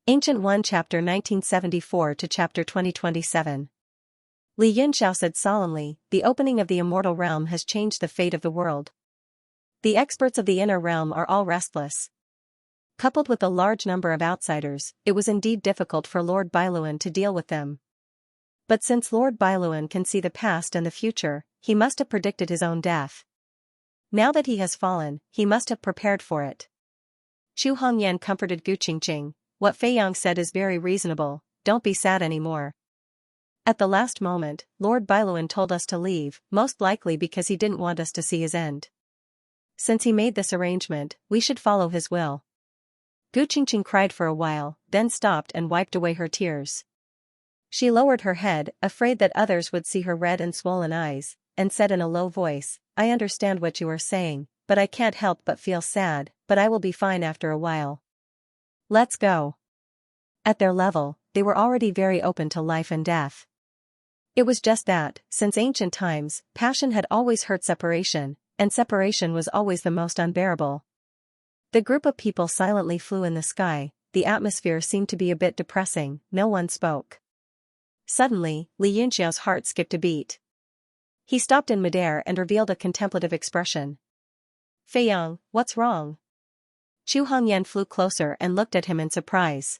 Ancient 1 Chapter 1974 to Chapter 2027. Li Yunxiao said solemnly, the opening of the immortal realm has changed the fate of the world. The experts of the inner realm are all restless. Coupled with a large number of outsiders, it was indeed difficult for Lord Bailuan to deal with them. But since Lord Bailuan can see the past and the future, he must have predicted his own death. Now that he has fallen, he must have prepared for it. Chu Hongyan comforted Gu Qingqing. What Fei Yang said is very reasonable, don't be sad anymore. At the last moment, Lord Bailuan told us to leave, most likely because he didn't want us to see his end. Since he made this arrangement, we should follow his will. Gu Qingqing cried for a while, then stopped and wiped away her tears. She lowered her head, afraid that others would see her red and swollen eyes, and said in a low voice, I understand what you are saying, but I can't help but feel sad, but I will be fine after a while. Let's go. At their level, they were already very open to life and death. It was just that, since ancient times, passion had always hurt separation, and separation was always the most unbearable. The group of people silently flew in the sky, the atmosphere seemed to be a bit depressing, no one spoke. Suddenly, Li Yunxiao's heart skipped a beat. He stopped in midair and revealed a contemplative expression. Fei Yang, what's wrong? Chu Hongyan flew closer and looked at him in surprise.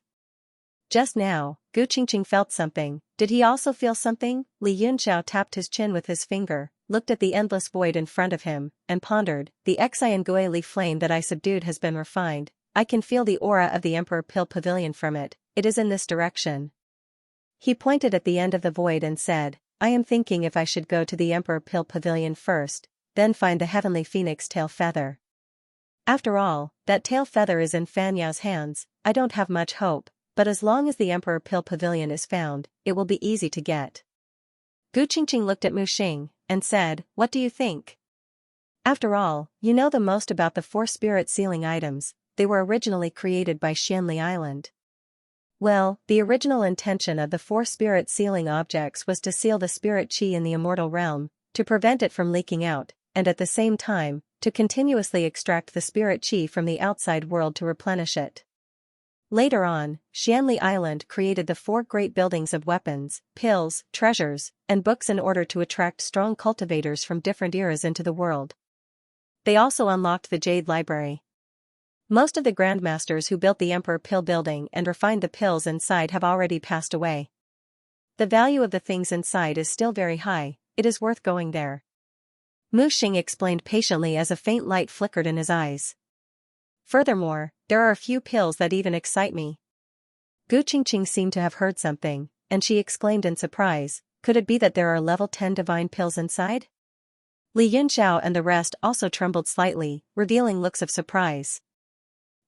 Just now, Gu Qingqing felt something. Did he also feel something? Li Yunxiao tapped his chin with his finger, looked at the endless void in front of him, and pondered, the Xian Guili flame that I subdued has been refined. I can feel the aura of the Emperor Pill Pavilion from it, it is in this direction. He pointed at the end of the void and said, I am thinking if I should go to the Emperor Pill Pavilion first, then find the heavenly phoenix tail feather. After all, that tail feather is in Fan Yao's hands. I don't have much hope, but as long as the Emperor Pill Pavilion is found, it will be easy to get. Gu Qingqing looked at Mu Xing, and said, what do you think? After all, you know the most about the 4 spirit sealing items, they were originally created by Xianli Island. Well, the original intention of the 4 spirit sealing objects was to seal the spirit qi in the immortal realm, to prevent it from leaking out, and at the same time, to continuously extract the spirit qi from the outside world to replenish it. Later on, Xianli Island created the 4 great buildings of weapons, pills, treasures, and books in order to attract strong cultivators from different eras into the world. They also unlocked the Jade Library. Most of the grandmasters who built the Emperor Pill building and refined the pills inside have already passed away. The value of the things inside is still very high, it is worth going there. Mu Xing explained patiently as a faint light flickered in his eyes. Furthermore, there are a few pills that even excite me. Gu Qingqing seemed to have heard something, and she exclaimed in surprise, could it be that there are level 10 divine pills inside? Li Yunxiao and the rest also trembled slightly, revealing looks of surprise.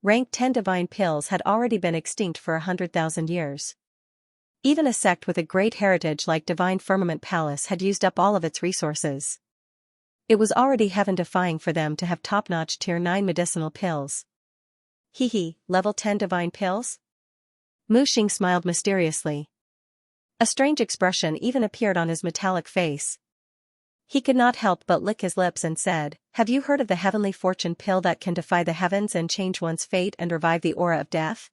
Rank 10 divine pills had already been extinct for 100,000 years. Even a sect with a great heritage like Divine Firmament Palace had used up all of its resources. It was already heaven-defying for them to have top-notch tier 9 medicinal pills. Level 10 divine pills? Mu Xing smiled mysteriously. A strange expression even appeared on his metallic face. He could not help but lick his lips and said, have you heard of the heavenly fortune pill that can defy the heavens and change one's fate and revive the aura of death?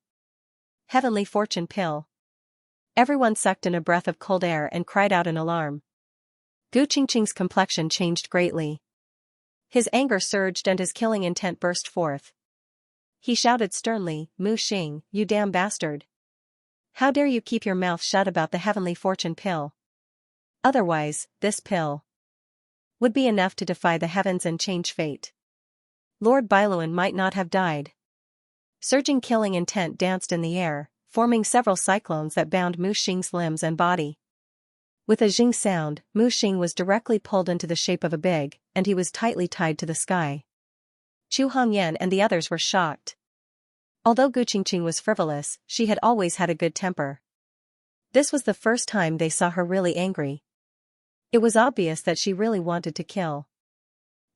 Heavenly fortune pill. Everyone sucked in a breath of cold air and cried out in alarm. Gu Qingqing's complexion changed greatly. His anger surged and his killing intent burst forth. He shouted sternly, Mu Xing, you damn bastard. How dare you keep your mouth shut about the heavenly fortune pill? Otherwise, this pill would be enough to defy the heavens and change fate. Lord Bailuan might not have died. Surging killing intent danced in the air, forming several cyclones that bound Mu Xing's limbs and body. With a zing sound, Mu Xing was directly pulled into the shape of a big, and he was tightly tied to the sky. Chu Hongyan and the others were shocked. Although Gu Qingqing was frivolous, she had always had a good temper. This was the first time they saw her really angry. It was obvious that she really wanted to kill.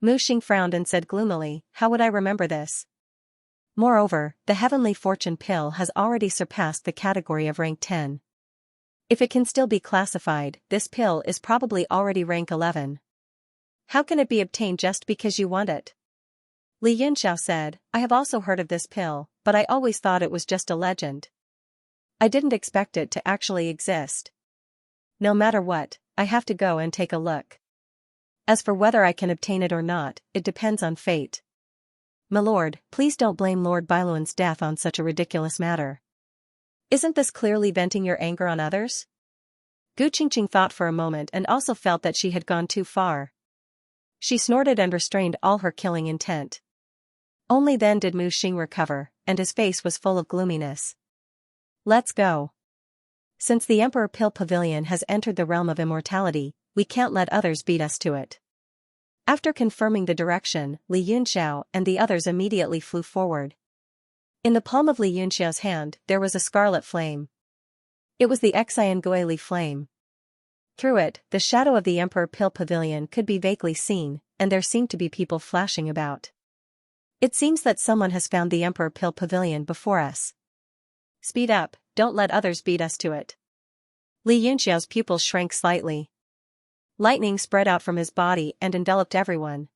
Mu Xing frowned and said gloomily, how would I remember this? Moreover, the heavenly fortune pill has already surpassed the category of rank 10. If it can still be classified, this pill is probably already rank 11. How can it be obtained just because you want it? Li Yunxiao said, I have also heard of this pill, but I always thought it was just a legend. I didn't expect it to actually exist. No matter what, I have to go and take a look. As for whether I can obtain it or not, it depends on fate. My lord, please don't blame Lord Bailuan's death on such a ridiculous matter. Isn't this clearly venting your anger on others? Gu Qingqing thought for a moment and also felt that she had gone too far. She snorted and restrained all her killing intent. Only then did Mu Xing recover, and his face was full of gloominess. Let's go. Since the Emperor Pill Pavilion has entered the realm of immortality, we can't let others beat us to it. After confirming the direction, Li Yunxiao and the others immediately flew forward. In the palm of Li Yunxiao's hand there was a scarlet flame. It was the Xian Guili flame. Through it, the shadow of the Emperor Pill Pavilion could be vaguely seen, and there seemed to be people flashing about. It seems that someone has found the Emperor Pill Pavilion before us. Speed up, don't let others beat us to it. Li Yunxiao's pupils shrank slightly. Lightning spread out from his body and enveloped everyone.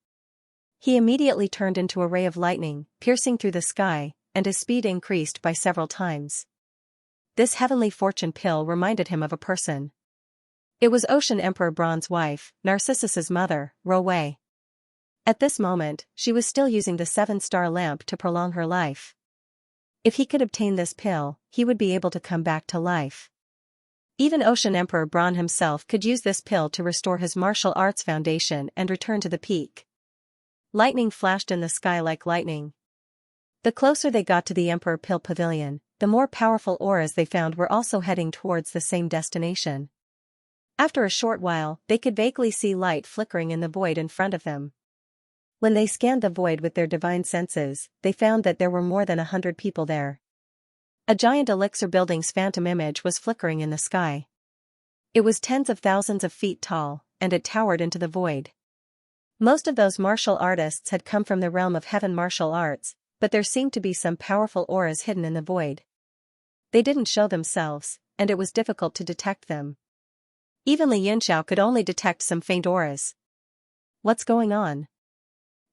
He immediately turned into a ray of lightning, piercing through the sky, and his speed increased by several times. This heavenly fortune pill reminded him of a person. It was Ocean Emperor Bron's wife, Narcissus's mother, Ro Wei. At this moment, she was still using the 7-star lamp to prolong her life. If he could obtain this pill, he would be able to come back to life. Even Ocean Emperor Bron himself could use this pill to restore his martial arts foundation and return to the peak. Lightning flashed in the sky like lightning. The closer they got to the Emperor Pill Pavilion, the more powerful auras they found were also heading towards the same destination. After a short while, they could vaguely see light flickering in the void in front of them. When they scanned the void with their divine senses, they found that there were more than 100 people there. A giant elixir building's phantom image was flickering in the sky. It was tens of thousands of feet tall, and it towered into the void. Most of those martial artists had come from the realm of heaven martial arts, but there seemed to be some powerful auras hidden in the void. They didn't show themselves, and it was difficult to detect them. Even Li Yunxiao could only detect some faint auras. What's going on?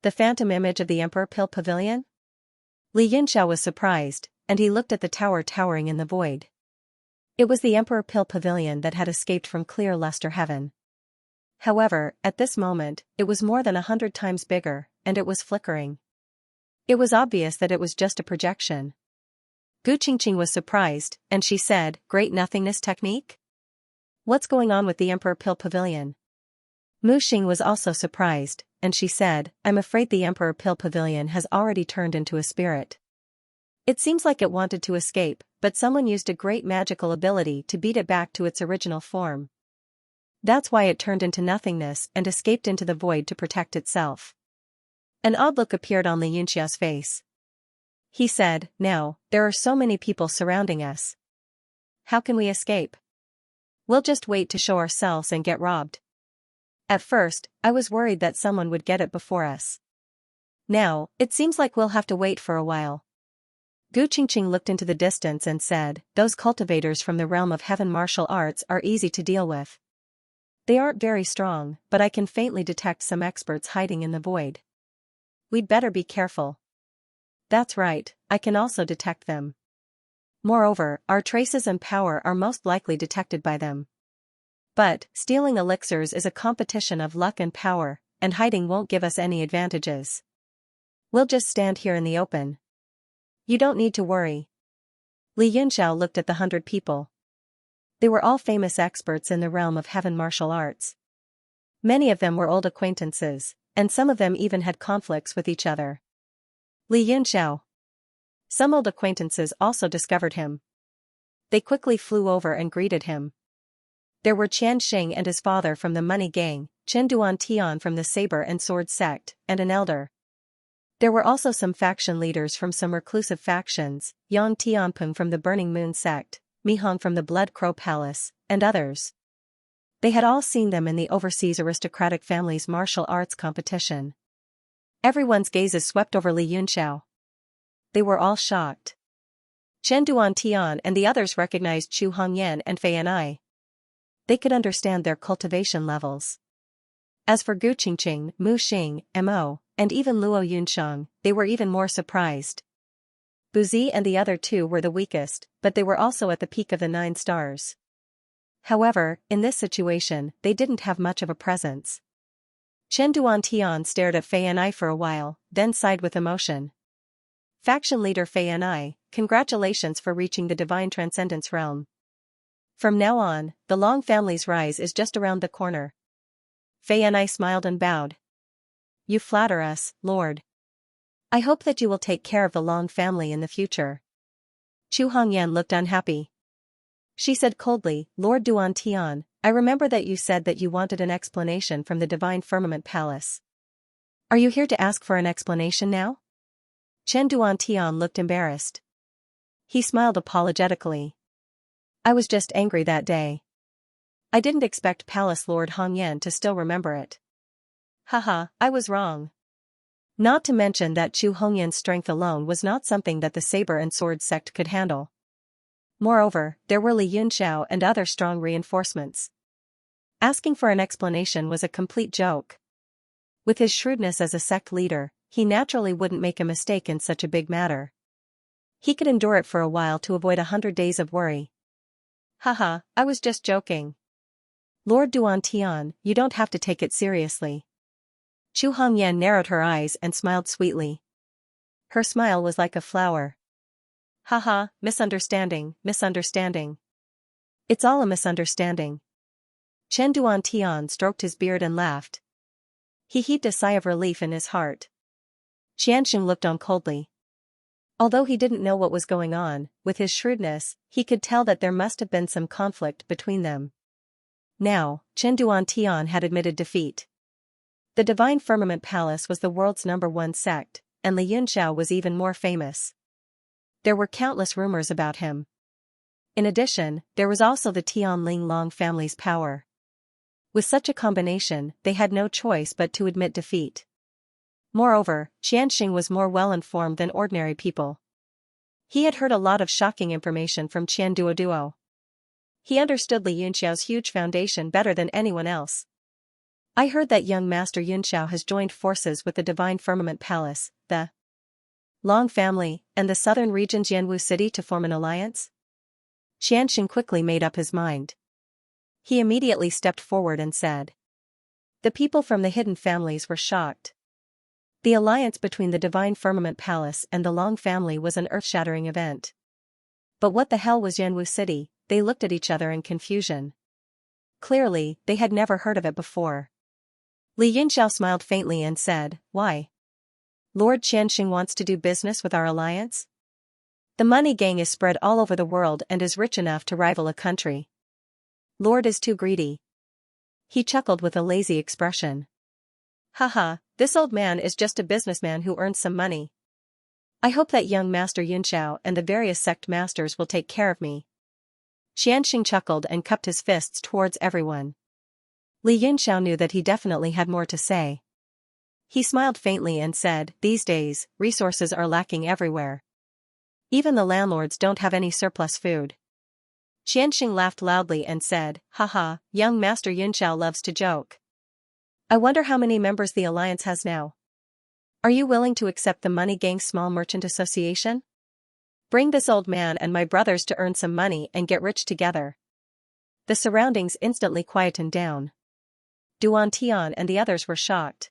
The phantom image of the Emperor Pill Pavilion? Li Yunxiao was surprised, and he looked at the tower towering in the void. It was the Emperor Pill Pavilion that had escaped from clear luster heaven. However, at this moment, it was more than 100 times bigger, and it was flickering. It was obvious that it was just a projection. Gu Qingqing was surprised, and she said, "Great nothingness technique? What's going on with the Emperor Pill Pavilion?" Mu Xing was also surprised, and she said, "I'm afraid the Emperor Pill Pavilion has already turned into a spirit. It seems like it wanted to escape, but someone used a great magical ability to beat it back to its original form. That's why it turned into nothingness and escaped into the void to protect itself." An odd look appeared on Li Yunxiao's face. He said, "Now, there are so many people surrounding us. How can we escape? We'll just wait to show ourselves and get robbed. At first, I was worried that someone would get it before us. Now, it seems like we'll have to wait for a while." Gu Qingqing looked into the distance and said, "Those cultivators from the realm of heaven martial arts are easy to deal with. They aren't very strong, but I can faintly detect some experts hiding in the void. We'd better be careful." "That's right, I can also detect them. Moreover, our traces and power are most likely detected by them. But, stealing elixirs is a competition of luck and power, and hiding won't give us any advantages. We'll just stand here in the open. You don't need to worry." Li Yunxiao looked at the 100 people. They were all famous experts in the realm of heaven martial arts. Many of them were old acquaintances, and some of them even had conflicts with each other. Li Yunxiao. Some old acquaintances also discovered him. They quickly flew over and greeted him. There were Qian Xing and his father from the Money Gang, Chen Duan Tian from the Saber and Sword Sect, and an elder. There were also some faction leaders from some reclusive factions, Yang Tianpeng from the Burning Moon Sect, Mi Hong from the Blood Crow Palace, and others. They had all seen them in the overseas aristocratic family's martial arts competition. Everyone's gazes swept over Li Yunxiao. They were all shocked. Chen Duan Tian and the others recognized Chu Hongyan and Fei Anai. They could understand their cultivation levels. As for Gu Qingqing, Mu Xing, Mo, and even Luo Yunshang, they were even more surprised. Buzi and the other two were the weakest, but they were also at the peak of the 9 stars. However, in this situation, they didn't have much of a presence. Chen Duantian stared at Fei Anai for a while, then sighed with emotion. Faction leader Fei Anai, congratulations for reaching the divine transcendence realm. From now on, the Long family's rise is just around the corner. Fei Anai smiled and bowed. You flatter us, Lord. I hope that you will take care of the Long family in the future. Chu Hongyan looked unhappy. She said coldly, Lord Duantian, I remember that you said that you wanted an explanation from the Divine Firmament Palace. Are you here to ask for an explanation now? Chen Duantian looked embarrassed. He smiled apologetically. I was just angry that day. I didn't expect Palace Lord Hongyan to still remember it. Haha, I was wrong. Not to mention that Chu Hongyan's strength alone was not something that the saber and sword sect could handle. Moreover, there were Li Yunxiao and other strong reinforcements. Asking for an explanation was a complete joke. With his shrewdness as a sect leader, he naturally wouldn't make a mistake in such a big matter. He could endure it for a while to avoid 100 days of worry. Haha, I was just joking. Lord Duantian, you don't have to take it seriously. Chu Hongyan narrowed her eyes and smiled sweetly. Her smile was like a flower. Haha, misunderstanding. It's all a misunderstanding. Chen Duantian stroked his beard and laughed. He heaved a sigh of relief in his heart. Xianxia looked on coldly. Although he didn't know what was going on, with his shrewdness, he could tell that there must have been some conflict between them. Now, Chen Duantian had admitted defeat. The Divine Firmament Palace was the world's #1 sect, and Li Yunxiao was even more famous. There were countless rumors about him. In addition, there was also the Tianling Long family's power. With such a combination, they had no choice but to admit defeat. Moreover, Xianxia was more well-informed than ordinary people. He had heard a lot of shocking information from Qian Duoduo. He understood Li Yunxiao's huge foundation better than anyone else. I heard that young Master Yunxiao has joined forces with the Divine Firmament Palace, the Long family, and the southern region Jianwu City to form an alliance? Xianxia quickly made up his mind. He immediately stepped forward and said. The people from the hidden families were shocked. The alliance between the Divine Firmament Palace and the Long family was an earth-shattering event. But what the hell was Jianwu City? They looked at each other in confusion. Clearly, they had never heard of it before. Li Yunxiao smiled faintly and said, Why? Lord Xianxia wants to do business with our alliance? The money gang is spread all over the world and is rich enough to rival a country. Lord is too greedy. He chuckled with a lazy expression. Haha, this old man is just a businessman who earns some money. I hope that young Master Yunxiao and the various sect masters will take care of me. Xianxia chuckled and cupped his fists towards everyone. Li Yunxiao knew that he definitely had more to say. He smiled faintly and said, These days, resources are lacking everywhere. Even the landlords don't have any surplus food. Xianxia laughed loudly and said, Haha, young Master Yunxiao loves to joke. I wonder how many members the alliance has now. Are you willing to accept the Money Gang Small Merchant Association? Bring this old man and my brothers to earn some money and get rich together. The surroundings instantly quietened down. Duantian and the others were shocked.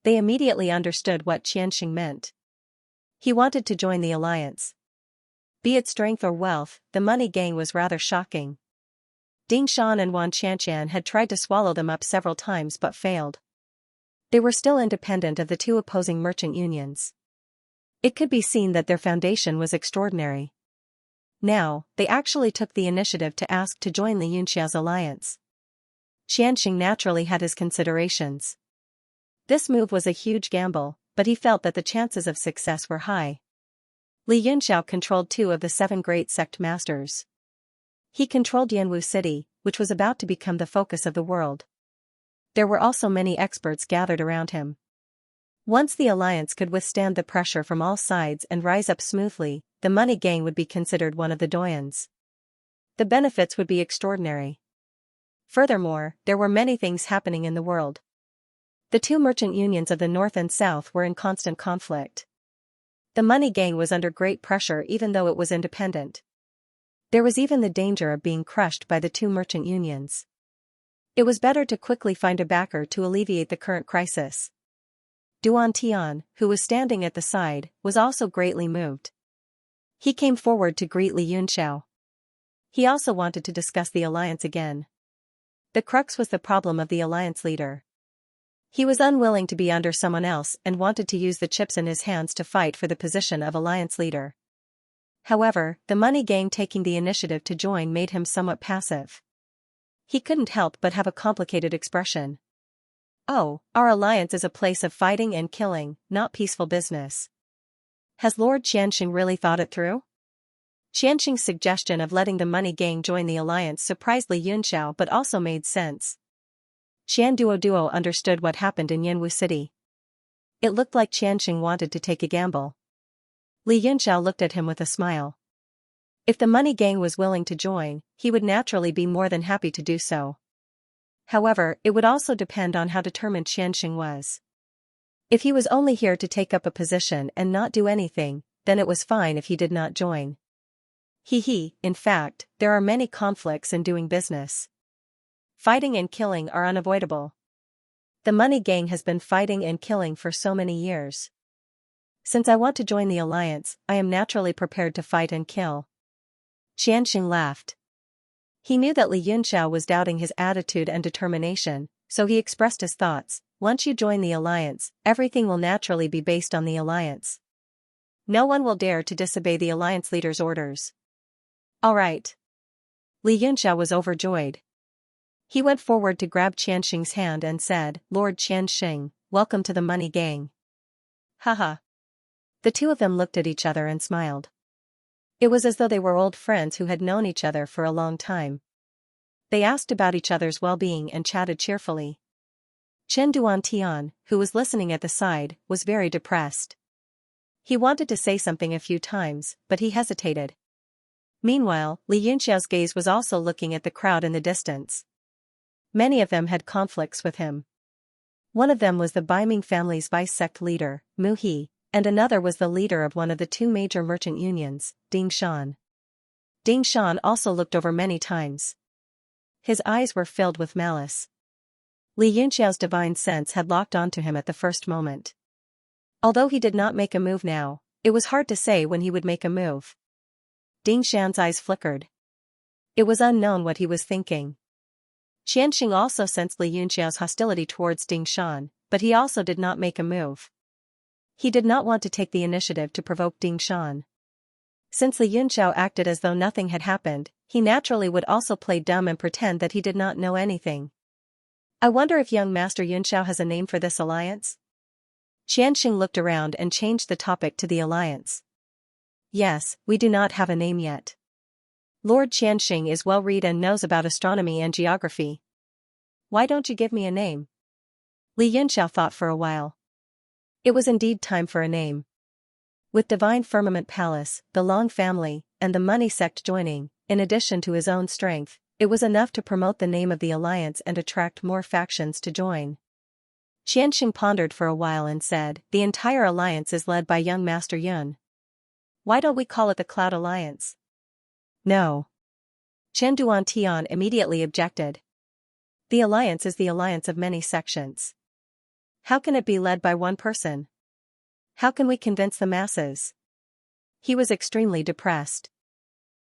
They immediately understood what Xianxia meant. He wanted to join the alliance. Be it strength or wealth, the Money Gang was rather shocking. Ding Shan and Wan Qianqian had tried to swallow them up several times but failed. They were still independent of the two opposing merchant unions. It could be seen that their foundation was extraordinary. Now, they actually took the initiative to ask to join Li Yunxiao's alliance. Xianxia naturally had his considerations. This move was a huge gamble, but he felt that the chances of success were high. Li Yunxiao controlled 2 of the 7 great sect masters. He controlled Yanwu City, which was about to become the focus of the world. There were also many experts gathered around him. Once the alliance could withstand the pressure from all sides and rise up smoothly, the Money Gang would be considered one of the doyens. The benefits would be extraordinary. Furthermore, there were many things happening in the world. The 2 merchant unions of the North and South were in constant conflict. The money gang was under great pressure even though it was independent. There was even the danger of being crushed by the two merchant unions. It was better to quickly find a backer to alleviate the current crisis. Duan Tian, who was standing at the side, was also greatly moved. He came forward to greet Li Yunxiao. He also wanted to discuss the alliance again. The crux was the problem of the alliance leader. He was unwilling to be under someone else and wanted to use the chips in his hands to fight for the position of alliance leader. However, the money gang taking the initiative to join made him somewhat passive. He couldn't help but have a complicated expression. Oh, our alliance is a place of fighting and killing, not peaceful business. Has Lord Xianxia really thought it through? Xianxia's suggestion of letting the money gang join the alliance surprised Li Yunxiao but also made sense. Xian Duo understood what happened in Yanwu City. It looked like Xianxia wanted to take a gamble. Li Yunxiao looked at him with a smile. If the money gang was willing to join, he would naturally be more than happy to do so. However, it would also depend on how determined Xianxia was. If he was only here to take up a position and not do anything, then it was fine if he did not join. In fact, there are many conflicts in doing business. Fighting and killing are unavoidable. The money gang has been fighting and killing for so many years. Since I want to join the alliance, I am naturally prepared to fight and kill. Xianxia laughed. He knew that Li Yunxiao was doubting his attitude and determination, so he expressed his thoughts. Once you join the alliance, everything will naturally be based on the alliance. No one will dare to disobey the alliance leader's orders. All right. Li Yunxiao was overjoyed. He went forward to grab Xianxia's hand and said, Lord Xianxia, welcome to the money gang. Haha. The two of them looked at each other and smiled. It was as though they were old friends who had known each other for a long time. They asked about each other's well-being and chatted cheerfully. Chen Duantian, who was listening at the side, was very depressed. He wanted to say something a few times, but he hesitated. Meanwhile, Li Yunxiao's gaze was also looking at the crowd in the distance. Many of them had conflicts with him. One of them was the Baiming family's vice-sect leader, Mu He, and another was the leader of one of the two major merchant unions, Ding Shan. Ding Shan also looked over many times. His eyes were filled with malice. Li Yunxiao's divine sense had locked onto him at the first moment. Although he did not make a move now, it was hard to say when he would make a move. Ding Shan's eyes flickered. It was unknown what he was thinking. Xianxia also sensed Li Yunxiao's hostility towards Ding Shan, but he also did not make a move. He did not want to take the initiative to provoke Ding Shan. Since Li Yunxiao acted as though nothing had happened, he naturally would also play dumb and pretend that he did not know anything. I wonder if young Master Yunxiao has a name for this alliance? Xianxia looked around and changed the topic to the alliance. Yes, we do not have a name yet. Lord Xianxia is well-read and knows about astronomy and geography. Why don't you give me a name? Li Yunxiao thought for a while. It was indeed time for a name. With Divine Firmament Palace, the Long family, and the money sect joining, in addition to his own strength, it was enough to promote the name of the alliance and attract more factions to join. Xianxia pondered for a while and said, the entire alliance is led by young Master Yun. Why don't we call it the Cloud Alliance? No. Chen Duantian immediately objected. The alliance is the alliance of many sections. How can it be led by one person? How can we convince the masses? He was extremely depressed.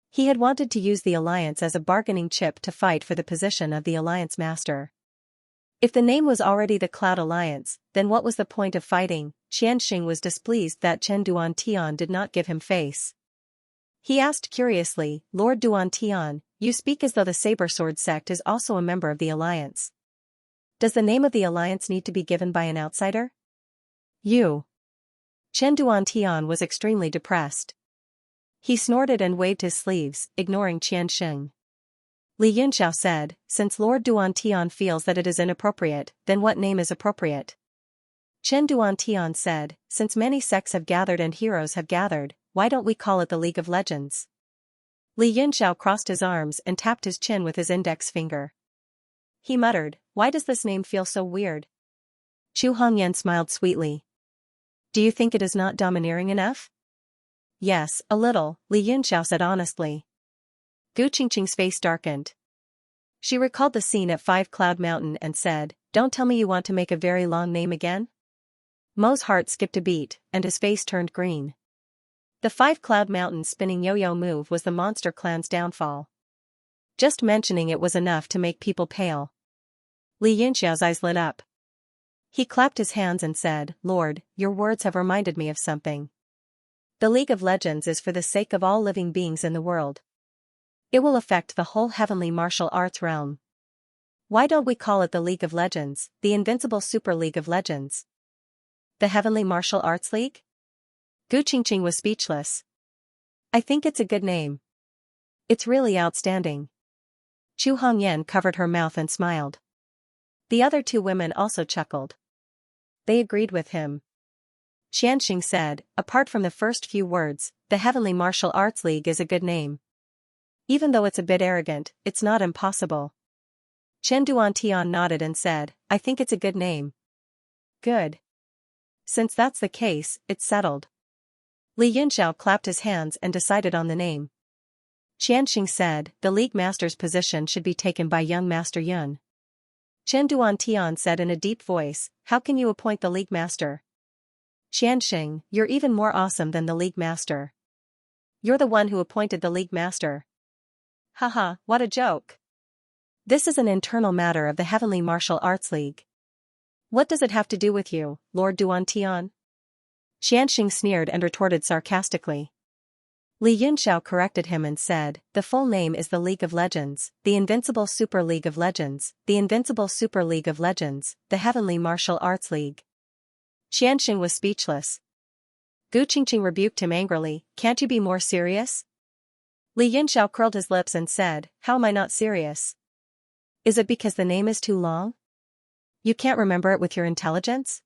He had wanted to use the alliance as a bargaining chip to fight for the position of the alliance master. If the name was already the Cloud Alliance, then what was the point of fighting? Xianxia was displeased that Chen Duantian did not give him face. He asked curiously, Lord Duantian, you speak as though the Saber Sword sect is also a member of the alliance. Does the name of the alliance need to be given by an outsider? You. Chen Duantian was extremely depressed. He snorted and waved his sleeves, ignoring Xianxia. Li Yunxiao said, since Lord Duantian feels that it is inappropriate, then what name is appropriate? Chen Duantian said, since many sects have gathered and heroes have gathered, why don't we call it the League of Legends? Li Yunxiao crossed his arms and tapped his chin with his index finger. He muttered, why does this name feel so weird? Chu Hongyan smiled sweetly. Do you think it is not domineering enough? Yes, a little, Li Yunxiao said honestly. Gu Qingqing's face darkened. She recalled the scene at Five Cloud Mountain and said, "Don't tell me you want to make a very long name again?" Mo's heart skipped a beat, and his face turned green. The Five Cloud Mountain spinning yo-yo move was the monster clan's downfall. Just mentioning it was enough to make people pale. Li Yunxiao's eyes lit up. He clapped his hands and said, "Lord, your words have reminded me of something. The League of Legends is for the sake of all living beings in the world. It will affect the whole heavenly martial arts realm. Why don't we call it the League of Legends, the Invincible Super League of Legends? The Heavenly Martial Arts League?" Gu Qingqing was speechless. "I think it's a good name. It's really outstanding." Chu Hongyan covered her mouth and smiled. The other two women also chuckled. They agreed with him. Xianxia said, "Apart from the first few words, the Heavenly Martial Arts League is a good name. Even though it's a bit arrogant, it's not impossible." Chen Duantian nodded and said, "I think it's a good name." "Good. Since that's the case, it's settled." Li Yunxiao clapped his hands and decided on the name. Xianxia said, "The League Master's position should be taken by young Master Yun." Chen Duantian said in a deep voice, "How can you appoint the League Master?" "Xianxia, you're even more awesome than the League Master. You're the one who appointed the League Master." "Haha, what a joke. This is an internal matter of the Heavenly Martial Arts League. What does it have to do with you, Lord Duantian?" Xianxia sneered and retorted sarcastically. Li Yunxiao corrected him and said, "The full name is the League of Legends, the Invincible Super League of Legends, the Invincible Super League of Legends, the Heavenly Martial Arts League." Xianxia was speechless. Gu Qingqing rebuked him angrily, "Can't you be more serious?" Li Yunxiao curled his lips and said, "How am I not serious? Is it because the name is too long? You can't remember it with your intelligence?"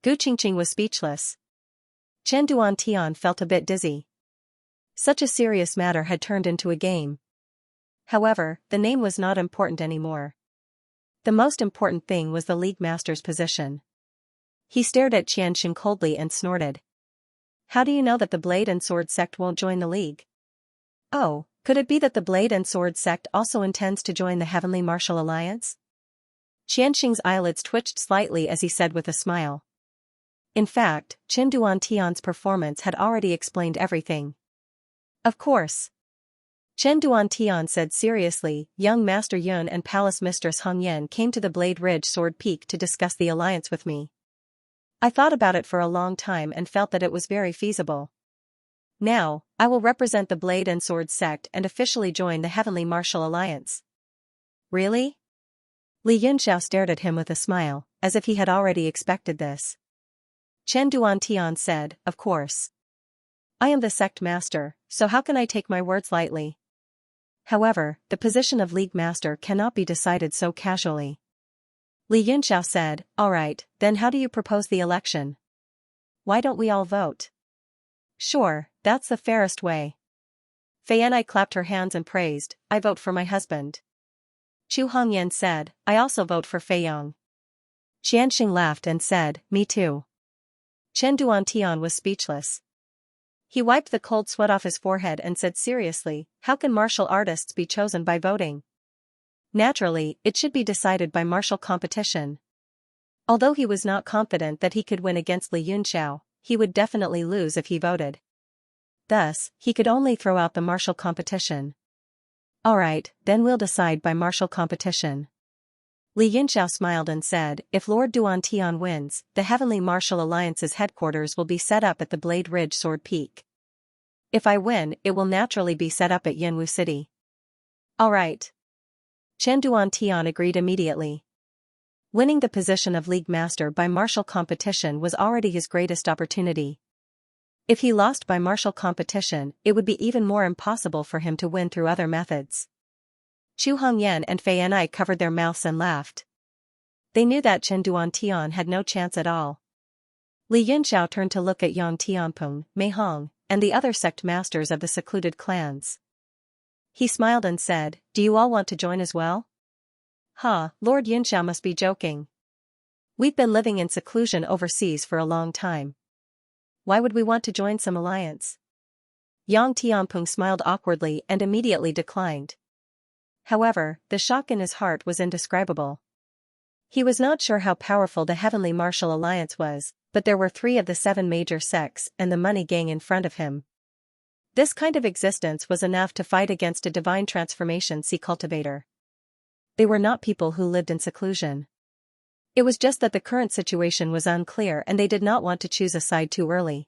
Gu Qingqing was speechless. Chen Duantian felt a bit dizzy. Such a serious matter had turned into a game. However, the name was not important anymore. The most important thing was the League Master's position. He stared at Xianxia coldly and snorted. "How do you know that the Blade and Sword sect won't join the League?" "Oh, could it be that the Blade and Sword sect also intends to join the Heavenly Martial Alliance?" Xianxia's eyelids twitched slightly as he said with a smile. In fact, Chen Duantian's performance had already explained everything. "Of course." Chen Duantian said seriously, "Young Master Yun and Palace Mistress Hongyan came to the Blade Ridge Sword Peak to discuss the alliance with me. I thought about it for a long time and felt that it was very feasible. Now, I will represent the Blade and Sword sect and officially join the Heavenly Martial Alliance." "Really?" Li Yunxiao stared at him with a smile, as if he had already expected this. Chen Duantian said, "Of course. I am the sect master, so how can I take my words lightly? However, the position of League Master cannot be decided so casually." Li Yunxiao said, "All right, then how do you propose the election? Why don't we all vote?" "Sure, that's the fairest way." Fei Yanai clapped her hands and praised, "I vote for my husband." Chu Hongyan said, "I also vote for Fei Yong." Xianxia laughed and said, "Me too." Chen Duantian was speechless. He wiped the cold sweat off his forehead and said seriously, "How can martial artists be chosen by voting? Naturally, it should be decided by martial competition." Although he was not confident that he could win against Li Yunxiao, he would definitely lose if he voted. Thus, he could only throw out the martial competition. "Alright, then we'll decide by martial competition." Li Yunxiao smiled and said, "If Lord Duantian wins, the Heavenly Martial Alliance's headquarters will be set up at the Blade Ridge Sword Peak. If I win, it will naturally be set up at Yanwu City." "Alright." Chen Duantian agreed immediately. Winning the position of League Master by martial competition was already his greatest opportunity. If he lost by martial competition, it would be even more impossible for him to win through other methods. Chu Hongyan and Fei Yanai covered their mouths and laughed. They knew that Chen Duantian had no chance at all. Li Yunxiao turned to look at Yang Tianpeng, Mei Hong, and the other sect masters of the secluded clans. He smiled and said, "Do you all want to join as well?" "Ha, Lord Yunxiao must be joking. We've been living in seclusion overseas for a long time. Why would we want to join some alliance?" Yang Tianping smiled awkwardly and immediately declined. However, the shock in his heart was indescribable. He was not sure how powerful the Heavenly Martial Alliance was, but there were 3 of the 7 major sects and the money gang in front of him. This kind of existence was enough to fight against a divine transformation cultivator. They were not people who lived in seclusion. It was just that the current situation was unclear and they did not want to choose a side too early.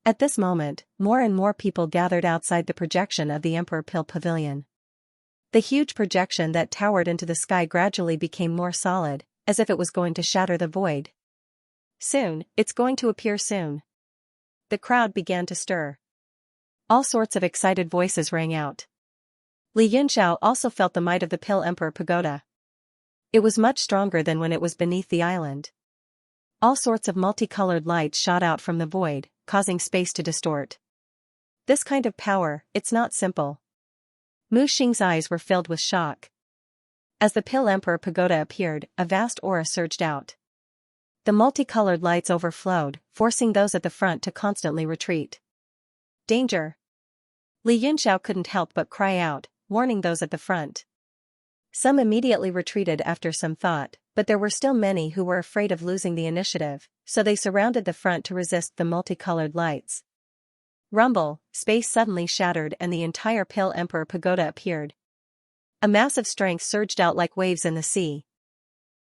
At this moment, more and more people gathered outside the projection of the Emperor Pill Pavilion. The huge projection that towered into the sky gradually became more solid, as if it was going to shatter the void. Soon, it's going to appear soon. The crowd began to stir. All sorts of excited voices rang out. Li Yunxiao also felt the might of the Pill Emperor Pagoda. It was much stronger than when it was beneath the island. All sorts of multicolored lights shot out from the void, causing space to distort. This kind of power, it's not simple. Mu Xing's eyes were filled with shock. As the Pill Emperor Pagoda appeared, a vast aura surged out. The multicolored lights overflowed, forcing those at the front to constantly retreat. Danger! Li Yunxiao couldn't help but cry out, warning those at the front. Some immediately retreated after some thought, but there were still many who were afraid of losing the initiative, so they surrounded the front to resist the multicolored lights. Rumble, space suddenly shattered and the entire Pill Emperor Pagoda appeared. A massive strength surged out like waves in the sea.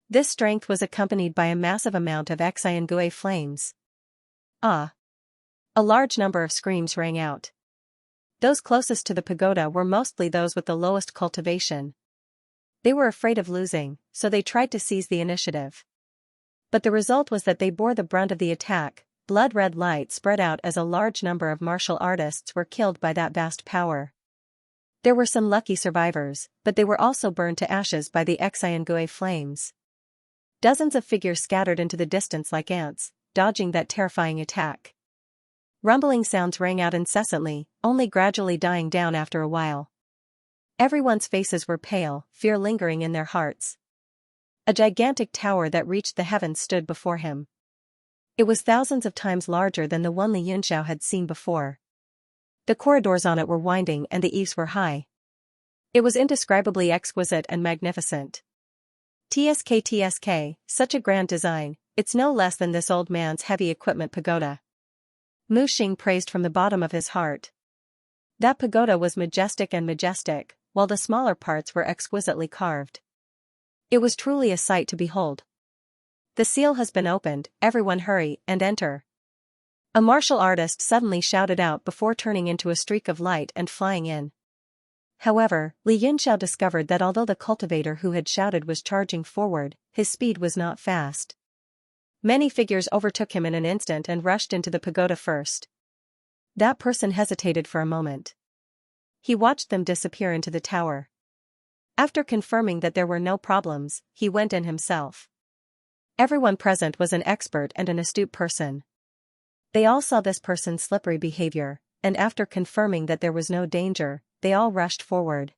This strength was accompanied by a massive amount of Xianxia flames. Ah! A large number of screams rang out. Those closest to the pagoda were mostly those with the lowest cultivation. They were afraid of losing, so they tried to seize the initiative. But the result was that they bore the brunt of the attack. Blood-red light spread out as a large number of martial artists were killed by that vast power. There were some lucky survivors, but they were also burned to ashes by the Xianxia flames. Dozens of figures scattered into the distance like ants, dodging that terrifying attack. Rumbling sounds rang out incessantly, only gradually dying down after a while. Everyone's faces were pale, fear lingering in their hearts. A gigantic tower that reached the heavens stood before him. It was thousands of times larger than the one Li Yunxiao had seen before. The corridors on it were winding and the eaves were high. It was indescribably exquisite and magnificent. TSK, such a grand design, it's no less than this old man's heavy equipment pagoda. Mu Xing praised from the bottom of his heart. That pagoda was majestic, while the smaller parts were exquisitely carved. It was truly a sight to behold. The seal has been opened, everyone hurry and enter. A martial artist suddenly shouted out before turning into a streak of light and flying in. However, Li Yunxiao discovered that although the cultivator who had shouted was charging forward, his speed was not fast. Many figures overtook him in an instant and rushed into the pagoda first. That person hesitated for a moment. He watched them disappear into the tower. After confirming that there were no problems, he went in himself. Everyone present was an expert and an astute person. They all saw this person's slippery behavior, and after confirming that there was no danger, they all rushed forward.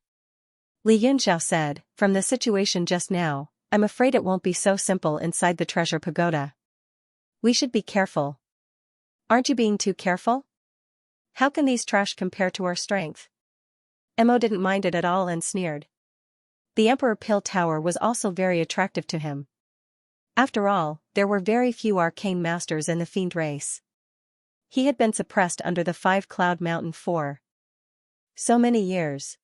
Li Yunxiao said, "From the situation just now, I'm afraid it won't be so simple inside the treasure pagoda. We should be careful." "Aren't you being too careful? How can these trash compare to our strength?" Mo didn't mind it at all and sneered. The Emperor Pill Tower was also very attractive to him. After all, there were very few arcane masters in the fiend race. He had been suppressed under the 5-Cloud Mountain for so many years.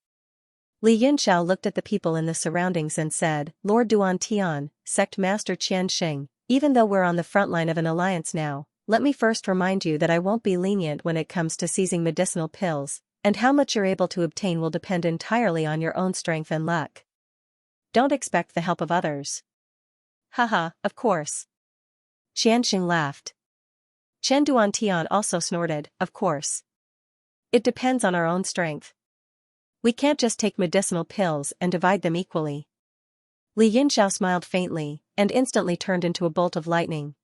Li Yunxiao looked at the people in the surroundings and said, "Lord Duan Tian, Sect Master Qianxia, even though we're on the front line of an alliance now, let me first remind you that I won't be lenient when it comes to seizing medicinal pills, and how much you're able to obtain will depend entirely on your own strength and luck. Don't expect the help of others." "Haha, of course." Qianxia laughed. Chen Duan Tian also snorted, "Of course. It depends on our own strength. We can't just take medicinal pills and divide them equally." Li Yunxiao smiled faintly, and instantly turned into a bolt of lightning.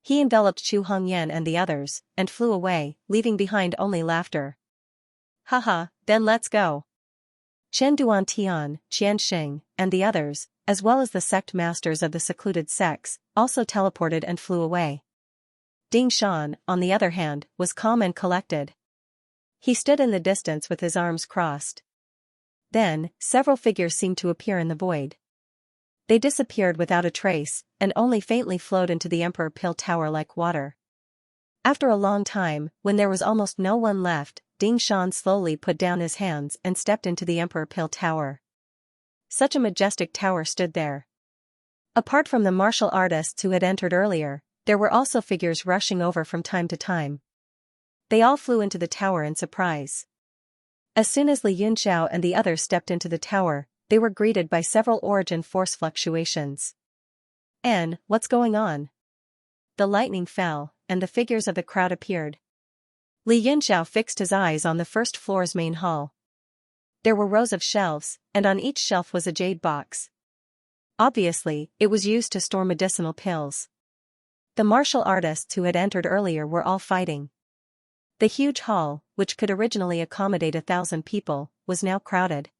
He enveloped Chu Hongyan and the others, and flew away, leaving behind only laughter. "Haha, then let's go." Chen Duan Tian, Qianxia, and the others, as well as the sect masters of the secluded sects, also teleported and flew away. Ding Shan, on the other hand, was calm and collected. He stood in the distance with his arms crossed. Then, several figures seemed to appear in the void. They disappeared without a trace, and only faintly flowed into the Emperor Pill Tower like water. After a long time, when there was almost no one left, Ding Shan slowly put down his hands and stepped into the Emperor Pill Tower. Such a majestic tower stood there. Apart from the martial artists who had entered earlier, there were also figures rushing over from time to time. They all flew into the tower in surprise. As soon as Li Yunxiao and the others stepped into the tower, they were greeted by several origin force fluctuations. "And, what's going on?" The lightning fell, and the figures of the crowd appeared. Li Yunxiao fixed his eyes on the first floor's main hall. There were rows of shelves, and on each shelf was a jade box. Obviously, it was used to store medicinal pills. The martial artists who had entered earlier were all fighting. The huge hall, which could originally accommodate 1,000 people, was now crowded.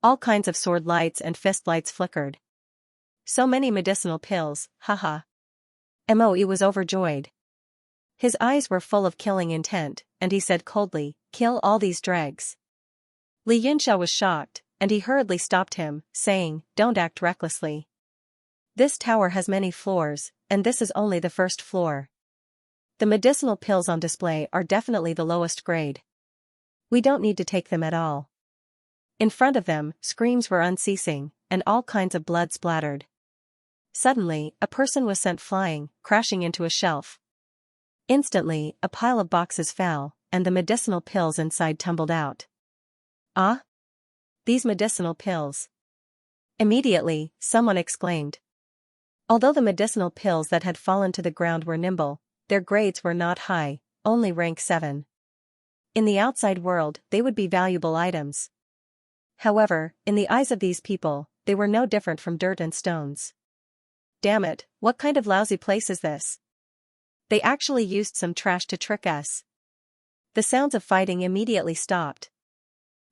All kinds of sword lights and fist lights flickered. So many medicinal pills, haha. Moe was overjoyed. His eyes were full of killing intent, and he said coldly, "Kill all these dregs." Li Yunxiao was shocked, and he hurriedly stopped him, saying, "Don't act recklessly. This tower has many floors, and this is only the first floor. The medicinal pills on display are definitely the lowest grade. We don't need to take them at all." In front of them, screams were unceasing, and all kinds of blood splattered. Suddenly, a person was sent flying, crashing into a shelf. Instantly, a pile of boxes fell, and the medicinal pills inside tumbled out. "Ah? These medicinal pills." Immediately, someone exclaimed. Although the medicinal pills that had fallen to the ground were nimble, their grades were not high, only rank 7. In the outside world, they would be valuable items. However, in the eyes of these people, they were no different from dirt and stones. "Damn it, what kind of lousy place is this? They actually used some trash to trick us." The sounds of fighting immediately stopped.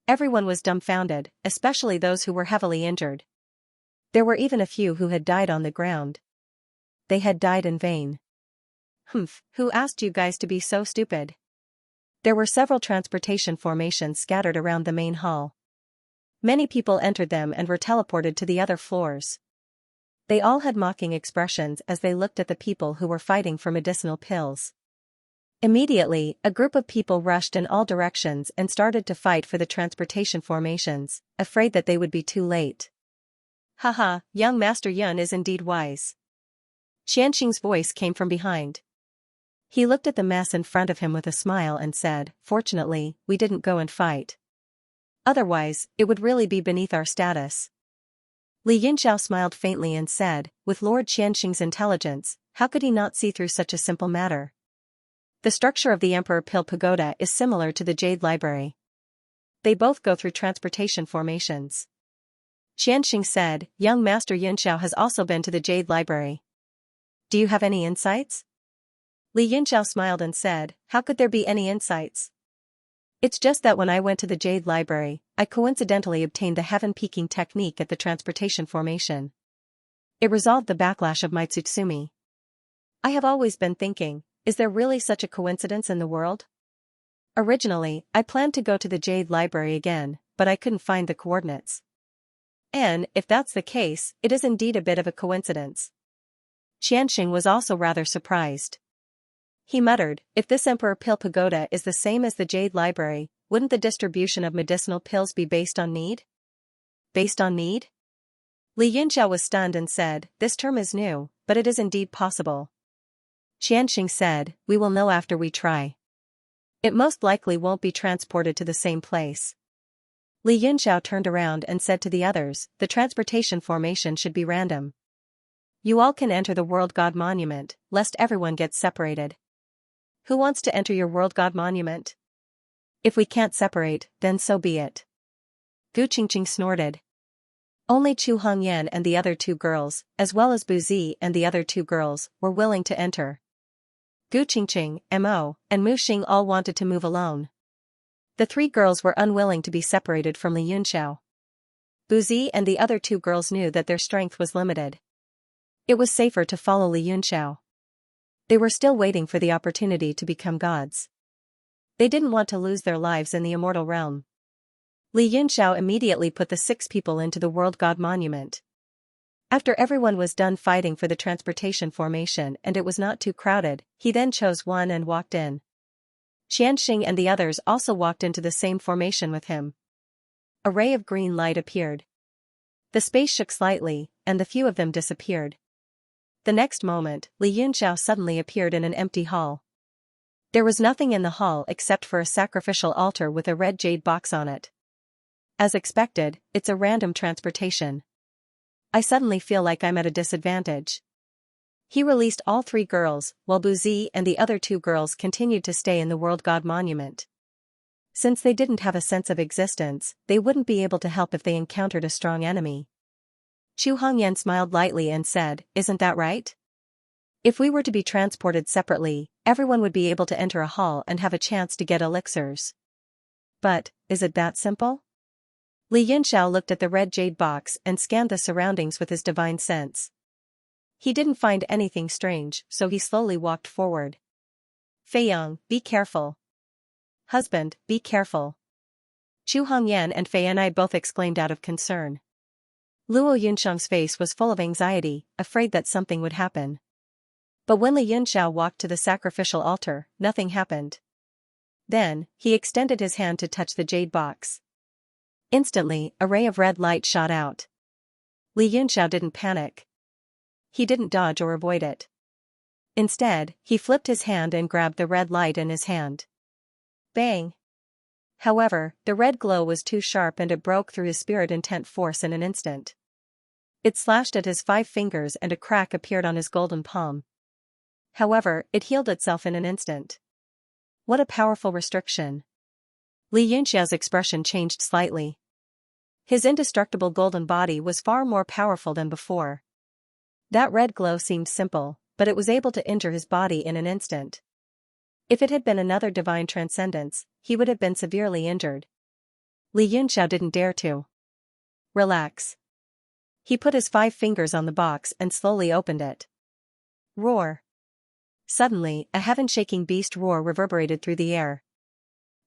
Everyone was dumbfounded, especially those who were heavily injured. There were even a few who had died on the ground. They had died in vain. "Humph, who asked you guys to be so stupid?" There were several transportation formations scattered around the main hall. Many people entered them and were teleported to the other floors. They all had mocking expressions as they looked at the people who were fighting for medicinal pills. Immediately, a group of people rushed in all directions and started to fight for the transportation formations, afraid that they would be too late. "Haha, young Master Yun is indeed wise." Xianxing's voice came from behind. He looked at the mess in front of him with a smile and said, "Fortunately, we didn't go and fight. Otherwise, it would really be beneath our status." Li Yunxiao smiled faintly and said, with Lord Xianxing's intelligence, how could he not see through such a simple matter? The structure of the Emperor Pill Pagoda is similar to the Jade Library. They both go through transportation formations. Xianxing said, "Young Master Yunxiao has also been to the Jade Library. Do you have any insights?" Li Yunxiao smiled and said, "How could there be any insights? It's just that when I went to the Jade Library, I coincidentally obtained the heaven-peaking technique at the transportation formation. It resolved the backlash of my Tsutsumi. I have always been thinking, is there really such a coincidence in the world? Originally, I planned to go to the Jade Library again, but I couldn't find the coordinates. And, if that's the case, it is indeed a bit of a coincidence." Xianxing was also rather surprised. He muttered, "If this Emperor Pill Pagoda is the same as the Jade Library, wouldn't the distribution of medicinal pills be based on need?" "Based on need?" Li Yunxiao was stunned and said, "This term is new, but it is indeed possible." Xianxing said, "We will know after we try. It most likely won't be transported to the same place." Li Yunxiao turned around and said to the others, "The transportation formation should be random. You all can enter the World God Monument, lest everyone gets separated. Who wants to enter your World God Monument? If we can't separate, then so be it." Gu Qingqing snorted. Only Chu Hongyan and the other 2 girls, as well as Bu Zi and the other 2 girls, were willing to enter. Gu Qingqing, Mo, and Mu Xing all wanted to move alone. The 3 girls were unwilling to be separated from Li Yunxiao. Bu Zi and the other 2 girls knew that their strength was limited. It was safer to follow Li Yunxiao. They were still waiting for the opportunity to become gods. They didn't want to lose their lives in the immortal realm. Li Yunxiao immediately put the 6 people into the World God Monument. After everyone was done fighting for the transportation formation and it was not too crowded, he then chose one and walked in. Xianxia and the others also walked into the same formation with him. A ray of green light appeared. The space shook slightly, and the few of them disappeared. The next moment, Li Yunxiao suddenly appeared in an empty hall. There was nothing in the hall except for a sacrificial altar with a red jade box on it. As expected, it's a random transportation. I suddenly feel like I'm at a disadvantage. He released all 3 girls, while Buzi and the other 2 girls continued to stay in the World God Monument. Since they didn't have a sense of existence, they wouldn't be able to help if they encountered a strong enemy. Chu Hongyan smiled lightly and said, "Isn't that right? If we were to be transported separately, everyone would be able to enter a hall and have a chance to get elixirs. But, is it that simple?" Li Yunxiao looked at the red jade box and scanned the surroundings with his divine sense. He didn't find anything strange, so he slowly walked forward. "Feiyang, be careful. Husband, be careful." Chu Hongyan and Feiyanai both exclaimed out of concern. Luo Yunxiang's face was full of anxiety, afraid that something would happen. But when Li Yunxiao walked to the sacrificial altar, nothing happened. Then, he extended his hand to touch the jade box. Instantly, a ray of red light shot out. Li Yunxiao didn't panic. He didn't dodge or avoid it. Instead, he flipped his hand and grabbed the red light in his hand. Bang! However, the red glow was too sharp and it broke through his spirit intent force in an instant. It slashed at his 5 fingers and a crack appeared on his golden palm. However, it healed itself in an instant. What a powerful restriction. Li Yunxiao's expression changed slightly. His indestructible golden body was far more powerful than before. That red glow seemed simple, but it was able to injure his body in an instant. If it had been another divine transcendence, he would have been severely injured. Li Yunxiao didn't dare to. Relax. He put his 5 fingers on the box and slowly opened it. Roar. Suddenly, a heaven-shaking beast roar reverberated through the air.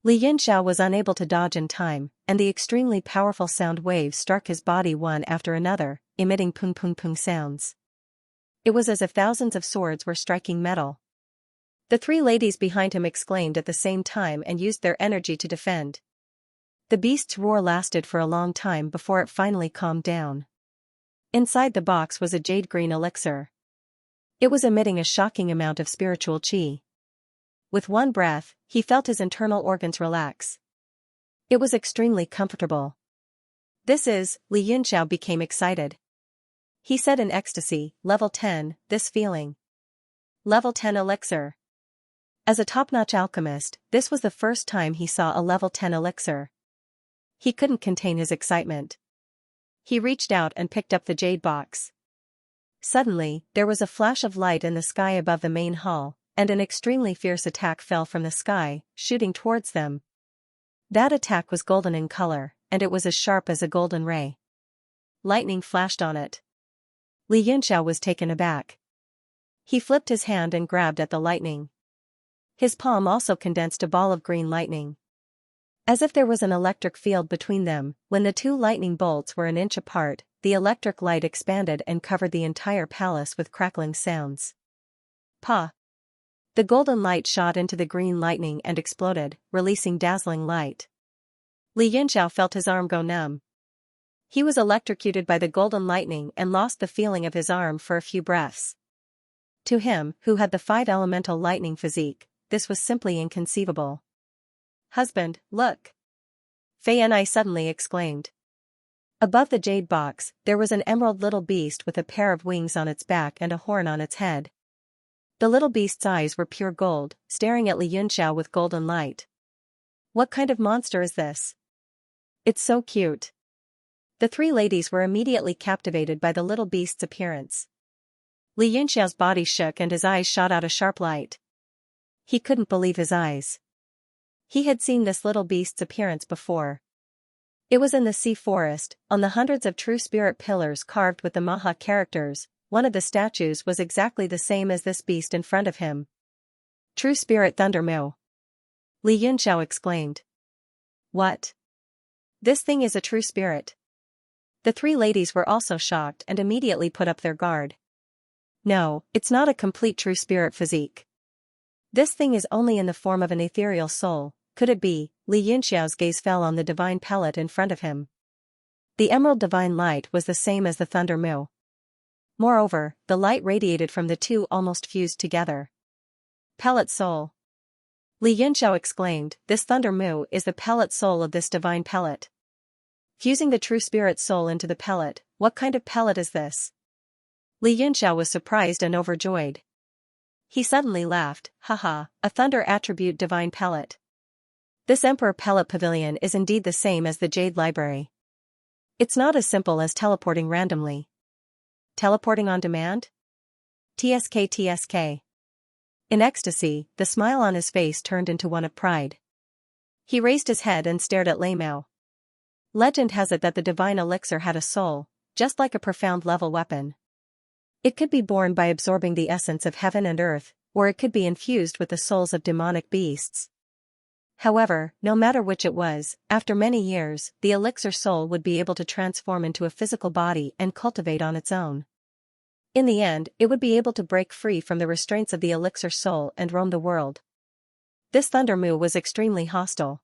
Li Yunxiao was unable to dodge in time, and the extremely powerful sound waves struck his body one after another, emitting pung-pung-pung sounds. It was as if thousands of swords were striking metal. The 3 ladies behind him exclaimed at the same time and used their energy to defend. The beast's roar lasted for a long time before it finally calmed down. Inside the box was a jade-green elixir. It was emitting a shocking amount of spiritual qi. With one breath, he felt his internal organs relax. It was extremely comfortable. "This is," Li Yunxiao became excited. He said in ecstasy, "Level 10, this feeling. Level 10 elixir." As a top-notch alchemist, this was the first time he saw a level 10 elixir. He couldn't contain his excitement. He reached out and picked up the jade box. Suddenly, there was a flash of light in the sky above the main hall, and an extremely fierce attack fell from the sky, shooting towards them. That attack was golden in color, and it was as sharp as a golden ray. Lightning flashed on it. Li Yunxiao was taken aback. He flipped his hand and grabbed at the lightning. His palm also condensed a ball of green lightning. As if there was an electric field between them, when the 2 lightning bolts were an inch apart, the electric light expanded and covered the entire palace with crackling sounds. Pa! The golden light shot into the green lightning and exploded, releasing dazzling light. Li Yunxiao felt his arm go numb. He was electrocuted by the golden lightning and lost the feeling of his arm for a few breaths. To him, who had the 5 elemental lightning physique, this was simply inconceivable. "Husband, look!" Feiyanai suddenly exclaimed. Above the jade box, there was an emerald little beast with a pair of wings on its back and a horn on its head. The little beast's eyes were pure gold, staring at Li Yunxiao with golden light. "What kind of monster is this? It's so cute." The 3 ladies were immediately captivated by the little beast's appearance. Li Yunxiao's body shook and his eyes shot out a sharp light. He couldn't believe his eyes. He had seen this little beast's appearance before. It was in the sea forest, on the hundreds of true spirit pillars carved with the Maha characters. One of the statues was exactly the same as this beast in front of him. True Spirit Thunder Mo. Li Yunxiao exclaimed. What? This thing is a true spirit. The three ladies were also shocked and immediately put up their guard. No, it's not a complete true spirit physique. This thing is only in the form of an ethereal soul. Could it be? Li Yunxiao's gaze fell on the divine pellet in front of him. The emerald divine light was the same as the thunder mu. Moreover, the light radiated from the two almost fused together. Pellet soul. Li Yunxiao exclaimed, this thunder mu is the pellet soul of this divine pellet. Fusing the true spirit soul into the pellet, what kind of pellet is this? Li Yunxiao was surprised and overjoyed. He suddenly laughed, haha, a thunder attribute divine pellet. This Emperor Pellet Pavilion is indeed the same as the Jade Library. It's not as simple as teleporting randomly. Teleporting on demand? TSK. In ecstasy, the smile on his face turned into one of pride. He raised his head and stared at Lei Mao. Legend has it that the divine elixir had a soul, just like a profound level weapon. It could be born by absorbing the essence of heaven and earth, or it could be infused with the souls of demonic beasts. However, no matter which it was, after many years, the elixir soul would be able to transform into a physical body and cultivate on its own. In the end, it would be able to break free from the restraints of the elixir soul and roam the world. This thunder mu was extremely hostile.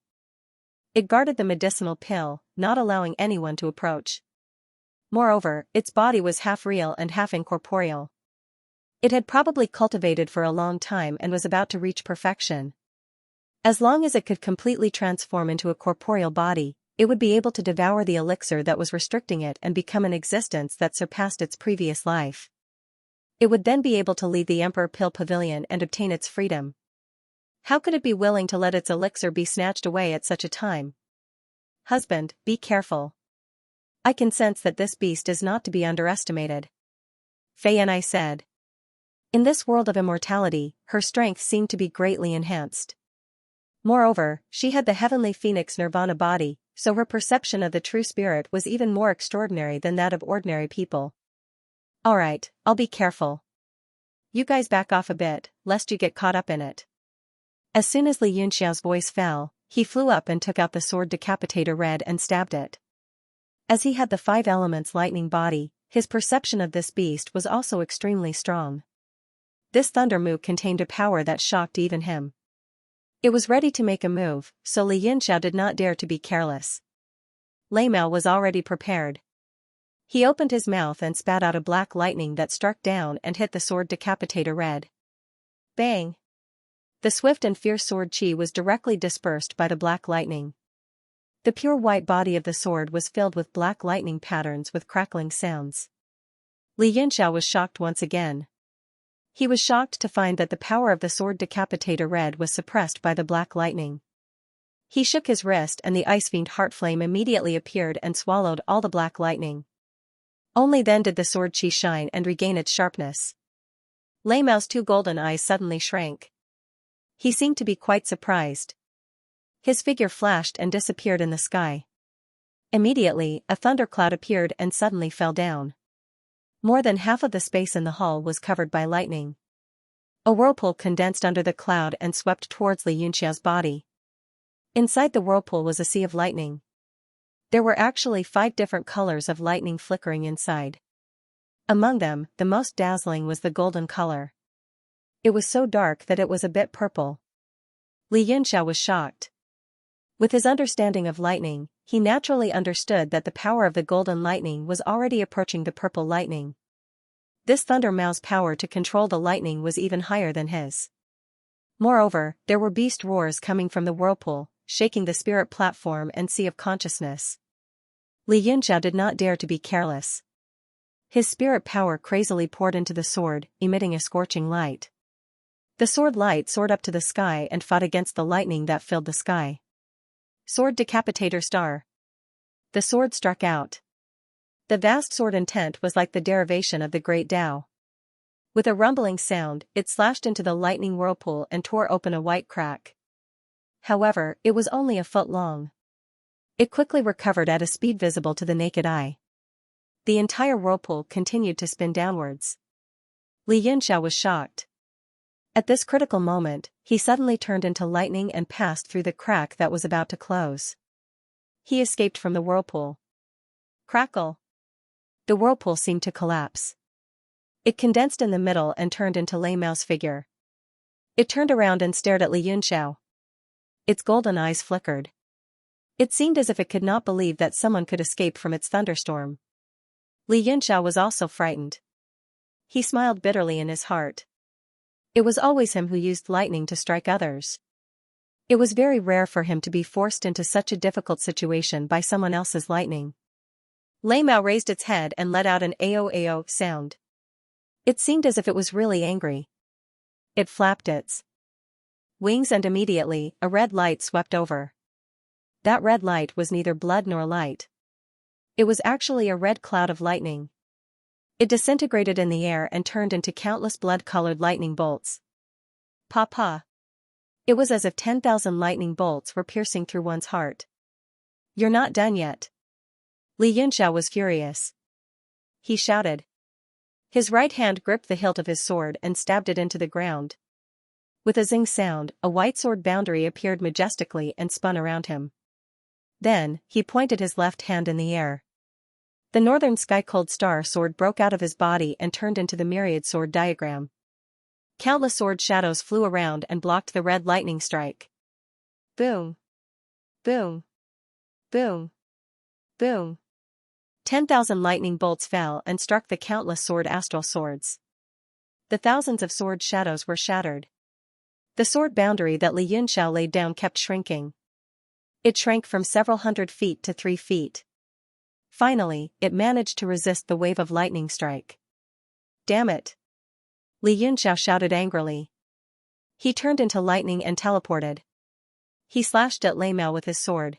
It guarded the medicinal pill, not allowing anyone to approach. Moreover, its body was half real and half incorporeal. It had probably cultivated for a long time and was about to reach perfection. As long as it could completely transform into a corporeal body, it would be able to devour the elixir that was restricting it and become an existence that surpassed its previous life. It would then be able to leave the Emperor Pill Pavilion and obtain its freedom. How could it be willing to let its elixir be snatched away at such a time? Husband, be careful. I can sense that this beast is not to be underestimated. Fei and I said. In this world of immortality, her strength seemed to be greatly enhanced. Moreover, she had the heavenly phoenix nirvana body, so her perception of the true spirit was even more extraordinary than that of ordinary people. Alright, I'll be careful. You guys back off a bit, lest you get caught up in it. As soon as Li Yunxiao's voice fell, he flew up and took out the sword Decapitator Red and stabbed it. As he had the 5 elements lightning body, his perception of this beast was also extremely strong. This thunder mu contained a power that shocked even him. It was ready to make a move, so Li Yunxiao did not dare to be careless. Lei Mao was already prepared. He opened his mouth and spat out a black lightning that struck down and hit the sword Decapitator Red. Bang! The swift and fierce sword chi was directly dispersed by the black lightning. The pure white body of the sword was filled with black lightning patterns with crackling sounds. Li Yunxiao was shocked once again. He was shocked to find that the power of the sword Decapitator Red was suppressed by the black lightning. He shook his wrist and the ice fiend Heartflame immediately appeared and swallowed all the black lightning. Only then did the sword chi shine and regain its sharpness. Lei Mao's 2 golden eyes suddenly shrank. He seemed to be quite surprised. His figure flashed and disappeared in the sky. Immediately, a thundercloud appeared and suddenly fell down. More than half of the space in the hall was covered by lightning. A whirlpool condensed under the cloud and swept towards Li Yunxiao's body. Inside the whirlpool was a sea of lightning. There were actually 5 different colors of lightning flickering inside. Among them, the most dazzling was the golden color. It was so dark that it was a bit purple. Li Yunxiao was shocked. With his understanding of lightning, he naturally understood that the power of the golden lightning was already approaching the purple lightning. This Thunder Mao's power to control the lightning was even higher than his. Moreover, there were beast roars coming from the whirlpool, shaking the spirit platform and sea of consciousness. Li Yunxiao did not dare to be careless. His spirit power crazily poured into the sword, emitting a scorching light. The sword light soared up to the sky and fought against the lightning that filled the sky. Sword Decapitator Star. The sword struck out. The vast sword intent was like the derivation of the great Tao. With a rumbling sound, it slashed into the lightning whirlpool and tore open a white crack. However, it was only a foot long. It quickly recovered at a speed visible to the naked eye. The entire whirlpool continued to spin downwards. Li Yunxiao was shocked. At this critical moment, he suddenly turned into lightning and passed through the crack that was about to close. He escaped from the whirlpool. Crackle! The whirlpool seemed to collapse. It condensed in the middle and turned into Lei Mao's figure. It turned around and stared at Li Yunxiao. Its golden eyes flickered. It seemed as if it could not believe that someone could escape from its thunderstorm. Li Yunxiao was also frightened. He smiled bitterly in his heart. It was always him who used lightning to strike others. It was very rare for him to be forced into such a difficult situation by someone else's lightning. Lei Mao raised its head and let out an "ao-ao" sound. It seemed as if it was really angry. It flapped its wings and immediately, a red light swept over. That red light was neither blood nor light. It was actually a red cloud of lightning. It disintegrated in the air and turned into countless blood-colored lightning bolts. Pa! It was as if 10,000 lightning bolts were piercing through one's heart. "You're not done yet." Li Yunxiao was furious. He shouted. His right hand gripped the hilt of his sword and stabbed it into the ground. With a zing sound, a white sword boundary appeared majestically and spun around him. Then, he pointed his left hand in the air. The northern sky-cold star sword broke out of his body and turned into the myriad sword diagram. Countless sword shadows flew around and blocked the red lightning strike. Boom! Boom! Boom! Boom! 10,000 lightning bolts fell and struck the countless sword astral swords. The thousands of sword shadows were shattered. The sword boundary that Li Yunxiao laid down kept shrinking. It shrank from several hundred feet to 3 feet. Finally, it managed to resist the wave of lightning strike. "Damn it!" Li Yunxiao shouted angrily. He turned into lightning and teleported. He slashed at Lei Mao with his sword.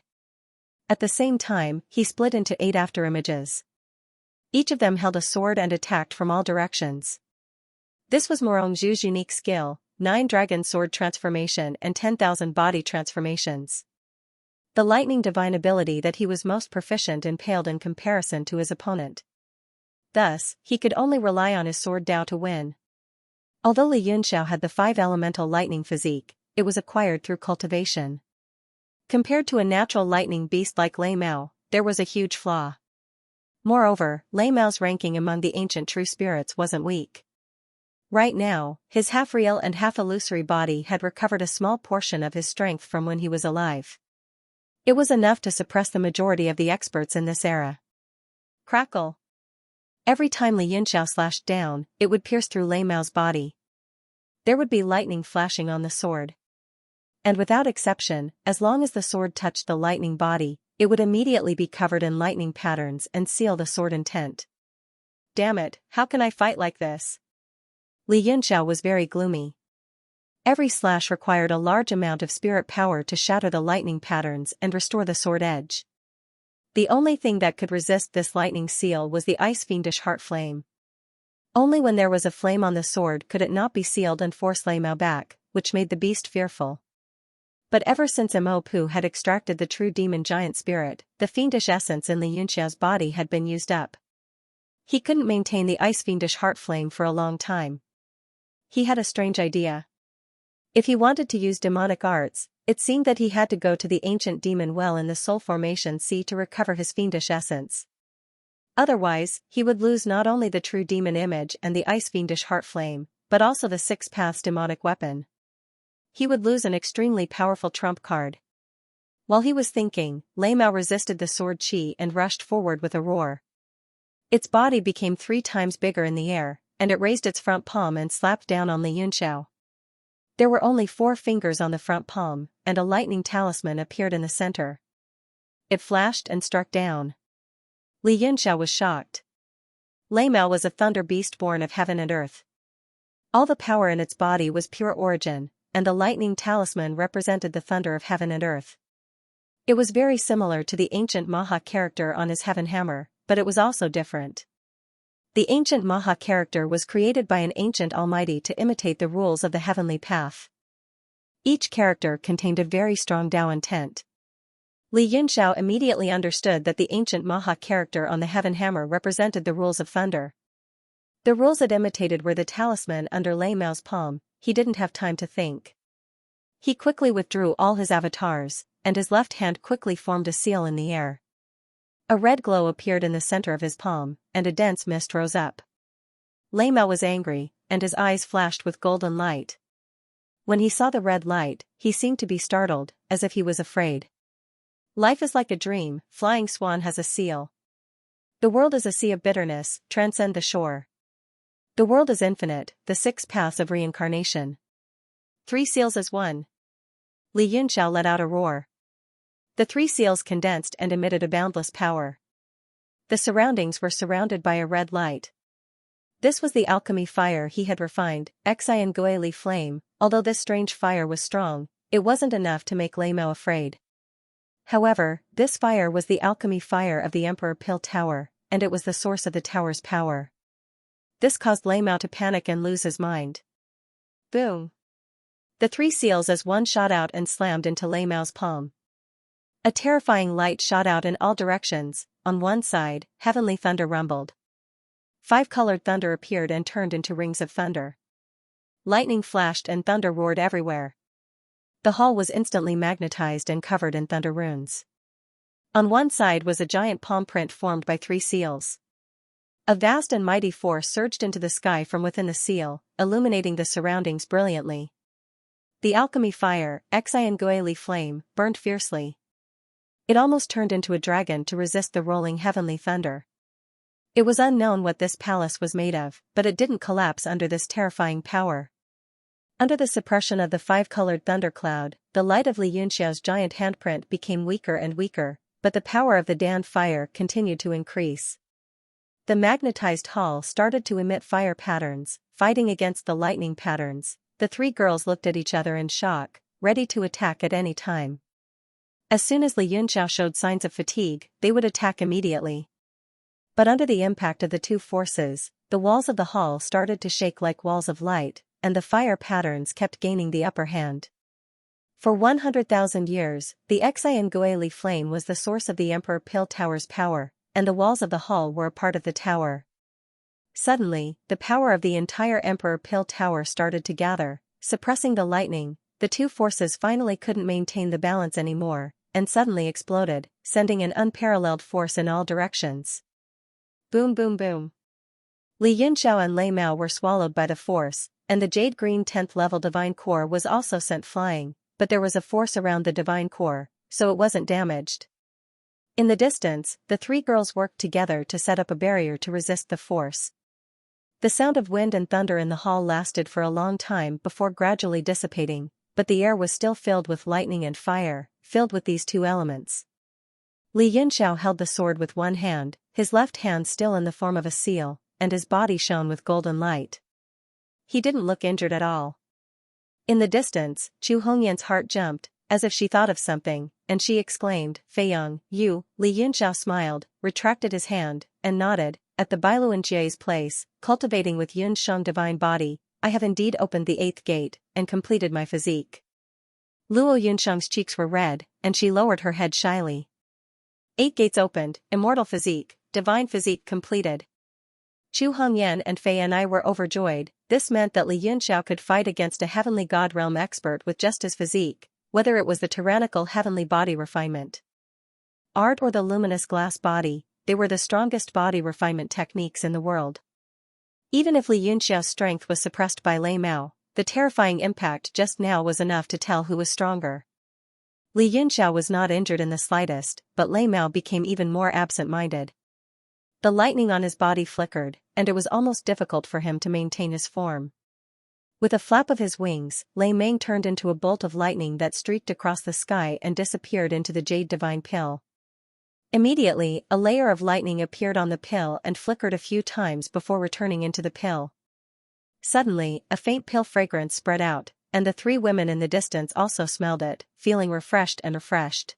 At the same time, he split into 8 afterimages. Each of them held a sword and attacked from all directions. This was Morong Zhu's unique skill, 9 dragon sword transformation and 10,000 body transformations. The lightning divine ability that he was most proficient in paled in comparison to his opponent. Thus, he could only rely on his sword Dao to win. Although Li Yunxiao had the 5 elemental lightning physique, it was acquired through cultivation. Compared to a natural lightning beast like Lei Mao, there was a huge flaw. Moreover, Lei Mao's ranking among the ancient true spirits wasn't weak. Right now, his half-real and half-illusory body had recovered a small portion of his strength from when he was alive. It was enough to suppress the majority of the experts in this era. Crackle! Every time Li Yunxiao slashed down, it would pierce through Lei Mao's body. There would be lightning flashing on the sword. And without exception, as long as the sword touched the lightning body, it would immediately be covered in lightning patterns and seal the sword intent. "Damn it, how can I fight like this?" Li Yunxiao was very gloomy. Every slash required a large amount of spirit power to shatter the lightning patterns and restore the sword edge. The only thing that could resist this lightning seal was the ice fiendish heart flame. Only when there was a flame on the sword could it not be sealed and force Lei Mao back, which made the beast fearful. But ever since Mo Pu had extracted the true demon giant spirit, the fiendish essence in Li Yunxiao's body had been used up. He couldn't maintain the ice fiendish heart flame for a long time. He had a strange idea. If he wanted to use demonic arts, it seemed that he had to go to the ancient demon well in the Soul Formation Sea to recover his fiendish essence. Otherwise, he would lose not only the true demon image and the ice fiendish heart flame, but also the 6 paths demonic weapon. He would lose an extremely powerful trump card. While he was thinking, Lei Mao resisted the sword chi and rushed forward with a roar. Its body became 3 times bigger in the air, and it raised its front palm and slapped down on Li Yunxiao. There were only 4 fingers on the front palm, and a lightning talisman appeared in the center. It flashed and struck down. Li Yunxiao was shocked. Lei Mao was a thunder beast born of heaven and earth. All the power in its body was pure origin, and the lightning talisman represented the thunder of heaven and earth. It was very similar to the ancient Maha character on his heaven hammer, but it was also different. The ancient Maha character was created by an ancient almighty to imitate the rules of the heavenly path. Each character contained a very strong Dao intent. Li Yunxiao immediately understood that the ancient Maha character on the heaven hammer represented the rules of thunder. The rules it imitated were the talisman under Lei Mao's palm. He didn't have time to think. He quickly withdrew all his avatars, and his left hand quickly formed a seal in the air. A red glow appeared in the center of his palm, and a dense mist rose up. Lei Mao was angry, and his eyes flashed with golden light. When he saw the red light, he seemed to be startled, as if he was afraid. Life is like a dream, flying swan has a seal. The world is a sea of bitterness, transcend the shore. The world is infinite, the 6 paths of reincarnation. 3 seals as one. Li Yunxiao let out a roar. The 3 seals condensed and emitted a boundless power. The surroundings were surrounded by a red light. This was the alchemy fire he had refined, Xianxia flame. Although this strange fire was strong, it wasn't enough to make Lei Mao afraid. However, this fire was the alchemy fire of the Emperor Pill Tower, and it was the source of the tower's power. This caused Lei Mao to panic and lose his mind. Boom! The 3 seals as one shot out and slammed into Lei Mao's palm. A terrifying light shot out in all directions. On one side, heavenly thunder rumbled. 5-colored thunder appeared and turned into rings of thunder. Lightning flashed and thunder roared everywhere. The hall was instantly magnetized and covered in thunder runes. On one side was a giant palm print formed by 3 seals. A vast and mighty force surged into the sky from within the seal, illuminating the surroundings brilliantly. The alchemy fire, Xianxia flame, burned fiercely. It almost turned into a dragon to resist the rolling heavenly thunder. It was unknown what this palace was made of, but it didn't collapse under this terrifying power. Under the suppression of the 5-colored thundercloud, the light of Li Yunxiao's giant handprint became weaker and weaker, but the power of the Dan fire continued to increase. The magnetized hall started to emit fire patterns, fighting against the lightning patterns. The 3 girls looked at each other in shock, ready to attack at any time. As soon as Li Yunxiao showed signs of fatigue, they would attack immediately. But under the impact of the 2 forces, the walls of the hall started to shake like walls of light, and the fire patterns kept gaining the upper hand. For 100,000 years, the Xianxia flame was the source of the Emperor Pill Tower's power, and the walls of the hall were a part of the tower. Suddenly, the power of the entire Emperor Pill Tower started to gather, suppressing the lightning. The 2 forces finally couldn't maintain the balance anymore, and suddenly exploded, sending an unparalleled force in all directions. Boom boom boom. Li Yunxiao and Lei Mao were swallowed by the force, and the jade green 10th level divine core was also sent flying, but there was a force around the divine core, so it wasn't damaged. In the distance, the 3 girls worked together to set up a barrier to resist the force. The sound of wind and thunder in the hall lasted for a long time before gradually dissipating, but the air was still filled with lightning and fire, filled with these 2 elements. Li Yunxiao held the sword with one hand, his left hand still in the form of a seal, and his body shone with golden light. He didn't look injured at all. In the distance, Chu Hongyan's heart jumped, as if she thought of something, and she exclaimed, "Feiyang, you." Li Yunxiao smiled, retracted his hand, and nodded. At the Bailuanjie's place, cultivating with Yun Sheng divine body, I have indeed opened the 8th gate, and completed my physique. Luo Yunsheng's cheeks were red, and she lowered her head shyly. 8 gates opened, immortal physique, divine physique completed. Chu Hongyan and Fei and I were overjoyed. This meant that Li Yunxiao could fight against a heavenly god realm expert with just his physique, whether it was the tyrannical heavenly body refinement art or the luminous glass body. They were the strongest body refinement techniques in the world. Even if Li Yunxiao's strength was suppressed by Lei Mao, the terrifying impact just now was enough to tell who was stronger. Li Yunxiao was not injured in the slightest, but Lei Mao became even more absent-minded. The lightning on his body flickered, and it was almost difficult for him to maintain his form. With a flap of his wings, Lei Meng turned into a bolt of lightning that streaked across the sky and disappeared into the jade divine pill. Immediately, a layer of lightning appeared on the pill and flickered a few times before returning into the pill. Suddenly, a faint pill fragrance spread out, and the 3 women in the distance also smelled it, feeling refreshed and refreshed.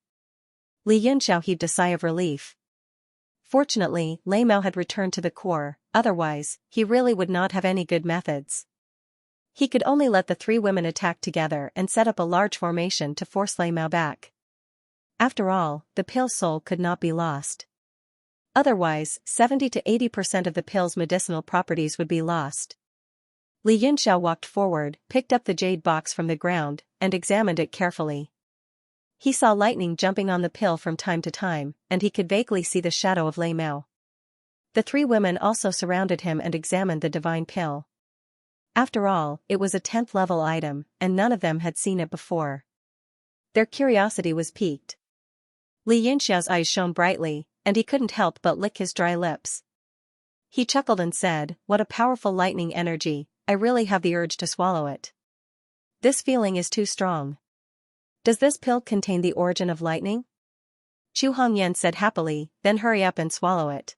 Li Yunxiao heaved a sigh of relief. Fortunately, Lei Mao had returned to the core, otherwise, he really would not have any good methods. He could only let the 3 women attack together and set up a large formation to force Lei Mao back. After all, the pill soul could not be lost. Otherwise, 70 to 80% of the pill's medicinal properties would be lost. Li Yunxiao walked forward, picked up the jade box from the ground, and examined it carefully. He saw lightning jumping on the pill from time to time, and he could vaguely see the shadow of Lei Mao. The three women also surrounded him and examined the divine pill. After all, it was a 10th level item, and none of them had seen it before. Their curiosity was piqued. Li Yunxiao's eyes shone brightly, and he couldn't help but lick his dry lips. He chuckled and said, "What a powerful lightning energy, I really have the urge to swallow it. This feeling is too strong." "Does this pill contain the origin of lightning?" Chu Hongyan said happily, "Then hurry up and swallow it.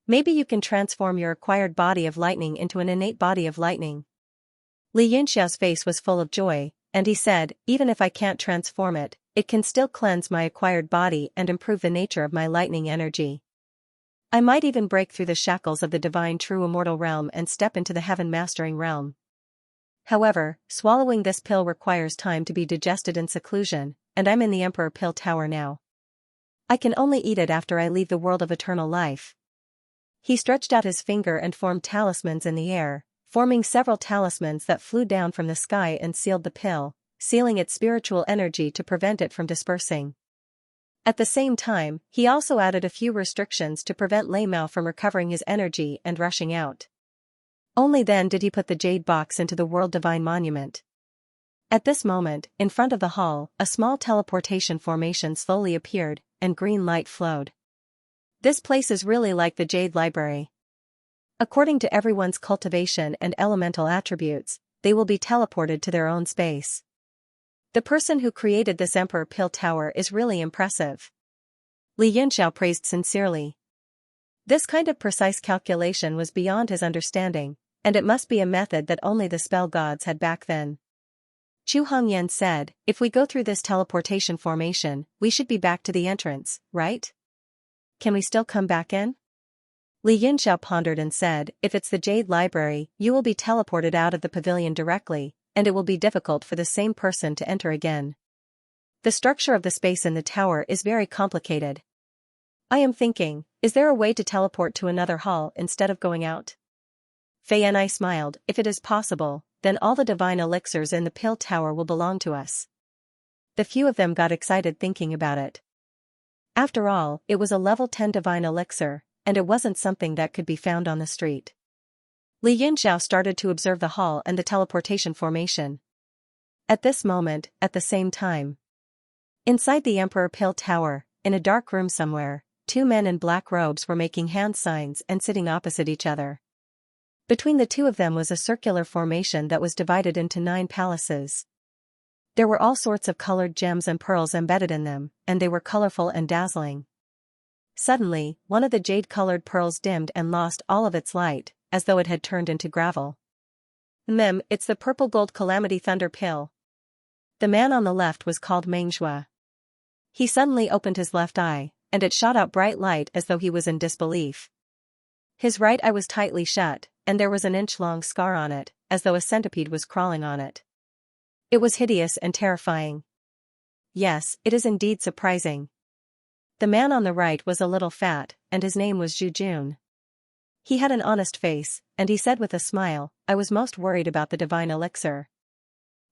Maybe you can transform your acquired body of lightning into an innate body of lightning." Li Yunxiao's face was full of joy, and he said, "Even if I can't transform it, it can still cleanse my acquired body and improve the nature of my lightning energy. I might even break through the shackles of the divine true immortal realm and step into the heaven mastering realm. However, swallowing this pill requires time to be digested in seclusion, and I'm in the Emperor Pill Tower now. I can only eat it after I leave the world of eternal life." He stretched out his finger and formed talismans in the air, forming several talismans that flew down from the sky and sealed the pill, sealing its spiritual energy to prevent it from dispersing. At the same time, he also added a few restrictions to prevent Lei Mao from recovering his energy and rushing out. Only then did he put the jade box into the World Divine Monument. At this moment, in front of the hall, a small teleportation formation slowly appeared, and green light flowed. This place is really like the Jade Library. According to everyone's cultivation and elemental attributes, they will be teleported to their own space. The person who created this Emperor Pill Tower is really impressive. Li Yunxiao praised sincerely. This kind of precise calculation was beyond his understanding, and it must be a method that only the spell gods had back then. Chu Hongyan said, "If we go through this teleportation formation, we should be back to the entrance, right? Can we still come back in?" Li Yunxiao pondered and said, "If it's the Jade Library, you will be teleported out of the pavilion directly, and it will be difficult for the same person to enter again. The structure of the space in the tower is very complicated. I am thinking, is there a way to teleport to another hall instead of going out?" Fei Enai smiled, "If it is possible, then all the divine elixirs in the Pill Tower will belong to us." The few of them got excited thinking about it. After all, it was a level 10 divine elixir, and it wasn't something that could be found on the street. Li Yunxiao started to observe the hall and the teleportation formation. At this moment, at the same time, inside the Emperor Pill Tower, in a dark room somewhere, two men in black robes were making hand signs and sitting opposite each other. Between the two of them was a circular formation that was divided into 9 palaces. There were all sorts of colored gems and pearls embedded in them, and they were colorful and dazzling. Suddenly, one of the jade-colored pearls dimmed and lost all of its light, as though it had turned into gravel. It's the purple gold calamity thunder pill." The man on the left was called Mengzhua. He suddenly opened his left eye, and it shot out bright light as though he was in disbelief. His right eye was tightly shut, and there was an inch-long scar on it, as though a centipede was crawling on it. It was hideous and terrifying. "Yes, it is indeed surprising." The man on the right was a little fat, and his name was Zhu Jun. He had an honest face, and he said with a smile, "I was most worried about the divine elixir.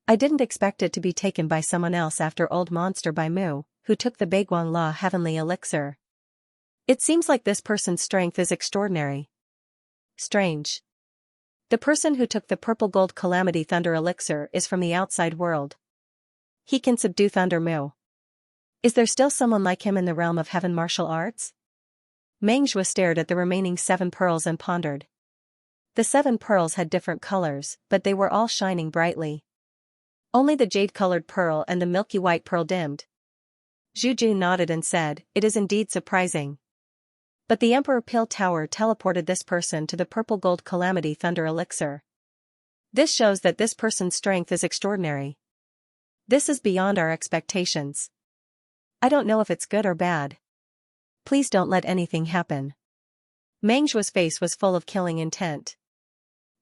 I didn't expect it to be taken by someone else after old monster Bai Mu, who took the Beiguang La heavenly elixir. It seems like this person's strength is extraordinary." Strange. The person who took the purple gold calamity thunder elixir is from the outside world. He can subdue Thunder Mu. Is there still someone like him in the realm of heaven martial arts? Mengzhua stared at the remaining 7 pearls and pondered. The 7 pearls had different colors, but they were all shining brightly. Only the jade-colored pearl and the milky white pearl dimmed. Zhu Jun nodded and said, "It is indeed surprising. But the Emperor Pill Tower teleported this person to the purple gold calamity thunder elixir. This shows that this person's strength is extraordinary. This is beyond our expectations. I don't know if it's good or bad. Please don't let anything happen." Mengzhua's face was full of killing intent.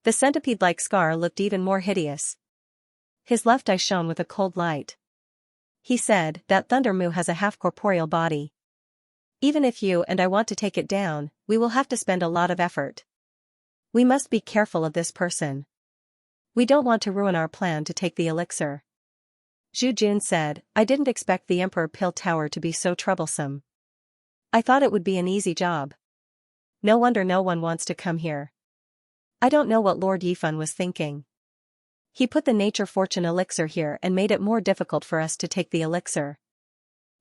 The centipede-like scar looked even more hideous. His left eye shone with a cold light. He said, "That Thunder Mu has a half-corporeal body. Even if you and I want to take it down, we will have to spend a lot of effort. We must be careful of this person. We don't want to ruin our plan to take the elixir. Zhu Jun said, I didn't expect the Emperor Pill Tower to be so troublesome. I thought it would be an easy job. No wonder no one wants to come here. I don't know what Lord Yifan was thinking. He put the nature fortune elixir here and made it more difficult for us to take the elixir.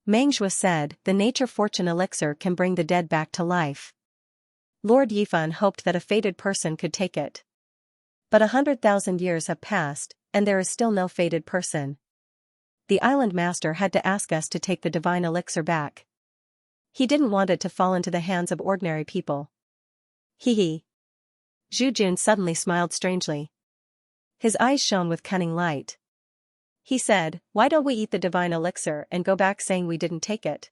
Mengzhua said, the nature fortune elixir can bring the dead back to life. Lord Yifan hoped that a fated person could take it. But 100,000 years have passed, and there is still no fated person. The island master had to ask us to take the divine elixir back. He didn't want it to fall into the hands of ordinary people. Hee hee. Zhu Jun suddenly smiled strangely. His eyes shone with cunning light. He said, why don't we eat the divine elixir and go back saying we didn't take it?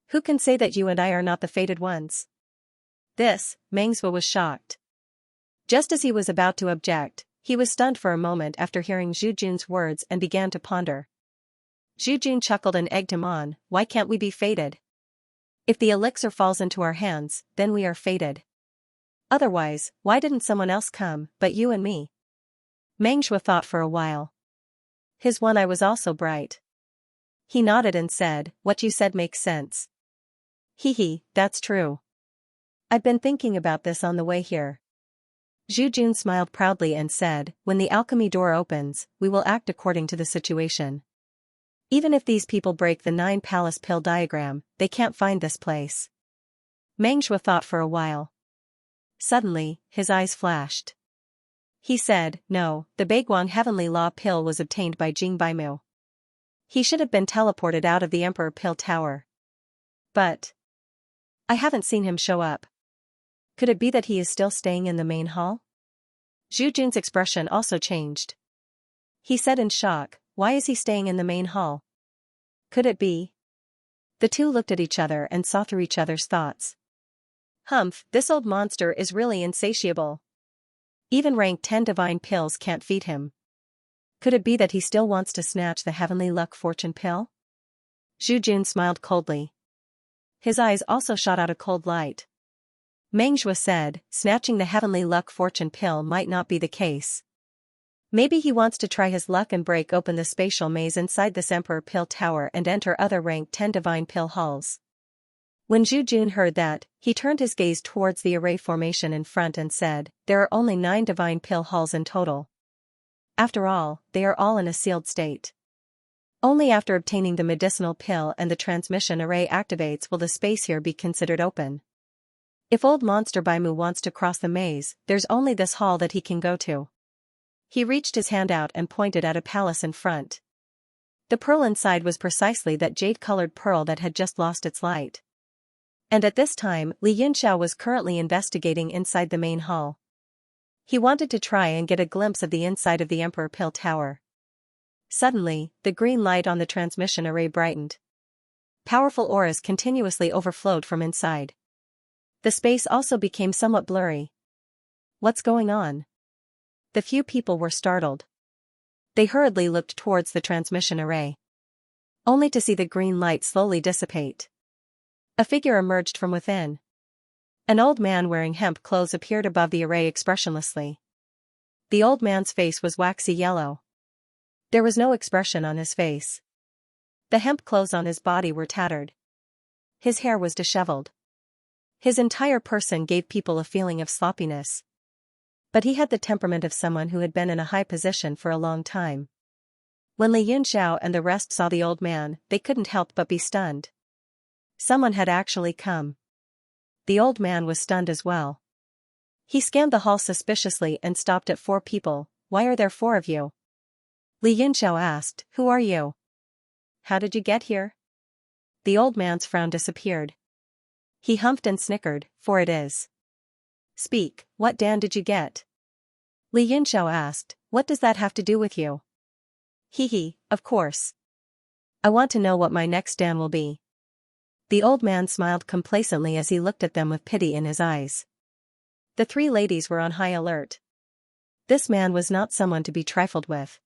Who can say that you and I are not the fated ones? This, Mengzhua was shocked. Just as he was about to object, he was stunned for a moment after hearing Zhu Jun's words and began to ponder. Zhu Jun chuckled and egged him on, why can't we be fated? If the elixir falls into our hands, then we are fated. Otherwise, why didn't someone else come, but you and me? Mengzhua thought for a while. His one eye was also bright. He nodded and said, what you said makes sense. Hee hee, that's true. I've been thinking about this on the way here. Zhu Jun smiled proudly and said, when the alchemy door opens, we will act according to the situation. Even if these people break the 9 palace pill diagram, they can't find this place. Mengzhua thought for a while. Suddenly, his eyes flashed. He said, no, the Baiguang Heavenly Law pill was obtained by Jing Baimu. He should have been teleported out of the Emperor Pill Tower. But I haven't seen him show up. Could it be that he is still staying in the main hall? Zhu Jun's expression also changed. He said in shock, why is he staying in the main hall? Could it be? The two looked at each other and saw through each other's thoughts. Humph, this old monster is really insatiable. Even rank 10 divine pills can't feed him. Could it be that he still wants to snatch the heavenly luck fortune pill? Zhu Jun smiled coldly. His eyes also shot out a cold light. Mengzhua said, snatching the heavenly luck fortune pill might not be the case. Maybe he wants to try his luck and break open the spatial maze inside this Emperor Pill Tower and enter other rank 10 divine pill halls. When Zhu Jun heard that, he turned his gaze towards the array formation in front and said, there are only 9 divine pill halls in total. After all, they are all in a sealed state. Only after obtaining the medicinal pill and the transmission array activates will the space here be considered open. If old monster Baimu wants to cross the maze, there's only this hall that he can go to. He reached his hand out and pointed at a palace in front. The pearl inside was precisely that jade-colored pearl that had just lost its light. And at this time, Li Yinxiao was currently investigating inside the main hall. He wanted to try and get a glimpse of the inside of the Emperor Pill Tower. Suddenly, the green light on the transmission array brightened. Powerful auras continuously overflowed from inside. The space also became somewhat blurry. What's going on? The few people were startled. They hurriedly looked towards the transmission array, only to see the green light slowly dissipate. A figure emerged from within. An old man wearing hemp clothes appeared above the array expressionlessly. The old man's face was waxy yellow. There was no expression on his face. The hemp clothes on his body were tattered. His hair was disheveled. His entire person gave people a feeling of sloppiness. But he had the temperament of someone who had been in a high position for a long time. When Li Yunxiao and the rest saw the old man, they couldn't help but be stunned. Someone had actually come. The old man was stunned as well. He scanned the hall suspiciously and stopped at 4 people. Why are there 4 of you? Li Yunxiao asked, who are you? How did you get here? The old man's frown disappeared. He humphed and snickered, for it is. Speak, what dan did you get? Li Yinxiao asked, what does that have to do with you? Hee hee, of course. I want to know what my next dan will be. The old man smiled complacently as he looked at them with pity in his eyes. The 3 ladies were on high alert. This man was not someone to be trifled with.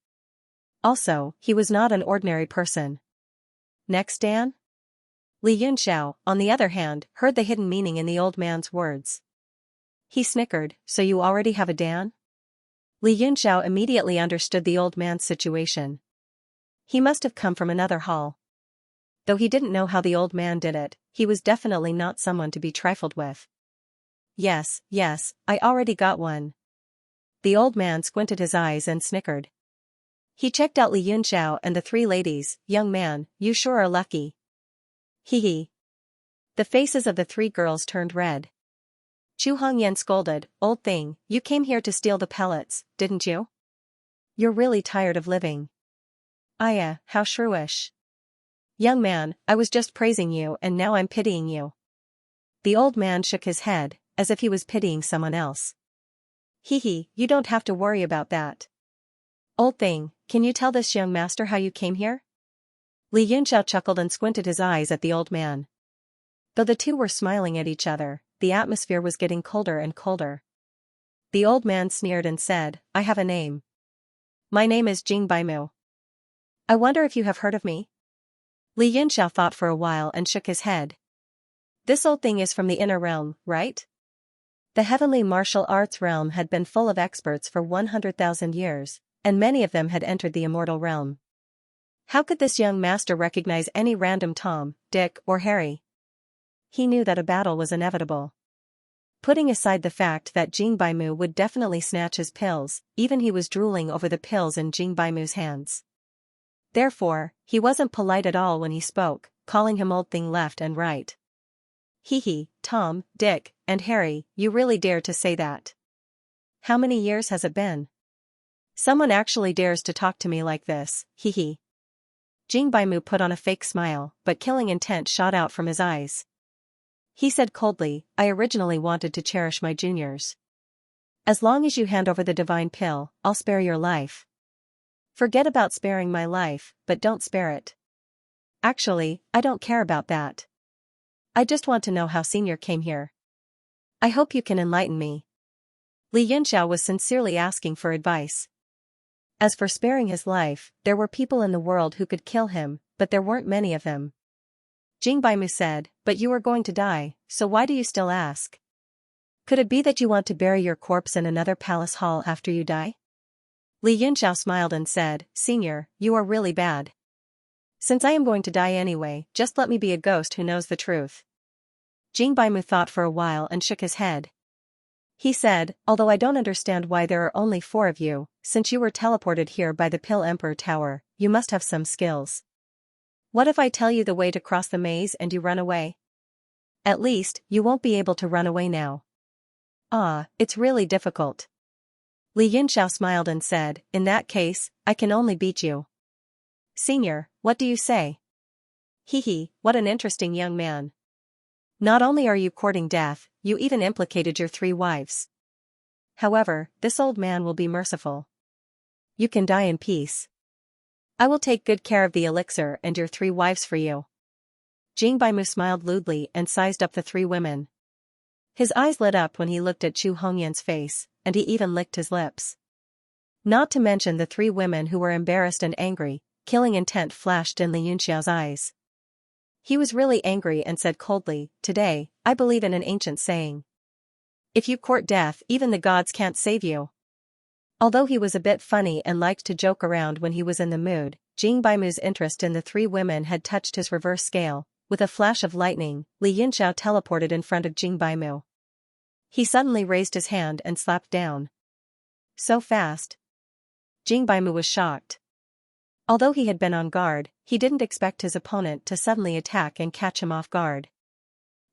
Also, he was not an ordinary person. Next dan? Li Yunxiao, on the other hand, heard the hidden meaning in the old man's words. He snickered, so you already have a dan? Li Yunxiao immediately understood the old man's situation. He must have come from another hall. Though he didn't know how the old man did it, he was definitely not someone to be trifled with. Yes, I already got one. The old man squinted his eyes and snickered. He checked out Li Yunxiao and the three ladies. Young man, you sure are lucky. Hee hee. The faces of the three girls turned red. Chu Hongyan scolded, old thing, you came here to steal the pellets, didn't you? You're really tired of living. Aya, how shrewish. Young man, I was just praising you and now I'm pitying you. The old man shook his head, as if he was pitying someone else. Hee hee, you don't have to worry about that. Old thing, can you tell this young master how you came here? Li Yunxiao chuckled and squinted his eyes at the old man. Though the two were smiling at each other, the atmosphere was getting colder and colder. The old man sneered and said, I have a name. My name is Jing Baimu. I wonder if you have heard of me? Li Yunxiao thought for a while and shook his head. This old thing is from the inner realm, right? The heavenly martial arts realm had been full of experts for 100,000 years, and many of them had entered the immortal realm. How could this young master recognize any random Tom, Dick, or Harry? He knew that a battle was inevitable. Putting aside the fact that Jing Baimu would definitely snatch his pills, even he was drooling over the pills in Jing Baimu's hands. Therefore, he wasn't polite at all when he spoke, calling him old thing left and right. Hee hee, Tom, Dick, and Harry, you really dare to say that? How many years has it been? Someone actually dares to talk to me like this, hee hee. Jing Baimu put on a fake smile, but killing intent shot out from his eyes. He said coldly, I originally wanted to cherish my juniors. As long as you hand over the divine pill, I'll spare your life. Forget about sparing my life, but don't spare it. Actually, I don't care about that. I just want to know how Senior came here. I hope you can enlighten me. Li Yunxiao was sincerely asking for advice. As for sparing his life, there were people in the world who could kill him, but there weren't many of them. Jing Baimu said, but you are going to die, so why do you still ask? Could it be that you want to bury your corpse in another palace hall after you die? Li Yunxiao smiled and said, Senior, you are really bad. Since I am going to die anyway, just let me be a ghost who knows the truth. Jing Baimu thought for a while and shook his head. He said, although I don't understand why there are only 4 of you, since you were teleported here by the Pill Emperor Tower, you must have some skills. What if I tell you the way to cross the maze and you run away? At least, you won't be able to run away now. Ah, it's really difficult. Li Yunxiao smiled and said, in that case, I can only beat you. Senior, what do you say? Hee hee, what an interesting young man. Not only are you courting death, you even implicated your 3 wives. However, this old man will be merciful. You can die in peace. I will take good care of the elixir and your 3 wives for you. Jing Baimu smiled lewdly and sized up the 3 women. His eyes lit up when he looked at Chu Hongyan's face, and he even licked his lips. Not to mention the 3 women who were embarrassed and angry, killing intent flashed in Li Yunxiao's eyes. He was really angry and said coldly, today, I believe in an ancient saying. If you court death, even the gods can't save you. Although he was a bit funny and liked to joke around when he was in the mood, Jing Baimu's interest in the 3 women had touched his reverse scale. With a flash of lightning, Li Yunxiao teleported in front of Jing Baimu. He suddenly raised his hand and slapped down. So fast. Jing Baimu was shocked. Although he had been on guard, he didn't expect his opponent to suddenly attack and catch him off guard.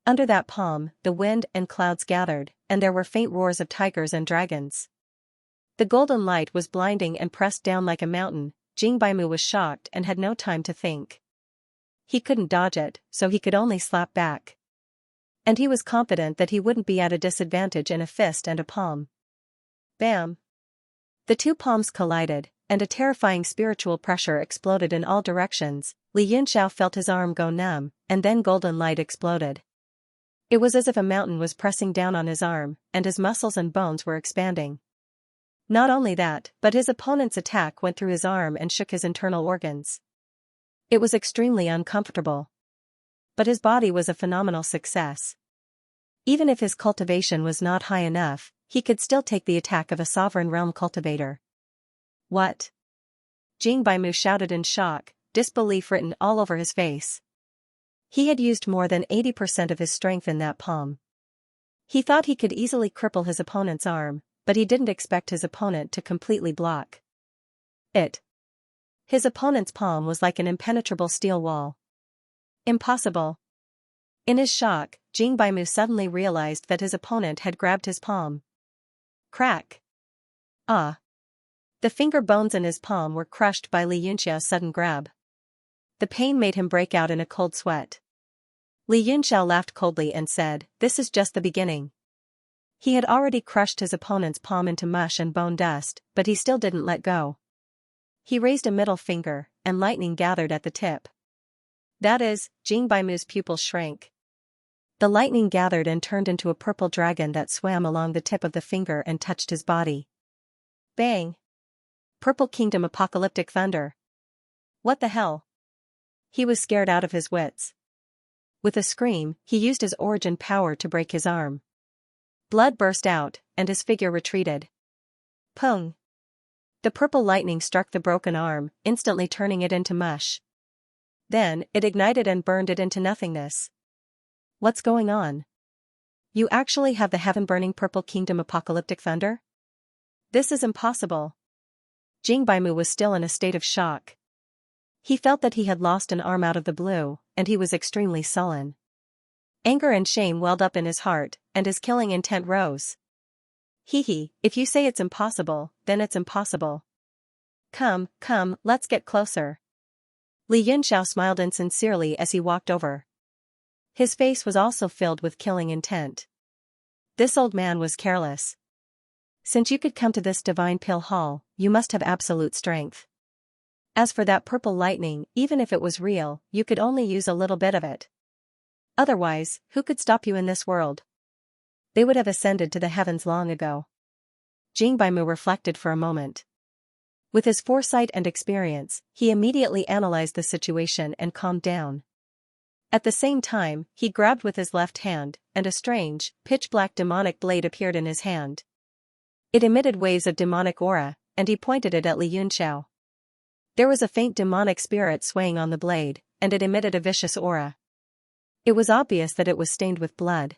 Under that palm, the wind and clouds gathered, and there were faint roars of tigers and dragons. The golden light was blinding and pressed down like a mountain. Jing Baimu was shocked and had no time to think. He couldn't dodge it, so he could only slap back. And he was confident that he wouldn't be at a disadvantage in a fist and a palm. Bam! The 2 palms collided, and a terrifying spiritual pressure exploded in all directions. Li Yunxiao felt his arm go numb, and then golden light exploded. It was as if a mountain was pressing down on his arm, and his muscles and bones were expanding. Not only that, but his opponent's attack went through his arm and shook his internal organs. It was extremely uncomfortable. But his body was a phenomenal success. Even if his cultivation was not high enough, he could still take the attack of a sovereign realm cultivator. What? Jing Baimu shouted in shock, disbelief written all over his face. He had used more than 80% of his strength in that palm. He thought he could easily cripple his opponent's arm, but he didn't expect his opponent to completely block it. His opponent's palm was like an impenetrable steel wall. Impossible. In his shock, Jing Baimu suddenly realized that his opponent had grabbed his palm. Crack. Ah. The finger bones in his palm were crushed by Xianxia's sudden grab. The pain made him break out in a cold sweat. Xianxia laughed coldly and said, "This is just the beginning." He had already crushed his opponent's palm into mush and bone dust, but he still didn't let go. He raised a middle finger, and lightning gathered at the tip. That is, Jing Baimu's pupils shrank. The lightning gathered and turned into a purple dragon that swam along the tip of the finger and touched his body. Bang! Purple Kingdom apocalyptic thunder. What the hell? He was scared out of his wits. With a scream, he used his origin power to break his arm. Blood burst out, and his figure retreated. Pung! The purple lightning struck the broken arm, instantly turning it into mush. Then, it ignited and burned it into nothingness. What's going on? You actually have the heaven-burning Purple Kingdom apocalyptic thunder? This is impossible. Jing Baimu was still in a state of shock. He felt that he had lost an arm out of the blue, and he was extremely sullen. Anger and shame welled up in his heart, and his killing intent rose. Hee, if you say it's impossible, then it's impossible. Come, let's get closer. Xianxia smiled insincerely as he walked over. His face was also filled with killing intent. This old man was careless. Since you could come to this divine pill hall, you must have absolute strength. As for that purple lightning, even if it was real, you could only use a little bit of it. Otherwise, who could stop you in this world? They would have ascended to the heavens long ago. Jing Baimu reflected for a moment. With his foresight and experience, he immediately analyzed the situation and calmed down. At the same time, he grabbed with his left hand, and a strange, pitch-black demonic blade appeared in his hand. It emitted waves of demonic aura, and he pointed it at Xianxia. There was a faint demonic spirit swaying on the blade, and it emitted a vicious aura. It was obvious that it was stained with blood.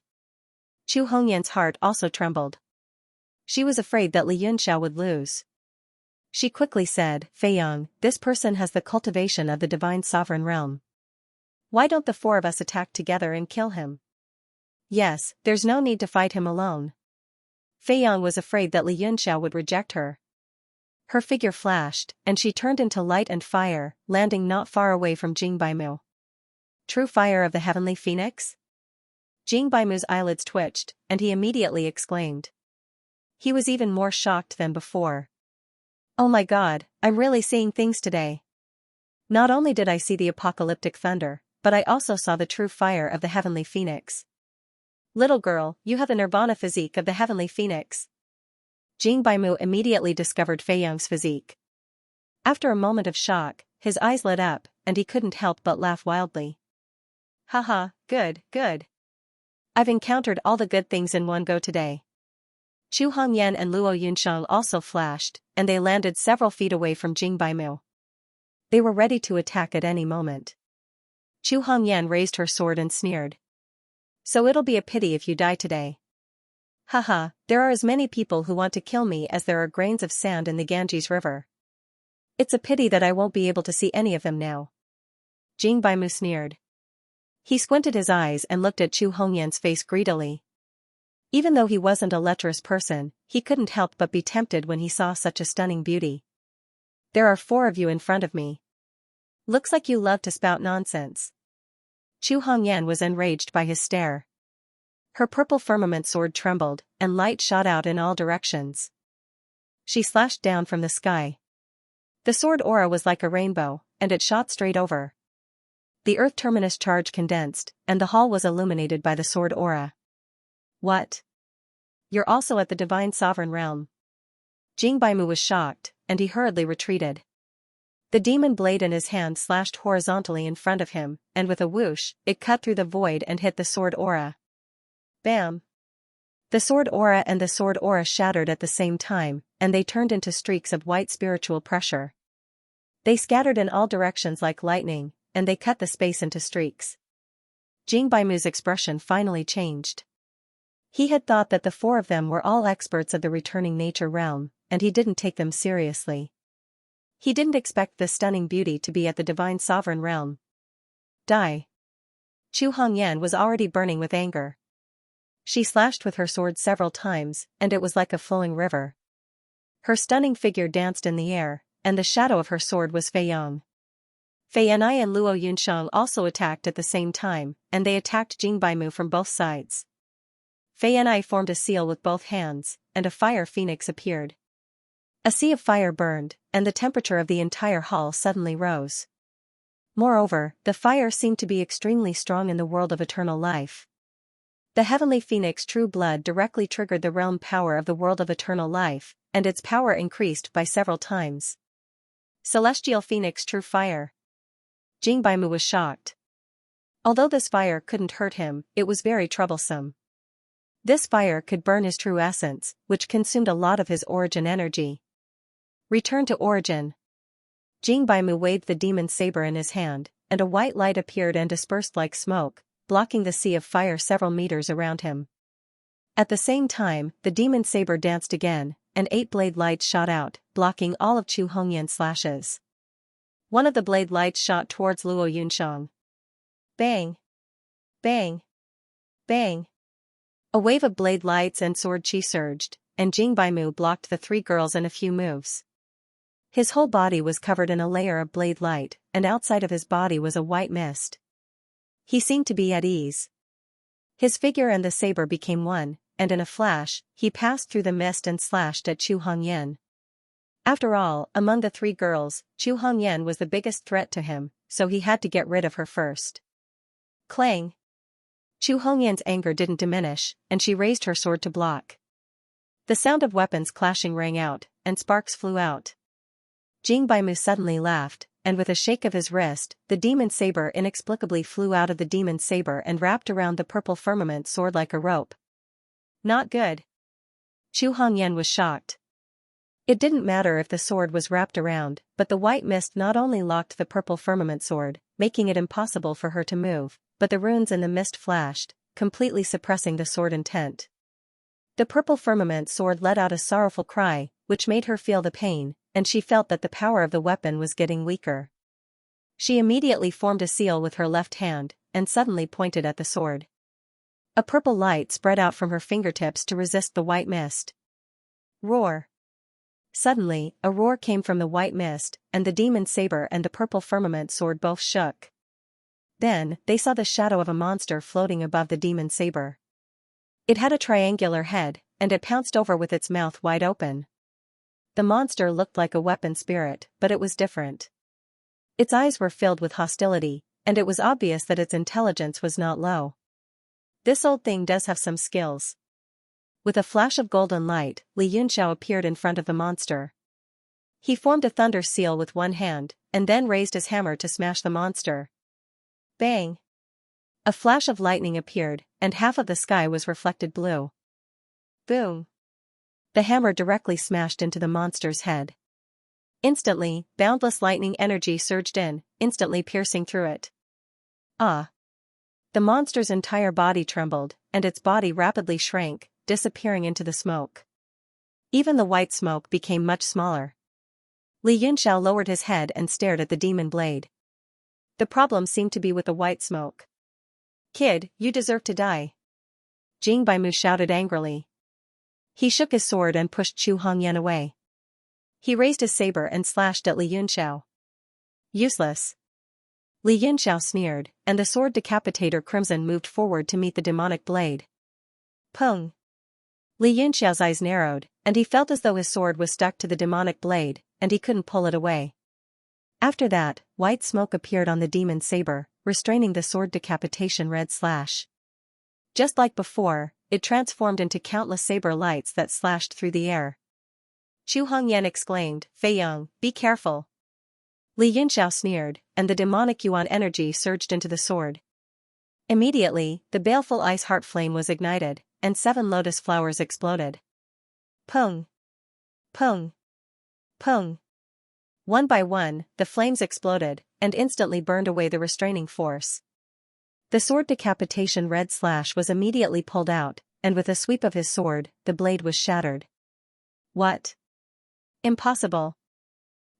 Chu Hongyan's heart also trembled. She was afraid that Xianxia would lose. She quickly said, "Feiyang, this person has the cultivation of the divine sovereign realm. Why don't the four of us attack together and kill him? Yes, there's no need to fight him alone." Feiyang was afraid that Xianxia would reject her. Her figure flashed, and she turned into light and fire, landing not far away from Jing Baimu. True fire of the heavenly phoenix? Jing Baimu's eyelids twitched, and he immediately exclaimed. He was even more shocked than before. Oh my God, I'm really seeing things today. Not only did I see the apocalyptic thunder, but I also saw the true fire of the heavenly phoenix. Little girl, you have the nirvana physique of the heavenly phoenix. Jing Baimu immediately discovered Feiyang's physique. After a moment of shock, his eyes lit up, and he couldn't help but laugh wildly. Haha, good. I've encountered all the good things in one go today. Chu Hongyan and Luo Yunsheng also flashed, and they landed several feet away from Jing Baimu. They were ready to attack at any moment. Chu Hongyan raised her sword and sneered. So it'll be a pity if you die today. Haha, there are as many people who want to kill me as there are grains of sand in the Ganges River. It's a pity that I won't be able to see any of them now. Jing Baimu sneered. He squinted his eyes and looked at Chu Hongyan's face greedily. Even though he wasn't a lecherous person, he couldn't help but be tempted when he saw such a stunning beauty. There are 4 of you in front of me. Looks like you love to spout nonsense. Chu Hongyan was enraged by his stare. Her purple firmament sword trembled, and light shot out in all directions. She slashed down from the sky. The sword aura was like a rainbow, and it shot straight over. The earth terminus charge condensed, and the hall was illuminated by the sword aura. What? You're also at the divine sovereign realm. Jing Baimu was shocked, and he hurriedly retreated. The demon blade in his hand slashed horizontally in front of him, and with a whoosh, it cut through the void and hit the sword aura. Bam! The sword aura and the sword aura shattered at the same time, and they turned into streaks of white spiritual pressure. They scattered in all directions like lightning, and they cut the space into streaks. Jing Baimu's expression finally changed. He had thought that the four of them were all experts of the returning nature realm, and he didn't take them seriously. He didn't expect this stunning beauty to be at the divine sovereign realm. Die. Chu Hongyan was already burning with anger. She slashed with her sword several times, and it was like a flowing river. Her stunning figure danced in the air, and the shadow of her sword was Fei Yong. Fei Yanai and Luo Yunsheng also attacked at the same time, and they attacked Jing Baimu from both sides. Fei Yanai formed a seal with both hands, and a fire phoenix appeared. A sea of fire burned, and the temperature of the entire hall suddenly rose. Moreover, the fire seemed to be extremely strong in the world of eternal life. The heavenly phoenix true blood directly triggered the realm power of the world of eternal life, and its power increased by several times. Celestial phoenix true fire. Jing Baimu was shocked. Although this fire couldn't hurt him, it was very troublesome. This fire could burn his true essence, which consumed a lot of his origin energy. Return to origin. Jing Baimu waved the demon saber in his hand, and a white light appeared and dispersed like smoke, blocking the sea of fire several meters around him. At the same time, the demon saber danced again, and 8 blade lights shot out, blocking all of Chu Hongyan's slashes. One of the blade lights shot towards Luo Yunsheng. Bang! Bang! Bang! A wave of blade lights and sword chi surged, and Jing Baimu blocked the 3 girls in a few moves. His whole body was covered in a layer of blade light, and outside of his body was a white mist. He seemed to be at ease. His figure and the saber became one, and in a flash, he passed through the mist and slashed at Chu Hongyan. After all, among the 3 girls, Chu Hongyan was the biggest threat to him, so he had to get rid of her first. Clang! Chu Hongyan's anger didn't diminish, and she raised her sword to block. The sound of weapons clashing rang out, and sparks flew out. Jing Baimu suddenly laughed, and with a shake of his wrist, the demon saber inexplicably flew out of the demon saber and wrapped around the purple firmament sword like a rope. Not good. Chu Hongyan was shocked. It didn't matter if the sword was wrapped around, but the white mist not only locked the purple firmament sword, making it impossible for her to move, but the runes in the mist flashed, completely suppressing the sword intent. The purple firmament sword let out a sorrowful cry, which made her feel the pain, and she felt that the power of the weapon was getting weaker. She immediately formed a seal with her left hand, and suddenly pointed at the sword. A purple light spread out from her fingertips to resist the white mist. Roar! Suddenly, a roar came from the white mist, and the demon saber and the purple firmament sword both shook. Then, they saw the shadow of a monster floating above the demon saber. It had a triangular head, and it pounced over with its mouth wide open. The monster looked like a weapon spirit, but it was different. Its eyes were filled with hostility, and it was obvious that its intelligence was not low. This old thing does have some skills. With a flash of golden light, Li Yunxiao appeared in front of the monster. He formed a thunder seal with one hand, and then raised his hammer to smash the monster. Bang! A flash of lightning appeared, and half of the sky was reflected blue. Boom! The hammer directly smashed into the monster's head. Instantly, boundless lightning energy surged in, instantly piercing through it. Ah! The monster's entire body trembled, and its body rapidly shrank, disappearing into the smoke. Even the white smoke became much smaller. Li Yunxiao lowered his head and stared at the demon blade. The problem seemed to be with the white smoke. Kid, you deserve to die. Jing Baimu shouted angrily. He shook his sword and pushed Chu Hongyan away. He raised his saber and slashed at Li Yunxiao. Useless. Li Yunxiao sneered, and the sword decapitator Crimson moved forward to meet the demonic blade. Pung! Li Yunxiao's eyes narrowed, and he felt as though his sword was stuck to the demonic blade, and he couldn't pull it away. After that, white smoke appeared on the demon saber, restraining the sword decapitation red slash. Just like before, it transformed into countless saber lights that slashed through the air. Chu Hongyan exclaimed, Fei Yong, be careful. Li Yunxiao sneered, and the demonic yuan energy surged into the sword. Immediately, the baleful ice heart flame was ignited, and 7 lotus flowers exploded. Pung! Pung! Pung! One by one, the flames exploded, and instantly burned away the restraining force. The sword decapitation red slash was immediately pulled out, and with a sweep of his sword, the blade was shattered. What? Impossible!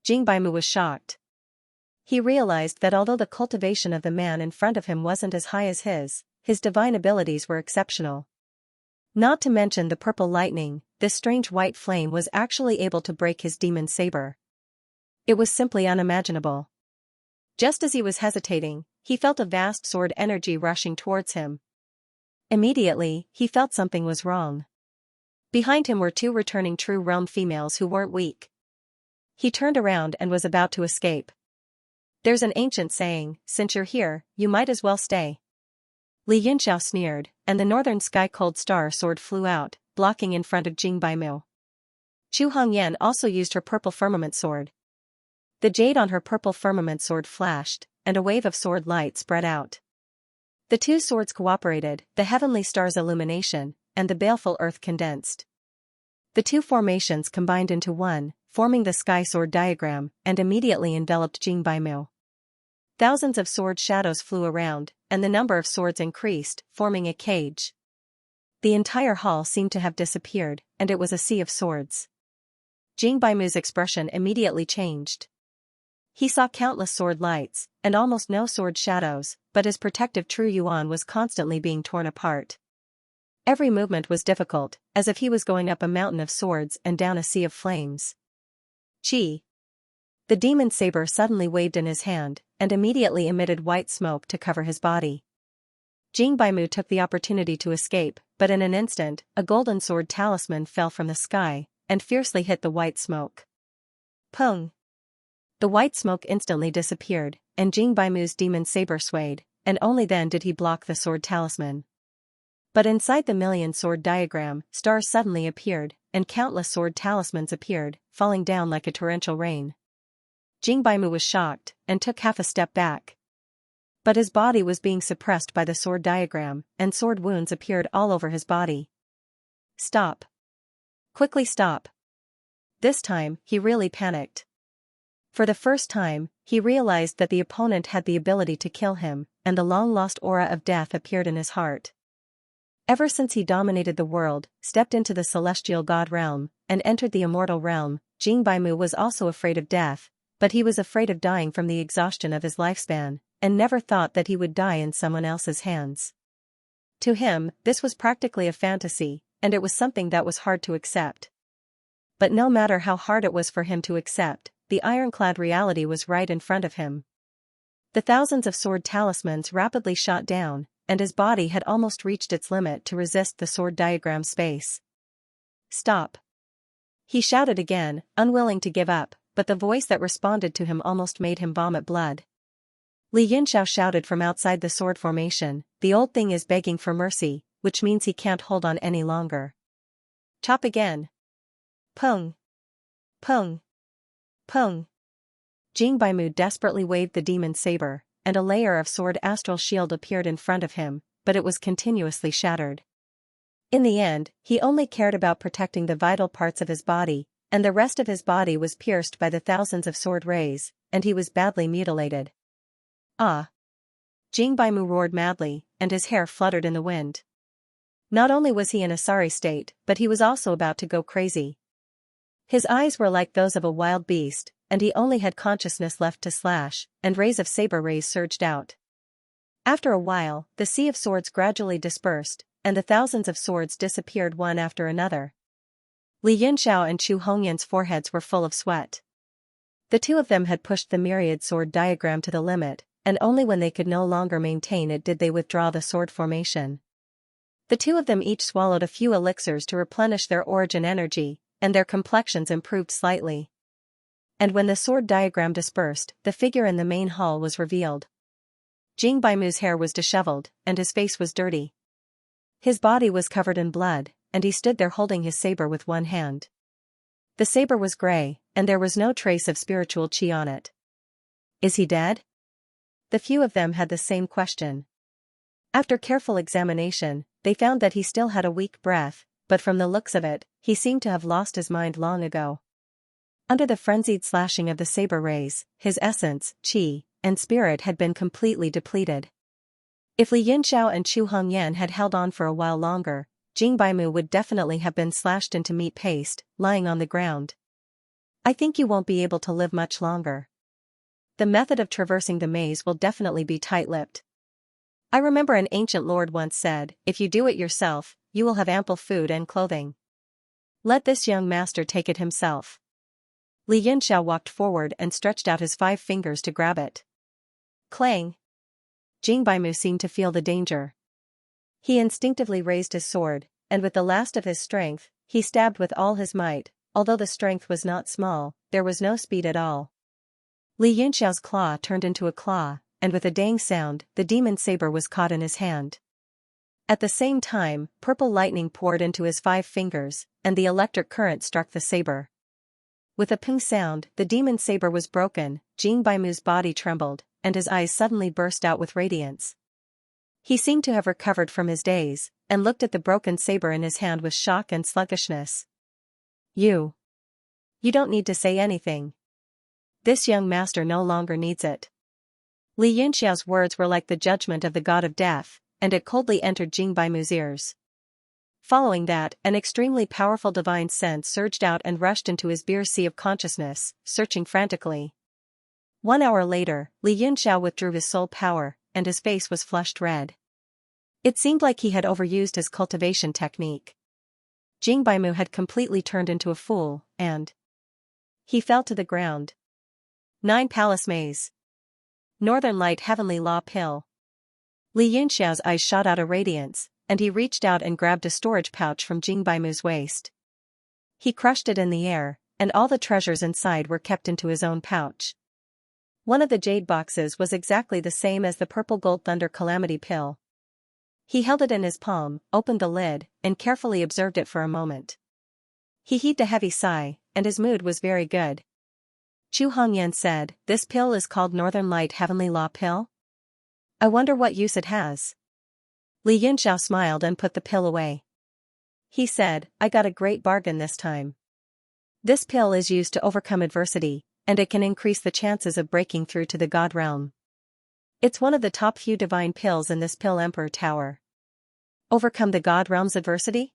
Jing Baimu was shocked. He realized that although the cultivation of the man in front of him wasn't as high as his divine abilities were exceptional. Not to mention the purple lightning, this strange white flame was actually able to break his demon saber. It was simply unimaginable. Just as he was hesitating, he felt a vast sword energy rushing towards him. Immediately, he felt something was wrong. Behind him were 2 returning true realm females who weren't weak. He turned around and was about to escape. There's an ancient saying, since you're here, you might as well stay. Li Yunxiao sneered, and the northern sky cold star sword flew out, blocking in front of Jing Baimu. Chu Hongyan also used her purple firmament sword. The jade on her purple firmament sword flashed, and a wave of sword light spread out. The 2 swords cooperated, the heavenly star's illumination, and the baleful earth condensed. The 2 formations combined into one, forming the sky sword diagram, and immediately enveloped Jing Baimu. Thousands of sword shadows flew around, and the number of swords increased, forming a cage. The entire hall seemed to have disappeared, and it was a sea of swords. Jing Baimu's expression immediately changed. He saw countless sword lights, and almost no sword shadows, but his protective True Yuan was constantly being torn apart. Every movement was difficult, as if he was going up a mountain of swords and down a sea of flames. Chi! The demon saber suddenly waved in his hand, and immediately emitted white smoke to cover his body. Jing Baimu took the opportunity to escape, but in an instant, a golden sword talisman fell from the sky, and fiercely hit the white smoke. Pung! The white smoke instantly disappeared, and Jing Baimu's demon saber swayed, and only then did he block the sword talisman. But inside the million sword diagram, stars suddenly appeared, and countless sword talismans appeared, falling down like a torrential rain. Jing Baimu was shocked, and took half a step back. But his body was being suppressed by the sword diagram, and sword wounds appeared all over his body. Stop! Quickly stop! This time, he really panicked. For the first time, he realized that the opponent had the ability to kill him, and the long-lost aura of death appeared in his heart. Ever since he dominated the world, stepped into the celestial god realm, and entered the immortal realm, Jing Baimu was also afraid of death, but he was afraid of dying from the exhaustion of his lifespan, and never thought that he would die in someone else's hands. To him, this was practically a fantasy, and it was something that was hard to accept. But no matter how hard it was for him to accept, the ironclad reality was right in front of him. The thousands of sword talismans rapidly shot down, and his body had almost reached its limit to resist the sword diagram space. Stop! He shouted again, unwilling to give up, but the voice that responded to him almost made him vomit blood. Li Yunxiao shouted from outside the sword formation, "The old thing is begging for mercy, which means he can't hold on any longer. Chop again!" Pung! Pung! Pung! Jing Baimu desperately waved the demon saber, and a layer of sword astral shield appeared in front of him, but it was continuously shattered. In the end, he only cared about protecting the vital parts of his body, and the rest of his body was pierced by the thousands of sword rays, and he was badly mutilated. Ah! Jing Baimu roared madly, and his hair fluttered in the wind. Not only was he in a sorry state, but he was also about to go crazy. His eyes were like those of a wild beast, and he only had consciousness left to slash, and rays of saber rays surged out. After a while, the sea of swords gradually dispersed, and the thousands of swords disappeared one after another. Li Yunxiao and Chu Hongyan's foreheads were full of sweat. The 2 of them had pushed the myriad sword diagram to the limit, and only when they could no longer maintain it did they withdraw the sword formation. The 2 of them each swallowed a few elixirs to replenish their origin energy, and their complexions improved slightly. And when the sword diagram dispersed, the figure in the main hall was revealed. Jing Baimu's hair was disheveled, and his face was dirty. His body was covered in blood, and he stood there holding his saber with one hand. The saber was gray, and there was no trace of spiritual chi on it. Is he dead? The few of them had the same question. After careful examination, they found that he still had a weak breath, but from the looks of it, he seemed to have lost his mind long ago. Under the frenzied slashing of the saber rays, his essence, qi, and spirit had been completely depleted. If Li Yinxiao and Chu Hongyan had held on for a while longer, Jing Baimu would definitely have been slashed into meat paste, lying on the ground. I think you won't be able to live much longer. The method of traversing the maze will definitely be tight-lipped. I remember an ancient lord once said, if you do it yourself, you will have ample food and clothing. Let this young master take it himself. Li Yinxiao walked forward and stretched out his 5 fingers to grab it. Clang! Jing Baimu seemed to feel the danger. He instinctively raised his sword, and with the last of his strength, he stabbed with all his might. Although the strength was not small, there was no speed at all. Li Yinxiao's claw turned into a claw, and with a dang sound, the demon saber was caught in his hand. At the same time, purple lightning poured into his 5 fingers, and the electric current struck the saber. With a ping sound, the demon saber was broken. Jing Baimu's body trembled, and his eyes suddenly burst out with radiance. He seemed to have recovered from his daze, and looked at the broken saber in his hand with shock and sluggishness. You don't need to say anything. This young master no longer needs it. Li Yinxiao's words were like the judgment of the god of death, and it coldly entered Jing Baimu's ears. Following that, an extremely powerful divine sense surged out and rushed into his beer sea of consciousness, searching frantically. 1 hour later, Li Yinxiao withdrew his soul power, and his face was flushed red. It seemed like he had overused his cultivation technique. Jing Baimu had completely turned into a fool, and he fell to the ground. 9 Palace Maze. Northern Light Heavenly Law Pill. Li Yinxiao's eyes shot out a radiance, and he reached out and grabbed a storage pouch from Jing Baimu's waist. He crushed it in the air, and all the treasures inside were kept into his own pouch. One of the jade boxes was exactly the same as the purple gold thunder calamity pill. He held it in his palm, opened the lid, and carefully observed it for a moment. He heaved a heavy sigh, and his mood was very good. Chu Hongyan said, "This pill is called Northern Light Heavenly Law Pill? I wonder what use it has." Li Yinxiao smiled and put the pill away. He said, "I got a great bargain this time. This pill is used to overcome adversity, and it can increase the chances of breaking through to the God realm. It's one of the top few divine pills in this Pill Emperor Tower." Overcome the God realm's adversity?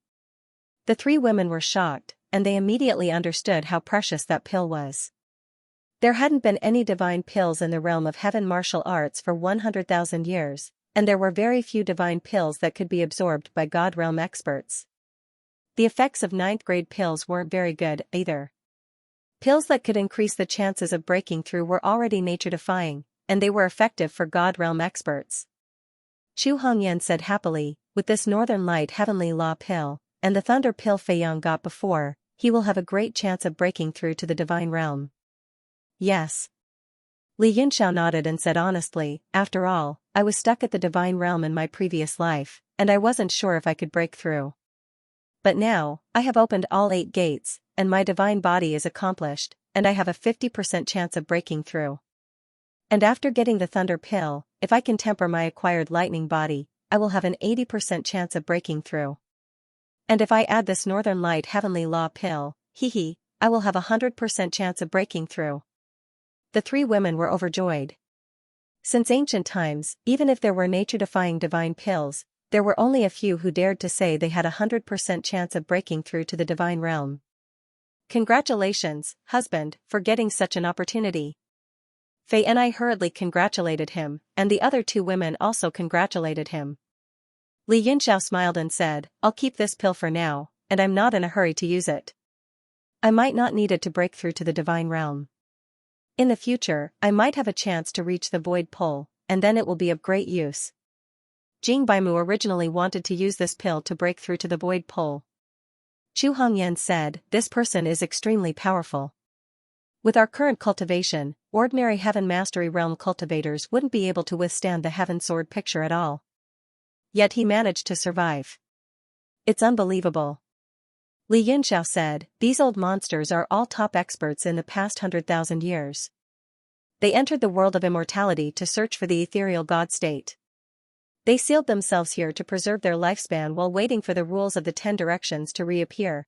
The 3 women were shocked, and they immediately understood how precious that pill was. There hadn't been any divine pills in the realm of heaven martial arts for 100,000 years, and there were very few divine pills that could be absorbed by God realm experts. The effects of 9th grade pills weren't very good, either. Pills that could increase the chances of breaking through were already nature-defying, and they were effective for God realm experts. Chu Hongyan said happily, "With this Northern Light Heavenly Law Pill, and the Thunder Pill Feiyang got before, he will have a great chance of breaking through to the divine realm." Yes. Li Yinxiao nodded and said honestly, "After all, I was stuck at the divine realm in my previous life, and I wasn't sure if I could break through. But now, I have opened all 8 gates, and my divine body is accomplished, and I have a 50% chance of breaking through. And after getting the Thunder Pill, if I can temper my acquired lightning body, I will have an 80% chance of breaking through. And if I add this Northern Light Heavenly Law Pill, I will have a 100% chance of breaking through." The 3 women were overjoyed. Since ancient times, even if there were nature-defying divine pills, there were only a few who dared to say they had a 100% chance of breaking through to the divine realm. "Congratulations, husband, for getting such an opportunity." Fei and I hurriedly congratulated him, and the other 2 women also congratulated him. Li Yinxiao smiled and said, "I'll keep this pill for now, and I'm not in a hurry to use it. I might not need it to break through to the divine realm. In the future, I might have a chance to reach the void pole, and then it will be of great use." Jing Baimu originally wanted to use this pill to break through to the void pole. Chu Hongyan said, "This person is extremely powerful. With our current cultivation, ordinary heaven mastery realm cultivators wouldn't be able to withstand the heaven sword picture at all. Yet he managed to survive. It's unbelievable." Li Yinxiao said, "These old monsters are all top experts in the past 100,000 years. They entered the world of immortality to search for the ethereal God state. They sealed themselves here to preserve their lifespan while waiting for the rules of the 10 directions to reappear.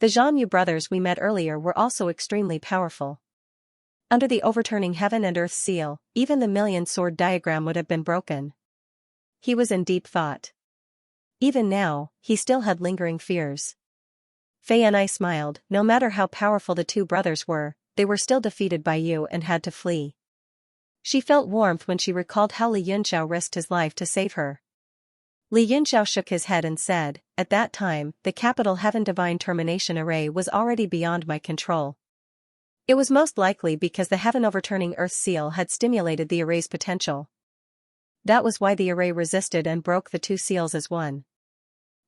The Xianxia brothers we met earlier were also extremely powerful. Under the overturning heaven and earth seal, even the million-sword diagram would have been broken. He was in deep thought. Even now, he still had lingering fears. Fei and I smiled. No matter how powerful the two brothers were, they were still defeated by you and had to flee. She felt warmth when she recalled how Li Yunxiao risked his life to save her. Li Yunxiao shook his head and said, "At that time, the capital Heaven Divine Termination Array was already beyond my control. It was most likely because the Heaven Overturning Earth Seal had stimulated the array's potential. That was why the array resisted and broke the two seals as one.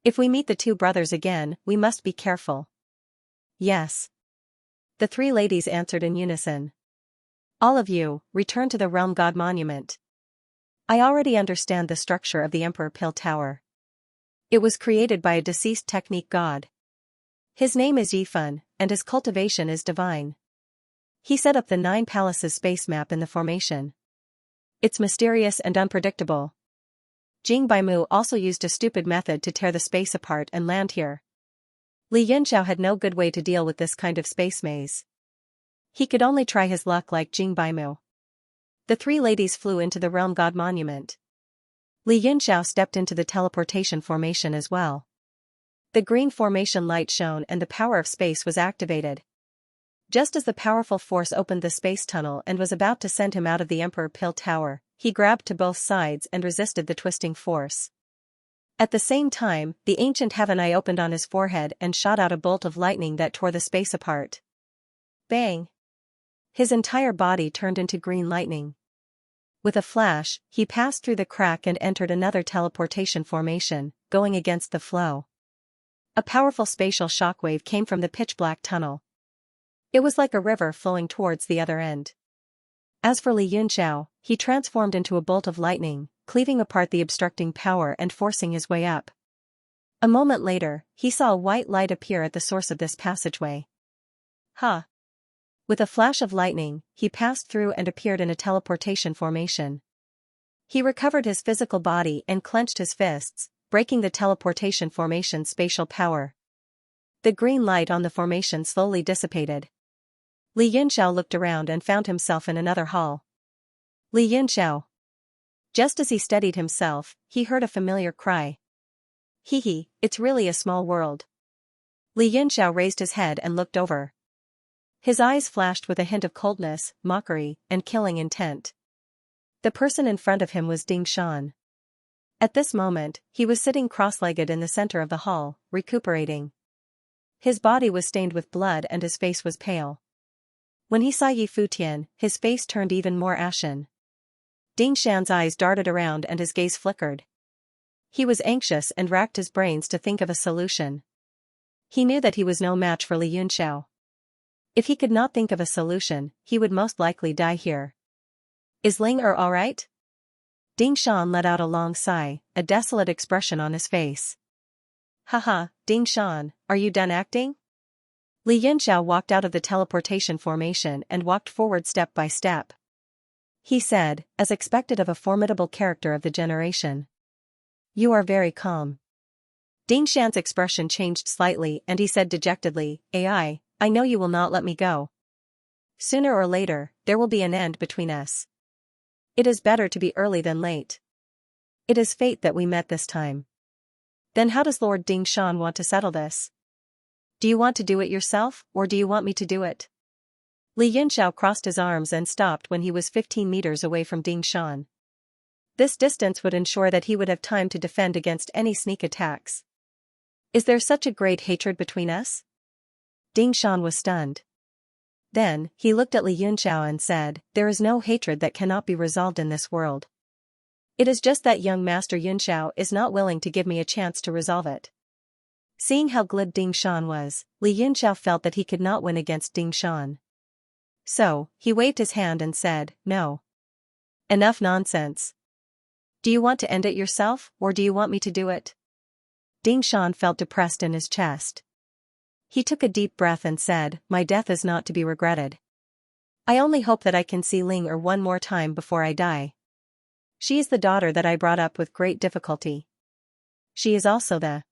If we meet the two brothers again, we must be careful." "Yes." The three ladies answered in unison. "All of you, return to the Realm God Monument. I already understand the structure of the Emperor Pill Tower. It was created by a deceased technique god. His name is Yifan, and his cultivation is divine. He set up the 9 palaces space map in the formation. It's mysterious and unpredictable. Jing Baimu also used a stupid method to tear the space apart and land here. Li Yunxiao had no good way to deal with this kind of space maze. He could only try his luck like Jing Baimu." The three ladies flew into the Realm God Monument. Li Yunxiao stepped into the teleportation formation as well. The green formation light shone and the power of space was activated. Just as the powerful force opened the space tunnel and was about to send him out of the Emperor Pill Tower, he grabbed to both sides and resisted the twisting force. At the same time, the ancient heaven eye opened on his forehead and shot out a bolt of lightning that tore the space apart. Bang! His entire body turned into green lightning. With a flash, he passed through the crack and entered another teleportation formation, going against the flow. A powerful spatial shockwave came from the pitch-black tunnel. It was like a river flowing towards the other end. As for Li Yunxiao, he transformed into a bolt of lightning, cleaving apart the obstructing power and forcing his way up. A moment later, he saw a white light appear at the source of this passageway. Huh! With a flash of lightning, he passed through and appeared in a teleportation formation. He recovered his physical body and clenched his fists, breaking the teleportation formation's spatial power. The green light on the formation slowly dissipated. Li Yunxiao looked around and found himself in another hall. Li Yunxiao. Just as he steadied himself, he heard a familiar cry. Hee, it's really a small world. Li Yunxiao raised his head and looked over. His eyes flashed with a hint of coldness, mockery, and killing intent. The person in front of him was Ding Shan. At this moment, he was sitting cross-legged in the center of the hall, recuperating. His body was stained with blood and his face was pale. When he saw Yi Futian, his face turned even more ashen. Ding Shan's eyes darted around and his gaze flickered. He was anxious and racked his brains to think of a solution. He knew that he was no match for Li Yunxiao. If he could not think of a solution, he would most likely die here. "Is Ling all right?" Ding Shan let out a long sigh, a desolate expression on his face. "Haha, Ding Shan, are you done acting?" Li Yunxiao walked out of the teleportation formation and walked forward step by step. He said, as expected of a formidable character of the generation. "You are very calm." Ding Shan's expression changed slightly and he said dejectedly, I know you will not let me go. Sooner or later, there will be an end between us. It is better to be early than late. It is fate that we met this time. Then how does Lord Ding Shan want to settle this? Do you want to do it yourself, or do you want me to do it? Li Yunxiao crossed his arms and stopped when he was 15 meters away from Ding Shan. This distance would ensure that he would have time to defend against any sneak attacks. Is there such a great hatred between us? Ding Shan was stunned. Then, he looked at Li Yunxiao and said, there is no hatred that cannot be resolved in this world. It is just that young Master Yunxiao is not willing to give me a chance to resolve it. Seeing how glib Ding Shan was, Li Yunxiao felt that he could not win against Ding Shan. So, he waved his hand and said, no. Enough nonsense. Do you want to end it yourself, or do you want me to do it? Ding Shan felt depressed in his chest. He took a deep breath and said, my death is not to be regretted. I only hope that I can see Ling one more time before I die. She is the daughter that I brought up with great difficulty. She is also the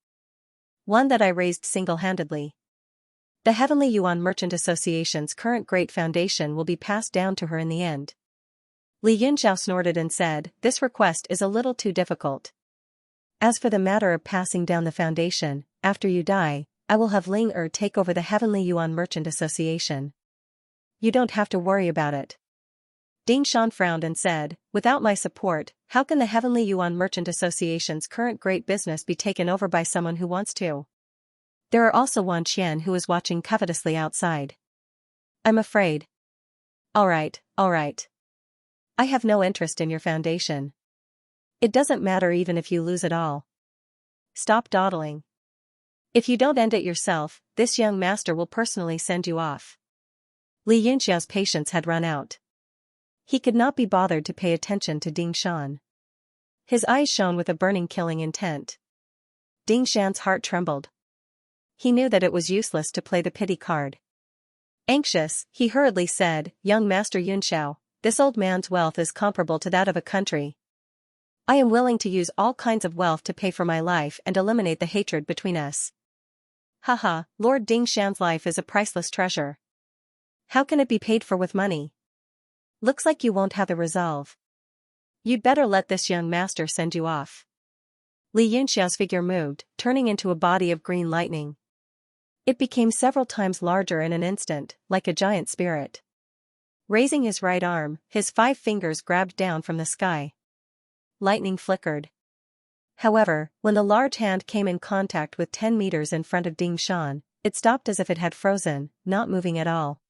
one that I raised single-handedly. The Heavenly Yuan Merchant Association's current great foundation will be passed down to her in the end. Li Yunxiao snorted and said, this request is a little too difficult. As for the matter of passing down the foundation, after you die, I will have Ling take over the Heavenly Yuan Merchant Association. You don't have to worry about it. Ding Shan frowned and said, without my support, how can the Heavenly Yuan Merchant Association's current great business be taken over by someone who wants to? There are also Wan Qian who is watching covetously outside. I'm afraid. Alright. I have no interest in your foundation. It doesn't matter even if you lose it all. Stop dawdling. If you don't end it yourself, this young master will personally send you off. Li Yunxiao's patience had run out. He could not be bothered to pay attention to Ding Shan. His eyes shone with a burning killing intent. Ding Shan's heart trembled. He knew that it was useless to play the pity card. Anxious, he hurriedly said, young Master Yunxiao, this old man's wealth is comparable to that of a country. I am willing to use all kinds of wealth to pay for my life and eliminate the hatred between us. Haha, Lord Ding Shan's life is a priceless treasure. How can it be paid for with money? Looks like you won't have the resolve. You'd better let this young master send you off. Li Yunxiao's figure moved, turning into a body of green lightning. It became several times larger in an instant, like a giant spirit. Raising his right arm, his 5 fingers grabbed down from the sky. Lightning flickered. However, when the large hand came in contact with 10 meters in front of Ding Shan, it stopped as if it had frozen, not moving at all.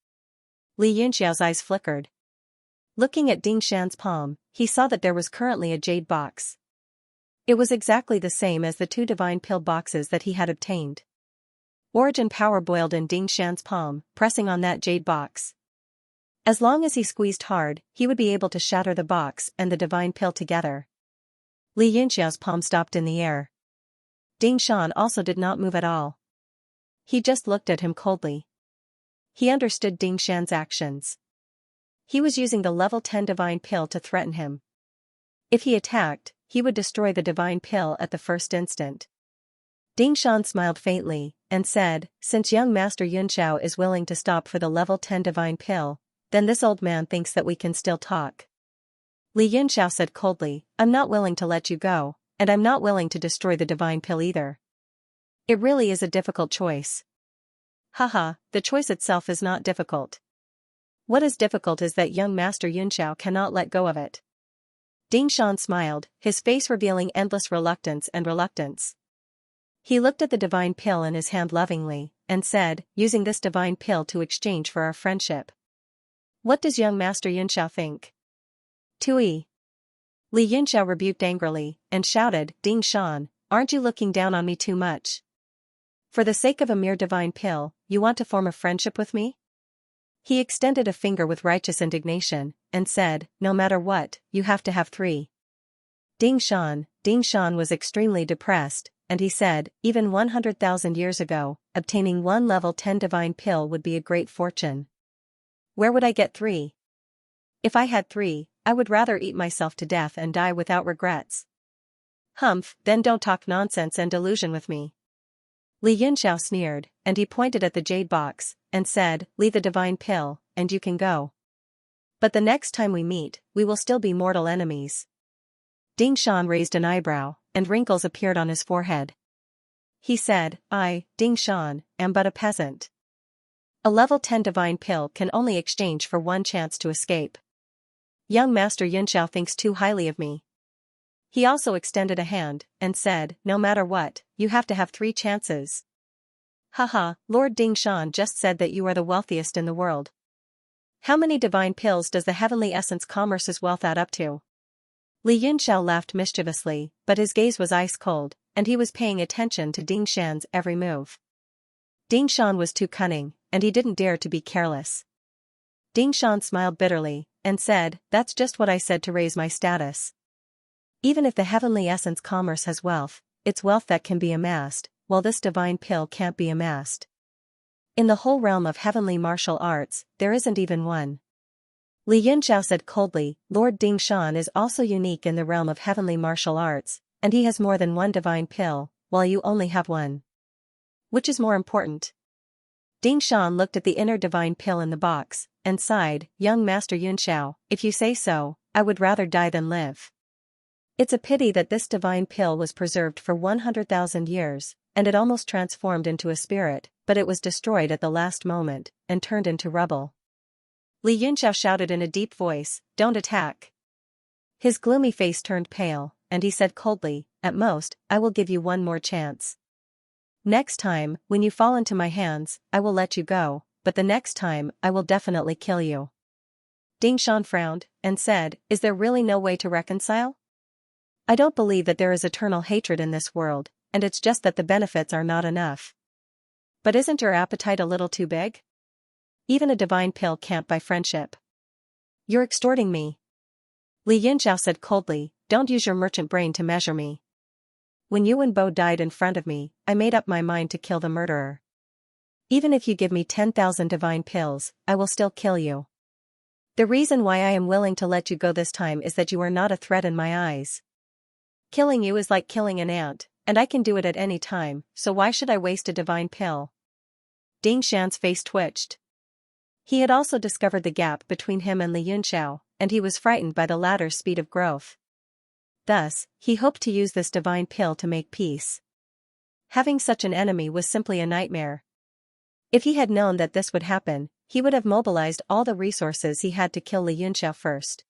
Li Yunxiao's eyes flickered. Looking at Ding Shan's palm, he saw that there was currently a jade box. It was exactly the same as the 2 divine pill boxes that he had obtained. Origin power boiled in Ding Shan's palm, pressing on that jade box. As long as he squeezed hard, he would be able to shatter the box and the divine pill together. Li Yunxiao's palm stopped in the air. Ding Shan also did not move at all. He just looked at him coldly. He understood Ding Shan's actions. He was using the level 10 divine pill to threaten him. If he attacked, he would destroy the divine pill at the first instant. Ding Shan smiled faintly, and said, since young Master Yunxiao is willing to stop for the level 10 divine pill, then this old man thinks that we can still talk. Li Yunxiao said coldly, I'm not willing to let you go, and I'm not willing to destroy the divine pill either. It really is a difficult choice. Haha, the choice itself is not difficult. What is difficult is that young Master Yunxiao cannot let go of it. Ding Shan smiled, his face revealing endless reluctance. He looked at the divine pill in his hand lovingly, and said, using this divine pill to exchange for our friendship. What does young Master Yunxiao think? Tui. Li Yunxiao rebuked angrily, and shouted, Ding Shan, aren't you looking down on me too much? For the sake of a mere divine pill, you want to form a friendship with me? He extended a finger with righteous indignation, and said, no matter what, you have to have 3. Ding Shan was extremely depressed, and he said, even 100,000 years ago, obtaining 1 level 10 divine pill would be a great fortune. Where would I get 3? If I had 3, I would rather eat myself to death and die without regrets. Humph, then don't talk nonsense and delusion with me. Li Yunxiao sneered, and he pointed at the jade box, and said, leave the divine pill, and you can go. But the next time we meet, we will still be mortal enemies. Ding Shan raised an eyebrow, and wrinkles appeared on his forehead. He said, I, Ding Shan, am but a peasant. A level 10 divine pill can only exchange for 1 chance to escape. Young Master Yunxiao thinks too highly of me. He also extended a hand, and said, no matter what, you have to have 3 chances. Haha, Lord Ding Shan just said that you are the wealthiest in the world. How many divine pills does the Heavenly Essence Commerce's wealth add up to? Li Yunxiao laughed mischievously, but his gaze was ice cold, and he was paying attention to Ding Shan's every move. Ding Shan was too cunning, and he didn't dare to be careless. Ding Shan smiled bitterly, and said, that's just what I said to raise my status. Even if the Heavenly Essence Commerce has wealth, it's wealth that can be amassed, while this divine pill can't be amassed. In the whole realm of heavenly martial arts, there isn't even one. Li Yunxiao said coldly, Lord Dingshan is also unique in the realm of heavenly martial arts, and he has more than one divine pill, while you only have one. Which is more important? Dingshan looked at the inner divine pill in the box, and sighed, Young Master Yunxiao, if you say so, I would rather die than live. It's a pity that this divine pill was preserved for 100,000 years, and it almost transformed into a spirit, but it was destroyed at the last moment, and turned into rubble. Li Yunxiao shouted in a deep voice, Don't attack. His gloomy face turned pale, and he said coldly, At most, I will give you one more chance. Next time, when you fall into my hands, I will let you go, but the next time, I will definitely kill you. Dingshan frowned, and said, Is there really no way to reconcile? I don't believe that there is eternal hatred in this world, and it's just that the benefits are not enough. But isn't your appetite a little too big? Even a divine pill can't buy friendship. You're extorting me. Li Yunxiao said coldly, Don't use your merchant brain to measure me. When Yuan Bo died in front of me, I made up my mind to kill the murderer. Even if you give me 10,000 divine pills, I will still kill you. The reason why I am willing to let you go this time is that you are not a threat in my eyes. Killing you is like killing an ant, and I can do it at any time, so why should I waste a divine pill? Dingshan's face twitched. He had also discovered the gap between him and Li Yunxiao, and he was frightened by the latter's speed of growth. Thus, he hoped to use this divine pill to make peace. Having such an enemy was simply a nightmare. If he had known that this would happen, he would have mobilized all the resources he had to kill Li Yunxiao first.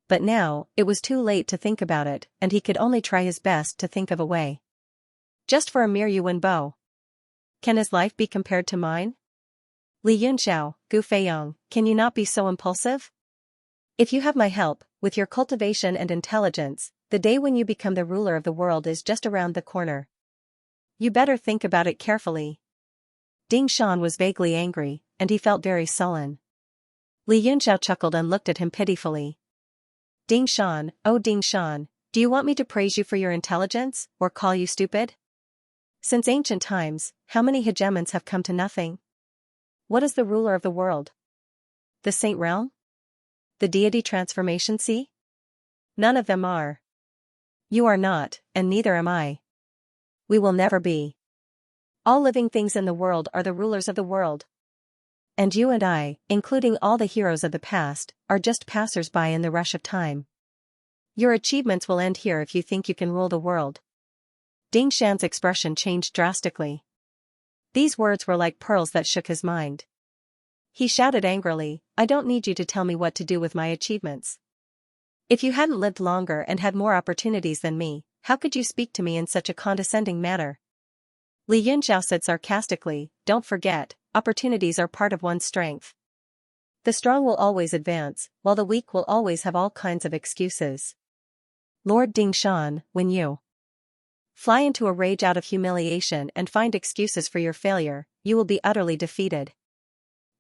But now, it was too late to think about it, and he could only try his best to think of a way. Just for a mere Yuan Bo. Can his life be compared to mine? Li Yunxiao, Gu Feiyong, can you not be so impulsive? If you have my help, with your cultivation and intelligence, the day when you become the ruler of the world is just around the corner. You better think about it carefully. Dingshan was vaguely angry, and he felt very sullen. Li Yunxiao chuckled and looked at him pitifully. Dingshan, oh Dingshan, do you want me to praise you for your intelligence, or call you stupid? Since ancient times, how many hegemons have come to nothing? What is the ruler of the world? The Saint Realm? The deity transformation sea? None of them are. You are not, and neither am I. We will never be. All living things in the world are the rulers of the world. And you and I, including all the heroes of the past, are just passers-by in the rush of time. Your achievements will end here if you think you can rule the world. Dingshan's expression changed drastically. These words were like pearls that shook his mind. He shouted angrily, I don't need you to tell me what to do with my achievements. If you hadn't lived longer and had more opportunities than me, how could you speak to me in such a condescending manner? Li Yunxiao said sarcastically, Don't forget, opportunities are part of one's strength. The strong will always advance, while the weak will always have all kinds of excuses. Lord Dingshan, when you fly into a rage out of humiliation and find excuses for your failure, you will be utterly defeated.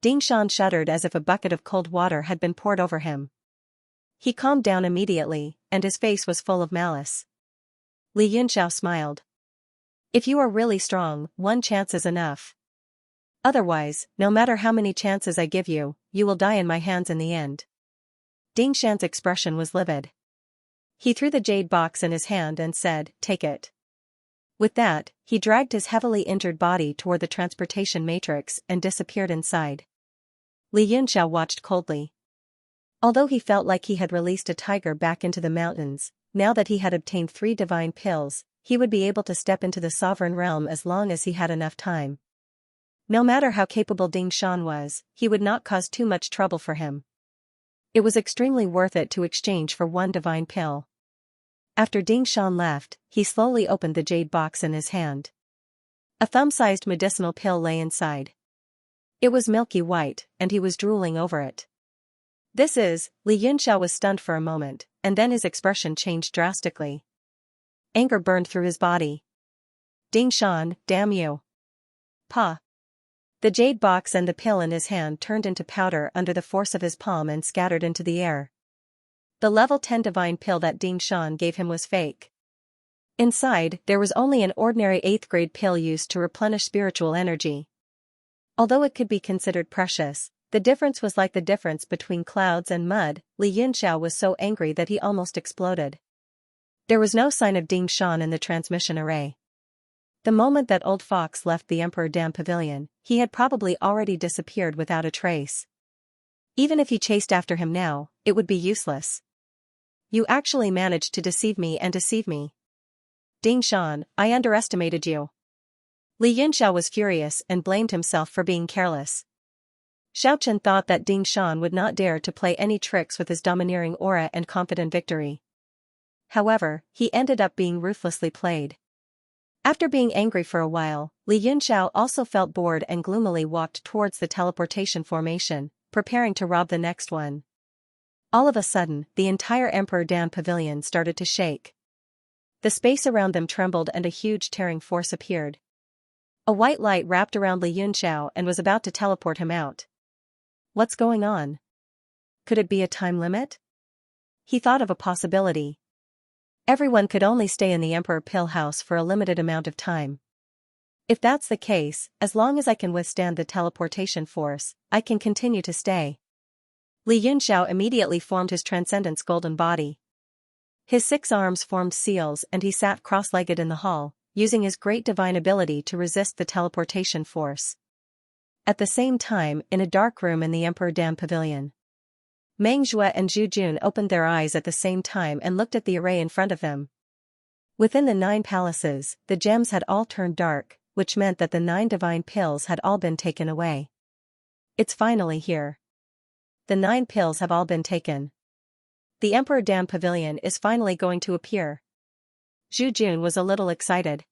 Dingshan shuddered as if a bucket of cold water had been poured over him. He calmed down immediately, and his face was full of malice. Li Yunxiao smiled. If you are really strong, one chance is enough. Otherwise, no matter how many chances I give you, you will die in my hands in the end. Dingshan's expression was livid. He threw the jade box in his hand and said, Take it. With that, he dragged his heavily injured body toward the transportation matrix and disappeared inside. Li Yunxiao watched coldly. Although he felt like he had released a tiger back into the mountains, now that he had obtained 3 divine pills, he would be able to step into the sovereign realm as long as he had enough time. No matter how capable Dingshan was, he would not cause too much trouble for him. It was extremely worth it to exchange for 1 divine pill. After Dingshan left, he slowly opened the jade box in his hand. A thumb-sized medicinal pill lay inside. It was milky white, and he was drooling over it. This is, Li Yunxiao was stunned for a moment, and then his expression changed drastically. Anger burned through his body. Dingshan, damn you. Pa. The jade box and the pill in his hand turned into powder under the force of his palm and scattered into the air. The level 10 divine pill that Dingshan gave him was fake. Inside, there was only an ordinary 8th grade pill used to replenish spiritual energy. Although it could be considered precious, The difference was like the difference between clouds and mud. Li Yinxiao was so angry that he almost exploded. There was no sign of Ding Shan in the transmission array. The moment that old fox left the Emperor Dam Pavilion, he had probably already disappeared without a trace. Even if he chased after him now, it would be useless. You actually managed to deceive me and deceive me. Ding Shan, I underestimated you. Li Yinxiao was furious and blamed himself for being careless. Xiaochen thought that Ding Shan would not dare to play any tricks with his domineering aura and confident victory. However, he ended up being ruthlessly played. After being angry for a while, Li Yinxiao also felt bored and gloomily walked towards the teleportation formation, preparing to rob the next one. All of a sudden, the entire Emperor Dan Pavilion started to shake. The space around them trembled and a huge tearing force appeared. A white light wrapped around Li Yinxiao and was about to teleport him out. What's going on? Could it be a time limit? He thought of a possibility. Everyone could only stay in the Emperor Pill House for a limited amount of time. If that's the case, as long as I can withstand the teleportation force, I can continue to stay. Li Yinxiao immediately formed his Transcendence golden body. His 6 arms formed seals and he sat cross-legged in the hall, using his great divine ability to resist the teleportation force. At the same time, in a dark room in the Emperor Dam Pavilion, Meng Zhue and Zhu Jun opened their eyes at the same time and looked at the array in front of them. Within the 9 palaces, the gems had all turned dark, which meant that the 9 divine pills had all been taken away. It's finally here. The 9 pills have all been taken. The Emperor Dam Pavilion is finally going to appear. Zhu Jun was a little excited.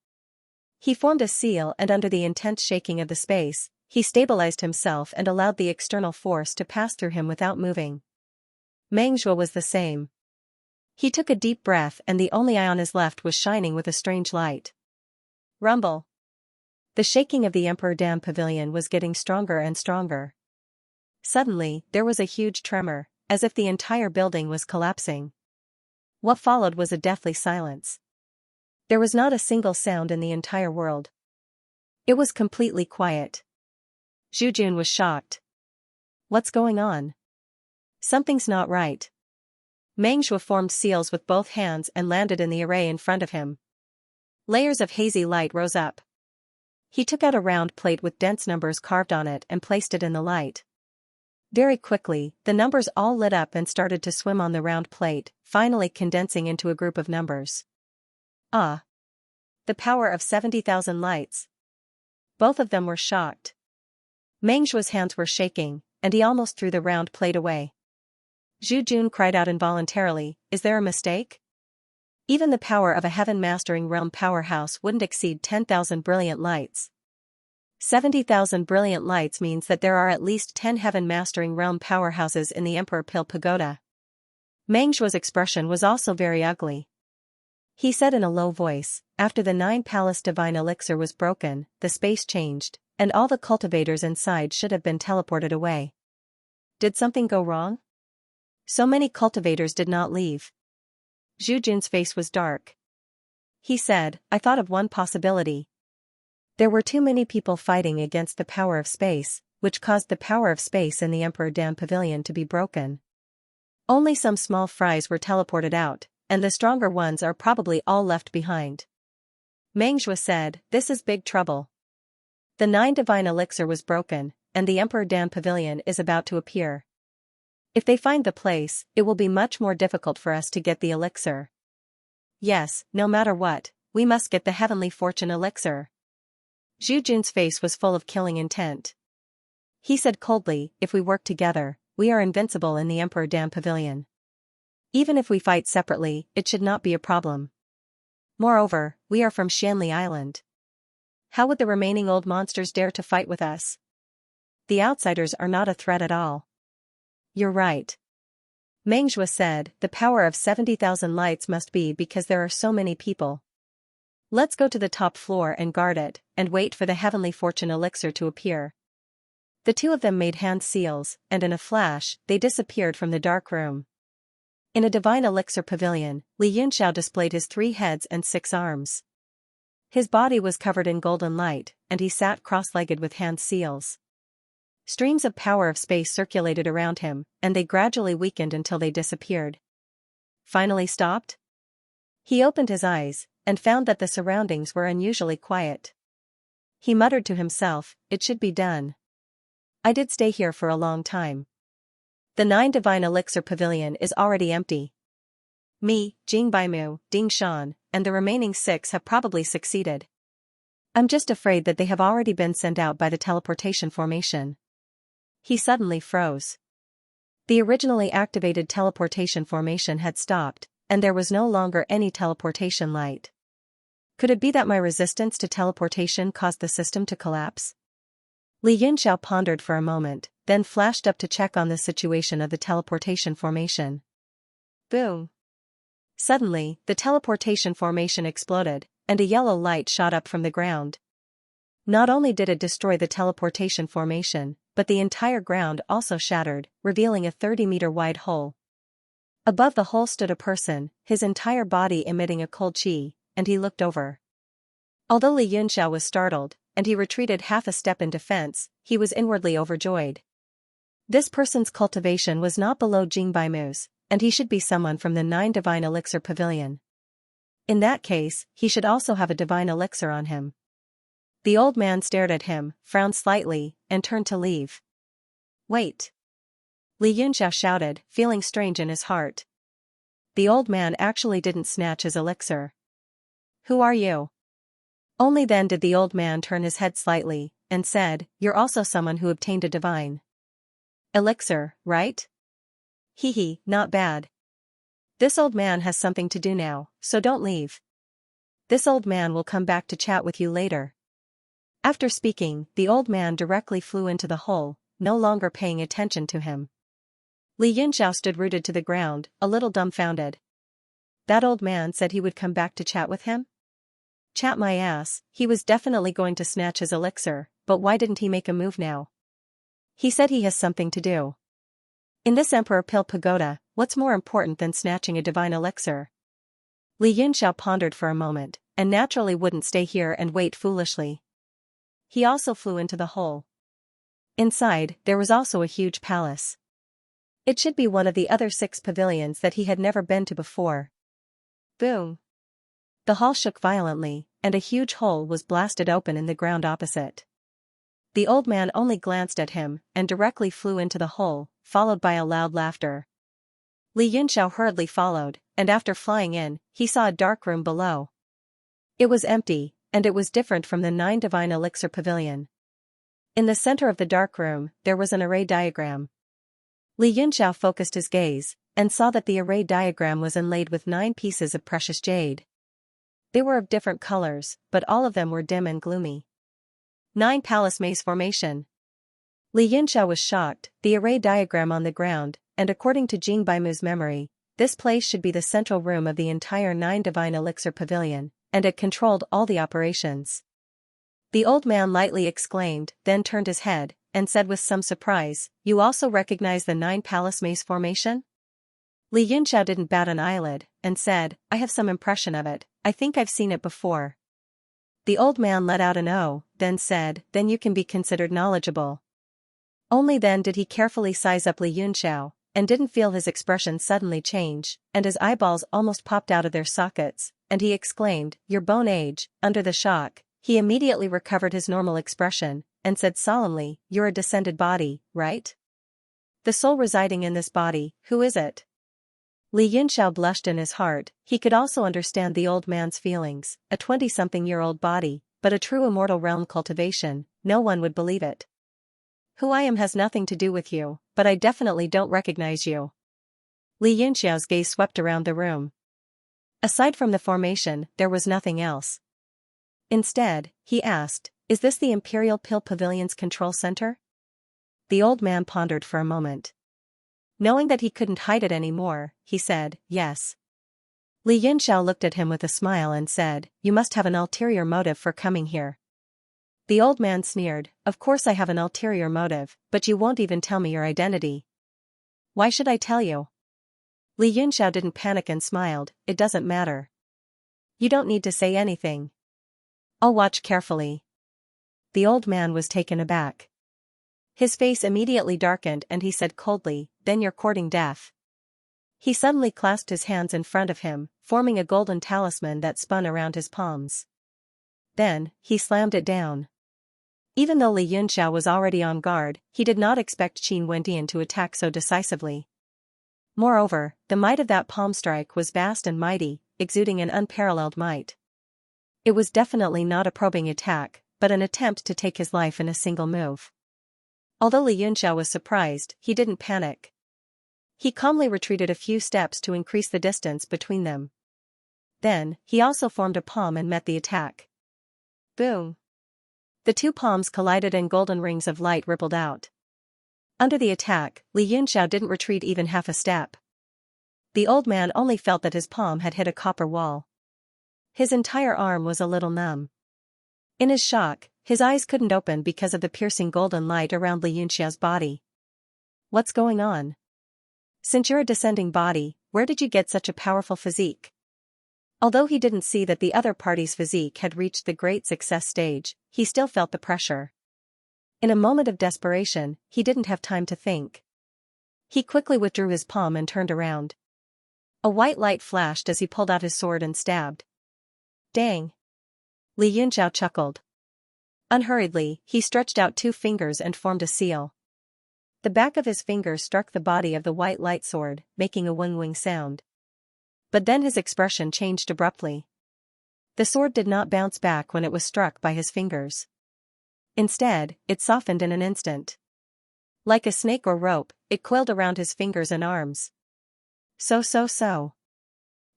He formed a seal and under the intense shaking of the space, he stabilized himself and allowed the external force to pass through him without moving. Meng Zhue was the same. He took a deep breath and the only eye on his left was shining with a strange light. Rumble. The shaking of the Emperor Dam Pavilion was getting stronger and stronger. Suddenly, there was a huge tremor, as if the entire building was collapsing. What followed was a deathly silence. There was not a single sound in the entire world. It was completely quiet. Zhu Jun was shocked. What's going on? Something's not right. Meng Zhue formed seals with both hands and landed in the array in front of him. Layers of hazy light rose up. He took out a round plate with dense numbers carved on it and placed it in the light. Very quickly, the numbers all lit up and started to swim on the round plate, finally condensing into a group of numbers. Ah! The power of 70,000 lights. Both of them were shocked. Meng Zhue's hands were shaking, and he almost threw the round plate away. Zhu Jun cried out involuntarily, is there a mistake? Even the power of a heaven-mastering realm powerhouse wouldn't exceed 10,000 brilliant lights. 70,000 brilliant lights means that there are at least 10 heaven-mastering realm powerhouses in the Emperor Pill Pagoda. Meng Zhue's expression was also very ugly. He said in a low voice, after the 9 palace divine elixir was broken, the space changed, and all the cultivators inside should have been teleported away. Did something go wrong? So many cultivators did not leave. Zhu Jun's face was dark. He said, I thought of one possibility. There were too many people fighting against the power of space, which caused the power of space in the Emperor Dan Pavilion to be broken. Only some small fries were teleported out, and the stronger ones are probably all left behind. Meng Zhue said, this is big trouble. The 9 divine elixir was broken, and the Emperor Dan Pavilion is about to appear. If they find the place, it will be much more difficult for us to get the elixir. Yes, no matter what, we must get the heavenly fortune elixir. Zhu Jun's face was full of killing intent. He said coldly, if we work together, we are invincible in the Emperor Dan Pavilion. Even if we fight separately, it should not be a problem. Moreover, we are from Xianli Island. How would the remaining old monsters dare to fight with us? The outsiders are not a threat at all. You're right. Meng Zhue said, the power of 70,000 lights must be because there are so many people. Let's go to the top floor and guard it, and wait for the heavenly fortune elixir to appear. The two of them made hand seals, and in a flash, they disappeared from the dark room. In a divine elixir pavilion, Li Yinxiao displayed his 3 heads and 6 arms. His body was covered in golden light, and he sat cross-legged with hand seals. Streams of power of space circulated around him, and they gradually weakened until they disappeared. Finally stopped? He opened his eyes, and found that the surroundings were unusually quiet. He muttered to himself, it should be done. I did stay here for a long time. The 9 Divine Elixir Pavilion is already empty. Me, Jing Baimu, Ding Shan, and the remaining 6 have probably succeeded. I'm just afraid that they have already been sent out by the teleportation formation. He suddenly froze. The originally activated teleportation formation had stopped, and there was no longer any teleportation light. Could it be that my resistance to teleportation caused the system to collapse? Li Yunxiao pondered for a moment, then flashed up to check on the situation of the teleportation formation. Boom! Suddenly, the teleportation formation exploded, and a yellow light shot up from the ground. Not only did it destroy the teleportation formation, but the entire ground also shattered, revealing a 30-meter wide hole. Above the hole stood a person, his entire body emitting a cold chi, and he looked over. Although Li Yunxiao was startled, and he retreated half a step in defense, he was inwardly overjoyed. This person's cultivation was not below Jing Baimu's, and he should be someone from the 9 Divine Elixir Pavilion. In that case, he should also have a divine elixir on him. The old man stared at him, frowned slightly, and turned to leave. Wait! Li Yunxiao shouted, feeling strange in his heart. The old man actually didn't snatch his elixir. Who are you? Only then did the old man turn his head slightly, and said, you're also someone who obtained a divine elixir, right? Hee, not bad. This old man has something to do now, so don't leave. This old man will come back to chat with you later. After speaking, the old man directly flew into the hole, no longer paying attention to him. Li Yunxiao stood rooted to the ground, a little dumbfounded. That old man said he would come back to chat with him? Chat my ass, he was definitely going to snatch his elixir, but why didn't he make a move now? He said he has something to do. In this Emperor Pill Pagoda, what's more important than snatching a divine elixir? Li Yunxiao pondered for a moment, and naturally wouldn't stay here and wait foolishly. He also flew into the hole. Inside, there was also a huge palace. It should be one of the other 6 pavilions that he had never been to before. Boom! The hall shook violently, and a huge hole was blasted open in the ground opposite. The old man only glanced at him, and directly flew into the hole, followed by a loud laughter. Li Yunxiao hurriedly followed, and after flying in, he saw a dark room below. It was empty, and it was different from the 9 Divine Elixir Pavilion. In the center of the dark room, there was an array diagram. Li Yunxiao focused his gaze, and saw that the array diagram was inlaid with 9 pieces of precious jade. They were of different colors, but all of them were dim and gloomy. 9 Palace Maze Formation. Li Yunxiao was shocked, the array diagram on the ground, and according to Jing Baimu's memory, this place should be the central room of the entire 9 Divine Elixir Pavilion, and it controlled all the operations. The old man lightly exclaimed, then turned his head, and said with some surprise, you also recognize the 9 Palace Maze Formation? Li Yunxiao didn't bat an eyelid, and said, I have some impression of it, I think I've seen it before. The old man let out an "oh," then said, then you can be considered knowledgeable. Only then did he carefully size up Li Yunxiao, and didn't feel his expression suddenly change, and his eyeballs almost popped out of their sockets, and he exclaimed, your bone age. Under the shock, he immediately recovered his normal expression, and said solemnly, you're a descended body, right? The soul residing in this body, who is it? Li Yunxiao blushed in his heart, he could also understand the old man's feelings, a 20-something-year-old body, but a true immortal realm cultivation, no one would believe it. Who I am has nothing to do with you, but I definitely don't recognize you. Li Yunxiao's gaze swept around the room. Aside from the formation, there was nothing else. Instead, he asked, is this the Imperial Pill Pavilion's control center? The old man pondered for a moment. Knowing that he couldn't hide it anymore, he said, yes. Li Yunxiao looked at him with a smile and said, you must have an ulterior motive for coming here. The old man sneered, of course I have an ulterior motive, but you won't even tell me your identity. Why should I tell you? Li Yunxiao didn't panic and smiled, it doesn't matter. You don't need to say anything. I'll watch carefully. The old man was taken aback. His face immediately darkened and he said coldly, "Then you're courting death." He suddenly clasped his hands in front of him, forming a golden talisman that spun around his palms. Then, he slammed it down. Even though Li Yunxiao was already on guard, he did not expect Qin Wendian to attack so decisively. Moreover, the might of that palm strike was vast and mighty, exuding an unparalleled might. It was definitely not a probing attack, but an attempt to take his life in a single move. Although Li Yunxiao was surprised, he didn't panic. He calmly retreated a few steps to increase the distance between them. Then, he also formed a palm and met the attack. Boom! The two palms collided and golden rings of light rippled out. Under the attack, Li Yunxiao didn't retreat even half a step. The old man only felt that his palm had hit a copper wall. His entire arm was a little numb. In his shock, his eyes couldn't open because of the piercing golden light around Li Yunxiao's body. What's going on? Since you're a descending body, where did you get such a powerful physique? Although he didn't see that the other party's physique had reached the great success stage, he still felt the pressure. In a moment of desperation, he didn't have time to think. He quickly withdrew his palm and turned around. A white light flashed as he pulled out his sword and stabbed. Dang! Li Yunxiao chuckled. Unhurriedly, he stretched out two fingers and formed a seal. The back of his fingers struck the body of the white light sword, making a wing-wing sound. But then his expression changed abruptly. The sword did not bounce back when it was struck by his fingers. Instead, it softened in an instant. Like a snake or rope, it coiled around his fingers and arms. So.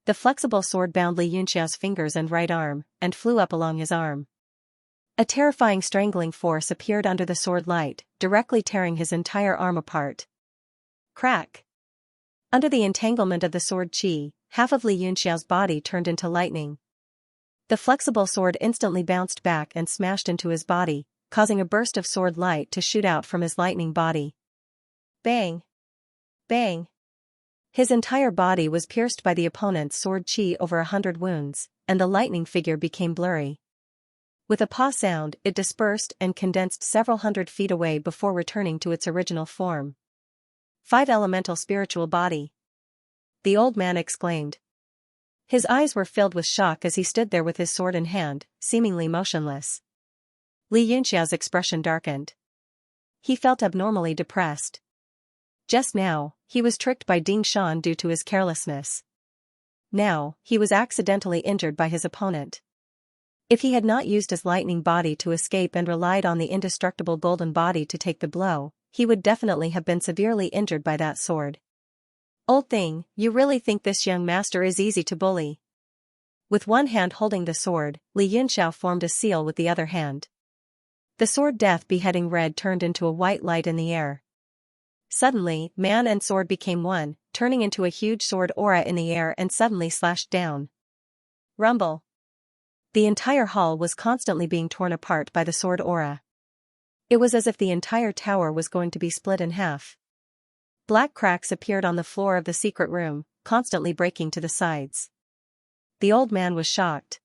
The flexible sword bound Li Yunxiao's fingers and right arm, and flew up along his arm. A terrifying strangling force appeared under the sword light, directly tearing his entire arm apart. Crack! Under the entanglement of the sword qi, half of Li Yunxiao's body turned into lightning. The flexible sword instantly bounced back and smashed into his body, causing a burst of sword light to shoot out from his lightning body. Bang! Bang! His entire body was pierced by the opponent's sword qi over 100 wounds, and the lightning figure became blurry. With a paw sound, it dispersed and condensed several hundred feet away before returning to its original form. 5-elemental spiritual body. The old man exclaimed. His eyes were filled with shock as he stood there with his sword in hand, seemingly motionless. Li Yunxiao's expression darkened. He felt abnormally depressed. Just now, he was tricked by Ding Shan due to his carelessness. Now, he was accidentally injured by his opponent. If he had not used his lightning body to escape and relied on the indestructible golden body to take the blow, he would definitely have been severely injured by that sword. Old thing, you really think this young master is easy to bully? With one hand holding the sword, Li Yunxiao formed a seal with the other hand. The sword death beheading red turned into a white light in the air. Suddenly, man and sword became one, turning into a huge sword aura in the air and suddenly slashed down. Rumble! The entire hall was constantly being torn apart by the sword aura. It was as if the entire tower was going to be split in half. Black cracks appeared on the floor of the secret room, constantly breaking to the sides. The old man was shocked.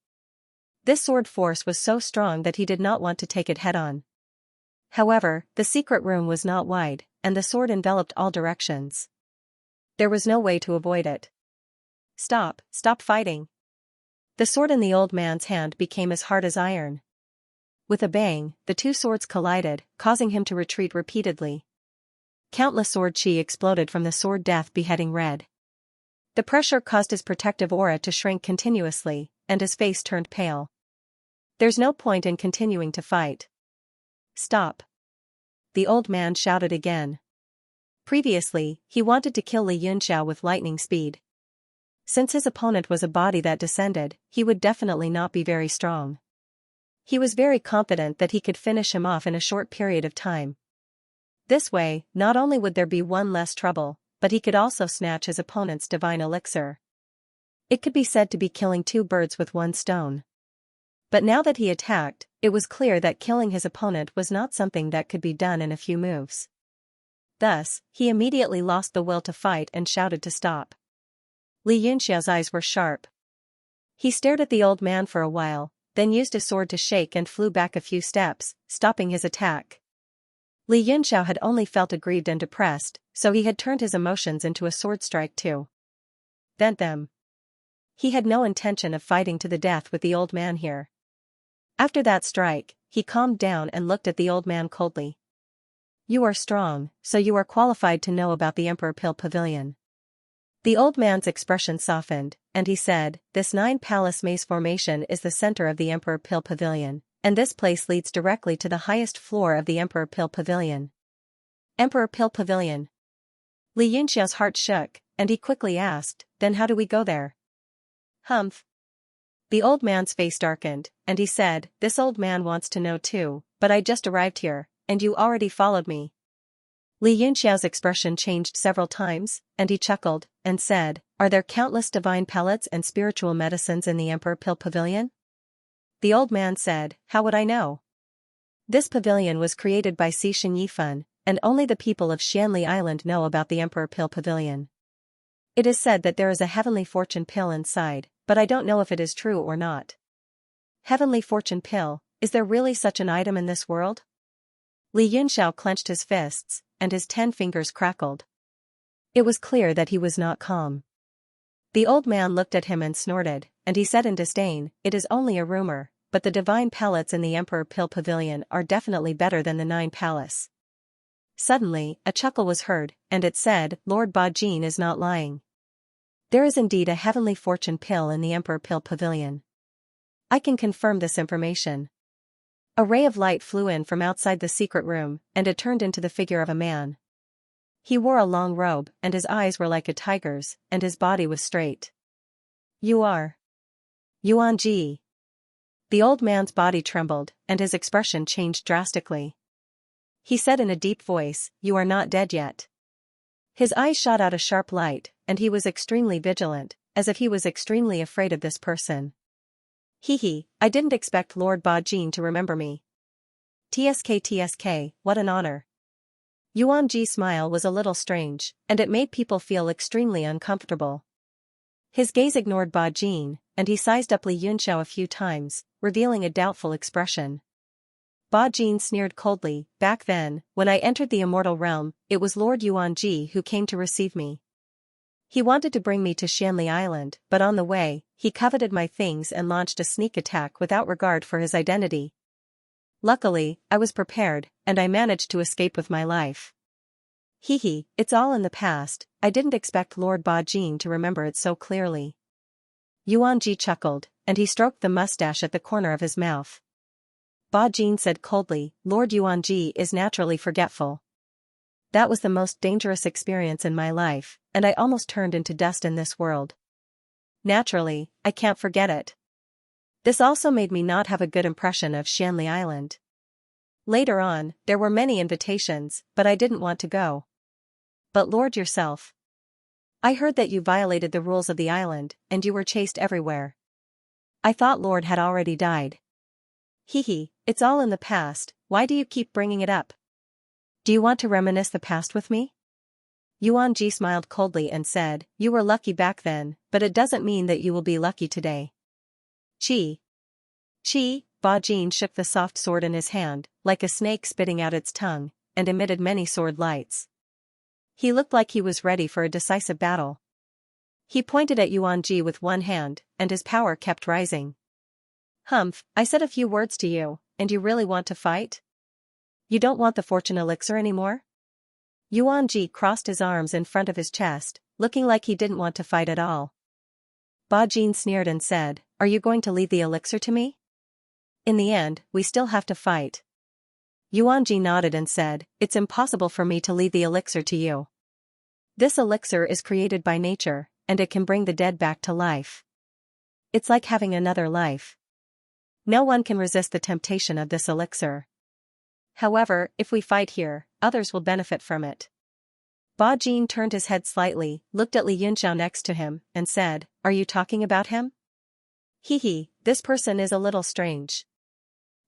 This sword force was so strong that he did not want to take it head-on. However, the secret room was not wide, and the sword enveloped all directions. There was no way to avoid it. Stop fighting. The sword in the old man's hand became as hard as iron. With a bang, the two swords collided, causing him to retreat repeatedly. Countless sword qi exploded from the sword death beheading red. The pressure caused his protective aura to shrink continuously, and his face turned pale. There's no point in continuing to fight. Stop! The old man shouted again. Previously, he wanted to kill Li Yunxiao with lightning speed. Since his opponent was a body that descended, he would definitely not be very strong. He was very confident that he could finish him off in a short period of time. This way, not only would there be one less trouble, but he could also snatch his opponent's divine elixir. It could be said to be killing two birds with one stone. But now that he attacked, it was clear that killing his opponent was not something that could be done in a few moves. Thus, he immediately lost the will to fight and shouted to stop. Li Yunxiao's eyes were sharp. He stared at the old man for a while, then used his sword to shake and flew back a few steps, stopping his attack. Li Yunxiao had only felt aggrieved and depressed, so he had turned his emotions into a sword strike too. Bent them. He had no intention of fighting to the death with the old man here. After that strike, he calmed down and looked at the old man coldly. You are strong, so you are qualified to know about the Emperor Pill Pavilion. The old man's expression softened, and he said, this 9-palace maze formation is the center of the Emperor Pill Pavilion, and this place leads directly to the highest floor of the Emperor Pill Pavilion. Emperor Pill Pavilion. Li Yunxiao's heart shook, and he quickly asked, then how do we go there? Humph. The old man's face darkened, and he said, this old man wants to know too, but I just arrived here, and you already followed me. Li Yunxiao's expression changed several times, and he chuckled, and said, are there countless divine pellets and spiritual medicines in the Emperor Pill Pavilion? The old man said, how would I know? This pavilion was created by Xianxia, and only the people of Xianli Island know about the Emperor Pill Pavilion. It is said that there is a heavenly fortune pill inside, but I don't know if it is true or not. Heavenly fortune pill, is there really such an item in this world? Li Yunxiao clenched his fists, and his 10 fingers crackled. It was clear that he was not calm. The old man looked at him and snorted, and he said in disdain, it is only a rumor, but the divine pellets in the Emperor Pill Pavilion are definitely better than the 9-palace. Suddenly, a chuckle was heard, and it said, Lord Bajin is not lying. There is indeed a heavenly fortune pill in the Emperor Pill Pavilion. I can confirm this information. A ray of light flew in from outside the secret room, and it turned into the figure of a man. He wore a long robe, and his eyes were like a tiger's, and his body was straight. You are Yuan Ji. The old man's body trembled, and his expression changed drastically. He said in a deep voice, you are not dead yet. His eyes shot out a sharp light, and he was extremely vigilant, as if he was extremely afraid of this person. I didn't expect Lord Bajin to remember me. TSK, what an honor. Yuan Ji's smile was a little strange, and it made people feel extremely uncomfortable. His gaze ignored Bajin, and he sized up Li Yunxiao a few times, revealing a doubtful expression. Bajin sneered coldly, back then, when I entered the immortal realm, it was Lord Yuan Ji who came to receive me. He wanted to bring me to Xianli Island, but on the way, he coveted my things and launched a sneak attack without regard for his identity. Luckily, I was prepared, and I managed to escape with my life. It's all in the past, I didn't expect Lord Bajin to remember it so clearly. Yuan Ji chuckled, and he stroked the mustache at the corner of his mouth. Bajin said coldly, Lord Yuan Ji is naturally forgetful. That was the most dangerous experience in my life, and I almost turned into dust in this world. Naturally, I can't forget it. This also made me not have a good impression of Xianli Island. Later on, there were many invitations, but I didn't want to go. But Lord yourself. I heard that you violated the rules of the island, and you were chased everywhere. I thought Lord had already died. It's all in the past, why do you keep bringing it up? Do you want to reminisce the past with me? Yuan Ji smiled coldly and said, you were lucky back then, but it doesn't mean that you will be lucky today. Bajin shook the soft sword in his hand, like a snake spitting out its tongue, and emitted many sword lights. He looked like he was ready for a decisive battle. He pointed at Yuan Ji with one hand, and his power kept rising. Humph, I said a few words to you, and you really want to fight? You don't want the fortune elixir anymore? Yuan Ji crossed his arms in front of his chest, looking like he didn't want to fight at all. Bajin sneered and said, are you going to leave the elixir to me? In the end, we still have to fight. Yuan Ji nodded and said, it's impossible for me to leave the elixir to you. This elixir is created by nature, and it can bring the dead back to life. It's like having another life. No one can resist the temptation of this elixir. However, if we fight here, others will benefit from it. Bajin turned his head slightly, looked at Li Yunxiao next to him, and said, are you talking about him? This person is a little strange.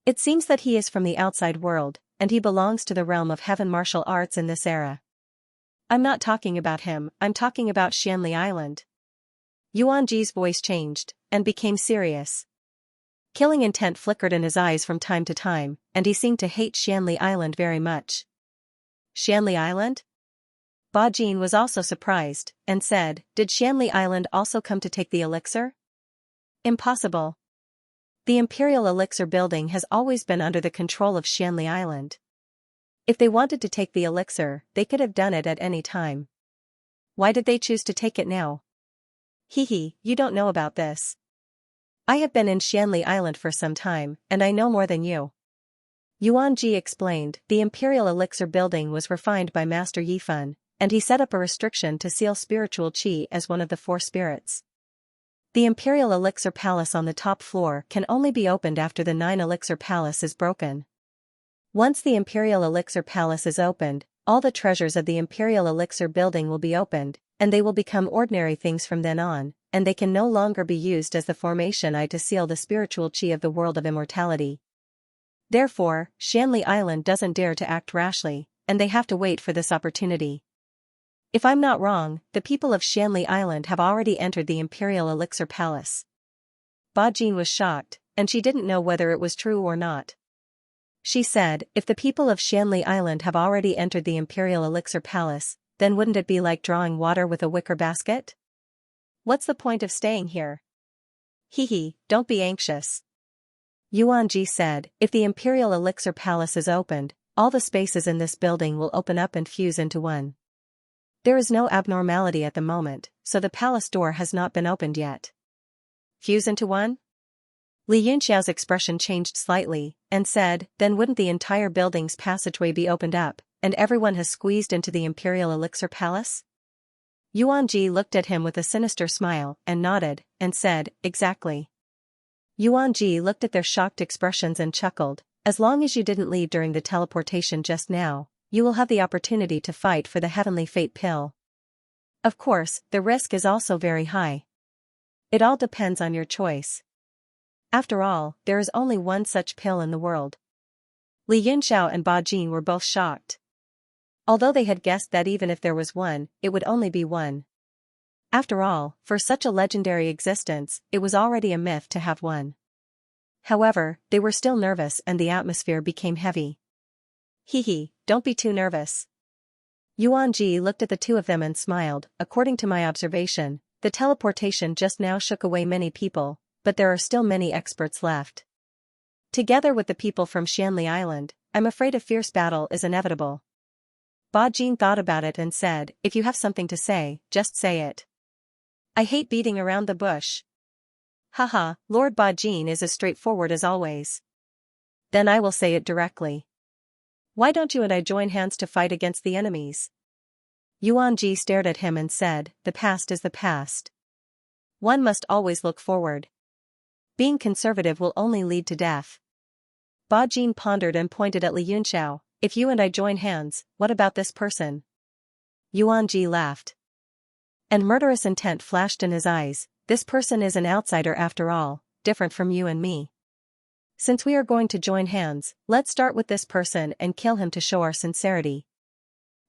It seems that he is from the outside world, and he belongs to the realm of heaven martial arts in this era. I'm not talking about him, I'm talking about Xianli Island. Yuan Ji's voice changed, and became serious. Killing intent flickered in his eyes from time to time, and he seemed to hate Xianli Island very much. Xianli Island? Ba Jin was also surprised, and said, did Xianli Island also come to take the elixir? Impossible. The Imperial Elixir building has always been under the control of Xianli Island. If they wanted to take the elixir, they could have done it at any time. Why did they choose to take it now? Hehe, you don't know about this. I have been in Xianli Island for some time, and I know more than you. Yuan Ji explained, the Imperial Elixir building was refined by Master Yifan, and he set up a restriction to seal spiritual qi as one of the 4 spirits. The Imperial Elixir Palace on the top floor can only be opened after the 9 Elixir Palace is broken. Once the Imperial Elixir Palace is opened, all the treasures of the Imperial Elixir building will be opened, and they will become ordinary things from then on, and they can no longer be used as the formation eye to seal the spiritual qi of the world of immortality. Therefore, Xianli Island doesn't dare to act rashly, and they have to wait for this opportunity. If I'm not wrong, the people of Xianli Island have already entered the Imperial Elixir Palace. Ba Jin was shocked, and she didn't know whether it was true or not. She said, if the people of Xianli Island have already entered the Imperial Elixir Palace, then wouldn't it be like drawing water with a wicker basket? What's the point of staying here? Hehe, don't be anxious. Yuan Ji said, if the Imperial Elixir Palace is opened, all the spaces in this building will open up and fuse into one. There is no abnormality at the moment, so the palace door has not been opened yet. Fuse into one? Li Yunxiao's expression changed slightly, and said, then wouldn't the entire building's passageway be opened up, and everyone has squeezed into the Imperial Elixir Palace? Yuan Ji looked at him with a sinister smile, and nodded, and said, exactly. Yuan Ji looked at their shocked expressions and chuckled, as long as you didn't leave during the teleportation just now, you will have the opportunity to fight for the heavenly fate pill. Of course, the risk is also very high. It all depends on your choice. After all, there is only one such pill in the world. Li Yunxiao and Ba Jin were both shocked. Although they had guessed that even if there was one, it would only be one. After all, for such a legendary existence, it was already a myth to have one. However, they were still nervous and the atmosphere became heavy. Hehe, don't be too nervous. Yuan Ji looked at the two of them and smiled, according to my observation, the teleportation just now shook away many people, but there are still many experts left. Together with the people from Xianli Island, I'm afraid a fierce battle is inevitable. Ba Jin thought about it and said, if you have something to say, just say it. I hate beating around the bush. Haha, Lord Ba Jin is as straightforward as always. Then I will say it directly. Why don't you and I join hands to fight against the enemies? Yuan Ji stared at him and said, the past is the past. One must always look forward. Being conservative will only lead to death. Ba Jin pondered and pointed at Li Yunxiao, if you and I join hands, what about this person? Yuan Ji laughed. And murderous intent flashed in his eyes, this person is an outsider after all, different from you and me. Since we are going to join hands, let's start with this person and kill him to show our sincerity.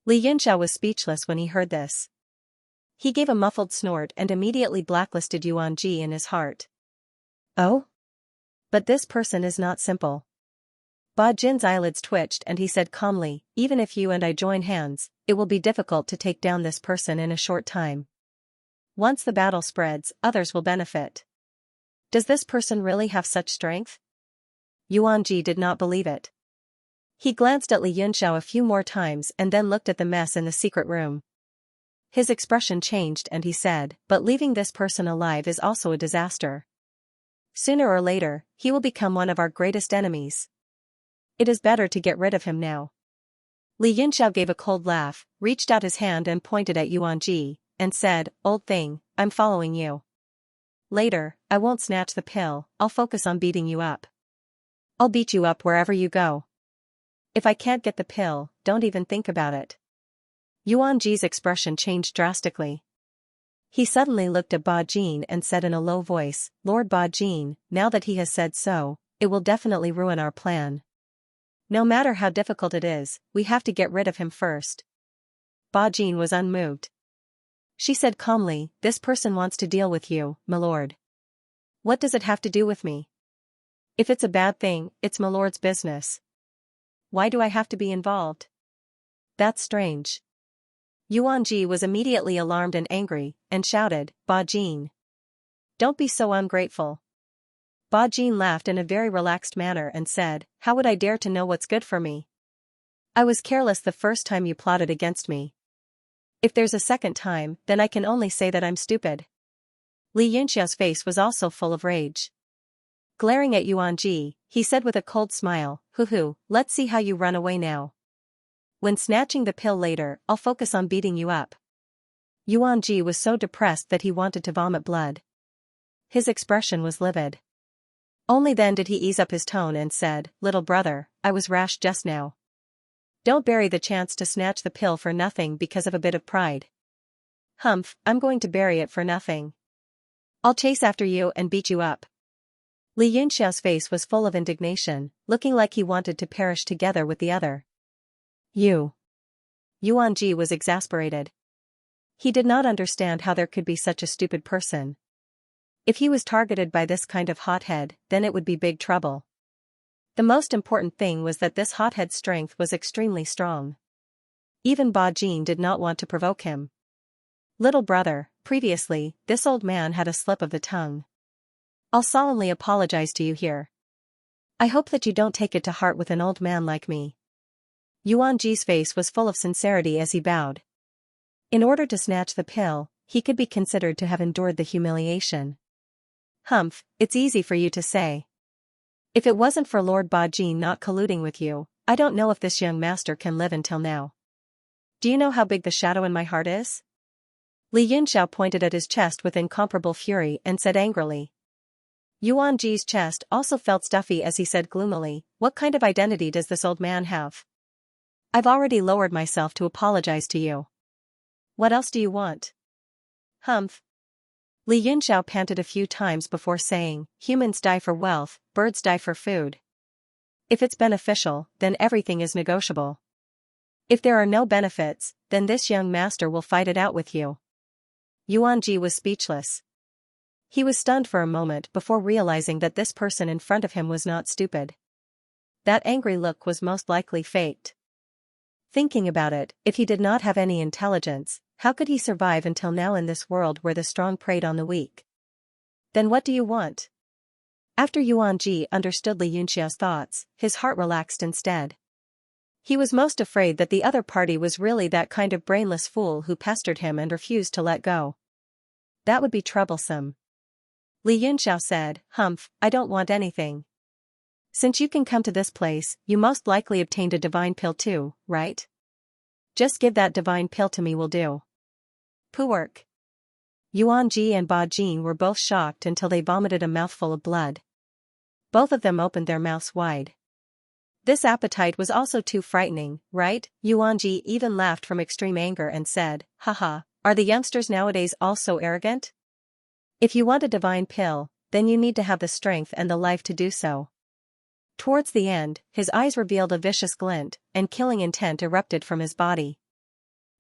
Li Yunxiao was speechless when he heard this. He gave a muffled snort and immediately blacklisted Yuan Ji in his heart. Oh? But this person is not simple. Ba Jin's eyelids twitched and he said calmly, even if you and I join hands, it will be difficult to take down this person in a short time. Once the battle spreads, others will benefit. Does this person really have such strength? Yuan Ji did not believe it. He glanced at Li Yunxiao a few more times and then looked at the mess in the secret room. His expression changed and he said, but leaving this person alive is also a disaster. Sooner or later, he will become one of our greatest enemies. It is better to get rid of him now. Li Yunxiao gave a cold laugh, reached out his hand and pointed at Yuan Ji, and said, old thing, I'm following you. Later, I won't snatch the pill, I'll focus on beating you up. I'll beat you up wherever you go. If I can't get the pill, don't even think about it. Yuan Ji's expression changed drastically. He suddenly looked at Ba Jin and said in a low voice, Lord Ba Jin, now that he has said so, it will definitely ruin our plan. No matter how difficult it is, we have to get rid of him first. Ba Jin was unmoved. She said calmly, this person wants to deal with you, my lord. What does it have to do with me? If it's a bad thing, it's my lord's business. Why do I have to be involved? That's strange. Yuanji was immediately alarmed and angry, and shouted, Ba Jin. Don't be so ungrateful. Ba Jin laughed in a very relaxed manner and said, how would I dare to know what's good for me? I was careless the first time you plotted against me. If there's a second time, then I can only say that I'm stupid. Li Yunxiao's face was also full of rage. Glaring at Yuanji, he said with a cold smile, hoo, let's see how you run away now. When snatching the pill later, I'll focus on beating you up. Yuanji was so depressed that he wanted to vomit blood. His expression was livid. Only then did he ease up his tone and said, little brother, I was rash just now. Don't bury the chance to snatch the pill for nothing because of a bit of pride. Humph, I'm going to bury it for nothing. I'll chase after you and beat you up. Li Yunxiao's face was full of indignation, looking like he wanted to perish together with the other. You. Yuanji was exasperated. He did not understand how there could be such a stupid person. If he was targeted by this kind of hothead, then it would be big trouble. The most important thing was that this hothead's strength was extremely strong. Even Ba Jin did not want to provoke him. Little brother, previously, this old man had a slip of the tongue. I'll solemnly apologize to you here. I hope that you don't take it to heart with an old man like me. Yuanji's face was full of sincerity as he bowed. In order to snatch the pill, he could be considered to have endured the humiliation. Humph, it's easy for you to say. If it wasn't for Lord Ba Jin not colluding with you, I don't know if this young master can live until now. Do you know how big the shadow in my heart is? Li Yunxiao pointed at his chest with incomparable fury and said angrily. Yuanji's chest also felt stuffy as he said gloomily, what kind of identity does this old man have? I've already lowered myself to apologize to you. What else do you want? Humph. Li Yunxiao panted a few times before saying, humans die for wealth, birds die for food. If it's beneficial, then everything is negotiable. If there are no benefits, then this young master will fight it out with you. Yuanji was speechless. He was stunned for a moment before realizing that this person in front of him was not stupid. That angry look was most likely faked. Thinking about it, if he did not have any intelligence, how could he survive until now in this world where the strong preyed on the weak? Then what do you want? After Yuanji understood Li Yunxiao's thoughts, his heart relaxed instead. He was most afraid that the other party was really that kind of brainless fool who pestered him and refused to let go. That would be troublesome. Li Yunxiao said, humph, I don't want anything. Since you can come to this place, you most likely obtained a divine pill too, right? Just give that divine pill to me will do. Poowork. Yuanji and Ba Jin were both shocked until they vomited a mouthful of blood. Both of them opened their mouths wide. This appetite was also too frightening, right? Yuanji even laughed from extreme anger and said, haha, are the youngsters nowadays all so arrogant? If you want a divine pill, then you need to have the strength and the life to do so. Towards the end, his eyes revealed a vicious glint, and killing intent erupted from his body.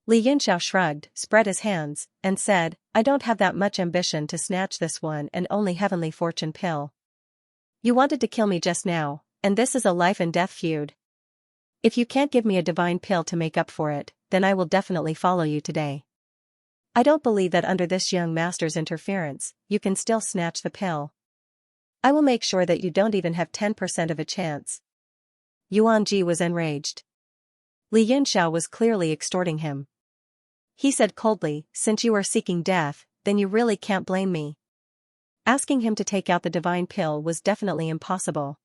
Li Yunxiao shrugged, spread his hands, and said, I don't have that much ambition to snatch this one and only heavenly fortune pill. You wanted to kill me just now, and this is a life and death feud. If you can't give me a divine pill to make up for it, then I will definitely follow you today. I don't believe that under this young master's interference, you can still snatch the pill. I will make sure that you don't even have 10% of a chance. Yuanji was enraged. Li Yunxiao was clearly extorting him. He said coldly, since you are seeking death, then you really can't blame me. Asking him to take out the divine pill was definitely impossible.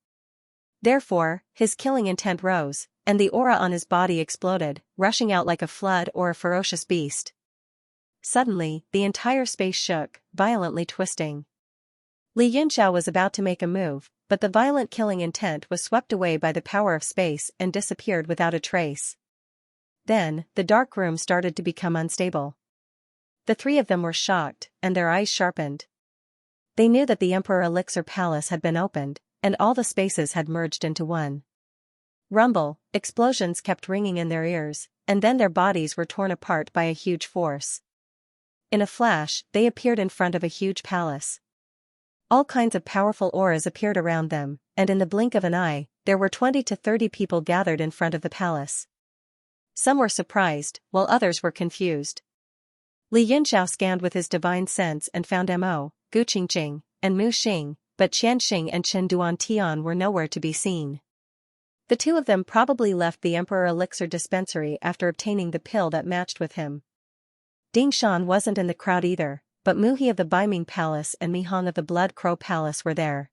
Therefore, his killing intent rose, and the aura on his body exploded, rushing out like a flood or a ferocious beast. Suddenly, the entire space shook, violently twisting. Li Yunxiao was about to make a move, but the violent killing intent was swept away by the power of space and disappeared without a trace. Then, the dark room started to become unstable. The three of them were shocked, and their eyes sharpened. They knew that the Emperor Elixir Palace had been opened, and all the spaces had merged into one. Rumble, explosions kept ringing in their ears, and then their bodies were torn apart by a huge force. In a flash, they appeared in front of a huge palace. All kinds of powerful auras appeared around them, and in the blink of an eye, there were 20 to 30 people gathered in front of the palace. Some were surprised, while others were confused. Li Yunxiao scanned with his divine sense and found Mo, Gu Qingqing, and Mu Xing, but Qianxing and Chen Duantian were nowhere to be seen. The two of them probably left the Emperor Elixir dispensary after obtaining the pill that matched with him. Ding Shan wasn't in the crowd either, but Mu He of the Baiming Palace and Mi Hong of the Blood Crow Palace were there.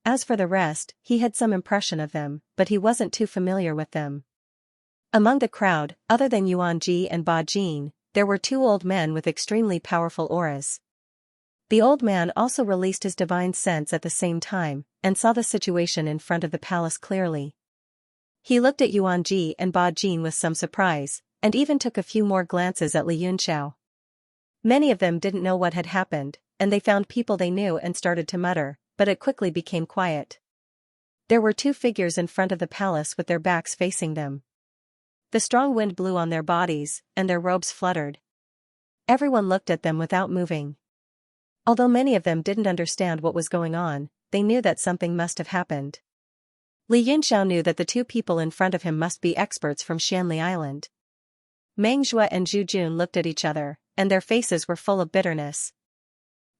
As for the rest, he had some impression of them, but he wasn't too familiar with them. Among the crowd, other than Yuan Ji and Ba Jin, there were two old men with extremely powerful auras. The old man also released his divine sense at the same time, and saw the situation in front of the palace clearly. He looked at Yuan Ji and Ba Jin with some surprise, and even took a few more glances at Li Yunxiao. Many of them didn't know what had happened, and they found people they knew and started to mutter, but it quickly became quiet. There were two figures in front of the palace with their backs facing them. The strong wind blew on their bodies, and their robes fluttered. Everyone looked at them without moving. Although many of them didn't understand what was going on, they knew that something must have happened. Li Yunxiao knew that the two people in front of him must be experts from Xianli Island. Meng Zhue and Zhu Jun looked at each other, and their faces were full of bitterness.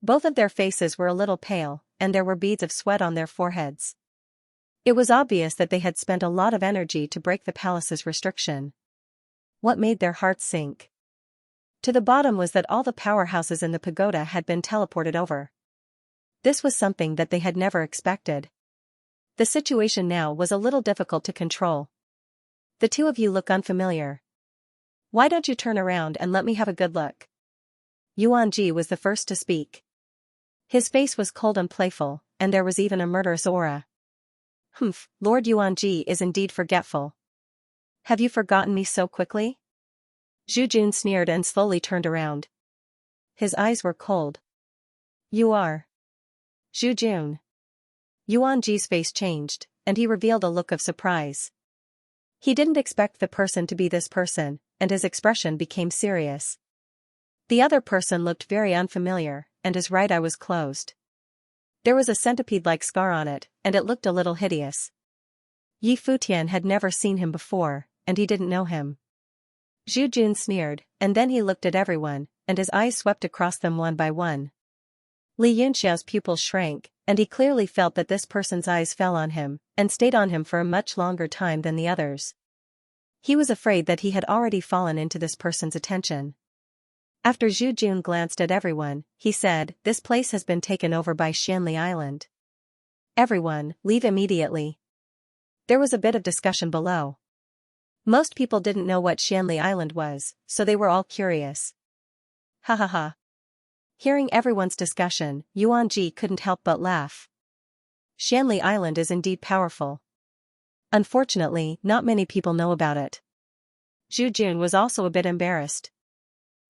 Both of their faces were a little pale, and there were beads of sweat on their foreheads. It was obvious that they had spent a lot of energy to break the palace's restriction. What made their hearts sink to the bottom was that all the powerhouses in the pagoda had been teleported over. This was something that they had never expected. The situation now was a little difficult to control. The two of you look unfamiliar. Why don't you turn around and let me have a good look? Yuan Ji was the first to speak. His face was cold and playful, and there was even a murderous aura. Humph, Lord Yuan Ji is indeed forgetful. Have you forgotten me so quickly? Zhu Jun sneered and slowly turned around. His eyes were cold. You are Zhu Jun. Yuan Ji's face changed, and he revealed a look of surprise. He didn't expect the person to be this person, and his expression became serious. The other person looked very unfamiliar, and his right eye was closed. There was a centipede-like scar on it, and it looked a little hideous. Yi Futian had never seen him before, and he didn't know him. Zhu Jun sneered, and then he looked at everyone, and his eyes swept across them one by one. Li Yunxiao's pupils shrank, and he clearly felt that this person's eyes fell on him, and stayed on him for a much longer time than the others. He was afraid that he had already fallen into this person's attention. After Zhu Jun glanced at everyone, he said, "This place has been taken over by Xianli Island. Everyone, leave immediately." There was a bit of discussion below. Most people didn't know what Xianli Island was, so they were all curious. Ha ha ha. Hearing everyone's discussion, Yuan Ji couldn't help but laugh. Xianli Island is indeed powerful. Unfortunately, not many people know about it. Zhu Jun was also a bit embarrassed.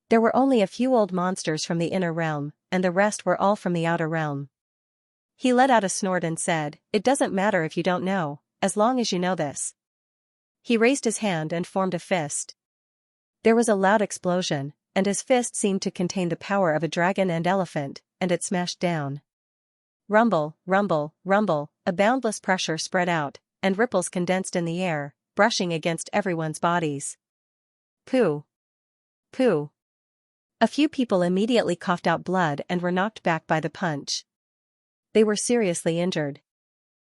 There were only a few old monsters from the inner realm, and the rest were all from the outer realm. He let out a snort and said, "It doesn't matter if you don't know, as long as you know this." He raised his hand and formed a fist. There was a loud explosion, and his fist seemed to contain the power of a dragon and elephant, and it smashed down. Rumble, rumble, rumble, a boundless pressure spread out, and ripples condensed in the air, brushing against everyone's bodies. Pooh! Pooh! A few people immediately coughed out blood and were knocked back by the punch. They were seriously injured.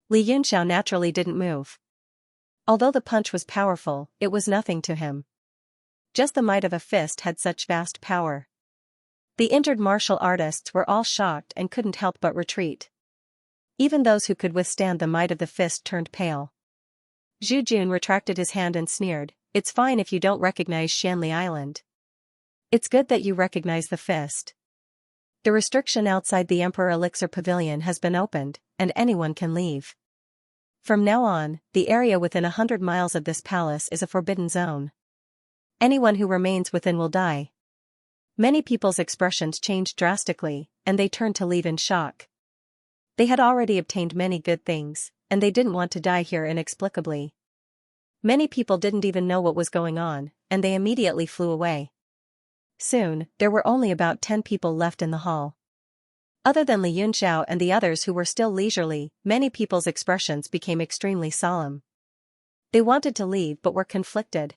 Li Yunxiao naturally didn't move. Although the punch was powerful, it was nothing to him. Just the might of a fist had such vast power. The injured martial artists were all shocked and couldn't help but retreat. Even those who could withstand the might of the fist turned pale. Zhu Jun retracted his hand and sneered, "It's fine if you don't recognize Xianli Island. It's good that you recognize the fist. The restriction outside the Emperor Elixir Pavilion has been opened, and anyone can leave. From now on, the area within 100 miles of this palace is a forbidden zone. Anyone who remains within will die." Many people's expressions changed drastically, and they turned to leave in shock. They had already obtained many good things, and they didn't want to die here inexplicably. Many people didn't even know what was going on, and they immediately flew away. Soon, there were only about 10 people left in the hall. Other than Li Yunxiao and the others who were still leisurely, many people's expressions became extremely solemn. They wanted to leave but were conflicted.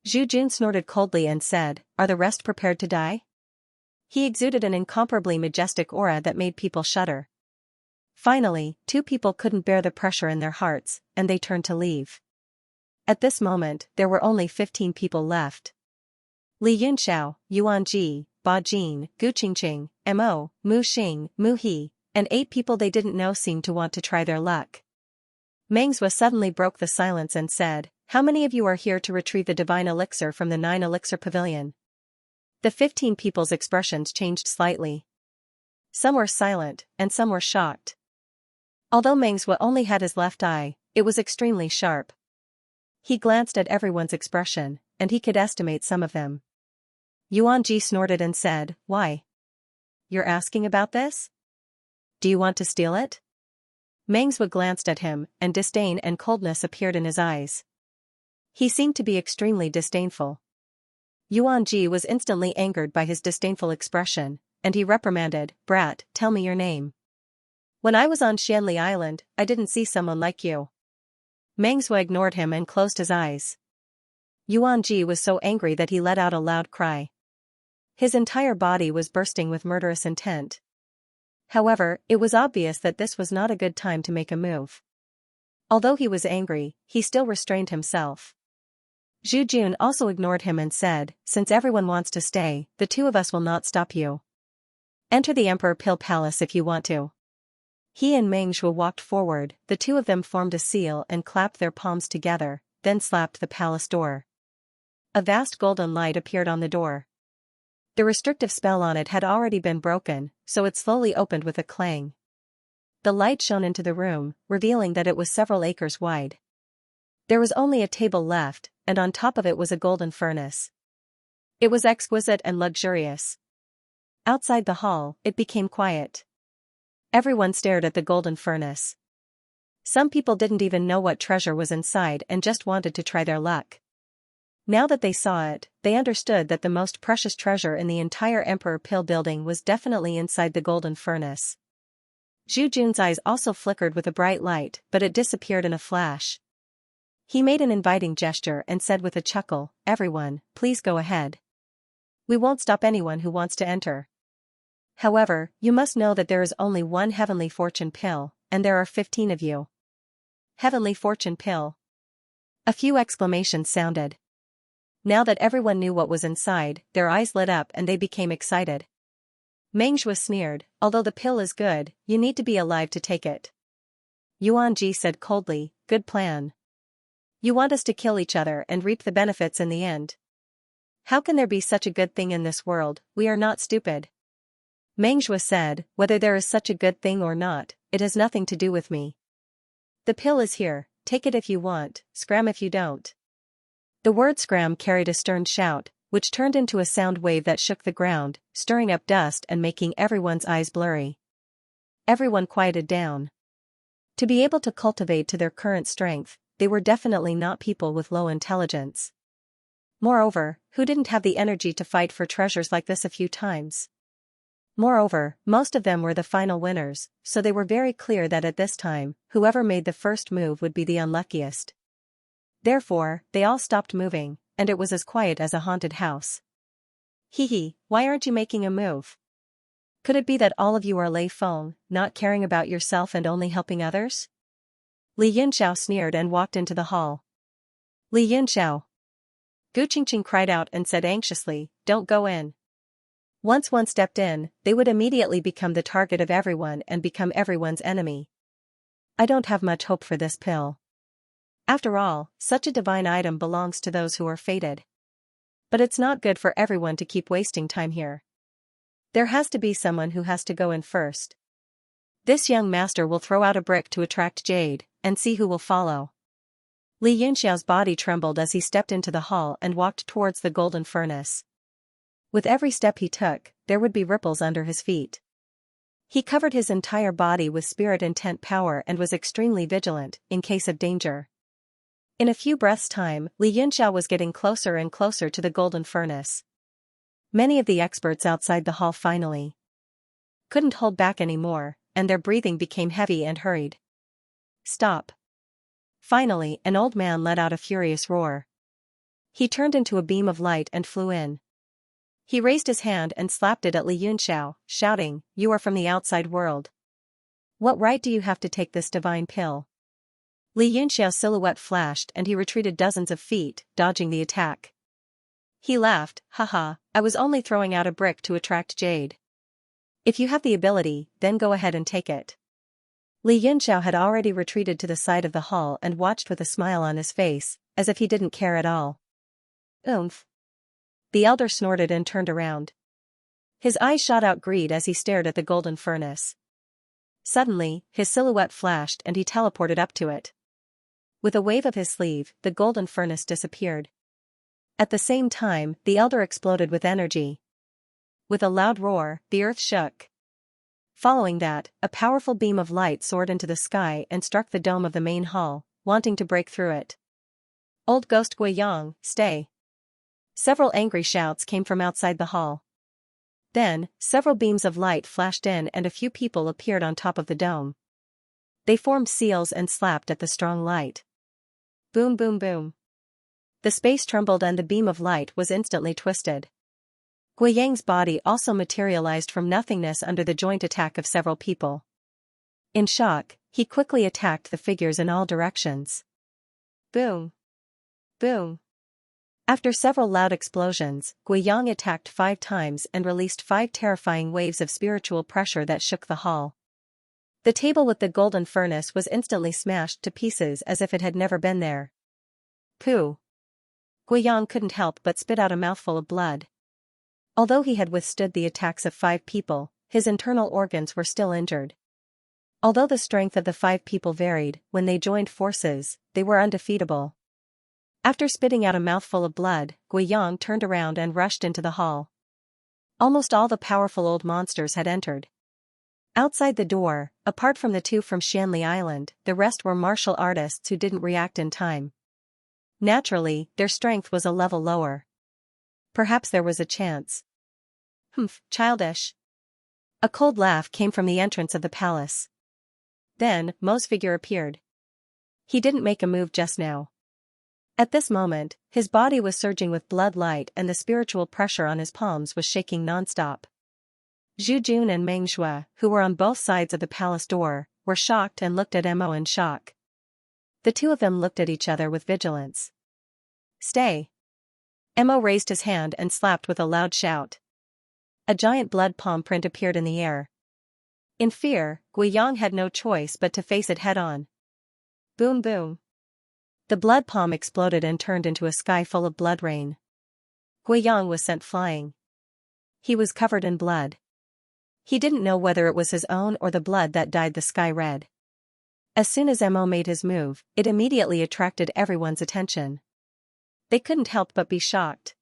Zhu Jun snorted coldly and said, "Are the rest prepared to die?" He exuded an incomparably majestic aura that made people shudder. Finally, 2 people couldn't bear the pressure in their hearts, and they turned to leave. At this moment, there were only 15 people left. Li Yunxiao, Yuan Ji, Ba Jin, Gu Qingqing, Mo, Mu Xing, Mu He, and 8 people they didn't know seemed to want to try their luck. Meng Zhuo suddenly broke the silence and said, "How many of you are here to retrieve the divine elixir from the 9 elixir pavilion?" The 15 people's expressions changed slightly. Some were silent, and some were shocked. Although Meng Zhuo only had his left eye, it was extremely sharp. He glanced at everyone's expression, and he could estimate some of them. Yuan Ji snorted and said, "Why? You're asking about this? Do you want to steal it?" Meng Zhuo glanced at him, and disdain and coldness appeared in his eyes. He seemed to be extremely disdainful. Yuan Ji was instantly angered by his disdainful expression, and he reprimanded, "Brat, tell me your name. When I was on Xianli Island, I didn't see someone like you." Meng Zhuo ignored him and closed his eyes. Yuan Ji was so angry that he let out a loud cry. His entire body was bursting with murderous intent. However, it was obvious that this was not a good time to make a move. Although he was angry, he still restrained himself. Zhu Jun also ignored him and said, "Since everyone wants to stay, the 2 of us will not stop you. Enter the Emperor Pill Palace if you want to." He and Meng Zhuo walked forward, the 2 of them formed a seal and clapped their palms together, then slapped the palace door. A vast golden light appeared on the door. The restrictive spell on it had already been broken, so it slowly opened with a clang. The light shone into the room, revealing that it was several acres wide. There was only a table left, and on top of it was a golden furnace. It was exquisite and luxurious. Outside the hall, it became quiet. Everyone stared at the golden furnace. Some people didn't even know what treasure was inside and just wanted to try their luck. Now that they saw it, they understood that the most precious treasure in the entire Emperor Pill building was definitely inside the golden furnace. Zhu Jun's eyes also flickered with a bright light, but it disappeared in a flash. He made an inviting gesture and said with a chuckle, "Everyone, please go ahead. We won't stop anyone who wants to enter. However, you must know that there is only one heavenly fortune pill, and there are 15 of you." Heavenly fortune pill. A few exclamations sounded. Now that everyone knew what was inside, their eyes lit up and they became excited. Meng Zhuo sneered, "Although the pill is good, you need to be alive to take it." Yuan Ji said coldly, "Good plan. You want us to kill each other and reap the benefits in the end. How can there be such a good thing in this world? We are not stupid." Meng Zhuo said, "Whether there is such a good thing or not, it has nothing to do with me. The pill is here, take it if you want, scram if you don't." The word scram carried a stern shout, which turned into a sound wave that shook the ground, stirring up dust and making everyone's eyes blurry. Everyone quieted down. To be able to cultivate to their current strength, they were definitely not people with low intelligence. Moreover, who didn't have the energy to fight for treasures like this a few times? Moreover, most of them were the final winners, so they were very clear that at this time, whoever made the first move would be the unluckiest. Therefore, they all stopped moving, and it was as quiet as a haunted house. "Hee, why aren't you making a move? Could it be that all of you are Lei Feng, not caring about yourself and only helping others?" Li Yunxiao sneered and walked into the hall. "Li Yunxiao!" Gu Qingqing cried out and said anxiously, "Don't go in. Once one stepped in, they would immediately become the target of everyone and become everyone's enemy. I don't have much hope for this pill. After all, such a divine item belongs to those who are fated. But it's not good for everyone to keep wasting time here. There has to be someone who has to go in first. This young master will throw out a brick to attract jade, and see who will follow." Li Yunxiao's body trembled as he stepped into the hall and walked towards the golden furnace. With every step he took, there would be ripples under his feet. He covered his entire body with spirit intent power and was extremely vigilant, in case of danger. In a few breaths' time, Li Yunxiao was getting closer and closer to the golden furnace. Many of the experts outside the hall finally couldn't hold back anymore, and their breathing became heavy and hurried. "Stop." Finally, an old man let out a furious roar. He turned into a beam of light and flew in. He raised his hand and slapped it at Li Yunxiao, shouting, "You are from the outside world. What right do you have to take this divine pill?" Li Yunxiao's silhouette flashed and he retreated dozens of feet, dodging the attack. He laughed, "Haha, I was only throwing out a brick to attract jade. If you have the ability, then go ahead and take it." Li Yunxiao had already retreated to the side of the hall and watched with a smile on his face, as if he didn't care at all. "Oomph." The elder snorted and turned around. His eyes shot out greed as he stared at the golden furnace. Suddenly, his silhouette flashed and he teleported up to it. With a wave of his sleeve, the golden furnace disappeared. At the same time, the elder exploded with energy. With a loud roar, the earth shook. Following that, a powerful beam of light soared into the sky and struck the dome of the main hall, wanting to break through it. "Old Ghost Guiyang, stay!" Several angry shouts came from outside the hall. Then, several beams of light flashed in and a few people appeared on top of the dome. They formed seals and slapped at the strong light. Boom boom boom. The space trembled and the beam of light was instantly twisted. Guiyang's body also materialized from nothingness under the joint attack of several people. In shock, he quickly attacked the figures in all directions. Boom. Boom. After several loud explosions, Guiyang attacked 5 times and released 5 terrifying waves of spiritual pressure that shook the hall. The table with the golden furnace was instantly smashed to pieces as if it had never been there. Pooh. Guiyang couldn't help but spit out a mouthful of blood. Although he had withstood the attacks of 5 people, his internal organs were still injured. Although the strength of the 5 people varied, when they joined forces, they were undefeatable. After spitting out a mouthful of blood, Guiyang turned around and rushed into the hall. Almost all the powerful old monsters had entered. Outside the door, apart from the 2 from Xianli Island, the rest were martial artists who didn't react in time. Naturally, their strength was a level lower. Perhaps there was a chance. Humph, childish. A cold laugh came from the entrance of the palace. Then, Mo's figure appeared. He didn't make a move just now. At this moment, his body was surging with blood light and the spiritual pressure on his palms was shaking non-stop. Zhu Jun and Meng Shui, who were on both sides of the palace door, were shocked and looked at Mo in shock. The 2 of them looked at each other with vigilance. "Stay." Mo raised his hand and slapped with a loud shout. A giant blood palm print appeared in the air. In fear, Guiyang had no choice but to face it head-on. Boom boom. The blood palm exploded and turned into a sky full of blood rain. Guiyang was sent flying. He was covered in blood. He didn't know whether it was his own or the blood that dyed the sky red. As soon as Mo made his move, it immediately attracted everyone's attention. They couldn't help but be shocked.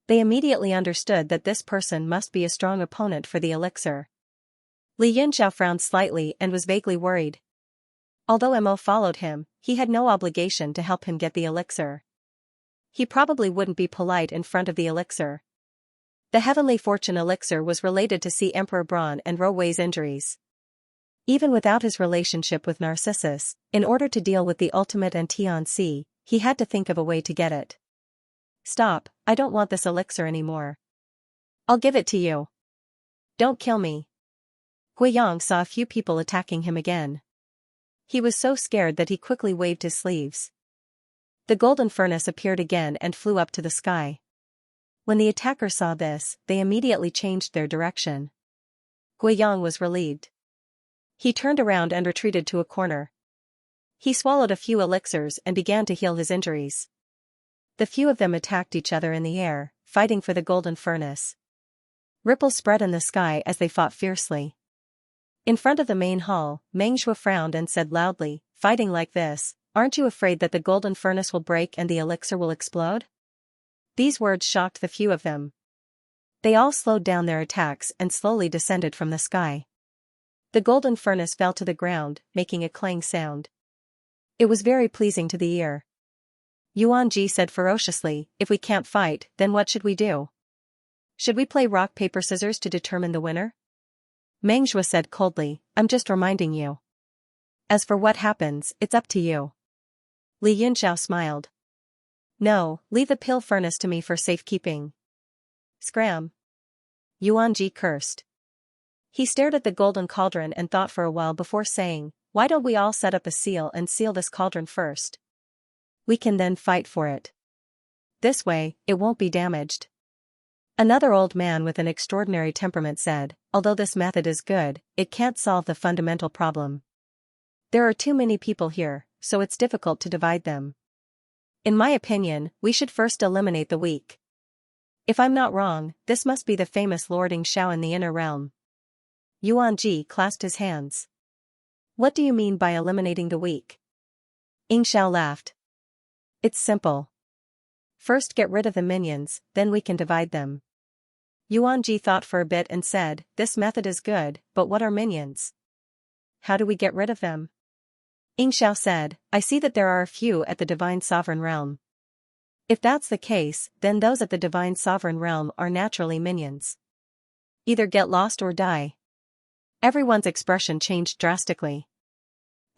They immediately understood that this person must be a strong opponent for the elixir. Li Yunxiao frowned slightly and was vaguely worried. Although Mo followed him, he had no obligation to help him get the elixir. He probably wouldn't be polite in front of the elixir. The Heavenly Fortune elixir was related to See Emperor Braun and Ro Wei's injuries. Even without his relationship with Narcissus, in order to deal with the ultimate and Tianxi, he had to think of a way to get it. "Stop, I don't want this elixir anymore. I'll give it to you. Don't kill me." Guiyang saw a few people attacking him again. He was so scared that he quickly waved his sleeves. The golden furnace appeared again and flew up to the sky. When the attackers saw this, they immediately changed their direction. Guiyang was relieved. He turned around and retreated to a corner. He swallowed a few elixirs and began to heal his injuries. The few of them attacked each other in the air, fighting for the golden furnace. Ripples spread in the sky as they fought fiercely. In front of the main hall, Meng Shui frowned and said loudly, "Fighting like this, aren't you afraid that the golden furnace will break and the elixir will explode?" These words shocked the few of them. They all slowed down their attacks and slowly descended from the sky. The golden furnace fell to the ground, making a clang sound. It was very pleasing to the ear. Yuan Ji said ferociously, "If we can't fight, then what should we do? Should we play rock paper scissors to determine the winner?" Meng Shui said coldly, "I'm just reminding you. As for what happens, it's up to you." Li Yunxiao smiled. No, leave the pill furnace to me for safekeeping. Scram. Yuanji cursed. He stared at the golden cauldron and thought for a while before saying, why don't we all set up a seal and seal this cauldron first? We can then fight for it. This way, it won't be damaged. Another old man with an extraordinary temperament said, although this method is good, it can't solve the fundamental problem. There are too many people here, so it's difficult to divide them. In my opinion, we should first eliminate the weak. If I'm not wrong, this must be the famous Lord Xianxia in the inner realm. Yuanji clasped his hands. What do you mean by eliminating the weak? Xianxia laughed. It's simple. First get rid of the minions, then we can divide them. Yuanji thought for a bit and said, this method is good, but what are minions? How do we get rid of them? Xianxia said, I see that there are a few at the divine sovereign realm. If that's the case, then those at the divine sovereign realm are naturally minions. Either get lost or die. Everyone's expression changed drastically.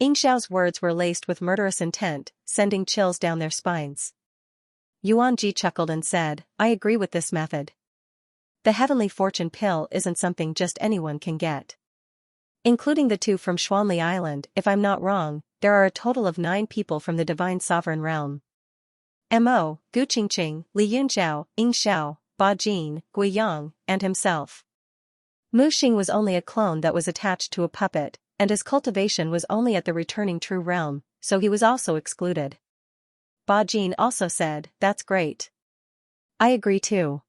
Xiao's words were laced with murderous intent, sending chills down their spines. Yuanji chuckled and said, I agree with this method. The heavenly fortune pill isn't something just anyone can get. Including the 2 from Xuanli Island, if I'm not wrong, there are a total of 9 people from the divine sovereign realm. Mo, Gu Qingqing, Li Yunzhao, Xiao, Ba Jin, Gui Yang, and himself. Mu Xing was only a clone that was attached to a puppet, and his cultivation was only at the returning true realm, so he was also excluded. Ba Jin also said, that's great. I agree too.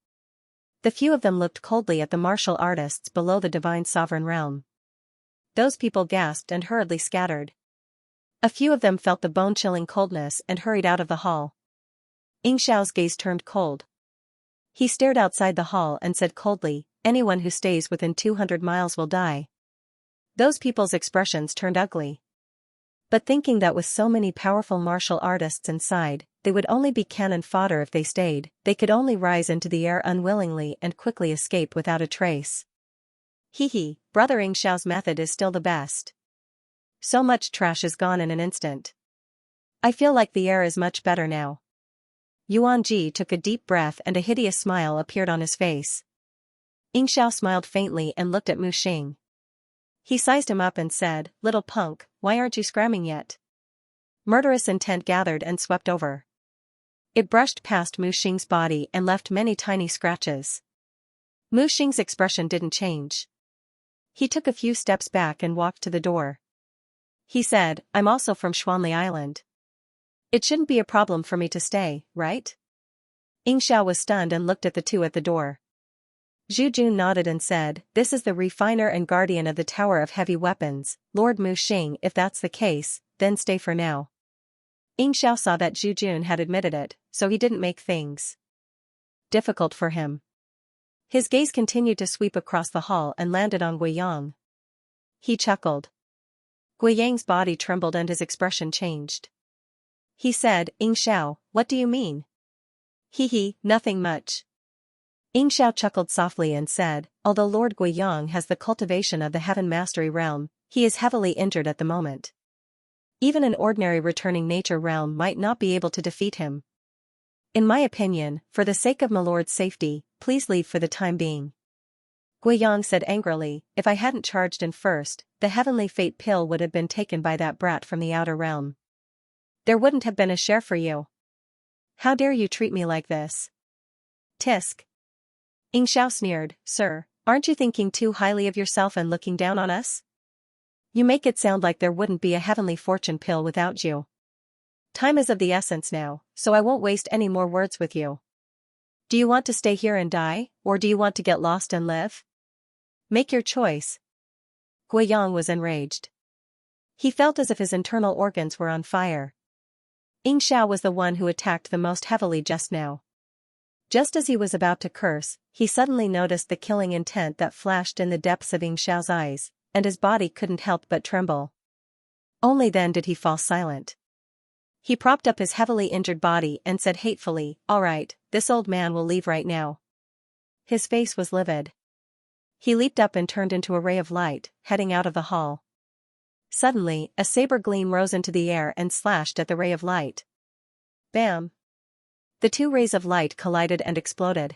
The few of them looked coldly at the martial artists below the divine sovereign realm. Those people gasped and hurriedly scattered. A few of them felt the bone-chilling coldness and hurried out of the hall. Xiao's gaze turned cold. He stared outside the hall and said coldly, anyone who stays within 200 miles will die. Those people's expressions turned ugly. But thinking that with so many powerful martial artists inside, they would only be cannon fodder if they stayed, they could only rise into the air unwillingly and quickly escape without a trace. Hee, brother Xiao's method is still the best. So much trash is gone in an instant. I feel like the air is much better now. Yuanji took a deep breath and a hideous smile appeared on his face. Xiao smiled faintly and looked at Mu Xing. He sized him up and said, little punk, why aren't you scramming yet? Murderous intent gathered and swept over. It brushed past Mu Xing's body and left many tiny scratches. Mu Xing's expression didn't change. He took a few steps back and walked to the door. He said, I'm also from Xuanli Island. It shouldn't be a problem for me to stay, right? Xiao was stunned and looked at the 2 at the door. Zhu Jun nodded and said, this is the refiner and guardian of the Tower of Heavy Weapons, Lord Mu Xing. If that's the case, then stay for now. Xiao saw that Zhu Jun had admitted it, so he didn't make things difficult for him. His gaze continued to sweep across the hall and landed on Gui Yang. He chuckled. Gui Yang's body trembled and his expression changed. He said, Xiao, what do you mean? Nothing much. Xiao chuckled softly and said, although Lord Gui Yang has the cultivation of the Heaven Mastery realm, he is heavily injured at the moment. Even an ordinary returning nature realm might not be able to defeat him. In my opinion, for the sake of my lord's safety, please leave for the time being. Gui Yang said angrily, if I hadn't charged in first, the heavenly fate pill would have been taken by that brat from the outer realm. There wouldn't have been a share for you. How dare you treat me like this? Tisk. Xiao sneered, sir, aren't you thinking too highly of yourself and looking down on us? You make it sound like there wouldn't be a heavenly fortune pill without you. Time is of the essence now, so I won't waste any more words with you. Do you want to stay here and die, or do you want to get lost and live? Make your choice. Gui Yang was enraged. He felt as if his internal organs were on fire. Xiao was the one who attacked the most heavily just now. Just as he was about to curse, he suddenly noticed the killing intent that flashed in the depths of Xiao's eyes, and his body couldn't help but tremble. Only then did he fall silent. He propped up his heavily injured body and said hatefully, all right, this old man will leave right now. His face was livid. He leaped up and turned into a ray of light, heading out of the hall. Suddenly, a saber gleam rose into the air and slashed at the ray of light. Bam! The two rays of light collided and exploded.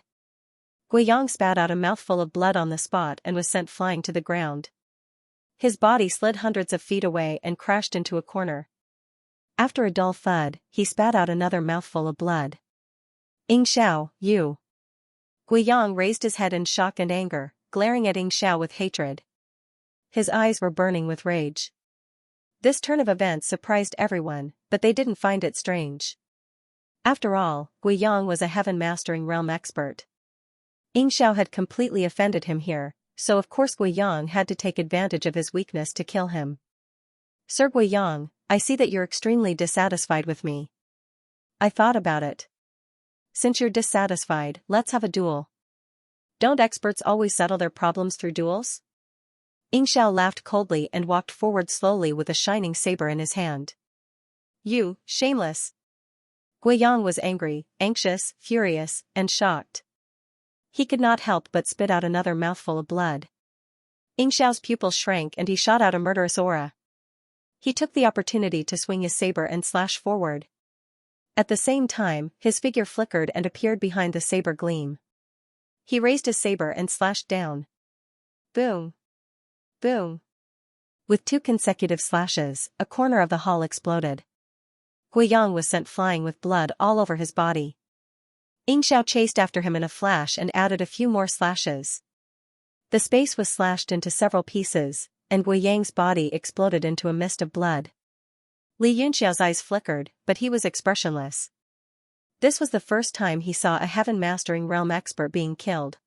Guiyang spat out a mouthful of blood on the spot and was sent flying to the ground. His body slid hundreds of feet away and crashed into a corner. After a dull thud, he spat out another mouthful of blood. Xiao, you! Guiyang raised his head in shock and anger, glaring at Xiao with hatred. His eyes were burning with rage. This turn of events surprised everyone, but they didn't find it strange. After all, Guiyang was a heaven-mastering realm expert. Xiao had completely offended him here, so of course Guiyang had to take advantage of his weakness to kill him. Sir Guiyang, I see that you're extremely dissatisfied with me. I thought about it. Since you're dissatisfied, let's have a duel. Don't experts always settle their problems through duels? Xiao laughed coldly and walked forward slowly with a shining saber in his hand. You, shameless! Guiyang was angry, anxious, furious, and shocked. He could not help but spit out another mouthful of blood. Xiao's pupils shrank and he shot out a murderous aura. He took the opportunity to swing his saber and slash forward. At the same time, his figure flickered and appeared behind the saber gleam. He raised his saber and slashed down. Boom! Boom! With two consecutive slashes, a corner of the hall exploded. Guiyang was sent flying with blood all over his body. Xiao chased after him in a flash and added a few more slashes. The space was slashed into several pieces, and Guiyang's body exploded into a mist of blood. Li Yunxiao's eyes flickered, but he was expressionless. This was the first time he saw a heaven-mastering realm expert being killed.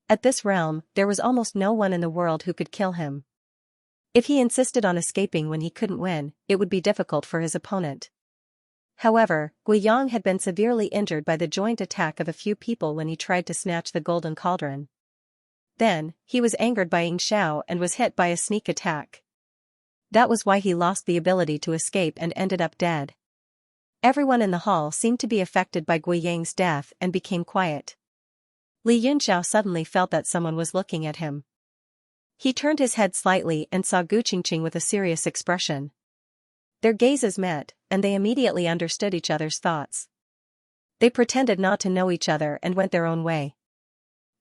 At this realm, there was almost no one in the world who could kill him. If he insisted on escaping when he couldn't win, it would be difficult for his opponent. However, Guiyang had been severely injured by the joint attack of a few people when he tried to snatch the golden cauldron. Then, he was angered by Xiao and was hit by a sneak attack. That was why he lost the ability to escape and ended up dead. Everyone in the hall seemed to be affected by Guiyang's death and became quiet. Li Yunxiao suddenly felt that someone was looking at him. He turned his head slightly and saw Gu Qingqing with a serious expression. Their gazes met, and they immediately understood each other's thoughts. They pretended not to know each other and went their own way.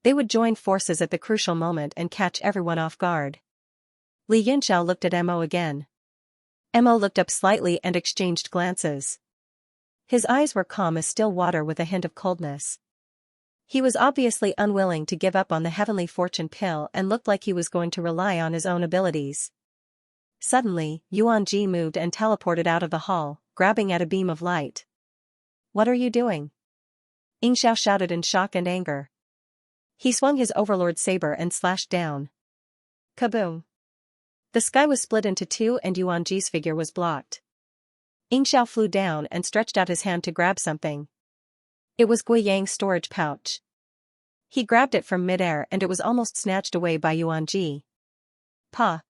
They would join forces at the crucial moment and catch everyone off guard. Li Yunxiao looked at Mo again. Mo looked up slightly and exchanged glances. His eyes were calm as still water with a hint of coldness. He was obviously unwilling to give up on the heavenly fortune pill and looked like he was going to rely on his own abilities. Suddenly, Yuan Ji moved and teleported out of the hall, grabbing at a beam of light. What are you doing? Xiao shouted in shock and anger. He swung his overlord saber and slashed down. Kaboom! The sky was split into two and Yuan Ji's figure was blocked. Xiao flew down and stretched out his hand to grab something. It was Guiyang's storage pouch. He grabbed it from midair and it was almost snatched away by Yuan Ji. Pa!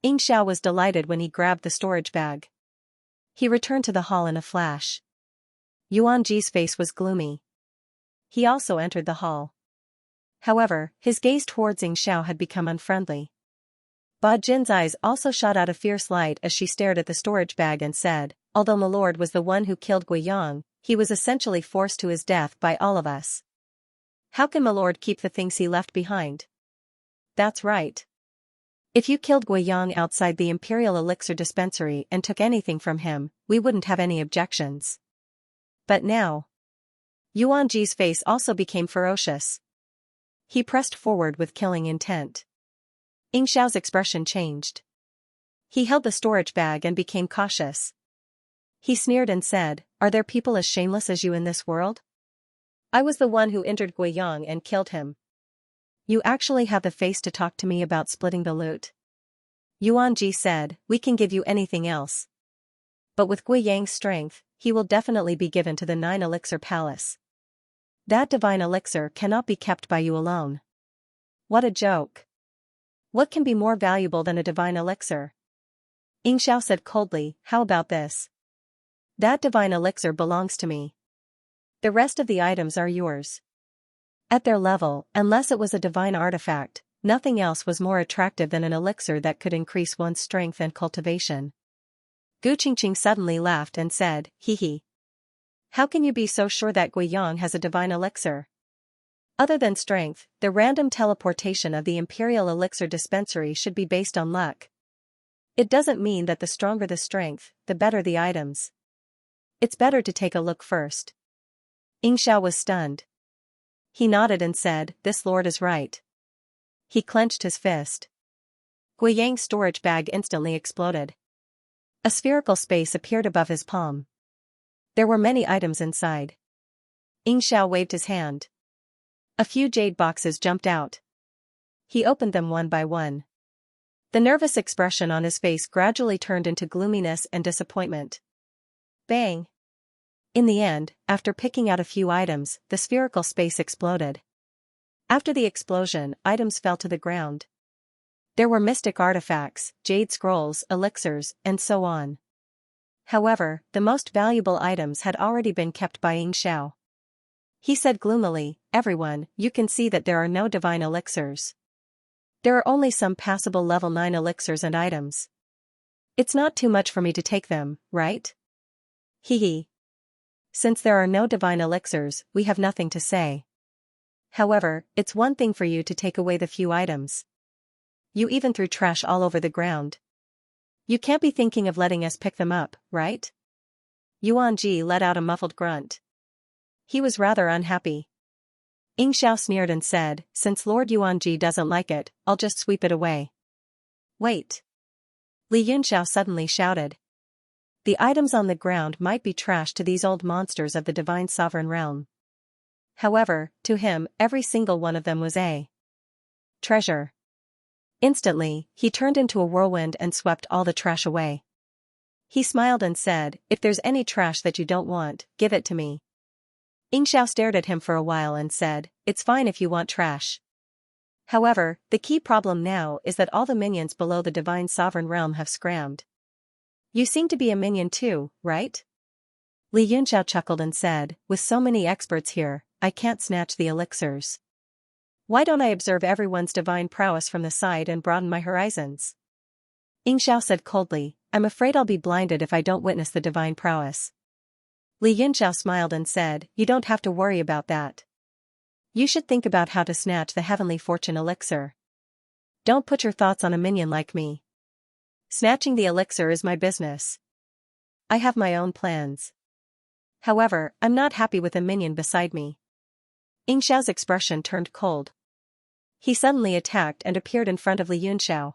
Xiao was delighted when he grabbed the storage bag. He returned to the hall in a flash. Yuan Ji's face was gloomy. He also entered the hall. However, his gaze towards Xiao had become unfriendly. Ba Jin's eyes also shot out a fierce light as she stared at the storage bag and said, although my lord was the one who killed Guiyang, he was essentially forced to his death by all of us. How can my lord keep the things he left behind? That's right. If you killed Guiyang outside the Imperial Elixir Dispensary and took anything from him, we wouldn't have any objections. But now... Yuan Ji's face also became ferocious. He pressed forward with killing intent. Xiao's expression changed. He held the storage bag and became cautious. He sneered and said, are there people as shameless as you in this world? I was the one who injured Guiyang and killed him. You actually have the face to talk to me about splitting the loot? Yuan Ji said, we can give you anything else. But with Guiyang's strength, he will definitely be given to the 9 Elixir Palace. That divine elixir cannot be kept by you alone. What a joke. What can be more valuable than a divine elixir? Xiao said coldly, how about this? That divine elixir belongs to me. The rest of the items are yours. At their level, unless it was a divine artifact, nothing else was more attractive than an elixir that could increase one's strength and cultivation. Gu Qingqing suddenly laughed and said, hee hee. How can you be so sure that Guiyang has a divine elixir? Other than strength, the random teleportation of the Imperial Elixir Dispensary should be based on luck. It doesn't mean that the stronger the strength, the better the items. It's better to take a look first. Xianxia was stunned. He nodded and said, "This lord is right." He clenched his fist. Guiyang's storage bag instantly exploded. A spherical space appeared above his palm. There were many items inside. Xianxia waved his hand. A few jade boxes jumped out. He opened them one by one. The nervous expression on his face gradually turned into gloominess and disappointment. Bang! In the end, after picking out a few items, the spherical space exploded. After the explosion, items fell to the ground. There were mystic artifacts, jade scrolls, elixirs, and so on. However, the most valuable items had already been kept by Xianxia. He said gloomily, "Everyone, you can see that there are no divine elixirs. There are only some passable level 9 elixirs and items. It's not too much for me to take them, right?" Hee. Since there are no divine elixirs, we have nothing to say. However, it's one thing for you to take away the few items. You even threw trash all over the ground. You can't be thinking of letting us pick them up, right? Yuanji let out a muffled grunt. He was rather unhappy. Xianxia sneered and said, "Since Lord Yuanji doesn't like it, I'll just sweep it away." Wait! Li Yunxiao suddenly shouted. The items on the ground might be trash to these old monsters of the divine sovereign realm. However, to him, every single one of them was a treasure. Instantly, he turned into a whirlwind and swept all the trash away. He smiled and said, "If there's any trash that you don't want, give it to me." Xianxia stared at him for a while and said, "It's fine if you want trash. However, the key problem now is that all the minions below the divine sovereign realm have scrammed. You seem to be a minion too, right?" Li Yunxiao chuckled and said, "With so many experts here, I can't snatch the elixirs. Why don't I observe everyone's divine prowess from the side and broaden my horizons?" Xianxia said coldly, "I'm afraid I'll be blinded if I don't witness the divine prowess." Li Yunxiao smiled and said, "You don't have to worry about that. You should think about how to snatch the heavenly fortune elixir. Don't put your thoughts on a minion like me. Snatching the elixir is my business. I have my own plans. However, I'm not happy with a minion beside me." Xiao's expression turned cold. He suddenly attacked and appeared in front of Li Yunxiao.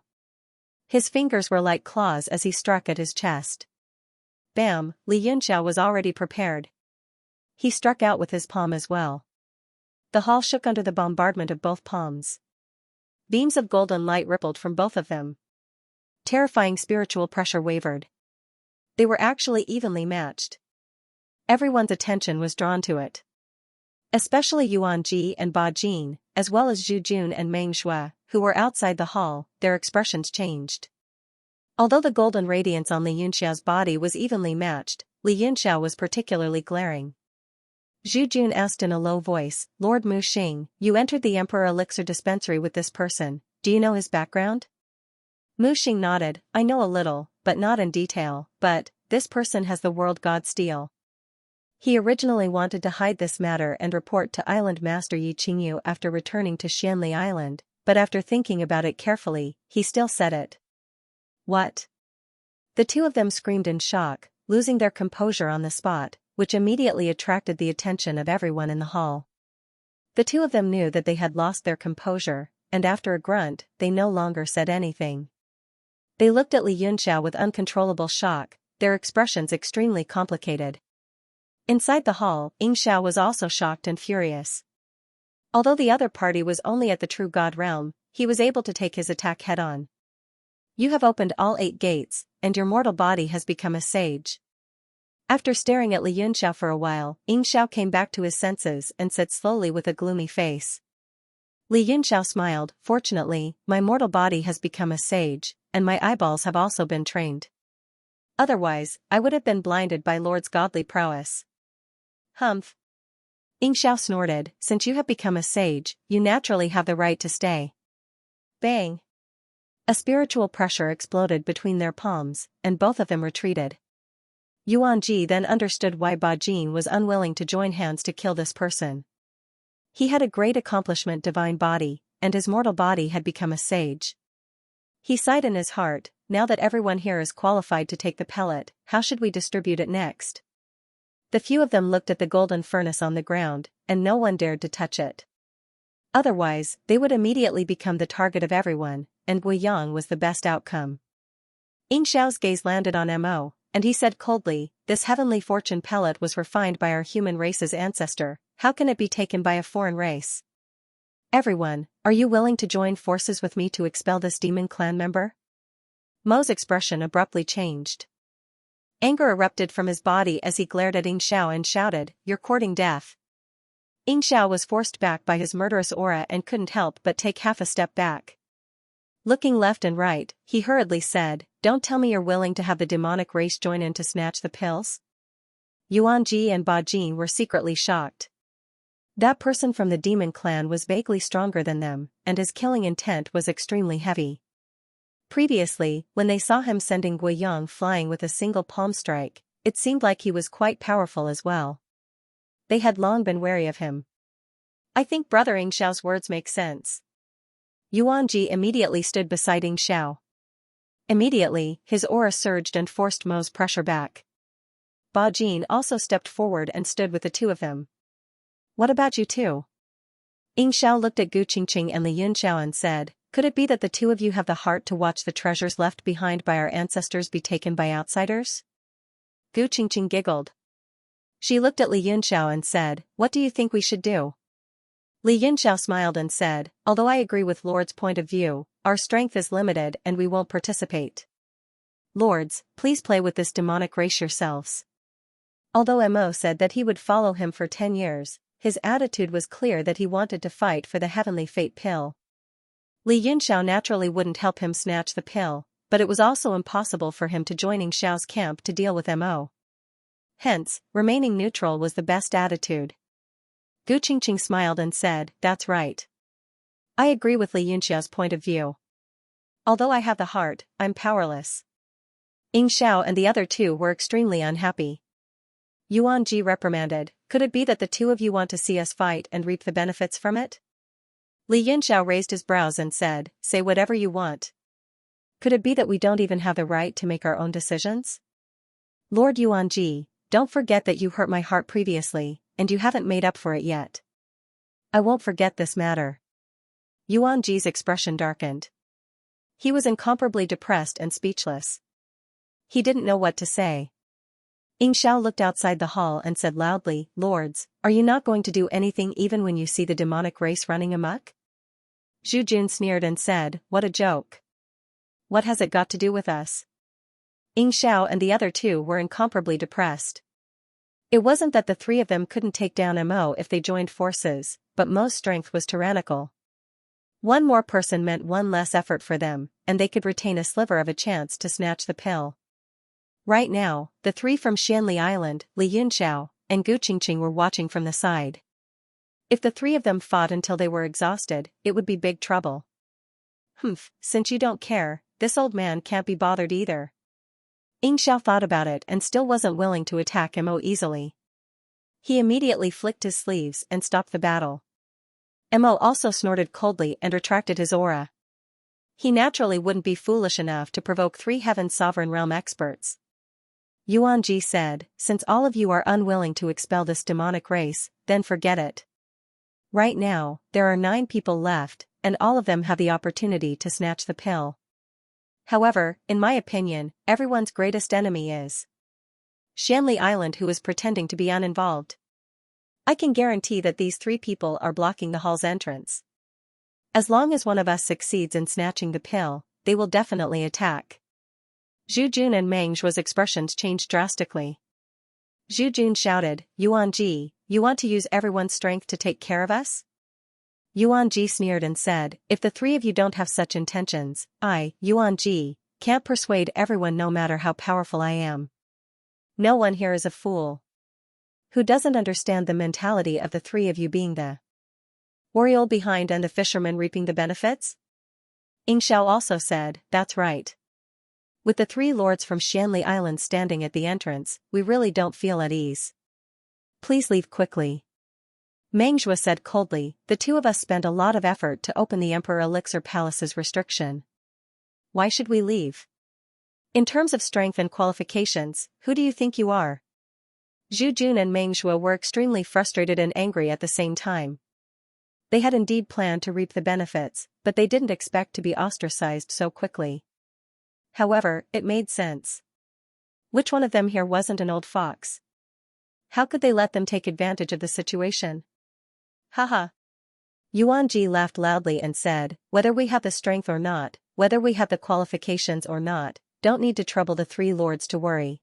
His fingers were like claws as he struck at his chest. Bam! Li Yunxiao was already prepared. He struck out with his palm as well. The hall shook under the bombardment of both palms. Beams of golden light rippled from both of them. Terrifying spiritual pressure wavered. They were actually evenly matched. Everyone's attention was drawn to it. Especially Yuan Ji and Ba Jin, as well as Zhu Jun and Meng Shui, who were outside the hall, their expressions changed. Although the golden radiance on Li Yunxiao's body was evenly matched, Li Yunxiao was particularly glaring. Zhu Jun asked in a low voice, "Lord Mu Xing, you entered the Emperor Elixir Dispensary with this person, do you know his background?" Mu Xing nodded, "I know a little, but not in detail, but, this person has the world god steel. He originally wanted to hide this matter and report to Island Master Yi Qingyu after returning to Xianli Island, but after thinking about it carefully, he still said it." What? The two of them screamed in shock, losing their composure on the spot, which immediately attracted the attention of everyone in the hall. The two of them knew that they had lost their composure, and after a grunt, they no longer said anything. They looked at Li Yunxiao with uncontrollable shock, their expressions extremely complicated. Inside the hall, Xiao was also shocked and furious. Although the other party was only at the true god realm, he was able to take his attack head-on. "You have opened all 8 gates, and your mortal body has become a sage." After staring at Li Yunxiao for a while, Xiao came back to his senses and said slowly with a gloomy face. Li Yunxiao smiled, "Fortunately, my mortal body has become a sage, and my eyeballs have also been trained. Otherwise, I would have been blinded by Lord's godly prowess." "Humph." Xiao snorted, "Since you have become a sage, you naturally have the right to stay." Bang! A spiritual pressure exploded between their palms, and both of them retreated. Yuanji then understood why Ba Jin was unwilling to join hands to kill this person. He had a great accomplishment, divine body, and his mortal body had become a sage. He sighed in his heart, now that everyone here is qualified to take the pellet, how should we distribute it next? The few of them looked at the golden furnace on the ground, and no one dared to touch it. Otherwise, they would immediately become the target of everyone, and Guiyang was the best outcome. Ying Xiao's gaze landed on Mo, and he said coldly, "This heavenly fortune pellet was refined by our human race's ancestor, how can it be taken by a foreign race? Everyone, are you willing to join forces with me to expel this demon clan member?" Mo's expression abruptly changed. Anger erupted from his body as he glared at Ying Xiao and shouted, "You're courting death." Ying Xiao was forced back by his murderous aura and couldn't help but take half a step back. Looking left and right, he hurriedly said, "Don't tell me you're willing to have the demonic race join in to snatch the pills?" Yuanji and Ba Jin were secretly shocked. That person from the demon clan was vaguely stronger than them, and his killing intent was extremely heavy. Previously, when they saw him sending Guiyang flying with a single palm strike, it seemed like he was quite powerful as well. They had long been wary of him. "I think Brother Ying Xiao's words make sense." Yuanji immediately stood beside Ying Xiao. Immediately, his aura surged and forced Mo's pressure back. Ba Jin also stepped forward and stood with the two of them. "What about you two?" Ying Xiao looked at Gu Qingqing and Li Yunxiao and said, "Could it be that the two of you have the heart to watch the treasures left behind by our ancestors be taken by outsiders?" Gu Qingqing giggled. She looked at Li Yunxiao and said, "What do you think we should do?" Li Yunxiao smiled and said, "Although I agree with Lord's point of view, our strength is limited and we won't participate. Lords, please play with this demonic race yourselves." Although Mo said that he would follow him for 10 years, his attitude was clear that he wanted to fight for the heavenly fate pill. Li Yunxiao naturally wouldn't help him snatch the pill, but it was also impossible for him to join Ying Xiao's camp to deal with Mo. Hence, remaining neutral was the best attitude. Gu Qingqing smiled and said, "That's right. I agree with Li Yunxiao's point of view. Although I have the heart, I'm powerless." Ying Xiao and the other two were extremely unhappy. Yuanji reprimanded, "Could it be that the two of you want to see us fight and reap the benefits from it?" Li Yunxiao raised his brows and said, "Say whatever you want. Could it be that we don't even have the right to make our own decisions? Lord Yuanji, don't forget that you hurt my heart previously, and you haven't made up for it yet. I won't forget this matter." Yuanji's expression darkened. He was incomparably depressed and speechless. He didn't know what to say. Ying Xiao looked outside the hall and said loudly, "Lords, are you not going to do anything even when you see the demonic race running amok?" Zhu Jun sneered and said, "What a joke. What has it got to do with us?" Ying Xiao and the other two were incomparably depressed. It wasn't that the three of them couldn't take down Mo if they joined forces, but Mo's strength was tyrannical. One more person meant one less effort for them, and they could retain a sliver of a chance to snatch the pill. Right now, the three from Xianli Island, Li Yunxiao, and Gu Qingqing were watching from the side. If the three of them fought until they were exhausted, it would be big trouble. "Humph, since you don't care, this old man can't be bothered either." Ying Xiao thought about it and still wasn't willing to attack Mo easily. He immediately flicked his sleeves and stopped the battle. Mo also snorted coldly and retracted his aura. He naturally wouldn't be foolish enough to provoke 3 Heaven Sovereign Realm experts. Yuanji said, "Since all of you are unwilling to expel this demonic race, then forget it. Right now, there are 9 people left, and all of them have the opportunity to snatch the pill. However, in my opinion, everyone's greatest enemy is Xianli Island, who is pretending to be uninvolved. I can guarantee that these 3 people are blocking the hall's entrance. As long as one of us succeeds in snatching the pill, they will definitely attack." Zhu Jun and Meng Zhuo's expressions changed drastically. Zhu Jun shouted, "Yuanji, you want to use everyone's strength to take care of us?" Yuanji sneered and said, "If the 3 of you don't have such intentions, I, Yuanji, can't persuade everyone no matter how powerful I am. No one here is a fool. Who doesn't understand the mentality of the 3 of you being the Oriole behind and the fisherman reaping the benefits?" Ying Xiao also said, "That's right. With the three lords from Xianli Island standing at the entrance, we really don't feel at ease. Please leave quickly. Mengzhua said coldly, the two of us spent a lot of effort to open the Emperor Elixir Palace's restriction. Why should we leave? In terms of strength and qualifications, who do you think you are? Zhu Jun and Mengzhua were extremely frustrated and angry at the same time. They had indeed planned to reap the benefits, but they didn't expect to be ostracized so quickly. However, it made sense. Which one of them here wasn't an old fox? How could they let them take advantage of the situation? Haha. Yuan Ji laughed loudly and said, whether we have the strength or not, whether we have the qualifications or not, don't need to trouble the three lords to worry.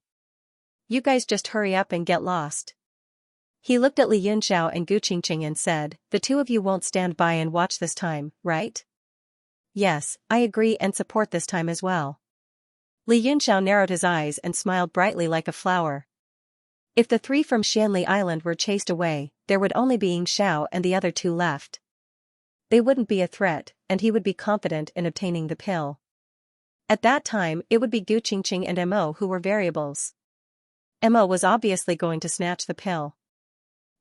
You guys just hurry up and get lost. He looked at Li Yunxiao and Gu Qingqing and said, the two of you won't stand by and watch this time, right? Yes, I agree and support this time as well. Li Yunxiao narrowed his eyes and smiled brightly like a flower. If the three from Xianli Island were chased away, there would only be Ying Xiao and the other two left. They wouldn't be a threat, and he would be confident in obtaining the pill. At that time, it would be Gu Qingqing and Mo who were variables. Mo was obviously going to snatch the pill.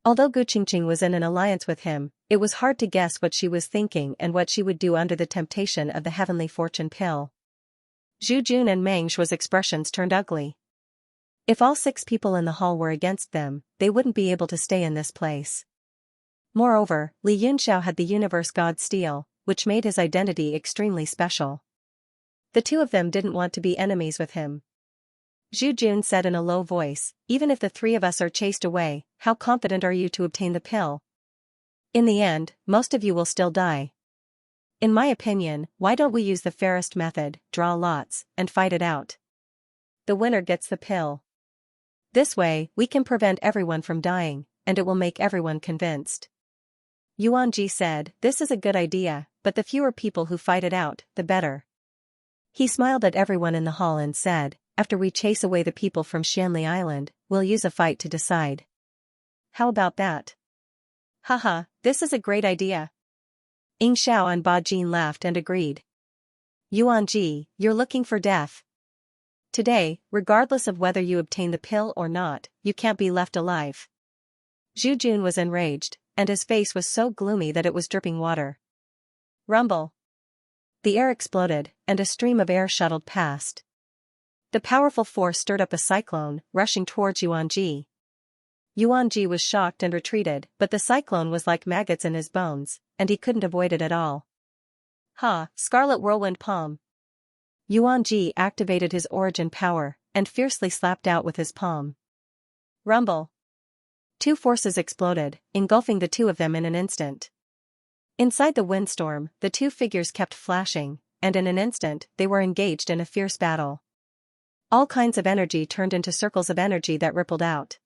Although Gu Qingqing was in an alliance with him, it was hard to guess what she was thinking and what she would do under the temptation of the heavenly fortune pill. Zhu Jun and Meng Shua's expressions turned ugly. If all 6 people in the hall were against them, they wouldn't be able to stay in this place. Moreover, Li Yunxiao had the universe god steel, which made his identity extremely special. The two of them didn't want to be enemies with him. Zhu Jun said in a low voice, even if the 3 of us are chased away, how confident are you to obtain the pill? In the end, most of you will still die. In my opinion, why don't we use the fairest method, draw lots, and fight it out? The winner gets the pill. This way, we can prevent everyone from dying, and it will make everyone convinced. Yuan Ji said, this is a good idea, but the fewer people who fight it out, the better. He smiled at everyone in the hall and said, after we chase away the people from Xianli Island, we'll use a fight to decide. How about that? Haha, this is a great idea. Ying Xiao and Ba Jin laughed and agreed. Yuan Ji, you're looking for death. Today, regardless of whether you obtain the pill or not, you can't be left alive. Zhu Jun was enraged, and his face was so gloomy that it was dripping water. Rumble. The air exploded, and a stream of air shuttled past. The powerful force stirred up a cyclone, rushing towards Yuan Ji. Yuan Ji was shocked and retreated, but the cyclone was like maggots in his bones, and he couldn't avoid it at all. Ha, Scarlet Whirlwind Palm. Yuan Ji activated his origin power, and fiercely slapped out with his palm. Rumble. 2 forces exploded, engulfing the 2 of them in an instant. Inside the windstorm, the 2 figures kept flashing, and in an instant, they were engaged in a fierce battle. All kinds of energy turned into circles of energy that rippled out.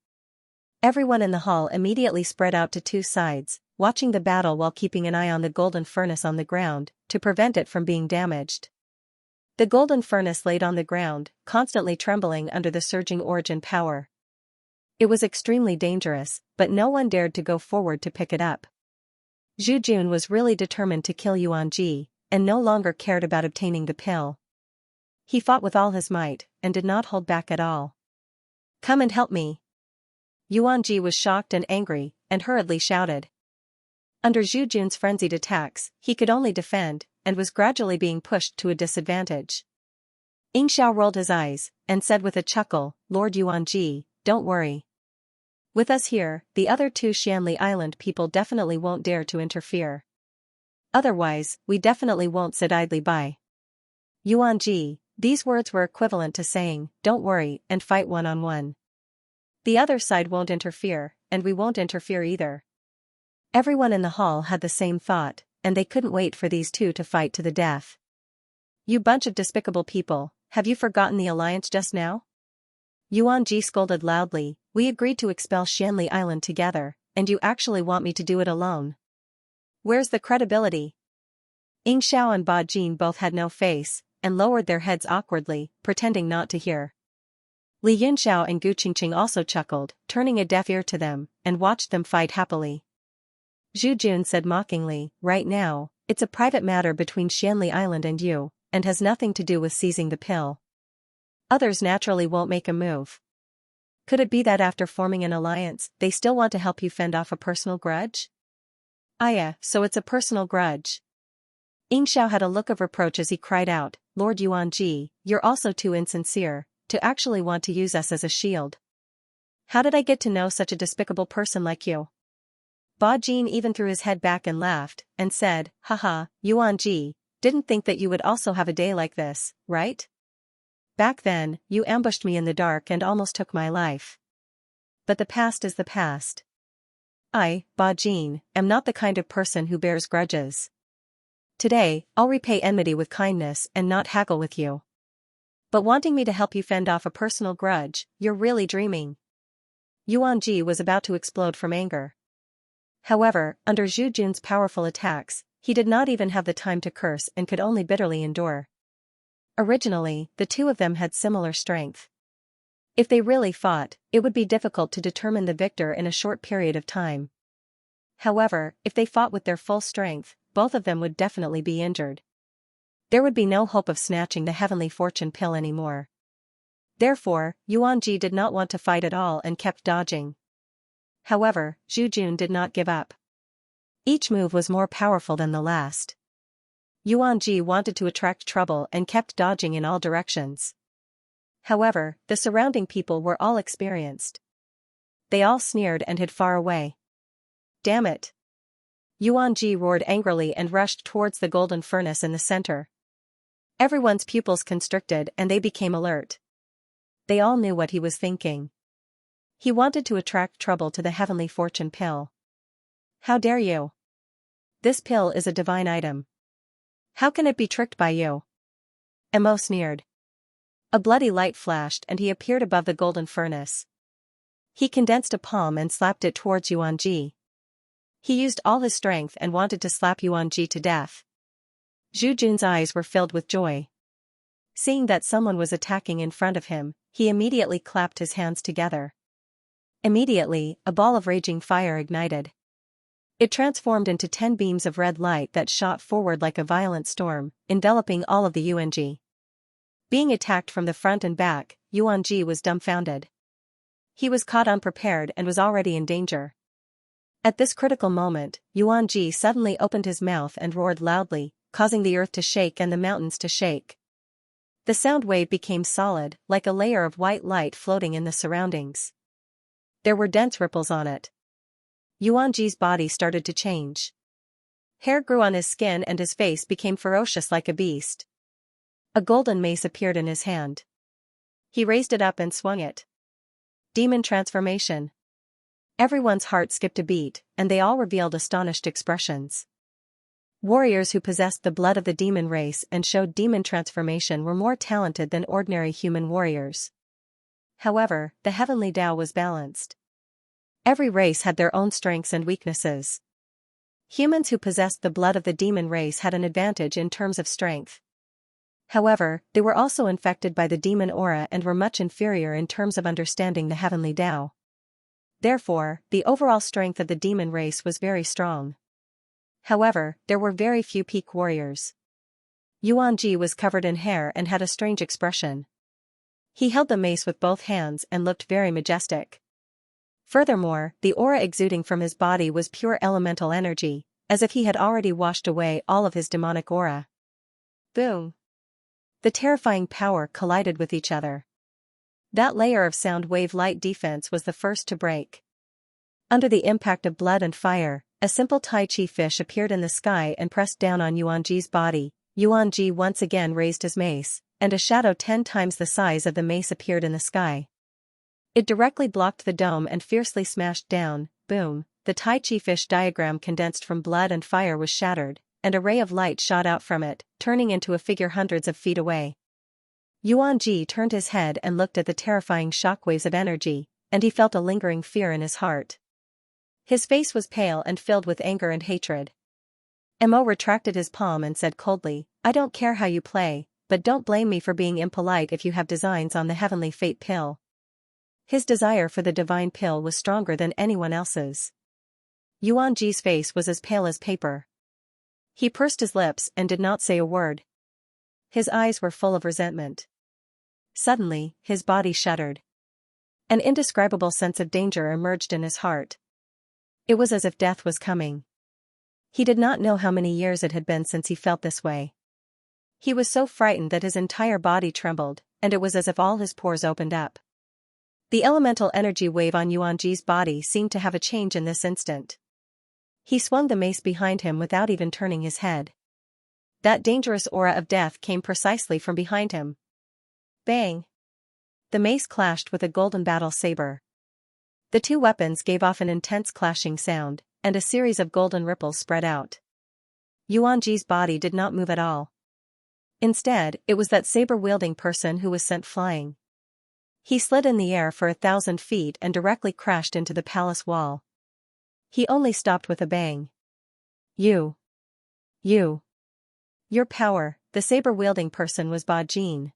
Everyone in the hall immediately spread out to 2 sides, watching the battle while keeping an eye on the golden furnace on the ground, to prevent it from being damaged. The golden furnace laid on the ground, constantly trembling under the surging origin power. It was extremely dangerous, but no one dared to go forward to pick it up. Zhu Jun was really determined to kill Yuan Ji, and no longer cared about obtaining the pill. He fought with all his might, and did not hold back at all. Come and help me. Yuan Ji was shocked and angry, and hurriedly shouted. Under Zhu Jun's frenzied attacks, he could only defend, and was gradually being pushed to a disadvantage. Ying Xiao rolled his eyes, and said with a chuckle, Lord Yuan Ji, don't worry. With us here, the other 2 Xianli Island people definitely won't dare to interfere. Otherwise, we definitely won't sit idly by. Yuan Ji, these words were equivalent to saying, don't worry, and fight one-on-one. The other side won't interfere, and we won't interfere either. Everyone in the hall had the same thought, and they couldn't wait for these 2 to fight to the death. You bunch of despicable people, have you forgotten the alliance just now? Yuan Ji scolded loudly, we agreed to expel Xianli Island together, and you actually want me to do it alone. Where's the credibility? Ying Xiao and Ba Jin both had no face, and lowered their heads awkwardly, pretending not to hear. Li Yunxiao and Gu Qingqing also chuckled, turning a deaf ear to them, and watched them fight happily. Zhu Jun said mockingly, right now, it's a private matter between Xianli Island and you, and has nothing to do with seizing the pill. Others naturally won't make a move. Could it be that after forming an alliance, they still want to help you fend off a personal grudge? So it's a personal grudge. Xianxia had a look of reproach as he cried out, Lord Yuanji, you're also too insincere, to actually want to use us as a shield. How did I get to know such a despicable person like you? Ba Jin even threw his head back and laughed, and said, haha, Yuanji, didn't think that you would also have a day like this, right? Back then, you ambushed me in the dark and almost took my life. But the past is the past. I, Ba Jin, am not the kind of person who bears grudges. Today, I'll repay enmity with kindness and not haggle with you. But wanting me to help you fend off a personal grudge, you're really dreaming. Yuanji was about to explode from anger. However, under Zhu Jun's powerful attacks, he did not even have the time to curse and could only bitterly endure. Originally, the two of them had similar strength. If they really fought, it would be difficult to determine the victor in a short period of time. However, if they fought with their full strength, both of them would definitely be injured. There would be no hope of snatching the heavenly fortune pill anymore. Therefore, Yuanji did not want to fight at all and kept dodging. However, Zhu Jun did not give up. Each move was more powerful than the last. Yuanji wanted to attract trouble and kept dodging in all directions. However, the surrounding people were all experienced. They all sneered and hid far away. Damn it! Yuanji roared angrily and rushed towards the golden furnace in the center. Everyone's pupils constricted and they became alert. They all knew what he was thinking. He wanted to attract trouble to the heavenly fortune pill. How dare you? This pill is a divine item. How can it be tricked by you? Mo sneered. A bloody light flashed and he appeared above the golden furnace. He condensed a palm and slapped it towards Yuanji. He used all his strength and wanted to slap Yuanji to death. Zhu Jun's eyes were filled with joy. Seeing that someone was attacking in front of him, he immediately clapped his hands together. Immediately, a ball of raging fire ignited. It transformed into 10 beams of red light that shot forward like a violent storm, enveloping all of the Yuanji. Being attacked from the front and back, Yuanji was dumbfounded. He was caught unprepared and was already in danger. At this critical moment, Yuanji suddenly opened his mouth and roared loudly, causing the earth to shake and the mountains to shake. The sound wave became solid, like a layer of white light floating in the surroundings. There were dense ripples on it. Yuanji's body started to change. Hair grew on his skin and his face became ferocious like a beast. A golden mace appeared in his hand. He raised it up and swung it. Demon transformation. Everyone's heart skipped a beat, and they all revealed astonished expressions. Warriors who possessed the blood of the demon race and showed demon transformation were more talented than ordinary human warriors. However, the heavenly Tao was balanced. Every race had their own strengths and weaknesses. Humans who possessed the blood of the demon race had an advantage in terms of strength. However, they were also infected by the demon aura and were much inferior in terms of understanding the heavenly Tao. Therefore, the overall strength of the demon race was very strong. However, there were very few peak warriors. Yuanji was covered in hair and had a strange expression. He held the mace with both hands and looked very majestic. Furthermore, the aura exuding from his body was pure elemental energy, as if he had already washed away all of his demonic aura. Boom! The terrifying power collided with each other. That layer of sound wave light defense was the first to break. Under the impact of blood and fire, a simple Tai Chi fish appeared in the sky and pressed down on Yuanji's body. Yuanji once again raised his mace, and a shadow 10 times the size of the mace appeared in the sky. It directly blocked the dome and fiercely smashed down. Boom! The Tai Chi fish diagram condensed from blood and fire was shattered, and a ray of light shot out from it, turning into a figure hundreds of feet away. Yuanji turned his head and looked at the terrifying shockwaves of energy, and he felt a lingering fear in his heart. His face was pale and filled with anger and hatred. Mo retracted his palm and said coldly, I don't care how you play, but don't blame me for being impolite if you have designs on the heavenly fate pill. His desire for the divine pill was stronger than anyone else's. Yuanji's face was as pale as paper. He pursed his lips and did not say a word. His eyes were full of resentment. Suddenly, his body shuddered. An indescribable sense of danger emerged in his heart. It was as if death was coming. He did not know how many years it had been since he felt this way. He was so frightened that his entire body trembled, and it was as if all his pores opened up. The elemental energy wave on Yuanji's body seemed to have a change in this instant. He swung the mace behind him without even turning his head. That dangerous aura of death came precisely from behind him. Bang! The mace clashed with a golden battle saber. The two weapons gave off an intense clashing sound, and a series of golden ripples spread out. Yuanji's body did not move at all. Instead, it was that saber-wielding person who was sent flying. He slid in the air for 1,000 feet and directly crashed into the palace wall. He only stopped with a bang. You. Your power, the saber-wielding person was Ba Jin.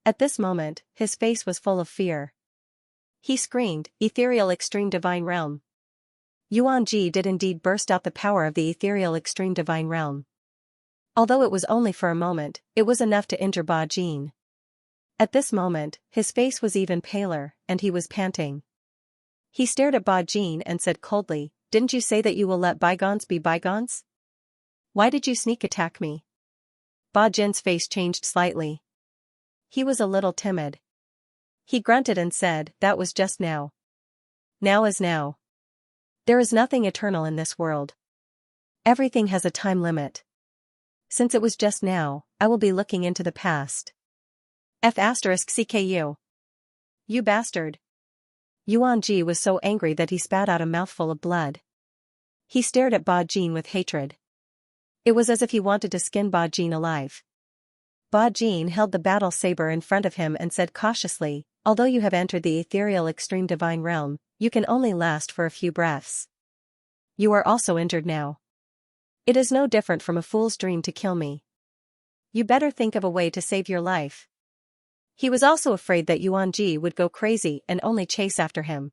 At this moment, his face was full of fear. He screamed, "Ethereal Extreme Divine Realm!" Yuanji did indeed burst out the power of the Ethereal Extreme Divine Realm. Although it was only for a moment, it was enough to injure Ba Jin. At this moment, his face was even paler, and he was panting. He stared at Ba Jin and said coldly, "Didn't you say that you will let bygones be bygones? Why did you sneak attack me?" Ba Jin's face changed slightly. He was a little timid. He grunted and said, "That was just now. Now is now. There is nothing eternal in this world. Everything has a time limit. Since it was just now, I will be looking into the past. F*CKU. You bastard." Yuanji was so angry that he spat out a mouthful of blood. He stared at Ba Jin with hatred. It was as if he wanted to skin Ba Jin alive. Ba Jin held the battle saber in front of him and said cautiously, "Although you have entered the ethereal extreme divine realm, you can only last for a few breaths. You are also injured now. It is no different from a fool's dream to kill me. You better think of a way to save your life." He was also afraid that Yuanji would go crazy and only chase after him.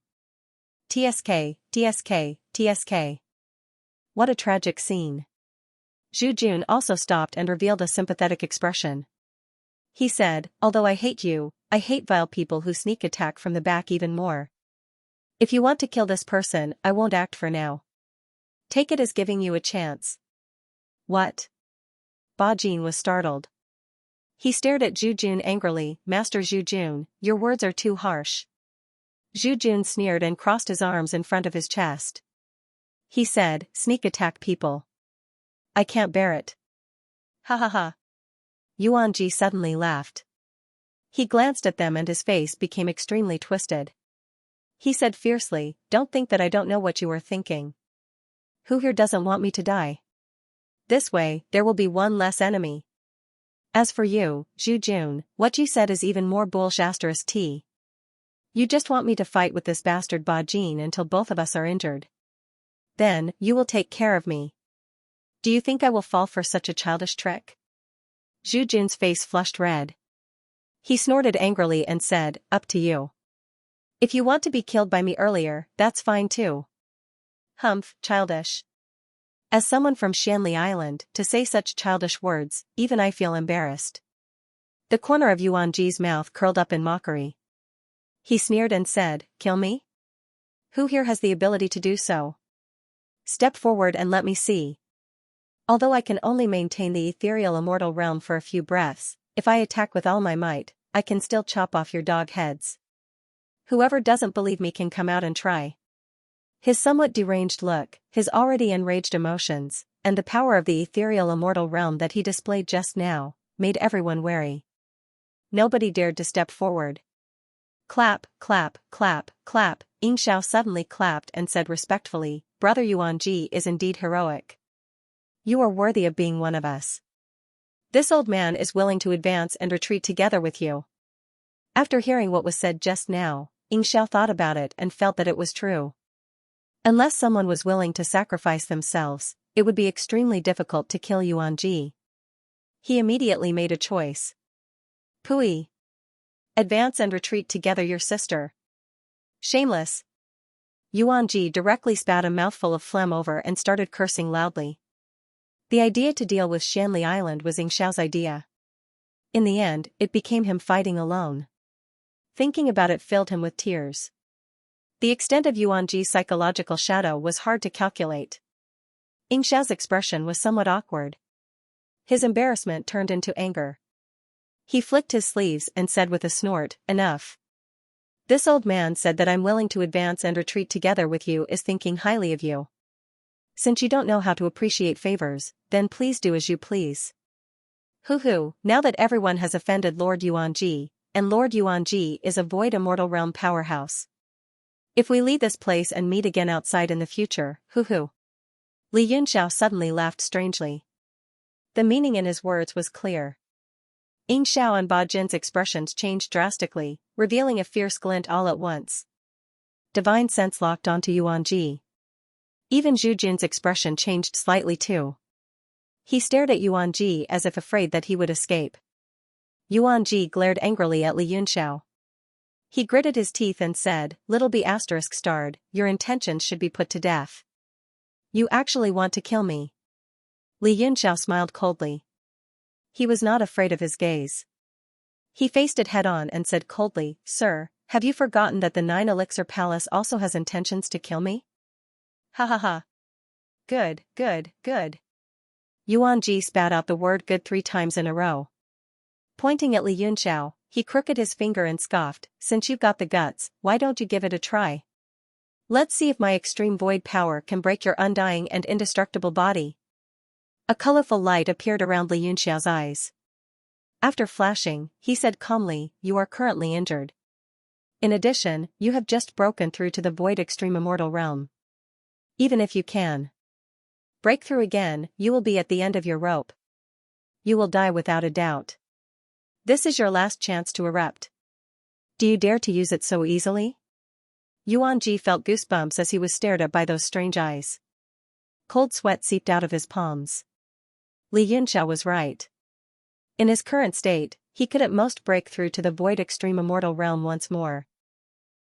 TSK. What a tragic scene. Zhu Jun also stopped and revealed a sympathetic expression. He said, "Although I hate you, I hate vile people who sneak attack from the back even more. If you want to kill this person, I won't act for now. Take it as giving you a chance." What? Ba Jin was startled. He stared at Zhu Jun angrily. "Master Zhu Jun, your words are too harsh." Zhu Jun sneered and crossed his arms in front of his chest. He said, "Sneak attack people. I can't bear it." Ha ha ha. Yuanji suddenly laughed. He glanced at them and his face became extremely twisted. He said fiercely, "Don't think that I don't know what you are thinking. Who here doesn't want me to die? This way, there will be one less enemy. As for you, Zhu Jun, what you said is even more bullsh*t. You just want me to fight with this bastard Ba Jin until both of us are injured. Then, you will take care of me. Do you think I will fall for such a childish trick?" Zhu Jun's face flushed red. He snorted angrily and said, "Up to you. If you want to be killed by me earlier, that's fine too." Humph, childish. As someone from Xianxia Island, to say such childish words, even I feel embarrassed. The corner of Yuanji's mouth curled up in mockery. He sneered and said, "Kill me? Who here has the ability to do so? Step forward and let me see. Although I can only maintain the ethereal immortal realm for a few breaths, if I attack with all my might, I can still chop off your dog heads. Whoever doesn't believe me can come out and try." His somewhat deranged look, his already enraged emotions, and the power of the ethereal immortal realm that he displayed just now, made everyone wary. Nobody dared to step forward. Clap, clap, clap, clap. Xianxia suddenly clapped and said respectfully, "Brother Yuanji is indeed heroic. You are worthy of being one of us. This old man is willing to advance and retreat together with you." After hearing what was said just now, Xianxia thought about it and felt that it was true. Unless someone was willing to sacrifice themselves, it would be extremely difficult to kill Yuanji. He immediately made a choice. "Pui! Advance and retreat together, your sister. Shameless!" Yuanji directly spat a mouthful of phlegm over and started cursing loudly. The idea to deal with Xianxia Island was Xiao's idea. In the end, it became him fighting alone. Thinking about it filled him with tears. The extent of Yuanji's psychological shadow was hard to calculate. Xiao's expression was somewhat awkward. His embarrassment turned into anger. He flicked his sleeves and said with a snort, "Enough. This old man said that I'm willing to advance and retreat together with you is thinking highly of you. Since you don't know how to appreciate favors, then please do as you please." Hoo, now that everyone has offended Lord Yuanji, and Lord Yuanji is a void immortal realm powerhouse. If we leave this place and meet again outside in the future, hoo. Li Yunxiao suddenly laughed strangely. The meaning in his words was clear. Xiao and Ba Jin's expressions changed drastically, revealing a fierce glint all at once. Divine sense locked onto Yuanji. Even Zhu Jin's expression changed slightly too. He stared at Yuanji as if afraid that he would escape. Yuanji glared angrily at Li Yunxiao. He gritted his teeth and said, "Little b*****, your intentions should be put to death. You actually want to kill me?" Li Yunxiao smiled coldly. He was not afraid of his gaze. He faced it head-on and said coldly, "Sir, have you forgotten that the 9 Elixir Palace also has intentions to kill me?" Ha ha ha. Good. Yuanji spat out the word good 3 times in a row. Pointing at Li Yunxiao, he crooked his finger and scoffed, "Since you've got the guts, why don't you give it a try? Let's see if my extreme void power can break your undying and indestructible body." A colorful light appeared around Li Yunxiao's eyes. After flashing, he said calmly, "You are currently injured. In addition, you have just broken through to the void extreme immortal realm. Even if you can break through again, you will be at the end of your rope. You will die without a doubt. This is your last chance to erupt. Do you dare to use it so easily?" Yuanji felt goosebumps as he was stared at by those strange eyes. Cold sweat seeped out of his palms. Li Yunxiao was right. In his current state, he could at most break through to the void extreme immortal realm once more.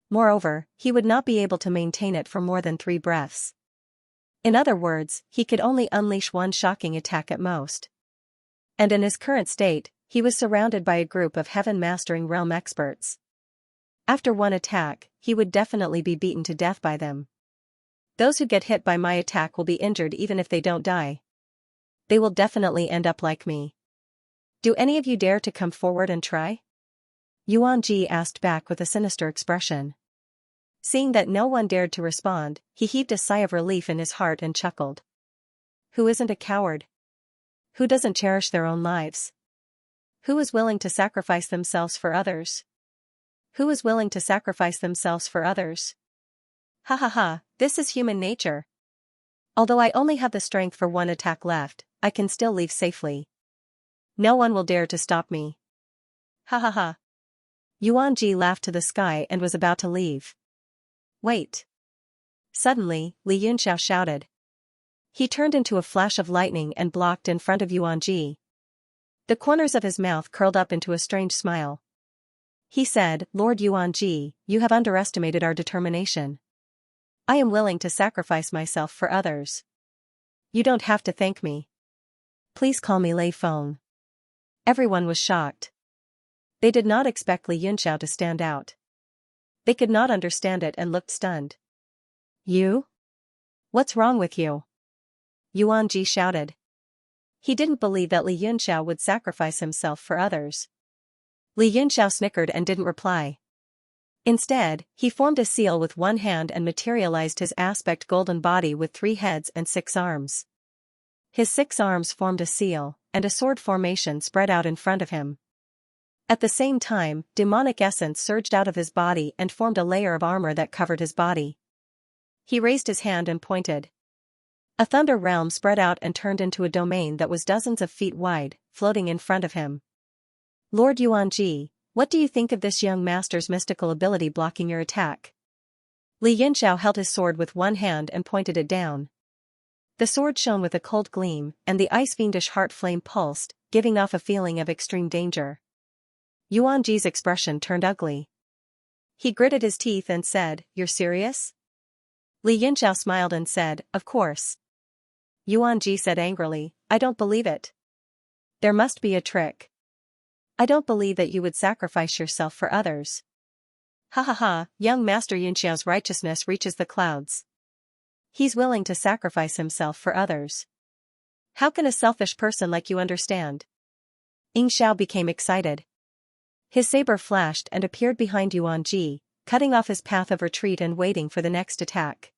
Moreover, he would not be able to maintain it for more than 3 breaths. In other words, he could only unleash one shocking attack at most. And in his current state, he was surrounded by a group of heaven-mastering realm experts. After one attack, he would definitely be beaten to death by them. Those who get hit by my attack will be injured even if they don't die. They will definitely end up like me. Do any of you dare to come forward and try?" Yuanji asked back with a sinister expression. Seeing that no one dared to respond, he heaved a sigh of relief in his heart and chuckled. Who isn't a coward? Who doesn't cherish their own lives? Who is willing to sacrifice themselves for others? Who is willing to sacrifice themselves for others? Ha ha ha, this is human nature. Although I only have the strength for one attack left, I can still leave safely. No one will dare to stop me. Ha ha ha. Yuanji laughed to the sky and was about to leave. Wait. Suddenly, Li Yunxiao shouted. He turned into a flash of lightning and blocked in front of Yuanji. The corners of his mouth curled up into a strange smile. He said, "Lord Yuanji, you have underestimated our determination. I am willing to sacrifice myself for others. You don't have to thank me. Please call me Lei Feng." Everyone was shocked. They did not expect Li Yunxiao to stand out. They could not understand it and looked stunned. "You? What's wrong with you?" Yuanji shouted. He didn't believe that Li Yunxiao would sacrifice himself for others. Li Yunxiao snickered and didn't reply. Instead, he formed a seal with one hand and materialized his aspect golden body with 3 heads and 6 arms. His 6 arms formed a seal, and a sword formation spread out in front of him. At the same time, demonic essence surged out of his body and formed a layer of armor that covered his body. He raised his hand and pointed. A thunder realm spread out and turned into a domain that was dozens of feet wide, floating in front of him. "Lord Yuanji, what do you think of this young master's mystical ability blocking your attack?" Li Yunxiao held his sword with one hand and pointed it down. The sword shone with a cold gleam, and the ice-fiendish heart flame pulsed, giving off a feeling of extreme danger. Yuanji's expression turned ugly. He gritted his teeth and said, "You're serious?" Li Yunxiao smiled and said, "Of course." Yuanji said angrily, "I don't believe it. There must be a trick." I don't believe that you would sacrifice yourself for others. Ha ha ha, young Master Yunxiao's righteousness reaches the clouds. He's willing to sacrifice himself for others. How can a selfish person like you understand? Ying Xiao became excited. His saber flashed and appeared behind Yuan Ji, cutting off his path of retreat and waiting for the next attack.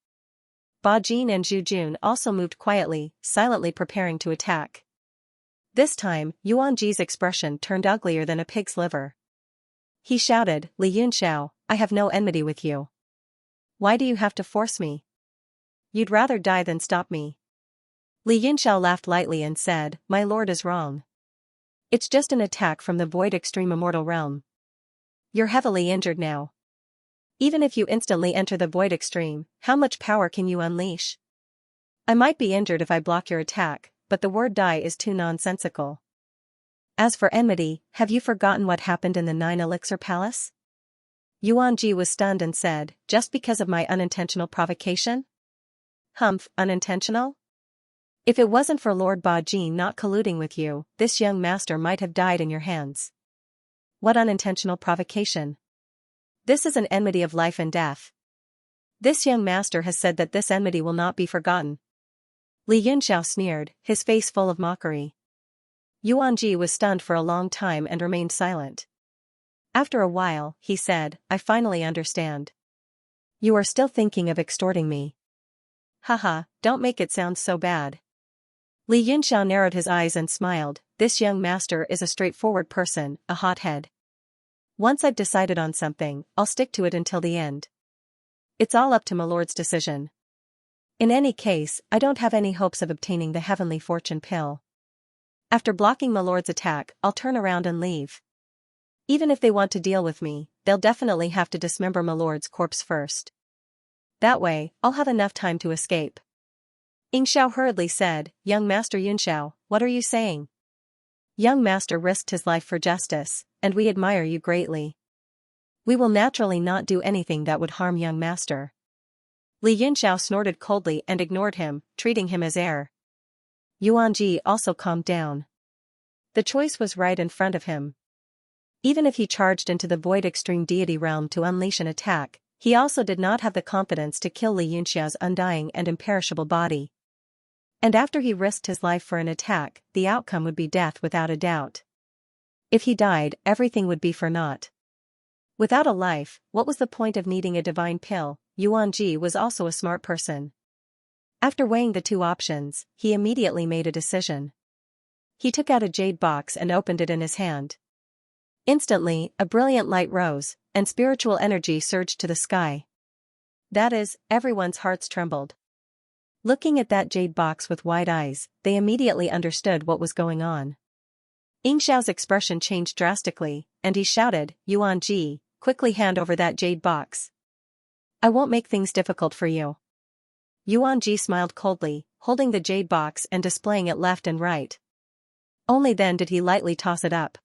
Ba Jin and Zhu Jun also moved quietly, silently preparing to attack. This time, Yuan Ji's expression turned uglier than a pig's liver. He shouted, Li Yunxiao, I have no enmity with you. Why do you have to force me? You'd rather die than stop me. Li Yunxiao laughed lightly and said, My lord is wrong. It's just an attack from the void extreme immortal realm. You're heavily injured now. Even if you instantly enter the void extreme, how much power can you unleash? I might be injured if I block your attack, but the word die is too nonsensical. As for enmity, have you forgotten what happened in the 9 Elixir Palace? Yuan Ji was stunned and said, just because of my unintentional provocation? Humph, unintentional? If it wasn't for Lord Ba Jin not colluding with you, this young master might have died in your hands. What unintentional provocation? This is an enmity of life and death. This young master has said that this enmity will not be forgotten. Li Yunxiao sneered, his face full of mockery. Yuan Ji was stunned for a long time and remained silent. After a while, he said, I finally understand. You are still thinking of extorting me. Haha, don't make it sound so bad. Li Yunxiao narrowed his eyes and smiled, this young master is a straightforward person, a hothead. Once I've decided on something, I'll stick to it until the end. It's all up to my lord's decision. In any case, I don't have any hopes of obtaining the heavenly fortune pill. After blocking my lord's attack, I'll turn around and leave. Even if they want to deal with me, they'll definitely have to dismember my lord's corpse first. That way, I'll have enough time to escape. Ying Xiao hurriedly said, Young Master Yunxiao, what are you saying? Young Master risked his life for justice, and we admire you greatly. We will naturally not do anything that would harm young Master. Li Yunxiao snorted coldly and ignored him, treating him as air. Yuan Ji also calmed down. The choice was right in front of him. Even if he charged into the void extreme deity realm to unleash an attack, he also did not have the confidence to kill Li Yunxiao's undying and imperishable body. And after he risked his life for an attack, the outcome would be death without a doubt. If he died, everything would be for naught. Without a life, what was the point of needing a divine pill? Yuan Ji was also a smart person. After weighing the two options, he immediately made a decision. He took out a jade box and opened it in his hand. Instantly, a brilliant light rose, and spiritual energy surged to the sky. That is, everyone's hearts trembled. Looking at that jade box with wide eyes, they immediately understood what was going on. Ying Xiao's expression changed drastically, and he shouted, Yuan Ji, quickly hand over that jade box. I won't make things difficult for you. Yuan Ji smiled coldly, holding the jade box and displaying it left and right. Only then did he lightly toss it up.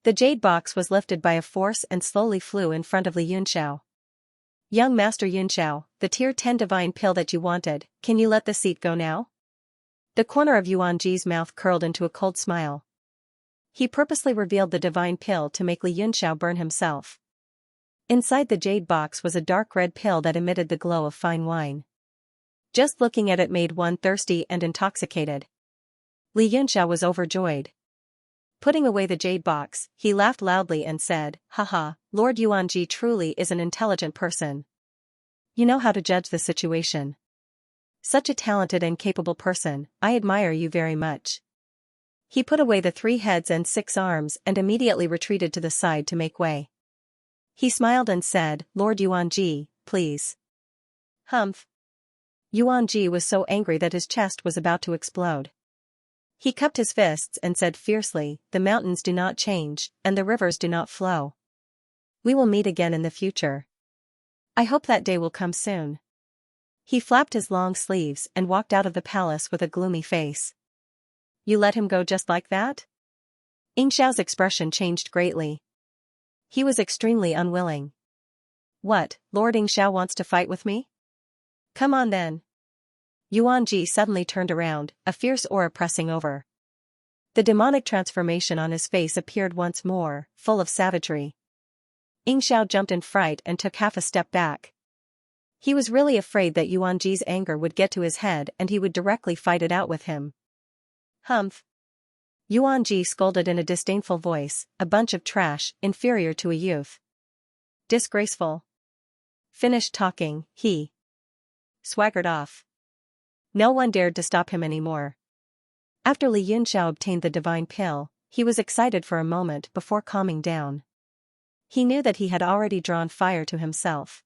The jade box was lifted by a force and slowly flew in front of Li Yunxiao. Young Master Yunxiao, the tier 10 divine pill that you wanted, can you let the seat go now? The corner of Yuan Ji's mouth curled into a cold smile. He purposely revealed the divine pill to make Li Yunxiao burn himself. Inside the jade box was a dark red pill that emitted the glow of fine wine. Just looking at it made one thirsty and intoxicated. Li Yunxiao was overjoyed. Putting away the jade box, he laughed loudly and said, Haha, Lord Yuan Ji truly is an intelligent person. You know how to judge the situation. Such a talented and capable person, I admire you very much. He put away the 3 heads and 6 arms and immediately retreated to the side to make way. He smiled and said, Lord Yuan Ji, please. Humph. Yuan Ji was so angry that his chest was about to explode. He cupped his fists and said fiercely, the mountains do not change, and the rivers do not flow. We will meet again in the future. I hope that day will come soon. He flapped his long sleeves and walked out of the palace with a gloomy face. You let him go just like that? Ying Xiao's expression changed greatly. He was extremely unwilling. What, Lord Ying Xiao wants to fight with me? Come on then. Yuan Ji suddenly turned around, a fierce aura pressing over. The demonic transformation on his face appeared once more, full of savagery. Xiao jumped in fright and took half a step back. He was really afraid that Yuanji's anger would get to his head and he would directly fight it out with him. Humph! Yuanji scolded in a disdainful voice, a bunch of trash, inferior to a youth. Disgraceful. Finished talking, he swaggered off. No one dared to stop him anymore. After Li Yunxiao obtained the divine pill, he was excited for a moment before calming down. He knew that he had already drawn fire to himself.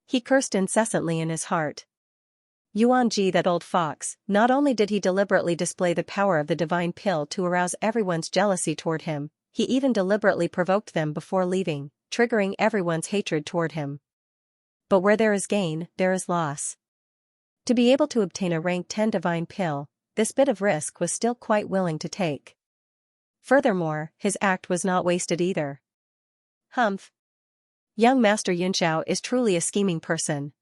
He cursed incessantly in his heart. Yuanji, that old fox, not only did he deliberately display the power of the divine pill to arouse everyone's jealousy toward him, he even deliberately provoked them before leaving, triggering everyone's hatred toward him. But where there is gain, there is loss. To be able to obtain a rank 10 divine pill, this bit of risk was still quite willing to take. Furthermore, his act was not wasted either. Humph! Young Master Yunxiao is truly a scheming person.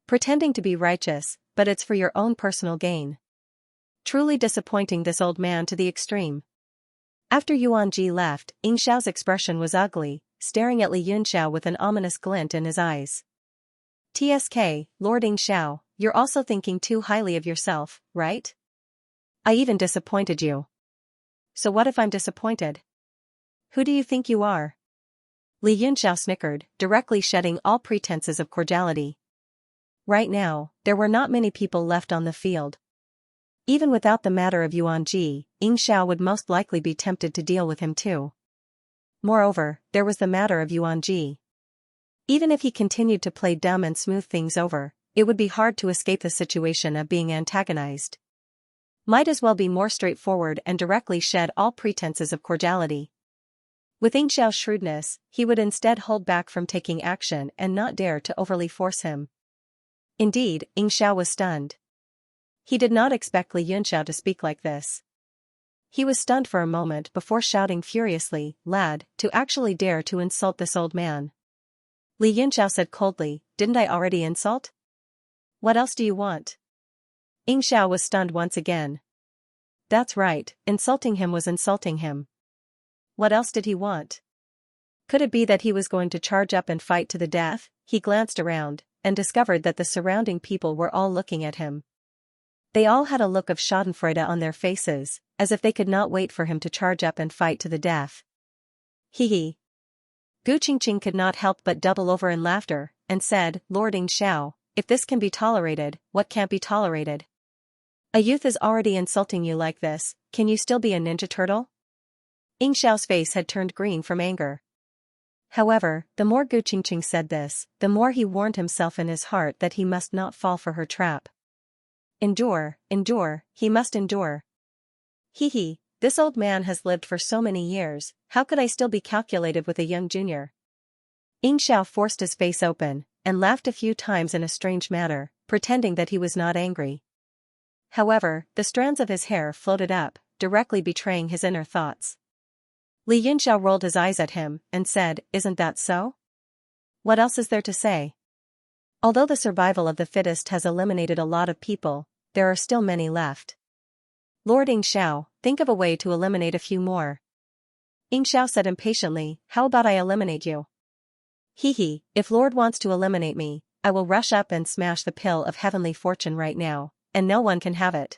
Pretending to be righteous, but it's for your own personal gain. Truly disappointing, this old man to the extreme. After Yuanji left, Xiao's expression was ugly, staring at Li Yunxiao with an ominous glint in his eyes. TSK, Lord Xiao, you're also thinking too highly of yourself, right? I even disappointed you. So what if I'm disappointed? Who do you think you are? Li Yunxiao snickered, directly shedding all pretenses of cordiality. Right now, there were not many people left on the field. Even without the matter of Yuanji, Xiao would most likely be tempted to deal with him too. Moreover, there was the matter of Yuanji. Even if he continued to play dumb and smooth things over, it would be hard to escape the situation of being antagonized. Might as well be more straightforward and directly shed all pretenses of cordiality. With Xiao's shrewdness, he would instead hold back from taking action and not dare to overly force him. Indeed, Xiao was stunned. He did not expect Li Yunxiao to speak like this. He was stunned for a moment before shouting furiously, "Lad, to actually dare to insult this old man." Li Yunxiao said coldly, "Didn't I already insult? What else do you want?" Xiao was stunned once again. That's right, insulting him was insulting him. What else did he want? Could it be that he was going to charge up and fight to the death? He glanced around, and discovered that the surrounding people were all looking at him. They all had a look of schadenfreude on their faces, as if they could not wait for him to charge up and fight to the death. Hee. Gu Qingqing could not help but double over in laughter, and said, "Lord Xiao, if this can be tolerated, what can't be tolerated? A youth is already insulting you like this, can you still be a ninja turtle?" Xiao's face had turned green from anger. However, the more Gu Qingqing said this, the more he warned himself in his heart that he must not fall for her trap. Endure, he must endure. Hee, this old man has lived for so many years, how could I still be calculated with a young junior? Xiao forced his face open, and laughed a few times in a strange manner, pretending that he was not angry. However, the strands of his hair floated up, directly betraying his inner thoughts. Li Yunxiao rolled his eyes at him, and said, "Isn't that so? What else is there to say? Although the survival of the fittest has eliminated a lot of people, there are still many left. Lord Xiao, think of a way to eliminate a few more." Xiao said impatiently, "How about I eliminate you? Hee, if Lord wants to eliminate me, I will rush up and smash the pill of heavenly fortune right now, and no one can have it."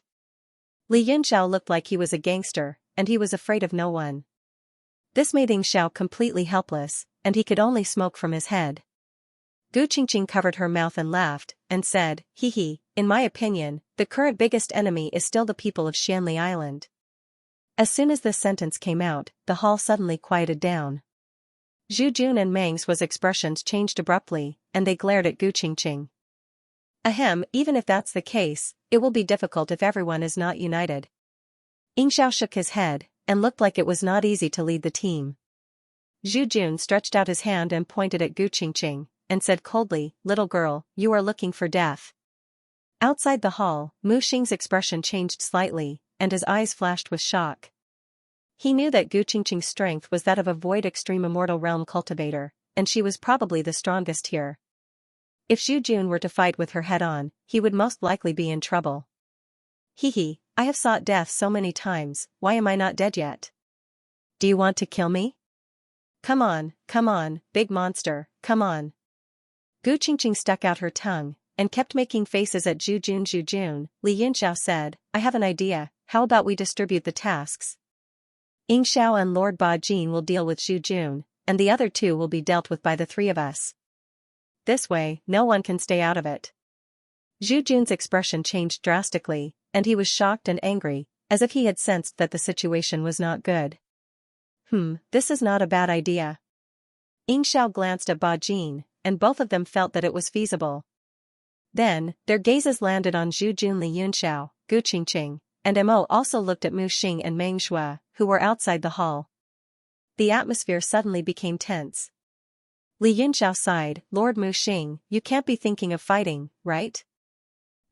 Li Yunxiao looked like he was a gangster, and he was afraid of no one. This made Xiao completely helpless, and he could only smoke from his head. Gu Qingqing covered her mouth and laughed, and said, "Hee, in my opinion, the current biggest enemy is still the people of Xianli Island." As soon as this sentence came out, the hall suddenly quieted down. Zhu Jun and Meng's expressions changed abruptly, and they glared at Gu Qingqing. Ahem, even if that's the case, it will be difficult if everyone is not united. Xiao shook his head, and looked like it was not easy to lead the team. Zhu Jun stretched out his hand and pointed at Gu Qingqing, and said coldly, "Little girl, you are looking for death." Outside the hall, Mu Xing's expression changed slightly, and his eyes flashed with shock. He knew that Gu Qingqing's strength was that of a void extreme immortal realm cultivator, and she was probably the strongest here. If Zhu Jun were to fight with her head-on, he would most likely be in trouble. Hee, I have sought death so many times, why am I not dead yet? Do you want to kill me? Come on, big monster, come on. Gu Qingqing stuck out her tongue, and kept making faces at Zhu Jun. Li Yinxiao said, I have an idea, how about we distribute the tasks? Ying Xiao and Lord Ba Jin will deal with Zhu Jun, and the other two will be dealt with by the three of us. This way, no one can stay out of it. Zhu Jun's expression changed drastically, and he was shocked and angry, as if he had sensed that the situation was not good. This is not a bad idea. Ying Xiao glanced at Ba Jin, and both of them felt that it was feasible. Then, their gazes landed on Zhu Jun, Li Yunxiao, Gu Qingqing, and Mo also looked at Mu Xing and Meng Shuo, who were outside the hall. The atmosphere suddenly became tense. Li Yunxiao sighed, Lord Mu Xing, you can't be thinking of fighting, right?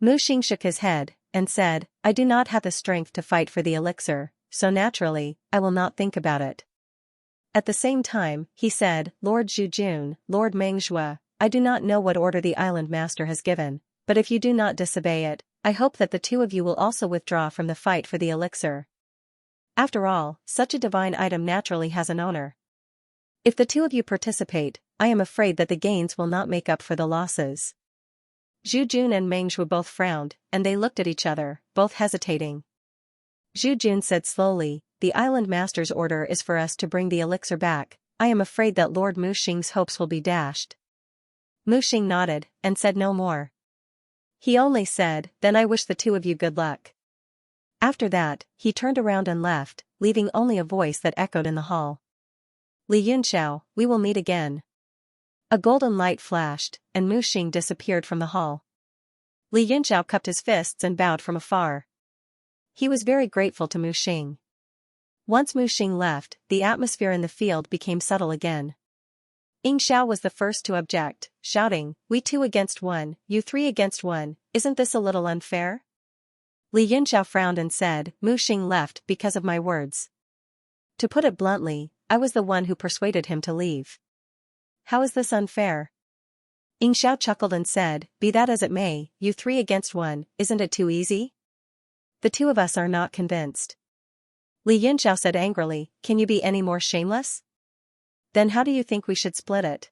Mu Xing shook his head, and said, I do not have the strength to fight for the elixir, so naturally, I will not think about it. At the same time, he said, Lord Zhu Jun, Lord Meng Shuo, I do not know what order the island master has given, but if you do not disobey it, I hope that the two of you will also withdraw from the fight for the elixir. After all, such a divine item naturally has an owner. If the two of you participate, I am afraid that the gains will not make up for the losses. Zhu Jun and Meng Shuo both frowned, and they looked at each other, both hesitating. Zhu Jun said slowly, the island master's order is for us to bring the elixir back. I am afraid that Lord Mu Xing's hopes will be dashed. Mu Xing nodded, and said no more. He only said, then I wish the two of you good luck. After that, he turned around and left, leaving only a voice that echoed in the hall. Li Yunxiao, we will meet again. A golden light flashed, and Mu Xing disappeared from the hall. Li Yunxiao cupped his fists and bowed from afar. He was very grateful to Mu Xing. Once Mu Xing left, the atmosphere in the field became subtle again. Ying Xiao was the first to object, shouting, we 2 against 1, you 3 against 1, isn't this a little unfair? Li Yunxiao frowned and said, Mu Xing left because of my words. To put it bluntly, I was the one who persuaded him to leave. How is this unfair? Ying Xiao chuckled and said, be that as it may, you 3 against 1, isn't it too easy? The two of us are not convinced. Li Yunxiao said angrily, can you be any more shameless? Then how do you think we should split it?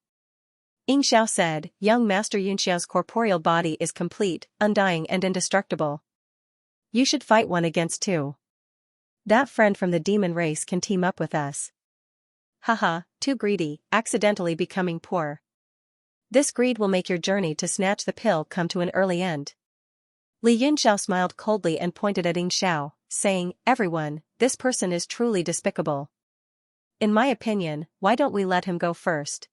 Ying Xiao said, young Master Yunxiao's corporeal body is complete, undying and indestructible. You should fight 1 against 2. That friend from the demon race can team up with us. Haha, too greedy, accidentally becoming poor. This greed will make your journey to snatch the pill come to an early end. Li Yunxiao smiled coldly and pointed at Ying Xiao, saying, everyone, this person is truly despicable. In my opinion, why don't we let him go first?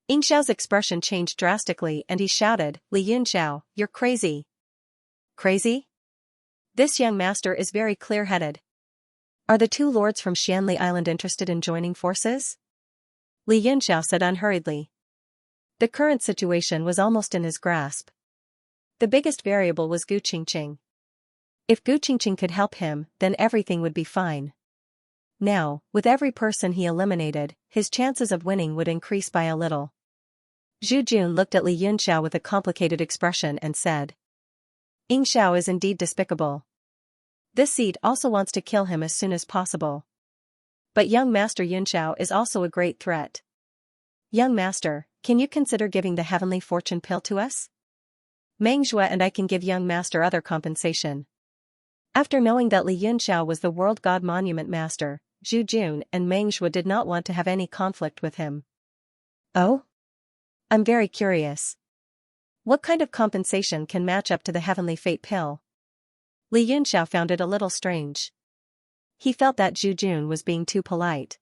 Ying Xiao's expression changed drastically and he shouted, Li Yunxiao, you're crazy. Crazy? This young master is very clear-headed. Are the 2 lords from Xianli Island interested in joining forces? Li Yunxiao said unhurriedly. The current situation was almost in his grasp. The biggest variable was Gu Qingqing. If Gu Qingqing could help him, then everything would be fine. Now, with every person he eliminated, his chances of winning would increase by a little. Zhu Jun looked at Li Yunxiao with a complicated expression and said, Ying Xiao is indeed despicable. This seed also wants to kill him as soon as possible. But young Master Yunxiao is also a great threat. Young Master, can you consider giving the heavenly fortune pill to us? Meng Shuo and I can give young Master other compensation. After knowing that Li Yunxiao was the World God Monument Master, Zhu Jun and Meng Shuo did not want to have any conflict with him. Oh? I'm very curious. What kind of compensation can match up to the heavenly fate pill? Li Yunxiao found it a little strange. He felt that Zhu Jun was being too polite.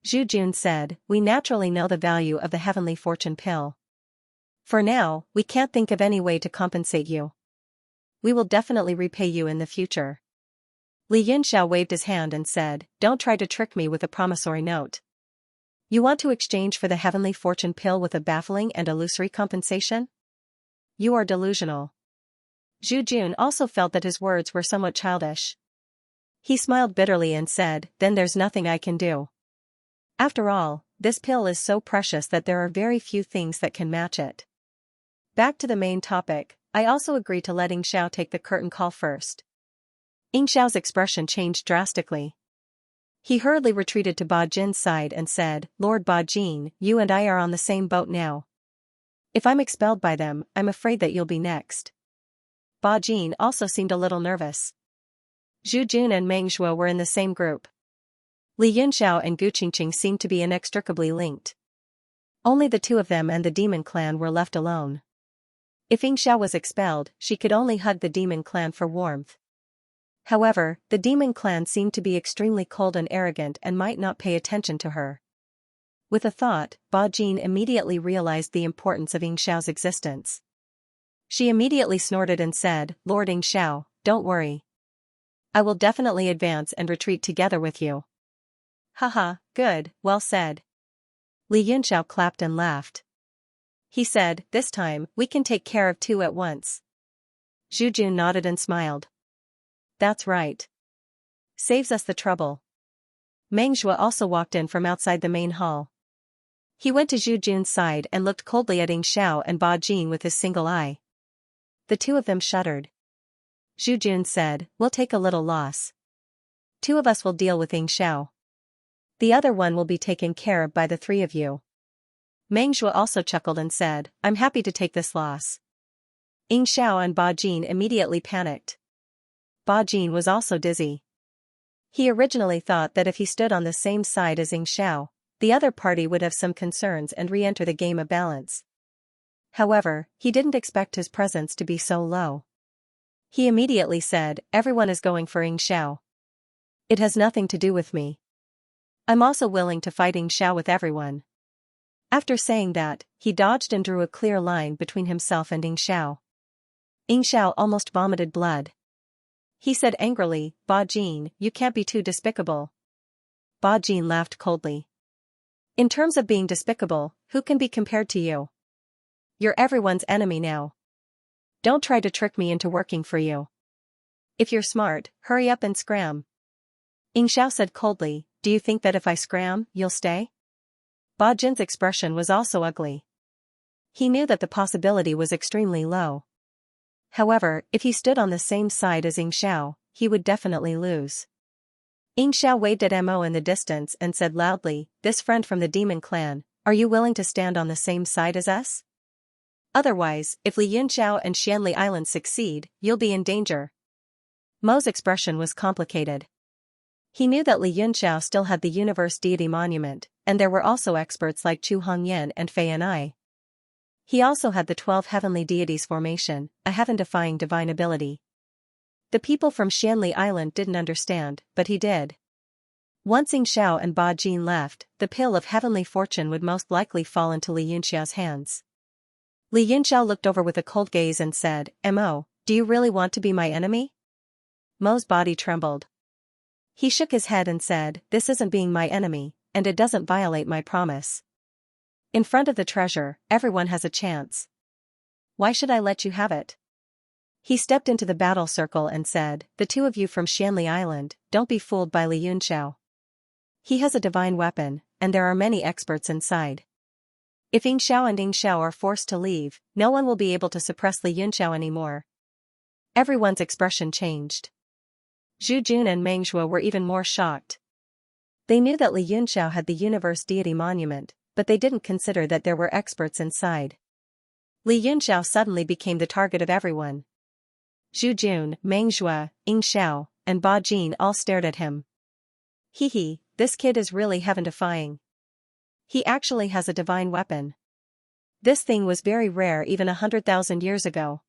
Zhu Jun said, we naturally know the value of the heavenly fortune pill. For now, we can't think of any way to compensate you. We will definitely repay you in the future. Li Yunxiao waved his hand and said, don't try to trick me with a promissory note. You want to exchange for the heavenly fortune pill with a baffling and illusory compensation? You are delusional. Zhu Jun also felt that his words were somewhat childish. He smiled bitterly and said, then there's nothing I can do. After all, this pill is so precious that there are very few things that can match it. Back to the main topic, I also agree to letting Xiao take the curtain call first. Ying Xiao's expression changed drastically. He hurriedly retreated to Ba Jin's side and said, Lord Ba Jin, you and I are on the same boat now. If I'm expelled by them, I'm afraid that you'll be next. Ba Jin also seemed a little nervous. Zhu Jun and Meng Zhuo were in the same group. Li Yunxiao and Gu Qingqing seemed to be inextricably linked. Only the two of them and the demon clan were left alone. If Ying Xiao was expelled, she could only hug the demon clan for warmth. However, the demon clan seemed to be extremely cold and arrogant and might not pay attention to her. With a thought, Ba Jin immediately realized the importance of Ying Xiao's existence. She immediately snorted and said, Lord Ying Xiao, don't worry. I will definitely advance and retreat together with you. Haha, good, well said. Li Yunxiao clapped and laughed. He said, this time, we can take care of two at once. Zhu Jun nodded and smiled. That's right. Saves us the trouble. Meng Zhuo also walked in from outside the main hall. He went to Zhu Jun's side and looked coldly at Ying Xiao and Ba Jin with his single eye. The two of them shuddered. Zhu Jun said, we'll take a little loss. Two of us will deal with Ying Xiao. The other one will be taken care of by the three of you. Meng Zhuo also chuckled and said, I'm happy to take this loss. Ying Xiao and Ba Jin immediately panicked. Ba Jin was also dizzy. He originally thought that if he stood on the same side as Ying Xiao, the other party would have some concerns and re-enter the game of balance. However, he didn't expect his presence to be so low. He immediately said, everyone is going for Ying Xiao. It has nothing to do with me. I'm also willing to fight Ying Xiao with everyone. After saying that, he dodged and drew a clear line between himself and Ying Xiao. Ying Xiao almost vomited blood. He said angrily, Ba Jin, you can't be too despicable. Ba Jin laughed coldly. In terms of being despicable, who can be compared to you? You're everyone's enemy now. Don't try to trick me into working for you. If you're smart, hurry up and scram. Ying Xiao said coldly, do you think that if I scram, you'll stay? Ba Jin's expression was also ugly. He knew that the possibility was extremely low. However, if he stood on the same side as Ying Xiao, he would definitely lose. Ying Xiao waved at Mo in the distance and said loudly, this friend from the demon clan, are you willing to stand on the same side as us? Otherwise, if Li Yunxiao and Xianli Island succeed, you'll be in danger. Mo's expression was complicated. He knew that Li Yunxiao still had the universe deity monument, and there were also experts like Chu Hongyan and Fei and I. He also had the 12 heavenly deities formation, a heaven-defying divine ability. The people from Xianli Island didn't understand, but he did. Once Ying Xiao and Ba Jin left, the pill of heavenly fortune would most likely fall into Li Yunxiao's hands. Li Yunxiao looked over with a cold gaze and said, Mo, do you really want to be my enemy? Mo's body trembled. He shook his head and said, this isn't being my enemy, and it doesn't violate my promise. In front of the treasure, everyone has a chance. Why should I let you have it? He stepped into the battle circle and said, the two of you from Xianli Island, don't be fooled by Li Yunxiao. He has a divine weapon, and there are many experts inside. If Ying Xiao and Ying Xiao are forced to leave, no one will be able to suppress Li Yunxiao anymore. Everyone's expression changed. Zhu Jun and Meng Zhuo were even more shocked. They knew that Li Yunxiao had the universe deity monument, but they didn't consider that there were experts inside. Li Yunxiao suddenly became the target of everyone. Zhu Jun, Meng Zhuo, Ying Xiao, and Ba Jin all stared at him. Hee, this kid is really heaven-defying. He actually has a divine weapon. This thing was very rare even 100,000 years ago.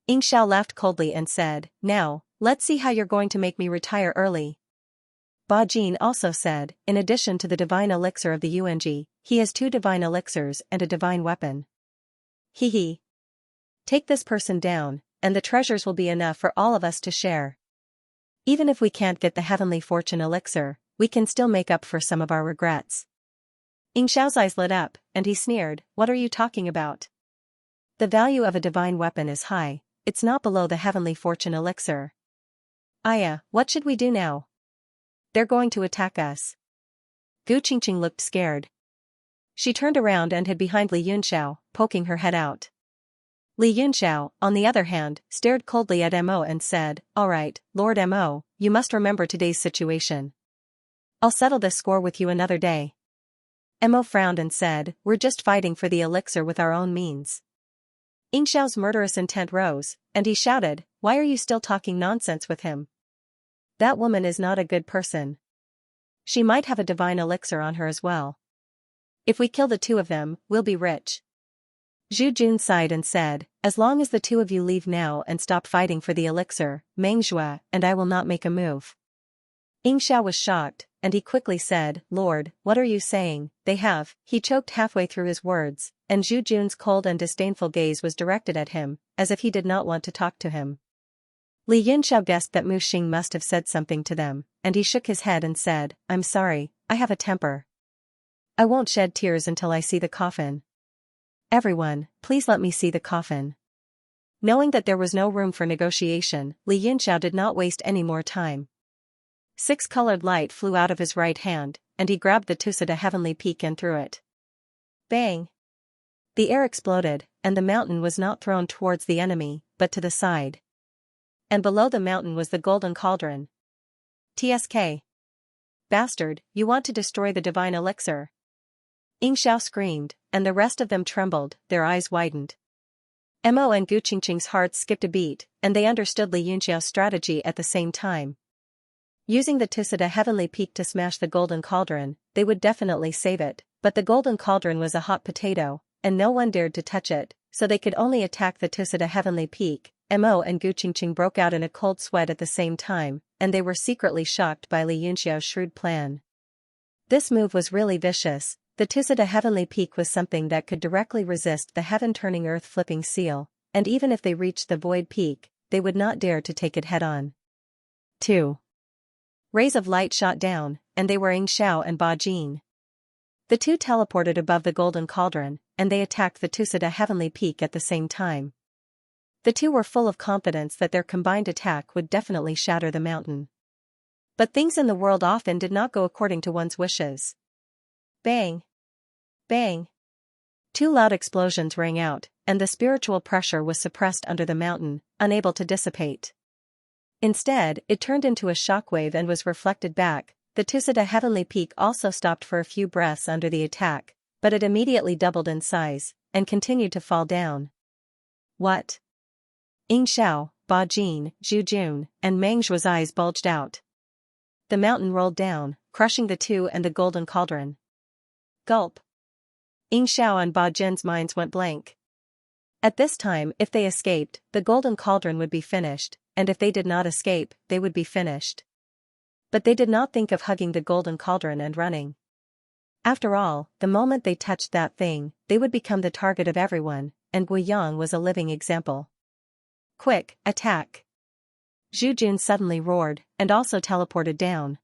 Ying Xiao laughed coldly and said, now, let's see how you're going to make me retire early. Ba Jin also said, in addition to the divine elixir of the Yuanji, he has 2 divine elixirs and a divine weapon. Hee. Take this person down, and the treasures will be enough for all of us to share. Even if we can't get the heavenly fortune elixir, we can still make up for some of our regrets. Ying Xiao's eyes lit up, and he sneered, what are you talking about? The value of a divine weapon is high, it's not below the heavenly fortune elixir. Aya, what should we do now? They're going to attack us. Gu Qingqing looked scared. She turned around and hid behind Li Yunxiao, poking her head out. Li Yunxiao, on the other hand, stared coldly at Mo and said, "All right, Lord Mo, you must remember today's situation. I'll settle this score with you another day." Mo frowned and said, "We're just fighting for the elixir with our own means." Yingxiao's murderous intent rose, and he shouted, "Why are you still talking nonsense with him? That woman is not a good person. She might have a divine elixir on her as well. If we kill the two of them, we'll be rich." Zhu Jun sighed and said, "As long as the two of you leave now and stop fighting for the elixir, Meng Zhua and I will not make a move." Yingxiao was shocked, and he quickly said, "Lord, what are you saying? They have." He choked halfway through his words, and Zhu Jun's cold and disdainful gaze was directed at him, as if he did not want to talk to him. Li Yunxiao guessed that Mu Xing must have said something to them, and he shook his head and said, "I'm sorry, I have a temper. I won't shed tears until I see the coffin. Everyone, please let me see the coffin." Knowing that there was no room for negotiation, Li Yunxiao did not waste any more time. Six-colored light flew out of his right hand, and he grabbed the Tusada heavenly peak and threw it. Bang! The air exploded, and the mountain was not thrown towards the enemy, but to the side. And below the mountain was the golden cauldron. "TSK. Bastard, you want to destroy the divine elixir?" Yingxiao screamed, and the rest of them trembled, their eyes widened. Mo and Gu Qingqing's hearts skipped a beat, and they understood Li Yunxiao's strategy at the same time. Using the Tusada heavenly peak to smash the golden cauldron, they would definitely save it, but the golden cauldron was a hot potato, and no one dared to touch it, so they could only attack the Tusada heavenly peak. Mo and Gu Qingqing broke out in a cold sweat at the same time, and they were secretly shocked by Li Yunxiao's shrewd plan. This move was really vicious. The Tusada heavenly peak was something that could directly resist the heaven-turning earth-flipping seal, and even if they reached the void peak, they would not dare to take it head-on. 2. Rays of light shot down, and they were Yingxiao and Ba Jin. The two teleported above the golden cauldron, and they attacked the Tusada heavenly peak at the same time. The two were full of confidence that their combined attack would definitely shatter the mountain. But things in the world often did not go according to one's wishes. Bang! Bang! Two loud explosions rang out, and the spiritual pressure was suppressed under the mountain, unable to dissipate. Instead, it turned into a shockwave and was reflected back. The Tusada heavenly peak also stopped for a few breaths under the attack, but it immediately doubled in size, and continued to fall down. What? Yingxiao, Ba Jin, Zhu Jun, and Meng Zhua's eyes bulged out. The mountain rolled down, crushing the two and the golden cauldron. Gulp. Yingxiao and Ba Jin's minds went blank. At this time, if they escaped, the golden cauldron would be finished, and if they did not escape, they would be finished. But they did not think of hugging the golden cauldron and running. After all, the moment they touched that thing, they would become the target of everyone, and Guiyang was a living example. Quick, attack! Zhu Jun suddenly roared, and also teleported down.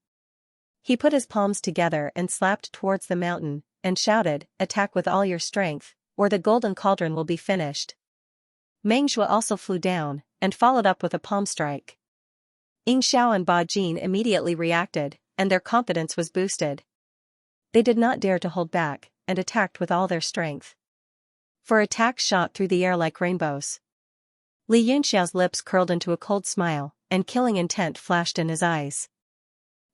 He put his palms together and slapped towards the mountain, and shouted, "Attack with all your strength, or the golden cauldron will be finished." Meng Zhua also flew down, and followed up with a palm strike. Yingxiao and Ba Jin immediately reacted, and their confidence was boosted. They did not dare to hold back, and attacked with all their strength. For attacks shot through the air like rainbows. Li Yunxiao's lips curled into a cold smile, and killing intent flashed in his eyes.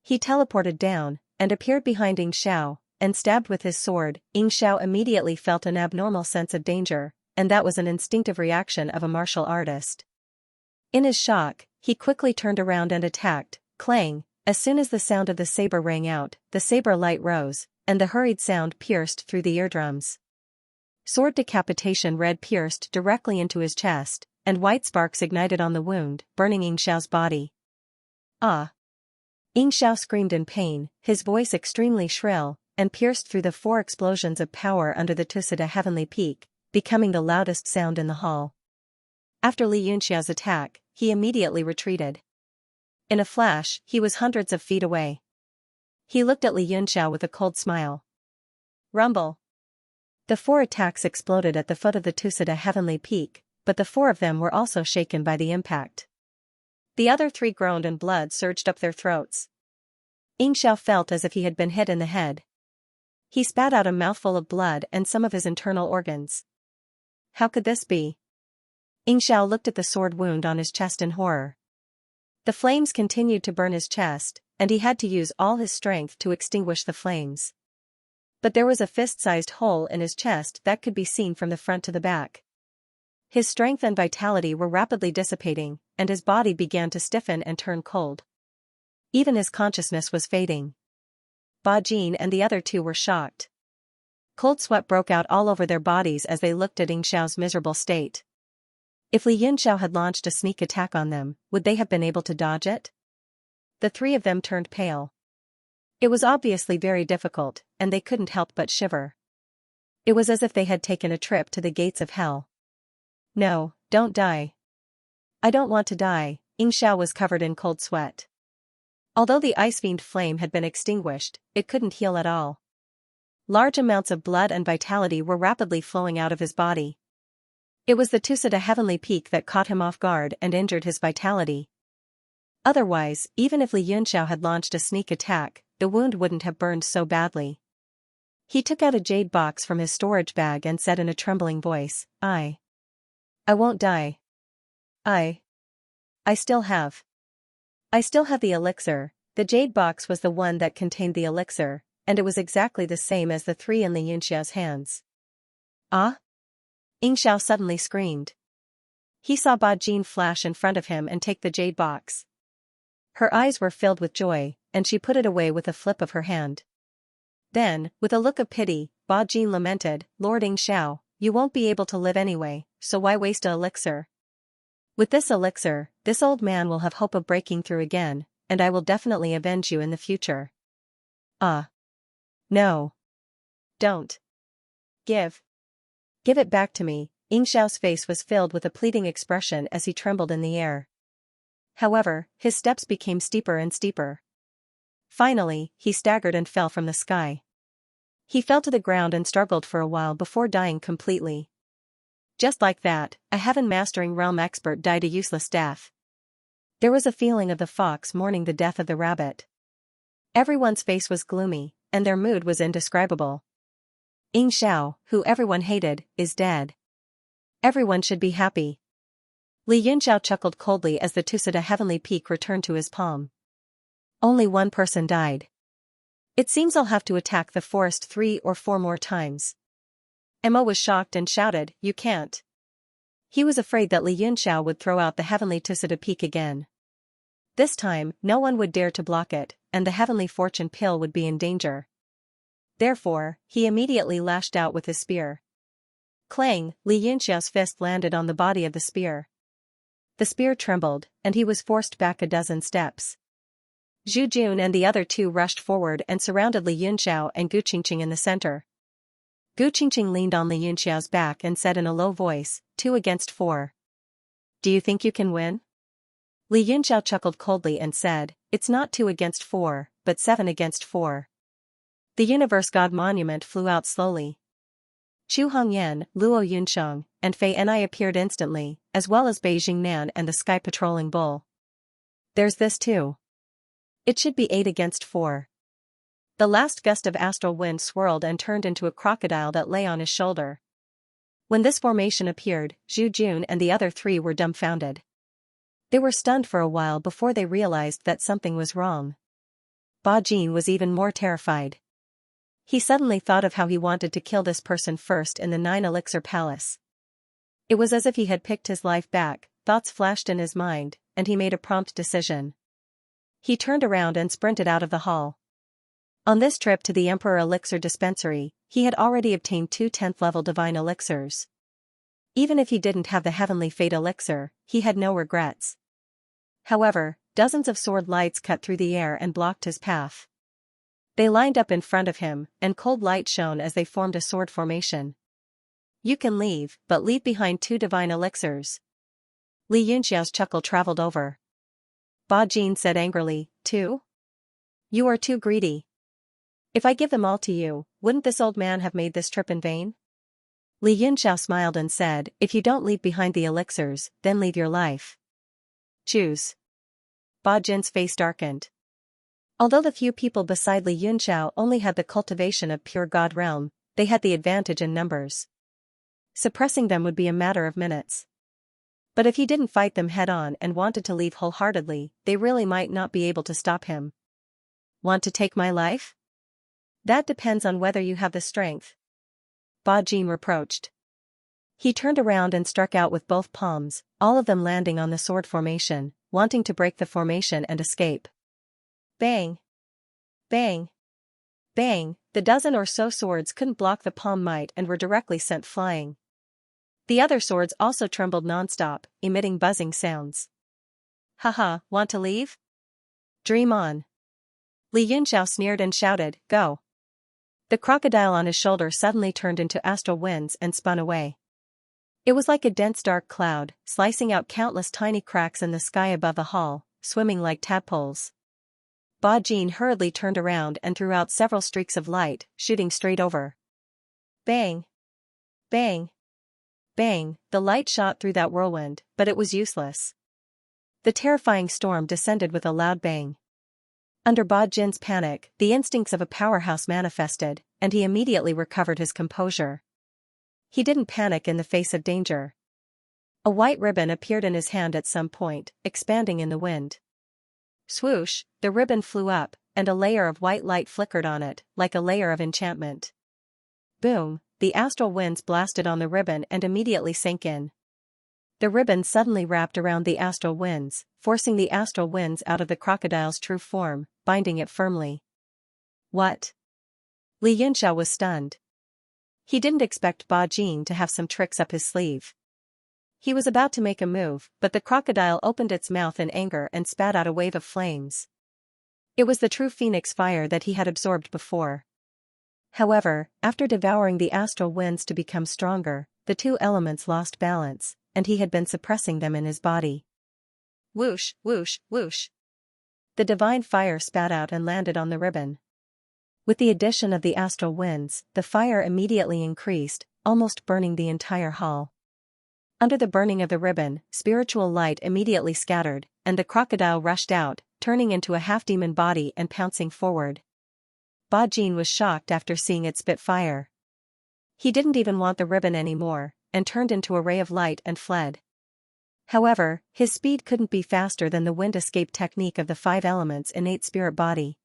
He teleported down, and appeared behind Yingxiao, and stabbed with his sword. Yingxiao immediately felt an abnormal sense of danger, and that was an instinctive reaction of a martial artist. In his shock, he quickly turned around and attacked. Clang! As soon as the sound of the saber rang out, the saber light rose, and the hurried sound pierced through the eardrums. Sword decapitation red pierced directly into his chest, and white sparks ignited on the wound, burning Yingxiao's body. Ah! Yingxiao screamed in pain, his voice extremely shrill, and pierced through the 4 explosions of power under the Tusada heavenly peak, becoming the loudest sound in the hall. After Li Yunxiao's attack, he immediately retreated. In a flash, he was hundreds of feet away. He looked at Li Yunxiao with a cold smile. Rumble! The 4 attacks exploded at the foot of the Tusada heavenly peak, but the 4 of them were also shaken by the impact. The other 3 groaned and blood surged up their throats. Yingxiao felt as if he had been hit in the head. He spat out a mouthful of blood and some of his internal organs. How could this be? Xiao looked at the sword wound on his chest in horror. The flames continued to burn his chest, and he had to use all his strength to extinguish the flames. But there was a fist-sized hole in his chest that could be seen from the front to the back. His strength and vitality were rapidly dissipating, and his body began to stiffen and turn cold. Even his consciousness was fading. Ba Jin and the other two were shocked. Cold sweat broke out all over their bodies as they looked at Xiao's miserable state. If Li Yunxiao had launched a sneak attack on them, would they have been able to dodge it? The three of them turned pale. It was obviously very difficult, and they couldn't help but shiver. It was as if they had taken a trip to the gates of hell. No, don't die. I don't want to die. Xiao was covered in cold sweat. Although the ice fiend flame had been extinguished, it couldn't heal at all. Large amounts of blood and vitality were rapidly flowing out of his body. It was the Tusada heavenly peak that caught him off guard and injured his vitality. Otherwise, even if Li Yunxiao had launched a sneak attack, the wound wouldn't have burned so badly. He took out a jade box from his storage bag and said in a trembling voice, I won't die. I still have the elixir. The jade box was the one that contained the elixir, and it was exactly the same as the three in Li Yunxiao's hands. Ah? Xiao suddenly screamed. He saw Ba Jin flash in front of him and take the jade box. Her eyes were filled with joy, and she put it away with a flip of her hand. Then, with a look of pity, Ba Jin lamented, Lord Xiao, you won't be able to live anyway, so why waste an elixir? With this elixir, this old man will have hope of breaking through again, and I will definitely avenge you in the future. No. Don't. Give it back to me. Xiao's face was filled with a pleading expression as he trembled in the air. However, his steps became steeper and steeper. Finally, he staggered and fell from the sky. He fell to the ground and struggled for a while before dying completely. Just like that, a heaven-mastering realm expert died a useless death. There was a feeling of the fox mourning the death of the rabbit. Everyone's face was gloomy, and their mood was indescribable. Xiao, who everyone hated, is dead. Everyone should be happy. Li Yunxiao chuckled coldly as the Tusada heavenly peak returned to his palm. Only one person died. It seems I'll have to attack the forest 3 or 4 more times. Emma was shocked and shouted, you can't. He was afraid that Li Yunxiao would throw out the heavenly Tusada peak again. This time, no one would dare to block it, and the heavenly fortune pill would be in danger. Therefore, he immediately lashed out with his spear. Clang, Li Yunxiao's fist landed on the body of the spear. The spear trembled, and he was forced back a dozen steps. Zhu Jun and the other two rushed forward and surrounded Li Yunxiao and Gu Qingqing in the center. Gu Qingqing leaned on Li Yunxiao's back and said in a low voice, 2 against 4. Do you think you can win? Li Yunxiao chuckled coldly and said, it's not 2 against 4, but 7 against 4. The Universe God Monument flew out slowly. Chu Hongyan, Luo Yunsheng, and Fei Ni appeared instantly, as well as Beijing Nan and the Sky Patrolling Bull. There's this too. It should be 8 against 4. The last gust of astral wind swirled and turned into a crocodile that lay on his shoulder. When this formation appeared, Zhu Jun and the other 3 were dumbfounded. They were stunned for a while before they realized that something was wrong. Ba Jin was even more terrified. He suddenly thought of how he wanted to kill this person first in the 9 Elixir Palace. It was as if he had picked his life back, thoughts flashed in his mind, and he made a prompt decision. He turned around and sprinted out of the hall. On this trip to the Emperor Elixir Dispensary, he had already obtained 2 10th-level divine elixirs. Even if he didn't have the Heavenly Fate elixir, he had no regrets. However, dozens of sword lights cut through the air and blocked his path. They lined up in front of him, and cold light shone as they formed a sword formation. You can leave, but leave behind 2 divine elixirs. Li Yunxiao's chuckle traveled over. Ba Jin said angrily, 2? You are too greedy. If I give them all to you, wouldn't this old man have made this trip in vain? Li Yunxiao smiled and said, if you don't leave behind the elixirs, then leave your life. Choose. Ba Jin's face darkened. Although the few people beside Li Yunxiao only had the cultivation of pure God realm, they had the advantage in numbers. Suppressing them would be a matter of minutes. But if he didn't fight them head-on and wanted to leave wholeheartedly, they really might not be able to stop him. Want to take my life? That depends on whether you have the strength. Ba Jin reproached. He turned around and struck out with both palms, all of them landing on the sword formation, wanting to break the formation and escape. Bang! Bang! Bang! The dozen or so swords couldn't block the palm might and were directly sent flying. The other swords also trembled non-stop, emitting buzzing sounds. Haha, want to leave? Dream on. Li Yunxiao sneered and shouted, go. The crocodile on his shoulder suddenly turned into astral winds and spun away. It was like a dense dark cloud, slicing out countless tiny cracks in the sky above the hall, swimming like tadpoles. Ba Jin hurriedly turned around and threw out several streaks of light, shooting straight over. Bang! Bang! Bang! The light shot through that whirlwind, but it was useless. The terrifying storm descended with a loud bang. Under Ba Jin's panic, the instincts of a powerhouse manifested, and he immediately recovered his composure. He didn't panic in the face of danger. A white ribbon appeared in his hand at some point, expanding in the wind. Swoosh, the ribbon flew up, and a layer of white light flickered on it, like a layer of enchantment. Boom, the astral winds blasted on the ribbon and immediately sank in. The ribbon suddenly wrapped around the astral winds, forcing the astral winds out of the crocodile's true form, binding it firmly. What? Li Yunxiao was stunned. He didn't expect Ba Jin to have some tricks up his sleeve. He was about to make a move, but the crocodile opened its mouth in anger and spat out a wave of flames. It was the true phoenix fire that he had absorbed before. However, after devouring the astral winds to become stronger, the two elements lost balance, and he had been suppressing them in his body. Whoosh, whoosh, whoosh. The divine fire spat out and landed on the ribbon. With the addition of the astral winds, the fire immediately increased, almost burning the entire hall. Under the burning of the ribbon, spiritual light immediately scattered, and the crocodile rushed out, turning into a half-demon body and pouncing forward. Ba Jin was shocked after seeing it spit fire. He didn't even want the ribbon anymore, and turned into a ray of light and fled. However, his speed couldn't be faster than the wind escape technique of the five elements' innate spirit body.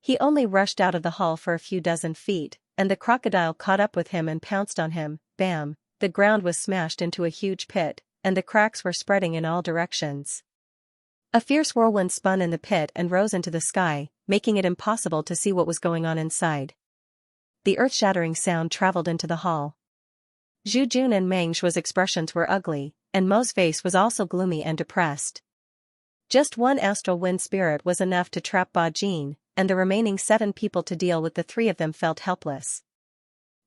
He only rushed out of the hall for a few dozen feet, and the crocodile caught up with him and pounced on him. Bam! The ground was smashed into a huge pit, and the cracks were spreading in all directions. A fierce whirlwind spun in the pit and rose into the sky, making it impossible to see what was going on inside. The earth-shattering sound traveled into the hall. Zhu Jun and Meng Shua's expressions were ugly, and Mo's face was also gloomy and depressed. Just one astral wind spirit was enough to trap Ba Jin, and the remaining 7 people to deal with the 3 of them felt helpless.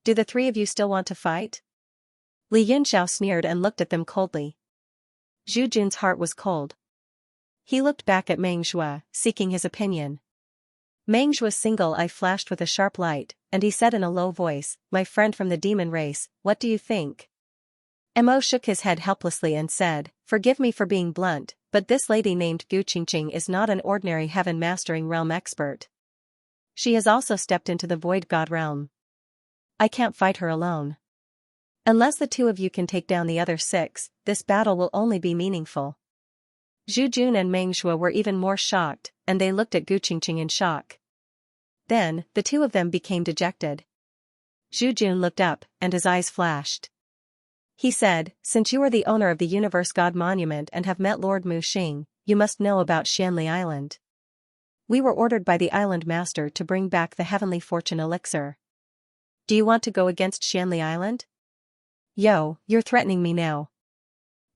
Do the 3 of you still want to fight? Li Yunxiao sneered and looked at them coldly. Zhu Jun's heart was cold. He looked back at Meng Shuo, seeking his opinion. Meng Shuo's single eye flashed with a sharp light, and he said in a low voice, "My friend from the demon race, what do you think?" Mo shook his head helplessly and said, "Forgive me for being blunt, but this lady named Gu Qingqing is not an ordinary heaven-mastering realm expert. She has also stepped into the void god realm. I can't fight her alone. Unless the 2 of you can take down the other 6, this battle will only be meaningful." Zhu Jun and Meng Shuo were even more shocked, and they looked at Gu Qingqing in shock. Then, the 2 of them became dejected. Zhu Jun looked up, and his eyes flashed. He said, "Since you are the owner of the Universe God Monument and have met Lord Mu Xing, you must know about Xianli Island. We were ordered by the island master to bring back the heavenly fortune elixir. Do you want to go against Xianli Island?" "Yo, you're threatening me now."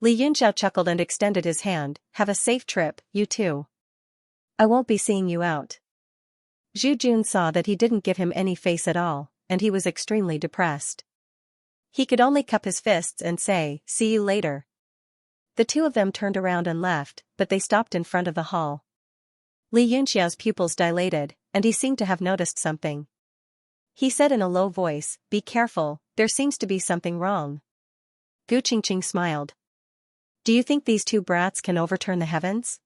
Li Yunxiao chuckled and extended his hand. "Have a safe trip, you too. I won't be seeing you out." Zhu Jun saw that he didn't give him any face at all, and he was extremely depressed. He could only cup his fists and say, "See you later." The 2 of them turned around and left, but they stopped in front of the hall. Li Yunxiao's pupils dilated, and he seemed to have noticed something. He said in a low voice, "Be careful, there seems to be something wrong." Gu Qingqing smiled. "Do you think these 2 brats can overturn the heavens?"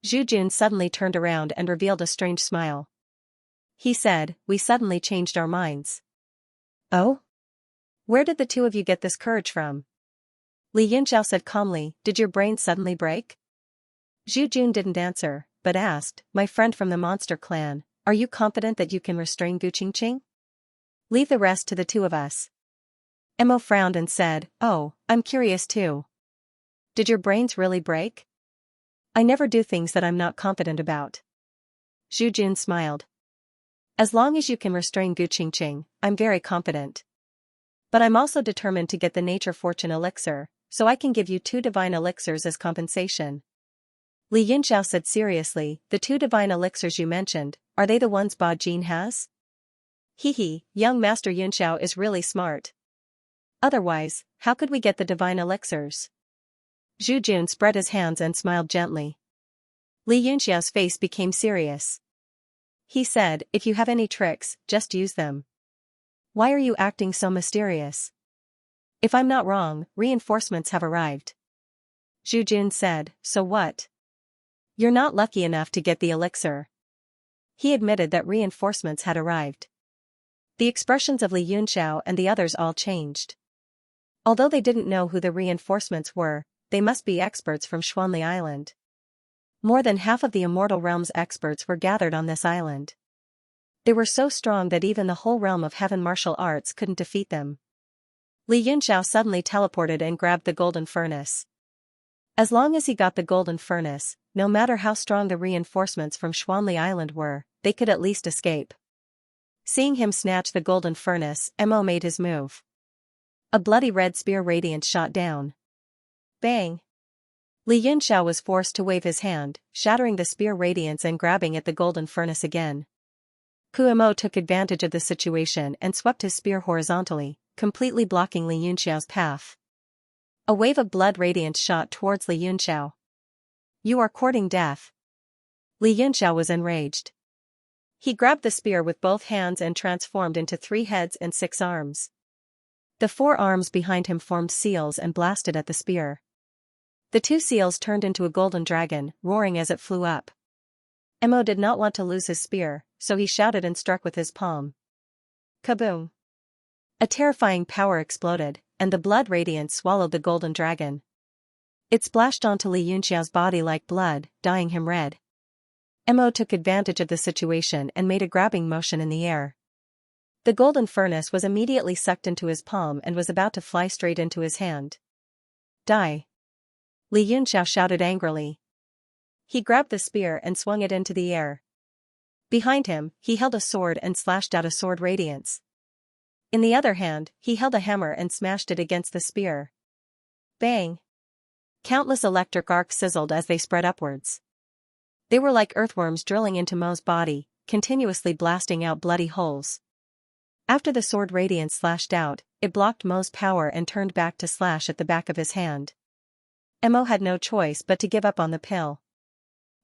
Zhu Jun suddenly turned around and revealed a strange smile. He said, "We suddenly changed our minds." "Oh? Where did the 2 of you get this courage from?" Li Yinxiao said calmly, did your brain suddenly break? Zhu Jun didn't answer, but asked, my friend from the monster clan, are you confident that you can restrain Gu Qingqing? Leave the rest to the two of us. Mo frowned and said, oh, I'm curious too. Did your brains really break? I never do things that I'm not confident about. Zhu Jun smiled. As long as you can restrain Gu Qingqing, I'm very confident. But I'm also determined to get the nature fortune elixir, so I can give you 2 divine elixirs as compensation. Li Yinxiao said seriously, the 2 divine elixirs you mentioned, are they the ones Ba Jin has? Hee, young Master Yinxiao is really smart. Otherwise, how could we get the divine elixirs? Zhu Jun spread his hands and smiled gently. Li Yinxiao's face became serious. He said, if you have any tricks, just use them. Why are you acting so mysterious? If I'm not wrong, reinforcements have arrived. Zhu Jun said, so what? You're not lucky enough to get the elixir. He admitted that reinforcements had arrived. The expressions of Li Yinxiao and the others all changed. Although they didn't know who the reinforcements were, they must be experts from Xuanli Island. More than half of the Immortal Realm's experts were gathered on this island. They were so strong that even the whole realm of heaven martial arts couldn't defeat them. Li Yinxiao suddenly teleported and grabbed the golden furnace. As long as he got the golden furnace, no matter how strong the reinforcements from Xuanli Island were, they could at least escape. Seeing him snatch the golden furnace, Mo made his move. A bloody red spear radiance shot down. Bang! Li Yinxiao was forced to wave his hand, shattering the spear radiance and grabbing at the golden furnace again. Mo took advantage of the situation and swept his spear horizontally, completely blocking Li Yinxiao's path. A wave of blood radiance shot towards Li Yinxiao. You are courting death. Li Yinxiao was enraged. He grabbed the spear with both hands and transformed into 3 heads and 6 arms. The 4 arms behind him formed seals and blasted at the spear. The 2 seals turned into a golden dragon, roaring as it flew up. Mo did not want to lose his spear, so he shouted and struck with his palm. Kaboom! A terrifying power exploded, and the blood radiance swallowed the golden dragon. It splashed onto Li Yinxiao's body like blood, dyeing him red. Mo took advantage of the situation and made a grabbing motion in the air. The golden furnace was immediately sucked into his palm and was about to fly straight into his hand. Die! Li Yinxiao shouted angrily. He grabbed the spear and swung it into the air. Behind him, he held a sword and slashed out a sword radiance. In the other hand, he held a hammer and smashed it against the spear. Bang! Countless electric arcs sizzled as they spread upwards. They were like earthworms drilling into Mo's body, continuously blasting out bloody holes. After the sword radiance slashed out, it blocked Mo's power and turned back to slash at the back of his hand. Mo had no choice but to give up on the pill.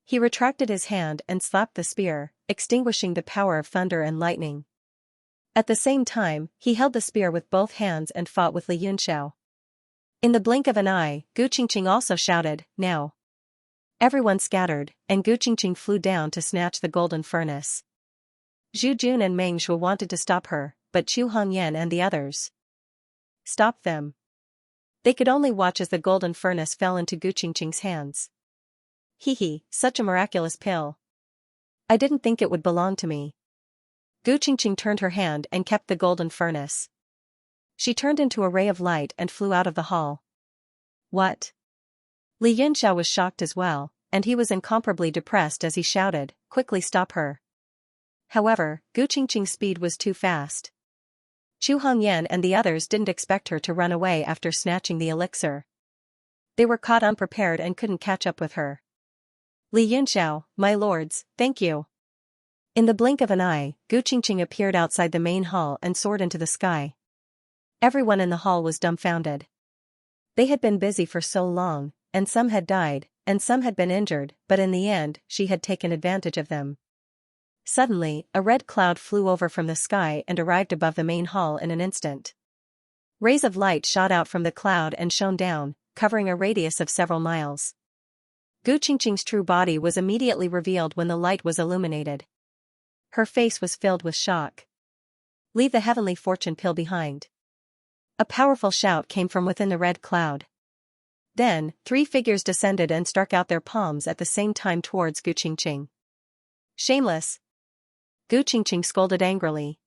He retracted his hand and slapped the spear, extinguishing the power of thunder and lightning. At the same time, he held the spear with both hands and fought with Li Yinxiao. In the blink of an eye, Gu Qingqing also shouted, now. Everyone scattered, and Gu Qingqing flew down to snatch the golden furnace. Zhu Jun and Meng Shuo wanted to stop her, but Chu Hongyan and the others stopped them. They could only watch as the golden furnace fell into Gu Qingqing's hands. Such a miraculous pill. I didn't think it would belong to me. Gu Qingqing turned her hand and kept the golden furnace. She turned into a ray of light and flew out of the hall. What? Li Yinxiao was shocked as well, and he was incomparably depressed as he shouted, quickly stop her. However, Gu Qingqing's speed was too fast. Chu Hongyan and the others didn't expect her to run away after snatching the elixir. They were caught unprepared and couldn't catch up with her. Li Yinxiao, my lords, thank you. In the blink of an eye, Gu Qingqing appeared outside the main hall and soared into the sky. Everyone in the hall was dumbfounded. They had been busy for so long, and some had died, and some had been injured, but in the end, she had taken advantage of them. Suddenly, a red cloud flew over from the sky and arrived above the main hall in an instant. Rays of light shot out from the cloud and shone down, covering a radius of several miles. Gu Qingqing's true body was immediately revealed when the light was illuminated. Her face was filled with shock. Leave the heavenly fortune pill behind. A powerful shout came from within the red cloud. Then, 3 figures descended and struck out their palms at the same time towards Gu Qingqing. Shameless! Gu Qingqing scolded angrily.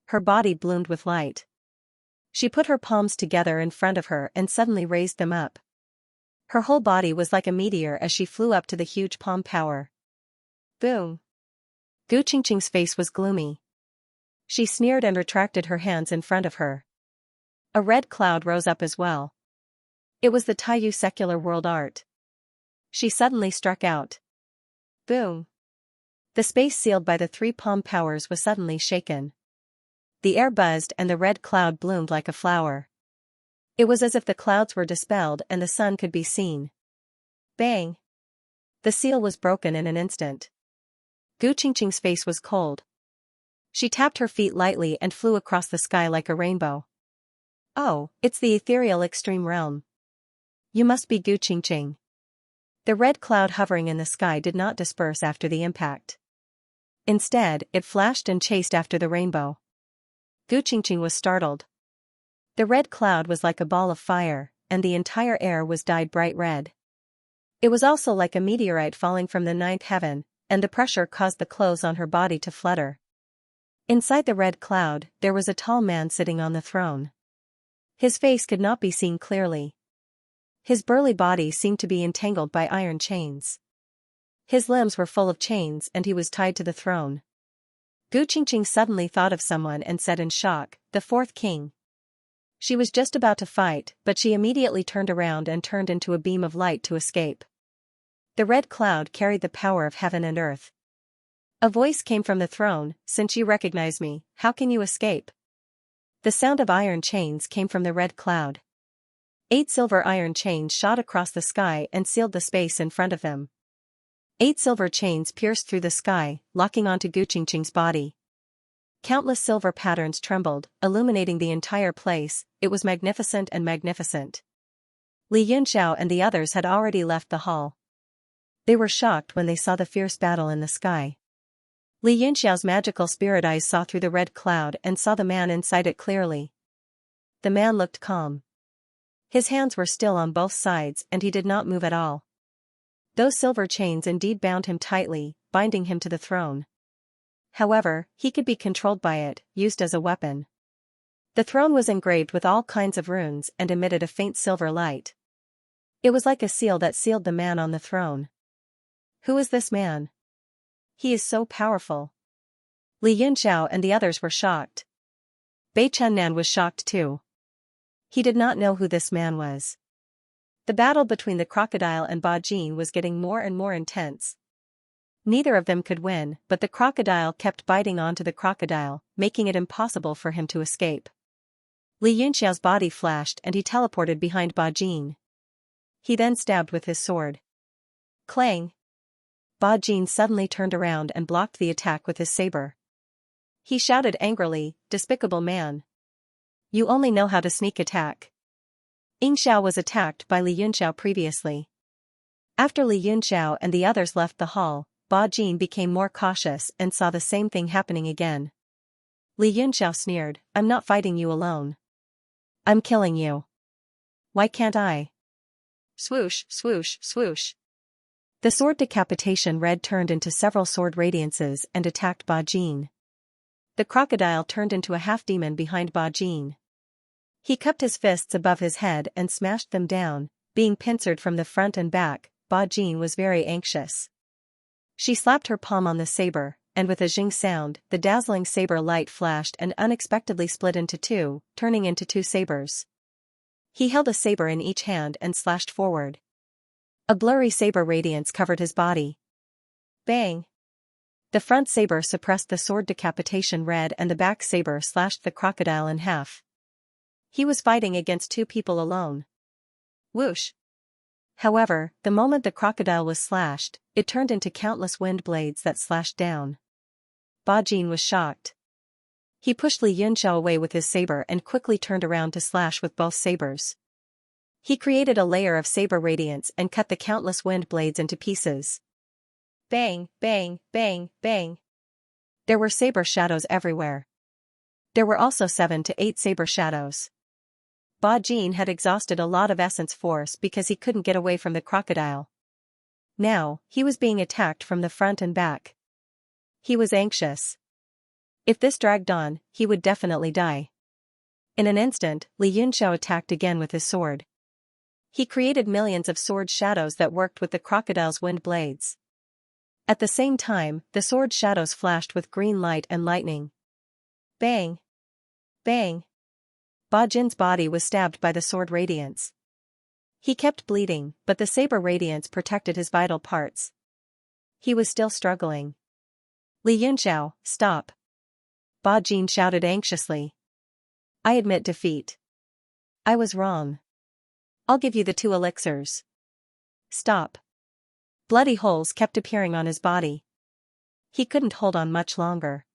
Her body bloomed with light. She put her palms together in front of her and suddenly raised them up. Her whole body was like a meteor as she flew up to the huge palm power. Boom! Gu Qingqing's face was gloomy. She sneered and retracted her hands in front of her. A red cloud rose up as well. It was the Taiyu secular world art. She suddenly struck out. Boom! The space sealed by the 3 palm powers was suddenly shaken. The air buzzed and the red cloud bloomed like a flower. It was as if the clouds were dispelled and the sun could be seen. Bang! The seal was broken in an instant. Gu Qingqing's face was cold. She tapped her feet lightly and flew across the sky like a rainbow. Oh, it's the ethereal extreme realm. You must be Gu Qingqing. The red cloud hovering in the sky did not disperse after the impact. Instead, it flashed and chased after the rainbow. Gu Qingqing was startled. The red cloud was like a ball of fire, and the entire air was dyed bright red. It was also like a meteorite falling from the 9th heaven, and the pressure caused the clothes on her body to flutter. Inside the red cloud, there was a tall man sitting on the throne. His face could not be seen clearly. His burly body seemed to be entangled by iron chains. His limbs were full of chains and he was tied to the throne. Gu Qingqing suddenly thought of someone and said in shock, "The 4th king." She was just about to fight, but she immediately turned around and turned into a beam of light to escape. The red cloud carried the power of heaven and earth. A voice came from the throne, "Since you recognize me, how can you escape?" The sound of iron chains came from the red cloud. 8 silver iron chains shot across the sky and sealed the space in front of them. 8 silver chains pierced through the sky, locking onto Gu Qingqing's body. Countless silver patterns trembled, illuminating the entire place. It was magnificent and magnificent. Li Yunxiao and the others had already left the hall. They were shocked when they saw the fierce battle in the sky. Li Yunxiao's magical spirit eyes saw through the red cloud and saw the man inside it clearly. The man looked calm. His hands were still on both sides and he did not move at all. Those silver chains indeed bound him tightly, binding him to the throne. However, he could be controlled by it, used as a weapon. The throne was engraved with all kinds of runes and emitted a faint silver light. It was like a seal that sealed the man on the throne. Who is this man? He is so powerful. Li Yunxiao and the others were shocked. Bei Chunnan was shocked too. He did not know who this man was. The battle between the crocodile and Ba Jin was getting more and more intense. Neither of them could win, but the crocodile kept biting onto the crocodile, making it impossible for him to escape. Li Yunxiao's body flashed and he teleported behind Ba Jin. He then stabbed with his sword. Clang! Ba Jin suddenly turned around and blocked the attack with his saber. He shouted angrily, "Despicable man! You only know how to sneak attack." Yingxiao was attacked by Li Yunxiao previously. After Li Yunxiao and the others left the hall, Ba Jin became more cautious and saw the same thing happening again. Li Yunxiao sneered, "I'm not fighting you alone. I'm killing you. Why can't I?" Swoosh, swoosh, swoosh. The sword decapitation red turned into several sword radiances and attacked Ba Jin. The crocodile turned into a half-demon behind Ba Jin. He cupped his fists above his head and smashed them down, being pincered from the front and back. Ba Jin was very anxious. She slapped her palm on the saber, and with a zing sound, the dazzling saber light flashed and unexpectedly split into 2, turning into 2 sabers. He held a saber in each hand and slashed forward. A blurry saber radiance covered his body. Bang! The front saber suppressed the sword decapitation red and the back saber slashed the crocodile in half. He was fighting against 2 people alone. Whoosh! However, the moment the crocodile was slashed, it turned into countless wind blades that slashed down. Ba Jin was shocked. He pushed Li Yunxiao away with his saber and quickly turned around to slash with both sabers. He created a layer of saber radiance and cut the countless wind blades into pieces. Bang, bang, bang, bang. There were saber shadows everywhere. There were also 7 to 8 saber shadows. Ba Jin had exhausted a lot of essence force because he couldn't get away from the crocodile. Now, he was being attacked from the front and back. He was anxious. If this dragged on, he would definitely die. In an instant, Li Yunxiao attacked again with his sword. He created millions of sword shadows that worked with the crocodile's wind blades. At the same time, the sword shadows flashed with green light and lightning. Bang! Bang! Ba Jin's body was stabbed by the sword radiance. He kept bleeding, but the saber radiance protected his vital parts. He was still struggling. Li Yunxiao, stop! Ba Jin shouted anxiously. I admit defeat. I was wrong. I'll give you the 2 elixirs. Stop. Bloody holes kept appearing on his body. He couldn't hold on much longer.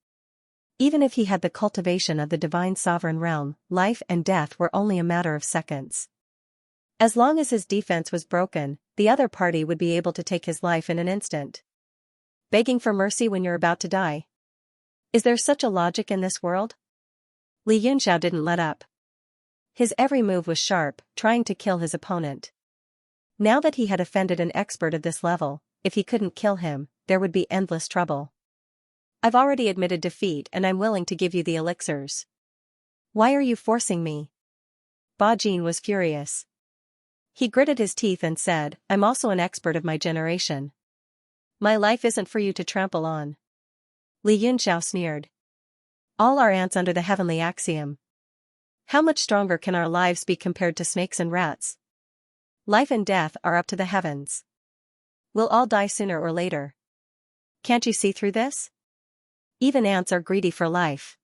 Even if he had the cultivation of the divine sovereign realm, life and death were only a matter of seconds. As long as his defense was broken, the other party would be able to take his life in an instant. Begging for mercy when you're about to die? Is there such a logic in this world? Li Yunxiao didn't let up. His every move was sharp, trying to kill his opponent. Now that he had offended an expert of this level, if he couldn't kill him, there would be endless trouble. I've already admitted defeat and I'm willing to give you the elixirs. Why are you forcing me? Ba Jin was furious. He gritted his teeth and said, I'm also an expert of my generation. My life isn't for you to trample on. Li Yunxiao sneered. All are ants under the heavenly axiom. How much stronger can our lives be compared to snakes and rats? Life and death are up to the heavens. We'll all die sooner or later. Can't you see through this? Even ants are greedy for life.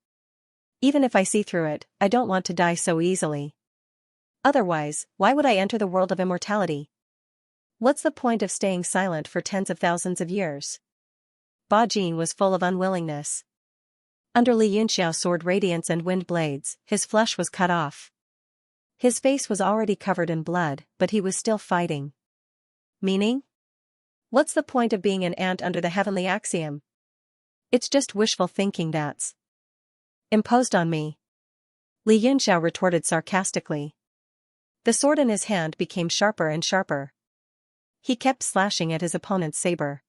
Even if I see through it, I don't want to die so easily. Otherwise, why would I enter the world of immortality? What's the point of staying silent for tens of thousands of years? Ba Jin was full of unwillingness. Under Li Yunxiao's sword radiance and wind blades, his flesh was cut off. His face was already covered in blood, but he was still fighting. Meaning? What's the point of being an ant under the heavenly axiom? It's just wishful thinking that's imposed on me. Li Yunxiao retorted sarcastically. The sword in his hand became sharper and sharper. He kept slashing at his opponent's saber.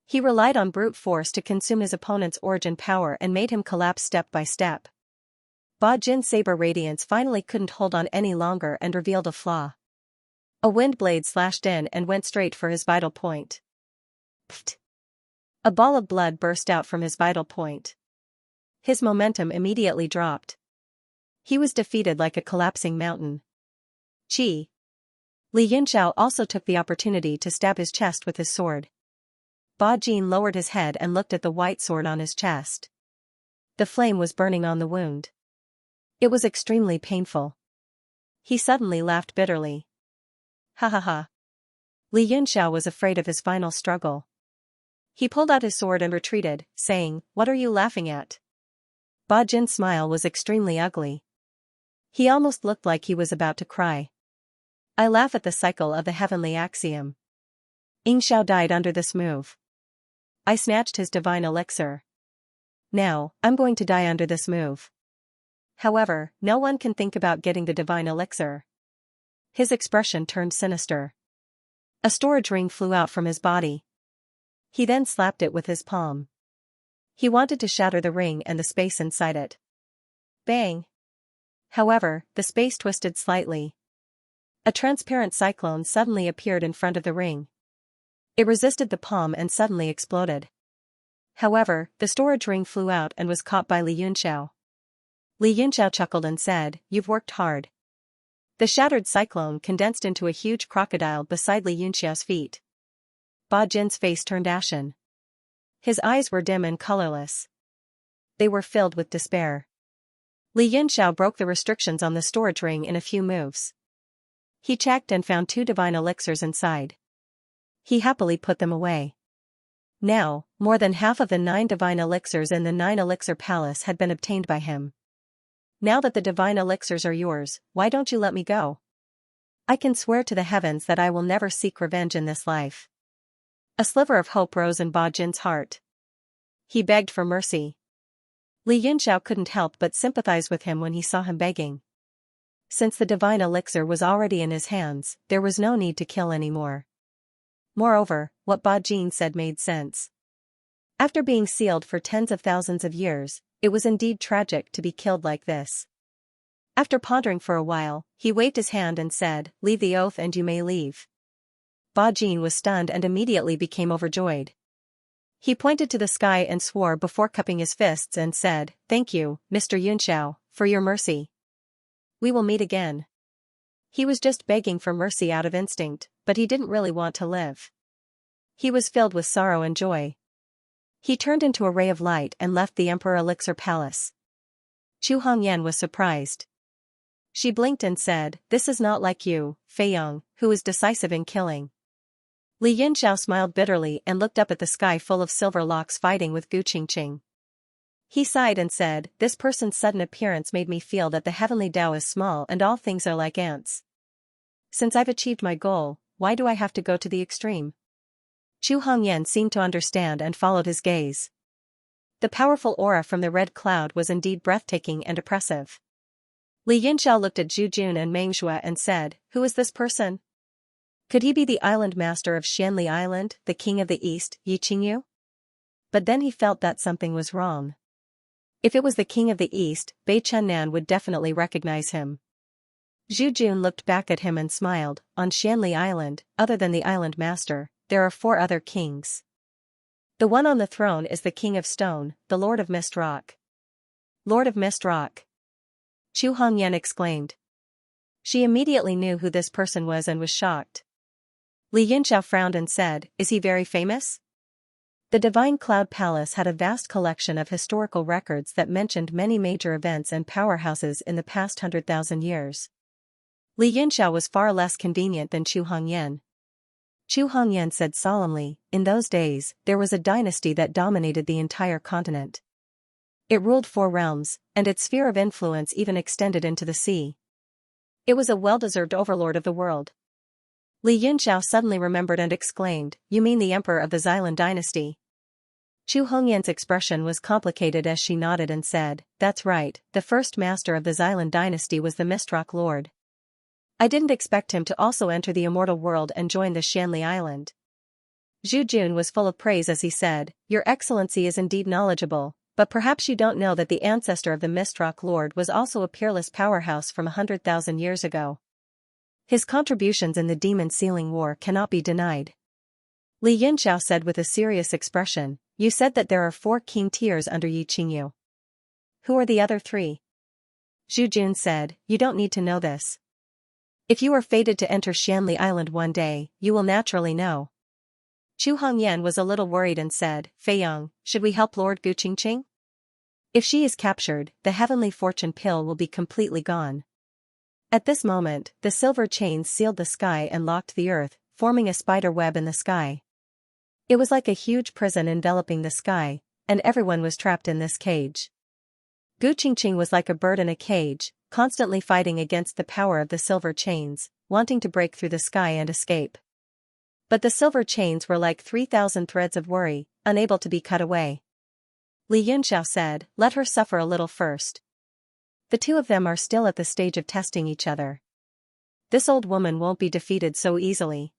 He relied on brute force to consume his opponent's origin power and made him collapse step by step. Ba Jin's saber radiance finally couldn't hold on any longer and revealed a flaw. A wind blade slashed in and went straight for his vital point. Pfft! A ball of blood burst out from his vital point. His momentum immediately dropped. He was defeated like a collapsing mountain. Chi! Li Yunxiao also took the opportunity to stab his chest with his sword. Ba Jin lowered his head and looked at the white sword on his chest. The flame was burning on the wound. It was extremely painful. He suddenly laughed bitterly. Ha ha ha. Li Yunxiao was afraid of his final struggle. He pulled out his sword and retreated, saying, What are you laughing at? Ba Jin's smile was extremely ugly. He almost looked like he was about to cry. I laugh at the cycle of the heavenly axiom. Xiao died under this move. I snatched his divine elixir. Now, I'm going to die under this move. However, no one can think about getting the divine elixir. His expression turned sinister. A storage ring flew out from his body. He then slapped it with his palm. He wanted to shatter the ring and the space inside it. Bang! However, the space twisted slightly. A transparent cyclone suddenly appeared in front of the ring. It resisted the palm and suddenly exploded. However, the storage ring flew out and was caught by Li Yunxiao. Li Yunxiao chuckled and said, You've worked hard. The shattered cyclone condensed into a huge crocodile beside Li Yunxiao's feet. Ba Jin's face turned ashen. His eyes were dim and colorless. They were filled with despair. Li Yunxiao broke the restrictions on the storage ring in a few moves. He checked and found 2 divine elixirs inside. He happily put them away. Now, more than half of the 9 divine elixirs in the 9 elixir palace had been obtained by him. Now that the divine elixirs are yours, why don't you let me go? I can swear to the heavens that I will never seek revenge in this life. A sliver of hope rose in Ba Jin's heart. He begged for mercy. Li Yunxiao couldn't help but sympathize with him when he saw him begging. Since the divine elixir was already in his hands, there was no need to kill anymore. Moreover, what Ba Jin said made sense. After being sealed for tens of thousands of years, it was indeed tragic to be killed like this. After pondering for a while, he waved his hand and said, "Leave the oath and you may leave." Ba Jin was stunned and immediately became overjoyed. He pointed to the sky and swore before cupping his fists and said, "Thank you, Mr. Yunxiao, for your mercy. We will meet again." He was just begging for mercy out of instinct, but he didn't really want to live. He was filled with sorrow and joy. He turned into a ray of light and left the Emperor Elixir Palace. Chu Hongyan was surprised. She blinked and said, "This is not like you, Fei Yong, who is decisive in killing." Li Yunxiao smiled bitterly and looked up at the sky full of silver locks fighting with Gu Qingqing. He sighed and said, "This person's sudden appearance made me feel that the heavenly Tao is small and all things are like ants. Since I've achieved my goal, why do I have to go to the extreme?" Chu Hongyan seemed to understand and followed his gaze. The powerful aura from the red cloud was indeed breathtaking and oppressive. Li Yunxiao looked at Zhu Jun and Meng Shuo and said, "Who is this person? Could he be the island master of Xianli Island, the king of the east, Yi Qingyu?" But then he felt that something was wrong. If it was the king of the east, Bei Chunnan would definitely recognize him. Zhu Jun looked back at him and smiled. "On Xianli Island, other than the island master, there are 4 other kings. The one on the throne is the King of Stone, the Lord of Mist Rock." "Lord of Mist Rock?" Chu Hongyan exclaimed. She immediately knew who this person was and was shocked. Li Yunxiao frowned and said, "Is he very famous?" The Divine Cloud Palace had a vast collection of historical records that mentioned many major events and powerhouses in the past 100,000 years. Li Yunxiao was far less convenient than Chu Hongyan. Chu Hongyan said solemnly, "In those days, there was a dynasty that dominated the entire continent. It ruled 4 realms, and its sphere of influence even extended into the sea. It was a well-deserved overlord of the world." Li Yunxiao suddenly remembered and exclaimed, "You mean the emperor of the Xilan dynasty?" Chu Hongyan's expression was complicated as she nodded and said, "That's right, the first master of the Xilan dynasty was the Mistrock Lord. I didn't expect him to also enter the immortal world and join the Xianli Island." Zhu Jun was full of praise as he said, "Your Excellency is indeed knowledgeable, but perhaps you don't know that the ancestor of the Mistrock Lord was also a peerless powerhouse from 100,000 years ago. His contributions in the Demon Sealing War cannot be denied." Li Yunxiao said with a serious expression, "You said that there are 4 king tiers under Yi Qingyu. Who are the other 3? Zhu Jun said, "You don't need to know this. If you are fated to enter Xianli Island one day, you will naturally know." Chu Hongyan was a little worried and said, "Fei Yong, should we help Lord Gu Qingqing? If she is captured, the heavenly fortune pill will be completely gone." At this moment, the silver chains sealed the sky and locked the earth, forming a spider web in the sky. It was like a huge prison enveloping the sky, and everyone was trapped in this cage. Gu Qingqing was like a bird in a cage, constantly fighting against the power of the silver chains, wanting to break through the sky and escape. But the silver chains were like 3,000 threads of worry, unable to be cut away. Li Yunxiao said, "Let her suffer a little first. The 2 of them are still at the stage of testing each other. This old woman won't be defeated so easily."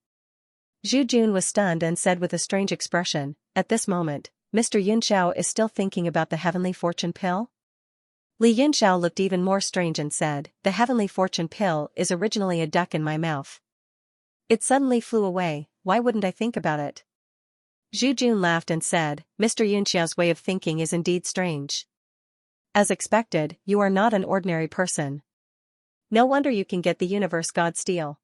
Zhu Jun was stunned and said with a strange expression, "At this moment, Mr. Yunxiao is still thinking about the heavenly fortune pill?" Li Yunxiao looked even more strange and said, "The heavenly fortune pill is originally a duck in my mouth. It suddenly flew away, why wouldn't I think about it?" Zhu Jun laughed and said, "Mr. Yunxiao's way of thinking is indeed strange. As expected, you are not an ordinary person. No wonder you can get the universe God Steel."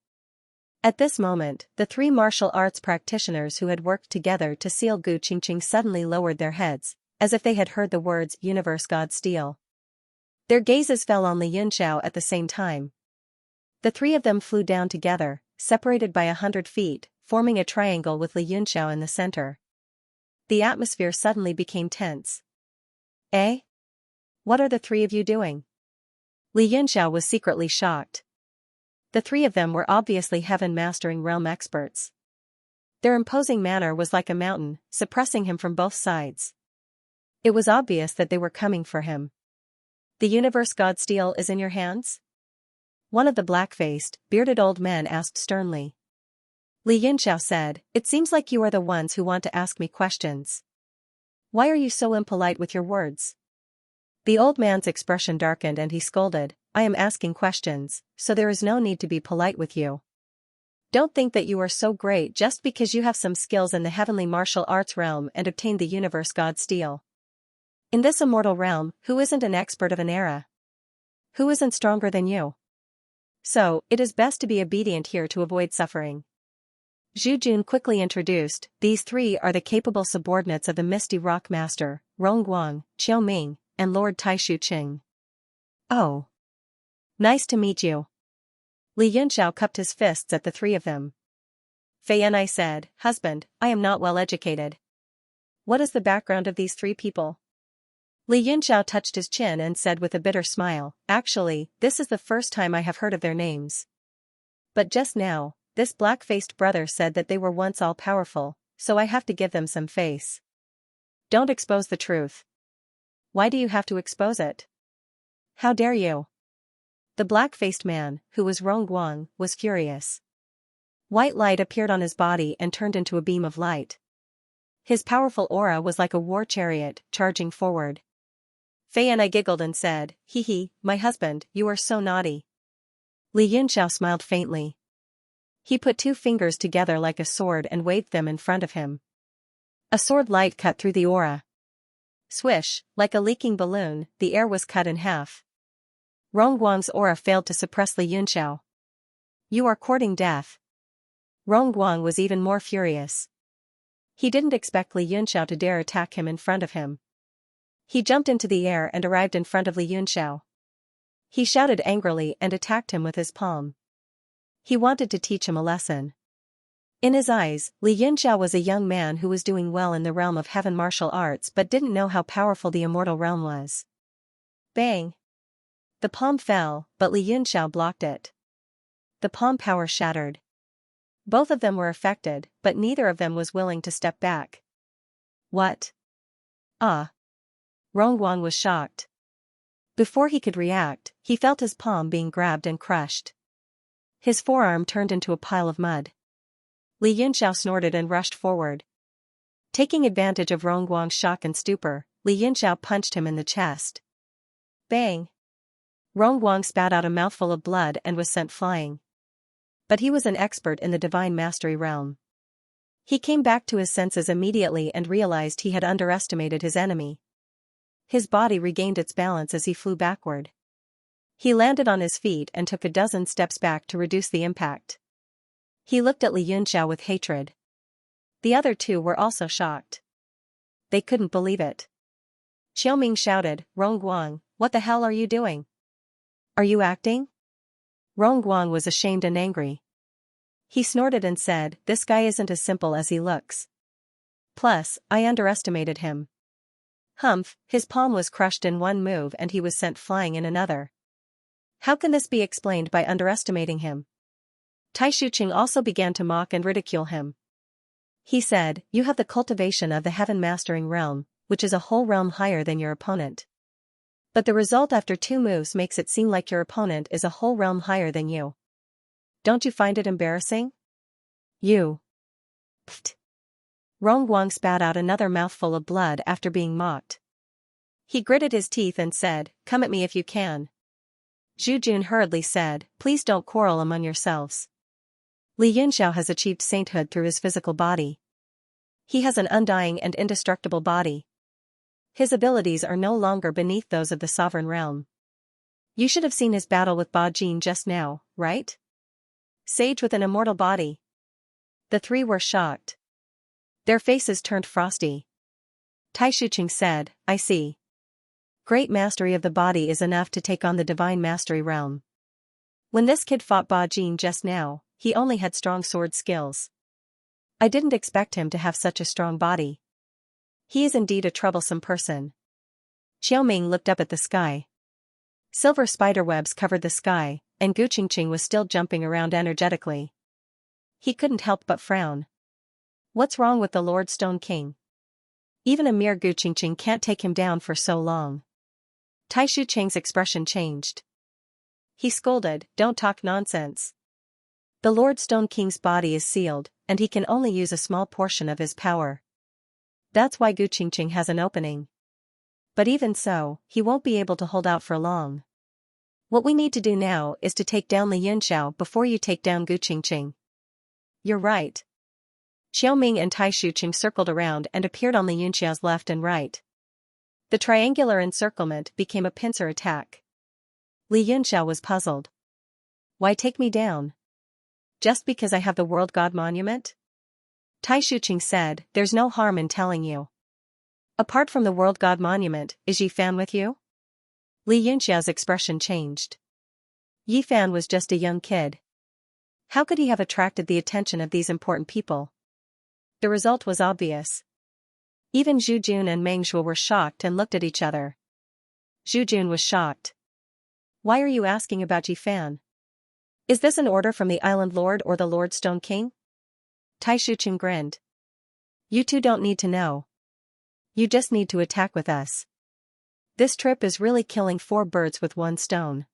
At this moment, the 3 martial arts practitioners who had worked together to seal Gu Qingqing suddenly lowered their heads, as if they had heard the words Universe God Steel. Their gazes fell on Li Yunxiao at the same time. The 3 of them flew down together, separated by 100 feet, forming a triangle with Li Yunxiao in the center. The atmosphere suddenly became tense. "Eh? What are the 3 of you doing?" Li Yunxiao was secretly shocked. The 3 of them were obviously heaven-mastering realm experts. Their imposing manner was like a mountain, suppressing him from both sides. It was obvious that they were coming for him. "The universe God Steel is in your hands?" One of the black-faced, bearded old men asked sternly. Li Yinxiao said, "It seems like you are the ones who want to ask me questions. Why are you so impolite with your words?" The old man's expression darkened and he scolded, "I am asking questions, so there is no need to be polite with you. Don't think that you are so great just because you have some skills in the heavenly martial arts realm and obtained the universe god steel. In this immortal realm, who isn't an expert of an era? Who isn't stronger than you? So, it is best to be obedient here to avoid suffering." Zhu Jun quickly introduced, "These three are the capable subordinates of the Misty Rock Master, Rongguang, Qiao Ming, and Lord Taishu Qing." "Oh. Nice to meet you." Li Yunxiao cupped his fists at the three of them. Fei Enai said, "Husband, I am not well educated. What is the background of these three people?" Li Yunxiao touched his chin and said with a bitter smile, "Actually, this is the first time I have heard of their names. But just now, this black-faced brother said that they were once all-powerful, so I have to give them some face." "Don't expose the truth." "Why do you have to expose it? How dare you?" The black-faced man, who was Rongguang, was furious. White light appeared on his body and turned into a beam of light. His powerful aura was like a war chariot, charging forward. Fei and I giggled and said, "Hee hee, my husband, you are so naughty." Li Yunxiao smiled faintly. He put two fingers together like a sword and waved them in front of him. A sword light cut through the aura. Swish, like a leaking balloon, the air was cut in half. Rongguang's aura failed to suppress Li Yunxiao. "You are courting death." Rongguang was even more furious. He didn't expect Li Yunxiao to dare attack him in front of him. He jumped into the air and arrived in front of Li Yunxiao. He shouted angrily and attacked him with his palm. He wanted to teach him a lesson. In his eyes, Li Yunxiao was a young man who was doing well in the realm of heaven martial arts but didn't know how powerful the immortal realm was. Bang! The palm fell, but Li Yunxiao blocked it. The palm power shattered. Both of them were affected, but neither of them was willing to step back. "What? Ah!" Rongguang was shocked. Before he could react, he felt his palm being grabbed and crushed. His forearm turned into a pile of mud. Li Yunxiao snorted and rushed forward. Taking advantage of Rongguang's shock and stupor, Li Yunxiao punched him in the chest. Bang! Rongguang spat out a mouthful of blood and was sent flying. But he was an expert in the divine mastery realm. He came back to his senses immediately and realized he had underestimated his enemy. His body regained its balance as he flew backward. He landed on his feet and took a dozen steps back to reduce the impact. He looked at Li Yunxiao with hatred. The other two were also shocked. They couldn't believe it. Qiao Ming shouted, "Rongguang, what the hell are you doing? Are you acting?" Rongguang was ashamed and angry. He snorted and said, "This guy isn't as simple as he looks. Plus, I underestimated him." Humph, his palm was crushed in one move and he was sent flying in another. How can this be explained by underestimating him? Taishu Qing also began to mock and ridicule him. He said, "You have the cultivation of the heaven mastering realm, which is a whole realm higher than your opponent. But the result after 2 moves makes it seem like your opponent is a whole realm higher than you. Don't you find it embarrassing? You." Pfft. Rongguang spat out another mouthful of blood after being mocked. He gritted his teeth and said, "Come at me if you can." Zhu Jun hurriedly said, "Please don't quarrel among yourselves. Li Yunxiao has achieved sainthood through his physical body. He has an undying and indestructible body. His abilities are no longer beneath those of the sovereign realm. You should have seen his battle with Ba Jin just now, right? Sage with an immortal body." The three were shocked. Their faces turned frosty. Taishu Qing said, "I see. Great mastery of the body is enough to take on the divine mastery realm. When this kid fought Ba Jin just now, he only had strong sword skills. I didn't expect him to have such a strong body. He is indeed a troublesome person." Qiao Ming looked up at the sky. Silver spiderwebs covered the sky, and Gu Qingqing was still jumping around energetically. He couldn't help but frown. What's wrong with the Lord Stone King? Even a mere Gu Qingqing can't take him down for so long. Taishu Cheng's expression changed. he scolded, don't talk nonsense. The Lord Stone King's body is sealed, and he can only use a small portion of his power. That's why Gu Qingqing has an opening. But even so, he won't be able to hold out for long. What we need to do now is to take down Li Yunxiao before you take down Gu Qingqing. You're right. Xiao Ming and Tai Shuqing circled around and appeared on Li Yunxiao's left and right. The triangular encirclement became a pincer attack. Li Yunxiao was puzzled. Why take me down? Just because I have the World God Monument? Tai Shuqing said, there's no harm in telling you. Apart from the World God Monument, is Yi Fan with you? Li Yunxiao's expression changed. Yi Fan was just a young kid. How could he have attracted the attention of these important people? The result was obvious. Even Zhu Jun and Meng Shuo were shocked and looked at each other. Zhu Jun was shocked. Why are you asking about Yi Fan? Is this an order from the Island Lord or the Lord Stone King? Tai Shuqing grinned. You two don't need to know. You just need to attack with us. This trip is really killing 4 birds with 1 stone.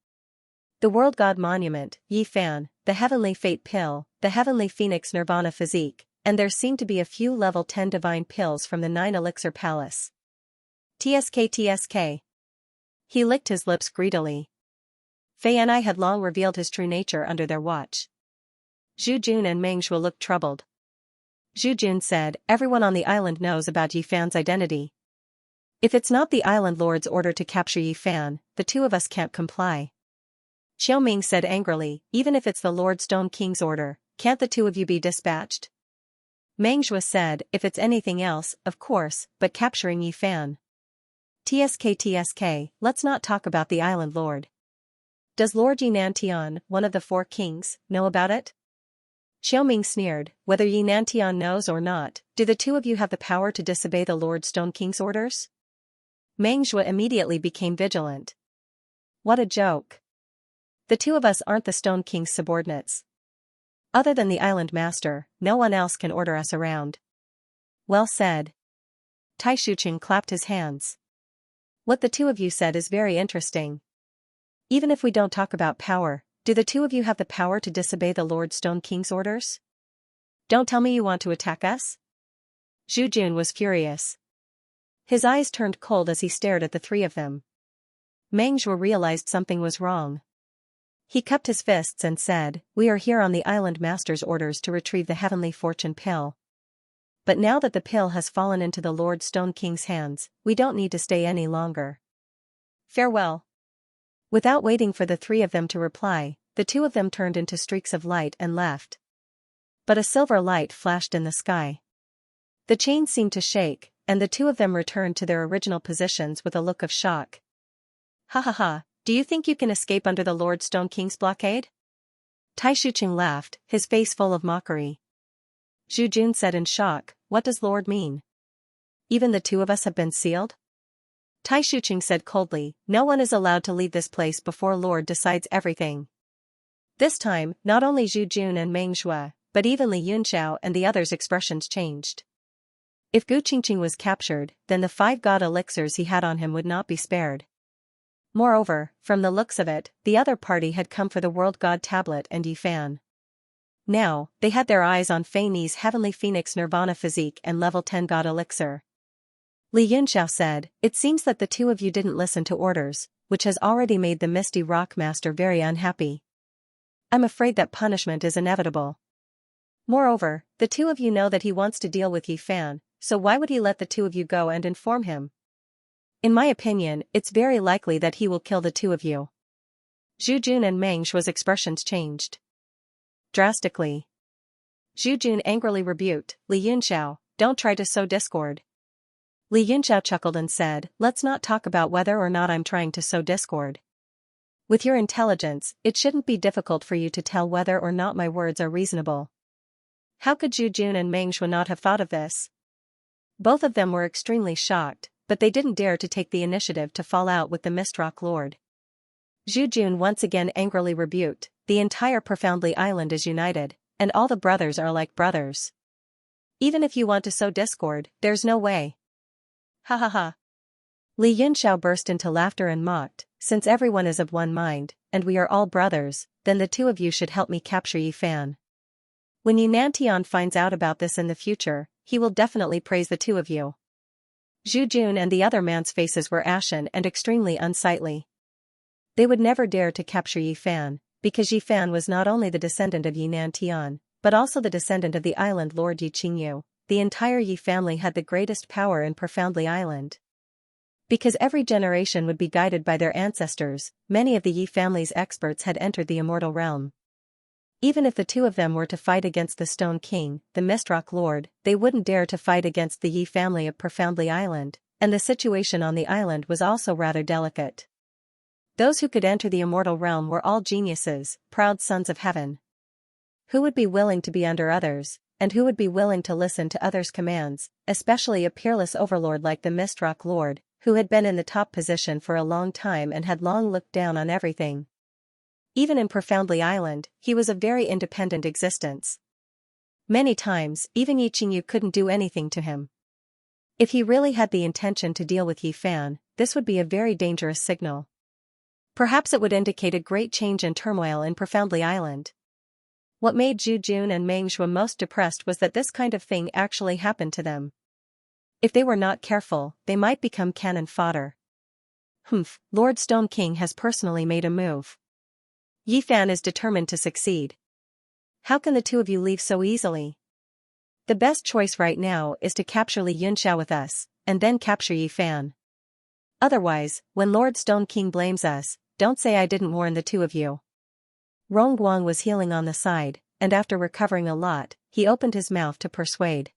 The World God Monument, Yi Fan, the Heavenly Fate Pill, the Heavenly Phoenix Nirvana Physique, and there seem to be a few level 10 divine pills from the 9 Elixir Palace. TSK. He licked his lips greedily. Fei and I had long revealed his true nature under their watch. Zhu Jun and Meng Shuo looked troubled. Zhu Jun said, everyone on the island knows about Yi Fan's identity. If it's not the Island Lord's order to capture Yi Fan, the two of us can't comply. Xiao Ming said angrily, even if it's the Lord Stone King's order, can't the two of you be dispatched? Meng Shuo said, if it's anything else, of course, but capturing Yi Fan. TSK, let's not talk about the Island Lord. Does Lord Yi Nantian, one of the 4 kings, know about it? Xiao Ming sneered, whether Yi Nantian knows or not, do the two of you have the power to disobey the Lord Stone King's orders? Meng Shuo immediately became vigilant. What a joke. The two of us aren't the Stone King's subordinates. Other than the Island Master, no one else can order us around. Well said. Tai Shuqing clapped his hands. What the two of you said is very interesting. Even if we don't talk about power, do the two of you have the power to disobey the Lord Stone King's orders? Don't tell me you want to attack us? Zhu Jun was furious. His eyes turned cold as he stared at the 3 of them. Meng Shuo realized something was wrong. He cupped his fists and said, we are here on the Island Master's orders to retrieve the Heavenly Fortune Pill. But now that the pill has fallen into the Lord Stone King's hands, we don't need to stay any longer. Farewell. Without waiting for the 3 of them to reply, the 2 of them turned into streaks of light and left. But a silver light flashed in the sky. The chain seemed to shake, and the 2 of them returned to their original positions with a look of shock. Ha ha ha, do you think you can escape under the Lord Stone King's blockade? Tai Shuqing laughed, his face full of mockery. Zhu Jun said in shock, what does Lord mean? Even the 2 of us have been sealed? Tai Shuqing said coldly, no one is allowed to leave this place before Lord decides everything. This time, not only Zhu Jun and Meng Shuo, but even Li Yunxiao and the others' expressions changed. If Gu Qingqing was captured, then the 5 god elixirs he had on him would not be spared. Moreover, from the looks of it, the other party had come for the World God Tablet and Yi Fan. Now, they had their eyes on Fei Ni's Heavenly Phoenix Nirvana Physique and level 10 God Elixir. Li Yunxiao said, it seems that the 2 of you didn't listen to orders, which has already made the Misty Rock Master very unhappy. I'm afraid that punishment is inevitable. Moreover, the 2 of you know that he wants to deal with Yi Fan, so why would he let the 2 of you go and inform him? In my opinion, it's very likely that he will kill the 2 of you. Zhu Jun and Meng Shuo's expressions changed drastically. Zhu Jun angrily rebuked, Li Yunxiao, don't try to sow discord. Li Yunxiao chuckled and said, let's not talk about whether or not I'm trying to sow discord. With your intelligence, it shouldn't be difficult for you to tell whether or not my words are reasonable. How could Zhu Jun and Meng Shuo not have thought of this? Both of them were extremely shocked, but they didn't dare to take the initiative to fall out with the Mistrock Lord. Zhu Jun once again angrily rebuked, the entire Profoundly Island is united, and all the brothers are like brothers. Even if you want to sow discord, there's no way. Ha ha ha. Li Yunxiao burst into laughter and mocked, since everyone is of one mind, and we are all brothers, then the two of you should help me capture Yi Fan. When Yi Nantian finds out about this in the future, he will definitely praise the two of you. Zhu Jun and the other man's faces were ashen and extremely unsightly. They would never dare to capture Yi Fan, because Yi Fan was not only the descendant of Yi Nantian, but also the descendant of the island Lord Yi Qingyu. The entire Yi family had the greatest power in Profoundly Island. Because every generation would be guided by their ancestors, many of the Yi family's experts had entered the immortal realm. Even if the two of them were to fight against the Stone King, the Mistrock Lord, they wouldn't dare to fight against the Yi family of Profoundly Island, and the situation on the island was also rather delicate. Those who could enter the immortal realm were all geniuses, proud sons of heaven. Who would be willing to be under others, and who would be willing to listen to others' commands, especially a peerless overlord like the Mistrock Lord, who had been in the top position for a long time and had long looked down on everything. Even in Profoundly Island, he was a very independent existence. Many times, even Yi Qingyu couldn't do anything to him. If he really had the intention to deal with Yi Fan, this would be a very dangerous signal. Perhaps it would indicate a great change and turmoil in Profoundly Island. What made Zhu Jun and Meng Shuo most depressed was that this kind of thing actually happened to them. If they were not careful, they might become cannon fodder. Lord Stone King has personally made a move. Yi Fan is determined to succeed. How can the two of you leave so easily? The best choice right now is to capture Li Yunxiao with us, and then capture Yi Fan. Otherwise, when Lord Stone King blames us, don't say I didn't warn the two of you. Rong Guang was healing on the side, and after recovering a lot, he opened his mouth to persuade.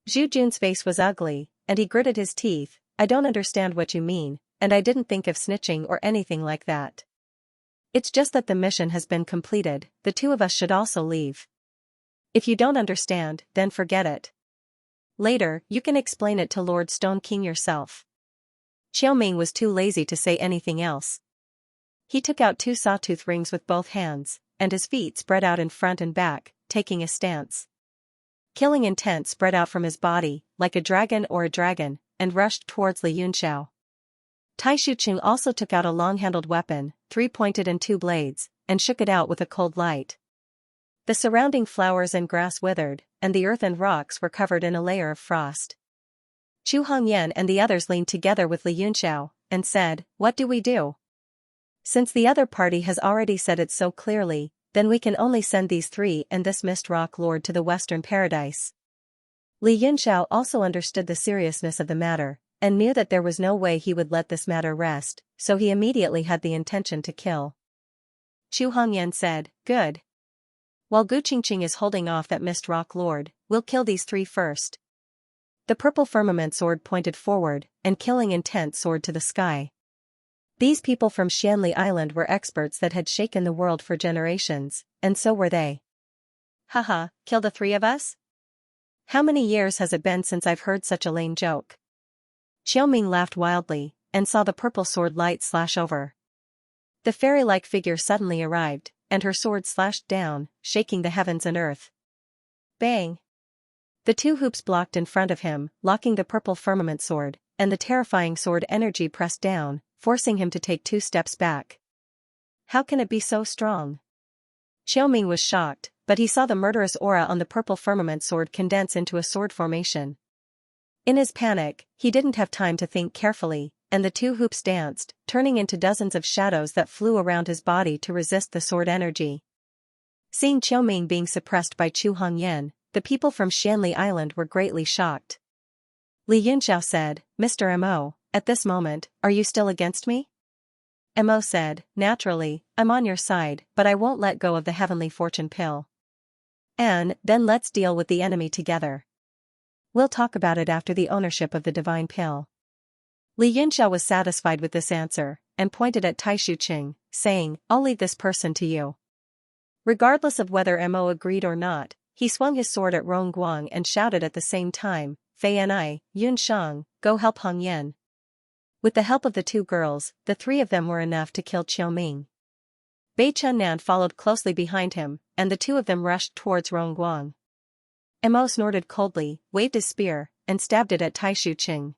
Zhu Jun's face was ugly, and he gritted his teeth. I don't understand what you mean, and I didn't think of snitching or anything like that. It's just that the mission has been completed, the two of us should also leave. If you don't understand, then forget it. Later, you can explain it to Lord Stone King yourself. Xiao Ming was too lazy to say anything else. He took out 2 sawtooth rings with both hands, and his feet spread out in front and back, taking a stance. Killing intent spread out from his body, like a dragon, and rushed towards Li Yunxiao. Tai Shuqing also took out a long-handled weapon, 3-pointed and 2 blades, and shook it out with a cold light. The surrounding flowers and grass withered, and the earth and rocks were covered in a layer of frost. Chu Hongyan and the others leaned together with Li Yunxiao, and said, "What do we do? Since the other party has already said it so clearly, then we can only send these 3 and this Mist Rock Lord to the Western Paradise." Li Yunxiao also understood the seriousness of the matter, and knew that there was no way he would let this matter rest, so he immediately had the intention to kill. Chu Hongyan said, "Good. While Gu Qingqing is holding off that Mist Rock Lord, we'll kill these 3 first." The purple firmament sword pointed forward, and killing intent soared to the sky. These people from Xianli Island were experts that had shaken the world for generations, and so were they. Haha, kill the 3 of us? How many years has it been since I've heard such a lame joke? Xiao Ming laughed wildly, and saw the purple sword light slash over. The fairy-like figure suddenly arrived, and her sword slashed down, shaking the heavens and earth. Bang! The 2 hoops blocked in front of him, locking the purple firmament sword, and the terrifying sword energy pressed down, forcing him to take 2 steps back. How can it be so strong? Xiao Ming was shocked, but he saw the murderous aura on the purple firmament sword condense into a sword formation. In his panic, he didn't have time to think carefully, and the 2 hoops danced, turning into dozens of shadows that flew around his body to resist the sword energy. Seeing Xiao Ming being suppressed by Chu Hongyan, the people from Xianli Island were greatly shocked. Li Yunxiao said, "Mr. Mo, at this moment, are you still against me?" Mo said, "Naturally, I'm on your side, but I won't let go of the heavenly fortune pill. And then let's deal with the enemy together. We'll talk about it after the ownership of the divine pill." Li Yunxiao was satisfied with this answer, and pointed at Tai Shuqing, saying, "I'll leave this person to you." Regardless of whether Mo agreed or not, he swung his sword at Rong Guang and shouted at the same time, "Fei Ni, Yun Shang, go help Hong Yan." With the help of the 2 girls, the 3 of them were enough to kill Xiao Ming. Bei Chunnan followed closely behind him, and the 2 of them rushed towards Rong Guang. Mo snorted coldly, waved his spear, and stabbed it at Tai Shuqing.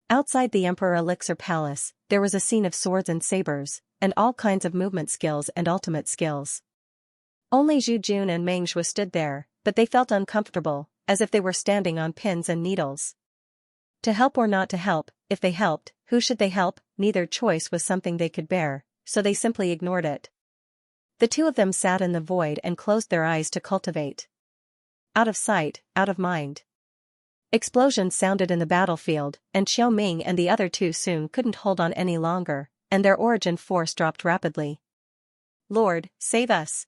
Outside the Emperor Elixir Palace, there was a scene of swords and sabers, and all kinds of movement skills and ultimate skills. Only Zhu Jun and Meng Shuo stood there, but they felt uncomfortable, as if they were standing on pins and needles. To help or not to help, if they helped, who should they help? Neither choice was something they could bear, so they simply ignored it. The two of them sat in the void and closed their eyes to cultivate. Out of sight, out of mind. Explosions sounded in the battlefield, and Xiao Ming and the other two soon couldn't hold on any longer, and their origin force dropped rapidly. Lord, save us!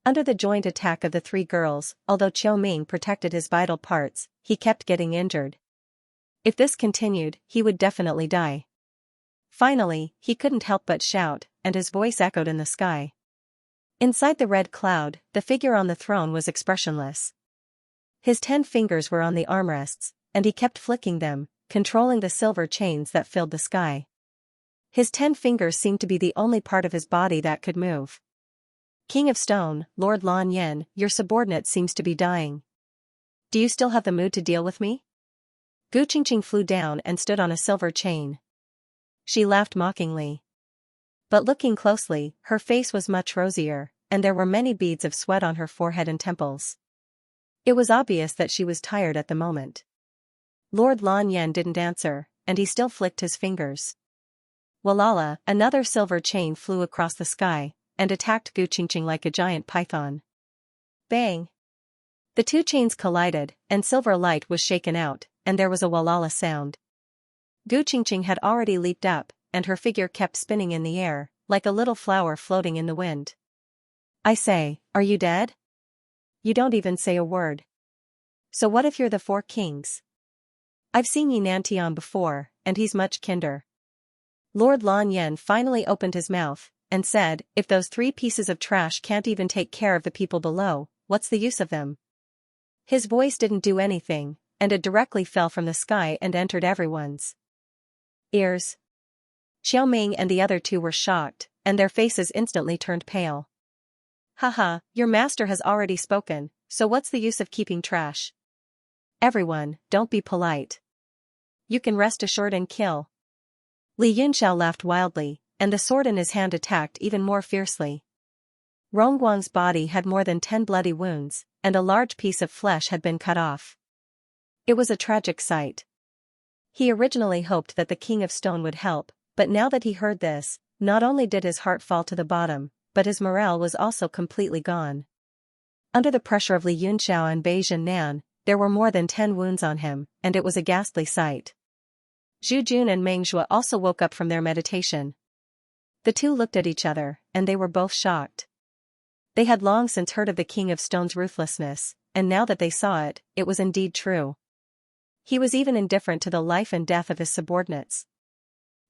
Under the joint attack of the three girls, although Xiao Ming protected his vital parts, he kept getting injured. If this continued, he would definitely die. Finally, he couldn't help but shout, and his voice echoed in the sky. Inside the red cloud, the figure on the throne was expressionless. His 10 fingers were on the armrests, and he kept flicking them, controlling the silver chains that filled the sky. His 10 fingers seemed to be the only part of his body that could move. King of Stone, Lord Lan Yen, your subordinate seems to be dying. Do you still have the mood to deal with me? Gu Qingqing flew down and stood on a silver chain. She laughed mockingly. But looking closely, her face was much rosier, and there were many beads of sweat on her forehead and temples. It was obvious that she was tired at the moment. Lord Lan Yen didn't answer, and he still flicked his fingers. Walala, another silver chain flew across the sky, and attacked Gu Qingqing like a giant python. Bang! The two chains collided, and silver light was shaken out, and there was a walala sound. Gu Qingqing had already leaped up, and her figure kept spinning in the air, like a little flower floating in the wind. I say, are you dead? You don't even say a word. So what if you're the 4 kings? I've seen Yi Nantian before, and he's much kinder. Lord Lan Yen finally opened his mouth, and said, if those 3 pieces of trash can't even take care of the people below, what's the use of them? His voice didn't do anything, and it directly fell from the sky and entered everyone's ears. Xiao Ming and the other two were shocked, and their faces instantly turned pale. Haha, your master has already spoken, so what's the use of keeping trash? Everyone, don't be polite. You can rest assured and kill. Li Yunxiao laughed wildly, and the sword in his hand attacked even more fiercely. Rongguang's body had more than 10 bloody wounds, and a large piece of flesh had been cut off. It was a tragic sight. He originally hoped that the King of Stone would help, but now that he heard this, not only did his heart fall to the bottom, but his morale was also completely gone. Under the pressure of Li Yunxiao and Bai Zhennan, there were more than 10 wounds on him, and it was a ghastly sight. Zhu Jun and Meng Shuo also woke up from their meditation. The two looked at each other, and they were both shocked. They had long since heard of the King of Stone's ruthlessness, and now that they saw it, it was indeed true. He was even indifferent to the life and death of his subordinates.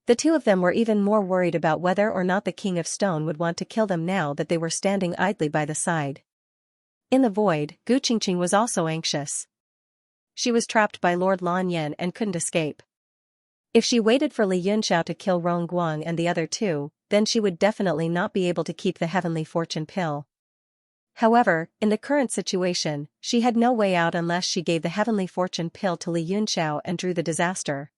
The two of them were even more worried about whether or not the King of Stone would want to kill them now that they were standing idly by the side. In the void, Gu Qingqing was also anxious. She was trapped by Lord Lan Yen and couldn't escape. If she waited for Li Yunxiao to kill Rongguang and the other two, then she would definitely not be able to keep the heavenly fortune pill. However, in the current situation, she had no way out unless she gave the heavenly fortune pill to Li Yunxiao and drew the disaster.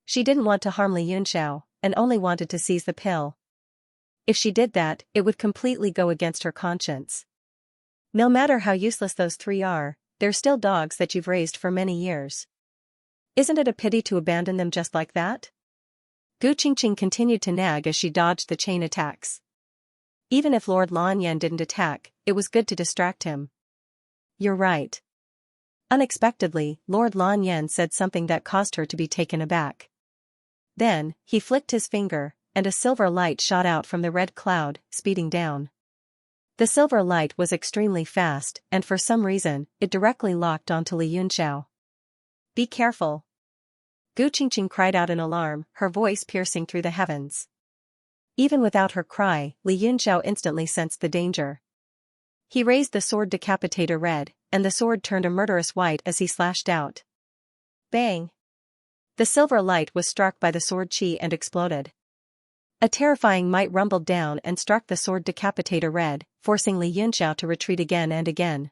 She didn't want to harm Li Yunxiao, and only wanted to seize the pill. If she did that, it would completely go against her conscience. No matter how useless those 3 are, they're still dogs that you've raised for many years. Isn't it a pity to abandon them just like that? Gu Qingqing continued to nag as she dodged the chain attacks. Even if Lord Lan Yen didn't attack, it was good to distract him. You're right. Unexpectedly, Lord Lan Yen said something that caused her to be taken aback. Then, he flicked his finger, and a silver light shot out from the red cloud, speeding down. The silver light was extremely fast, and for some reason, it directly locked onto Li Yunxiao. Be careful. Gu Qingqing cried out in alarm, her voice piercing through the heavens. Even without her cry, Li Yunxiao instantly sensed the danger. He raised the sword Decapitator red, and the sword turned a murderous white as he slashed out. Bang! The silver light was struck by the sword chi and exploded. A terrifying might rumbled down and struck the sword Decapitator red, forcing Li Yunxiao to retreat again and again.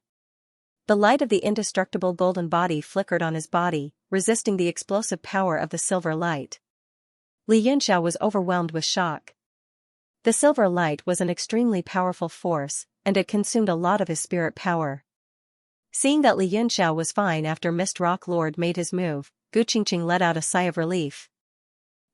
The light of the indestructible golden body flickered on his body, resisting the explosive power of the silver light. Li Yunxiao was overwhelmed with shock. The silver light was an extremely powerful force, and it consumed a lot of his spirit power. Seeing that Li Yunxiao was fine after Mist Rock Lord made his move, Gu Qingqing let out a sigh of relief.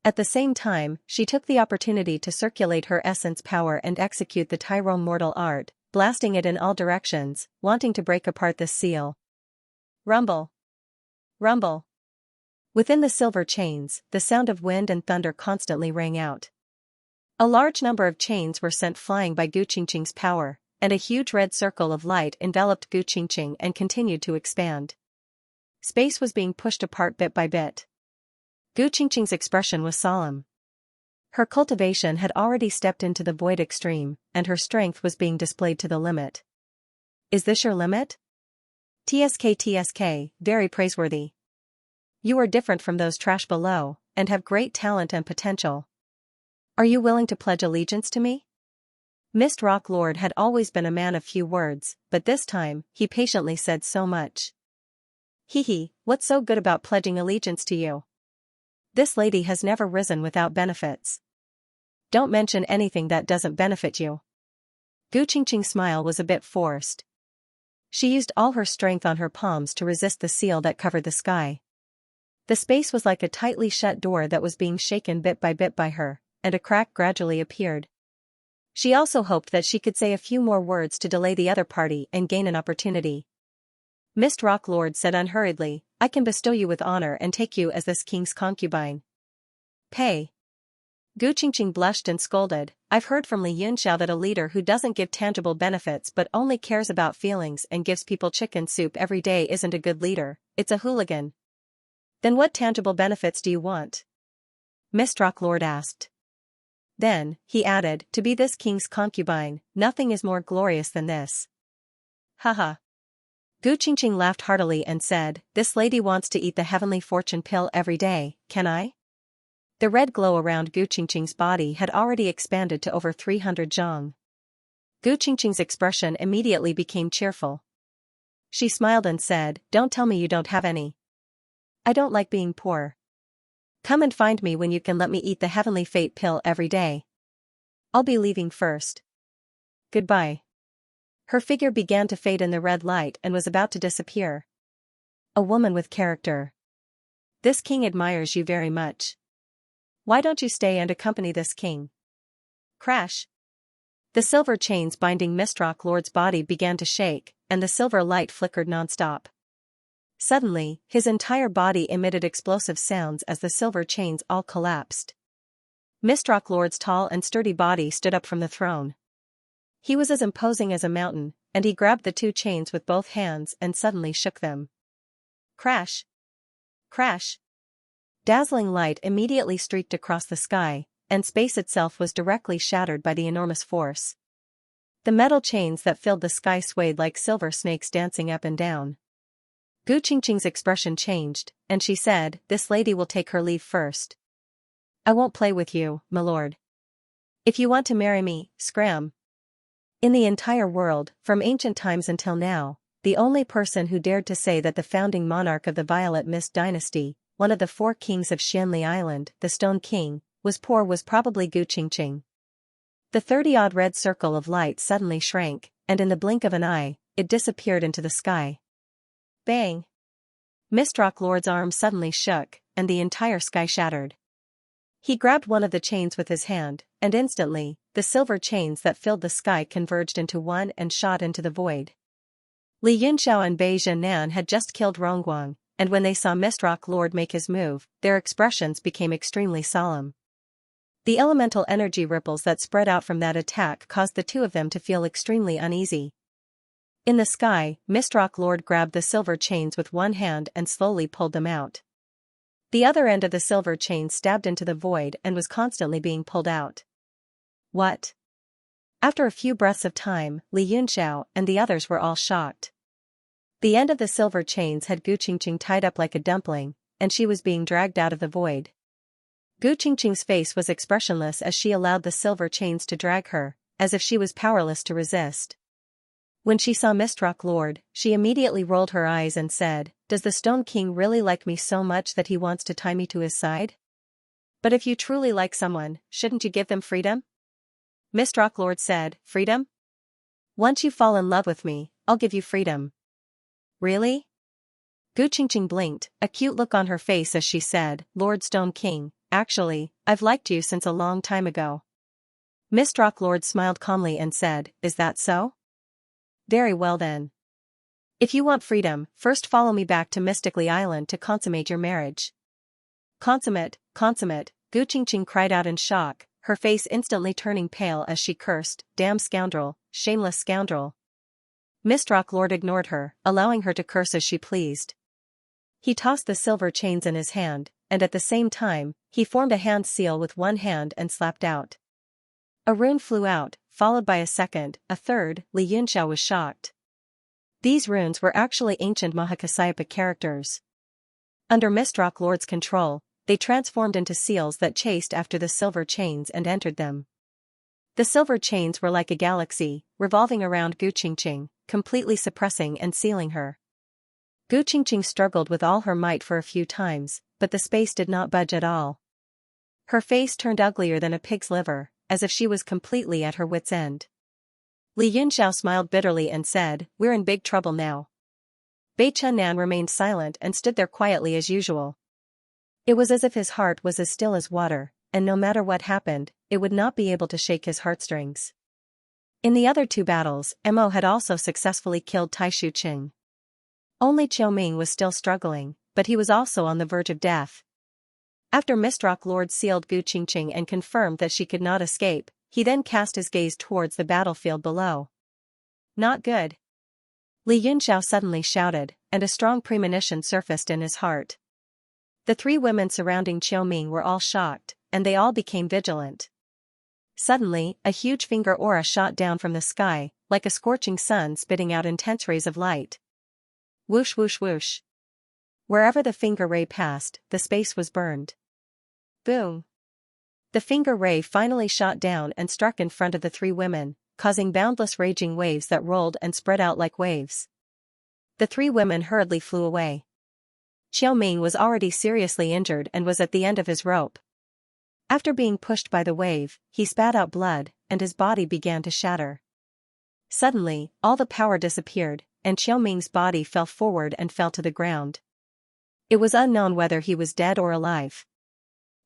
At the same time, she took the opportunity to circulate her essence power and execute the Tyro mortal art, blasting it in all directions, wanting to break apart this seal. Rumble! Rumble! Within the silver chains, the sound of wind and thunder constantly rang out. A large number of chains were sent flying by Gu Qingqing's power, and a huge red circle of light enveloped Gu Qingqing and continued to expand. Space was being pushed apart bit by bit. Gu Qingqing's expression was solemn. Her cultivation had already stepped into the void extreme, and her strength was being displayed to the limit. Is this your limit? TSK, very praiseworthy. You are different from those trash below, and have great talent and potential. Are you willing to pledge allegiance to me? Mist Rock Lord had always been a man of few words, but this time, he patiently said so much. Hee, what's so good about pledging allegiance to you? This lady has never risen without benefits. Don't mention anything that doesn't benefit you. Gu Qingqing's smile was a bit forced. She used all her strength on her palms to resist the seal that covered the sky. The space was like a tightly shut door that was being shaken bit by her, and a crack gradually appeared. She also hoped that she could say a few more words to delay the other party and gain an opportunity. Mist Rock Lord said unhurriedly, I can bestow you with honor and take you as this king's concubine. Pay. Gu Qingqing blushed and scolded, I've heard from Li Yunxiao that a leader who doesn't give tangible benefits but only cares about feelings and gives people chicken soup every day isn't a good leader, it's a hooligan. Then what tangible benefits do you want? Mist Rock Lord asked. Then, he added, to be this king's concubine, nothing is more glorious than this. Haha. Gu Qingqing laughed heartily and said, this lady wants to eat the heavenly fortune pill every day, can I? The red glow around Gu Qingqing's body had already expanded to over 300 zhang. Gu Qingqing's expression immediately became cheerful. She smiled and said, don't tell me you don't have any. I don't like being poor. Come and find me when you can let me eat the heavenly fate pill every day. I'll be leaving first. Goodbye. Her figure began to fade in the red light and was about to disappear. A woman with character. This king admires you very much. Why don't you stay and accompany this king? Crash. The silver chains binding Mist Rock Lord's body began to shake, and the silver light flickered nonstop. Suddenly, his entire body emitted explosive sounds as the silver chains all collapsed. Mist Rock Lord's tall and sturdy body stood up from the throne. He was as imposing as a mountain, and he grabbed the two chains with both hands and suddenly shook them. Crash! Crash! Dazzling light immediately streaked across the sky, and space itself was directly shattered by the enormous force. The metal chains that filled the sky swayed like silver snakes dancing up and down. Gu Qingqing's expression changed, and she said, this lady will take her leave first. I won't play with you, my lord. If you want to marry me, scram. In the entire world, from ancient times until now, the only person who dared to say that the founding monarch of the Violet Mist dynasty, one of the 4 kings of Xianxia Island, the Stone King, was poor was probably Gu Qingqing. The 30-odd red circle of light suddenly shrank, and in the blink of an eye, it disappeared into the sky. Bang! Mist Rock Lord's arm suddenly shook, and the entire sky shattered. He grabbed one of the chains with his hand, and instantly, the silver chains that filled the sky converged into one and shot into the void. Li Yunxiao and Bei Zhennan had just killed Rongguang, and when they saw Mist Rock Lord make his move, their expressions became extremely solemn. The elemental energy ripples that spread out from that attack caused the two of them to feel extremely uneasy. In the sky, Mist Rock Lord grabbed the silver chains with one hand and slowly pulled them out. The other end of the silver chain stabbed into the void and was constantly being pulled out. What? After a few breaths of time, Li Yunxiao and the others were all shocked. The end of the silver chains had Gu Qingqing tied up like a dumpling, and she was being dragged out of the void. Gu Qingqing's face was expressionless as she allowed the silver chains to drag her, as if she was powerless to resist. When she saw Mistrock Lord, she immediately rolled her eyes and said, "Does the Stone King really like me so much that he wants to tie me to his side? But if you truly like someone, shouldn't you give them freedom?" Mistrock Lord said, "Freedom? Once you fall in love with me, I'll give you freedom." "Really?" Gu Qingqing blinked, a cute look on her face as she said, "Lord Stone King, actually, I've liked you since a long time ago." Mistrock Lord smiled calmly and said, "Is that so? Very well then. If you want freedom, first follow me back to Mystically Island to consummate your marriage." "Consummate, consummate," Gu Qingqing cried out in shock, her face instantly turning pale as she cursed, "Damn scoundrel, shameless scoundrel." Mistrock Lord ignored her, allowing her to curse as she pleased. He tossed the silver chains in his hand, and at the same time, he formed a hand seal with one hand and slapped out. A rune flew out, followed by a second, a third. Li Yunxiao was shocked. These runes were actually ancient Mahakasayapa characters. Under Mistrock Lord's control, they transformed into seals that chased after the silver chains and entered them. The silver chains were like a galaxy, revolving around Gu Qingqing, completely suppressing and sealing her. Gu Qingqing struggled with all her might for a few times, but the space did not budge at all. Her face turned uglier than a pig's liver, as if she was completely at her wit's end. Li Yunxiao smiled bitterly and said, "We're in big trouble now." Bei Chunnan remained silent and stood there quietly as usual. It was as if his heart was as still as water, and no matter what happened, it would not be able to shake his heartstrings. In the other two battles, Mo had also successfully killed Tai Shuqing. Only Qiu Ming was still struggling, but he was also on the verge of death. After Mistrock Lord sealed Gu Qingqing and confirmed that she could not escape, he then cast his gaze towards the battlefield below. "Not good." Li Yunxiao suddenly shouted, and a strong premonition surfaced in his heart. The three women surrounding Qiu Ming were all shocked, and they all became vigilant. Suddenly, a huge finger aura shot down from the sky, like a scorching sun spitting out intense rays of light. Whoosh whoosh whoosh. Wherever the finger ray passed, the space was burned. Boom. The finger ray finally shot down and struck in front of the three women, causing boundless raging waves that rolled and spread out like waves. The three women hurriedly flew away. Qiu Ming was already seriously injured and was at the end of his rope. After being pushed by the wave, he spat out blood, and his body began to shatter. Suddenly, all the power disappeared, and Qiu Ming's body fell forward and fell to the ground. It was unknown whether he was dead or alive.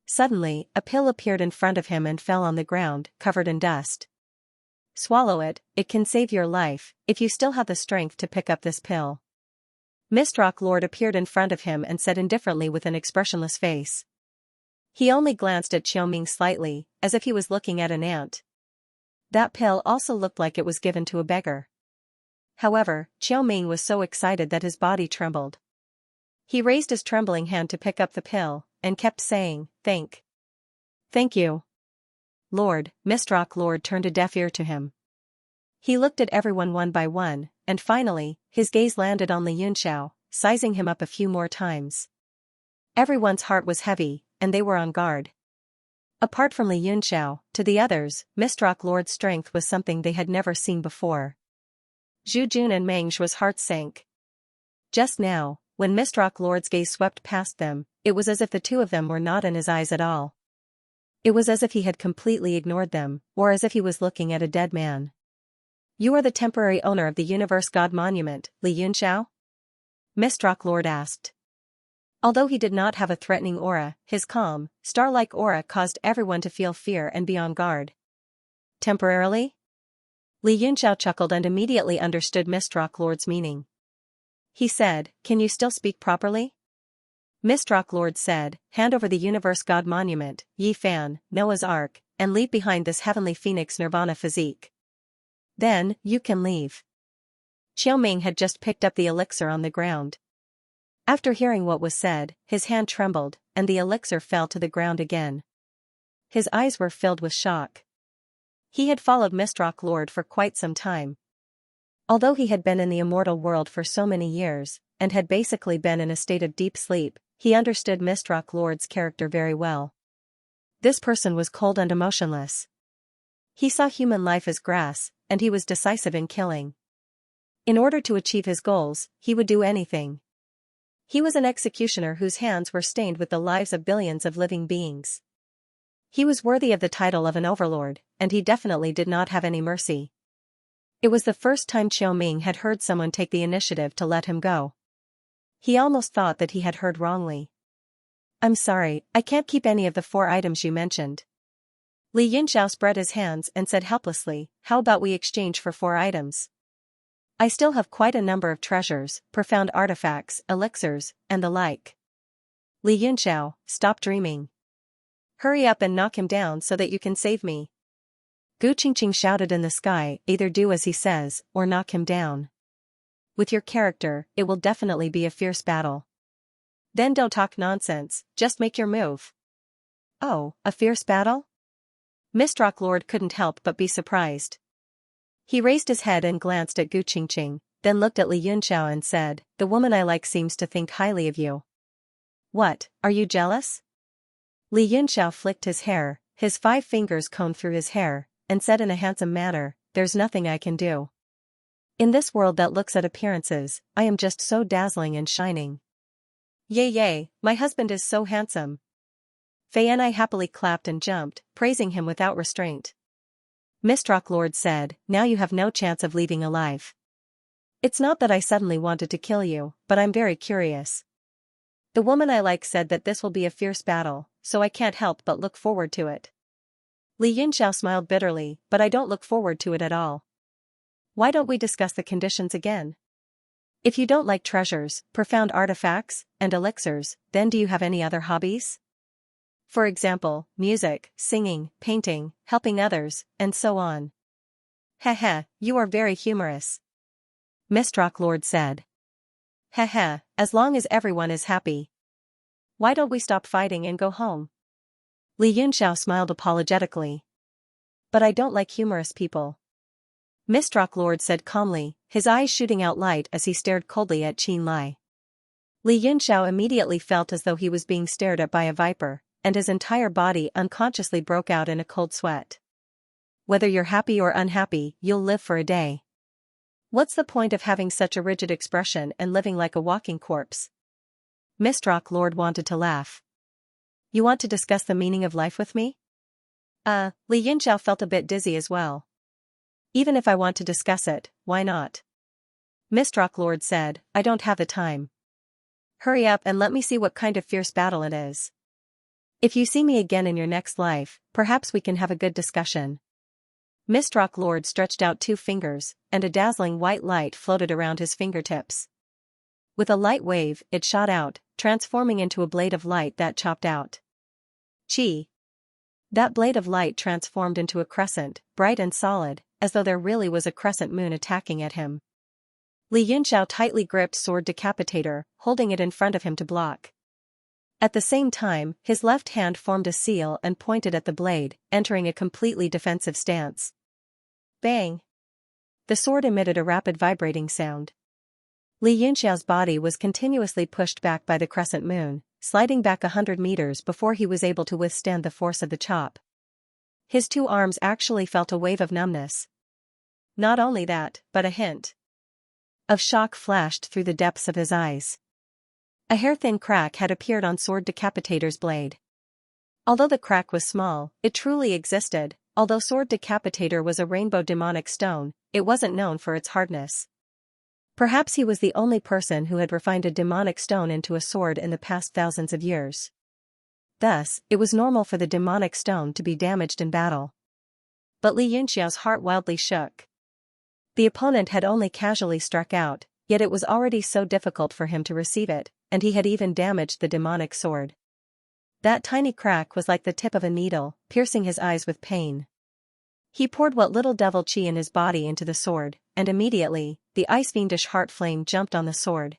Suddenly, a pill appeared in front of him and fell on the ground, covered in dust. "Swallow it, it can save your life, if you still have the strength to pick up this pill." Mistrock Lord appeared in front of him and said indifferently with an expressionless face. He only glanced at Qiu Ming slightly, as if he was looking at an ant. That pill also looked like it was given to a beggar. However, Qiu Ming was so excited that his body trembled. He raised his trembling hand to pick up the pill, and kept saying, Thank you. Lord." Mistrock Lord turned a deaf ear to him. He looked at everyone one by one, and finally, his gaze landed on Li Yunxiao, sizing him up a few more times. Everyone's heart was heavy, and they were on guard. Apart from Li Yunxiao, to the others, Mistrock Lord's strength was something they had never seen before. Zhu Jun and Meng Shui's hearts sank. Just now, when Mistrock Lord's gaze swept past them, it was as if the two of them were not in his eyes at all. It was as if he had completely ignored them, or as if he was looking at a dead man. "You are the temporary owner of the Universe God Monument, Li Yunxiao?" Mistrock Lord asked. Although he did not have a threatening aura, his calm, star-like aura caused everyone to feel fear and be on guard. "Temporarily?" Li Yunxiao chuckled and immediately understood Mistrock Lord's meaning. He said, "Can you still speak properly?" Mistrock Lord said, "Hand over the Universe God Monument, Yi Fan, Noah's Ark, and leave behind this heavenly phoenix nirvana physique. Then, you can leave." Qiu Ming had just picked up the elixir on the ground. After hearing what was said, his hand trembled, and the elixir fell to the ground again. His eyes were filled with shock. He had followed Mistrock Lord for quite some time. Although he had been in the immortal world for so many years, and had basically been in a state of deep sleep, he understood Mistrock Lord's character very well. This person was cold and emotionless. He saw human life as grass, and he was decisive in killing. In order to achieve his goals, he would do anything. He was an executioner whose hands were stained with the lives of billions of living beings. He was worthy of the title of an overlord, and he definitely did not have any mercy. It was the first time Qiao Ming had heard someone take the initiative to let him go. He almost thought that he had heard wrongly. "I'm sorry, I can't keep any of the 4 items you mentioned." Li Yunxiao spread his hands and said helplessly, "How about we exchange for 4 items? I still have quite a number of treasures, profound artifacts, elixirs, and the like." Li Yunxiao, stop dreaming. Hurry up and knock him down so that you can save me. Gu Qingqing shouted in the sky, either do as he says, or knock him down. With your character, it will definitely be a fierce battle. Then don't talk nonsense, just make your move. Oh, a fierce battle? Mistrock Lord couldn't help but be surprised. He raised his head and glanced at Gu Qingqing, then looked at Li Yunxiao and said, "The woman I like seems to think highly of you." "What, are you jealous?" Li Yunxiao flicked his hair, his 5 fingers combed through his hair, and said in a handsome manner, "There's nothing I can do. In this world that looks at appearances, I am just so dazzling and shining." Yay, my husband is so handsome." Fei and I happily clapped and jumped, praising him without restraint. Mistrock Lord said, "Now you have no chance of leaving alive. It's not that I suddenly wanted to kill you, but I'm very curious. The woman I like said that this will be a fierce battle, so I can't help but look forward to it." Li Yunxiao smiled bitterly, "But I don't look forward to it at all. Why don't we discuss the conditions again? If you don't like treasures, profound artifacts, and elixirs, then do you have any other hobbies? For example, music, singing, painting, helping others, and so on." "Heh, you are very humorous," Mistrock Lord said. "Heh, as long as everyone is happy. Why don't we stop fighting and go home?" Li Yunxiao smiled apologetically. "But I don't like humorous people," Mistrock Lord said calmly, his eyes shooting out light as he stared coldly at Qin Lai. Li Yunxiao immediately felt as though he was being stared at by a viper, and his entire body unconsciously broke out in a cold sweat. "Whether you're happy or unhappy, you'll live for a day. What's the point of having such a rigid expression and living like a walking corpse?" Mistrock Lord wanted to laugh. "You want to discuss the meaning of life with me?" Li Yunxiao felt a bit dizzy as well. "Even if I want to discuss it, why not?" Mistrock Lord said, "I don't have the time. Hurry up and let me see what kind of fierce battle it is. If you see me again in your next life, perhaps we can have a good discussion." Mistrock Lord stretched out 2 fingers, and a dazzling white light floated around his fingertips. With a light wave, it shot out, transforming into a blade of light that chopped out. Chi! That blade of light transformed into a crescent, bright and solid, as though there really was a crescent moon attacking at him. Li Yunxiao tightly gripped Sword Decapitator, holding it in front of him to block. At the same time, his left hand formed a seal and pointed at the blade, entering a completely defensive stance. Bang! The sword emitted a rapid vibrating sound. Li Yunxiao's body was continuously pushed back by the crescent moon, sliding back 100 meters before he was able to withstand the force of the chop. His 2 arms actually felt a wave of numbness. Not only that, but a hint of shock flashed through the depths of his eyes. A hair-thin crack had appeared on Sword Decapitator's blade. Although the crack was small, it truly existed. Although Sword Decapitator was a rainbow demonic stone, it wasn't known for its hardness. Perhaps he was the only person who had refined a demonic stone into a sword in the past thousands of years. Thus, it was normal for the demonic stone to be damaged in battle. But Li Yunxiao's heart wildly shook. The opponent had only casually struck out, yet it was already so difficult for him to receive it, and he had even damaged the demonic sword. That tiny crack was like the tip of a needle, piercing his eyes with pain. He poured what little devil chi in his body into the sword, and immediately, the ice-fiendish heart flame jumped on the sword.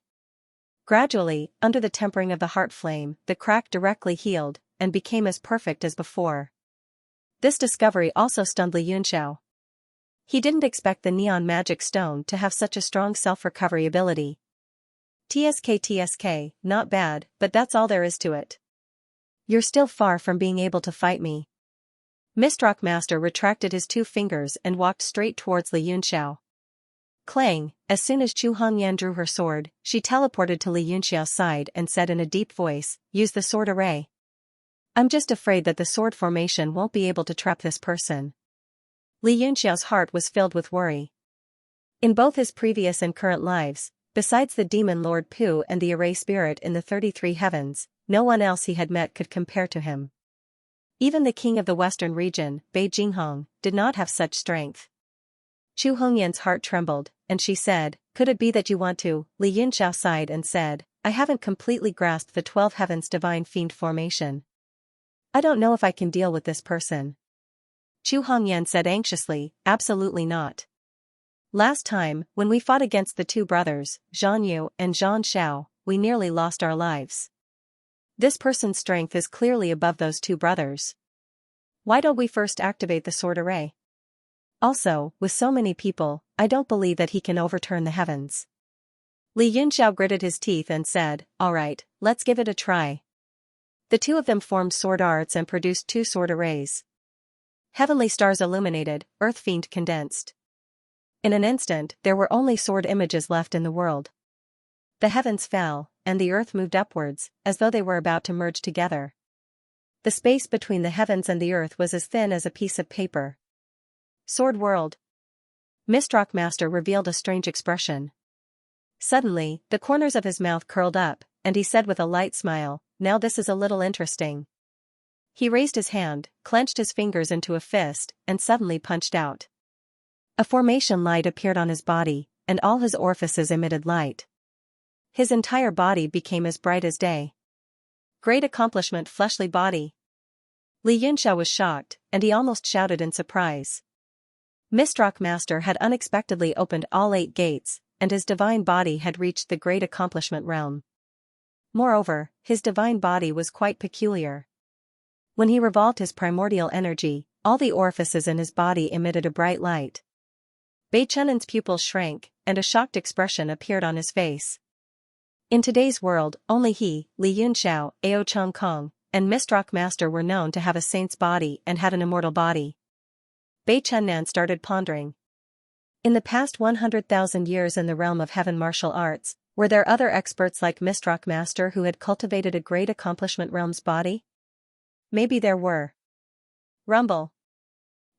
Gradually, under the tempering of the heart flame, the crack directly healed, and became as perfect as before. This discovery also stunned Li Yunxiao. He didn't expect the neon magic stone to have such a strong self-recovery ability. TSK, not bad, but that's all there is to it. You're still far from being able to fight me. Mistrock Master retracted his 2 fingers and walked straight towards Li Yunxiao. Clang, as soon as Chu Hongyan drew her sword, she teleported to Li Yunxiao's side and said in a deep voice, "Use the sword array." "I'm just afraid that the sword formation won't be able to trap this person." Li Yunxiao's heart was filled with worry. In both his previous and current lives, besides the demon Lord Pu and the array spirit in the 33 heavens, no one else he had met could compare to him. Even the king of the western region, Bei Jinghong, did not have such strength. Chu Hongyan's heart trembled, and she said, "Could it be that you want to?" Li Yunxiao sighed and said, "I haven't completely grasped the 12 heavens divine fiend formation. I don't know if I can deal with this person." Chu Hongyan said anxiously, "Absolutely not. Last time, when we fought against the two brothers, Zhang Yu and Zhang Xiao, we nearly lost our lives. This person's strength is clearly above those two brothers. Why don't we first activate the sword array? Also, with so many people, I don't believe that he can overturn the heavens." Li Yunxiao gritted his teeth and said, "All right, let's give it a try." The two of them formed sword arts and produced 2 sword arrays. Heavenly stars illuminated, earth fiend condensed. In an instant, there were only sword images left in the world. The heavens fell, and the earth moved upwards, as though they were about to merge together. The space between the heavens and the earth was as thin as a piece of paper. Sword world. Mistrock Master revealed a strange expression. Suddenly, the corners of his mouth curled up, and he said with a light smile, "Now this is a little interesting." He raised his hand, clenched his fingers into a fist, and suddenly punched out. A formation light appeared on his body, and all his orifices emitted light. His entire body became as bright as day. Great accomplishment, fleshly body. Li Yunxiao was shocked, and he almost shouted in surprise. Mistrock Master had unexpectedly opened all 8 gates, and his divine body had reached the great accomplishment realm. Moreover, his divine body was quite peculiar. When he revolved his primordial energy, all the orifices in his body emitted a bright light. Bei Chunan's pupils shrank, and a shocked expression appeared on his face. In today's world, only he, Li Yunxiao, Ao Chong Kong, and Mistrock Master were known to have a saint's body and had an immortal body. Bei Chunnan started pondering. In the past 100,000 years in the realm of heaven martial arts, were there other experts like Mistrock Master who had cultivated a great accomplishment realm's body? Maybe there were. Rumble.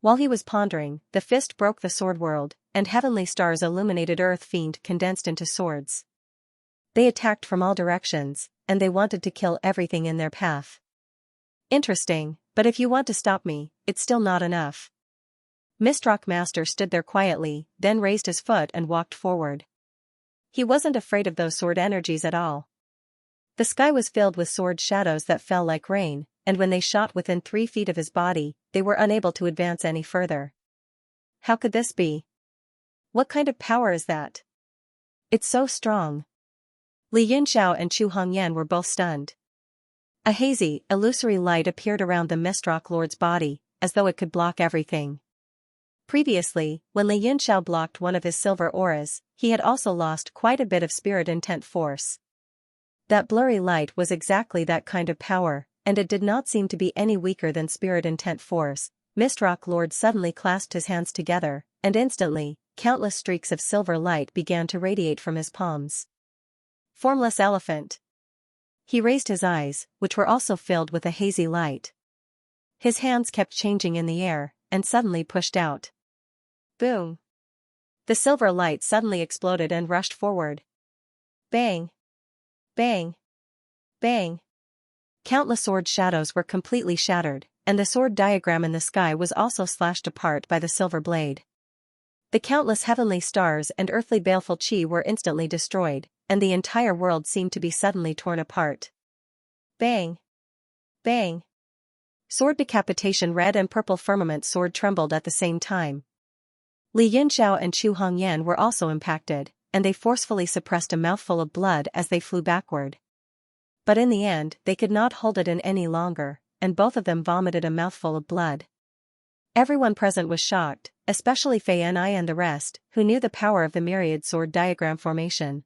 While he was pondering, the fist broke the sword world, and heavenly stars illuminated earth fiend condensed into swords. They attacked from all directions, and they wanted to kill everything in their path. Interesting, but if you want to stop me, it's still not enough. Mistrock Master stood there quietly, then raised his foot and walked forward. He wasn't afraid of those sword energies at all. The sky was filled with sword shadows that fell like rain, and when they shot within 3 feet of his body, they were unable to advance any further. How could this be? What kind of power is that? It's so strong. Li Yunxiao and Chu Hongyan were both stunned. A hazy, illusory light appeared around the Mistrock Lord's body, as though it could block everything. Previously, when Li Yunxiao blocked one of his silver auras, he had also lost quite a bit of spirit intent force. That blurry light was exactly that kind of power, and it did not seem to be any weaker than spirit intent force. Mistrock Lord suddenly clasped his hands together, and instantly, countless streaks of silver light began to radiate from his palms. Formless elephant. He raised his eyes, which were also filled with a hazy light. His hands kept changing in the air, and suddenly pushed out. Boom! The silver light suddenly exploded and rushed forward. Bang! Bang! Bang! Countless sword shadows were completely shattered, and the sword diagram in the sky was also slashed apart by the silver blade. The countless heavenly stars and earthly baleful chi were instantly destroyed, and the entire world seemed to be suddenly torn apart. Bang! Bang! Sword decapitation. Red and purple firmament sword trembled at the same time. Li Yunxiao and Chu Hongyan were also impacted, and they forcefully suppressed a mouthful of blood as they flew backward. But in the end, they could not hold it in any longer, and both of them vomited a mouthful of blood. Everyone present was shocked, especially Fei Ni and the rest, who knew the power of the myriad sword diagram formation.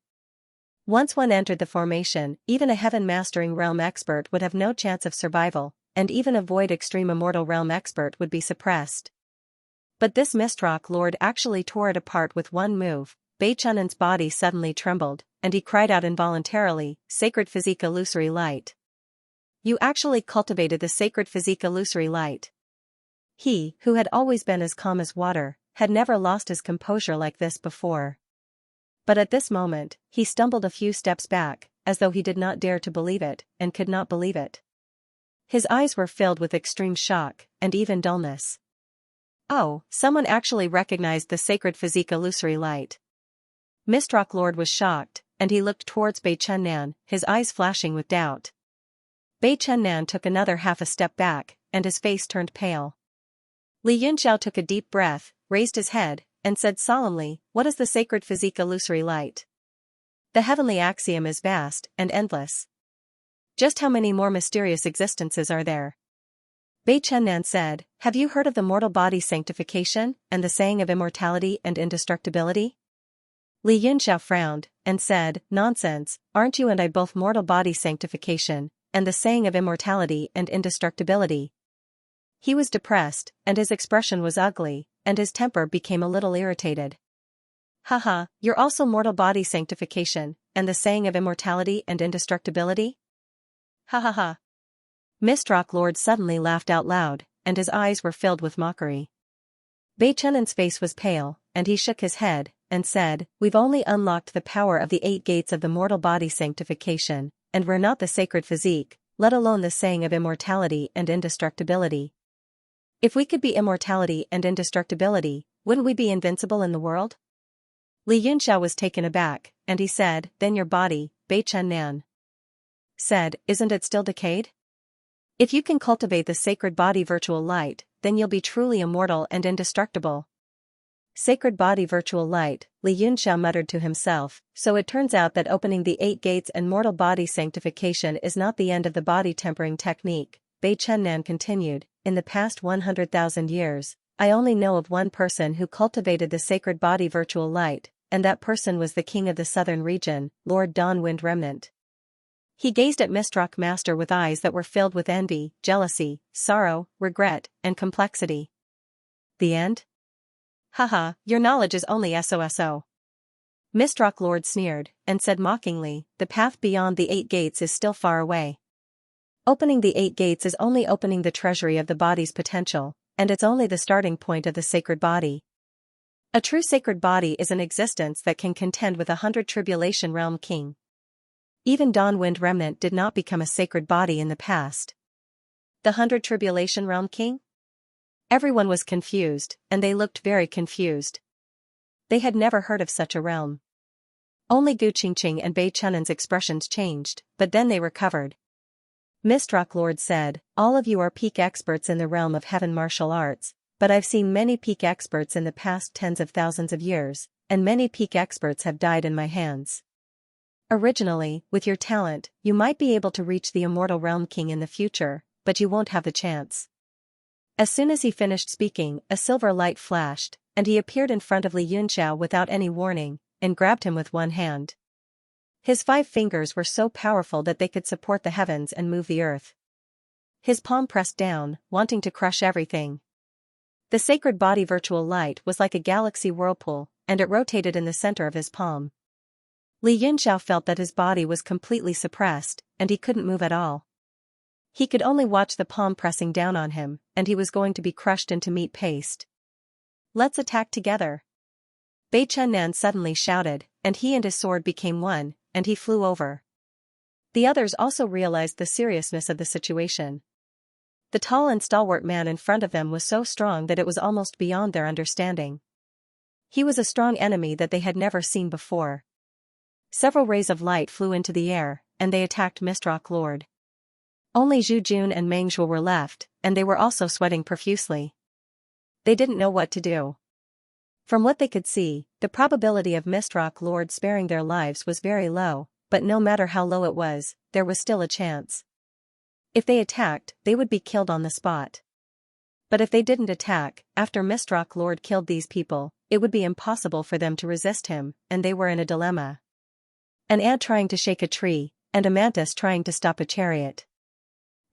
Once one entered the formation, even a heaven-mastering realm expert would have no chance of survival, and even a void extreme immortal realm expert would be suppressed. But this Mistrock Lord actually tore it apart with one move, Bei Chunan's body suddenly trembled, and he cried out involuntarily, "Sacred physique illusory light. You actually cultivated the sacred physique illusory light." He, who had always been as calm as water, had never lost his composure like this before. But at this moment, he stumbled a few steps back, as though he did not dare to believe it, and could not believe it. His eyes were filled with extreme shock, and even dullness. Oh, someone actually recognized the sacred physique illusory light. Mistrock Lord was shocked, and he looked towards Bei Chunnan, his eyes flashing with doubt. Bei Chunnan took another half a step back, and his face turned pale. Li Yunxiao took a deep breath, raised his head, and said solemnly, "What is the sacred physique illusory light? The heavenly axiom is vast and endless. Just how many more mysterious existences are there?" Bei Chunnan said, "Have you heard of the mortal body sanctification, and the saying of immortality and indestructibility?" Li Yunxiao frowned, and said, "Nonsense, aren't you and I both mortal body sanctification, and the saying of immortality and indestructibility?" He was depressed, and his expression was ugly, and his temper became a little irritated. "Haha, you're also mortal body sanctification, and the saying of immortality and indestructibility? Ha ha ha." Mistrock Lord suddenly laughed out loud, and his eyes were filled with mockery. Bei Chunan's face was pale, and he shook his head, and said, "We've only unlocked the power of the 8 gates of the mortal body sanctification, and we're not the sacred physique, let alone the saying of immortality and indestructibility. If we could be immortality and indestructibility, wouldn't we be invincible in the world?" Li Yunxiao was taken aback, and he said, "Then your body," Bei Chunnan said, "isn't it still decayed? If you can cultivate the sacred body virtual light, then you'll be truly immortal and indestructible." Sacred body virtual light, Li Yunxiao muttered to himself, so it turns out that opening the 8 gates and mortal body sanctification is not the end of the body tempering technique. Bei Chunnan continued, "In the past 100,000 years, I only know of one person who cultivated the sacred body virtual light, and that person was the king of the southern region, Lord Dawnwind Remnant." He gazed at Mistrock Master with eyes that were filled with envy, jealousy, sorrow, regret, and complexity. "The end? Haha, your knowledge is only SOSO. Mistrock Lord sneered, and said mockingly, "The path beyond the 8 gates is still far away. Opening the 8 gates is only opening the treasury of the body's potential, and it's only the starting point of the sacred body. A true sacred body is an existence that can contend with 100 tribulation realm king. Even Dawnwind Remnant did not become a sacred body in the past." The 100 tribulation realm king? Everyone was confused, and they looked very confused. They had never heard of such a realm. Only Gu Qingqing and Bei Chunan's expressions changed, but then they recovered. Mistrock Lord said, "All of you are peak experts in the realm of heaven martial arts, but I've seen many peak experts in the past tens of thousands of years, and many peak experts have died in my hands. Originally, with your talent, you might be able to reach the immortal realm king in the future, but you won't have the chance." As soon as he finished speaking, a silver light flashed, and he appeared in front of Li Yunxiao without any warning, and grabbed him with one hand. His 5 fingers were so powerful that they could support the heavens and move the earth. His palm pressed down, wanting to crush everything. The sacred body virtual light was like a galaxy whirlpool, and it rotated in the center of his palm. Li Yunxiao felt that his body was completely suppressed, and he couldn't move at all. He could only watch the palm pressing down on him, and he was going to be crushed into meat paste. "Let's attack together!" Bei Chunnan suddenly shouted, and he and his sword became one, and he flew over. The others also realized the seriousness of the situation. The tall and stalwart man in front of them was so strong that it was almost beyond their understanding. He was a strong enemy that they had never seen before. Several rays of light flew into the air, and they attacked Mistrock Lord. Only Zhu Jun and Meng Zhuo were left, and they were also sweating profusely. They didn't know what to do. From what they could see, the probability of Mistrock Lord sparing their lives was very low, but no matter how low it was, there was still a chance. If they attacked, they would be killed on the spot. But if they didn't attack, after Mistrock Lord killed these people, it would be impossible for them to resist him, and they were in a dilemma. An ant trying to shake a tree, and a mantis trying to stop a chariot.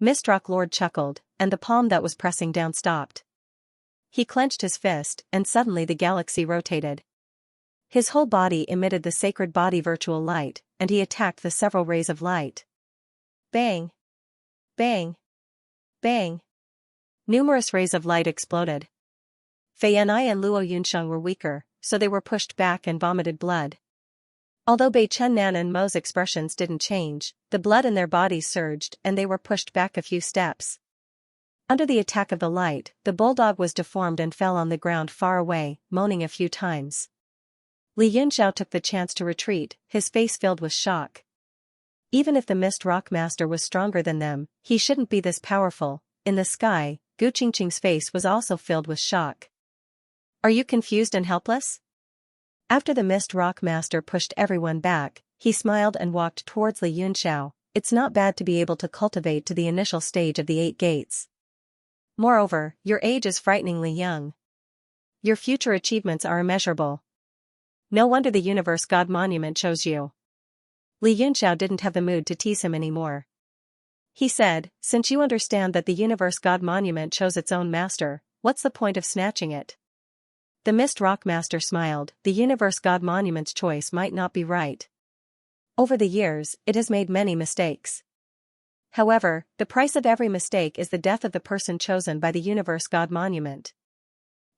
Mistrock Lord chuckled, and the palm that was pressing down stopped. He clenched his fist, and suddenly the galaxy rotated. His whole body emitted the sacred body virtual light, and he attacked the several rays of light. Bang! Bang! Bang! Numerous rays of light exploded. Fei Yan'ai and Luo Yunsheng were weaker, so they were pushed back and vomited blood. Although Bei Chunnan and Mo's expressions didn't change, the blood in their bodies surged and they were pushed back a few steps. Under the attack of the light, the bulldog was deformed and fell on the ground far away, moaning a few times. Li Yunxiao took the chance to retreat, his face filled with shock. Even if the Mist Rock Master was stronger than them, he shouldn't be this powerful. In the sky, Gu Qingqing's face was also filled with shock. Are you confused and helpless? After the Mist Rock Master pushed everyone back, he smiled and walked towards Li Yunxiao. It's not bad to be able to cultivate to the initial stage of the 8 gates. Moreover, your age is frighteningly young. Your future achievements are immeasurable. No wonder the Universe God Monument chose you. Li Yunxiao didn't have the mood to tease him anymore. He said, since you understand that the Universe God Monument chose its own master, what's the point of snatching it? The Mist Rock Master smiled. The Universe God Monument's choice might not be right. Over the years, it has made many mistakes. However, the price of every mistake is the death of the person chosen by the Universe God Monument.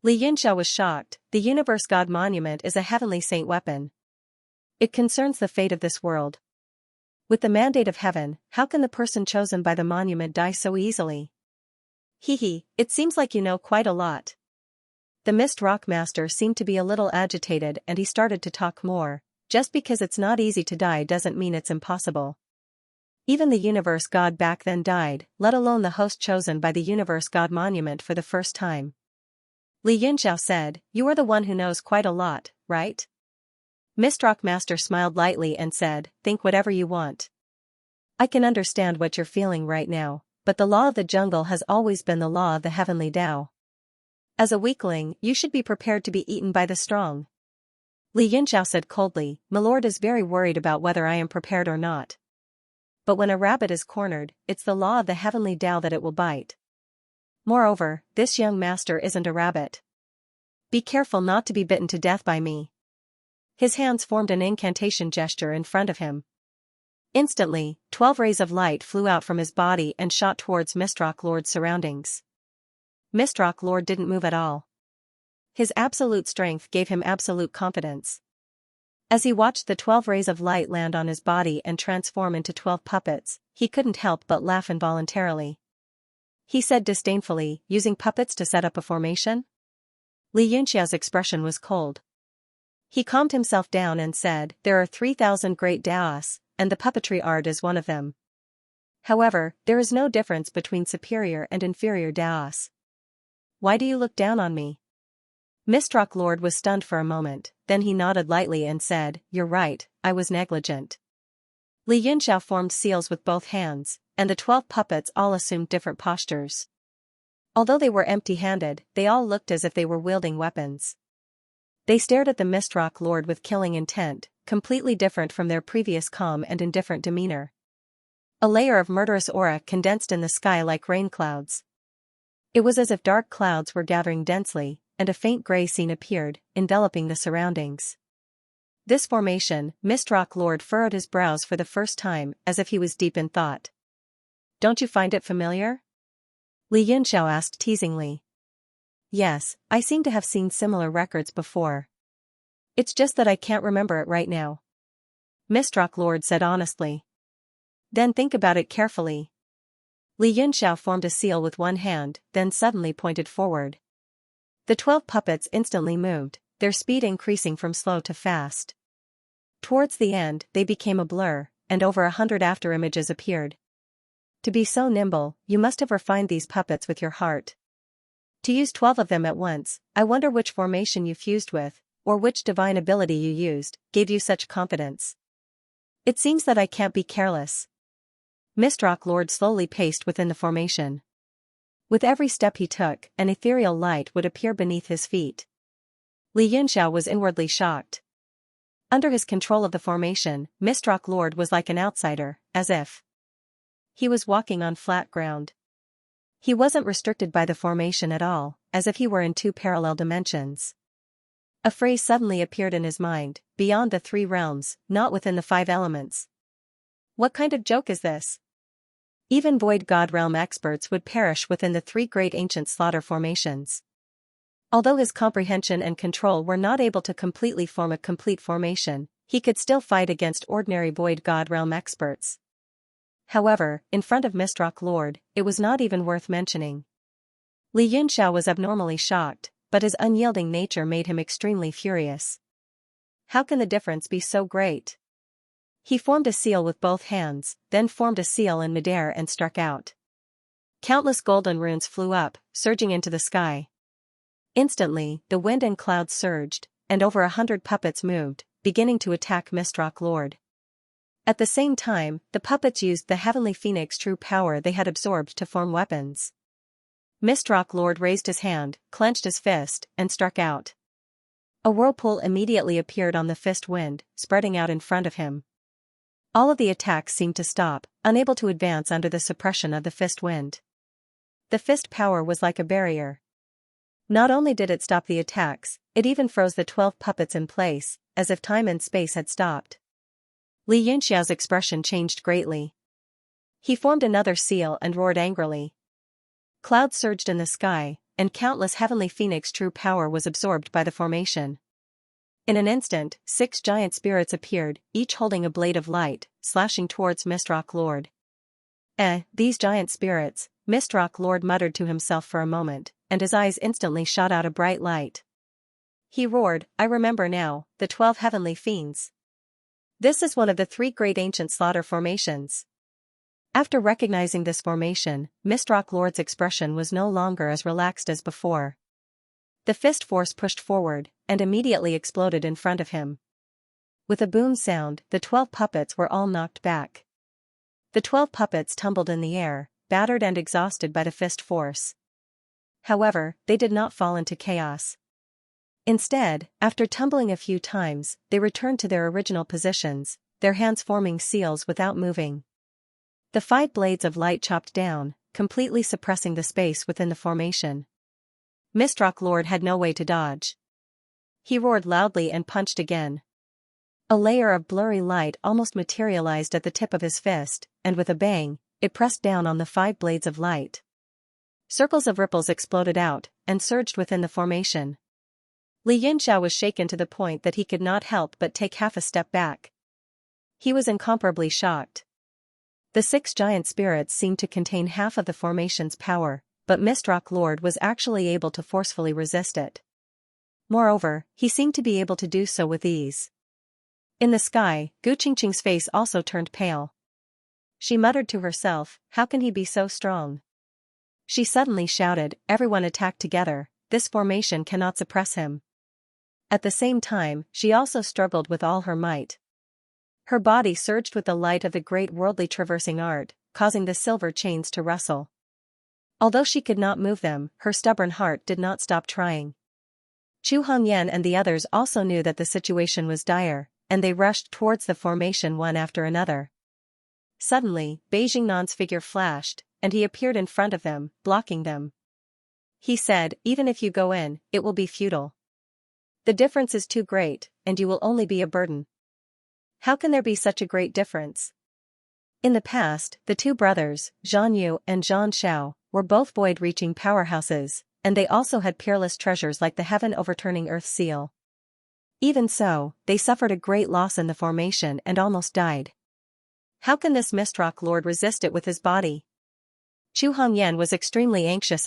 Li Yunxiao was shocked. The Universe God Monument is a heavenly saint weapon. It concerns the fate of this world. With the mandate of heaven, how can the person chosen by the monument die so easily? Hee, it seems like you know quite a lot. The Mist Rock Master seemed to be a little agitated and he started to talk more. Just because it's not easy to die doesn't mean it's impossible. Even the Universe God back then died, let alone the host chosen by the Universe God Monument for the first time. Li Yunxiao said, you are the one who knows quite a lot, right? Mistrock Master smiled lightly and said, think whatever you want. I can understand what you're feeling right now, but the law of the jungle has always been the law of the heavenly Tao. As a weakling, you should be prepared to be eaten by the strong. Li Yunxiao said coldly, my lord is very worried about whether I am prepared or not. But when a rabbit is cornered, it's the law of the heavenly Tao that it will bite. Moreover, this young master isn't a rabbit. Be careful not to be bitten to death by me. His hands formed an incantation gesture in front of him. Instantly, 12 rays of light flew out from his body and shot towards Mistrock Lord's surroundings. Mistrock Lord didn't move at all. His absolute strength gave him absolute confidence. As he watched the 12 rays of light land on his body and transform into 12 puppets, he couldn't help but laugh involuntarily. He said disdainfully, using puppets to set up a formation? Li Yunxiao's expression was cold. He calmed himself down and said, there are 3,000 great Daos, and the puppetry art is one of them. However, there is no difference between superior and inferior Daos. Why do you look down on me? Mistrock Lord was stunned for a moment, then he nodded lightly and said, you're right, I was negligent. Li Yunxiao formed seals with both hands, and the 12 puppets all assumed different postures. Although they were empty-handed, they all looked as if they were wielding weapons. They stared at the Mistrock Lord with killing intent, completely different from their previous calm and indifferent demeanor. A layer of murderous aura condensed in the sky like rain clouds. It was as if dark clouds were gathering densely, and a faint gray scene appeared, enveloping the surroundings. This formation, Mistrock Lord furrowed his brows for the first time, as if he was deep in thought. Don't you find it familiar? Li Yunxiao asked teasingly. Yes, I seem to have seen similar records before. It's just that I can't remember it right now. Mistrock Lord said honestly. Then think about it carefully. Li Yunxiao formed a seal with one hand, then suddenly pointed forward. The 12 puppets instantly moved, their speed increasing from slow to fast. Towards the end, they became a blur, and over 100 afterimages appeared. To be so nimble, you must have refined these puppets with your heart. To use 12 of them at once, I wonder which formation you fused with, or which divine ability you used, gave you such confidence. It seems that I can't be careless. Mistrock Lord slowly paced within the formation. With every step he took, an ethereal light would appear beneath his feet. Li Yunxiao was inwardly shocked. Under his control of the formation, Mistrock Lord was like an outsider, as if he was walking on flat ground. He wasn't restricted by the formation at all, as if he were in 2 parallel dimensions. A phrase suddenly appeared in his mind, beyond the three realms, not within the five elements. What kind of joke is this? Even void god realm experts would perish within the three great ancient slaughter formations. Although his comprehension and control were not able to completely form a complete formation, he could still fight against ordinary void god realm experts. However, in front of Mistrock Lord, it was not even worth mentioning. Li Yunxiao was abnormally shocked, but his unyielding nature made him extremely furious. How can the difference be so great? He formed a seal with both hands, then formed a seal in midair and struck out. Countless golden runes flew up, surging into the sky. Instantly, the wind and clouds surged, and over 100 puppets moved, beginning to attack Mistrock Lord. At the same time, the puppets used the heavenly phoenix true power they had absorbed to form weapons. Mistrock Lord raised his hand, clenched his fist, and struck out. A whirlpool immediately appeared on the fist wind, spreading out in front of him. All of the attacks seemed to stop, unable to advance under the suppression of the fist wind. The fist power was like a barrier. Not only did it stop the attacks, it even froze the 12 puppets in place, as if time and space had stopped. Li Yunxiao's expression changed greatly. He formed another seal and roared angrily. Clouds surged in the sky, and countless heavenly phoenix true power was absorbed by the formation. In an instant, 6 giant spirits appeared, each holding a blade of light, slashing towards Mistrock Lord. These giant spirits, Mistrock Lord muttered to himself for a moment, and his eyes instantly shot out a bright light. He roared, I remember now, the 12 heavenly fiends. This is one of the 3 great ancient slaughter formations. After recognizing this formation, Mistrock Lord's expression was no longer as relaxed as before. The fist force pushed forward, and immediately exploded in front of him. With a boom sound, the 12 puppets were all knocked back. The 12 puppets tumbled in the air, battered and exhausted by the fist force. However, they did not fall into chaos. Instead, after tumbling a few times, they returned to their original positions, their hands forming seals without moving. The 5 blades of light chopped down, completely suppressing the space within the formation. Mistrock Lord had no way to dodge. He roared loudly and punched again. A layer of blurry light almost materialized at the tip of his fist, and with a bang, it pressed down on the 5 blades of light. Circles of ripples exploded out, and surged within the formation. Li Yunxiao was shaken to the point that he could not help but take half a step back. He was incomparably shocked. The 6 giant spirits seemed to contain half of the formation's power, but Mistrock Lord was actually able to forcefully resist it. Moreover, he seemed to be able to do so with ease. In the sky, Gu Qingqing's face also turned pale. She muttered to herself, how can he be so strong? She suddenly shouted, everyone attack together, this formation cannot suppress him. At the same time, she also struggled with all her might. Her body surged with the light of the great worldly traversing art, causing the silver chains to rustle. Although she could not move them, her stubborn heart did not stop trying. Chu Hongyan and the others also knew that the situation was dire, and they rushed towards the formation one after another. Suddenly, Beijing Nan's figure flashed, and he appeared in front of them, blocking them. He said, even if you go in, it will be futile. The difference is too great, and you will only be a burden. How can there be such a great difference? In the past, the 2 brothers, Zhan Yu and Zhan Xiao, were both void-reaching powerhouses, and they also had peerless treasures like the heaven-overturning earth seal. Even so, they suffered a great loss in the formation and almost died. How can this Mistrock Lord resist it with his body? Chu Hongyan was extremely anxious.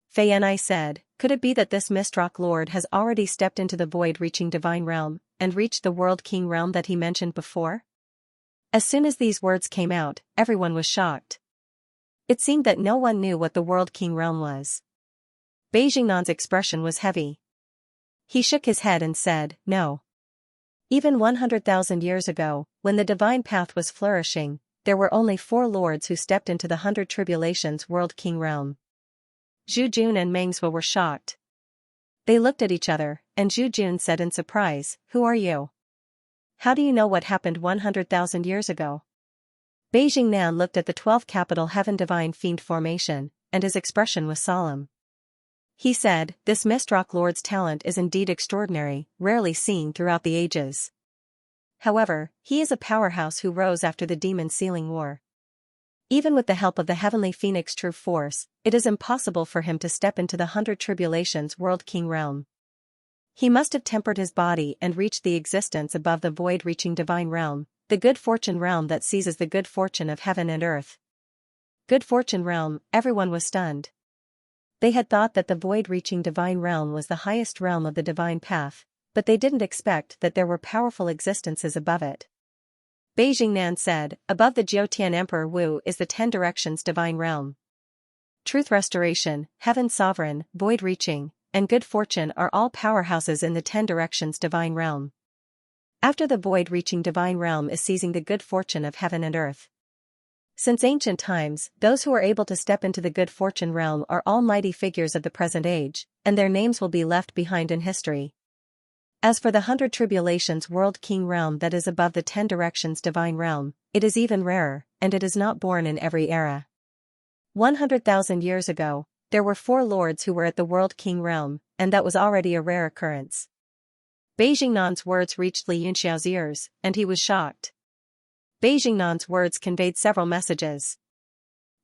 Fei Yanai said, could it be that this Mistrock Lord has already stepped into the void-reaching divine realm, and reached the World King realm that he mentioned before? As soon as these words came out, everyone was shocked. It seemed that no one knew what the World King realm was. Beijing Nan's expression was heavy. He shook his head and said, no. Even 100,000 years ago, when the divine path was flourishing, there were only 4 lords who stepped into the 100 Tribulations World King realm. Zhu Jun and Meng Zhuo were shocked. They looked at each other, and Zhu Jun said in surprise, who are you? How do you know what happened 100,000 years ago? Beijing Nan looked at the 12th capital heaven divine fiend formation, and his expression was solemn. He said, "This Mistrock Lord's talent is indeed extraordinary, rarely seen throughout the ages. However, he is a powerhouse who rose after the demon sealing war. Even with the help of the heavenly phoenix true force, it is impossible for him to step into the 100 tribulations world king realm. He must have tempered his body and reached the existence above the void-reaching divine realm, the good fortune realm that seizes the good fortune of heaven and earth." Good fortune realm, everyone was stunned. They had thought that the void-reaching divine realm was the highest realm of the divine path, but they didn't expect that there were powerful existences above it. Beijing Nan said, "Above the Jiutian Emperor Wu is the 10 directions divine realm. Truth restoration, heaven sovereign, void-reaching, and good fortune are all powerhouses in the 10 directions divine realm. After the void-reaching divine realm is seizing the good fortune of heaven and earth. Since ancient times, those who are able to step into the good fortune realm are almighty figures of the present age, and their names will be left behind in history. As for the 100 tribulations world king realm that is above the 10 directions divine realm, it is even rarer, and it is not born in every era. 100,000 years ago, there were 4 lords who were at the world king realm, and that was already a rare occurrence." Beijing Nan's words reached Li Yunxiao's ears, and he was shocked. Beijing Nan's words conveyed several messages.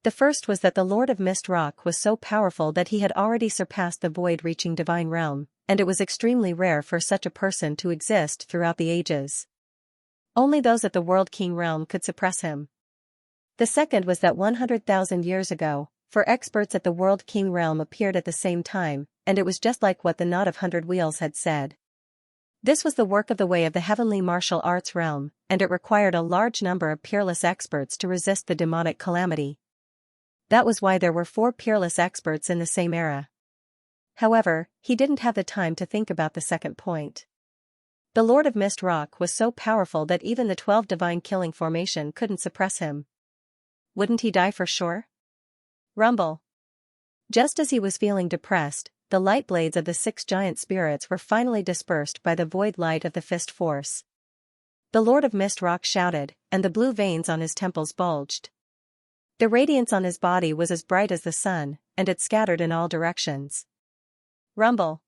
The first was that the Lord of Mist Rock was so powerful that he had already surpassed the void-reaching divine realm, and it was extremely rare for such a person to exist throughout the ages. Only those at the World King realm could suppress him. The second was that 100,000 years ago, 4 experts at the World King realm appeared at the same time, and it was just like what the Knot of 100 Wheels had said. This was the work of the way of the heavenly martial arts realm, and it required a large number of peerless experts to resist the demonic calamity. That was why there were 4 peerless experts in the same era. However, he didn't have the time to think about the second point. The Lord of Mist Rock was so powerful that even the 12 divine killing formation couldn't suppress him. Wouldn't he die for sure? Rumble. Just as he was feeling depressed, the light blades of the 6 giant spirits were finally dispersed by the void light of the fist force. The Lord of Mist Rock shouted, and the blue veins on his temples bulged. The radiance on his body was as bright as the sun, and it scattered in all directions. Rumble.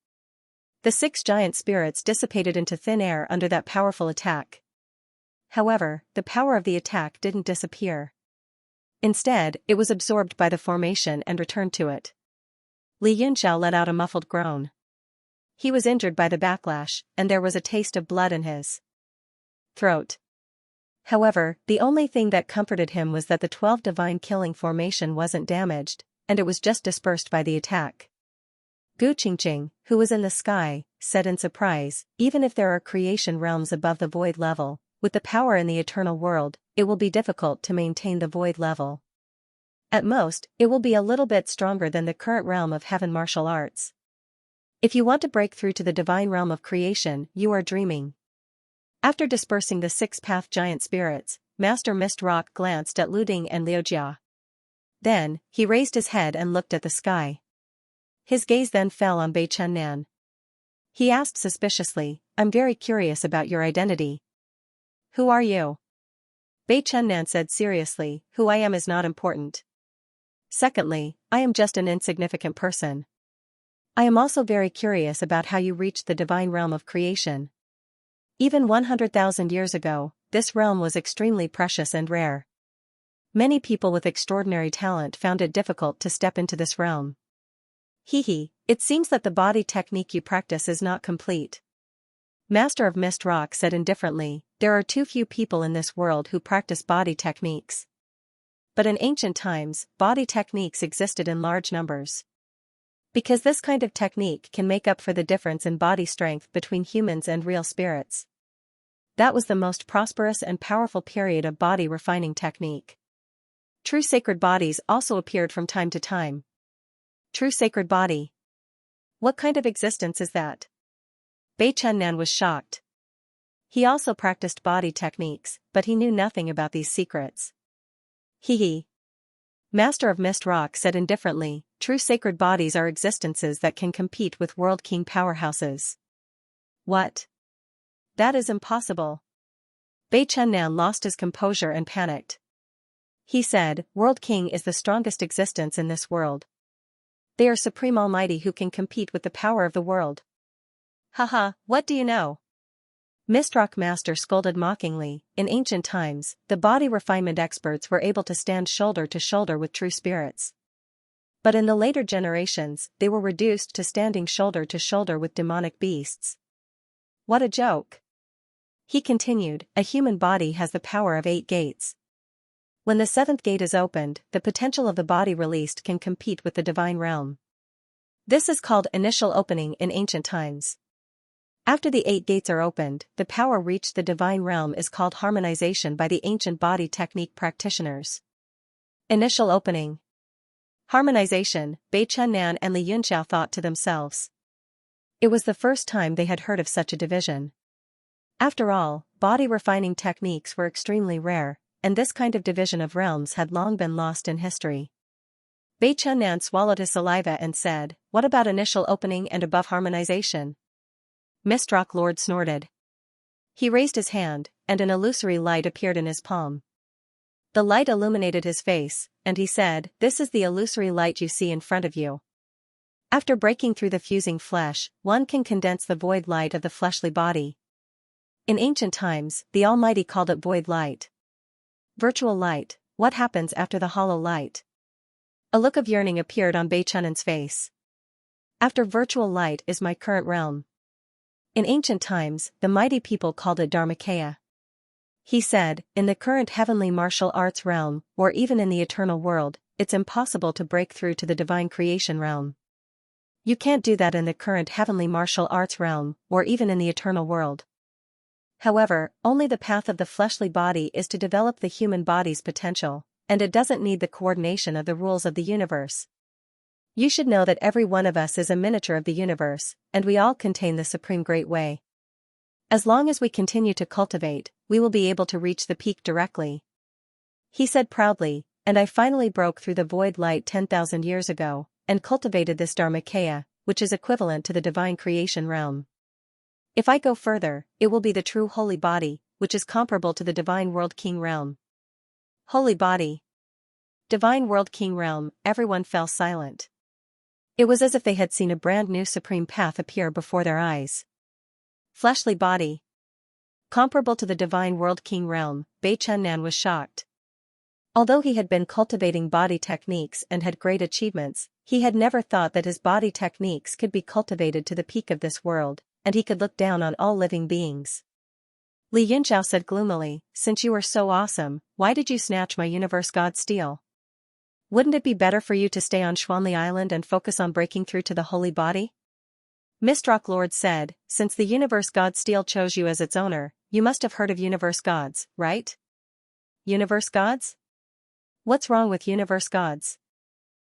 The 6 giant spirits dissipated into thin air under that powerful attack. However, the power of the attack didn't disappear. Instead, it was absorbed by the formation and returned to it. Li Yunxiao let out a muffled groan. He was injured by the backlash, and there was a taste of blood in his throat. However, the only thing that comforted him was that the 12 divine killing formation wasn't damaged, and it was just dispersed by the attack. Gu Qingqing, who was in the sky, said in surprise, "Even if there are creation realms above the void level, with the power in the eternal world, it will be difficult to maintain the void level. At most, it will be a little bit stronger than the current realm of heaven martial arts. If you want to break through to the divine realm of creation, you are dreaming." After dispersing the 6 path giant spirits, Master Mist Rock glanced at Luding and Liujia. Then, he raised his head and looked at the sky. His gaze then fell on Bei Chunnan. He asked suspiciously, "I'm very curious about your identity." "Who are you?" Bei Chunnan said seriously, "Who I am is not important. Secondly, I am just an insignificant person. I am also very curious about how you reached the divine realm of creation. Even 100,000 years ago, this realm was extremely precious and rare. Many people with extraordinary talent found it difficult to step into this realm. It seems that the body technique you practice is not complete." Master of Mist Rock said indifferently, "There are too few people in this world who practice body techniques. But in ancient times, body techniques existed in large numbers. Because this kind of technique can make up for the difference in body strength between humans and real spirits. That was the most prosperous and powerful period of body refining technique. True sacred bodies also appeared from time to time." True sacred body? What kind of existence is that? Bei Chunnan was shocked. He also practiced body techniques, but he knew nothing about these secrets. Master of Mist Rock said indifferently, "True sacred bodies are existences that can compete with World King powerhouses." What? That is impossible. Bei Chunnan lost his composure and panicked. He said, "World King is the strongest existence in this world. They are supreme almighty who can compete with the power of the world. Haha, what do you know? Mistrock Master scolded mockingly. In ancient times, the body refinement experts were able to stand shoulder to shoulder with true spirits. But in the later generations, they were reduced to standing shoulder to shoulder with demonic beasts. What a joke! He continued, a human body has the power of 8 gates. When the 7th gate is opened, the potential of the body released can compete with the divine realm. This is called initial opening in ancient times. After the 8 gates are opened, the power reached the divine realm is called harmonization by the ancient body technique practitioners. Initial opening. Harmonization, Bei Chunnan and Li Yunxiao thought to themselves. It was the first time they had heard of such a division. After all, body refining techniques were extremely rare, and this kind of division of realms had long been lost in history. Bei Chunnan swallowed his saliva and said, what about initial opening and above harmonization? Mistrock Lord snorted. He raised his hand, and an illusory light appeared in his palm. The light illuminated his face, and he said, this is the illusory light you see in front of you. After breaking through the fusing flesh, one can condense the void light of the fleshly body. In ancient times, the Almighty called it void light. Virtual light, what happens after the hollow light? A look of yearning appeared on Bei Chunnan's face. After virtual light is my current realm. In ancient times, the mighty people called it Dharmakaya. He said, in the current heavenly martial arts realm, or even in the eternal world, it's impossible to break through to the divine creation realm. You can't do that in the current heavenly martial arts realm, or even in the eternal world. However, only the path of the fleshly body is to develop the human body's potential, and it doesn't need the coordination of the rules of the universe. You should know that every one of us is a miniature of the universe, and we all contain the Supreme Great Way. As long as we continue to cultivate, we will be able to reach the peak directly. He said proudly, and I finally broke through the void light 10,000 years ago, and cultivated this Dharmakaya, which is equivalent to the divine creation realm. If I go further, it will be the true holy body, which is comparable to the divine world king realm. Holy body. Divine world king realm, everyone fell silent. It was as if they had seen a brand new supreme path appear before their eyes. Fleshly body. Comparable to the divine world king realm, Bei Chunnan was shocked. Although he had been cultivating body techniques and had great achievements, he had never thought that his body techniques could be cultivated to the peak of this world, and he could look down on all living beings. Li Yunxiao said gloomily, since you are so awesome, why did you snatch my universe god steel? Wouldn't it be better for you to stay on Xuanli Island and focus on breaking through to the holy body? Mistrock Lord said, since the universe god steel chose you as its owner, you must have heard of universe gods, right? Universe gods? What's wrong with universe gods?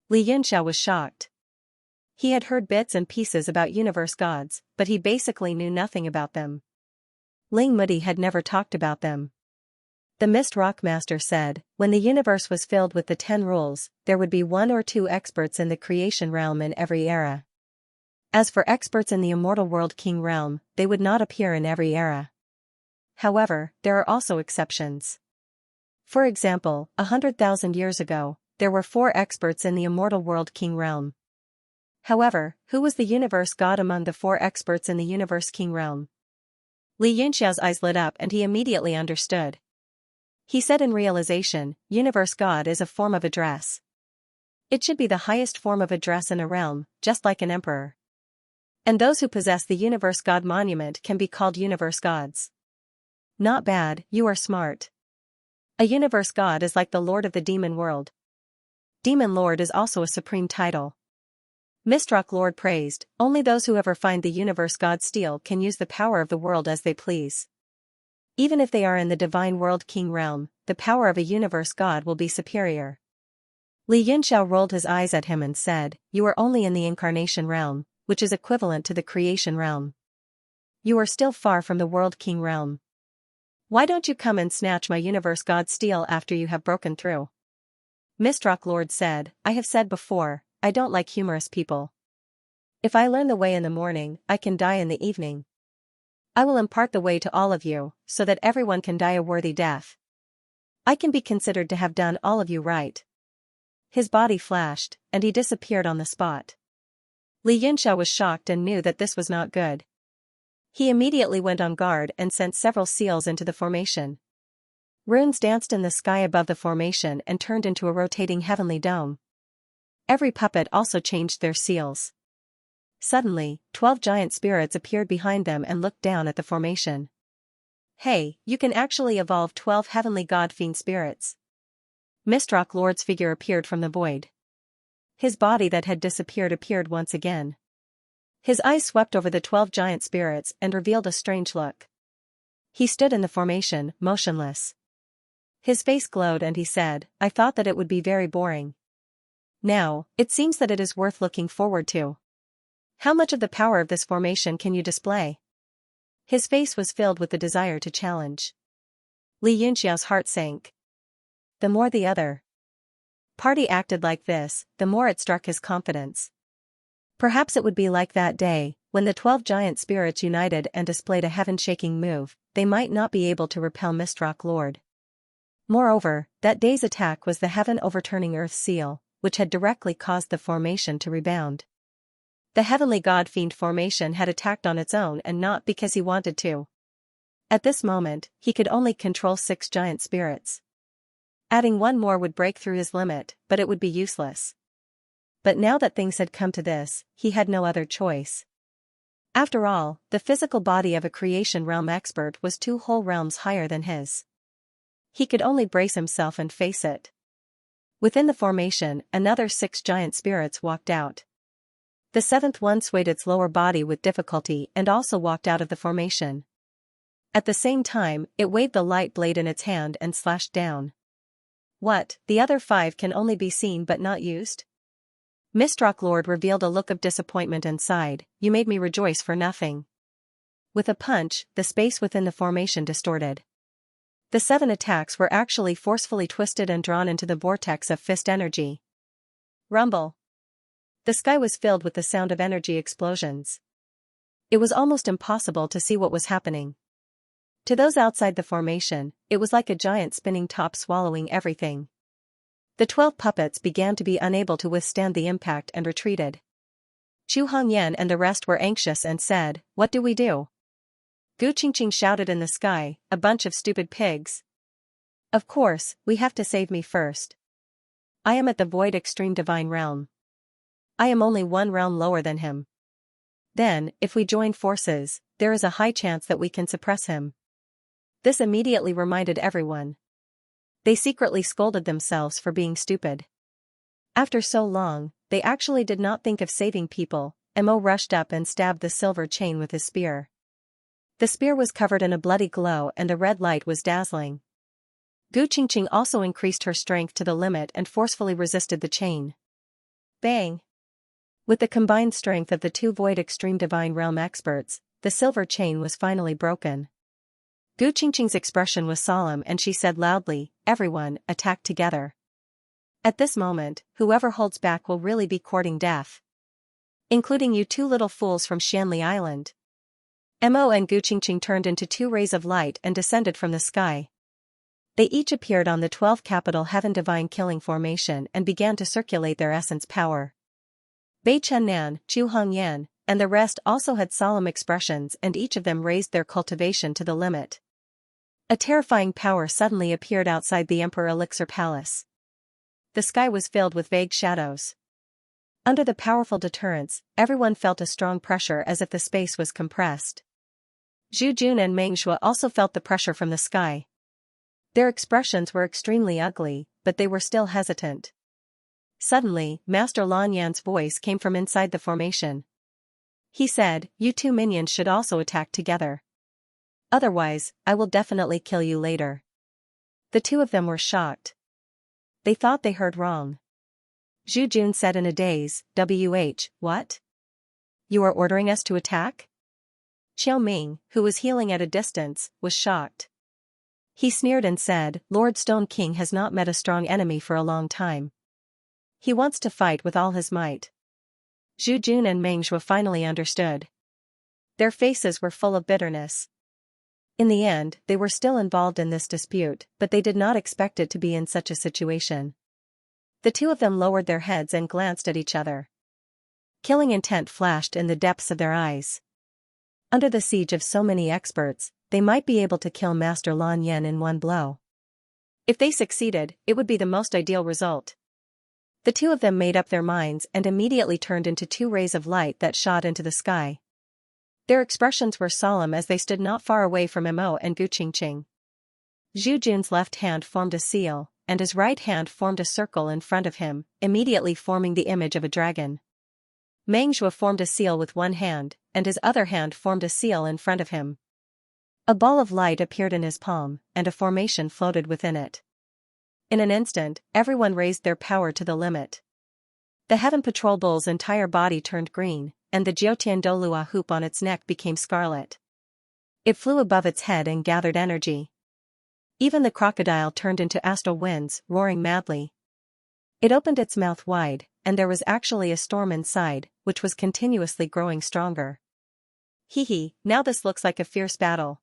Li Yunxiao was shocked. He had heard bits and pieces about universe gods, but he basically knew nothing about them. Ling Mudi had never talked about them. The Mist Rock Master said, when the universe was filled with the 10 rules, there would be 1 or 2 experts in the creation realm in every era. As for experts in the immortal world king realm, they would not appear in every era. However, there are also exceptions. For example, 100,000 years ago, there were 4 experts in the immortal world king realm. However, who was the universe god among the 4 experts in the universe king realm? Li Yunxiao's eyes lit up and he immediately understood. He said in realization, universe god is a form of address. It should be the highest form of address in a realm, just like an emperor. And those who possess the universe god monument can be called universe gods. Not bad, you are smart. A universe god is like the lord of the demon world. Demon lord is also a supreme title. Mistrock Lord praised, only those who ever find the universe god steel can use the power of the world as they please. Even if they are in the divine world king realm, the power of a universe god will be superior. Li Yunxiao rolled his eyes at him and said, you are only in the incarnation realm, which is equivalent to the creation realm. You are still far from the world king realm. Why don't you come and snatch my universe god steel after you have broken through? Mistrock Lord said, I have said before, I don't like humorous people. If I learn the way in the morning, I can die in the evening. I will impart the way to all of you, so that everyone can die a worthy death. I can be considered to have done all of you right. His body flashed, and he disappeared on the spot. Li Yunxiao was shocked and knew that this was not good. He immediately went on guard and sent several seals into the formation. Runes danced in the sky above the formation and turned into a rotating heavenly dome. Every puppet also changed their seals. Suddenly, 12 giant spirits appeared behind them and looked down at the formation. Hey, you can actually evolve 12 heavenly god-fiend spirits. Mistrock Lord's figure appeared from the void. His body that had disappeared appeared once again. His eyes swept over the 12 giant spirits and revealed a strange look. He stood in the formation, motionless. His face glowed and he said, "I thought that it would be very boring. Now, it seems that it is worth looking forward to. How much of the power of this formation can you display?" His face was filled with the desire to challenge. Li Yunxiao's heart sank. The more the other party acted like this, the more it struck his confidence. Perhaps it would be like that day, when the 12 giant spirits united and displayed a heaven-shaking move, they might not be able to repel Mistrock Lord. Moreover, that day's attack was the heaven overturning earth seal, which had directly caused the formation to rebound. The heavenly god-fiend formation had attacked on its own and not because he wanted to. At this moment, he could only control 6 giant spirits. Adding one more would break through his limit, but it would be useless. But now that things had come to this, he had no other choice. After all, the physical body of a creation realm expert was 2 whole realms higher than his. He could only brace himself and face it. Within the formation, another 6 giant spirits walked out. The 7th one swayed its lower body with difficulty and also walked out of the formation. At the same time, it waved the light blade in its hand and slashed down. What, the other 5 can only be seen but not used? Mistrock Lord revealed a look of disappointment and sighed, "You made me rejoice for nothing." With a punch, the space within the formation distorted. The 7 attacks were actually forcefully twisted and drawn into the vortex of fist energy. Rumble. The sky was filled with the sound of energy explosions. It was almost impossible to see what was happening. To those outside the formation, it was like a giant spinning top swallowing everything. The 12 puppets began to be unable to withstand the impact and retreated. Chu Hongyan and the rest were anxious and said, "What do we do?" Gu Qingqing shouted in the sky, "A bunch of stupid pigs. Of course, we have to save me first. I am at the void extreme divine realm. I am only 1 realm lower than him. Then, if we join forces, there is a high chance that we can suppress him." This immediately reminded everyone. They secretly scolded themselves for being stupid. After so long, they actually did not think of saving people. Mo rushed up and stabbed the silver chain with his spear. The spear was covered in a bloody glow and the red light was dazzling. Gu Qingqing also increased her strength to the limit and forcefully resisted the chain. Bang! With the combined strength of the 2 void extreme divine realm experts, the silver chain was finally broken. Gu Qingqing's expression was solemn and she said loudly, "Everyone, attack together. At this moment, whoever holds back will really be courting death. Including you 2 little fools from Xianli Island." Mo and Gu Qingqing turned into 2 rays of light and descended from the sky. They each appeared on the 12 capital heaven divine killing formation and began to circulate their essence power. Bei Chennan, Chu Hongyan, and the rest also had solemn expressions and each of them raised their cultivation to the limit. A terrifying power suddenly appeared outside the Emperor Elixir Palace. The sky was filled with vague shadows. Under the powerful deterrence, everyone felt a strong pressure as if the space was compressed. Zhu Jun and Meng Shuo also felt the pressure from the sky. Their expressions were extremely ugly, but they were still hesitant. Suddenly, Master Lan Yan's voice came from inside the formation. He said, "You 2 minions should also attack together. Otherwise, I will definitely kill you later." The 2 of them were shocked. They thought they heard wrong. Zhu Jun said in a daze, What? You are ordering us to attack?" Xiao Ming, who was healing at a distance, was shocked. He sneered and said, "Lord Stone King has not met a strong enemy for a long time. He wants to fight with all his might." Zhu Jun and Meng Shuo finally understood. Their faces were full of bitterness. In the end, they were still involved in this dispute, but they did not expect it to be in such a situation. The two of them lowered their heads and glanced at each other. Killing intent flashed in the depths of their eyes. Under the siege of so many experts, they might be able to kill Master Lan Yen in one blow. If they succeeded, it would be the most ideal result. The two of them made up their minds and immediately turned into two rays of light that shot into the sky. Their expressions were solemn as they stood not far away from Mo and Gu Qingqing. Zhu Jun's left hand formed a seal, and his right hand formed a circle in front of him, immediately forming the image of a dragon. Meng Zhuo formed a seal with one hand, and his other hand formed a seal in front of him. A ball of light appeared in his palm, and a formation floated within it. In an instant, everyone raised their power to the limit. The Heaven Patrol Bull's entire body turned green, and the Jiutian Dolua hoop on its neck became scarlet. It flew above its head and gathered energy. Even the crocodile turned into astral winds, roaring madly. It opened its mouth wide, and there was actually a storm inside, which was continuously growing stronger. Hee, now this looks like a fierce battle.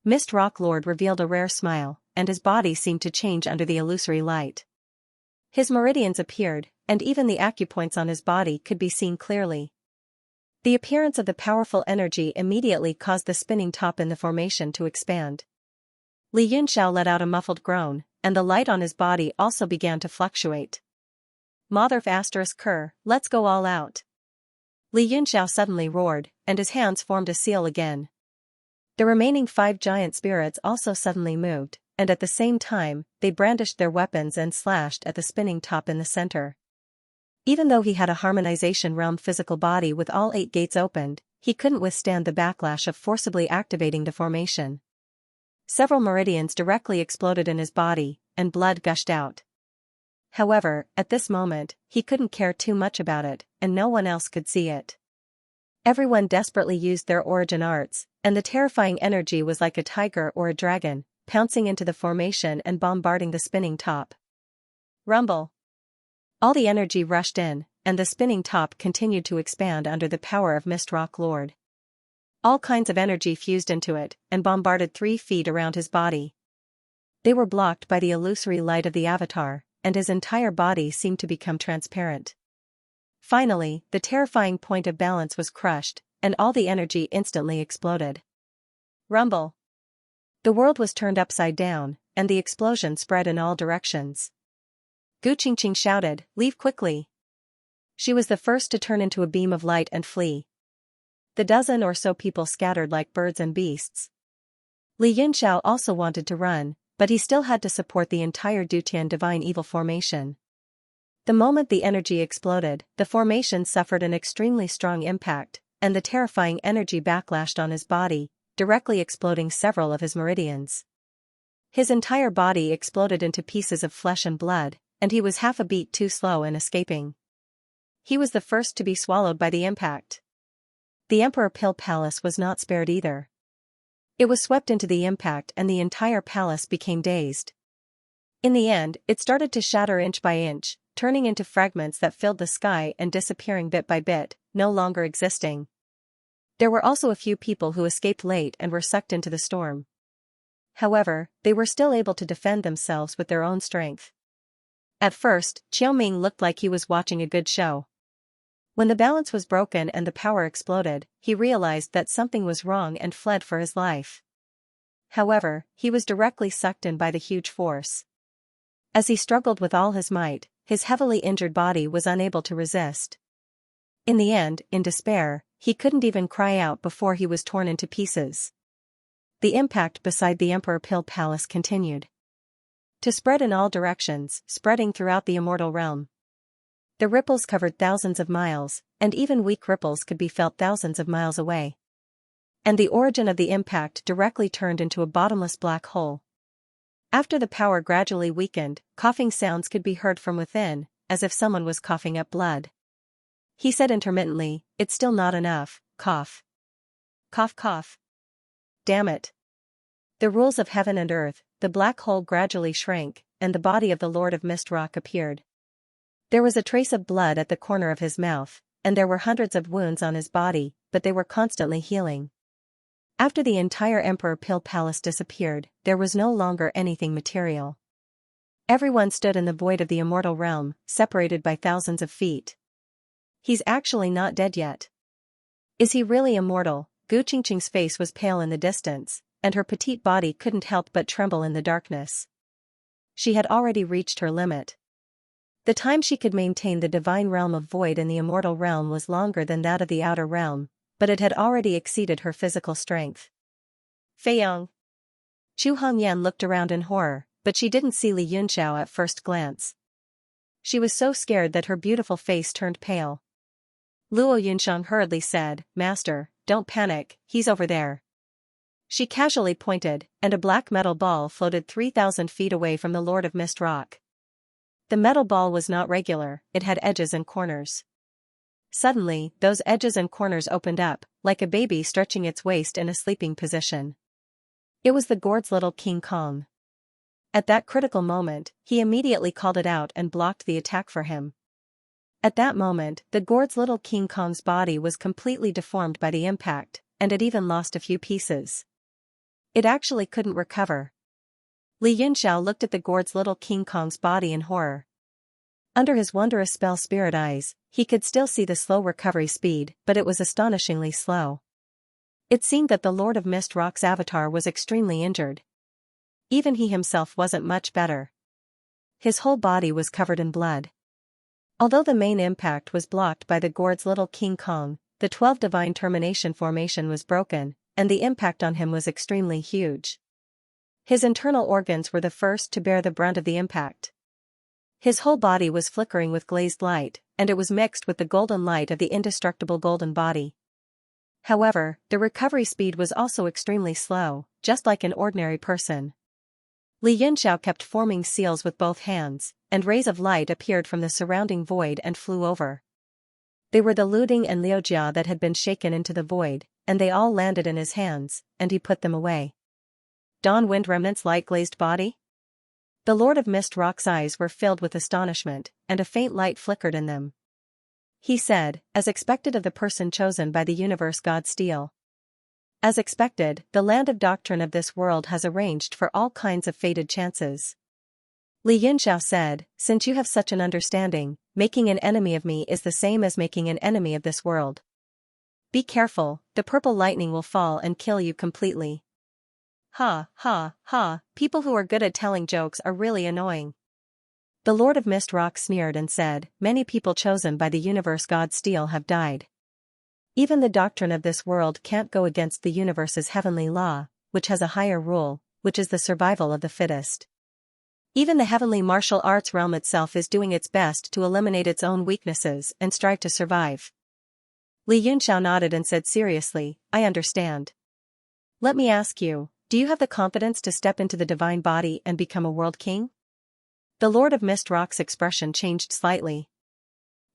Mist Rock Lord revealed a rare smile, and his body seemed to change under the illusory light. His meridians appeared, and even the acupoints on his body could be seen clearly. The appearance of the powerful energy immediately caused the spinning top in the formation to expand. Li Yunxiao let out a muffled groan, and the light on his body also began to fluctuate. Mother **Ker, let's go all out. Li Yunxiao suddenly roared, and his hands formed a seal again. The remaining 5 giant spirits also suddenly moved, and at the same time, they brandished their weapons and slashed at the spinning top in the center. Even though he had a harmonization realm physical body with all 8 gates opened, he couldn't withstand the backlash of forcibly activating the formation. Several meridians directly exploded in his body, and blood gushed out. However, at this moment, he couldn't care too much about it, and no one else could see it. Everyone desperately used their origin arts, and the terrifying energy was like a tiger or a dragon, pouncing into the formation and bombarding the spinning top. Rumble! All the energy rushed in, and the spinning top continued to expand under the power of Mist Rock Lord. All kinds of energy fused into it, and bombarded 3 feet around his body. They were blocked by the illusory light of the avatar, and his entire body seemed to become transparent. Finally, the terrifying point of balance was crushed, and all the energy instantly exploded. Rumble! The world was turned upside down, and the explosion spread in all directions. Gu Qingqing shouted, "Leave quickly!" She was the first to turn into a beam of light and flee. The dozen or so people scattered like birds and beasts. Li Yunxiao also wanted to run, but he still had to support the entire Dutian Divine Evil formation. The moment the energy exploded, the formation suffered an extremely strong impact, and the terrifying energy backlashed on his body, directly exploding several of his meridians. His entire body exploded into pieces of flesh and blood, and he was half a beat too slow in escaping. He was the first to be swallowed by the impact. The Emperor Pill Palace was not spared either. It was swept into the impact and the entire palace became dazed. In the end, it started to shatter inch by inch, turning into fragments that filled the sky and disappearing bit by bit, no longer existing. There were also a few people who escaped late and were sucked into the storm. However, they were still able to defend themselves with their own strength. At first, Qiao Ming looked like he was watching a good show. When the balance was broken and the power exploded, he realized that something was wrong and fled for his life. However, he was directly sucked in by the huge force. As he struggled with all his might, his heavily injured body was unable to resist. In the end, in despair, he couldn't even cry out before he was torn into pieces. The impact beside the Emperor Pill Palace continued to spread in all directions, spreading throughout the immortal realm. The ripples covered thousands of miles, and even weak ripples could be felt thousands of miles away. And the origin of the impact directly turned into a bottomless black hole. After the power gradually weakened, coughing sounds could be heard from within, as if someone was coughing up blood. He said intermittently, "It's still not enough, cough. Cough cough. Damn it." The rules of heaven and earth, the black hole gradually shrank, and the body of the Lord of Mist Rock appeared. There was a trace of blood at the corner of his mouth, and there were hundreds of wounds on his body, but they were constantly healing. After the entire Emperor Pill Palace disappeared, there was no longer anything material. Everyone stood in the void of the immortal realm, separated by thousands of feet. He's actually not dead yet. Is he really immortal? Gu Qingqing's face was pale in the distance, and her petite body couldn't help but tremble in the darkness. She had already reached her limit. The time she could maintain the divine realm of void in the immortal realm was longer than that of the outer realm, but it had already exceeded her physical strength. Feiyong. Chu Hongyan looked around in horror, but she didn't see Li Yunxiao at first glance. She was so scared that her beautiful face turned pale. Luo Yunxiang hurriedly said, "Master, don't panic, he's over there." She casually pointed, and a black metal ball floated 3,000 feet away from the Lord of Mist Rock. The metal ball was not regular, it had edges and corners. Suddenly, those edges and corners opened up, like a baby stretching its waist in a sleeping position. It was the gourd's little King Kong. At that critical moment, he immediately called it out and blocked the attack for him. At that moment, the gourd's little King Kong's body was completely deformed by the impact, and it even lost a few pieces. It actually couldn't recover. Li Yunxiao looked at the gourd's little King Kong's body in horror. Under his wondrous spell spirit eyes, he could still see the slow recovery speed, but it was astonishingly slow. It seemed that the Lord of Mist Rock's avatar was extremely injured. Even he himself wasn't much better. His whole body was covered in blood. Although the main impact was blocked by the gourd's little King Kong, the 12 divine termination formation was broken, and the impact on him was extremely huge. His internal organs were the first to bear the brunt of the impact. His whole body was flickering with glazed light, and it was mixed with the golden light of the indestructible golden body. However, the recovery speed was also extremely slow, just like an ordinary person. Li Yunxiao kept forming seals with both hands, and rays of light appeared from the surrounding void and flew over. They were the Luding and Liujia that had been shaken into the void, and they all landed in his hands, and he put them away. Dawn Wind Remnant's light-glazed body? The Lord of Mist Rock's eyes were filled with astonishment, and a faint light flickered in them. He said, as expected of the person chosen by the universe god Steel. As expected, the land of doctrine of this world has arranged for all kinds of fated chances. Li Yunxiao said, "Since you have such an understanding, making an enemy of me is the same as making an enemy of this world. Be careful, the purple lightning will fall and kill you completely." Ha, ha, ha, people who are good at telling jokes are really annoying. The Lord of Mist Rock sneered and said, "Many people chosen by the universe god Steel have died. Even the doctrine of this world can't go against the universe's heavenly law, which has a higher rule, which is the survival of the fittest. Even the heavenly martial arts realm itself is doing its best to eliminate its own weaknesses and strive to survive." Li Yunxiao nodded and said seriously, "I understand. Let me ask you, do you have the confidence to step into the divine body and become a world king?" The Lord of Mist Rock's expression changed slightly.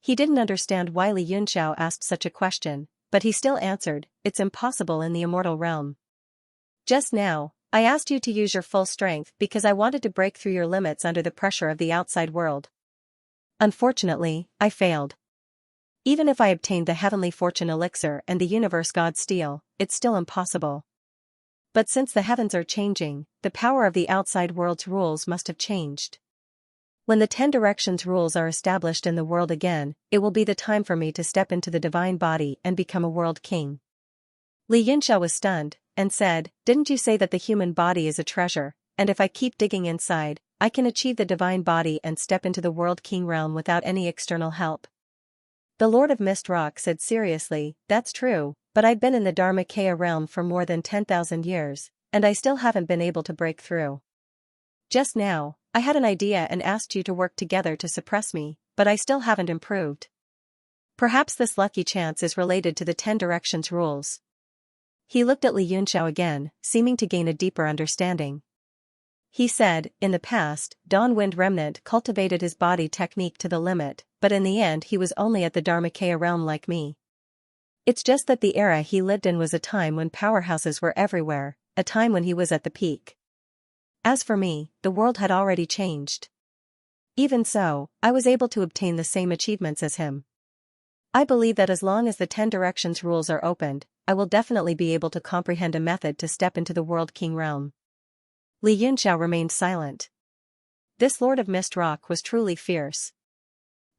He didn't understand why Li Yunxiao asked such a question, but he still answered, "It's impossible in the immortal realm. Just now, I asked you to use your full strength because I wanted to break through your limits under the pressure of the outside world. Unfortunately, I failed. Even if I obtained the heavenly fortune elixir and the universe god Steel, it's still impossible. But since the heavens are changing, the power of the outside world's rules must have changed. When the 10 directions rules are established in the world again, it will be the time for me to step into the divine body and become a world king." Li Yunxiao was stunned, and said, "Didn't you say that the human body is a treasure, and if I keep digging inside, I can achieve the divine body and step into the world king realm without any external help?" The Lord of Mist Rock said seriously, "That's true, but I've been in the Dharmakaya realm for more than 10,000 years, and I still haven't been able to break through. Just now, I had an idea and asked you to work together to suppress me, but I still haven't improved. Perhaps this lucky chance is related to the 10 directions rules." He looked at Li Yunxiao again, seeming to gain a deeper understanding. He said, "In the past, Dawn Wind Remnant cultivated his body technique to the limit, but in the end he was only at the Dharmakaya realm like me. It's just that the era he lived in was a time when powerhouses were everywhere, a time when he was at the peak. As for me, the world had already changed. Even so, I was able to obtain the same achievements as him. I believe that as long as the 10 directions rules are opened, I will definitely be able to comprehend a method to step into the world king realm." Li Yunxiao remained silent. This Lord of Mist Rock was truly fierce.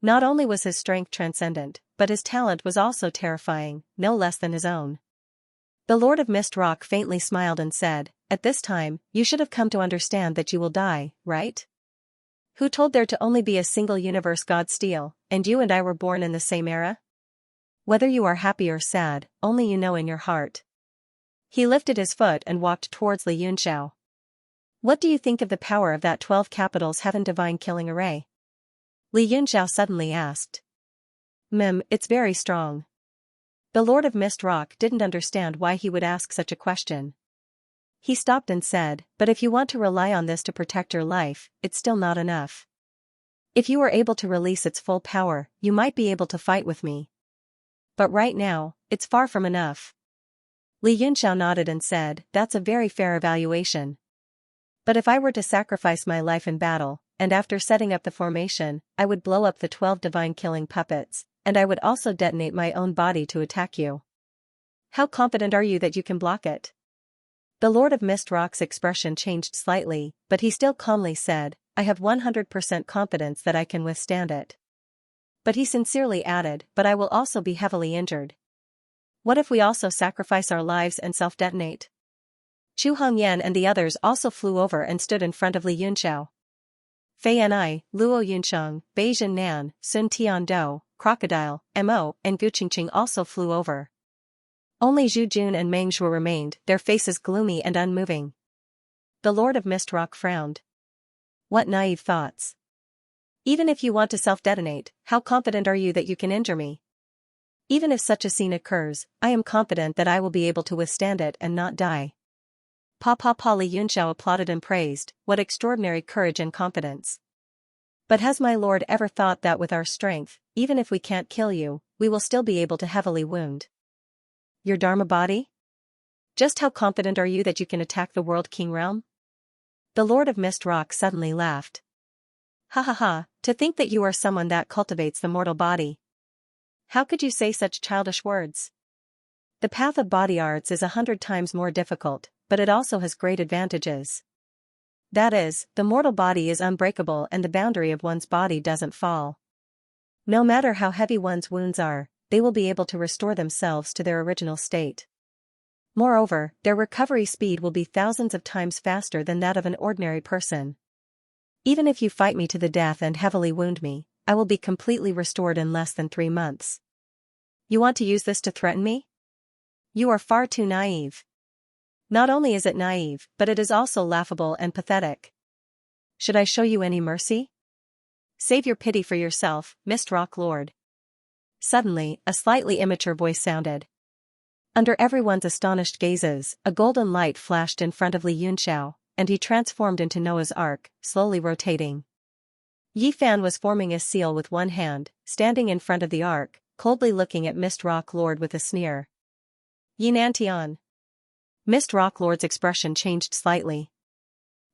Not only was his strength transcendent, but his talent was also terrifying, no less than his own. The Lord of Mist Rock faintly smiled and said, "At this time, you should have come to understand that you will die, right? Who told there to only be a single universe God Steel, and you and I were born in the same era? Whether you are happy or sad, only you know in your heart." He lifted his foot and walked towards Li Yunxiao. "What do you think of the power of that 12 capitals heaven divine killing array?" Li Yunxiao suddenly asked. It's very strong." The Lord of Mist Rock didn't understand why he would ask such a question. He stopped and said, "But if you want to rely on this to protect your life, it's still not enough. If you were able to release its full power, you might be able to fight with me. But right now, it's far from enough." Li Yunxiao nodded and said, "That's a very fair evaluation. But if I were to sacrifice my life in battle, and after setting up the formation, I would blow up the 12 divine killing puppets, and I would also detonate my own body to attack you. How confident are you that you can block it?" The Lord of Mist Rock's expression changed slightly, but he still calmly said, "I have 100% confidence that I can withstand it." But he sincerely added, "But I will also be heavily injured. What if we also sacrifice our lives and self-detonate?" Chu Hongyan and the others also flew over and stood in front of Li Yunxiao. Fei Yan'ai, Luo Yunsheng, Beijing Nan, Sun Tiando, Crocodile, Mo, and Gu Qingqing also flew over. Only Zhu Jun and Meng Zhuo remained, their faces gloomy and unmoving. The Lord of Mist Rock frowned. What naive thoughts. Even if you want to self-detonate, how confident are you that you can injure me? Even if such a scene occurs, I am confident that I will be able to withstand it and not die. Li Yunxiao applauded and praised, "What extraordinary courage and confidence. But has my lord ever thought that with our strength, even if we can't kill you, we will still be able to heavily wound your Dharma body? Just how confident are you that you can attack the World King realm?" The Lord of Mist Rock suddenly laughed. "Ha ha ha, to think that you are someone that cultivates the mortal body. How could you say such childish words? The path of body arts is 100 times more difficult, but it also has great advantages. That is, the mortal body is unbreakable and the boundary of one's body doesn't fall. No matter how heavy one's wounds are, they will be able to restore themselves to their original state. Moreover, their recovery speed will be thousands of times faster than that of an ordinary person. Even if you fight me to the death and heavily wound me, I will be completely restored in less than 3 months. You want to use this to threaten me? You are far too naive. Not only is it naive, but it is also laughable and pathetic. Should I show you any mercy? Save your pity for yourself, Mist Rock Lord." Suddenly, a slightly immature voice sounded. Under everyone's astonished gazes, a golden light flashed in front of Li Yunxiao, and he transformed into Noah's Ark, slowly rotating. Yi Fan was forming a seal with one hand, standing in front of the ark, coldly looking at Mist Rock Lord with a sneer. "Yi Nantian." Mist Rock Lord's expression changed slightly.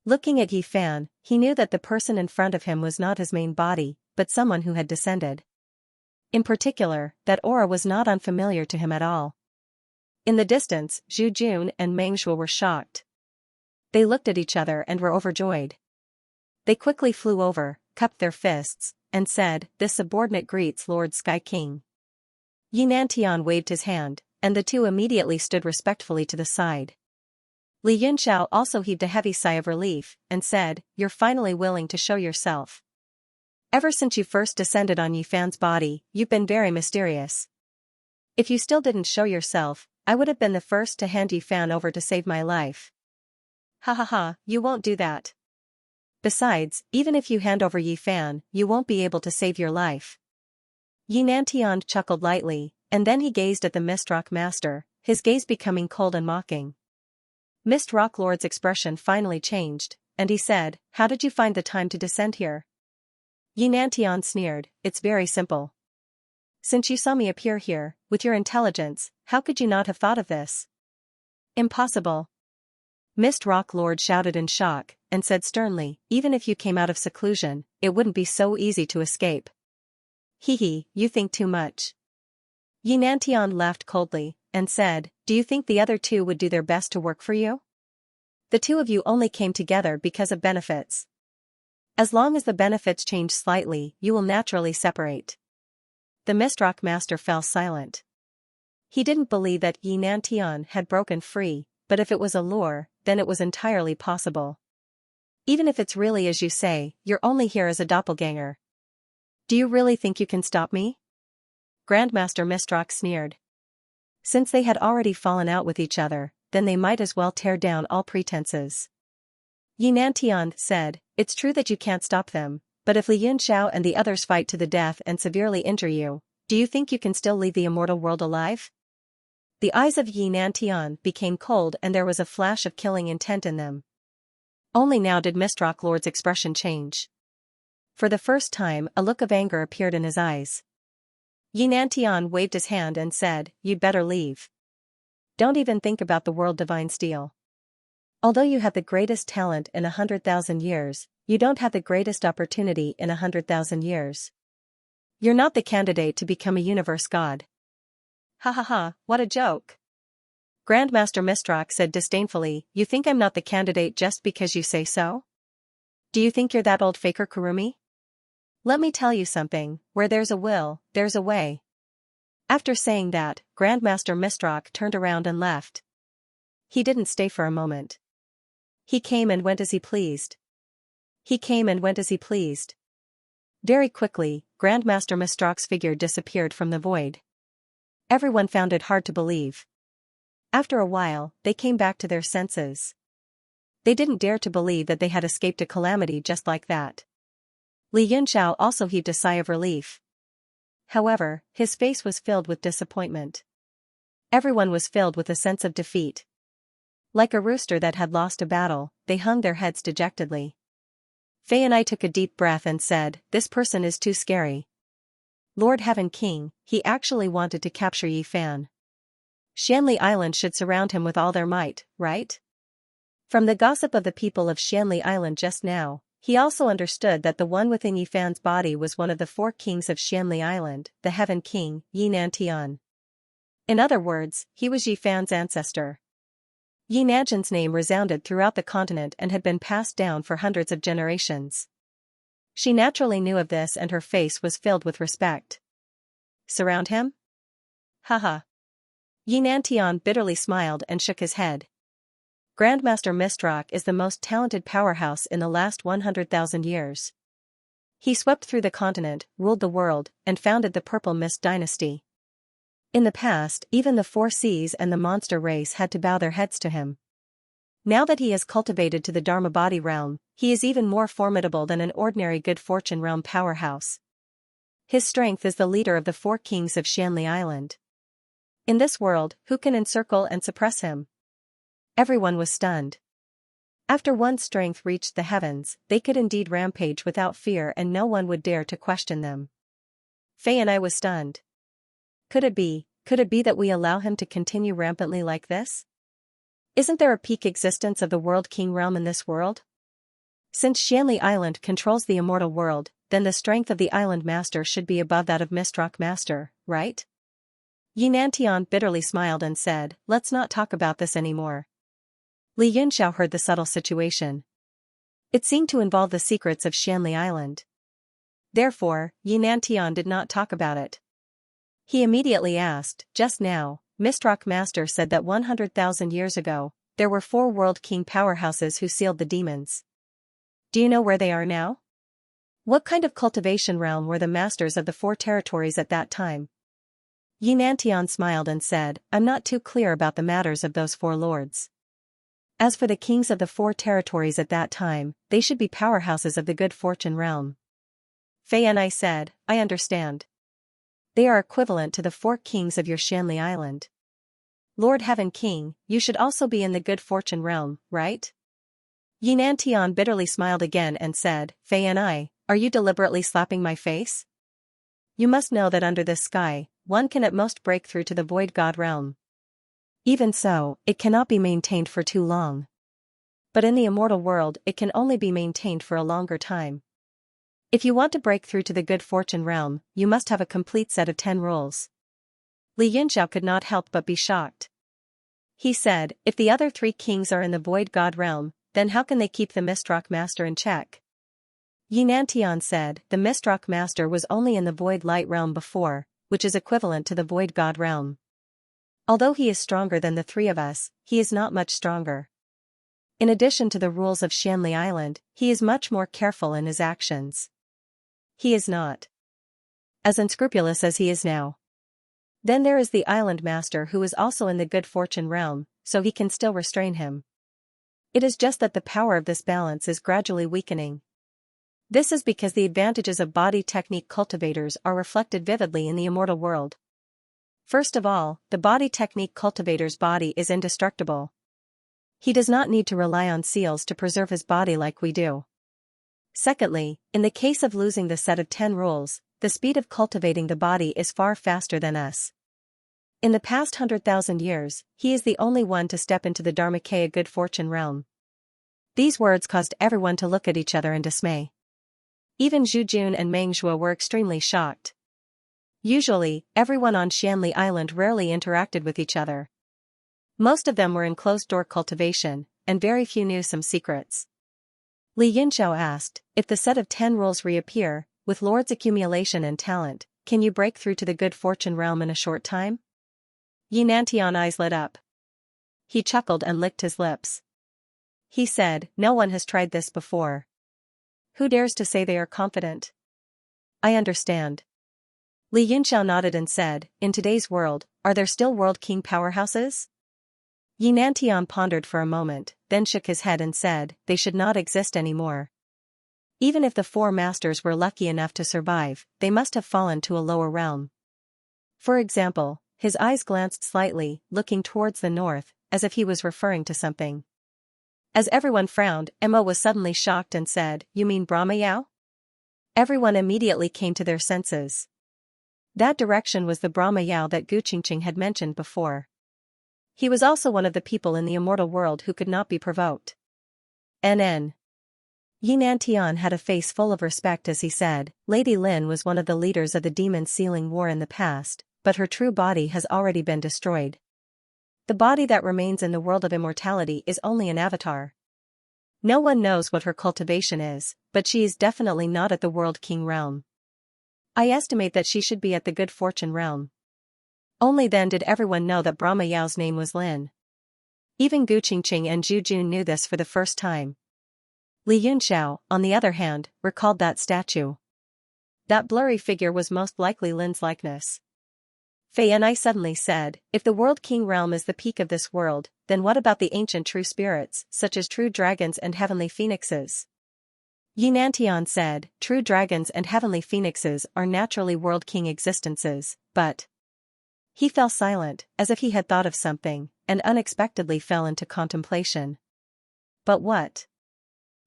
Looking at Yi Fan, he knew that the person in front of him was not his main body, but someone who had descended. In particular, that aura was not unfamiliar to him at all. In the distance, Zhu Jun and Meng Zhuo were shocked. They looked at each other and were overjoyed. They quickly flew over, cupped their fists, and said, "This subordinate greets Lord Sky King." Yi Nantian waved his hand, and the two immediately stood respectfully to the side. Li Yunxiao also heaved a heavy sigh of relief, and said, "You're finally willing to show yourself. Ever since you first descended on Yi Fan's body, you've been very mysterious. If you still didn't show yourself, I would have been the first to hand Yi Fan over to save my life." "Ha ha ha, you won't do that. Besides, even if you hand over Yi Fan, you won't be able to save your life." Yi Nantian chuckled lightly, and then he gazed at the Mist Rock Master, his gaze becoming cold and mocking. Mist Rock Lord's expression finally changed, and he said, "How did you find the time to descend here?" Yi Nantian sneered, "It's very simple. Since you saw me appear here, with your intelligence, how could you not have thought of this?" "Impossible." Mist Rock Lord shouted in shock, and said sternly, "Even if you came out of seclusion, it wouldn't be so easy to escape." "Hee, you think too much." Yi Nantian laughed coldly, and said, "Do you think the other two would do their best to work for you? The two of you only came together because of benefits. As long as the benefits change slightly, you will naturally separate. The Mistrock Master fell silent. He didn't believe that Xianxia had broken free, but if it was a lure, then it was entirely possible. Even if it's really as you say, you're only here as a doppelganger. Do you really think you can stop me? Grandmaster Mistrock sneered. Since they had already fallen out with each other, then they might as well tear down all pretenses. Xianxia said, it's true that you can't stop them, but if Li Yunxiao and the others fight to the death and severely injure you, do you think you can still leave the immortal world alive? The eyes of Xianxia became cold and there was a flash of killing intent in them. Only now did Mistrock Lord's expression change. For the first time, a look of anger appeared in his eyes. Xianxia waved his hand and said, you'd better leave. Don't even think about the world divine steel. Although you have the greatest talent in 100,000 years, you don't have the greatest opportunity in 100,000 years. You're not the candidate to become a universe god. Ha ha ha, what a joke. Grandmaster Mistrock said disdainfully, you think I'm not the candidate just because you say so? Do you think you're that old faker, Kurumi? Let me tell you something, where there's a will, there's a way. After saying that, Grandmaster Mistrock turned around and left. He didn't stay for a moment. He came and went as he pleased. He came and went as he pleased. Very quickly, Grandmaster Mistrock's figure disappeared from the void. Everyone found it hard to believe. After a while, they came back to their senses. They didn't dare to believe that they had escaped a calamity just like that. Li Yunxiao also heaved a sigh of relief. However, his face was filled with disappointment. Everyone was filled with a sense of defeat. Like a rooster that had lost a battle, they hung their heads dejectedly. Fei and I took a deep breath and said, this person is too scary. Lord Heaven King, he actually wanted to capture Yi Fan. Xianli Island should surround him with all their might, right? From the gossip of the people of Xianli Island just now, he also understood that the one within Yi Fan's body was one of the 4 kings of Xianli Island, the Heaven King, Xianxia. In other words, he was Yi Fan's ancestor. Xianxia's name resounded throughout the continent and had been passed down for hundreds of generations. She naturally knew of this and her face was filled with respect. Surround him? Haha. Xianxia bitterly smiled and shook his head. Grandmaster Mistrock is the most talented powerhouse in the last 100,000 years. He swept through the continent, ruled the world, and founded the Purple Mist dynasty. In the past, even the 4 seas and the monster race had to bow their heads to him. Now that he has cultivated to the Dharma body realm, he is even more formidable than an ordinary good fortune realm powerhouse. His strength is the leader of the 4 kings of Xianli Island. In this world, who can encircle and suppress him? Everyone was stunned. After one's strength reached the heavens, they could indeed rampage without fear and no one would dare to question them. Fei and I was stunned. Could it be that we allow him to continue rampantly like this? Isn't there a peak existence of the World King realm in this world? Since Xianli Island controls the immortal world, then the strength of the Island Master should be above that of Mistrock Master, right? Xianxia bitterly smiled and said, let's not talk about this anymore. Li Yunxiao heard the subtle situation. It seemed to involve the secrets of Xianli Island. Therefore, Xianxia did not talk about it. He immediately asked, just now, Mistrock Master said that 100,000 years ago, there were 4 World King powerhouses who sealed the demons. Do you know where they are now? What kind of cultivation realm were the masters of the 4 territories at that time? Xianxia smiled and said, I'm not too clear about the matters of those 4 lords. As for the kings of the 4 territories at that time, they should be powerhouses of the good fortune realm. Fei and I said, I understand. They are equivalent to the 4 kings of your Xianli Island. Lord Heaven King, you should also be in the good fortune realm, right? Xianxia bitterly smiled again and said, Fei and I, are you deliberately slapping my face? You must know that under this sky, one can at most break through to the void god realm. Even so, it cannot be maintained for too long. But in the immortal world it can only be maintained for a longer time. If you want to break through to the good fortune realm, you must have a complete set of 10 rules. Li Yunxiao could not help but be shocked. He said, if the other 3 kings are in the void god realm, then how can they keep the Mistrock Master in check? Yinantian said, the Mistrock Master was only in the Void Light realm before, which is equivalent to the Void God realm. Although he is stronger than the three of us, he is not much stronger. In addition to the rules of Xianli Island, he is much more careful in his actions. He is not as unscrupulous as he is now. Then there is the Island Master who is also in the Good Fortune realm, so he can still restrain him. It is just that the power of this balance is gradually weakening. This is because the advantages of body technique cultivators are reflected vividly in the immortal world. First of all, the body technique cultivator's body is indestructible. He does not need to rely on seals to preserve his body like we do. Secondly, in the case of losing the set of 10 rules, the speed of cultivating the body is far faster than us. In the past 100,000 years, he is the only one to step into the Dharmakaya Good Fortune realm. These words caused everyone to look at each other in dismay. Even Zhu Jun and Meng Zhuo were extremely shocked. Usually, everyone on Xianli Island rarely interacted with each other. Most of them were in closed-door cultivation, and very few knew some secrets. Li Yinxiao asked, if the set of 10 rules reappear, with Lord's accumulation and talent, can you break through to the Good Fortune realm in a short time? Yinantian's eyes lit up. He chuckled and licked his lips. He said, no one has tried this before. Who dares to say they are confident? I understand. Li Yinxiao nodded and said, in today's world, are there still World King powerhouses? Yinantian pondered for a moment, then shook his head and said, they should not exist anymore. Even if the 4 masters were lucky enough to survive, they must have fallen to a lower realm. For example, his eyes glanced slightly, looking towards the north, as if he was referring to something. As everyone frowned, Emma was suddenly shocked and said, you mean Brahma Yao? Everyone immediately came to their senses. That direction was the Brahma Yao that Gu Qingqing had mentioned before. He was also one of the people in the immortal world who could not be provoked. NN. Yinantian had a face full of respect as he said, Lady Lin was one of the leaders of the Demon Sealing War in the past, but her true body has already been destroyed. The body that remains in the world of immortality is only an avatar. No one knows what her cultivation is, but she is definitely not at the World King realm. I estimate that she should be at the Good Fortune realm. Only then did everyone know that Brahma Yao's name was Lin. Even Gu Qingqing and Zhu Jun knew this for the first time. Li Yunxiao, on the other hand, recalled that statue. That blurry figure was most likely Lin's likeness. Fei and I suddenly said, if the World King realm is the peak of this world, then what about the ancient true spirits, such as true dragons and heavenly phoenixes? Yinantian said, true dragons and heavenly phoenixes are naturally World King existences, but... He fell silent, as if he had thought of something, and unexpectedly fell into contemplation. But what?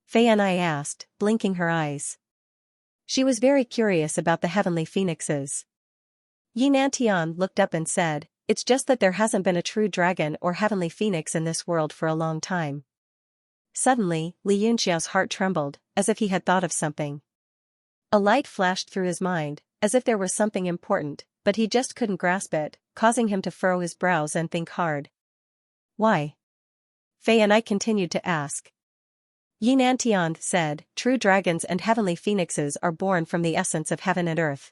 Fei and I asked, blinking her eyes. She was very curious about the heavenly phoenixes. Yinantian looked up and said, it's just that there hasn't been a true dragon or heavenly phoenix in this world for a long time. Suddenly, Li Yunxiao's heart trembled, as if he had thought of something. A light flashed through his mind, as if there was something important, but he just couldn't grasp it, causing him to furrow his brows and think hard. Why? Fei and I continued to ask. Yinantian said, true dragons and heavenly phoenixes are born from the essence of heaven and earth.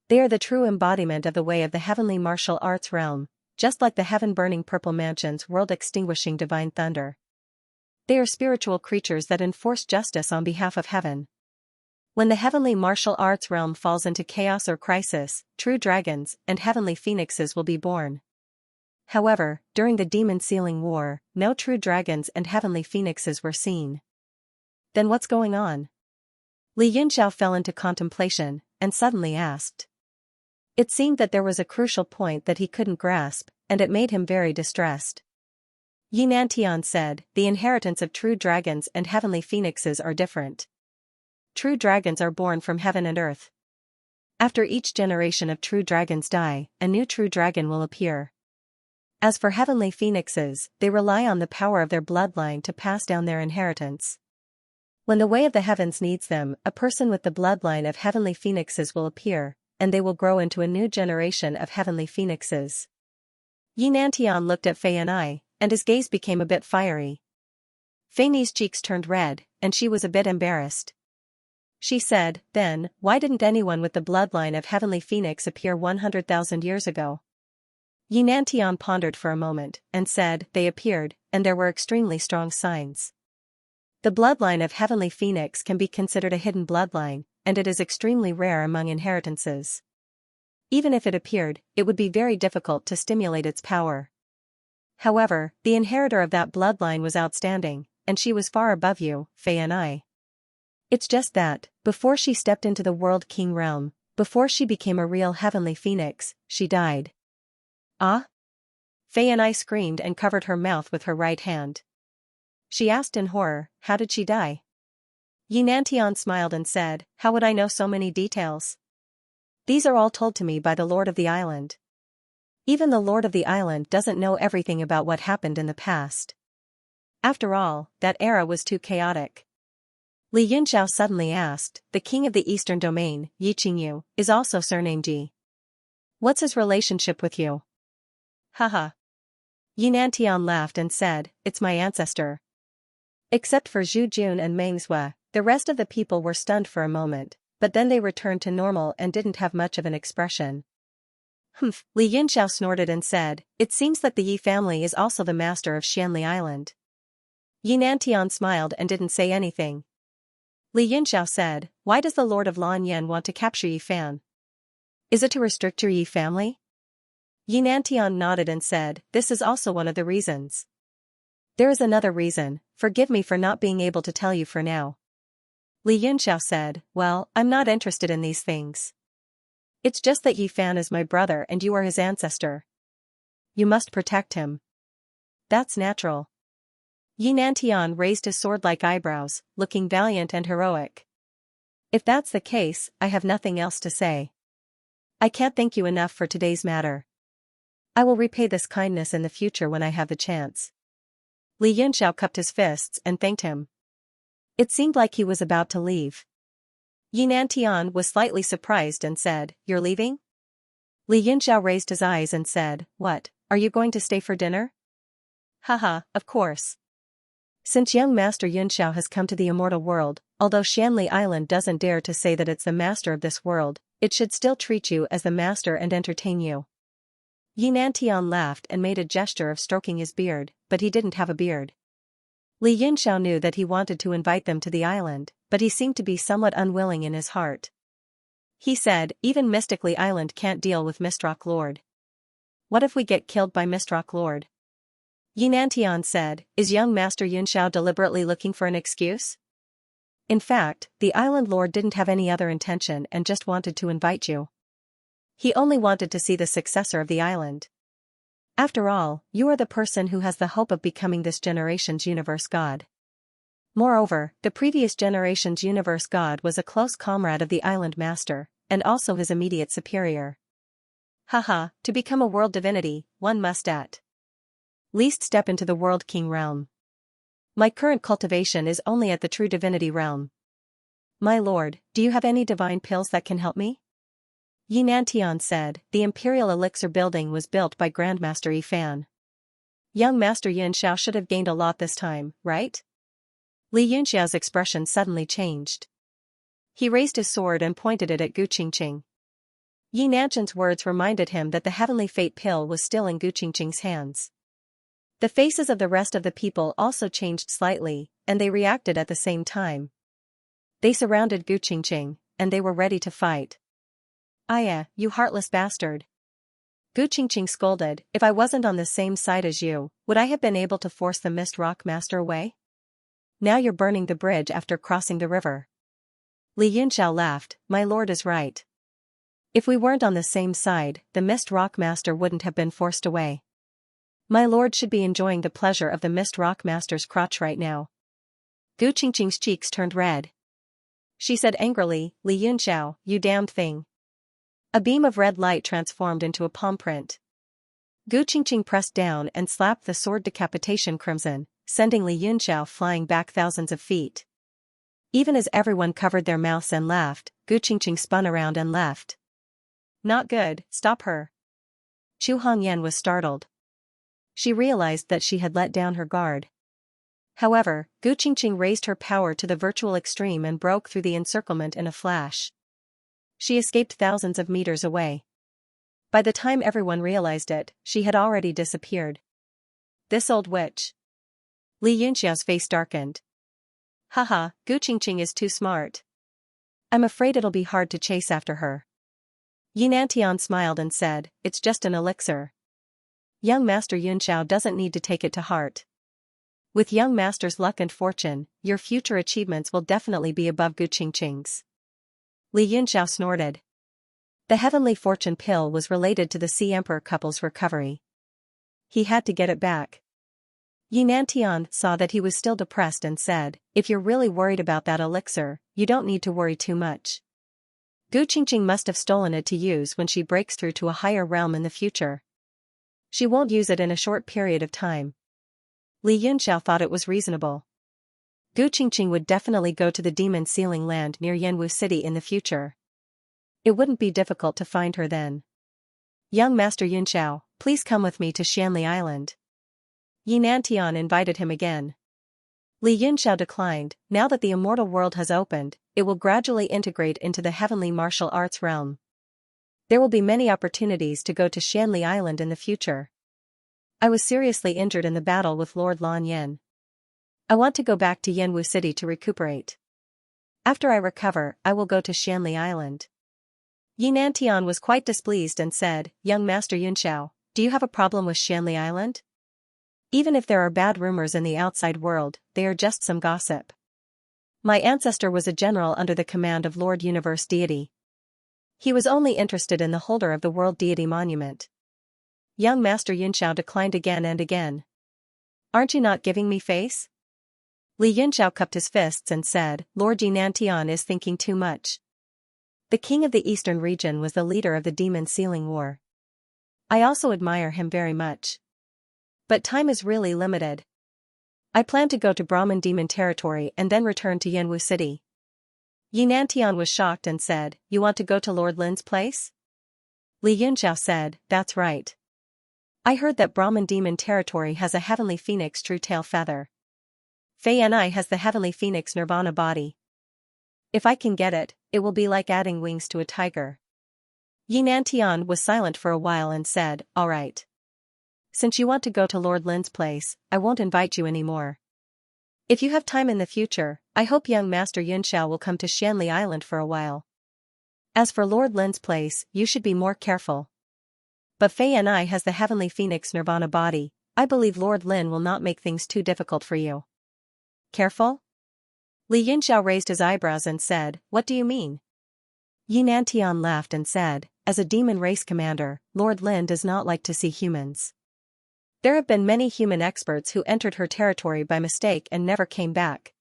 They are the true embodiment of the way of the heavenly martial arts realm, just like the heaven-burning purple mansion's world-extinguishing divine thunder. They are spiritual creatures that enforce justice on behalf of heaven. When the heavenly martial arts realm falls into chaos or crisis, true dragons and heavenly phoenixes will be born. However, during the Demon Sealing War, no true dragons and heavenly phoenixes were seen. Then what's going on? Li Yunxiao fell into contemplation, and suddenly asked. It seemed that there was a crucial point that he couldn't grasp, and it made him very distressed. Yinantian said, the inheritance of true dragons and heavenly phoenixes are different. True dragons are born from heaven and earth. After each generation of true dragons die, a new true dragon will appear. As for heavenly phoenixes, they rely on the power of their bloodline to pass down their inheritance. When the way of the heavens needs them, a person with the bloodline of heavenly phoenixes will appear, and they will grow into a new generation of heavenly phoenixes. Yinantian looked at Fei and I, and his gaze became a bit fiery. Fei Ni's cheeks turned red, and she was a bit embarrassed. She said, then, why didn't anyone with the bloodline of Heavenly Phoenix appear 100,000 years ago? Xianxia pondered for a moment, and said, they appeared, and there were extremely strong signs. The bloodline of Heavenly Phoenix can be considered a hidden bloodline, and it is extremely rare among inheritances. Even if it appeared, it would be very difficult to stimulate its power. However, the inheritor of that bloodline was outstanding, and she was far above you, Faye and I. It's just that, before she stepped into the World King realm, before she became a real Heavenly Phoenix, she died. Ah? Faye and I screamed and covered her mouth with her right hand. She asked in horror, how did she die? Xianxia smiled and said, how would I know so many details? These are all told to me by the Lord of the Island. Even the Lord of the Island doesn't know everything about what happened in the past. After all, that era was too chaotic. Xianxia suddenly asked, the king of the eastern domain, Yiqingyu, is also surnamed Ji. What's his relationship with you? Haha. Xianxia laughed and said, it's my ancestor. Except for Zhu Jun and Meng Zue, the rest of the people were stunned for a moment, but then they returned to normal and didn't have much of an expression. Humph, Xianxia snorted and said, it seems that the Yi family is also the master of Xianli Island. Xianxia smiled and didn't say anything. Xianxia said, why does the Lord of Lanyan want to capture Yi Fan? Is it to restrict your Yi family? Xianxia nodded and said, this is also one of the reasons. There is another reason, forgive me for not being able to tell you for now. Xianxia said, well, I'm not interested in these things. It's just that Yi Fan is my brother and you are his ancestor. You must protect him. That's natural. Xianxia raised his sword-like eyebrows, looking valiant and heroic. If that's the case, I have nothing else to say. I can't thank you enough for today's matter. I will repay this kindness in the future when I have the chance. Xianxia cupped his fists and thanked him. It seemed like he was about to leave. Xianxia was slightly surprised and said, you're leaving? Xianxia raised his eyes and said, what, are you going to stay for dinner? Haha, of course. Since young Master Yunxiao has come to the immortal world, although Xianli Island doesn't dare to say that it's the master of this world, it should still treat you as the master and entertain you. Xianxia laughed and made a gesture of stroking his beard, but he didn't have a beard. Xianxia knew that he wanted to invite them to the island, but he seemed to be somewhat unwilling in his heart. He said, even Mystically Island can't deal with Mistrock Lord. What if we get killed by Mistrock Lord? Xianxia said, is young Master Yunxiao deliberately looking for an excuse? In fact, the Island Lord didn't have any other intention and just wanted to invite you. He only wanted to see the successor of the island. After all, you are the person who has the hope of becoming this generation's universe god. Moreover, the previous generation's universe god was a close comrade of the island master, and also his immediate superior. Haha, to become a world divinity, one must at least step into the world king realm. My current cultivation is only at the true divinity realm. My lord, do you have any divine pills that can help me? Xianxia said, the Imperial Elixir building was built by Grandmaster Yi Fan. Young Master Yunxiao should have gained a lot this time, right? Xianxia's expression suddenly changed. He raised his sword and pointed it at Gu Qingqing. Xianxia's words reminded him that the Heavenly Fate pill was still in Gu Qingqing's hands. The faces of the rest of the people also changed slightly, and they reacted at the same time. They surrounded Gu Qingqing, and they were ready to fight. Aya, you heartless bastard. Gu Qingqing scolded, if I wasn't on the same side as you, would I have been able to force the Mist Rock Master away? Now you're burning the bridge after crossing the river. Xianxia laughed, my lord is right. If we weren't on the same side, the Mist Rock Master wouldn't have been forced away. My lord should be enjoying the pleasure of the Mist Rock Master's crotch right now. Gu Qingqing's cheeks turned red. She said angrily, Xianxia, you damned thing. A beam of red light transformed into a palm print. Gu Qingqing pressed down and slapped the sword decapitation crimson, sending Xianxia flying back thousands of feet. Even as everyone covered their mouths and laughed, Gu Qingqing spun around and left. Not good, stop her. Chu Hongyan was startled. She realized that she had let down her guard. However, Gu Qingqing raised her power to the virtual extreme and broke through the encirclement in a flash. She escaped thousands of meters away. By the time everyone realized it, she had already disappeared. This old witch. Li Yunxiao's face darkened. Haha, Gu Qingqing is too smart. I'm afraid it'll be hard to chase after her. Yinantian smiled and said, it's just an elixir. Young Master Yunxiao doesn't need to take it to heart. With young master's luck and fortune, your future achievements will definitely be above Gu Qingqing's. Li Yunxiao snorted. The heavenly fortune pill was related to the Sea Emperor couple's recovery. He had to get it back. Yinantian saw that he was still depressed and said, if you're really worried about that elixir, you don't need to worry too much. Gu Qingqing must have stolen it to use when she breaks through to a higher realm in the future. She won't use it in a short period of time. Li Yunxiao thought it was reasonable. Gu Qingqing would definitely go to the demon sealing land near Yanwu City in the future. It wouldn't be difficult to find her then. Young Master Yunxiao, please come with me to Xianli Island. Yinantian invited him again. Li Yunxiao declined. Now that the immortal world has opened, it will gradually integrate into the heavenly martial arts realm. There will be many opportunities to go to Xianli Island in the future. I was seriously injured in the battle with Lord Lan Yen. I want to go back to Yanwu City to recuperate. After I recover, I will go to Xianli Island. Yinantian was quite displeased and said, Young Master Yunxiao, do you have a problem with Xianli Island? Even if there are bad rumors in the outside world, they are just some gossip. My ancestor was a general under the command of Lord Universe Deity. He was only interested in the holder of the World Deity Monument. Young Master Yunxiao declined again and again. Aren't you not giving me face? Li Yunxiao cupped his fists and said, Lord Yinantian is thinking too much. The king of the eastern region was the leader of the demon sealing war. I also admire him very much. But time is really limited. I plan to go to Brahmin demon territory and then return to Yanwu City. Yinantian was shocked and said, You want to go to Lord Lin's place? Li Yunxiao said, That's right. I heard that Brahmin demon territory has a heavenly phoenix true tail feather. Fei Ni has the heavenly phoenix nirvana body. If I can get it, it will be like adding wings to a tiger. Yinantian was silent for a while and said, All right. Since you want to go to Lord Lin's place, I won't invite you anymore. If you have time in the future, I hope young Master Yunxiao will come to Xianli Island for a while. As for Lord Lin's place, you should be more careful. But Fei Ni has the heavenly phoenix nirvana body. I believe Lord Lin will not make things too difficult for you. Careful? Li Yunxiao raised his eyebrows and said, What do you mean? Yinantian laughed and said, As a demon race commander, Lord Lin does not like to see humans. There have been many human experts who entered her territory by mistake and never came back.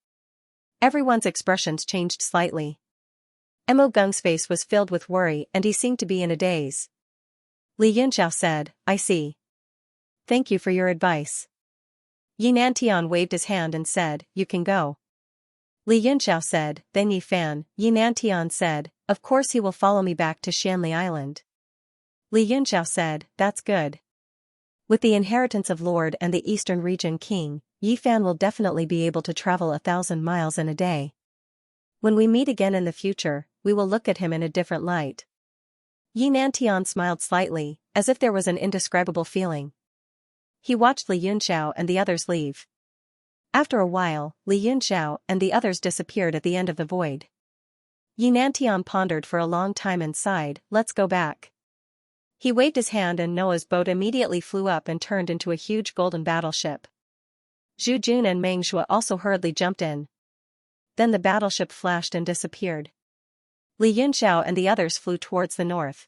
Everyone's expressions changed slightly. Mo Gung's face was filled with worry and he seemed to be in a daze. Li Yunxiao said, I see. Thank you for your advice. Yinantian waved his hand and said, You can go. Li Yunxiao said, Then Yi Fan. Yinantian said, Of course he will follow me back to Xianli Island. Li Yunxiao said, That's good. With the inheritance of Lord and the Eastern Region King, Yi Fan will definitely be able to travel 1,000 miles in a day. When we meet again in the future, we will look at him in a different light. Yinantian smiled slightly, as if there was an indescribable feeling. He watched Li Yunxiao and the others leave. After a while, Li Yunxiao and the others disappeared at the end of the void. Yinantian pondered for a long time and sighed, Let's go back. He waved his hand and Noah's boat immediately flew up and turned into a huge golden battleship. Zhu Jun and Meng Shuo also hurriedly jumped in. Then the battleship flashed and disappeared. Li Yunxiao and the others flew towards the north.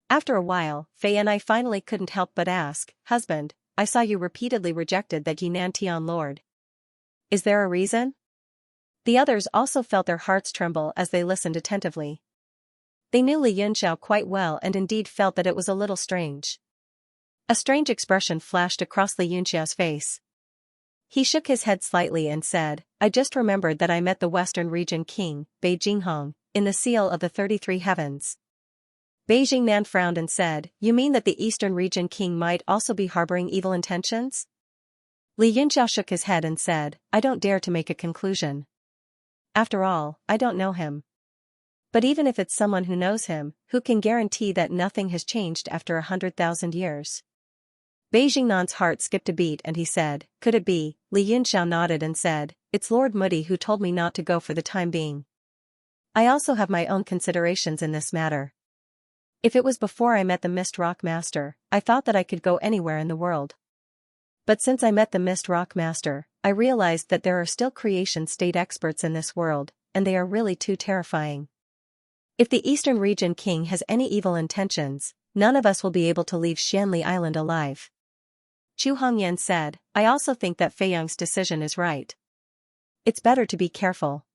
After a while, Fei Ni finally couldn't help but ask, Husband, I saw you repeatedly rejected that Yinantian lord. Is there a reason? The others also felt their hearts tremble as they listened attentively. They knew Li Yunxiao quite well and indeed felt that it was a little strange. A strange expression flashed across Li Yunxiao's face. He shook his head slightly and said, I just remembered that I met the Western Region King, Bei Jinghong, in the Seal of the 33 Heavens. Bei Jingnan frowned and said, You mean that the Eastern Region King might also be harboring evil intentions? Li Yinxiao shook his head and said, I don't dare to make a conclusion. After all, I don't know him. But even if it's someone who knows him, who can guarantee that nothing has changed after 100,000 years? Bei Jingnan's heart skipped a beat and he said, could it be? Li Yinxiao nodded and said, it's Lord Muddy who told me not to go for the time being. I also have my own considerations in this matter. If it was before I met the Mist Rock Master, I thought that I could go anywhere in the world. But since I met the Mist Rock Master, I realized that there are still creation state experts in this world, and they are really too terrifying. If the Eastern Region King has any evil intentions, none of us will be able to leave Xianli Island alive. Chu Hongyan said, I also think that Fei Yang's decision is right. It's better to be careful.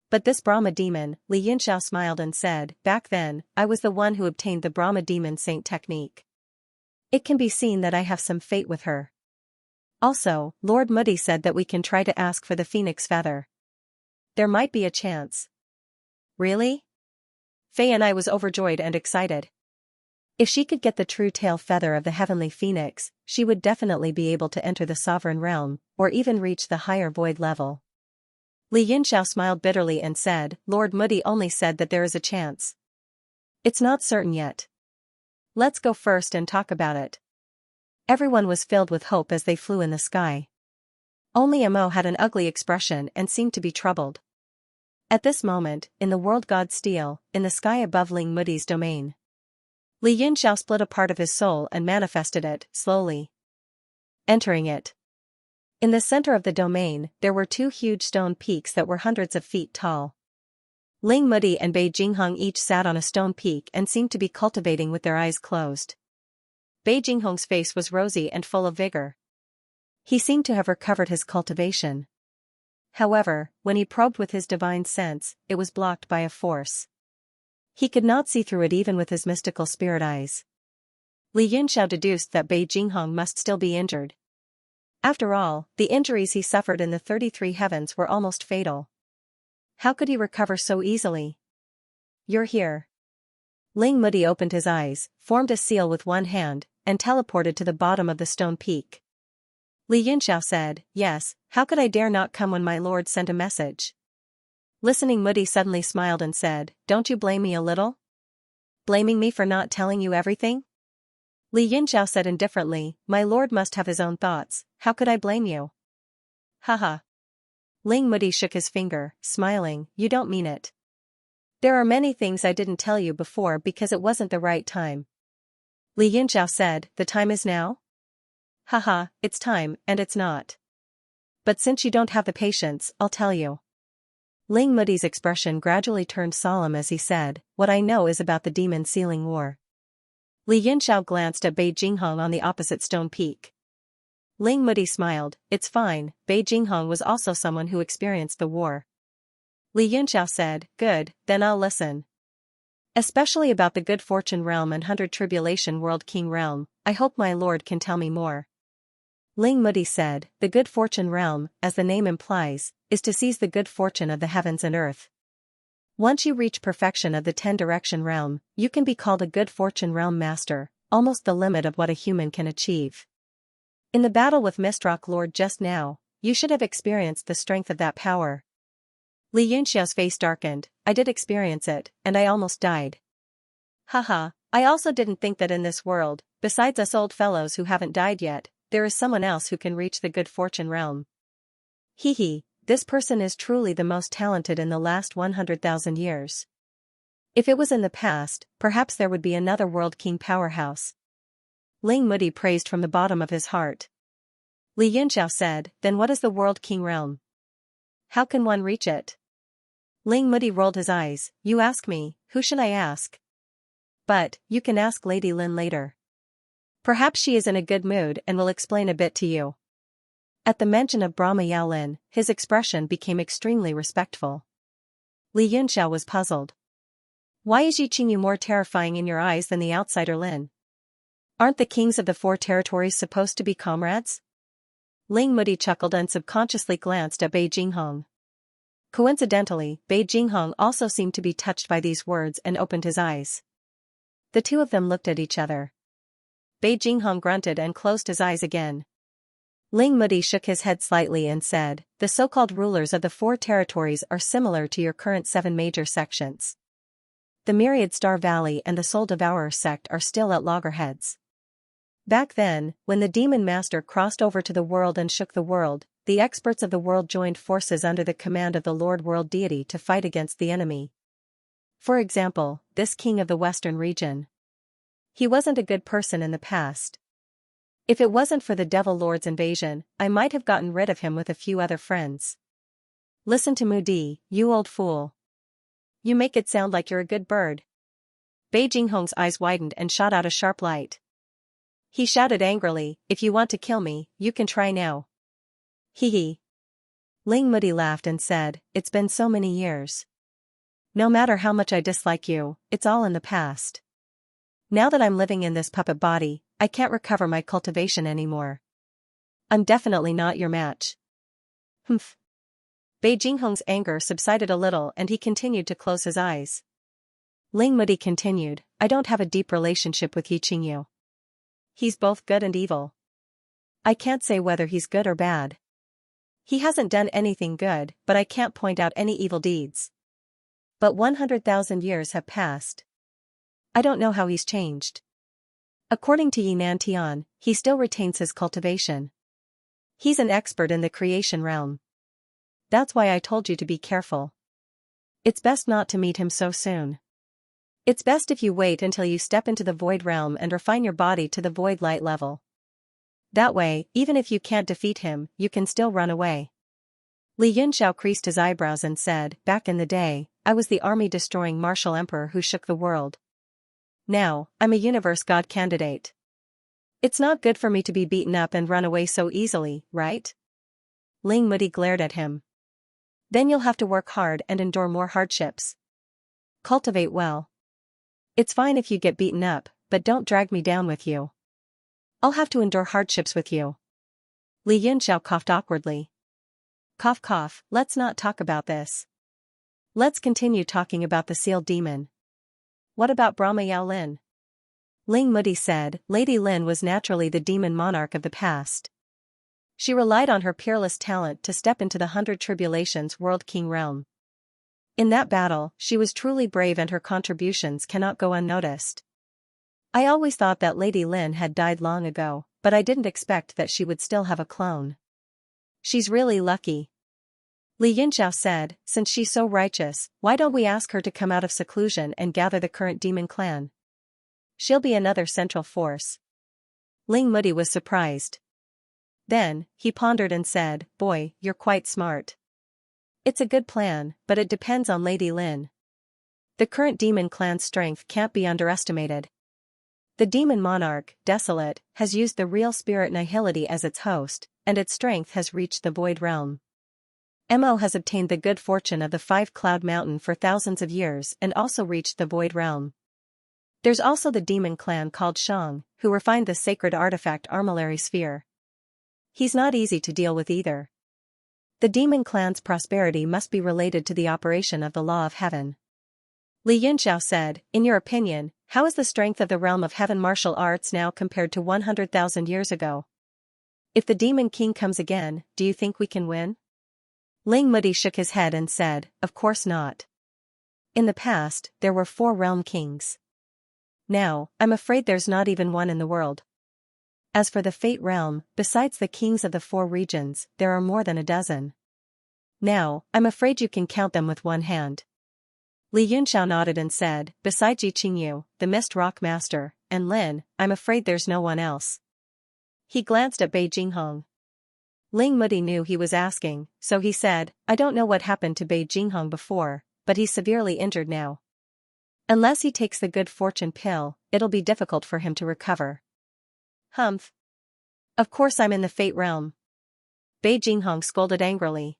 But this Brahma demon, Li Yinxiao smiled and said, back then, I was the one who obtained the Brahma demon saint technique. It can be seen that I have some fate with her. Also, Lord Muddy said that we can try to ask for the phoenix feather. There might be a chance. Really? Fei and I was overjoyed and excited. If she could get the true tail feather of the heavenly phoenix, she would definitely be able to enter the sovereign realm, or even reach the higher void level. Li Yinxiao smiled bitterly and said, Lord Muddy only said that there is a chance. It's not certain yet. Let's go first and talk about it. Everyone was filled with hope as they flew in the sky. Only Amo had an ugly expression and seemed to be troubled. At this moment, in the world god Steel, in the sky above Ling Muddy's domain, Li Yinxiao split a part of his soul and manifested it, slowly entering it. In the center of the domain, there were two huge stone peaks that were hundreds of feet tall. Ling Muddy and Bei Jinghong each sat on a stone peak and seemed to be cultivating with their eyes closed. Bei Jinghong's face was rosy and full of vigor. He seemed to have recovered his cultivation. However, when he probed with his divine sense, it was blocked by a force. He could not see through it even with his mystical spirit eyes. Li Yinxiao deduced that Bei Jinghong must still be injured. After all, the injuries he suffered in the 33 heavens were almost fatal. How could he recover so easily? You're here. Ling Muddy opened his eyes, formed a seal with one hand, and teleported to the bottom of the stone peak. Li Yinxiao said, yes, how could I dare not come when my lord sent a message? Listening Muddy suddenly smiled and said, don't you blame me a little? Blaming me for not telling you everything? Li Yinxiao said indifferently, my lord must have his own thoughts, how could I blame you? Haha. Ling Muddy shook his finger, smiling, you don't mean it. There are many things I didn't tell you before because it wasn't the right time. Li Yinxiao said, the time is now? Haha, it's time, and it's not. But since you don't have the patience, I'll tell you. Ling Muddy's expression gradually turned solemn as he said, what I know is about the demon sealing war. Li Yinxiao glanced at Bei Jinghong on the opposite stone peak. Ling Muddy smiled, it's fine, Bei Jinghong was also someone who experienced the war. Li Yinxiao said, good, then I'll listen. Especially about the Good Fortune Realm and 100 Tribulation World King Realm, I hope my lord can tell me more. Ling Muddy said, the Good Fortune Realm, as the name implies, is to seize the good fortune of the heavens and earth. Once you reach perfection of the 10-direction realm, you can be called a Good Fortune Realm Master, almost the limit of what a human can achieve. In the battle with Mistrock Lord just now, you should have experienced the strength of that power. Li Yinxiao's face darkened, I did experience it, and I almost died. Haha, I also didn't think that in this world, besides us old fellows who haven't died yet, there is someone else who can reach the Good Fortune Realm. Hee hee, this person is truly the most talented in the last 100,000 years. If it was in the past, perhaps there would be another World King powerhouse. Ling Muddy praised from the bottom of his heart. Li Yinxiao said, then what is the World King Realm? How can one reach it? Ling Muddy rolled his eyes, you ask me, who should I ask? But, you can ask Lady Lin later. Perhaps she is in a good mood and will explain a bit to you. At the mention of Brahma Yaolin, his expression became extremely respectful. Li Yinxiao was puzzled. Why is Yi Qingyu more terrifying in your eyes than the outsider Lin? Aren't the kings of the 4 territories supposed to be comrades? Ling Muddy chuckled and subconsciously glanced at Bei Jinghong. Coincidentally, Bei Jinghong also seemed to be touched by these words and opened his eyes. The two of them looked at each other. Bei Jinghong grunted and closed his eyes again. Ling Mudi shook his head slightly and said, the so-called rulers of the 4 territories are similar to your current 7 major sections. The Myriad Star Valley and the Soul Devourer sect are still at loggerheads. Back then, when the Demon Master crossed over to the world and shook the world, the experts of the world joined forces under the command of the Lord World Deity to fight against the enemy. For example, this king of the Western region. He wasn't a good person in the past. If it wasn't for the Devil Lord's invasion, I might have gotten rid of him with a few other friends. Listen to Mudi, you old fool. You make it sound like you're a good bird. Bei Jinghong's eyes widened and shot out a sharp light. He shouted angrily, if you want to kill me, you can try now. Hee hee. Ling Mudi laughed and said, it's been so many years. No matter how much I dislike you, it's all in the past. Now that I'm living in this puppet body, I can't recover my cultivation anymore. I'm definitely not your match. Humph. Bei Jinghong's anger subsided a little and he continued to close his eyes. Ling Mudi continued, I don't have a deep relationship with Yi Qingyu. He's both good and evil. I can't say whether he's good or bad. He hasn't done anything good, but I can't point out any evil deeds. But 100,000 years have passed. I don't know how he's changed. According to Yinan Tian, he still retains his cultivation. He's an expert in the creation realm. That's why I told you to be careful. It's best not to meet him so soon. It's best if you wait until you step into the void realm and refine your body to the void light level. That way, even if you can't defeat him, you can still run away. Li Yunxiao creased his eyebrows and said, back in the day, I was the army-destroying martial emperor who shook the world. Now, I'm a universe god candidate. It's not good for me to be beaten up and run away so easily, right? Ling Mudi glared at him. Then you'll have to work hard and endure more hardships. Cultivate well. It's fine if you get beaten up, but don't drag me down with you. I'll have to endure hardships with you. Li Yunxiao coughed awkwardly. Cough cough, let's not talk about this. Let's continue talking about the sealed demon. What about Brahma Yao Lin? Ling Mudi said, Lady Lin was naturally the demon monarch of the past. She relied on her peerless talent to step into the 100 Tribulations World King realm. In that battle, she was truly brave and her contributions cannot go unnoticed. I always thought that Lady Lin had died long ago, but I didn't expect that she would still have a clone. She's really lucky. Li Yunxiao said, since she's so righteous, why don't we ask her to come out of seclusion and gather the current demon clan? She'll be another central force. Ling Mudi was surprised. Then, he pondered and said, boy, you're quite smart. It's a good plan, but it depends on Lady Lin. The current demon clan's strength can't be underestimated. The demon monarch, Desolate, has used the real spirit Nihility as its host, and its strength has reached the void realm. Mo has obtained the good fortune of the 5-Cloud Mountain for thousands of years and also reached the void realm. There's also the demon clan called Shang, who refined the sacred artifact Armillary Sphere. He's not easy to deal with either. The demon clan's prosperity must be related to the operation of the law of heaven. Li Yunxiao said, in your opinion, how is the strength of the realm of heaven martial arts now compared to 100,000 years ago? If the demon king comes again, do you think we can win? Ling Mudi shook his head and said, of course not. In the past, there were 4 realm kings. Now, I'm afraid there's not even one in the world. As for the Fate realm, besides the kings of the 4 regions, there are more than a dozen. Now, I'm afraid you can count them with one hand. Li Yunxiao nodded and said, besides Yi Qingyu, the Mist Rock Master, and Lin, I'm afraid there's no one else. He glanced at Bei Jinghong. Ling Mudi knew he was asking, so he said, I don't know what happened to Bei Jinghong before, but he's severely injured now. Unless he takes the good fortune pill, it'll be difficult for him to recover. Humph. Of course I'm in the Fate realm. Bei Jinghong scolded angrily.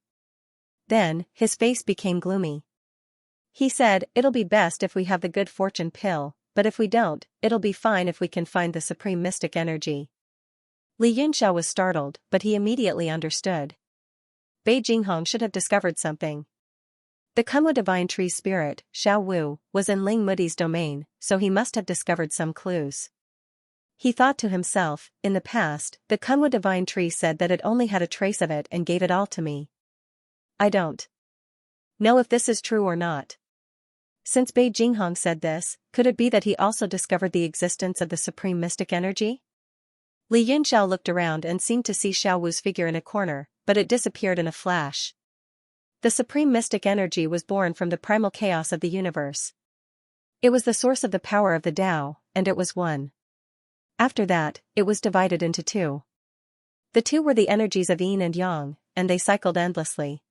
Then, his face became gloomy. He said, it'll be best if we have the good fortune pill, but if we don't, it'll be fine if we can find the supreme mystic energy. Li Yunxiao was startled, but he immediately understood. Bei Jinghong should have discovered something. The Kunwu divine tree spirit, Xiao Wu, was in Ling Mudi's domain, so he must have discovered some clues. He thought to himself, in the past, the Kunwa divine tree said that it only had a trace of it and gave it all to me. I don't know if this is true or not. Since Bei Jinghong said this, could it be that he also discovered the existence of the supreme mystic energy? Li Yunxiao looked around and seemed to see Xiao Wu's figure in a corner, but it disappeared in a flash. The supreme mystic energy was born from the primal chaos of the universe. It was the source of the power of the Tao, and it was one. After that, it was divided into two. The two were the energies of yin and yang, and they cycled endlessly.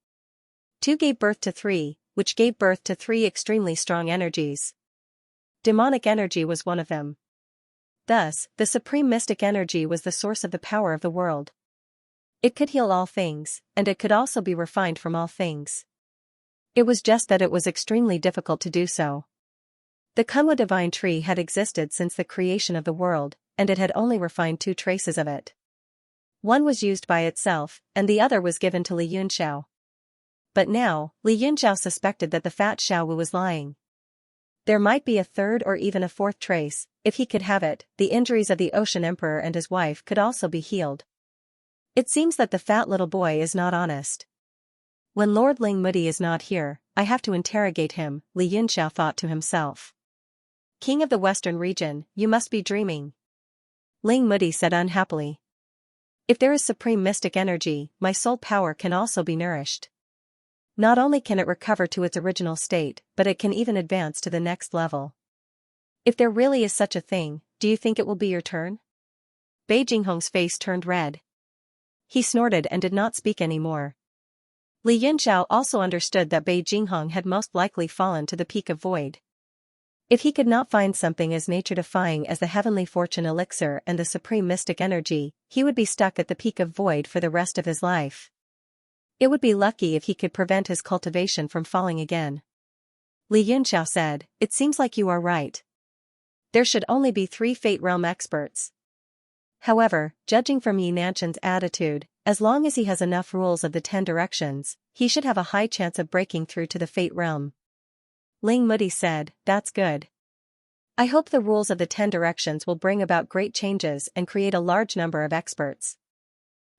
Two gave birth to three, which gave birth to three extremely strong energies. Demonic energy was one of them. Thus, the supreme mystic energy was the source of the power of the world. It could heal all things, and it could also be refined from all things. It was just that it was extremely difficult to do so. The Kunwa divine tree had existed since the creation of the world, and it had only refined two traces of it. One was used by itself, and the other was given to Li Yunxiao. But now, Li Yunxiao suspected that the fat Xiao Wu was lying. There might be a third or even a fourth trace. If he could have it, the injuries of the Ocean Emperor and his wife could also be healed. It seems that the fat little boy is not honest. When Lord Ling Mudi is not here, I have to interrogate him, Li Yunxiao thought to himself. King of the Western region, you must be dreaming. Ling Mudi said unhappily. If there is supreme mystic energy, my soul power can also be nourished. Not only can it recover to its original state, but it can even advance to the next level. If there really is such a thing, do you think it will be your turn? Bei Jinghong's face turned red. He snorted and did not speak anymore. Li Yunxiao also understood that Bei Jinghong had most likely fallen to the peak of void. If he could not find something as nature-defying as the heavenly fortune elixir and the supreme mystic energy, he would be stuck at the peak of void for the rest of his life. It would be lucky if he could prevent his cultivation from falling again. Li Yunxiao said, it seems like you are right. There should only be 3 Fate Realm experts. However, judging from Yi Nanshan's attitude, as long as he has enough rules of the 10 directions, he should have a high chance of breaking through to the Fate Realm. Ling Mudi said, that's good. I hope the rules of the 10 directions will bring about great changes and create a large number of experts.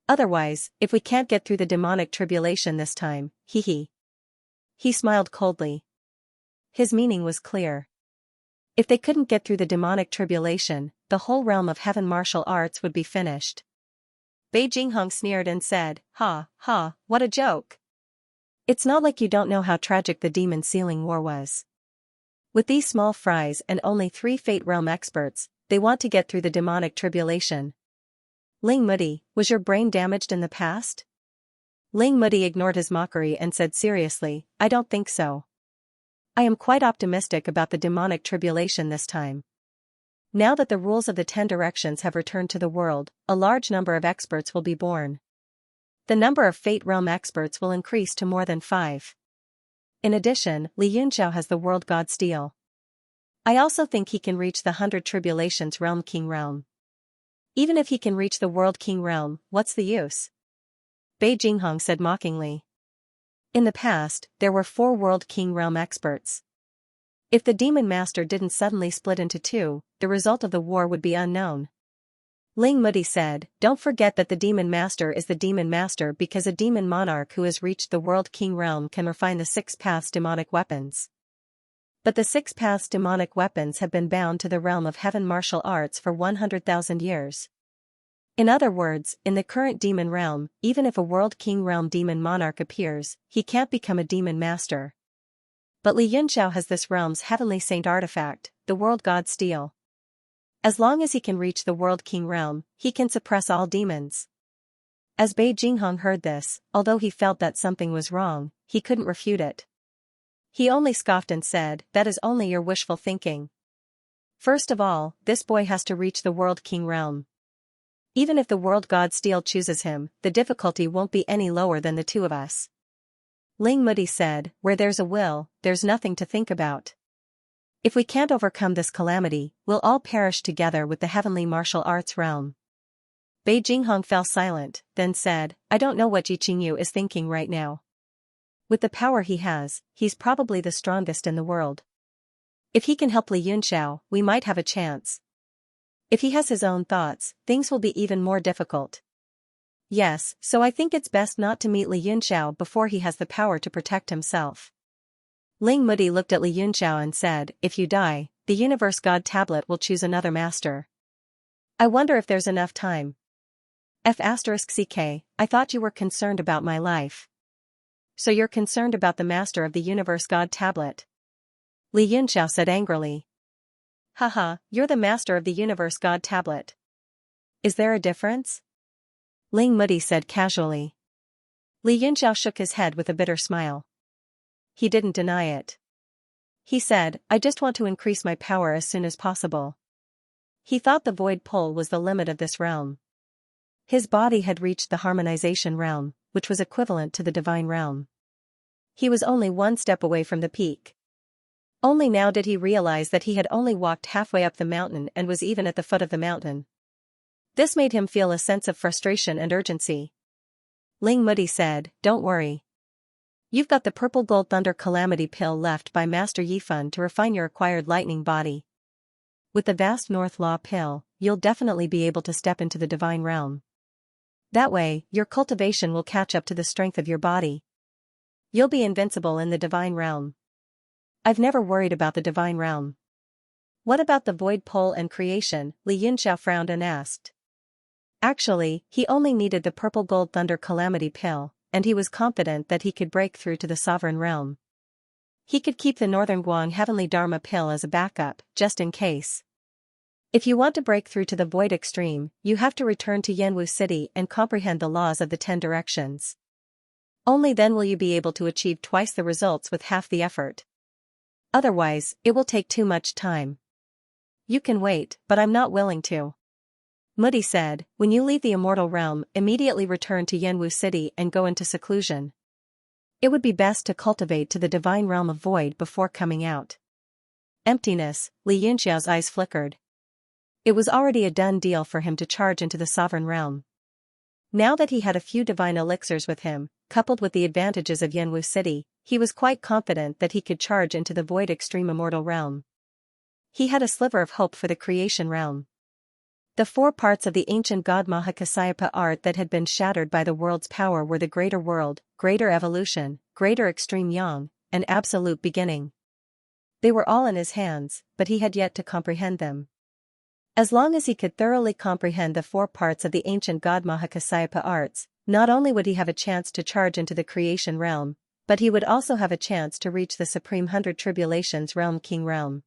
Otherwise, if we can't get through the demonic tribulation this time, hee. He smiled coldly. His meaning was clear. If they couldn't get through the demonic tribulation, the whole realm of heaven martial arts would be finished. Bei Jinghong sneered and said, ha, what a joke. It's not like you don't know how tragic the demon sealing war was. With these small fries and only 3 Fate Realm experts, they want to get through the demonic tribulation. Ling Mudi, was your brain damaged in the past? Ling Mudi ignored his mockery and said seriously, I don't think so. I am quite optimistic about the demonic tribulation this time. Now that the rules of the 10 directions have returned to the world, a large number of experts will be born. The number of Fate Realm experts will increase to more than 5. In addition, Li Yunxiao has the World God Steel. I also think he can reach the 100 Tribulations Realm King Realm. Even if he can reach the World King Realm, what's the use? Bei Jinghong said mockingly. In the past, there were 4 World King Realm experts. If the Demon Master didn't suddenly split into 2, the result of the war would be unknown. Ling Mudi said, don't forget that the Demon Master is the Demon Master because a Demon Monarch who has reached the World King Realm can refine the 6 Paths demonic weapons. But the 6 Paths demonic weapons have been bound to the realm of heaven martial arts for 100,000 years. In other words, in the current Demon Realm, even if a World King Realm Demon Monarch appears, he can't become a Demon Master. But Li Yunxiao has this realm's heavenly saint artifact, the World God Steel. As long as he can reach the World King Realm, he can suppress all demons. As Bei Jinghong heard this, although he felt that something was wrong, he couldn't refute it. He only scoffed and said, that is only your wishful thinking. First of all, this boy has to reach the World King Realm. Even if the World God Steel chooses him, the difficulty won't be any lower than the 2 of us. Ling Mudi said, where there's a will, there's nothing to think about. If we can't overcome this calamity, we'll all perish together with the heavenly martial arts realm. Bei Jinghong fell silent, then said, I don't know what Yi Qingyu is thinking right now. With the power he has, he's probably the strongest in the world. If he can help Li Yunxiao, we might have a chance. If he has his own thoughts, things will be even more difficult. Yes, so I think it's best not to meet Li Yunxiao before he has the power to protect himself. Ling Mudi looked at Li Yunxiao and said, if you die, the Universe God Tablet will choose another master. I wonder if there's enough time. F*CK, I thought you were concerned about my life. So you're concerned about the master of the Universe God Tablet? Li Yunxiao said angrily. Haha, you're the master of the Universe God Tablet. Is there a difference? Ling Mudi said casually. Li Yunxiao shook his head with a bitter smile. He didn't deny it. He said, I just want to increase my power as soon as possible. He thought the void pole was the limit of this realm. His body had reached the harmonization realm, which was equivalent to the divine realm. He was only one step away from the peak. Only now did he realize that he had only walked halfway up the mountain and was even at the foot of the mountain. This made him feel a sense of frustration and urgency. Ling Mudi said, don't worry. You've got the purple gold thunder calamity pill left by Master Yifan to refine your acquired lightning body. With the vast North Law pill, you'll definitely be able to step into the divine realm. That way, your cultivation will catch up to the strength of your body. You'll be invincible in the divine realm. I've never worried about the divine realm. What about the void pole and creation? Li Yunxiao frowned and asked. Actually, he only needed the purple gold thunder calamity pill, and he was confident that he could break through to the sovereign realm. He could keep the Northern Guang Heavenly Dharma pill as a backup, just in case. If you want to break through to the void extreme, you have to return to Yanwu City and comprehend the laws of the 10 directions. Only then will you be able to achieve twice the results with half the effort. Otherwise, it will take too much time. You can wait, but I'm not willing to. Mudi said, when you leave the immortal realm, immediately return to Yanwu City and go into seclusion. It would be best to cultivate to the divine realm of void before coming out. Emptiness, Li Yunxiao's eyes flickered. It was already a done deal for him to charge into the sovereign realm. Now that he had a few divine elixirs with him, coupled with the advantages of Yanwu City, he was quite confident that he could charge into the void extreme immortal realm. He had a sliver of hope for the creation realm. The 4 parts of the ancient god Mahakasayapa art that had been shattered by the world's power were the greater world, greater evolution, greater extreme yang, and absolute beginning. They were all in his hands, but he had yet to comprehend them. As long as he could thoroughly comprehend the 4 parts of the ancient god Mahakasayapa arts, not only would he have a chance to charge into the creation realm, but he would also have a chance to reach the supreme 100 tribulations realm king realm.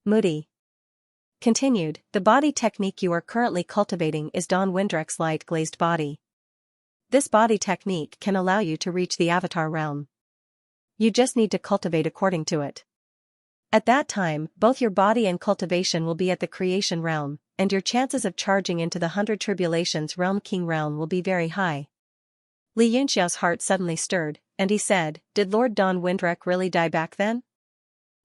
Mudi continued, the body technique you are currently cultivating is Don Windrek's light glazed body. This body technique can allow you to reach the avatar realm. You just need to cultivate according to it. At that time, both your body and cultivation will be at the creation realm, and your chances of charging into the 100 tribulations realm king realm will be very high. Li Yunxiao's heart suddenly stirred, and he said, did Lord Don Windrek really die back then?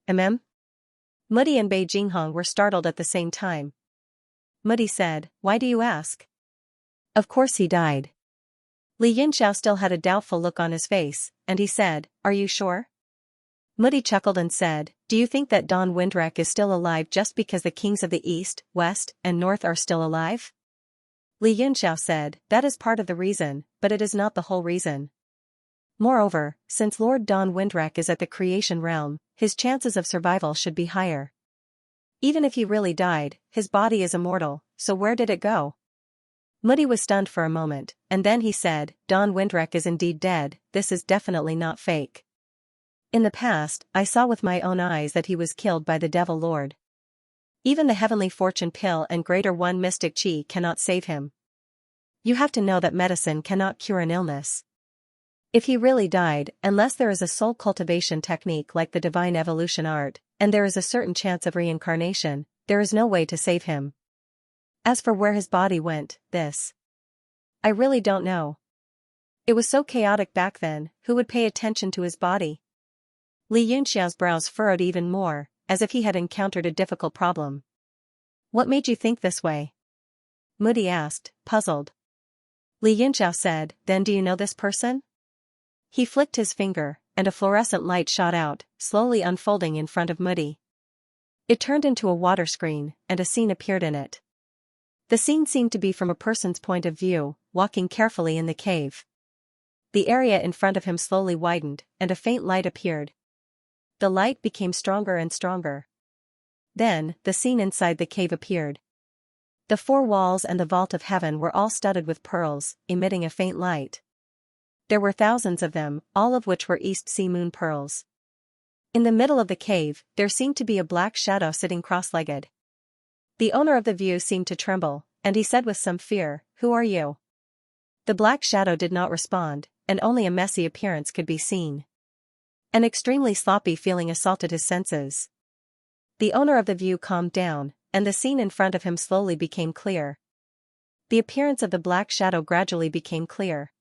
Mudi and Bei Jinghong were startled at the same time. Mudi said, why do you ask? Of course he died. Li Yunxiao still had a doubtful look on his face, and he said, are you sure? Mudi chuckled and said, do you think that Don Windrek is still alive just because the kings of the East, West, and North are still alive? Li Yunxiao said, that is part of the reason, but it is not the whole reason. Moreover, since Lord Don Windrek is at the creation realm, his chances of survival should be higher. Even if he really died, his body is immortal, so where did it go? Mudi was stunned for a moment, and then he said, Don Windrek is indeed dead, this is definitely not fake. In the past, I saw with my own eyes that he was killed by the Devil Lord. Even the Heavenly Fortune Pill and Greater One Mystic Chi cannot save him. You have to know that medicine cannot cure an illness. If he really died, unless there is a soul cultivation technique like the Divine Evolution Art, and there is a certain chance of reincarnation, there is no way to save him. As for where his body went, I really don't know. It was so chaotic back then, who would pay attention to his body? Li Yunxiao's brows furrowed even more, as if he had encountered a difficult problem. What made you think this way? Mudi asked, puzzled. Li Yunxiao said, then do you know this person? He flicked his finger, and a fluorescent light shot out, slowly unfolding in front of Mudi. It turned into a water screen, and a scene appeared in it. The scene seemed to be from a person's point of view, walking carefully in the cave. The area in front of him slowly widened, and a faint light appeared. The light became stronger and stronger. Then, the scene inside the cave appeared. The four walls and the vault of heaven were all studded with pearls, emitting a faint light. There were thousands of them, all of which were East Sea Moon pearls. In the middle of the cave, there seemed to be a black shadow sitting cross-legged. The owner of the view seemed to tremble, and he said with some fear, "Who are you?" The black shadow did not respond, and only a messy appearance could be seen. An extremely sloppy feeling assaulted his senses. The owner of the view calmed down, and the scene in front of him slowly became clear. The appearance of the black shadow gradually became clear.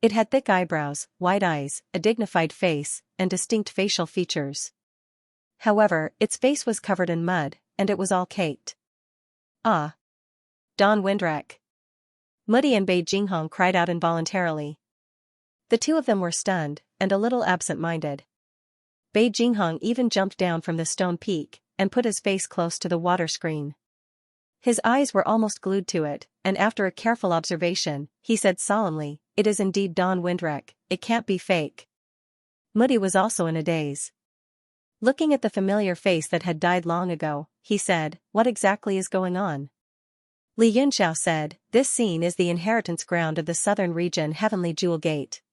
It had thick eyebrows, wide eyes, a dignified face, and distinct facial features. However, its face was covered in mud, and it was all caked. "Ah! Don Windrek!" Muddy and Bei Jinghong cried out involuntarily. The two of them were stunned, and a little absent-minded. Bei Jinghong even jumped down from the stone peak, and put his face close to the water screen. His eyes were almost glued to it, and after a careful observation, he said solemnly, "It is indeed Don Windrek, it can't be fake." Muddy was also in a daze. Looking at the familiar face that had died long ago, he said, "What exactly is going on?" Li Yunxiao said, "This scene is the inheritance ground of the southern region Heavenly Jewel Gate.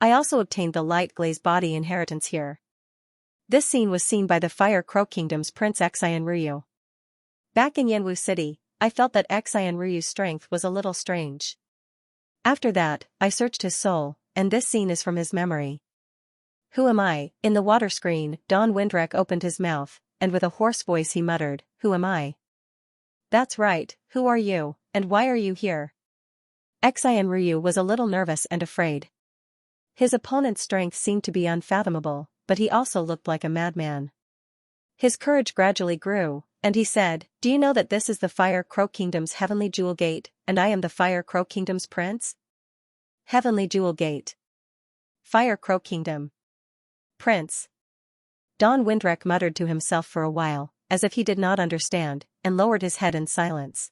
I also obtained the light glazed body inheritance here. This scene was seen by the Fire Crow Kingdom's Prince Xian Ryu. Back in Yanwu City, I felt that Xian Ryu's strength was a little strange. After that, I searched his soul, and this scene is from his memory." "Who am I?" In the water screen, Don Windrek opened his mouth, and with a hoarse voice he muttered, "Who am I?" "That's right, who are you, and why are you here?" Xian Ryu was a little nervous and afraid. His opponent's strength seemed to be unfathomable, but he also looked like a madman. His courage gradually grew, and he said, "Do you know that this is the Fire Crow Kingdom's Heavenly Jewel Gate, and I am the Fire Crow Kingdom's prince?" Heavenly Jewel Gate. Fire Crow Kingdom. Prince. Don Windrek muttered to himself for a while, as if he did not understand, and lowered his head in silence.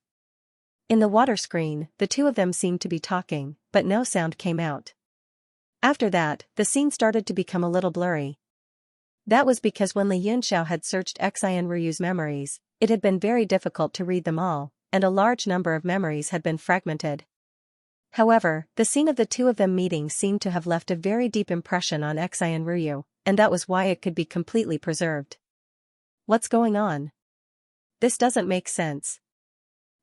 In the water screen, the two of them seemed to be talking, but no sound came out. After that, the scene started to become a little blurry. That was because when Li Yunxiao had searched Xian Ryu's memories, it had been very difficult to read them all, and a large number of memories had been fragmented. However, the scene of the two of them meeting seemed to have left a very deep impression on Xian Ryu, and that was why it could be completely preserved. "What's going on? This doesn't make sense."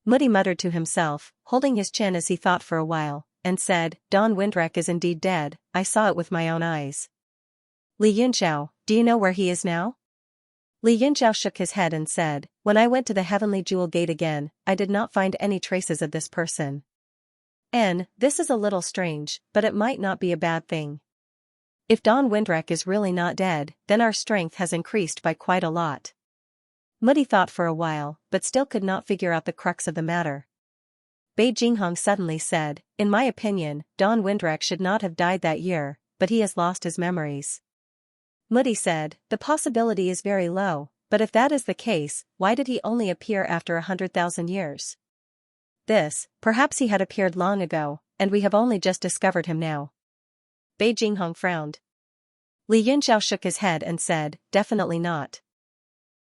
Muddy muttered to himself, holding his chin as he thought for a while, and said, "Don Windrek is indeed dead, I saw it with my own eyes." "Li Yunxiao, do you know where he is now?" Li Yunxiao shook his head and said, "When I went to the Heavenly Jewel Gate again, I did not find any traces of this person. This is a little strange, but it might not be a bad thing. If Don Windrek is really not dead, then our strength has increased by quite a lot." Muddy thought for a while, but still could not figure out the crux of the matter. Bei Jinghong suddenly said, "In my opinion, Don Windrek should not have died that year, but he has lost his memories." Muddy said, "The possibility is very low, but if that is the case, why did he only appear after 100,000 years? Perhaps he had appeared long ago, and we have only just discovered him now." Bei Jinghong frowned. Li Yunxiao shook his head and said, "Definitely not.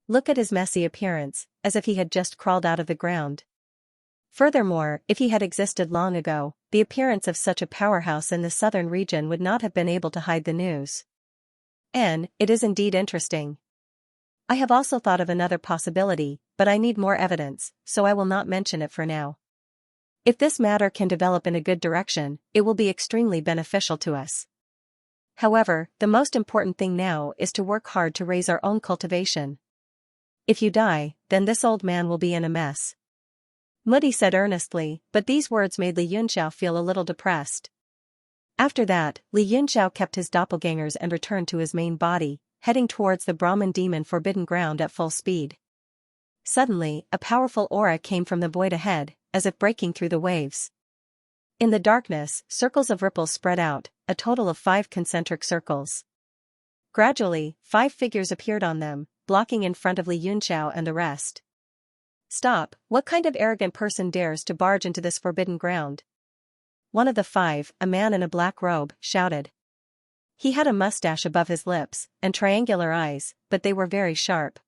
Look at his messy appearance, as if he had just crawled out of the ground. Furthermore, if he had existed long ago, the appearance of such a powerhouse in the southern region would not have been able to hide the news. It is indeed interesting. I have also thought of another possibility, but I need more evidence, so I will not mention it for now. If this matter can develop in a good direction, it will be extremely beneficial to us. However, the most important thing now is to work hard to raise our own cultivation. If you die, then this old man will be in a mess." Muddy said earnestly, but these words made Li Yunxiao feel a little depressed. After that, Li Yunxiao kept his doppelgangers and returned to his main body, heading towards the Brahmin demon forbidden ground at full speed. Suddenly, a powerful aura came from the void ahead, as if breaking through the waves. In the darkness, circles of ripples spread out, a total of 5 concentric circles. Gradually, 5 figures appeared on them, blocking in front of Li Yunxiao and the rest. Stop, what kind of arrogant person dares to barge into this forbidden ground? One of the five, a man in a black robe, shouted. He had a mustache above his lips, and triangular eyes, but they were very sharp.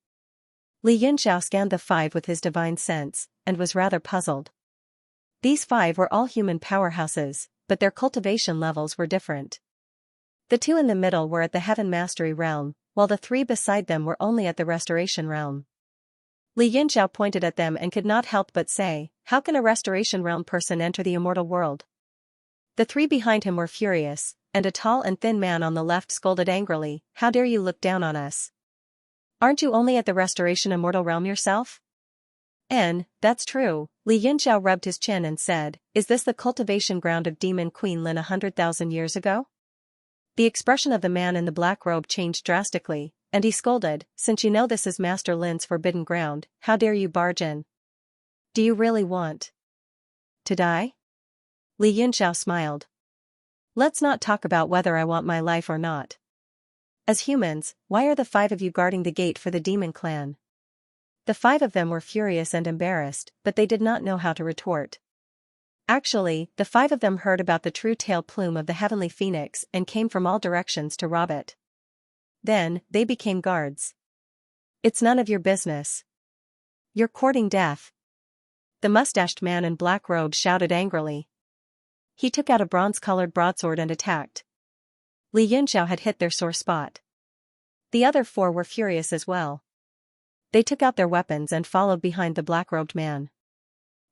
Li Yunxiao scanned the five with his divine sense, and was rather puzzled. These five were all human powerhouses, but their cultivation levels were different. The two in the middle were at the Heaven Mastery realm, while the three beside them were only at the Restoration realm. Li Yunxiao pointed at them and could not help but say, how can a Restoration realm person enter the immortal world? The three behind him were furious, and a tall and thin man on the left scolded angrily, how dare you look down on us? Aren't you only at the Restoration immortal realm yourself? That's true, Li Yunxiao rubbed his chin and said, is this the cultivation ground of Demon Queen Lin 100,000 years ago? The expression of the man in the black robe changed drastically, and he scolded, since you know this is Master Lin's forbidden ground, how dare you barge in? Do you really want to die? Li Yunxiao smiled. Let's not talk about whether I want my life or not. As humans, why are the five of you guarding the gate for the demon clan? The five of them were furious and embarrassed, but they did not know how to retort. Actually, the five of them heard about the true tail plume of the heavenly phoenix and came from all directions to rob it. Then, they became guards. It's none of your business. You're courting death. The mustached man in black robe shouted angrily. He took out a bronze-colored broadsword and attacked. Li Yunxiao had hit their sore spot. The other four were furious as well. They took out their weapons and followed behind the black-robed man.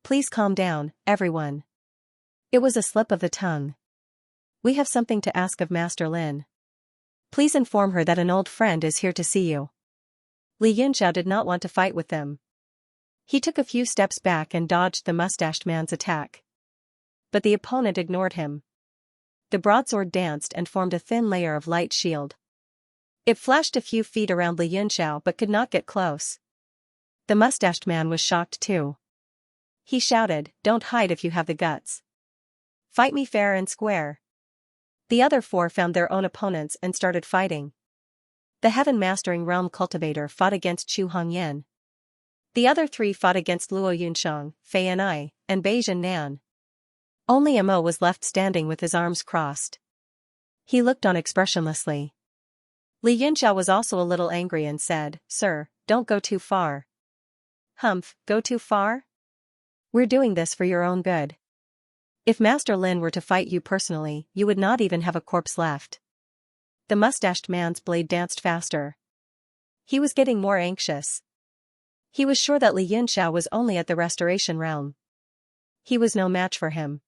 Please calm down, everyone. It was a slip of the tongue. We have something to ask of Master Lin. Please inform her that an old friend is here to see you. Li Yunxiao did not want to fight with them. He took a few steps back and dodged the mustached man's attack. But the opponent ignored him. The broadsword danced and formed a thin layer of light shield. It flashed a few feet around Li Yunxiao but could not get close. The mustached man was shocked too. He shouted, don't hide if you have the guts. Fight me fair and square. The other four found their own opponents and started fighting. The Heaven Mastering Realm Cultivator fought against Chu Hongyan. The other three fought against Luo Yunsheng, Fei Anai, and Beijing Nan. Only Mo was left standing with his arms crossed. He looked on expressionlessly. Li Yunxiao was also a little angry and said, Sir, don't go too far. Humph, go too far? We're doing this for your own good. If Master Lin were to fight you personally, you would not even have a corpse left. The mustached man's blade danced faster. He was getting more anxious. He was sure that Li Yunxiao was only at the Restoration realm. He was no match for him.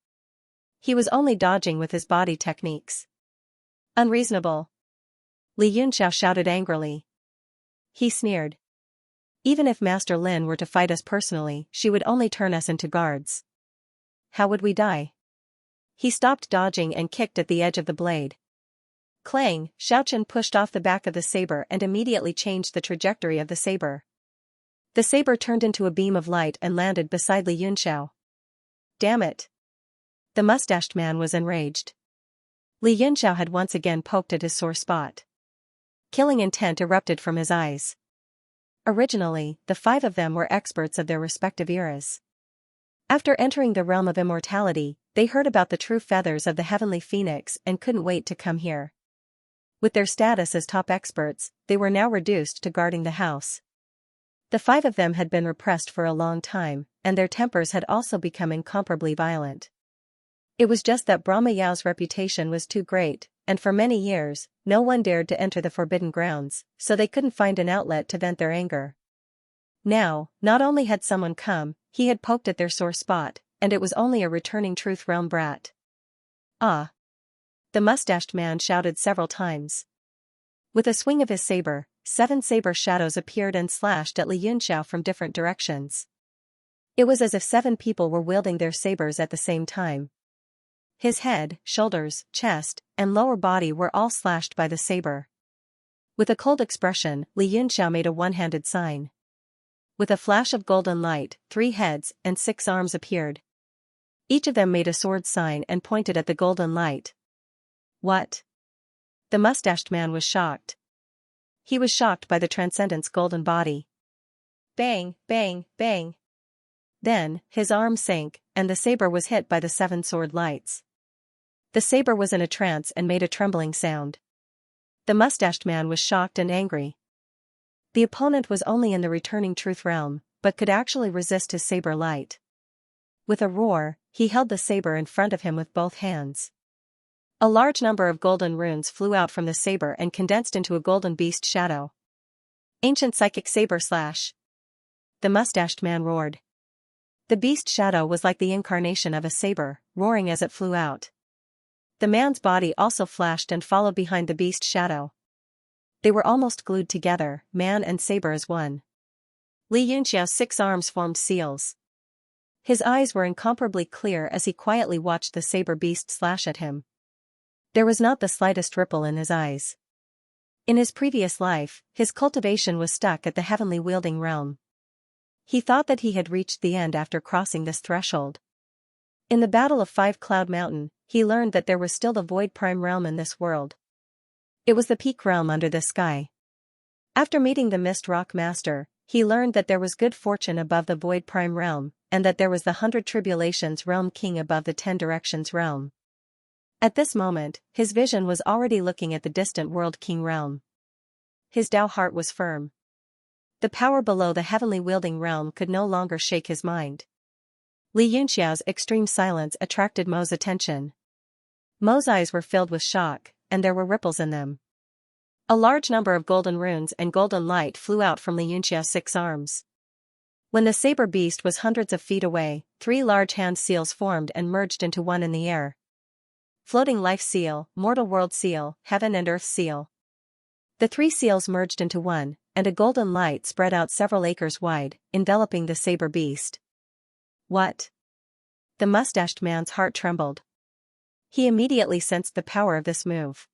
He was only dodging with his body techniques. Unreasonable. Li Yunxiao shouted angrily. He sneered. Even if Master Lin were to fight us personally, she would only turn us into guards. How would we die? He stopped dodging and kicked at the edge of the blade. Clang, Xiaochen pushed off the back of the saber and immediately changed the trajectory of the saber. The saber turned into a beam of light and landed beside Li Yunxiao. Damn it! The mustached man was enraged. Li Yunxiao had once again poked at his sore spot. Killing intent erupted from his eyes. Originally, the five of them were experts of their respective eras. After entering the realm of immortality, they heard about the true feathers of the heavenly phoenix and couldn't wait to come here. With their status as top experts, they were now reduced to guarding the house. The five of them had been repressed for a long time, and their tempers had also become incomparably violent. It was just that Brahma Yao's reputation was too great, and for many years, no one dared to enter the forbidden grounds, so they couldn't find an outlet to vent their anger. Now, not only had someone come, he had poked at their sore spot, and it was only a returning Truth Realm brat. Ah! The mustached man shouted several times. With a swing of his saber, 7 saber shadows appeared and slashed at Li Yunxiao from different directions. It was as if 7 people were wielding their sabers at the same time. His head, shoulders, chest, and lower body were all slashed by the saber. With a cold expression, Li Yunxiao made a one-handed sign. With a flash of golden light, 3 heads and 6 arms appeared. Each of them made a sword sign and pointed at the golden light. What? The mustached man was shocked. He was shocked by the Transcendent's golden body. Bang, bang, bang. Then, his arm sank, and the saber was hit by the 7 sword lights. The saber was in a trance and made a trembling sound. The mustached man was shocked and angry. The opponent was only in the returning truth realm, but could actually resist his saber light. With a roar, he held the saber in front of him with both hands. A large number of golden runes flew out from the saber and condensed into a golden beast shadow. Ancient psychic saber slash. The mustached man roared. The beast shadow was like the incarnation of a saber, roaring as it flew out. The man's body also flashed and followed behind the beast shadow. They were almost glued together, man and saber as one. Xianxia's 6 arms formed seals. His eyes were incomparably clear as he quietly watched the saber beast slash at him. There was not the slightest ripple in his eyes. In his previous life, his cultivation was stuck at the heavenly wielding realm. He thought that he had reached the end after crossing this threshold. In the Battle of 5-Cloud Mountain, he learned that there was still the Void Prime Realm in this world. It was the peak realm under the sky. After meeting the Mist Rock Master, he learned that there was good fortune above the Void Prime Realm, and that there was the 100 Tribulations Realm King above the 10 Directions Realm. At this moment, his vision was already looking at the distant World King Realm. His Tao heart was firm. The power below the heavenly wielding realm could no longer shake his mind. Xianxia's extreme silence attracted Mo's attention. Mo's eyes were filled with shock, and there were ripples in them. A large number of golden runes and golden light flew out from Xianxia's 6 arms. When the saber beast was hundreds of feet away, 3 large hand seals formed and merged into one in the air. Floating life seal, mortal world seal, heaven and earth seal. The 3 seals merged into one, and a golden light spread out several acres wide, enveloping the saber beast. What? The mustached man's heart trembled. He immediately sensed the power of this move.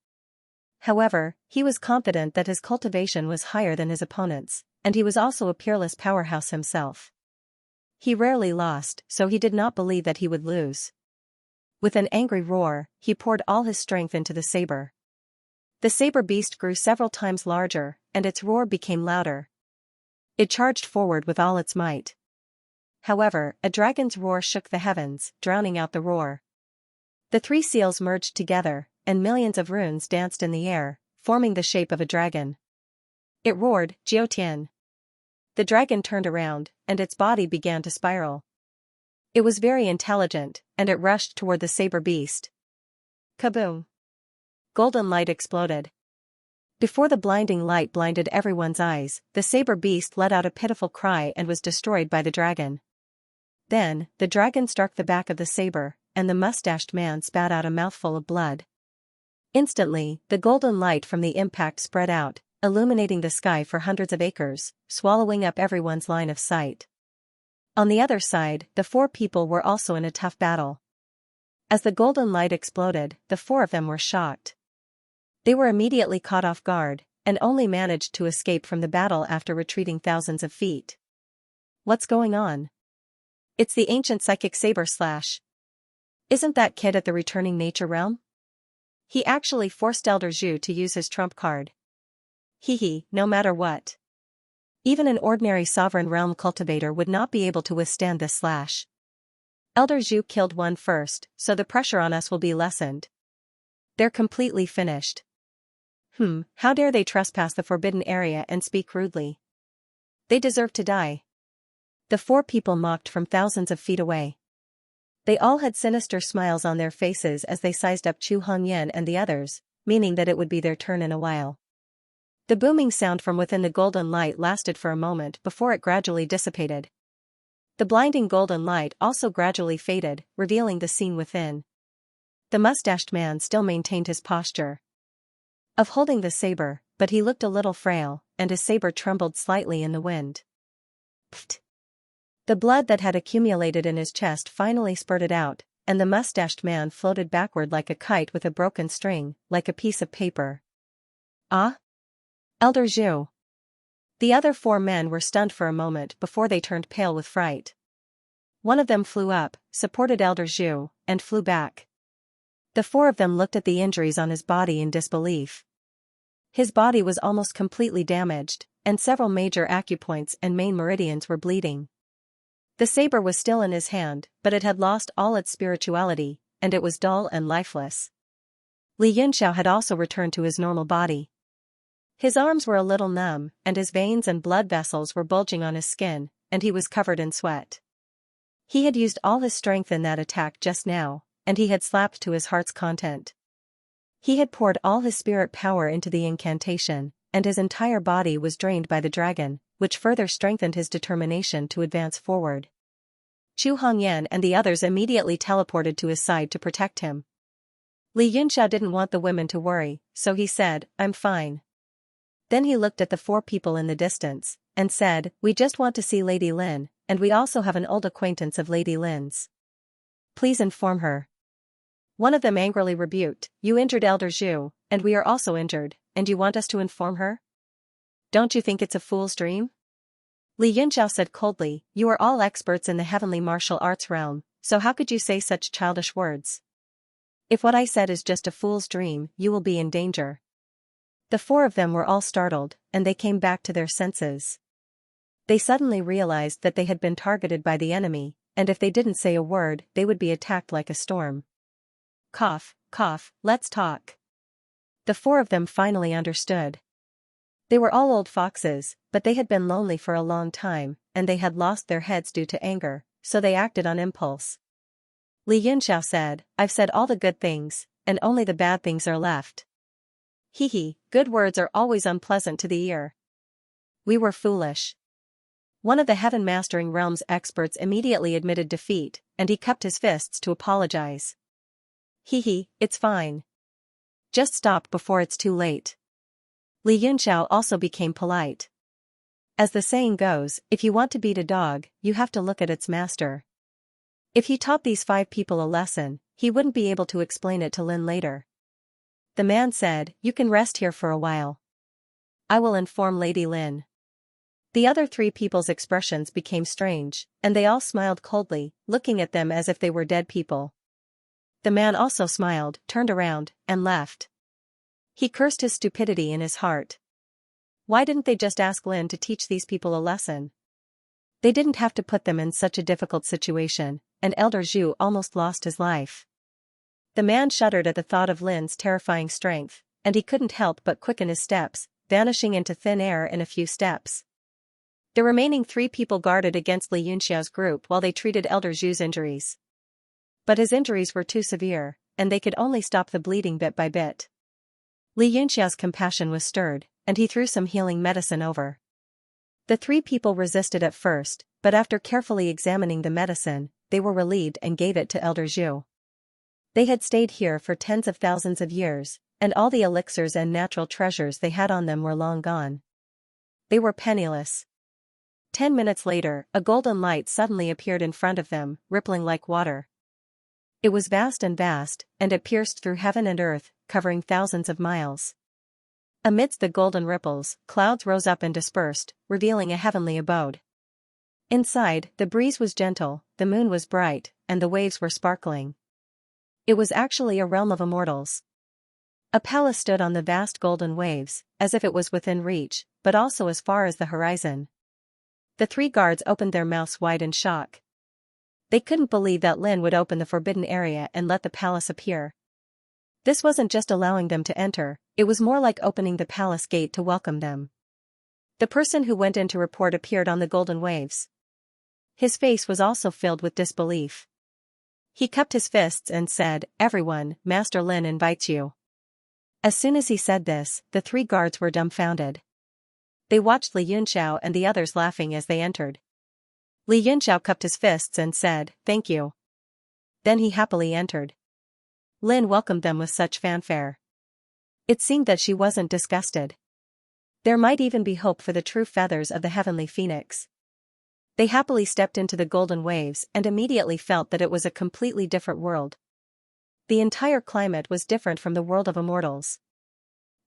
However, he was confident that his cultivation was higher than his opponent's, and he was also a peerless powerhouse himself. He rarely lost, so he did not believe that he would lose. With an angry roar, he poured all his strength into the saber. The saber beast grew several times larger, and its roar became louder. It charged forward with all its might. However, a dragon's roar shook the heavens, drowning out the roar. The 3 seals merged together, and millions of runes danced in the air, forming the shape of a dragon. It roared, Jiutian. The dragon turned around, and its body began to spiral. It was very intelligent, and it rushed toward the saber beast. Kaboom! Golden light exploded. Before the blinding light blinded everyone's eyes, the saber beast let out a pitiful cry and was destroyed by the dragon. Then, the dragon struck the back of the saber, and the mustached man spat out a mouthful of blood. Instantly, the golden light from the impact spread out, illuminating the sky for hundreds of acres, swallowing up everyone's line of sight. On the other side, the 4 people were also in a tough battle. As the golden light exploded, the 4 of them were shocked. They were immediately caught off guard, and only managed to escape from the battle after retreating thousands of feet. What's going on? It's the ancient psychic saber slash. Isn't that kid at the returning nature realm? He actually forced Elder Zhu to use his trump card. Hehe, no matter what. Even an ordinary sovereign realm cultivator would not be able to withstand this slash. Elder Zhu killed one first, so the pressure on us will be lessened. They're completely finished. How dare they trespass the forbidden area and speak rudely? They deserve to die. The 4 people mocked from thousands of feet away. They all had sinister smiles on their faces as they sized up Chu Hongyan and the others, meaning that it would be their turn in a while. The booming sound from within the golden light lasted for a moment before it gradually dissipated. The blinding golden light also gradually faded, revealing the scene within. The mustached man still maintained his posture of holding the saber, but he looked a little frail, and his saber trembled slightly in the wind. Pfft! The blood that had accumulated in his chest finally spurted out, and the mustached man floated backward like a kite with a broken string, like a piece of paper. Ah? Elder Zhu. The other 4 men were stunned for a moment before they turned pale with fright. One of them flew up, supported Elder Zhu, and flew back. The 4 of them looked at the injuries on his body in disbelief. His body was almost completely damaged, and several major acupoints and main meridians were bleeding. The saber was still in his hand, but it had lost all its spirituality, and it was dull and lifeless. Li Yunxiao had also returned to his normal body. His arms were a little numb, and his veins and blood vessels were bulging on his skin, and he was covered in sweat. He had used all his strength in that attack just now, and he had slapped to his heart's content. He had poured all his spirit power into the incantation, and his entire body was drained by the dragon, which further strengthened his determination to advance forward. Chu Hongyan and the others immediately teleported to his side to protect him. Li Yunxiao didn't want the women to worry, so he said, "I'm fine." Then he looked at the 4 people in the distance, and said, "We just want to see Lady Lin, and we also have an old acquaintance of Lady Lin's. Please inform her." One of them angrily rebuked, "You injured Elder Zhu, and we are also injured, and you want us to inform her? Don't you think it's a fool's dream?" Li Yunxiao said coldly, "You are all experts in the heavenly martial arts realm, so how could you say such childish words? If what I said is just a fool's dream, you will be in danger." The 4 of them were all startled, and they came back to their senses. They suddenly realized that they had been targeted by the enemy, and if they didn't say a word, they would be attacked like a storm. Cough, cough, let's talk. The 4 of them finally understood. They were all old foxes, but they had been lonely for a long time, and they had lost their heads due to anger, so they acted on impulse. Li Yunxiao said, "I've said all the good things, and only the bad things are left." Hee, good words are always unpleasant to the ear. We were foolish. One of the Heaven Mastering Realm's experts immediately admitted defeat, and he cupped his fists to apologize. It's fine. Just stop before it's too late. Li Yunxiao also became polite. As the saying goes, if you want to beat a dog, you have to look at its master. If he taught these 5 people a lesson, he wouldn't be able to explain it to Lin later. The man said, "You can rest here for a while. I will inform Lady Lin." The other 3 people's expressions became strange, and they all smiled coldly, looking at them as if they were dead people. The man also smiled, turned around, and left. He cursed his stupidity in his heart. Why didn't they just ask Lin to teach these people a lesson? They didn't have to put them in such a difficult situation, and Elder Zhu almost lost his life. The man shuddered at the thought of Lin's terrifying strength, and he couldn't help but quicken his steps, vanishing into thin air in a few steps. The remaining 3 people guarded against Li Yunxiao's group while they treated Elder Zhu's injuries. But his injuries were too severe, and they could only stop the bleeding bit by bit. Li Yunxiao's compassion was stirred, and he threw some healing medicine over. The 3 people resisted at first, but after carefully examining the medicine, they were relieved and gave it to Elder Zhu. They had stayed here for tens of thousands of years, and all the elixirs and natural treasures they had on them were long gone. They were penniless. 10 minutes later, a golden light suddenly appeared in front of them, rippling like water. It was vast, and it pierced through heaven and earth, covering thousands of miles. Amidst the golden ripples, clouds rose up and dispersed, revealing a heavenly abode. Inside, the breeze was gentle, the moon was bright, and the waves were sparkling. It was actually a realm of immortals. A palace stood on the vast golden waves, as if it was within reach, but also as far as the horizon. The 3 guards opened their mouths wide in shock. They couldn't believe that Lin would open the forbidden area and let the palace appear. This wasn't just allowing them to enter, it was more like opening the palace gate to welcome them. The person who went in to report appeared on the golden waves. His face was also filled with disbelief. He cupped his fists and said, "Everyone, Master Lin invites you." As soon as he said this, the 3 guards were dumbfounded. They watched Li Yunxiao and the others laughing as they entered. Li Yunxiao cupped his fists and said, "Thank you." Then he happily entered. Lin welcomed them with such fanfare. It seemed that she wasn't disgusted. There might even be hope for the true feathers of the heavenly phoenix. They happily stepped into the golden waves and immediately felt that it was a completely different world. The entire climate was different from the world of immortals.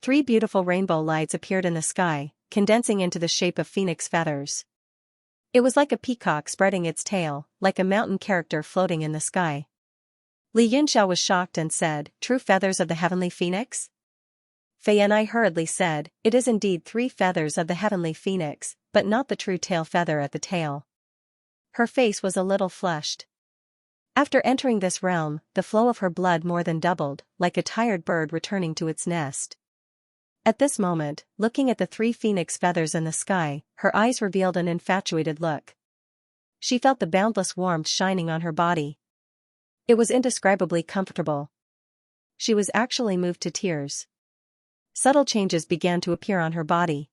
3 beautiful rainbow lights appeared in the sky, condensing into the shape of phoenix feathers. It was like a peacock spreading its tail, like a mountain character floating in the sky. Li Yunxiao was shocked and said, "True feathers of the heavenly phoenix?" Fei and I hurriedly said, "It is indeed 3 feathers of the heavenly phoenix, but not the true tail feather at the tail." Her face was a little flushed. After entering this realm, the flow of her blood more than doubled, like a tired bird returning to its nest. At this moment, looking at the 3 phoenix feathers in the sky, her eyes revealed an infatuated look. She felt the boundless warmth shining on her body. It was indescribably comfortable. She was actually moved to tears. Subtle changes began to appear on her body.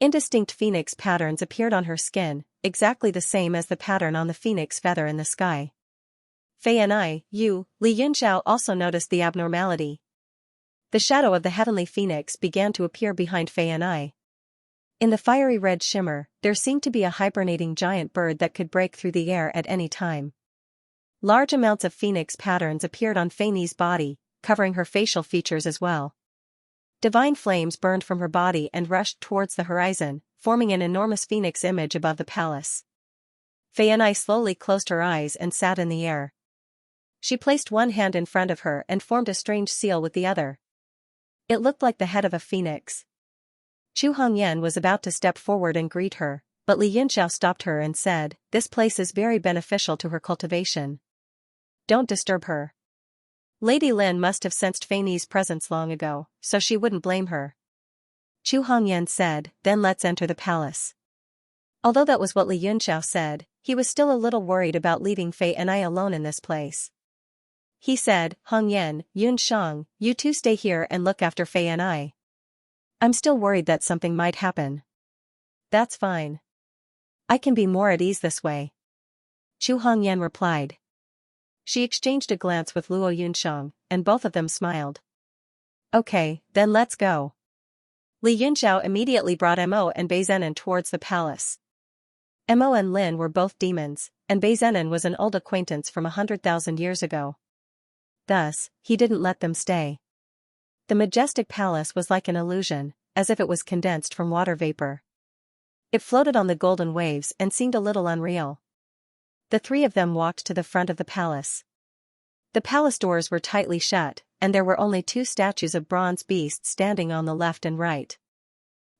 Indistinct phoenix patterns appeared on her skin, exactly the same as the pattern on the phoenix feather in the sky. Fei and Li Yunxiao also noticed the abnormality. The shadow of the heavenly phoenix began to appear behind Fei and I. In the fiery red shimmer, there seemed to be a hibernating giant bird that could break through the air at any time. Large amounts of phoenix patterns appeared on Fei Ni's body, covering her facial features as well. Divine flames burned from her body and rushed towards the horizon, forming an enormous phoenix image above the palace. Fei and I slowly closed her eyes and sat in the air. She placed one hand in front of her and formed a strange seal with the other. It looked like the head of a phoenix. Chu Hongyan was about to step forward and greet her, but Li Yunxiao stopped her and said, "This place is very beneficial to her cultivation. Don't disturb her." Lady Lin must have sensed Fei Ni's presence long ago, so she wouldn't blame her. Chu Hongyan said, "Then let's enter the palace." Although that was what Li Yunxiao said, he was still a little worried about leaving Fei and I alone in this place. He said, "Hongyan, Yunshang, you two stay here and look after Fei and I. I'm still worried that something might happen." "That's fine. I can be more at ease this way," Chu Hongyan replied. She exchanged a glance with Luo Yunshang, and both of them smiled. "Okay, then let's go." Li Yunxiao immediately brought Mo and Beizenan towards the palace. Mo and Lin were both demons, and Beizenan was an old acquaintance from 100,000 years ago. Thus, he didn't let them stay. The majestic palace was like an illusion, as if it was condensed from water vapor. It floated on the golden waves and seemed a little unreal. The 3 of them walked to the front of the palace. The palace doors were tightly shut, and there were only 2 statues of bronze beasts standing on the left and right.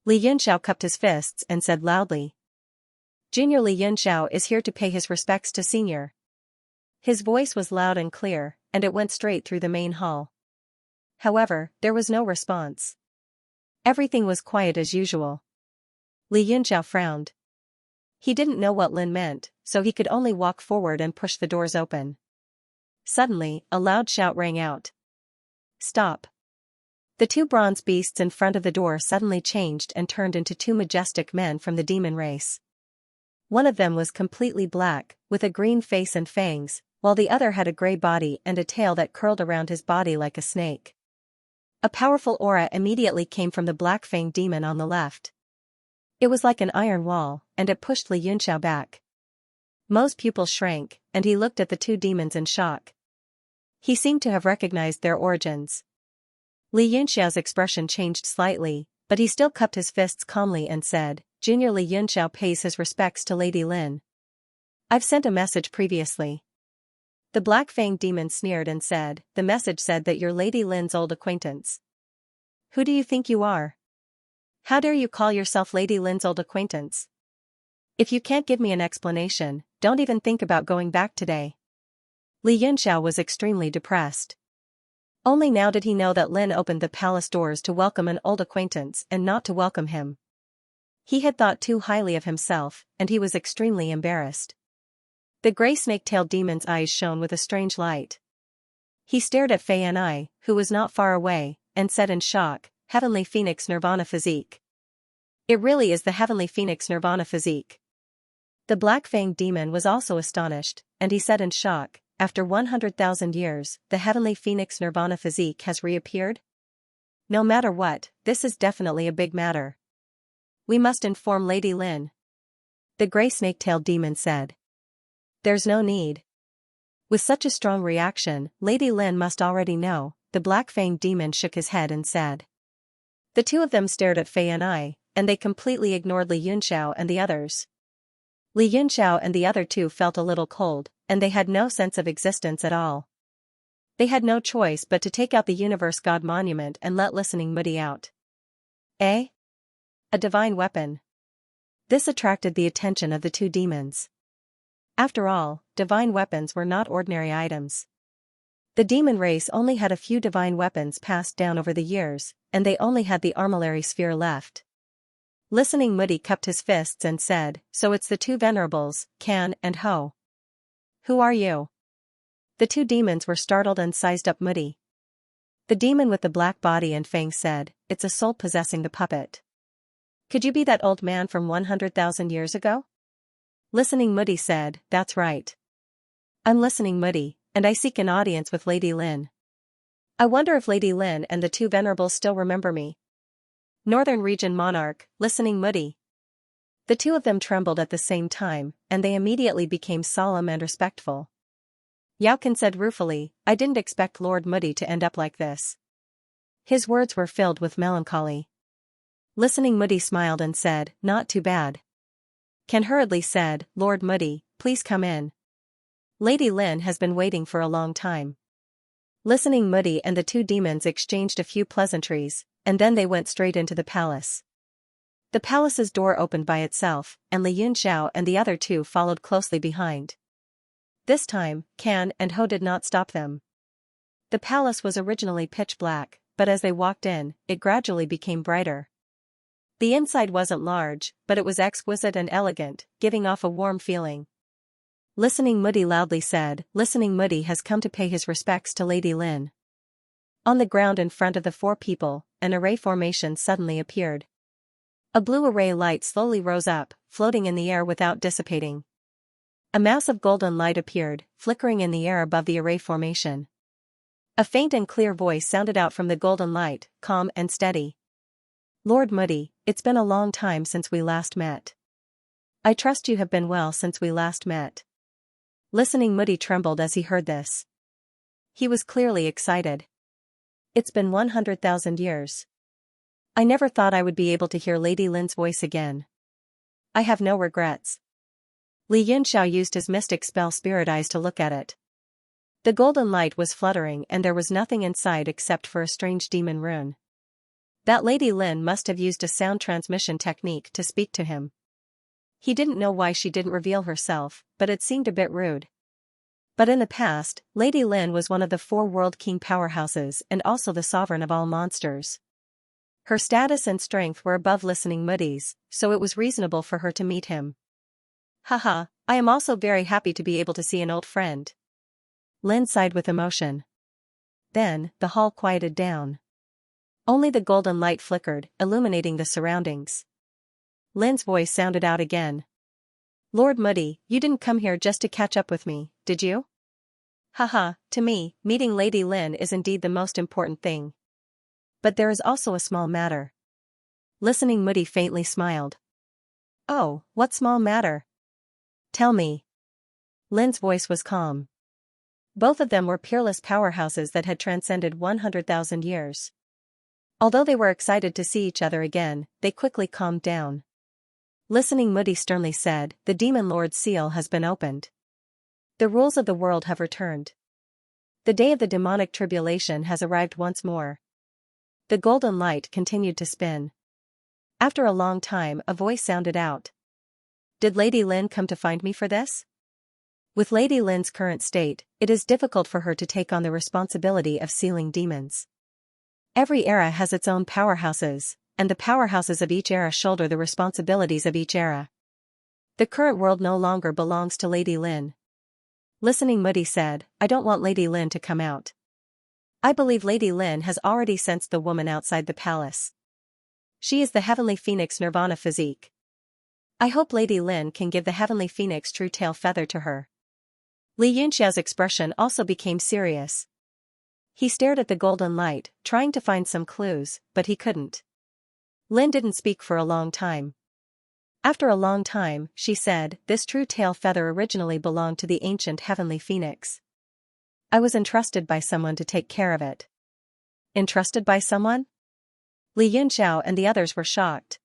Li Yunxiao cupped his fists and said loudly, "Junior Li Yunxiao is here to pay his respects to Senior." His voice was loud and clear, and it went straight through the main hall. However, there was no response. Everything was quiet as usual. Li Yunxiao frowned. He didn't know what Lin meant, so he could only walk forward and push the doors open. Suddenly, a loud shout rang out. "Stop!" The 2 bronze beasts in front of the door suddenly changed and turned into 2 majestic men from the demon race. One of them was completely black, with a green face and fangs, while the other had a gray body and a tail that curled around his body like a snake. A powerful aura immediately came from the black-fanged demon on the left. It was like an iron wall, and it pushed Li Yunxiao back. Mo's pupils shrank, and he looked at the 2 demons in shock. He seemed to have recognized their origins. Li Yunxiao's expression changed slightly, but he still cupped his fists calmly and said, "Junior Li Yunxiao pays his respects to Lady Lin. I've sent a message previously." The black-fanged demon sneered and said, "The message said that you're Lady Lin's old acquaintance. Who do you think you are? How dare you call yourself Lady Lin's old acquaintance? If you can't give me an explanation, don't even think about going back today." Li Yunxiao was extremely depressed. Only now did he know that Lin opened the palace doors to welcome an old acquaintance and not to welcome him. He had thought too highly of himself, and he was extremely embarrassed. The gray snake-tailed demon's eyes shone with a strange light. He stared at Fei and I, who was not far away, and said in shock, "Heavenly Phoenix Nirvana Physique. It really is the Heavenly Phoenix Nirvana Physique." The black-fanged demon was also astonished, and he said in shock, "After 100,000 years, the Heavenly Phoenix Nirvana Physique has reappeared? No matter what, this is definitely a big matter. We must inform Lady Lin." The gray snake-tailed demon said. "There's no need. With such a strong reaction, Lady Lin must already know." The black-fanged demon shook his head and said. The 2 of them stared at Fei and I, and they completely ignored Li Yunxiao and the others. Li Yunxiao and the other 2 felt a little cold, and they had no sense of existence at all. They had no choice but to take out the Universe God Monument and let listening Moody out. Eh? A divine weapon. This attracted the attention of the 2 demons. After all, divine weapons were not ordinary items. The demon race only had a few divine weapons passed down over the years, and they only had the armillary sphere left. Listening Moody cupped his fists and said, "So it's the two venerables, Can and Ho. Who are you?" The two demons were startled and sized up Moody. The demon with the black body and fangs said, "It's a soul possessing the puppet. Could you be that old man from 100,000 years ago?" Listening Moody said, "That's right. I'm Listening Moody, and I seek an audience with Lady Lin. I wonder if Lady Lin and the two venerables still remember me." Northern Region Monarch, Listening Moody. The two of them trembled at the same time, and they immediately became solemn and respectful. Yaukin said ruefully, "I didn't expect Lord Moody to end up like this." His words were filled with melancholy. Listening Moody smiled and said, "Not too bad." Can hurriedly said, "Lord Moody, please come in. Lady Lin has been waiting for a long time." Listening Moody and the two demons exchanged a few pleasantries, and then they went straight into the palace. The palace's door opened by itself, and Li Yunxiao and the other two followed closely behind. This time, Can and Ho did not stop them. The palace was originally pitch black, but as they walked in, it gradually became brighter. The inside wasn't large, but it was exquisite and elegant, giving off a warm feeling. Listening Moody loudly said, "Listening Moody has come to pay his respects to Lady Lin." On the ground in front of the four people, an array formation suddenly appeared. A blue array light slowly rose up, floating in the air without dissipating. A mass of golden light appeared, flickering in the air above the array formation. A faint and clear voice sounded out from the golden light, calm and steady. "Lord Moody, it's been a long time since we last met. I trust you have been well since we last met." Listening Moody trembled as he heard this. He was clearly excited. "It's been 100,000 years. I never thought I would be able to hear Lady Lin's voice again. I have no regrets." Li Yunxiao used his mystic spell Spirit Eyes to look at it. The golden light was fluttering and there was nothing inside except for a strange demon rune. That Lady Lin must have used a sound transmission technique to speak to him. He didn't know why she didn't reveal herself, but it seemed a bit rude. But in the past, Lady Lin was one of the 4 World King powerhouses and also the sovereign of all monsters. Her status and strength were above Listening Moody's, so it was reasonable for her to meet him. "Haha, I am also very happy to be able to see an old friend." Lin sighed with emotion. Then, the hall quieted down. Only the golden light flickered, illuminating the surroundings. Lin's voice sounded out again. "Lord Moody, you didn't come here just to catch up with me, did you?" "Haha, to me, meeting Lady Lin is indeed the most important thing. But there is also a small matter." Listening Moody faintly smiled. "Oh, what small matter? Tell me." Lin's voice was calm. Both of them were peerless powerhouses that had transcended 100,000 years. Although they were excited to see each other again, they quickly calmed down. Listening Moody sternly said, "The Demon Lord's seal has been opened. The rules of the world have returned. The day of the demonic tribulation has arrived once more." The golden light continued to spin. After a long time, a voice sounded out. "Did Lady Lin come to find me for this?" With Lady Lin's current state, it is difficult for her to take on the responsibility of sealing demons. Every era has its own powerhouses, and the powerhouses of each era shoulder the responsibilities of each era. The current world no longer belongs to Lady Lin. Listening Moody said, "I don't want Lady Lin to come out. I believe Lady Lin has already sensed the woman outside the palace. She is the Heavenly Phoenix Nirvana physique. I hope Lady Lin can give the Heavenly Phoenix true tail feather to her." Li Yunxiao's expression also became serious. He stared at the golden light, trying to find some clues, but he couldn't. Lin didn't speak for a long time. After a long time, she said, "This true tail feather originally belonged to the ancient Heavenly Phoenix. I was entrusted by someone to take care of it." Entrusted by someone? Li Yunxiao and the others were shocked.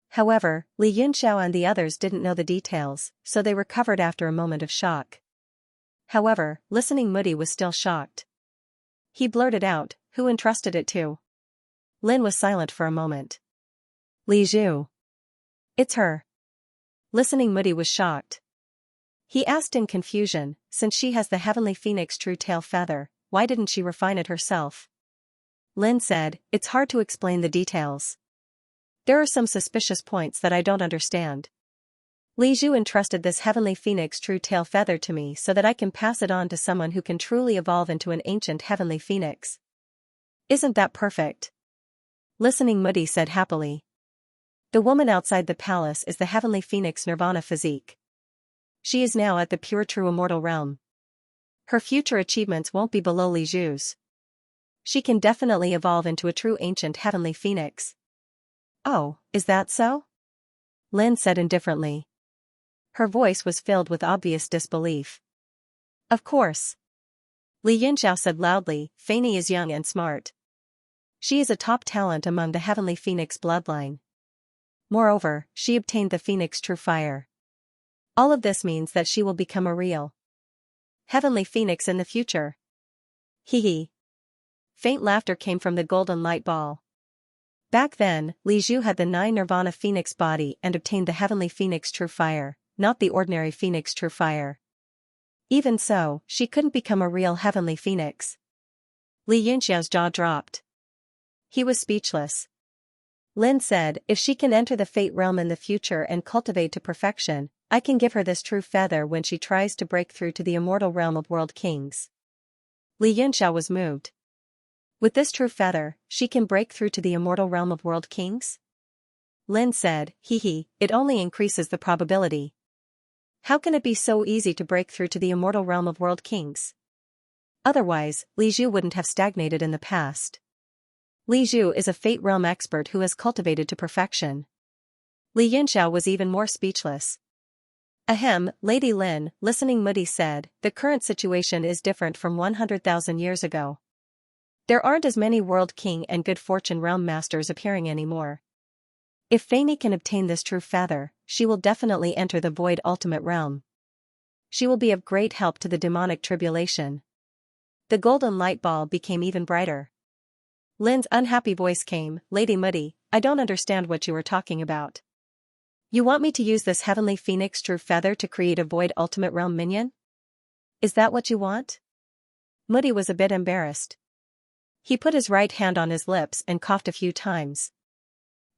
However, Li Yunxiao and the others didn't know the details, so they recovered after a moment of shock. However, Listening Moody was still shocked. He blurted out, "Who entrusted it to?" Lin was silent for a moment. "Li Zhu. It's her." Listening Moody was shocked. He asked in confusion, since she has the heavenly phoenix true tail feather, why didn't she refine it herself? Lin said, it's hard to explain the details. There are some suspicious points that I don't understand. Li Zhu entrusted this heavenly phoenix true tail feather to me so that I can pass it on to someone who can truly evolve into an ancient heavenly phoenix. Isn't that perfect? Listening Muddy said happily. The woman outside the palace is the heavenly phoenix Nirvana physique. She is now at the pure true immortal realm. Her future achievements won't be below Li Zhu's. She can definitely evolve into a true ancient heavenly phoenix. Oh, is that so? Lin said indifferently. Her voice was filled with obvious disbelief. Of course. Li Yunxiao said loudly, Fanny is young and smart. She is a top talent among the heavenly phoenix bloodline. Moreover, she obtained the phoenix true fire. All of this means that she will become a real heavenly phoenix in the future. Hee hee. Faint laughter came from the golden light ball. Back then, Li Zhu had the 9 Nirvana phoenix body and obtained the heavenly phoenix true fire, not the ordinary phoenix true fire. Even so, she couldn't become a real heavenly phoenix. Li Yunxiao's jaw dropped. He was speechless. Lin said, if she can enter the fate realm in the future and cultivate to perfection, I can give her this true feather when she tries to break through to the immortal realm of world kings. Li Yunxiao was moved. With this true feather, she can break through to the immortal realm of world kings? Lin said, hee hee, it only increases the probability. How can it be so easy to break through to the immortal realm of world kings? Otherwise, Li Zhu wouldn't have stagnated in the past. Li Zhu is a fate realm expert who has cultivated to perfection. Li Yunxiao was even more speechless. Ahem, Lady Lin, listening Muddy said, the current situation is different from 100,000 years ago. There aren't as many World King and Good Fortune Realm Masters appearing anymore. If Fanny can obtain this true feather, she will definitely enter the Void Ultimate Realm. She will be of great help to the demonic tribulation. The golden light ball became even brighter. Lin's unhappy voice came, Lady Muddy, I don't understand what you are talking about. You want me to use this heavenly phoenix true feather to create a Void Ultimate Realm minion? Is that what you want? Muddy was a bit embarrassed. He put his right hand on his lips and coughed a few times.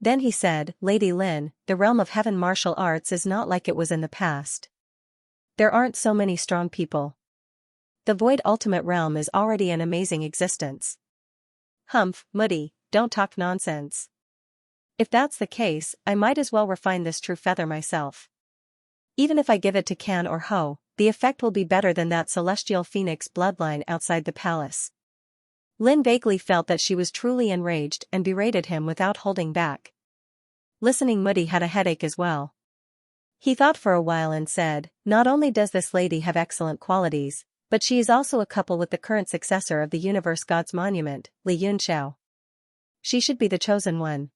Then he said, Lady Lin, the realm of heaven martial arts is not like it was in the past. There aren't so many strong people. The Void Ultimate Realm is already an amazing existence. Humph, Muddy, don't talk nonsense. If that's the case, I might as well refine this true feather myself. Even if I give it to Can or Ho, the effect will be better than that celestial phoenix bloodline outside the palace. Lin vaguely felt that she was truly enraged and berated him without holding back. Listening Muddy had a headache as well. He thought for a while and said, not only does this lady have excellent qualities, but she is also a couple with the current successor of the Universe God's Monument, Li Yunxiao. She should be the chosen one.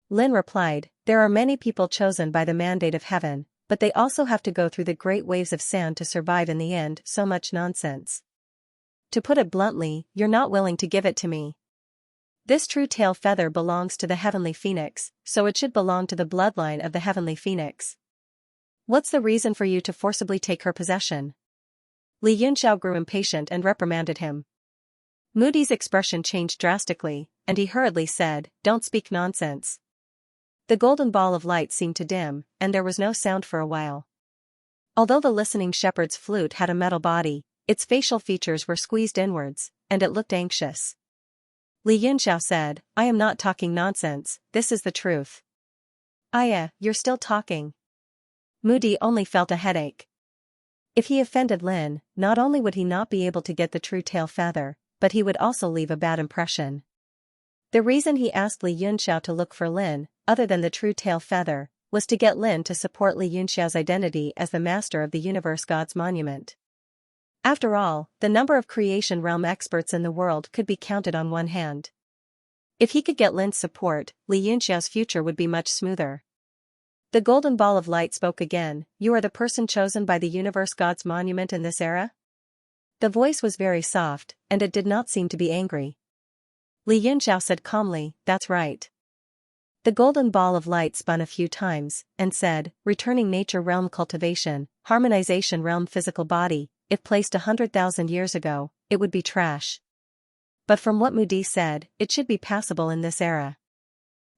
Lin replied, there are many people chosen by the mandate of heaven, but they also have to go through the great waves of sand to survive in the end. So much nonsense. To put it bluntly, you're not willing to give it to me. This true tail feather belongs to the heavenly phoenix, so it should belong to the bloodline of the heavenly phoenix. What's the reason for you to forcibly take her possession? Li Yunxiao grew impatient and reprimanded him. Moody's expression changed drastically, and he hurriedly said, don't speak nonsense. The golden ball of light seemed to dim, and there was no sound for a while. Although the listening shepherd's flute had a metal body, its facial features were squeezed inwards, and it looked anxious. Li Yunxiao said, I am not talking nonsense, this is the truth. You're still talking. Moody only felt a headache. If he offended Lin, not only would he not be able to get the true tail feather, but he would also leave a bad impression. The reason he asked Li Yunxiao to look for Lin, other than the true tail feather, was to get Lin to support Li Yunxiao's identity as the master of the Universe God's Monument. After all, the number of creation realm experts in the world could be counted on one hand. If he could get Lin's support, Li Yunxiao's future would be much smoother. The golden ball of light spoke again, you are the person chosen by the Universe God's Monument in this era? The voice was very soft, and it did not seem to be angry. Li Yunxiao said calmly, that's right. The golden ball of light spun a few times, and said, returning nature realm cultivation, harmonization realm physical body, if placed 100,000 years ago, it would be trash. But from what Mudi said, it should be passable in this era.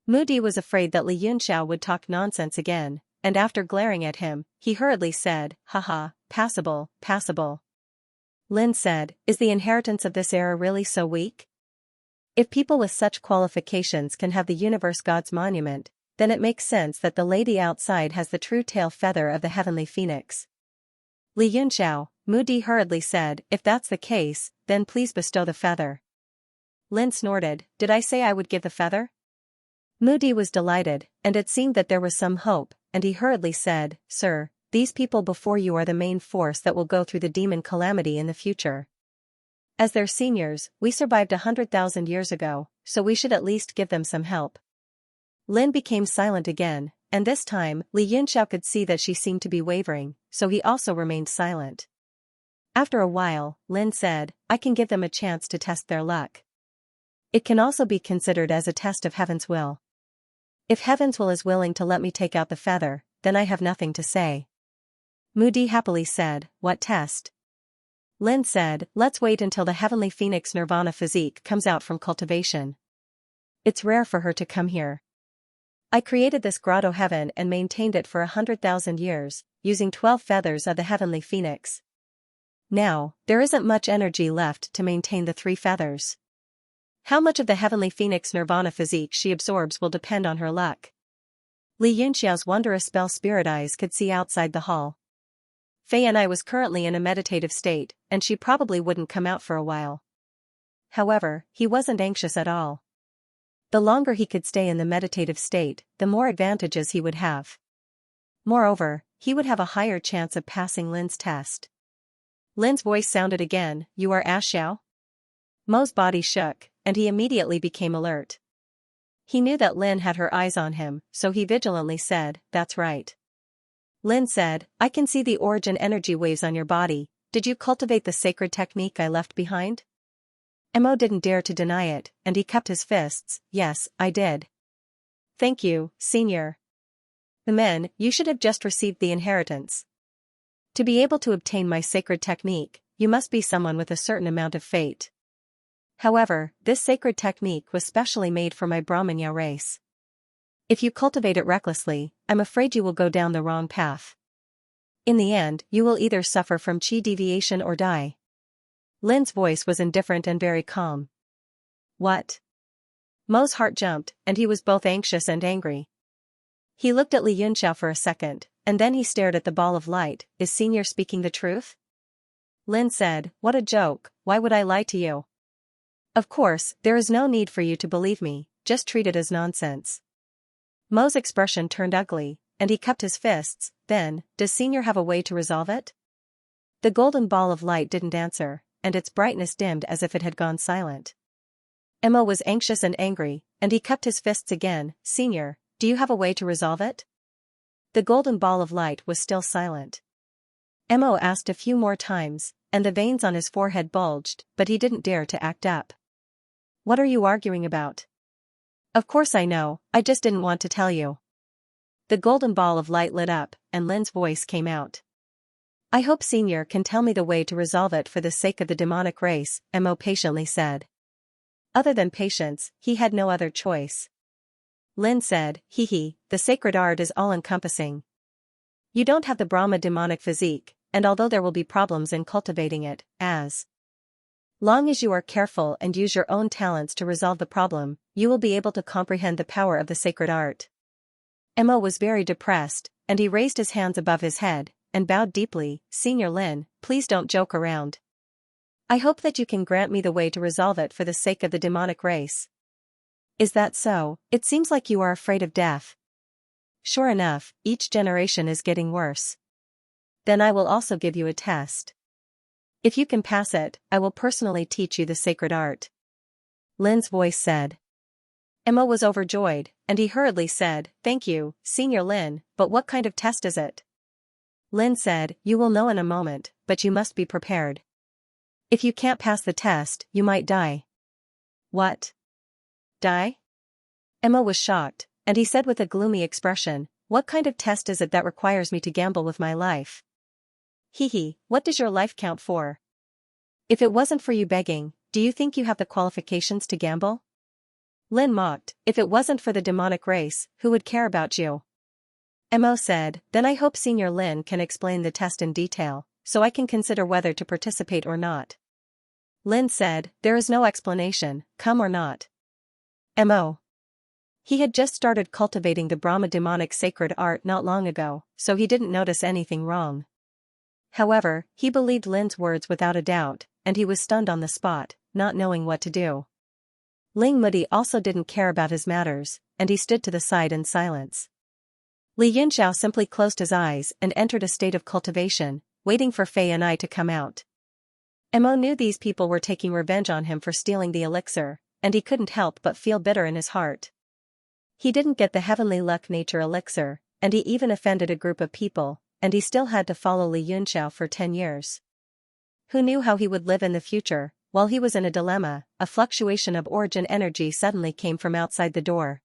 Mudi was afraid that Li Yunxiao would talk nonsense again, and after glaring at him, he hurriedly said, haha, passable, passable. Lin said, is the inheritance of this era really so weak? If people with such qualifications can have the universe god's monument, then it makes sense that the lady outside has the true tail feather of the heavenly phoenix. Li Yunxiao, Mudi hurriedly said, if that's the case, then please bestow the feather. Lin snorted, did I say I would give the feather? Mudi was delighted, and it seemed that there was some hope, and he hurriedly said, sir, these people before you are the main force that will go through the demon calamity in the future. As their seniors, we survived 100,000 years ago, so we should at least give them some help. Lin became silent again, and this time, Li Yunxiao could see that she seemed to be wavering, so he also remained silent. After a while, Lin said, I can give them a chance to test their luck. It can also be considered as a test of heaven's will. If heaven's will is willing to let me take out the feather, then I have nothing to say. Mudi happily said, what test? Lin said, let's wait until the heavenly phoenix nirvana physique comes out from cultivation. It's rare for her to come here. I created this grotto heaven and maintained it for 100,000 years, using 12 feathers of the heavenly phoenix. Now, there isn't much energy left to maintain the 3 feathers. How much of the heavenly phoenix nirvana physique she absorbs will depend on her luck. Li Yunxiao's wondrous spell spirit eyes could see outside the hall. Fei and I was currently in a meditative state, and she probably wouldn't come out for a while. However, he wasn't anxious at all. The longer he could stay in the meditative state, the more advantages he would have. Moreover, he would have a higher chance of passing Lin's test. Lin's voice sounded again, you are Ash Xiao? Mo's body shook, and he immediately became alert. He knew that Lin had her eyes on him, so he vigilantly said, that's right. Lin said, I can see the origin energy waves on your body, did you cultivate the sacred technique I left behind? Mo didn't dare to deny it, and he cupped his fists, yes, I did. Thank you, senior. The men, you should have just received the inheritance. To be able to obtain my sacred technique, you must be someone with a certain amount of fate. However, this sacred technique was specially made for my Brahmanya race. If you cultivate it recklessly, I'm afraid you will go down the wrong path. In the end, you will either suffer from chi deviation or die. Lin's voice was indifferent and very calm. What? Mo's heart jumped, and he was both anxious and angry. He looked at Li Yunxiao for a second, and then he stared at the ball of light, is senior speaking the truth? Lin said, what a joke, why would I lie to you? Of course, there is no need for you to believe me, just treat it as nonsense. Mo's expression turned ugly, and he cupped his fists, then, does senior have a way to resolve it? The golden ball of light didn't answer, and its brightness dimmed as if it had gone silent. Mo was anxious and angry, and he cupped his fists again, senior, do you have a way to resolve it? The golden ball of light was still silent. Mo asked a few more times, and the veins on his forehead bulged, but he didn't dare to act up. What are you arguing about? Of course I know, I just didn't want to tell you. The golden ball of light lit up, and Lin's voice came out. I hope senior can tell me the way to resolve it for the sake of the demonic race, Mo patiently said. Other than patience, he had no other choice. Lin said, hee, the sacred art is all-encompassing. You don't have the Brahma demonic physique, and although there will be problems in cultivating it, as long as you are careful and use your own talents to resolve the problem, you will be able to comprehend the power of the sacred art. Mo was very depressed, and he raised his hands above his head, and bowed deeply, Senior Lin, please don't joke around. I hope that you can grant me the way to resolve it for the sake of the demonic race. Is that so? It seems like you are afraid of death. Sure enough, each generation is getting worse. Then I will also give you a test. If you can pass it, I will personally teach you the sacred art. Lin's voice said. Mo was overjoyed, and he hurriedly said, thank you, Senior Lin, but what kind of test is it? Lin said, you will know in a moment, but you must be prepared. If you can't pass the test, you might die. What? Die? Mo was shocked, and he said with a gloomy expression, "What kind of test is it that requires me to gamble with my life? Hee, what does your life count for? If it wasn't for you begging, do you think you have the qualifications to gamble?" Lin mocked, "If it wasn't for the demonic race, who would care about you?" Mo said, "Then I hope Senior Lin can explain the test in detail, so I can consider whether to participate or not." Lin said, "There is no explanation, come or not." Mo. He had just started cultivating the Brahma demonic sacred art not long ago, so he didn't notice anything wrong. However, he believed Lin's words without a doubt, and he was stunned on the spot, not knowing what to do. Ling Mudi also didn't care about his matters, and he stood to the side in silence. Li Yunxiao simply closed his eyes and entered a state of cultivation, waiting for Fei and I to come out. Mo knew these people were taking revenge on him for stealing the elixir, and he couldn't help but feel bitter in his heart. He didn't get the heavenly luck nature elixir, and he even offended a group of people, and he still had to follow Li Yunxiao for 10 years. Who knew how he would live in the future? While he was in a dilemma, a fluctuation of origin energy suddenly came from outside the door.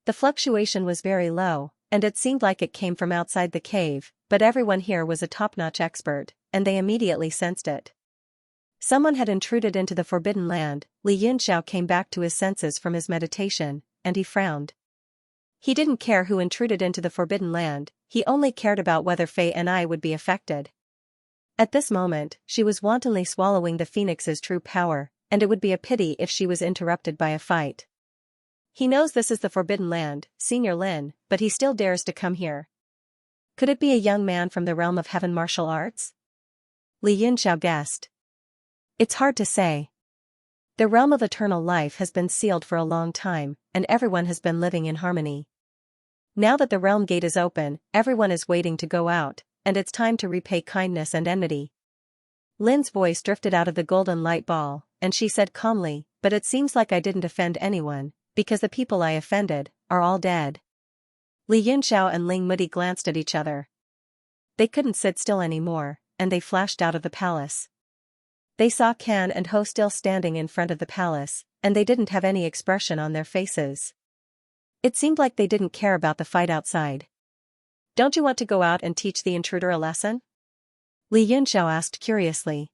The fluctuation was very low, and it seemed like it came from outside the cave, but everyone here was a top-notch expert, and they immediately sensed it. Someone had intruded into the forbidden land. Li Yunxiao came back to his senses from his meditation, and he frowned. He didn't care who intruded into the forbidden land, he only cared about whether Fei and I would be affected. At this moment, she was wantonly swallowing the phoenix's true power, and it would be a pity if she was interrupted by a fight. He knows this is the forbidden land, Senior Lin, but he still dares to come here. Could it be a young man from the realm of heaven martial arts? Li Yunxiao guessed. It's hard to say. The realm of eternal life has been sealed for a long time, and everyone has been living in harmony. Now that the realm gate is open, everyone is waiting to go out, and it's time to repay kindness and enmity. Lin's voice drifted out of the golden light ball, and she said calmly, "But it seems like I didn't offend anyone, because the people I offended are all dead." Li Yunxiao and Ling Mudi glanced at each other. They couldn't sit still anymore, and they flashed out of the palace. They saw Can and Ho still standing in front of the palace, and they didn't have any expression on their faces. It seemed like they didn't care about the fight outside. "Don't you want to go out and teach the intruder a lesson?" Li Yunxiao asked curiously.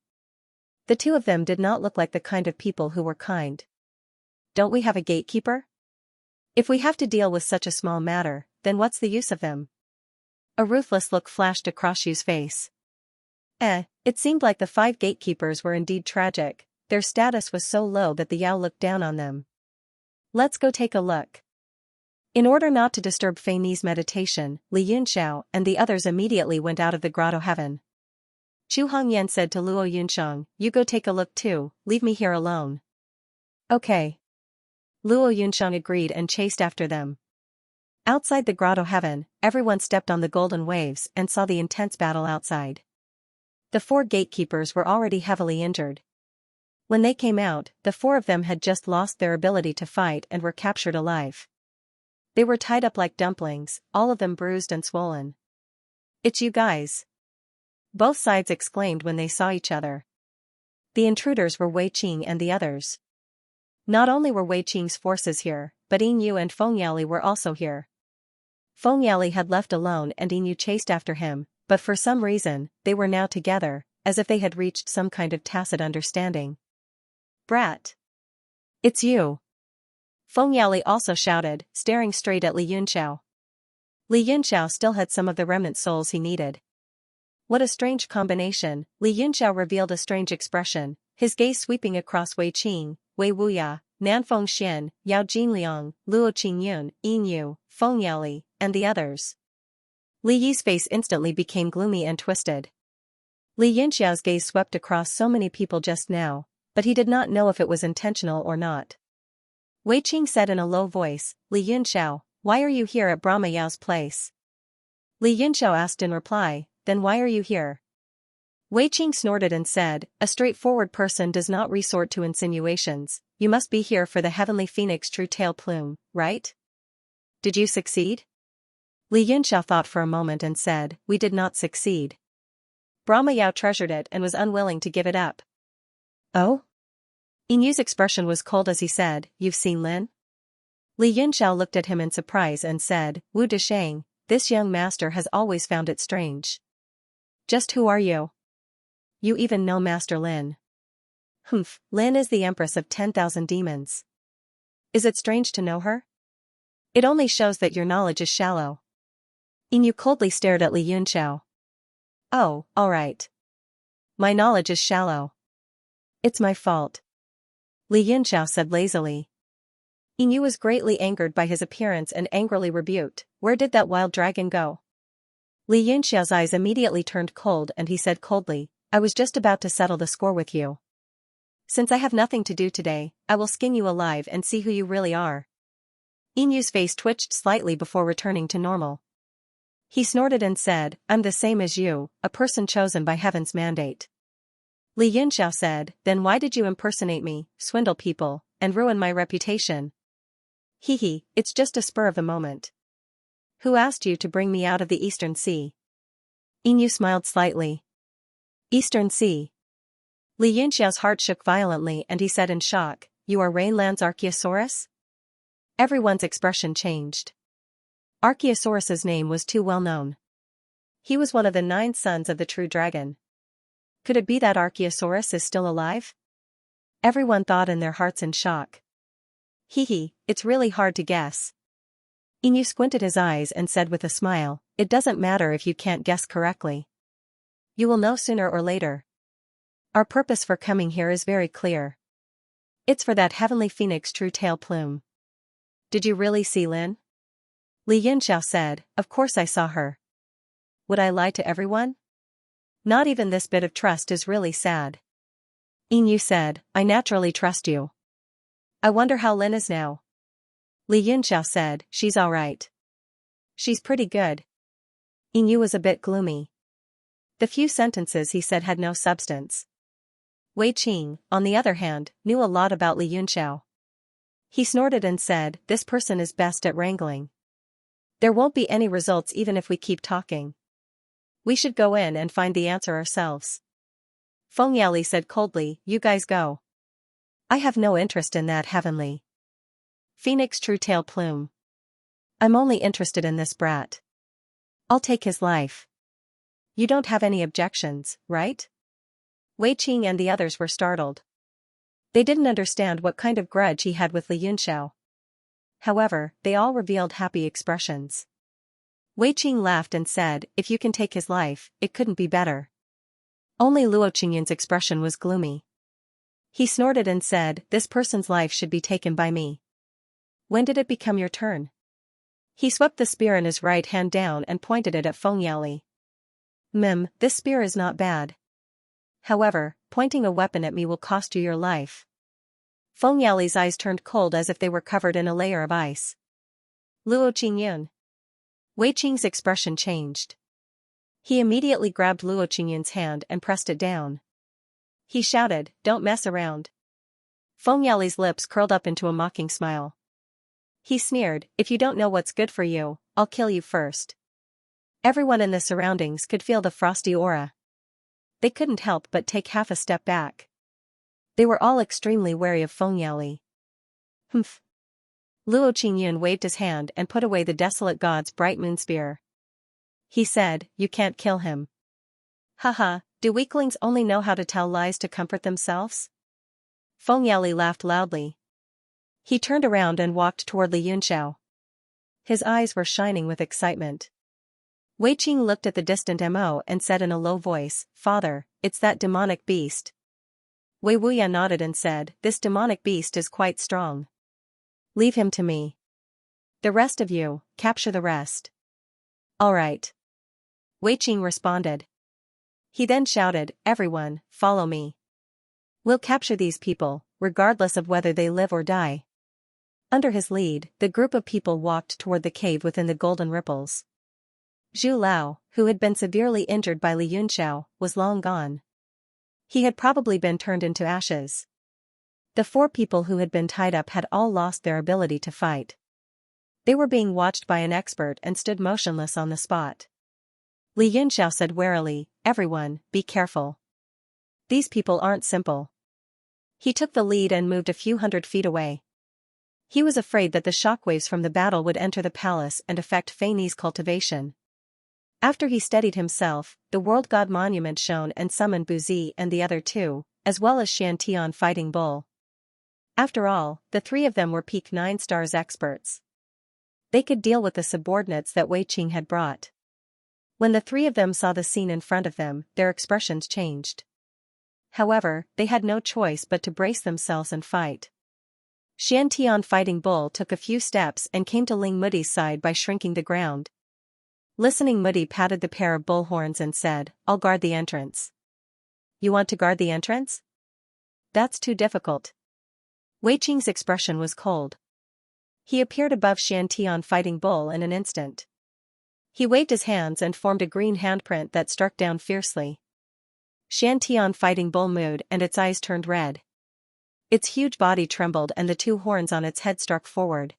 The two of them did not look like the kind of people who were kind. "Don't we have a gatekeeper? If we have to deal with such a small matter, then what's the use of them?" A ruthless look flashed across Yu's face. It seemed like the 5 gatekeepers were indeed tragic, their status was so low that the Yao looked down on them. "Let's go take a look." In order not to disturb Fei Ni's meditation, Li Yunxiao and the others immediately went out of the grotto heaven. Chu Hongyan said to Luo Yunsheng, "You go take a look too, leave me here alone." "Okay." Luo Yunsheng agreed and chased after them. Outside the grotto heaven, everyone stepped on the golden waves and saw the intense battle outside. The 4 gatekeepers were already heavily injured. When they came out, the 4 of them had just lost their ability to fight and were captured alive. They were tied up like dumplings, all of them bruised and swollen. "It's you guys!" Both sides exclaimed when they saw each other. The intruders were Wei Qing and the others. Not only were Wei Qing's forces here, but Yin Yu and Feng Yali were also here. Feng Yali had left alone and Yin Yu chased after him, but for some reason, they were now together, as if they had reached some kind of tacit understanding. "Brat! It's you!" Feng Yali also shouted, staring straight at Li Yunxiao. Li Yunxiao still had some of the remnant souls he needed. What a strange combination. Li Yunxiao revealed a strange expression, his gaze sweeping across Wei Qing, Wei Wuya, Nanfeng Xian, Yao Jinliang, Luo Qingyun, Yin Yu, Feng Yali, and the others. Li Yi's face instantly became gloomy and twisted. Li Yunxiao's gaze swept across so many people just now, but he did not know if it was intentional or not. Wei Qing said in a low voice, "Li Yunxiao, why are you here at Brahma Yao's place?" Li Yunxiao asked in reply, "Then why are you here?" Wei Qing snorted and said, "A straightforward person does not resort to insinuations, you must be here for the heavenly phoenix true tail plume, right? Did you succeed?" Li Yunxiao thought for a moment and said, "We did not succeed. Brahma Yao treasured it and was unwilling to give it up." "Oh?" Yin Yu's expression was cold as he said, "You've seen Lin?" Li Yunxiao looked at him in surprise and said, Wu Deshang, this young master has always found it strange. Just who are you? You even know Master Lin. Humph, Lin is the empress of 10,000 demons. Is it strange to know her? It only shows that your knowledge is shallow. Inu coldly stared at Li Yunxiao. Oh, alright. My knowledge is shallow. It's my fault. Li Yunxiao said lazily. Inu was greatly angered by his appearance and angrily rebuked, Where did that wild dragon go? Li Yunxiao's eyes immediately turned cold and he said coldly, I was just about to settle the score with you. Since I have nothing to do today, I will skin you alive and see who you really are. Inu's face twitched slightly before returning to normal. He snorted and said, I'm the same as you, a person chosen by heaven's mandate. Li Yunxiao said, Then why did you impersonate me, swindle people, and ruin my reputation? Hee, it's just a spur of the moment. Who asked you to bring me out of the Eastern Sea? Inu smiled slightly. Eastern Sea. Li Yunxiao's heart shook violently and he said in shock, You are Rainland's Archaeosaurus? Everyone's expression changed. Archaeosaurus's name was too well known. He was one of the 9 sons of the true dragon. Could it be that Archaeosaurus is still alive? Everyone thought in their hearts in shock. It's really hard to guess. Inu squinted his eyes and said with a smile, It doesn't matter if you can't guess correctly. You will know sooner or later. Our purpose for coming here is very clear. It's for that heavenly phoenix true tail plume. Did you really see Lin? Li Yunxiao said, Of course I saw her. Would I lie to everyone? Not even this bit of trust is really sad. Inu said, I naturally trust you. I wonder how Lin is now. Li Yunxiao said, She's alright. She's pretty good. Inu was a bit gloomy. The few sentences he said had no substance. Wei Qing, on the other hand, knew a lot about Li Yunxiao. He snorted and said, This person is best at wrangling. There won't be any results even if we keep talking. We should go in and find the answer ourselves. Feng Yali said coldly, You guys go. I have no interest in that heavenly phoenix true tail plume. I'm only interested in this brat. I'll take his life. You don't have any objections, right? Wei Qing and the others were startled. They didn't understand what kind of grudge he had with Li Yunxiao. However, they all revealed happy expressions. Wei Qing laughed and said, If you can take his life, it couldn't be better. Only Luo Qingyun's expression was gloomy. He snorted and said, This person's life should be taken by me. When did it become your turn? He swept the spear in his right hand down and pointed it at Feng Yali. This spear is not bad. However, pointing a weapon at me will cost you your life. Feng Yali's eyes turned cold as if they were covered in a layer of ice. Luo Qingyun. Wei Qing's expression changed. He immediately grabbed Luo Qingyun's hand and pressed it down. He shouted, Don't mess around. Feng Yali's lips curled up into a mocking smile. He sneered, If you don't know what's good for you, I'll kill you first. Everyone in the surroundings could feel the frosty aura. They couldn't help but take half a step back. They were all extremely wary of Feng Yali. Humph. Luo Qingyun waved his hand and put away the desolate god's bright moon spear. He said, You can't kill him. Haha, do weaklings only know how to tell lies to comfort themselves? Feng Yali laughed loudly. He turned around and walked toward Li Yunxiao. His eyes were shining with excitement. Wei Qing looked at the distant Mo and said in a low voice, Father, it's that demonic beast. Wei Wuya nodded and said, This demonic beast is quite strong. Leave him to me. The rest of you, capture the rest. Alright. Wei Qing responded. He then shouted, Everyone, follow me. We'll capture these people, regardless of whether they live or die. Under his lead, the group of people walked toward the cave within the golden ripples. Zhu Lao, who had been severely injured by Li Yunxiao, was long gone. He had probably been turned into ashes. The 4 people who had been tied up had all lost their ability to fight. They were being watched by an expert and stood motionless on the spot. Li Yunxiao said warily, Everyone, be careful. These people aren't simple. He took the lead and moved a few hundred feet away. He was afraid that the shockwaves from the battle would enter the palace and affect Fei's cultivation. After he steadied himself, the world god monument shone and summoned Buzi and the other two, as well as Xianxia Fighting Bull. After all, the three of them were peak 9 stars experts. They could deal with the subordinates that Wei Qing had brought. When the three of them saw the scene in front of them, their expressions changed. However, they had no choice but to brace themselves and fight. Xianxia Fighting Bull took a few steps and came to Ling Mudi's side by shrinking the ground. Listening, Mudi patted the pair of bull horns and said, "I'll guard the entrance." "You want to guard the entrance? That's too difficult." Wei Qing's expression was cold. He appeared above Xianxia Fighting Bull in an instant. He waved his hands and formed a green handprint that struck down fiercely. Xianxia Fighting Bull moved and its eyes turned red. Its huge body trembled and the two horns on its head struck forward.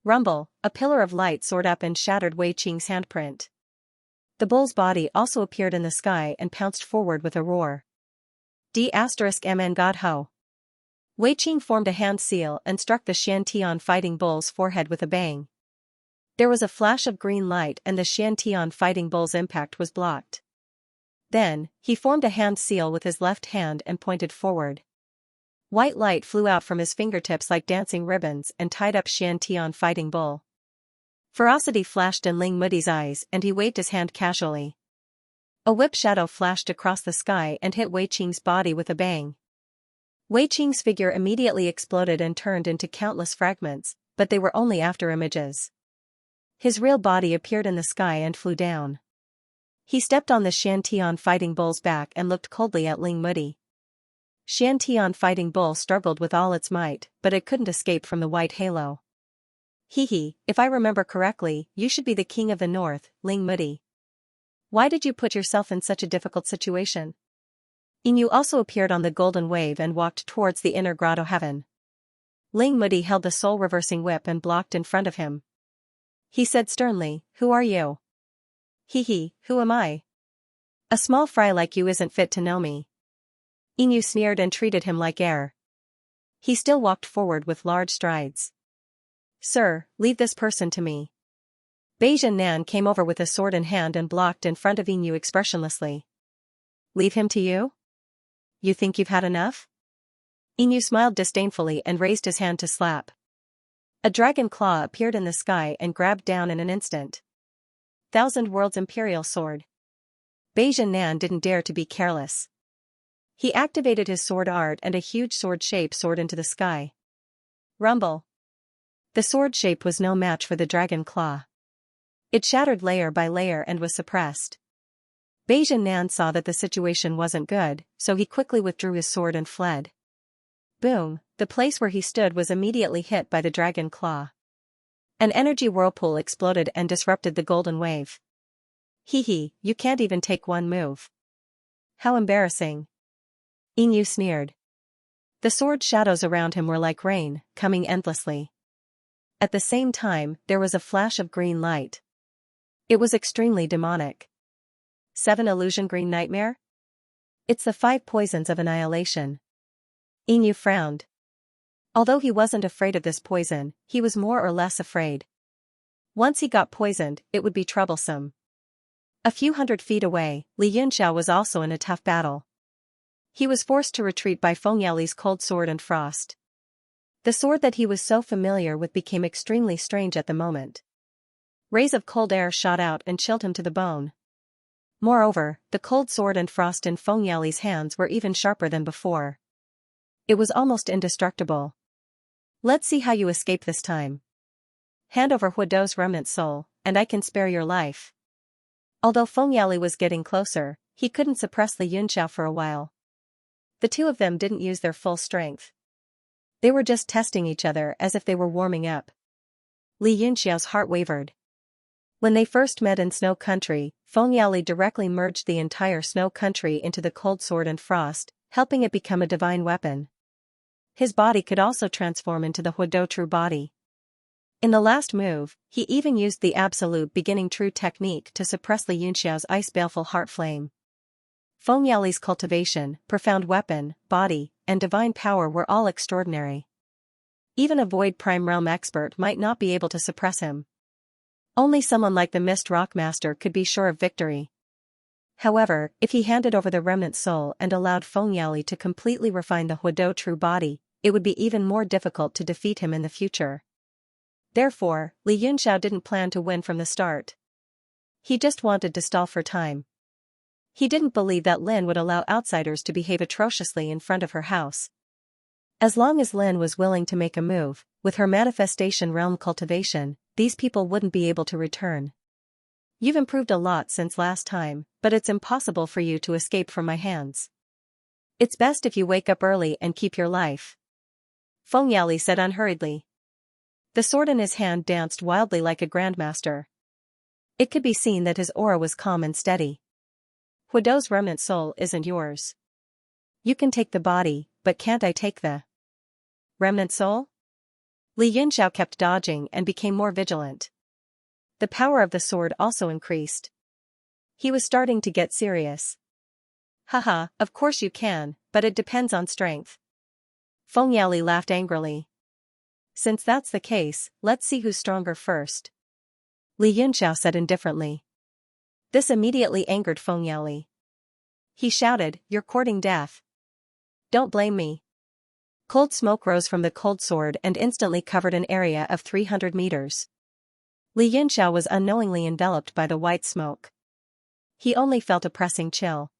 Rumble, a pillar of light soared up and shattered Wei Qing's handprint. The bull's body also appeared in the sky and pounced forward with a roar. D*MN God Ho. Wei Qing formed a hand seal and struck the Xianxia Fighting Bull's forehead with a bang. There was a flash of green light and the Xianxia Fighting Bull's impact was blocked. Then, he formed a hand seal with his left hand and pointed forward. White light flew out from his fingertips like dancing ribbons and tied up Xianxia Fighting Bull. Ferocity flashed in Ling Mudi's eyes and he waved his hand casually. A whip shadow flashed across the sky and hit Wei Qing's body with a bang. Wei Qing's figure immediately exploded and turned into countless fragments, but they were only after images. His real body appeared in the sky and flew down. He stepped on the Xianxia Fighting Bull's back and looked coldly at Ling Mudi. Xianxia Fighting Bull struggled with all its might, but it couldn't escape from the white halo. "Hehe, if I remember correctly, you should be the king of the north, Ling Mudi. Why did you put yourself in such a difficult situation?" Inu also appeared on the golden wave and walked towards the inner grotto heaven. Ling Mudi held the soul-reversing whip and blocked in front of him. He said sternly, "Who are you?" "Hehe, who am I? A small fry like you isn't fit to know me." Inu sneered and treated him like air. He still walked forward with large strides. "Sir, leave this person to me." Beijian Nan came over with a sword in hand and blocked in front of Inu expressionlessly. "Leave him to you? You think you've had enough?" Inu smiled disdainfully and raised his hand to slap. A dragon claw appeared in the sky and grabbed down in an instant. Thousand Worlds Imperial Sword. Beijian Nan didn't dare to be careless. He activated his sword art and a huge sword shape soared into the sky. Rumble. The sword shape was no match for the dragon claw. It shattered layer by layer and was suppressed. Beijian Nan saw that the situation wasn't good, so he quickly withdrew his sword and fled. Boom, the place where he stood was immediately hit by the dragon claw. An energy whirlpool exploded and disrupted the golden wave. "Hehe, you can't even take one move. How embarrassing." Inu sneered. The sword shadows around him were like rain, coming endlessly. At the same time, there was a flash of green light. It was extremely demonic. 7 Illusion Green Nightmare? It's the 5 poisons of annihilation. Inu frowned. Although he wasn't afraid of this poison, he was more or less afraid. Once he got poisoned, it would be troublesome. A few hundred feet away, Li Yunxiao was also in a tough battle. He was forced to retreat by Feng Yali's cold sword and frost. The sword that he was so familiar with became extremely strange at the moment. Rays of cold air shot out and chilled him to the bone. Moreover, the cold sword and frost in Feng Yali's hands were even sharper than before. It was almost indestructible. "Let's see how you escape this time. Hand over Huado's remnant soul, and I can spare your life." Although Feng Yali was getting closer, he couldn't suppress Li Yunxiao for a while. The two of them didn't use their full strength. They were just testing each other as if they were warming up. Li Yunxiao's heart wavered. When they first met in Snow Country, Feng Yali directly merged the entire Snow Country into the cold sword and frost, helping it become a divine weapon. His body could also transform into the Huado True Body. In the last move, he even used the absolute beginning true technique to suppress Li Yunxiao's ice baleful heart flame. Feng Yali's cultivation, profound weapon, body, and divine power were all extraordinary. Even a Void Prime Realm expert might not be able to suppress him. Only someone like the Mist Rock Master could be sure of victory. However, if he handed over the remnant soul and allowed Fengyali to completely refine the Huado true body, it would be even more difficult to defeat him in the future. Therefore, Li Yunxiao didn't plan to win from the start. He just wanted to stall for time. He didn't believe that Lin would allow outsiders to behave atrociously in front of her house. As long as Lin was willing to make a move, with her manifestation realm cultivation, these people wouldn't be able to return. You've improved a lot since last time, but it's impossible for you to escape from my hands. It's best if you wake up early and keep your life. Fengyali said unhurriedly. The sword in his hand danced wildly like a grandmaster. It could be seen that his aura was calm and steady. Huado's remnant soul isn't yours. You can take the body, but can't I take the remnant soul? Li Yunxiao kept dodging and became more vigilant. The power of the sword also increased. He was starting to get serious. Haha, of course you can, but it depends on strength. Fengyali laughed angrily. Since that's the case, let's see who's stronger first. Li Yunxiao said indifferently. This immediately angered Fengyali. He shouted, "You're courting death. Don't blame me." Cold smoke rose from the cold sword and instantly covered an area of 300 meters. Li Yunxiao was unknowingly enveloped by the white smoke. He only felt a pressing chill.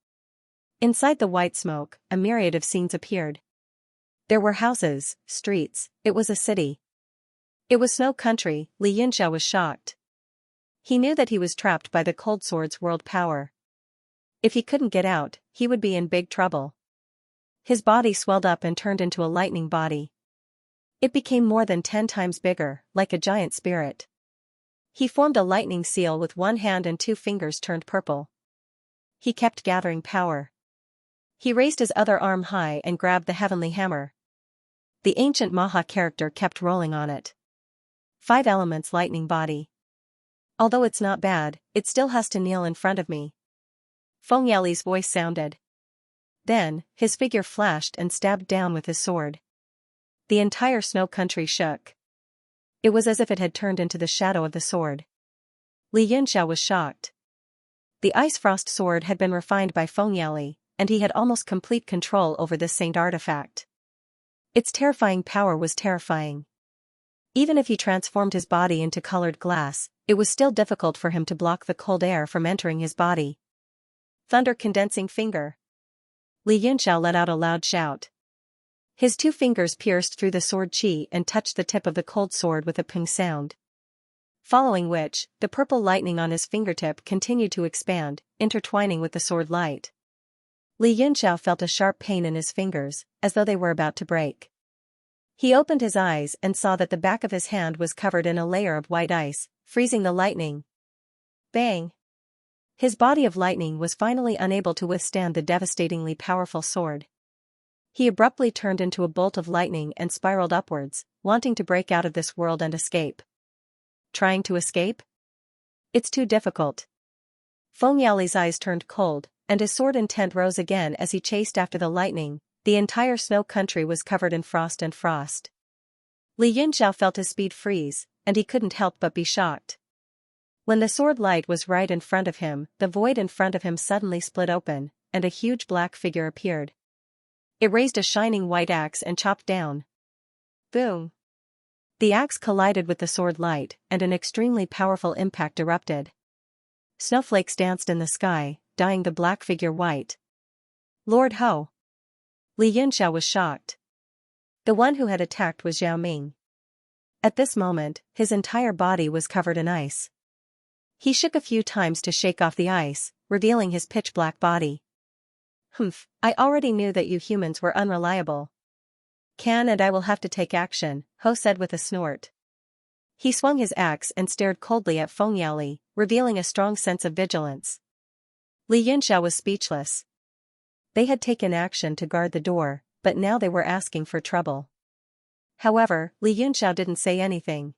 Inside the white smoke, a myriad of scenes appeared. There were houses, streets, it was a city. It was snow country. Li Yunxiao was shocked. He knew that he was trapped by the cold sword's world power. If he couldn't get out, he would be in big trouble. His body swelled up and turned into a lightning body. It became more than 10 times bigger, like a giant spirit. He formed a lightning seal with one hand and 2 fingers turned purple. He kept gathering power. He raised his other arm high and grabbed the heavenly hammer. The ancient Maha character kept rolling on it. 5 elements lightning body. Although it's not bad, it still has to kneel in front of me. Fengyali's voice sounded. Then, his figure flashed and stabbed down with his sword. The entire snow country shook. It was as if it had turned into the shadow of the sword. Li Yunxiao was shocked. The ice frost sword had been refined by Fengyali, and he had almost complete control over this saint artifact. Its terrifying power was terrifying. Even if he transformed his body into colored glass, it was still difficult for him to block the cold air from entering his body. Thunder condensing finger. Li Yunxiao let out a loud shout. His 2 fingers pierced through the sword chi and touched the tip of the cold sword with a ping sound. Following which, the purple lightning on his fingertip continued to expand, intertwining with the sword light. Li Yunxiao felt a sharp pain in his fingers, as though they were about to break. He opened his eyes and saw that the back of his hand was covered in a layer of white ice, freezing the lightning. Bang! His body of lightning was finally unable to withstand the devastatingly powerful sword. He abruptly turned into a bolt of lightning and spiraled upwards, wanting to break out of this world and escape. Trying to escape? It's too difficult. Fengyali's eyes turned cold, and his sword intent rose again as he chased after the lightning. The entire snow country was covered in frost and frost. Li Yunxiao felt his speed freeze, and he couldn't help but be shocked. When the sword light was right in front of him, the void in front of him suddenly split open, and a huge black figure appeared. It raised a shining white axe and chopped down. Boom! The axe collided with the sword light, and an extremely powerful impact erupted. Snowflakes danced in the sky, dyeing the black figure white. Lord Ho! Li Yunxiao was shocked. The one who had attacked was Zhao Ming. At this moment, his entire body was covered in ice. He shook a few times to shake off the ice, revealing his pitch-black body. Humph, I already knew that you humans were unreliable. Can and I will have to take action, Ho said with a snort. He swung his axe and stared coldly at Fengyali, revealing a strong sense of vigilance. Li Yunxiao was speechless. They had taken action to guard the door, but now they were asking for trouble. However, Li Yunxiao didn't say anything.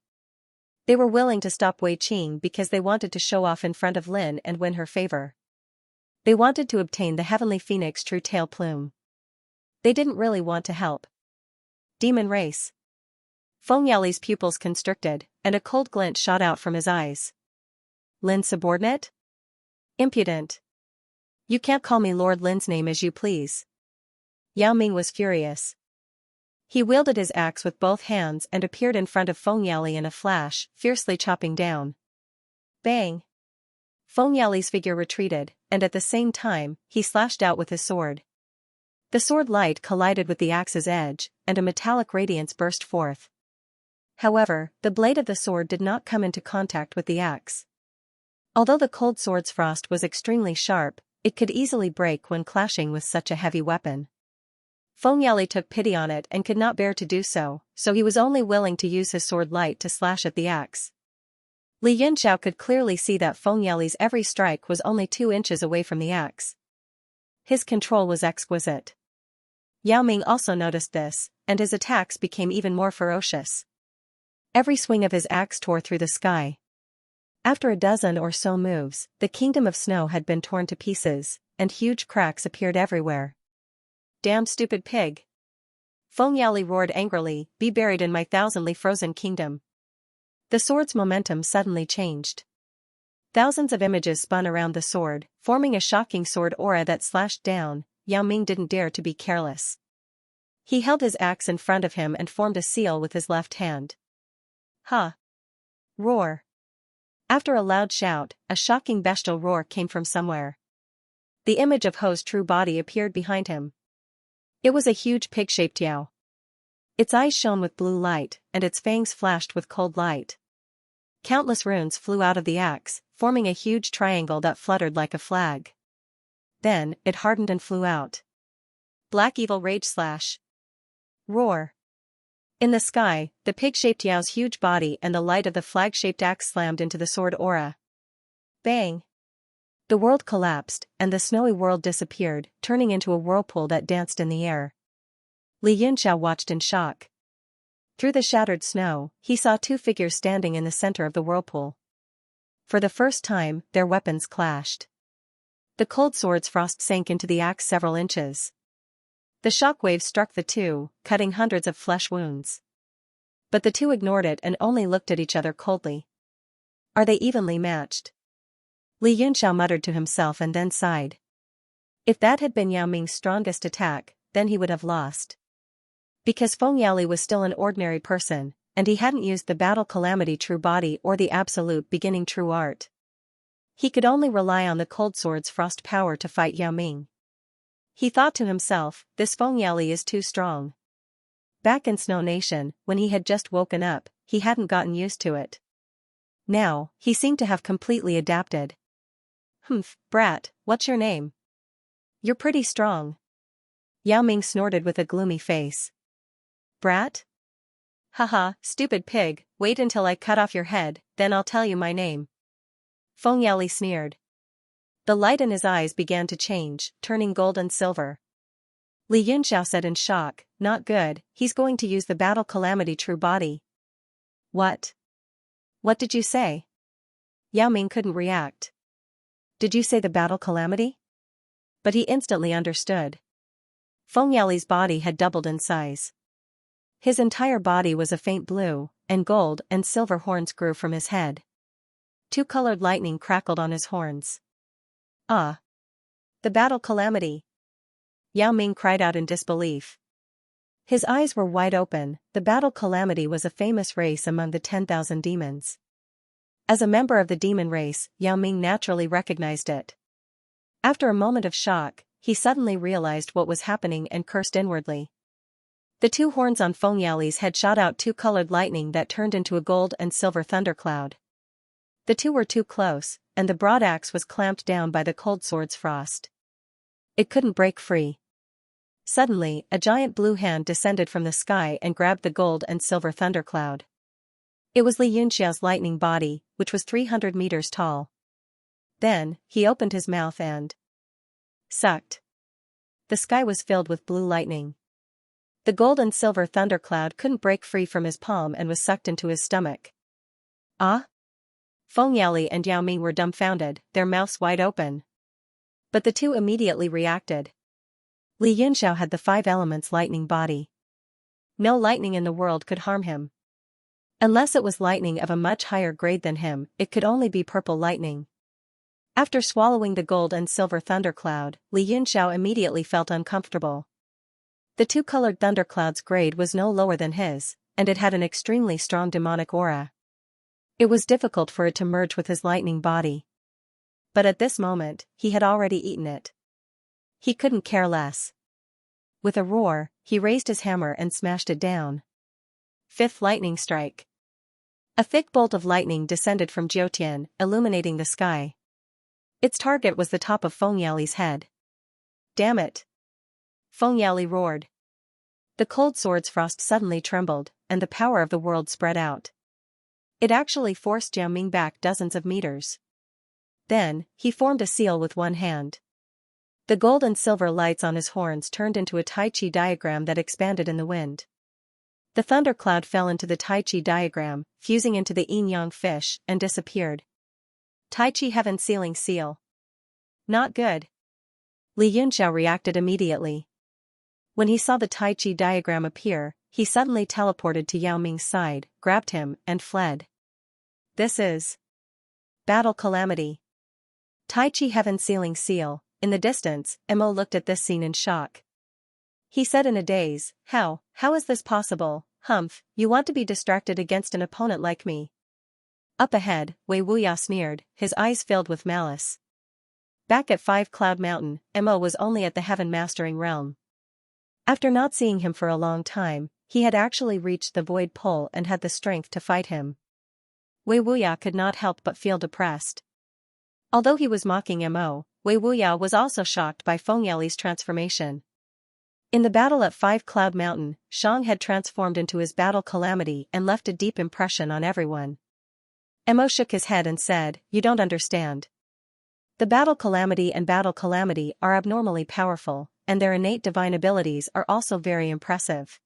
They were willing to stop Wei Qing because they wanted to show off in front of Lin and win her favor. They wanted to obtain the Heavenly Phoenix True Tail Plume. They didn't really want to help. Demon race. Feng Yali's pupils constricted, and a cold glint shot out from his eyes. Lin's subordinate? Impudent. You can't call me Lord Lin's name as you please. Yao Ming was furious. He wielded his axe with both hands and appeared in front of Feng Yali in a flash, fiercely chopping down. Bang! Feng Yali's figure retreated, and at the same time, he slashed out with his sword. The sword light collided with the axe's edge, and a metallic radiance burst forth. However, the blade of the sword did not come into contact with the axe. Although the cold sword's frost was extremely sharp, it could easily break when clashing with such a heavy weapon. Feng Yali took pity on it and could not bear to do so, so he was only willing to use his sword light to slash at the axe. Li Yunxiao could clearly see that Feng Yali's every strike was only 2 inches away from the axe. His control was exquisite. Yao Ming also noticed this, and his attacks became even more ferocious. Every swing of his axe tore through the sky. After a dozen or so moves, the kingdom of snow had been torn to pieces, and huge cracks appeared everywhere. Damned stupid pig! Feng Yali roared angrily, be buried in my thousandly frozen kingdom. The sword's momentum suddenly changed. Thousands of images spun around the sword, forming a shocking sword aura that slashed down. Yao Ming didn't dare to be careless. He held his axe in front of him and formed a seal with his left hand. Ha! Roar! After a loud shout, a shocking bestial roar came from somewhere. The image of Ho's true body appeared behind him. It was a huge pig-shaped Yao. Its eyes shone with blue light, and its fangs flashed with cold light. Countless runes flew out of the axe, forming a huge triangle that fluttered like a flag. Then, it hardened and flew out. Black Evil Rage Slash. Roar. In the sky, the pig-shaped Yao's huge body and the light of the flag-shaped axe slammed into the sword aura. Bang! The world collapsed, and the snowy world disappeared, turning into a whirlpool that danced in the air. Li Yunxiao watched in shock. Through the shattered snow, he saw 2 figures standing in the center of the whirlpool. For the first time, their weapons clashed. The cold sword's frost sank into the axe several inches. The shockwaves struck the two, cutting hundreds of flesh wounds. But the two ignored it and only looked at each other coldly. Are they evenly matched? Li Yunxiao muttered to himself and then sighed. If that had been Yao Ming's strongest attack, then he would have lost. Because Feng Yali was still an ordinary person, and he hadn't used the Battle Calamity True Body or the Absolute Beginning True Art. He could only rely on the cold sword's frost power to fight Yao Ming. He thought to himself, this Feng Yali is too strong. Back in Snow Nation, when he had just woken up, he hadn't gotten used to it. Now, he seemed to have completely adapted. Humph, brat, what's your name? You're pretty strong. Yao Ming snorted with a gloomy face. Brat? Haha, stupid pig, wait until I cut off your head, then I'll tell you my name. Feng Yali sneered. The light in his eyes began to change, turning gold and silver. Li Yunxiao said in shock, not good, he's going to use the Battle Calamity True Body. What? What did you say? Yao Ming couldn't react. Did you say the Battle Calamity? But he instantly understood. Feng Yali's body had doubled in size. His entire body was a faint blue, and gold and silver horns grew from his head. 2-colored lightning crackled on his horns. Ah! The Battle Calamity! Yao Ming cried out in disbelief. His eyes were wide open. The Battle Calamity was a famous race among the 10,000 demons. As a member of the demon race, Yao Ming naturally recognized it. After a moment of shock, he suddenly realized what was happening and cursed inwardly. The 2 horns on Feng Yali's head shot out 2-colored lightning that turned into a gold and silver thundercloud. The 2 were too close, and the broad axe was clamped down by the cold sword's frost. It couldn't break free. Suddenly, a giant blue hand descended from the sky and grabbed the gold and silver thundercloud. It was Li Yunxiao's lightning body, which was 300 meters tall. Then, he opened his mouth and sucked. The sky was filled with blue lightning. The gold and silver thundercloud couldn't break free from his palm and was sucked into his stomach. Ah? Feng Yali and Yao Ming were dumbfounded, their mouths wide open. But the 2 immediately reacted. Li Yunxiao had the 5 elements lightning body. No lightning in the world could harm him. Unless it was lightning of a much higher grade than him, it could only be purple lightning. After swallowing the gold and silver thundercloud, Li Yunxiao immediately felt uncomfortable. The two-colored thundercloud's grade was no lower than his, and it had an extremely strong demonic aura. It was difficult for it to merge with his lightning body. But at this moment, he had already eaten it. He couldn't care less. With a roar, he raised his hammer and smashed it down. Fifth lightning strike. A thick bolt of lightning descended from Jiutian, illuminating the sky. Its target was the top of Feng Yali's head. Damn it! Feng Yali roared. The cold sword's frost suddenly trembled, and the power of the world spread out. It actually forced Jiao Ming back dozens of meters. Then, he formed a seal with one hand. The gold and silver lights on his horns turned into a Tai Chi diagram that expanded in the wind. The thundercloud fell into the Tai Chi diagram, fusing into the yin-yang fish, and disappeared. Tai Chi Heaven Sealing Seal. Not good. Li Yunxiao reacted immediately. When he saw the Tai Chi diagram appear, he suddenly teleported to Yao Ming's side, grabbed him, and fled. This is Battle Calamity. Tai Chi Heaven Sealing Seal. In the distance, Mo looked at this scene in shock. He said in a daze, How is this possible? Humph, you want to be distracted against an opponent like me? Up ahead, Wei Wuya sneered, his eyes filled with malice. Back at 5 Cloud Mountain, Mo was only at the Heaven Mastering Realm. After not seeing him for a long time, he had actually reached the Void Pole and had the strength to fight him. Wei Wuya could not help but feel depressed. Although he was mocking Mo, Wei Wuya was also shocked by Feng Yali's transformation. In the battle at 5 Cloud Mountain, Shang had transformed into his battle calamity and left a deep impression on everyone. Mo shook his head and said, You don't understand. The battle calamity and battle calamity are abnormally powerful, and their innate divine abilities are also very impressive.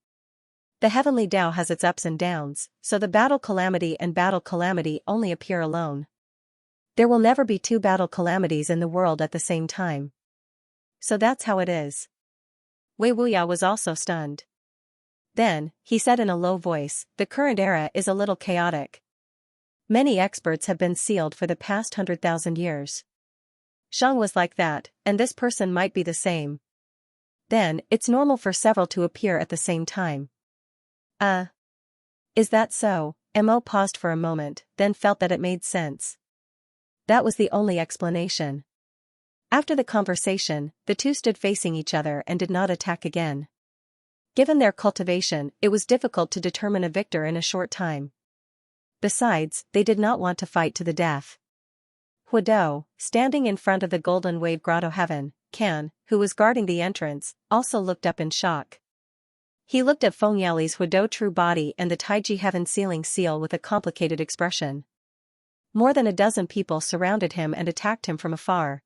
The heavenly Tao has its ups and downs, so the battle calamity and battle calamity only appear alone. There will never be 2 battle calamities in the world at the same time. So that's how it is. Wei Wuya was also stunned. Then, he said in a low voice, The current era is a little chaotic. Many experts have been sealed for the past 100,000 years. Shang was like that, and this person might be the same. Then, it's normal for several to appear at the same time. Is that so? Mo paused for a moment, then felt that it made sense. That was the only explanation. After the conversation, the two stood facing each other and did not attack again. Given their cultivation, it was difficult to determine a victor in a short time. Besides, they did not want to fight to the death. Huidou, standing in front of the Golden Wave Grotto Heaven, Can, who was guarding the entrance, also looked up in shock. He looked at Feng Yali's Huidou true body and the Taiji Heaven Sealing Seal with a complicated expression. More than a dozen people surrounded him and attacked him from afar.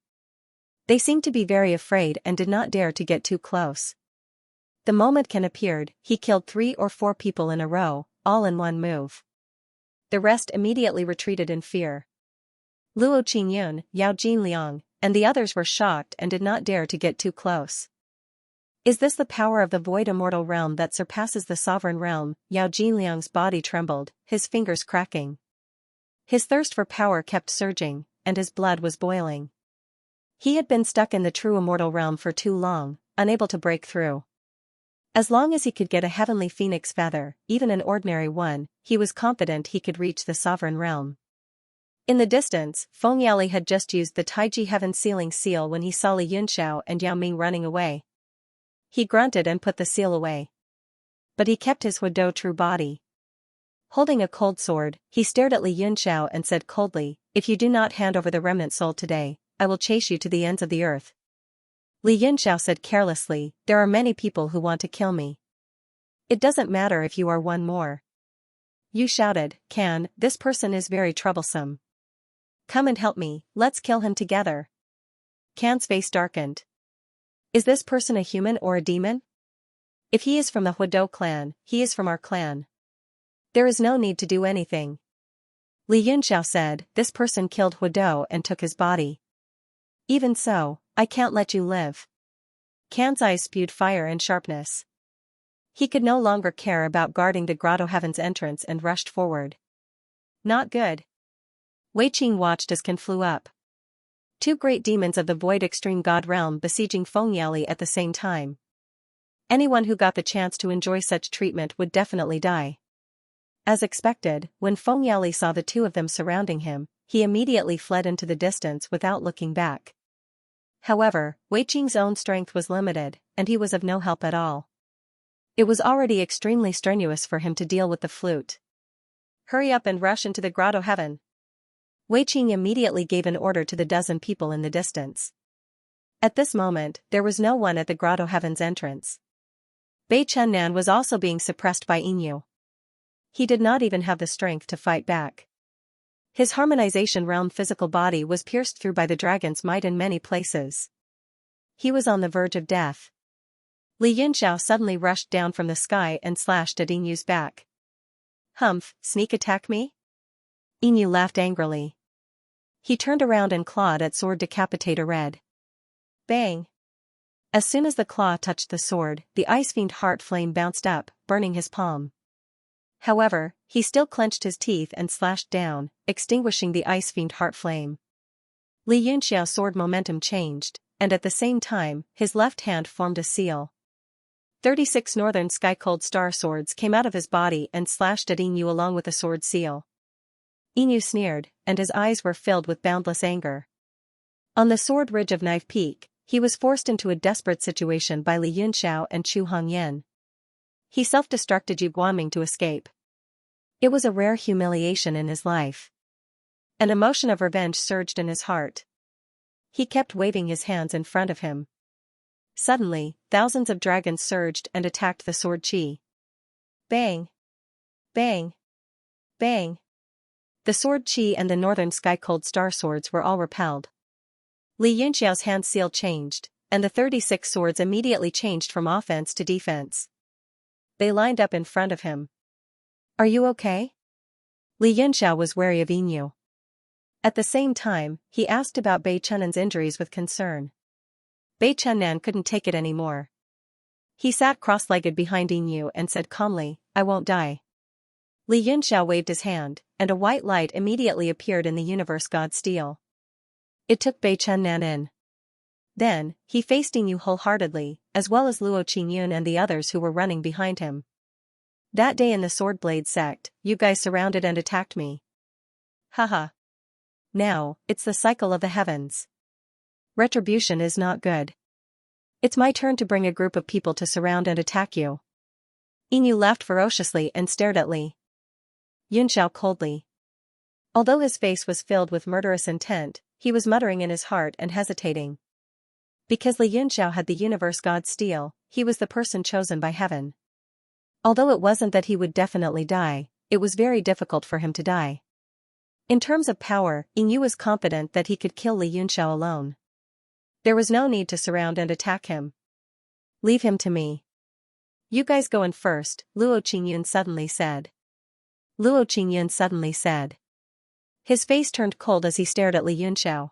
They seemed to be very afraid and did not dare to get too close. The moment Can appeared, he killed 3 or 4 people in a row, all in one move. The rest immediately retreated in fear. Luo Qingyun, Yao Jinliang, and the others were shocked and did not dare to get too close. Is this the power of the void immortal realm that surpasses the sovereign realm? Yao Jinliang's body trembled, his fingers cracking. His thirst for power kept surging, and his blood was boiling. He had been stuck in the true immortal realm for too long, unable to break through. As long as he could get a heavenly phoenix feather, even an ordinary one, he was confident he could reach the sovereign realm. In the distance, Feng Yali had just used the Taiji Heaven Sealing Seal when he saw Li Yunxiao and Yao Ming running away. He grunted and put the seal away. But he kept his Huidou true body. Holding a cold sword, he stared at Li Yunxiao and said coldly, If you do not hand over the remnant soul today, I will chase you to the ends of the earth. Li Yunxiao said carelessly, There are many people who want to kill me. It doesn't matter if you are one more. You shouted, Can, this person is very troublesome. Come and help me, let's kill him together. Can's face darkened. Is this person a human or a demon? If he is from the Huidou clan, he is from our clan. There is no need to do anything. Li Yunxiao said, This person killed Huidou and took his body. Even so, I can't let you live. Can's eyes spewed fire and sharpness. He could no longer care about guarding the grotto heaven's entrance and rushed forward. Not good. Wei Qing watched as Can flew up. Two great demons of the void extreme god realm besieging Fengyali at the same time. Anyone who got the chance to enjoy such treatment would definitely die. As expected, when Fengyali saw the two of them surrounding him, he immediately fled into the distance without looking back. However, Wei Qing's own strength was limited, and he was of no help at all. It was already extremely strenuous for him to deal with the flute. Hurry up and rush into the grotto heaven. Wei Qing immediately gave an order to the dozen people in the distance. At this moment, there was no one at the grotto heaven's entrance. Bei Chunnan was also being suppressed by Inu. He did not even have the strength to fight back. His harmonization realm physical body was pierced through by the dragon's might in many places. He was on the verge of death. Li Yunxiao suddenly rushed down from the sky and slashed at Inu's back. Humph, sneak attack me? Inu laughed angrily. He turned around and clawed at sword Decapitator Red. Bang! As soon as the claw touched the sword, the ice fiend heart flame bounced up, burning his palm. However, he still clenched his teeth and slashed down, extinguishing the ice fiend heart flame. Li Yunxiao's sword momentum changed, and at the same time, his left hand formed a seal. 36 northern sky cold star swords came out of his body and slashed at Inu along with the sword seal. Inu sneered, and his eyes were filled with boundless anger. On the sword ridge of Knife Peak, he was forced into a desperate situation by Li Yunxiao and Chu Hongyan. He self-destructed Yu Guanming to escape. It was a rare humiliation in his life. An emotion of revenge surged in his heart. He kept waving his hands in front of him. Suddenly, thousands of dragons surged and attacked the sword chi. Bang! Bang! Bang! The sword chi and the northern sky cold star swords were all repelled. Li Yunxiao's hand seal changed, and the 36 swords immediately changed from offense to defense. They lined up in front of him. Are you okay? Li Yunxiao was wary of Inu. At the same time, he asked about Bei Chunnan's injuries with concern. Bei Chunnan couldn't take it anymore. He sat cross-legged behind Inu and said calmly, I won't die. Li Yunxiao waved his hand, and a white light immediately appeared in the universe god steel. It took Bei Chunnan in. Then, he faced Inu wholeheartedly, as well as Luo Qingyun and the others who were running behind him. That day in the Swordblade sect, you guys surrounded and attacked me. Haha. Now, it's the cycle of the heavens. Retribution is not good. It's my turn to bring a group of people to surround and attack you. Inu laughed ferociously and stared at Li Yunxiao coldly. Although his face was filled with murderous intent, he was muttering in his heart and hesitating. Because Li Yunxiao had the universe god steel, he was the person chosen by heaven. Although it wasn't that he would definitely die, it was very difficult for him to die. In terms of power, Inu was confident that he could kill Li Yunxiao alone. There was no need to surround and attack him. Leave him to me. You guys go in first, Luo Qingyun suddenly said. Luo Qingyun suddenly said. His face turned cold as he stared at Li Yunxiao.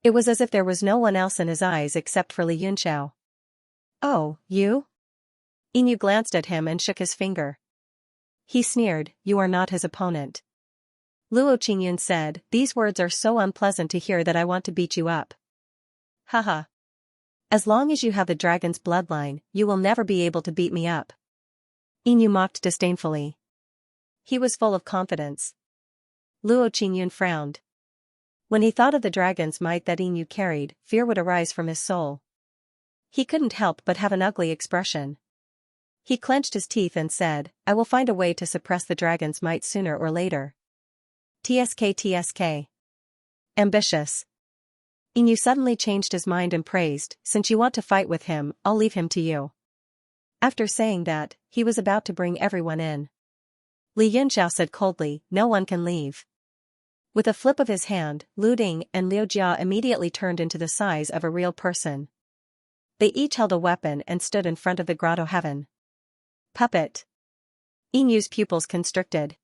It was as if there was no one else in his eyes except for Li Yunxiao. Oh, you? Inu glanced at him and shook his finger. He sneered, you are not his opponent. Luo Qingyun said, these words are so unpleasant to hear that I want to beat you up. Haha. As long as you have the dragon's bloodline, you will never be able to beat me up. Inu mocked disdainfully. He was full of confidence. Luo Qingyun frowned. When he thought of the dragon's might that Inu carried, fear would arise from his soul. He couldn't help but have an ugly expression. He clenched his teeth and said, I will find a way to suppress the dragon's might sooner or later. TSK. Ambitious. Inu suddenly changed his mind and praised, since you want to fight with him, I'll leave him to you. After saying that, he was about to bring everyone in. Li Yunxiao said coldly, no one can leave. With a flip of his hand, Lu Ding and Liu Jia immediately turned into the size of a real person. They each held a weapon and stood in front of the grotto heaven. Puppet. Inu's pupils constricted.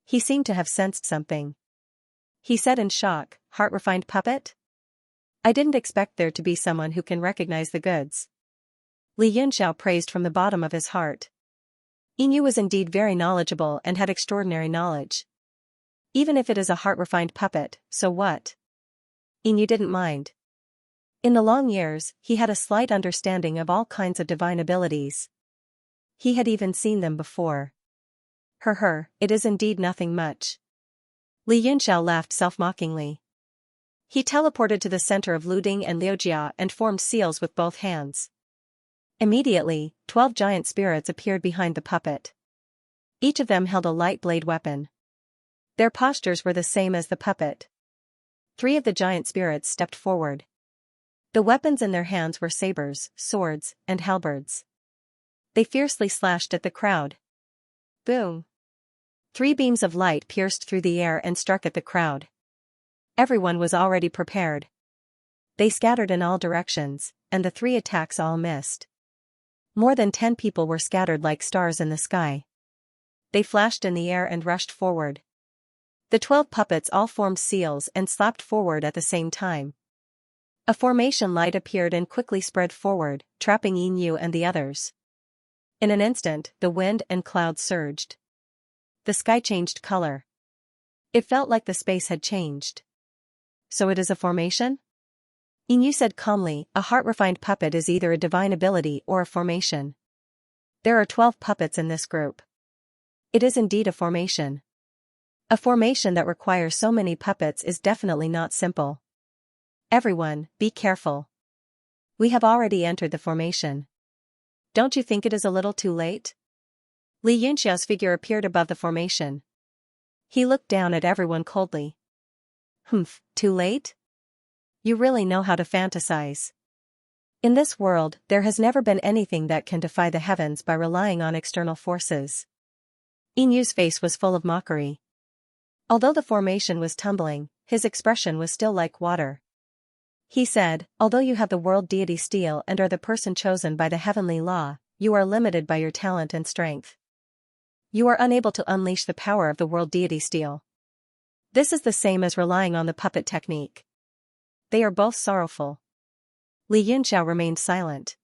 He seemed to have sensed something. He said in shock, heart-refined puppet? I didn't expect there to be someone who can recognize the goods. Li Yunxiao praised from the bottom of his heart. Yin was indeed very knowledgeable and had extraordinary knowledge. Even if it is a heart-refined puppet, so what? Yin didn't mind. In the long years, he had a slight understanding of all kinds of divine abilities. He had even seen them before. It is indeed nothing much. Li Yunxiao laughed self-mockingly. He teleported to the center of Luding and Liujia and formed seals with both hands. Immediately, 12 giant spirits appeared behind the puppet. Each of them held a light blade weapon. Their postures were the same as the puppet. 3 of the giant spirits stepped forward. The weapons in their hands were sabers, swords, and halberds. They fiercely slashed at the crowd. Boom! 3 beams of light pierced through the air and struck at the crowd. Everyone was already prepared. They scattered in all directions, and the 3 attacks all missed. More than 10 people were scattered like stars in the sky. They flashed in the air and rushed forward. The 12 puppets all formed seals and slapped forward at the same time. A formation light appeared and quickly spread forward, trapping Yin and the others. In an instant, the wind and clouds surged. The sky changed color. It felt like the space had changed. So it is a formation? Yin said calmly, a heart-refined puppet is either a divine ability or a formation. There are 12 puppets in this group. It is indeed a formation. A formation that requires so many puppets is definitely not simple. Everyone, be careful. We have already entered the formation. Don't you think it is a little too late? Li Yunxiao's figure appeared above the formation. He looked down at everyone coldly. Too late? You really know how to fantasize. In this world, there has never been anything that can defy the heavens by relying on external forces. Yinyu's face was full of mockery. Although the formation was tumbling, his expression was still like water. He said, although you have the world deity steel and are the person chosen by the heavenly law, you are limited by your talent and strength. You are unable to unleash the power of the world deity steel. This is the same as relying on the puppet technique. They are both sorrowful. Li Yunxiao remained silent.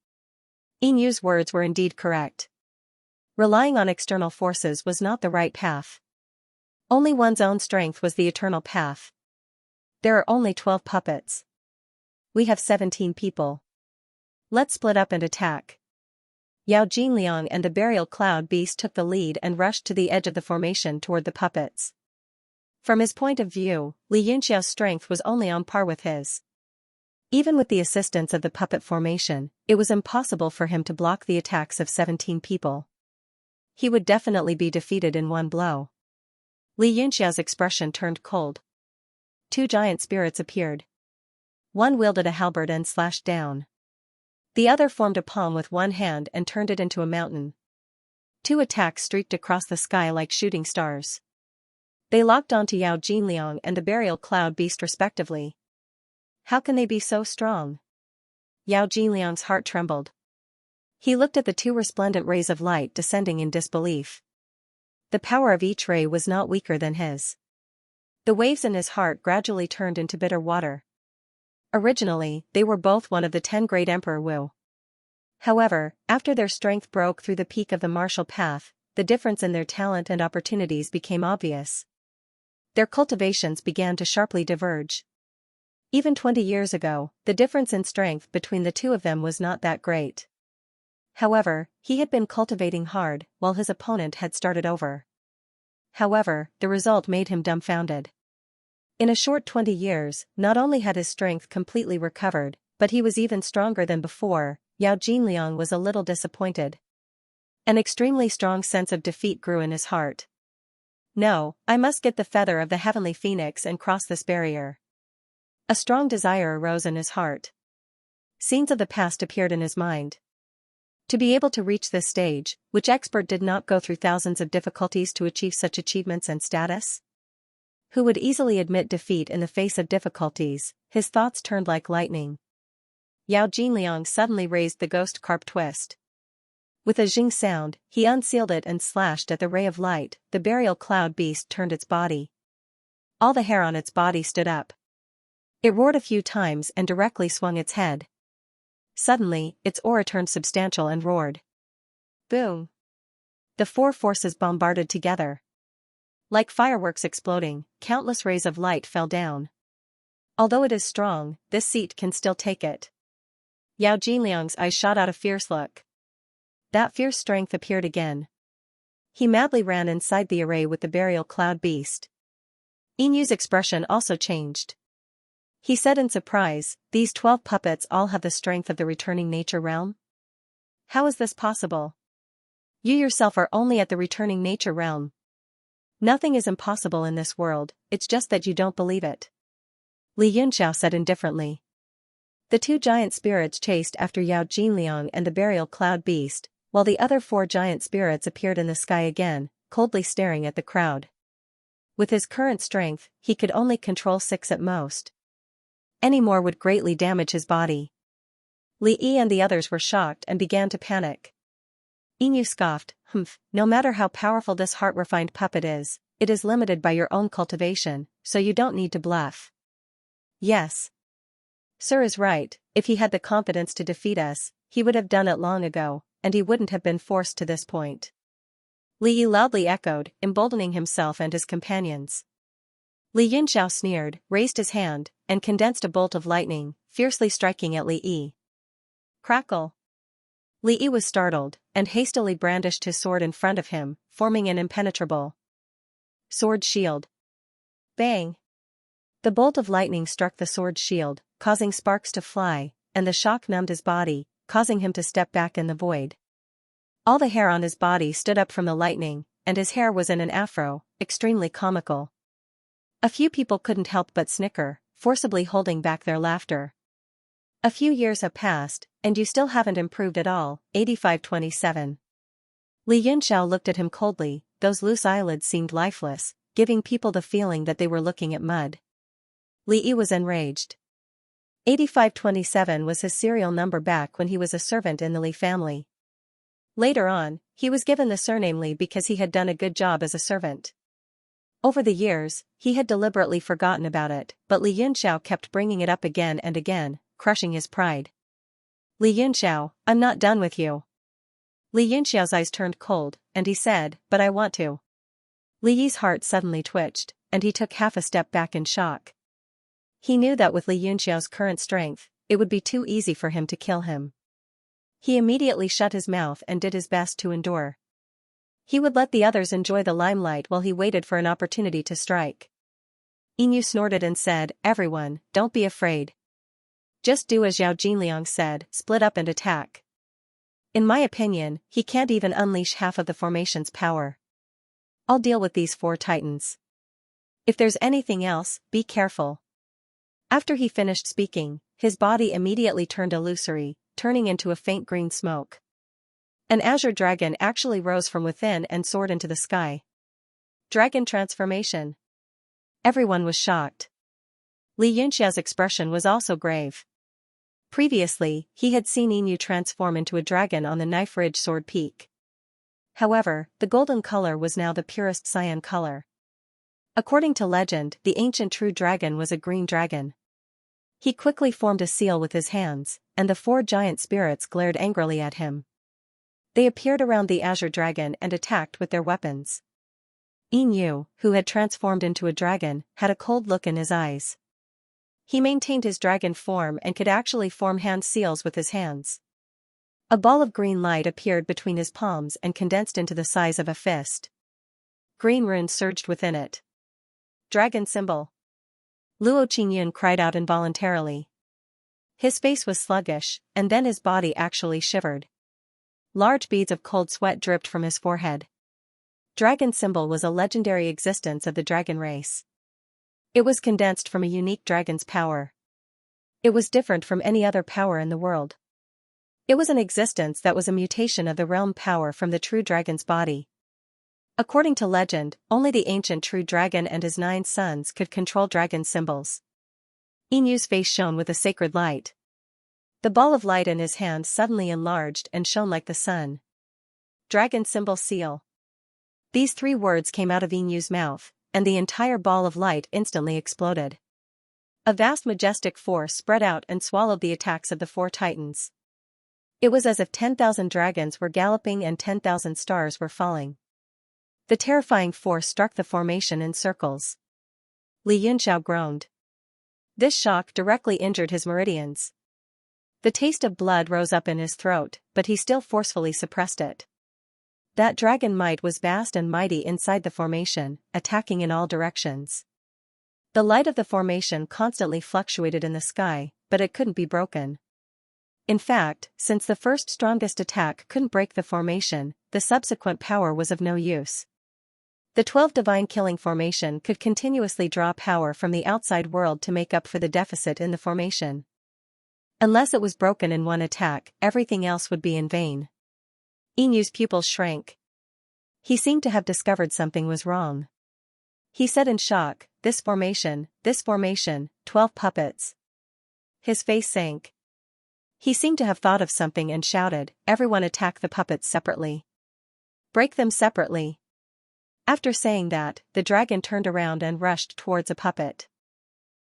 Yinyu's words were indeed correct. Relying on external forces was not the right path. Only one's own strength was the eternal path. There are only 12 puppets. We have 17 people. Let's split up and attack. Yao Jinliang and the burial cloud beast took the lead and rushed to the edge of the formation toward the puppets. From his point of view, Li Yunxiao's strength was only on par with his. Even with the assistance of the puppet formation, it was impossible for him to block the attacks of 17 people. He would definitely be defeated in one blow. Li Yunxiao's expression turned cold. 2 giant spirits appeared. One wielded a halberd and slashed down. The other formed a palm with one hand and turned it into a mountain. 2 attacks streaked across the sky like shooting stars. They locked onto Yao Jinliang and the burial cloud beast respectively. How can they be so strong? Yao Jinliang's heart trembled. He looked at the 2 resplendent rays of light descending in disbelief. The power of each ray was not weaker than his. The waves in his heart gradually turned into bitter water. Originally, they were both one of the 10 great Emperor Wu. However, after their strength broke through the peak of the martial path, the difference in their talent and opportunities became obvious. Their cultivations began to sharply diverge. Even 20 years ago, the difference in strength between the 2 of them was not that great. However, he had been cultivating hard, while his opponent had started over. However, the result made him dumbfounded. In a short 20 years, not only had his strength completely recovered, but he was even stronger than before. Yao Jinliang was a little disappointed. An extremely strong sense of defeat grew in his heart. No, I must get the feather of the heavenly phoenix and cross this barrier. A strong desire arose in his heart. Scenes of the past appeared in his mind. To be able to reach this stage, which expert did not go through thousands of difficulties to achieve such achievements and status? Who would easily admit defeat in the face of difficulties? His thoughts turned like lightning. Yao Jinliang suddenly raised the ghost carp twist. With a zing sound, he unsealed it and slashed at the ray of light. The burial cloud beast turned its body. All the hair on its body stood up. It roared a few times and directly swung its head. Suddenly, its aura turned substantial and roared. Boom! The four forces bombarded together. Like fireworks exploding, countless rays of light fell down. Although it is strong, this seat can still take it. Yao Jinliang's eyes shot out a fierce look. That fierce strength appeared again. He madly ran inside the array with the burial cloud beast. Yinyu's expression also changed. He said in surprise, "These 12 puppets all have the strength of the returning nature realm? How is this possible? You yourself are only at the returning nature realm. Nothing is impossible in this world, it's just that you don't believe it." Li Yunxiao said indifferently. The 2 giant spirits chased after Yao Jinliang and the burial cloud beast, while the other 4 giant spirits appeared in the sky again, coldly staring at the crowd. With his current strength, he could only control 6 at most. Any more would greatly damage his body. Li Yi and the others were shocked and began to panic. Yinyu scoffed, no matter how powerful this heart-refined puppet is, it is limited by your own cultivation, so you don't need to bluff." "Yes. Sir is right, if he had the confidence to defeat us, he would have done it long ago, and he wouldn't have been forced to this point." Li Yi loudly echoed, emboldening himself and his companions. Li Yunxiao sneered, raised his hand, and condensed a bolt of lightning, fiercely striking at Li Yi. Crackle! Li Yi was startled, and hastily brandished his sword in front of him, forming an impenetrable sword shield. Bang! The bolt of lightning struck the sword shield, causing sparks to fly, and the shock numbed his body, causing him to step back in the void. All the hair on his body stood up from the lightning, and his hair was in an afro, extremely comical. A few people couldn't help but snicker, forcibly holding back their laughter. "A few years have passed, and you still haven't improved at all." 8527. Li Yunxiao looked at him coldly, those loose eyelids seemed lifeless, giving people the feeling that they were looking at mud. Li Yi was enraged. 8527 was his serial number back when he was a servant in the Li family. Later on, he was given the surname Li because he had done a good job as a servant. Over the years, he had deliberately forgotten about it, but Li Yunxiao kept bringing it up again and again, crushing his pride. "Li Yunxiao, I'm not done with you." Li Yunxiao's eyes turned cold, and he said, "But I want to." Li Yi's heart suddenly twitched, and he took half a step back in shock. He knew that with Li Yunxiao's current strength, it would be too easy for him to kill him. He immediately shut his mouth and did his best to endure. He would let the others enjoy the limelight while he waited for an opportunity to strike. Yinyu snorted and said, "Everyone, don't be afraid. Just do as Yao Jinliang said, split up and attack. In my opinion, he can't even unleash half of the formation's power. I'll deal with these 4 titans. If there's anything else, be careful." After he finished speaking, his body immediately turned illusory, turning into a faint green smoke. An azure dragon actually rose from within and soared into the sky. Dragon transformation. Everyone was shocked. Li Yunxiao's expression was also grave. Previously, he had seen Yinyu transform into a dragon on the Knife Ridge Sword Peak. However, the golden color was now the purest cyan color. According to legend, the ancient true dragon was a green dragon. He quickly formed a seal with his hands, and the 4 giant spirits glared angrily at him. They appeared around the azure dragon and attacked with their weapons. Yinyu, who had transformed into a dragon, had a cold look in his eyes. He maintained his dragon form and could actually form hand seals with his hands. A ball of green light appeared between his palms and condensed into the size of a fist. Green runes surged within it. Dragon symbol. Luo Qingyun cried out involuntarily. His face was sluggish, and then his body actually shivered. Large beads of cold sweat dripped from his forehead. Dragon symbol was a legendary existence of the dragon race. It was condensed from a unique dragon's power. It was different from any other power in the world. It was an existence that was a mutation of the realm power from the true dragon's body. According to legend, only the ancient true dragon and his 9 sons could control dragon symbols. Yinyu's face shone with a sacred light. The ball of light in his hand suddenly enlarged and shone like the sun. Dragon symbol seal. These 3 words came out of Yinyu's mouth, and the entire ball of light instantly exploded. A vast majestic force spread out and swallowed the attacks of the 4 titans. It was as if 10,000 dragons were galloping and 10,000 stars were falling. The terrifying force struck the formation in circles. Li Yunxiao groaned. This shock directly injured his meridians. The taste of blood rose up in his throat, but he still forcefully suppressed it. That dragon might was vast and mighty inside the formation, attacking in all directions. The light of the formation constantly fluctuated in the sky, but it couldn't be broken. In fact, since the first strongest attack couldn't break the formation, the subsequent power was of no use. The 12 divine killing formation could continuously draw power from the outside world to make up for the deficit in the formation. Unless it was broken in one attack, everything else would be in vain. Yinyu's pupils shrank. He seemed to have discovered something was wrong. He said in shock, this formation, 12 puppets. His face sank. He seemed to have thought of something and shouted, everyone attack the puppets separately. Break them separately. After saying that, the dragon turned around and rushed towards a puppet.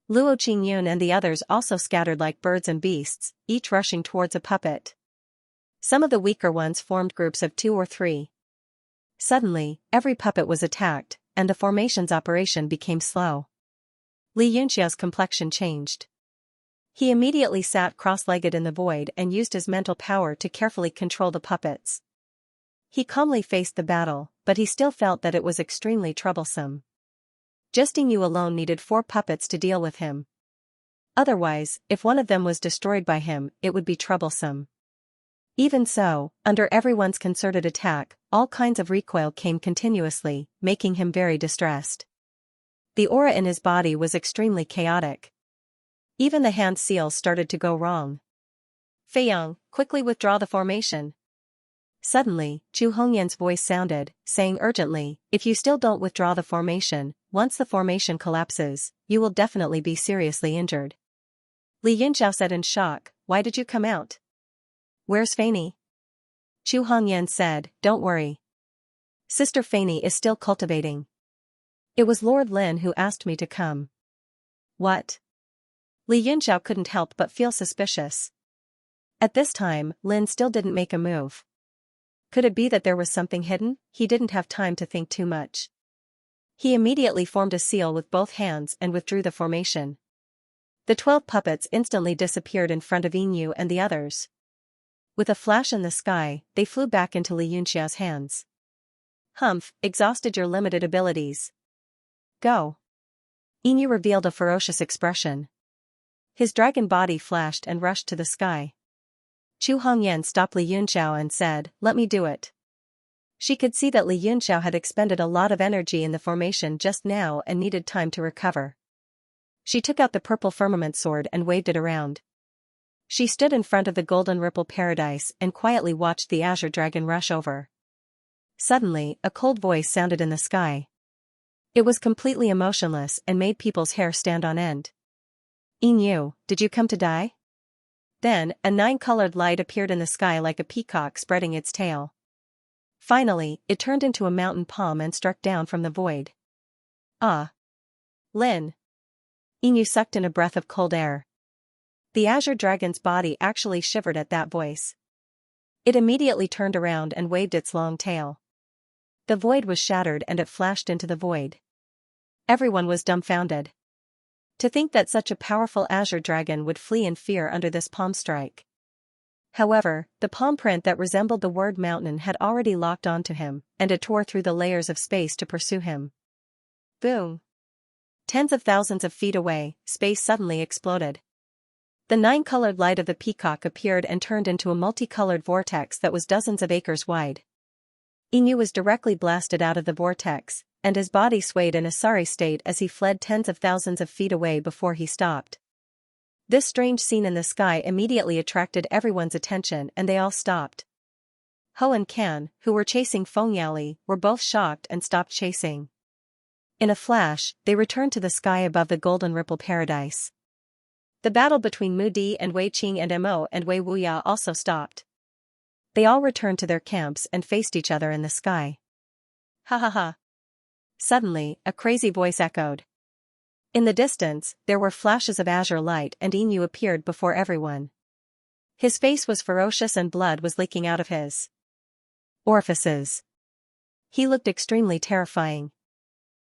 Luo Qingyun and the others also scattered like birds and beasts, each rushing towards a puppet. Some of the weaker ones formed groups of 2 or 3. Suddenly, every puppet was attacked, and the formation's operation became slow. Li Yunxiao's complexion changed. He immediately sat cross-legged in the void and used his mental power to carefully control the puppets. He calmly faced the battle, but he still felt that it was extremely troublesome. Just Yinyu alone needed 4 puppets to deal with him. Otherwise, if one of them was destroyed by him, it would be troublesome. Even so, under everyone's concerted attack, all kinds of recoil came continuously, making him very distressed. The aura in his body was extremely chaotic. Even the hand seals started to go wrong. Feiyang, quickly withdraw the formation. Suddenly, Chu Hongyan's voice sounded, saying urgently, if you still don't withdraw the formation, once the formation collapses, you will definitely be seriously injured. Li Yunxiao said in shock, why did you come out? Where's Feini? Chu Hongyan said, don't worry. Sister Feini is still cultivating. It was Lord Lin who asked me to come. What? Li Yunxiao couldn't help but feel suspicious. At this time, Lin still didn't make a move. Could it be that there was something hidden? He didn't have time to think too much. He immediately formed a seal with both hands and withdrew the formation. The 12 puppets instantly disappeared in front of Yinyu and the others. With a flash in the sky, they flew back into Li Yunxiao's hands. Humph, exhausted your limited abilities. Go. Yinyu revealed a ferocious expression. His dragon body flashed and rushed to the sky. Chu Hongyan stopped Li Yunxiao and said, let me do it. She could see that Li Yunxiao had expended a lot of energy in the formation just now and needed time to recover. She took out the purple firmament sword and waved it around. She stood in front of the golden ripple paradise and quietly watched the azure dragon rush over. Suddenly, a cold voice sounded in the sky. It was completely emotionless and made people's hair stand on end. Yinyu, did you come to die? Then, a 9-colored light appeared in the sky like a peacock spreading its tail. Finally, it turned into a mountain palm and struck down from the void. Ah! Lin! Yinyu sucked in a breath of cold air. The azure dragon's body actually shivered at that voice. It immediately turned around and waved its long tail. The void was shattered and it flashed into the void. Everyone was dumbfounded. To think that such a powerful azure dragon would flee in fear under this palm strike. However, the palm print that resembled the word mountain had already locked onto him, and it tore through the layers of space to pursue him. Boom! Tens of thousands of feet away, space suddenly exploded. The 9-colored light of the peacock appeared and turned into a multicolored vortex that was dozens of acres wide. Yinyu was directly blasted out of the vortex, and his body swayed in a sorry state as he fled tens of thousands of feet away before he stopped. This strange scene in the sky immediately attracted everyone's attention and they all stopped. Ho and Kan, who were chasing Feng Yaoli, were both shocked and stopped chasing. In a flash, they returned to the sky above the golden ripple paradise. The battle between Mu Di and Wei Qing and Mo and Wei Wuya also stopped. They all returned to their camps and faced each other in the sky. Ha ha ha. Suddenly, a crazy voice echoed. In the distance, there were flashes of azure light and Yinyu appeared before everyone. His face was ferocious and blood was leaking out of his orifices. He looked extremely terrifying.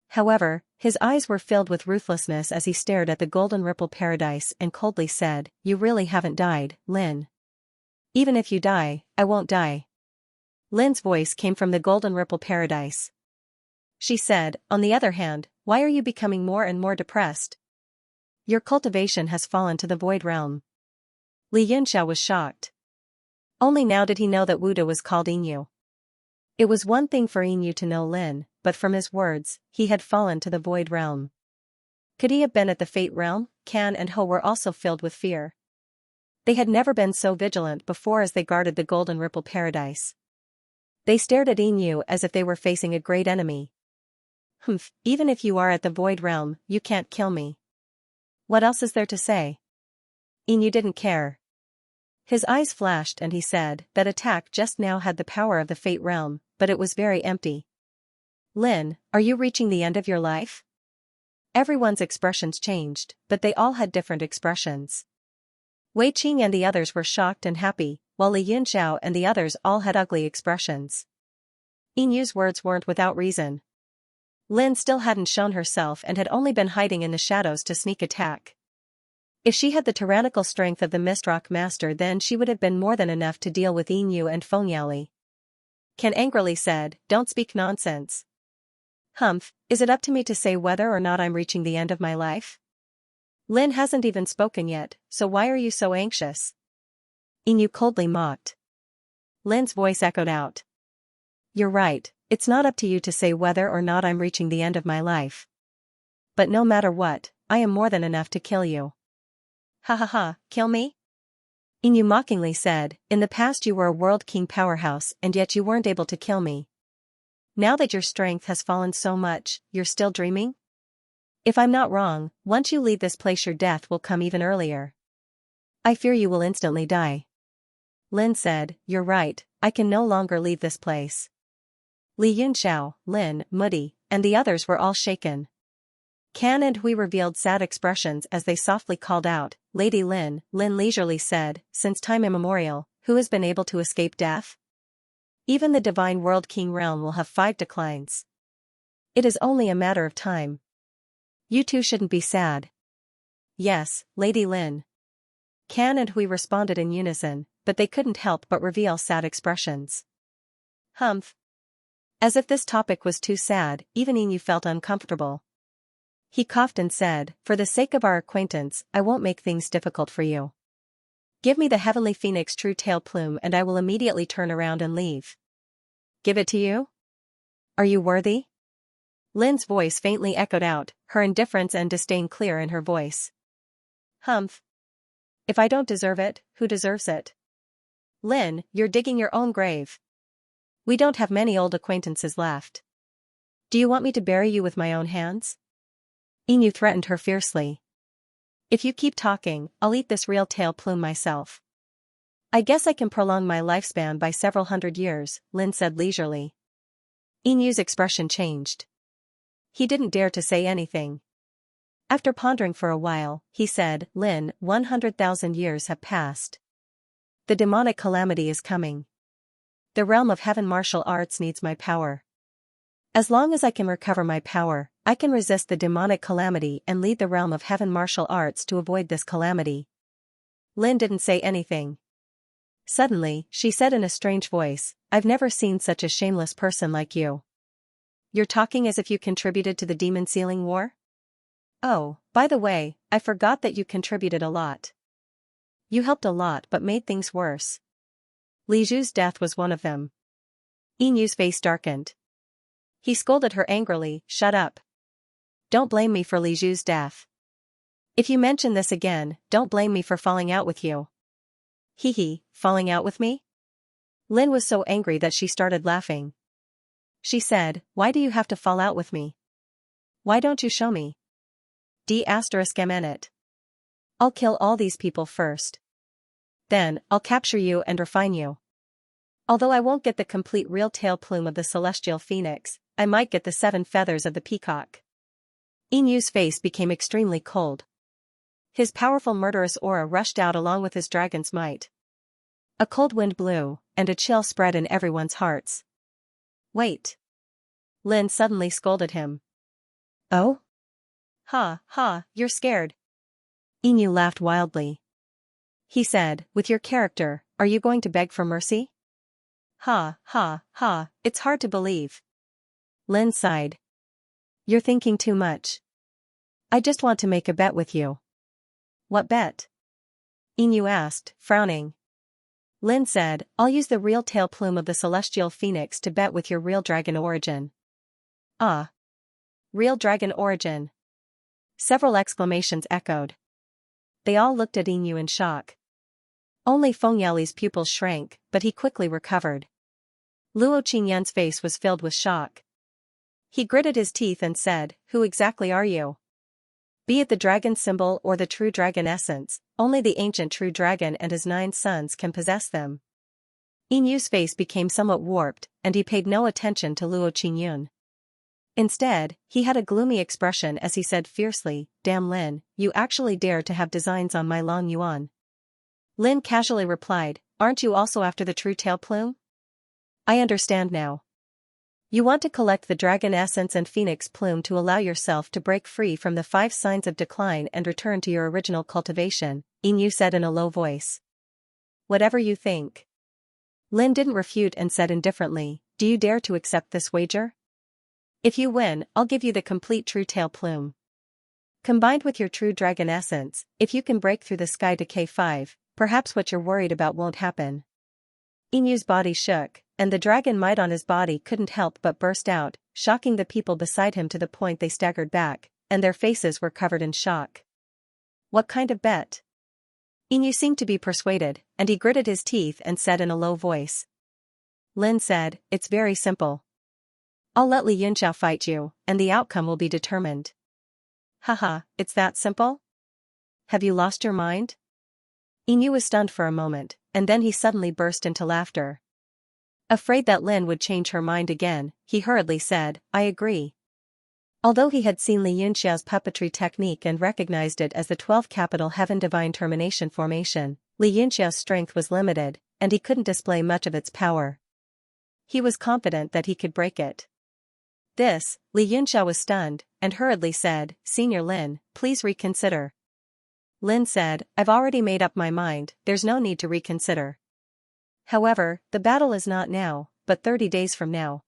However, his eyes were filled with ruthlessness as he stared at the golden ripple paradise and coldly said, "You really haven't died, Lin. Even if you die, I won't die." Lin's voice came from the golden ripple paradise. She said, "On the other hand, why are you becoming more and more depressed? Your cultivation has fallen to the void realm." Li Yunxiao was shocked. Only now did he know that Wuda was called Yinyu. It was one thing for Yinyu to know Lin, but from his words, he had fallen to the void realm. Could he have been at the fate realm? Kan and Ho were also filled with fear. They had never been so vigilant before as they guarded the golden ripple paradise. They stared at Yinyu as if they were facing a great enemy. "Humph, even if you are at the void realm, you can't kill me. What else is there to say?" Yinyu didn't care. His eyes flashed and he said, "That attack just now had the power of the fate realm, but it was very empty." "Lin, are you reaching the end of your life?" Everyone's expressions changed, but they all had different expressions. Wei Qing and the others were shocked and happy, while Li Yunxiao and the others all had ugly expressions. Yinyu's words weren't without reason. Lin still hadn't shown herself and had only been hiding in the shadows to sneak attack. If she had the tyrannical strength of the Mistrock Master, then she would have been more than enough to deal with Yinyu and Fengyaoli. Kan angrily said, "Don't speak nonsense. Humph, is it up to me to say whether or not I'm reaching the end of my life? Lin hasn't even spoken yet, so why are you so anxious?" Yinyu coldly mocked. Lin's voice echoed out. "You're right, it's not up to you to say whether or not I'm reaching the end of my life. But no matter what, I am more than enough to kill you." "Ha ha ha, kill me?" Yinyu mockingly said, "In the past you were a world king powerhouse and yet you weren't able to kill me. Now that your strength has fallen so much, you're still dreaming? If I'm not wrong, once you leave this place your death will come even earlier. I fear you will instantly die." Lin said, "You're right, I can no longer leave this place." Li Yunxiao, Lin, Mudi, and the others were all shaken. Kan and Hui revealed sad expressions as they softly called out, "Lady Lin." Lin leisurely said, "Since time immemorial, who has been able to escape death? Even the divine world king realm will have 5 declines. It is only a matter of time. You two shouldn't be sad." "Yes, Lady Lin." Kan and Hui responded in unison, but they couldn't help but reveal sad expressions. "Humph." As if this topic was too sad, even Yinyu felt uncomfortable. He coughed and said, "For the sake of our acquaintance, I won't make things difficult for you. Give me the heavenly phoenix true tail plume and I will immediately turn around and leave." "Give it to you? Are you worthy?" Lin's voice faintly echoed out, her indifference and disdain clear in her voice. "Humph. If I don't deserve it, who deserves it? Lin, you're digging your own grave. We don't have many old acquaintances left. Do you want me to bury you with my own hands?" Yinyu threatened her fiercely. "If you keep talking, I'll eat this real tail plume myself." "I guess I can prolong my lifespan by several hundred years," Lin said leisurely. Yinyu's expression changed. He didn't dare to say anything. After pondering for a while, he said, "Lin, 100,000 years have passed. The demonic calamity is coming. The realm of heaven martial arts needs my power. As long as I can recover my power, I can resist the demonic calamity and lead the realm of heaven martial arts to avoid this calamity." Lin didn't say anything. Suddenly, she said in a strange voice, "I've never seen such a shameless person like you. You're talking as if you contributed to the demon sealing war? Oh, by the way, I forgot that you contributed a lot. You helped a lot but made things worse. Li Zhu's death was one of them." Yinyu's face darkened. He scolded her angrily, "Shut up. Don't blame me for Li Zhu's death. If you mention this again, don't blame me for falling out with you." "Hee, falling out with me?" Lin was so angry that she started laughing. She said, "Why do you have to fall out with me? Why don't you show me? D***it. I'll kill all these people first. Then, I'll capture you and refine you. Although I won't get the complete real tail plume of the celestial phoenix, I might get the 7 feathers of the peacock." Yinyu's face became extremely cold. His powerful murderous aura rushed out along with his dragon's might. A cold wind blew, and a chill spread in everyone's hearts. Wait. Lin suddenly scolded him. Oh? Ha, ha, you're scared. Inu laughed wildly. He said, with your character, are you going to beg for mercy? Ha, ha, ha, it's hard to believe. Lin sighed. You're thinking too much. I just want to make a bet with you. What bet? Inu asked, frowning. Lin said, I'll use the real tail plume of the celestial phoenix to bet with your real dragon origin. Ah. Real dragon origin. Several exclamations echoed. They all looked at Inu in shock. Only Feng Yaoli's pupils shrank, but he quickly recovered. Luo Qingyan's face was filled with shock. He gritted his teeth and said, Who exactly are you? Be it the dragon symbol or the true dragon essence, only the ancient true dragon and his 9 sons can possess them. Inu's face became somewhat warped, and he paid no attention to Luo Qingyun. Instead, he had a gloomy expression as he said fiercely, Damn Lin, you actually dare to have designs on my long yuan. Lin casually replied, Aren't you also after the true tail plume? I understand now. You want to collect the dragon essence and phoenix plume to allow yourself to break free from the 5 signs of decline and return to your original cultivation, Inu said in a low voice. Whatever you think. Lin didn't refute and said indifferently, Do you dare to accept this wager? If you win, I'll give you the complete true tail plume. Combined with your true dragon essence, if you can break through the sky to K5, perhaps what you're worried about won't happen. Inu's body shook, and the dragon might on his body couldn't help but burst out, shocking the people beside him to the point they staggered back, and their faces were covered in shock. What kind of bet? Inu seemed to be persuaded, and he gritted his teeth and said in a low voice. Lin said, It's very simple. I'll let Li Yunxiao fight you, and the outcome will be determined. Haha, it's that simple? Have you lost your mind? Inu was stunned for a moment, and then he suddenly burst into laughter. Afraid that Lin would change her mind again, he hurriedly said, I agree. Although he had seen Li Yunxiao's puppetry technique and recognized it as the 12th capital heaven divine termination formation, Li Yunxiao's strength was limited, and he couldn't display much of its power. He was confident that he could break it. This, Li Yunxiao was stunned, and hurriedly said, Senior Lin, please reconsider. Lin said, I've already made up my mind, there's no need to reconsider. However, the battle is not now, but 30 days from now.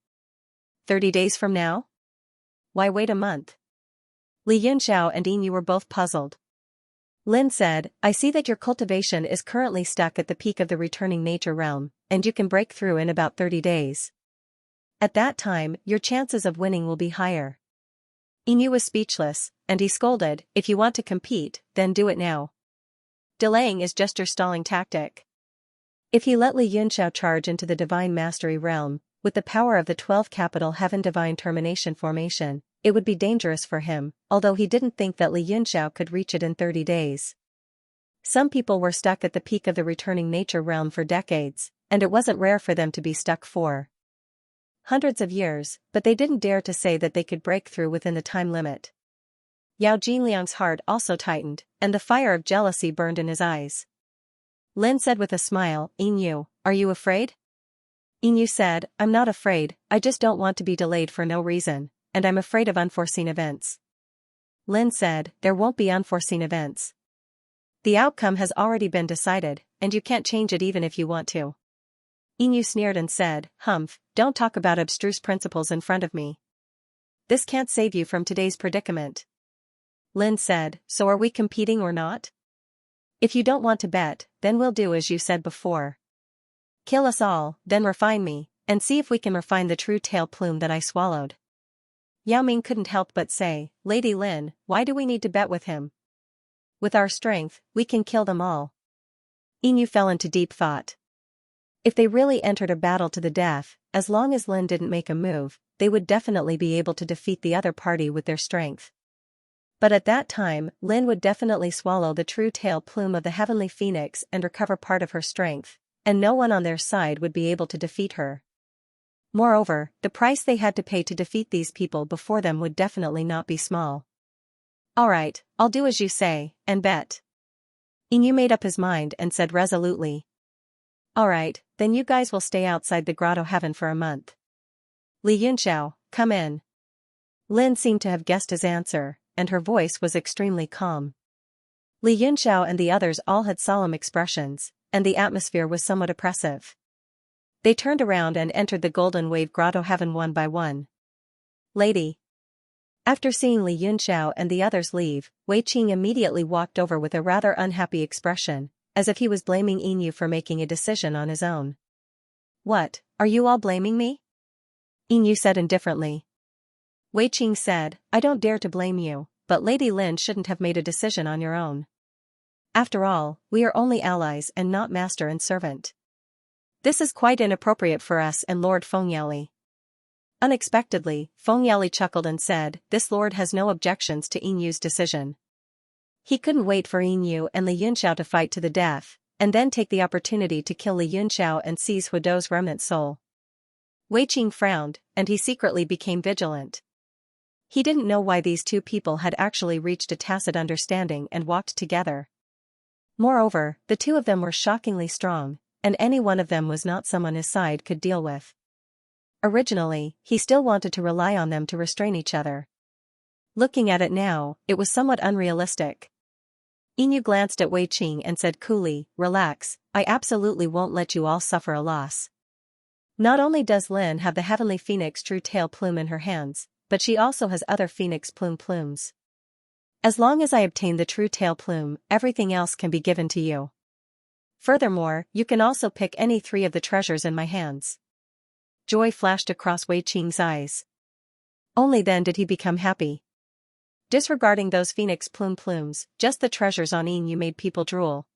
30 days from now? Why wait a month? Li Yunxiao and Inu were both puzzled. Lin said, I see that your cultivation is currently stuck at the peak of the returning nature realm, and you can break through in about 30 days. At that time, your chances of winning will be higher. Inu was speechless, and he scolded, If you want to compete, then do it now. Delaying is just your stalling tactic. If he let Li Yunxiao charge into the divine mastery realm, with the power of the 12th capital heaven divine termination formation, it would be dangerous for him, although he didn't think that Li Yunxiao could reach it in 30 days. Some people were stuck at the peak of the returning nature realm for decades, and it wasn't rare for them to be stuck for hundreds of years, but they didn't dare to say that they could break through within the time limit. Yao Jinliang's heart also tightened, and the fire of jealousy burned in his eyes. Lin said with a smile, Inu, are you afraid? Inu said, I'm not afraid, I just don't want to be delayed for no reason, and I'm afraid of unforeseen events. Lin said, there won't be unforeseen events. The outcome has already been decided, and you can't change it even if you want to. Inu sneered and said, Humph, don't talk about abstruse principles in front of me. This can't save you from today's predicament. Lin said, so are we competing or not? If you don't want to bet, then we'll do as you said before. Kill us all, then refine me, and see if we can refine the true tail plume that I swallowed. Yao Ming couldn't help but say, Lady Lin, why do we need to bet with him? With our strength, we can kill them all. Inu fell into deep thought. If they really entered a battle to the death, as long as Lin didn't make a move, they would definitely be able to defeat the other party with their strength. But at that time, Lin would definitely swallow the true tail plume of the heavenly phoenix and recover part of her strength, and no one on their side would be able to defeat her. Moreover, the price they had to pay to defeat these people before them would definitely not be small. Alright, I'll do as you say, and bet. Inu made up his mind and said resolutely. Alright, then you guys will stay outside the grotto heaven for a month. Li Yunxiao, come in. Lin seemed to have guessed his answer, and her voice was extremely calm. Li Yunxiao and the others all had solemn expressions, and the atmosphere was somewhat oppressive. They turned around and entered the Golden Wave Grotto Heaven one by one. Lady. After seeing Li Yunxiao and the others leave, Wei Qing immediately walked over with a rather unhappy expression, as if he was blaming Inu for making a decision on his own. What, are you all blaming me? Inu said indifferently. Wei Qing said, I don't dare to blame you, but Lady Lin shouldn't have made a decision on your own. After all, we are only allies and not master and servant. This is quite inappropriate for us and Lord Fengyali. Unexpectedly, Fengyali chuckled and said, this lord has no objections to Inu's decision. He couldn't wait for Inu and Li Yunxiao to fight to the death, and then take the opportunity to kill Li Yunxiao and seize Hudo's remnant soul. Wei Qing frowned, and he secretly became vigilant. He didn't know why these two people had actually reached a tacit understanding and walked together. Moreover, the two of them were shockingly strong, and any one of them was not someone his side could deal with. Originally, he still wanted to rely on them to restrain each other. Looking at it now, it was somewhat unrealistic. Inu glanced at Wei Qing and said coolly, relax, I absolutely won't let you all suffer a loss. Not only does Lin have the heavenly phoenix true tail plume in her hands, but she also has other phoenix plumes. As long as I obtain the true tail plume, everything else can be given to you. Furthermore, you can also pick any 3 of the treasures in my hands. Joy flashed across Wei Qing's eyes. Only then did he become happy. Disregarding those phoenix plumes, just the treasures on Inu made people drool.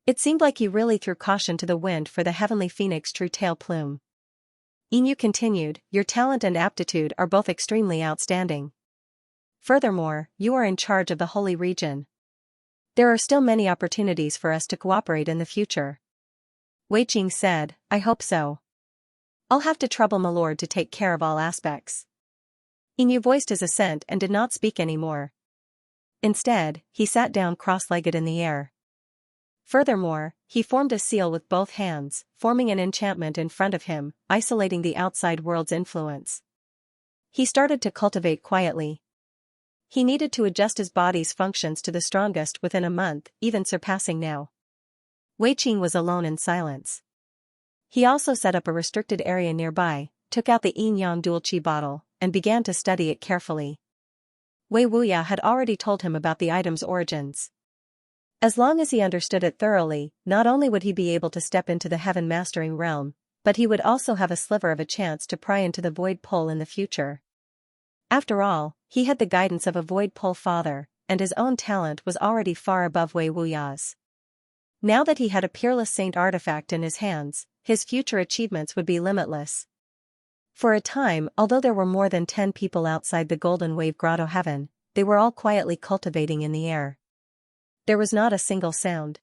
It seemed like he really threw caution to the wind for the heavenly phoenix true tail plume. Inu continued, your talent and aptitude are both extremely outstanding. Furthermore, you are in charge of the holy region. There are still many opportunities for us to cooperate in the future. Wei Qing said, I hope so. I'll have to trouble my lord to take care of all aspects. Inu voiced his assent and did not speak anymore. Instead, he sat down cross-legged in the air. Furthermore, he formed a seal with both hands, forming an enchantment in front of him, isolating the outside world's influence. He started to cultivate quietly. He needed to adjust his body's functions to the strongest within a month, even surpassing now. Wei Qing was alone in silence. He also set up a restricted area nearby, took out the yin-yang dual qi bottle, and began to study it carefully. Wei Wuya had already told him about the item's origins. As long as he understood it thoroughly, not only would he be able to step into the heaven mastering realm, but he would also have a sliver of a chance to pry into the void pole in the future. After all, he had the guidance of a void pole father, and his own talent was already far above Wei Wuya's. Now that he had a peerless saint artifact in his hands, his future achievements would be limitless. For a time, although there were more than 10 people outside the Golden Wave Grotto Heaven, they were all quietly cultivating in the air. There was not a single sound.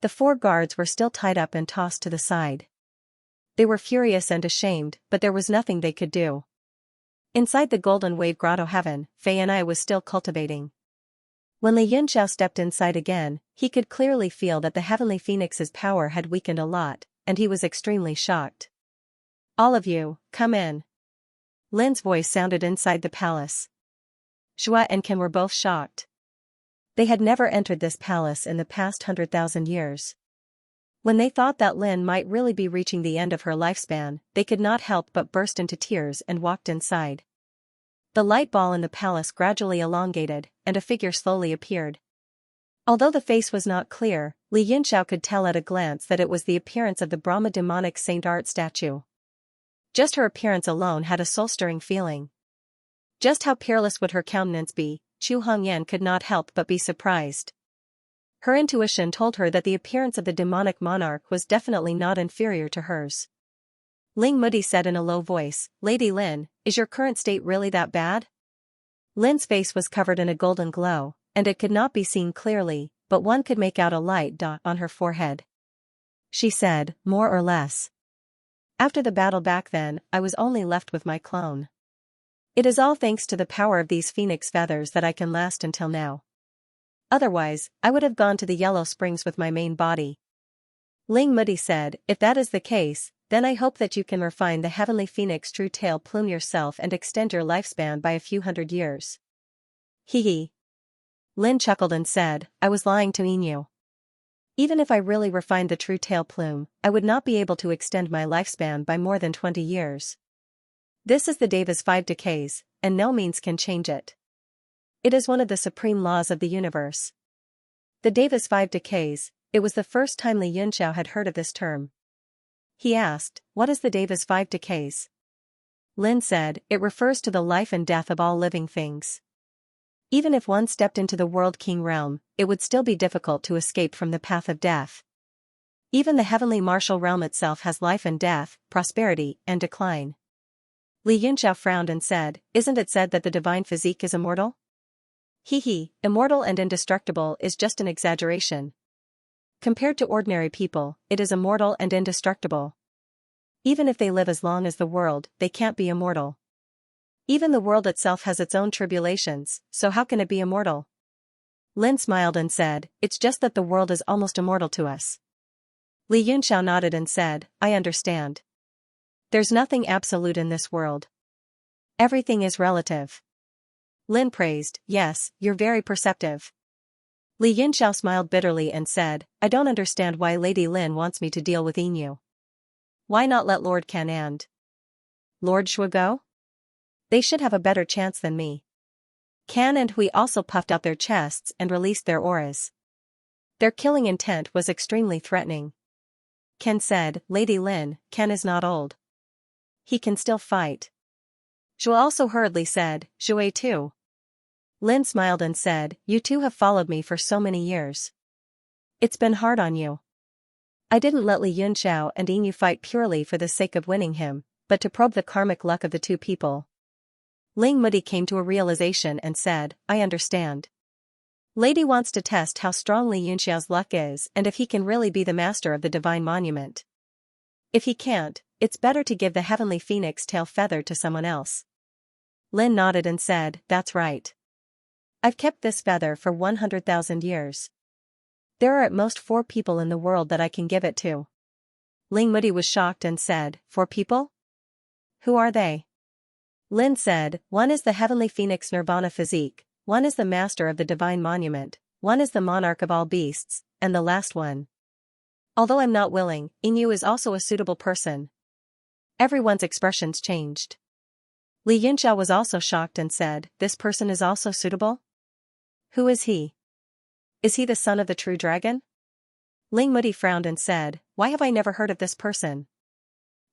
The 4 guards were still tied up and tossed to the side. They were furious and ashamed, but there was nothing they could do. Inside the Golden Wave Grotto Heaven, Fei and I was still cultivating. When Li Yunxiao stepped inside again, he could clearly feel that the heavenly phoenix's power had weakened a lot, and he was extremely shocked. All of you, come in. Lin's voice sounded inside the palace. Xue and Ken were both shocked. They had never entered this palace in the past 100,000 years. When they thought that Lin might really be reaching the end of her lifespan, they could not help but burst into tears and walked inside. The light ball in the palace gradually elongated, and a figure slowly appeared. Although the face was not clear, Li Yunxiao could tell at a glance that it was the appearance of the Brahma demonic saint art statue. Just her appearance alone had a soul-stirring feeling. Just how peerless would her countenance be, Chu Hongyan could not help but be surprised. Her intuition told her that the appearance of the demonic monarch was definitely not inferior to hers. Ling Mudi said in a low voice, Lady Lin, is your current state really that bad? Lin's face was covered in a golden glow, and it could not be seen clearly, but one could make out a light dot on her forehead. She said, more or less. After the battle back then, I was only left with my clone. It is all thanks to the power of these phoenix feathers that I can last until now. Otherwise, I would have gone to the Yellow Springs with my main body. Ling Mudi said, if that is the case, then I hope that you can refine the heavenly phoenix true tail plume yourself and extend your lifespan by a few hundred years. Hee hee. Lin chuckled and said, I was lying to Inu. Even if I really refined the true tail plume, I would not be able to extend my lifespan by more than 20 years. This is the Deva's 5 decays, and no means can change it. It is one of the supreme laws of the universe. The Deva's 5 decays. It was the first time Li Yunxiao had heard of this term. He asked, what is the Deva's 5 decays? Lin said, it refers to the life and death of all living things. Even if one stepped into the World King realm, it would still be difficult to escape from the path of death. Even the heavenly martial realm itself has life and death, prosperity and decline. Li Yunxiao frowned and said, isn't it said that the divine physique is immortal? Hee hee, immortal and indestructible is just an exaggeration. Compared to ordinary people, it is immortal and indestructible. Even if they live as long as the world, they can't be immortal. Even the world itself has its own tribulations, so how can it be immortal? Lin smiled and said, it's just that the world is almost immortal to us. Li Yunxiao nodded and said, I understand. There's nothing absolute in this world. Everything is relative. Lin praised, yes, you're very perceptive. Li Yunxiao smiled bitterly and said, I don't understand why Lady Lin wants me to deal with Inu. Why not let Lord Can and Lord Shui go? They should have a better chance than me. Can and Hui also puffed out their chests and released their auras. Their killing intent was extremely threatening. Ken said, Lady Lin, Ken is not old. He can still fight. Zhou also hurriedly said, Zhui too. Lin smiled and said, you two have followed me for so many years. It's been hard on you. I didn't let Li Yunxiao and Inu fight purely for the sake of winning him, but to probe the karmic luck of the two people. Ling Mudi came to a realization and said, I understand. Lady wants to test how strong Li Yunxiao's luck is and if he can really be the master of the divine monument. If he can't, it's better to give the heavenly phoenix tail feather to someone else. Lin nodded and said, that's right. I've kept this feather for 100,000 years. There are at most 4 people in the world that I can give it to. Ling Mudi was shocked and said, 4 people? Who are they? Lin said, one is the heavenly phoenix nirvana physique, one is the master of the divine monument, one is the monarch of all beasts, and the last one. Although I'm not willing, Inu is also a suitable person. Everyone's expressions changed. Li Yunxiao was also shocked and said, this person is also suitable? Who is he? Is he the son of the true dragon? Ling Mudi frowned and said, why have I never heard of this person?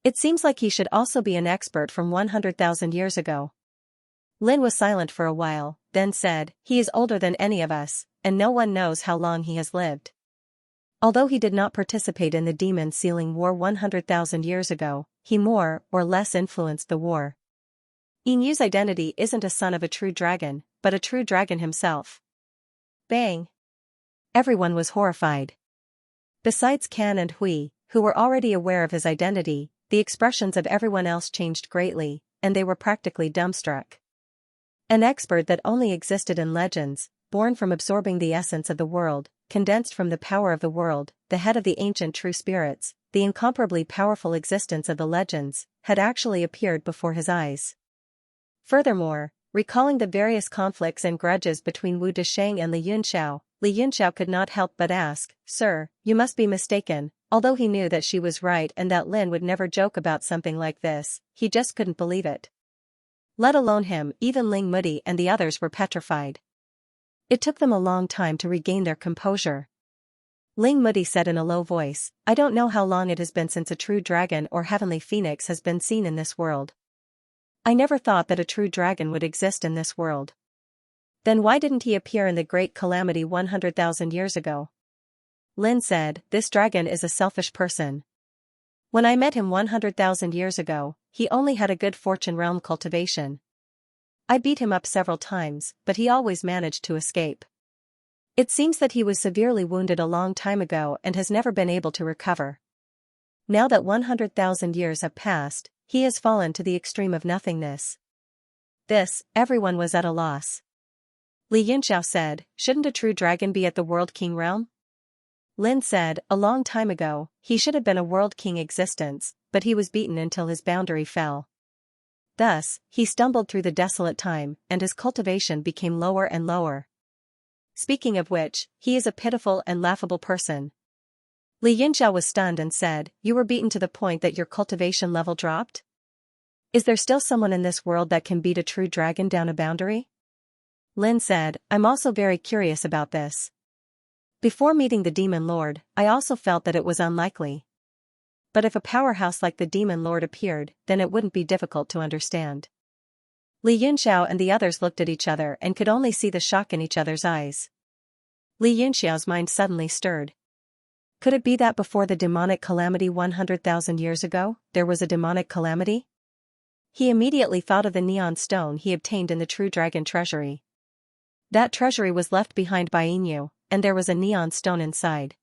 It seems like he should also be an expert from 100,000 years ago. Lin was silent for a while, then said, he is older than any of us, and no one knows how long he has lived. Although he did not participate in the demon sealing war 100,000 years ago, he more or less influenced the war. Inu's identity isn't a son of a true dragon, but a true dragon himself. Bang! Everyone was horrified. Besides Can and Hui, who were already aware of his identity, the expressions of everyone else changed greatly, and they were practically dumbstruck. An expert that only existed in legends, born from absorbing the essence of the world, condensed from the power of the world, the head of the ancient true spirits, the incomparably powerful existence of the legends, had actually appeared before his eyes. Furthermore, recalling the various conflicts and grudges between Wu Desheng and Li Yunxiao could not help but ask, Sir, you must be mistaken. Although he knew that she was right and that Lin would never joke about something like this, he just couldn't believe it. Let alone him, even Ling Mudi and the others were petrified. It took them a long time to regain their composure. Ling Mudi said in a low voice, I don't know how long it has been since a true dragon or heavenly phoenix has been seen in this world. I never thought that a true dragon would exist in this world. Then why didn't he appear in the great calamity 100,000 years ago? Lin said, this dragon is a selfish person. When I met him 100,000 years ago, he only had a good fortune realm cultivation. I beat him up several times, but he always managed to escape. It seems that he was severely wounded a long time ago and has never been able to recover. Now that 100,000 years have passed, he has fallen to the extreme of nothingness. Everyone was at a loss. Li Yunxiao said, shouldn't a true dragon be at the World King realm? Lin said, a long time ago, he should have been a world king existence, but he was beaten until his boundary fell. Thus, he stumbled through the desolate time, and his cultivation became lower and lower. Speaking of which, he is a pitiful and laughable person. Li Yinxiao was stunned and said, you were beaten to the point that your cultivation level dropped? Is there still someone in this world that can beat a true dragon down a boundary? Lin said, I'm also very curious about this. Before meeting the Demon Lord, I also felt that it was unlikely. But if a powerhouse like the Demon Lord appeared, then it wouldn't be difficult to understand. Li Yunxiao and the others looked at each other and could only see the shock in each other's eyes. Li Yunxiao's mind suddenly stirred. Could it be that before the demonic calamity 100,000 years ago, there was a demonic calamity? He immediately thought of the neon stone he obtained in the True Dragon treasury. That treasury was left behind by Inu, and there was a neon stone inside.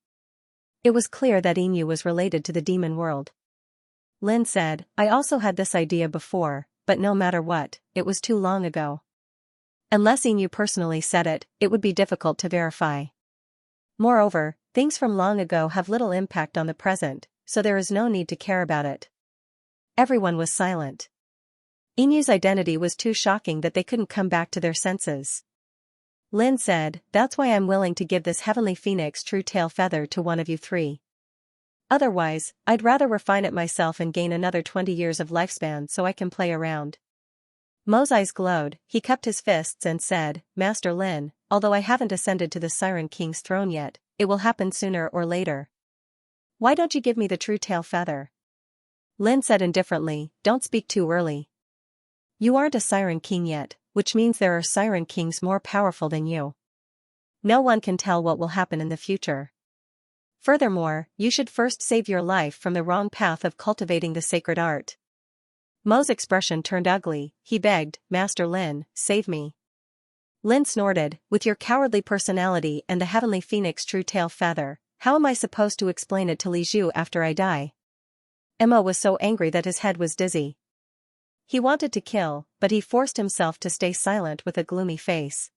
It was clear that Inu was related to the demon world. Lin said, I also had this idea before, but no matter what, it was too long ago. Unless Inu personally said it, it would be difficult to verify. Moreover, things from long ago have little impact on the present, so there is no need to care about it. Everyone was silent. Inu's identity was too shocking that they couldn't come back to their senses. Lin said, that's why I'm willing to give this heavenly phoenix true tail feather to one of you three. Otherwise, I'd rather refine it myself and gain another 20 years of lifespan so I can play around. Mo's eyes glowed, he cupped his fists and said, Master Lin, although I haven't ascended to the Siren King's throne yet, it will happen sooner or later. Why don't you give me the true tail feather? Lin said indifferently, don't speak too early. You aren't a Siren King yet, which means there are Siren Kings more powerful than you. No one can tell what will happen in the future. Furthermore, you should first save your life from the wrong path of cultivating the sacred art. Mo's expression turned ugly, he begged, Master Lin, save me. Lin snorted, with your cowardly personality and the heavenly phoenix true tail feather, how am I supposed to explain it to Li Zhu after I die? Mo was so angry that his head was dizzy. He wanted to kill, but he forced himself to stay silent with a gloomy face.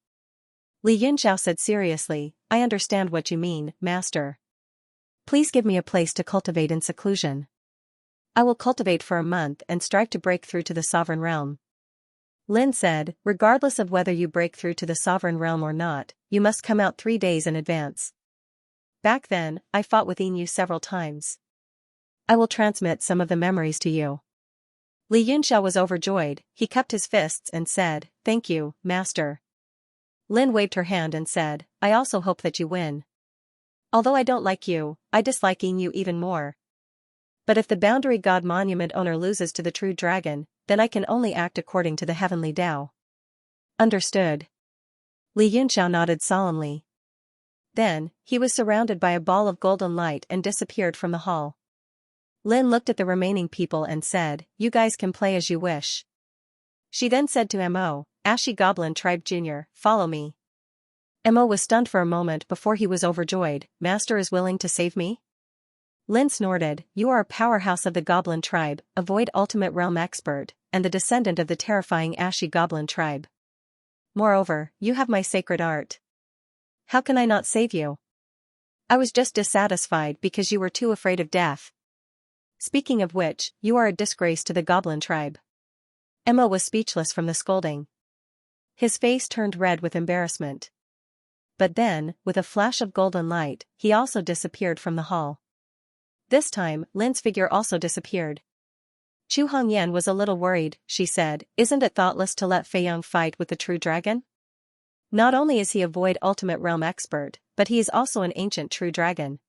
Li Yunxiao said seriously, I understand what you mean, Master. Please give me a place to cultivate in seclusion. I will cultivate for a month and strive to break through to the sovereign realm. Lin said, regardless of whether you break through to the sovereign realm or not, you must come out 3 days in advance. Back then, I fought with Inu several times. I will transmit some of the memories to you. Li Yunxiao was overjoyed, he cupped his fists and said, thank you, Master. Lin waved her hand and said, I also hope that you win. Although I don't like you, I dislike Inu even more. But if the Boundary God Monument owner loses to the True Dragon, then I can only act according to the heavenly Tao. Understood. Li Yunxiao nodded solemnly. Then, he was surrounded by a ball of golden light and disappeared from the hall. Lin looked at the remaining people and said, you guys can play as you wish. She then said to Mo, Ashy Goblin Tribe Jr., follow me. Mo was stunned for a moment before he was overjoyed, Master is willing to save me? Lin snorted, you are a powerhouse of the Goblin Tribe, a Void Ultimate Realm expert, and the descendant of the terrifying Ashy Goblin Tribe. Moreover, you have my sacred art. How can I not save you? I was just dissatisfied because you were too afraid of death. Speaking of which, you are a disgrace to the Goblin Tribe. Mo was speechless from the scolding. His face turned red with embarrassment. But then, with a flash of golden light, he also disappeared from the hall. This time, Lin's figure also disappeared. Chu Hongyan was a little worried, she said, isn't it thoughtless to let Fei Yong fight with the True Dragon? Not only is he a Void Ultimate Realm expert, but he is also an ancient True Dragon.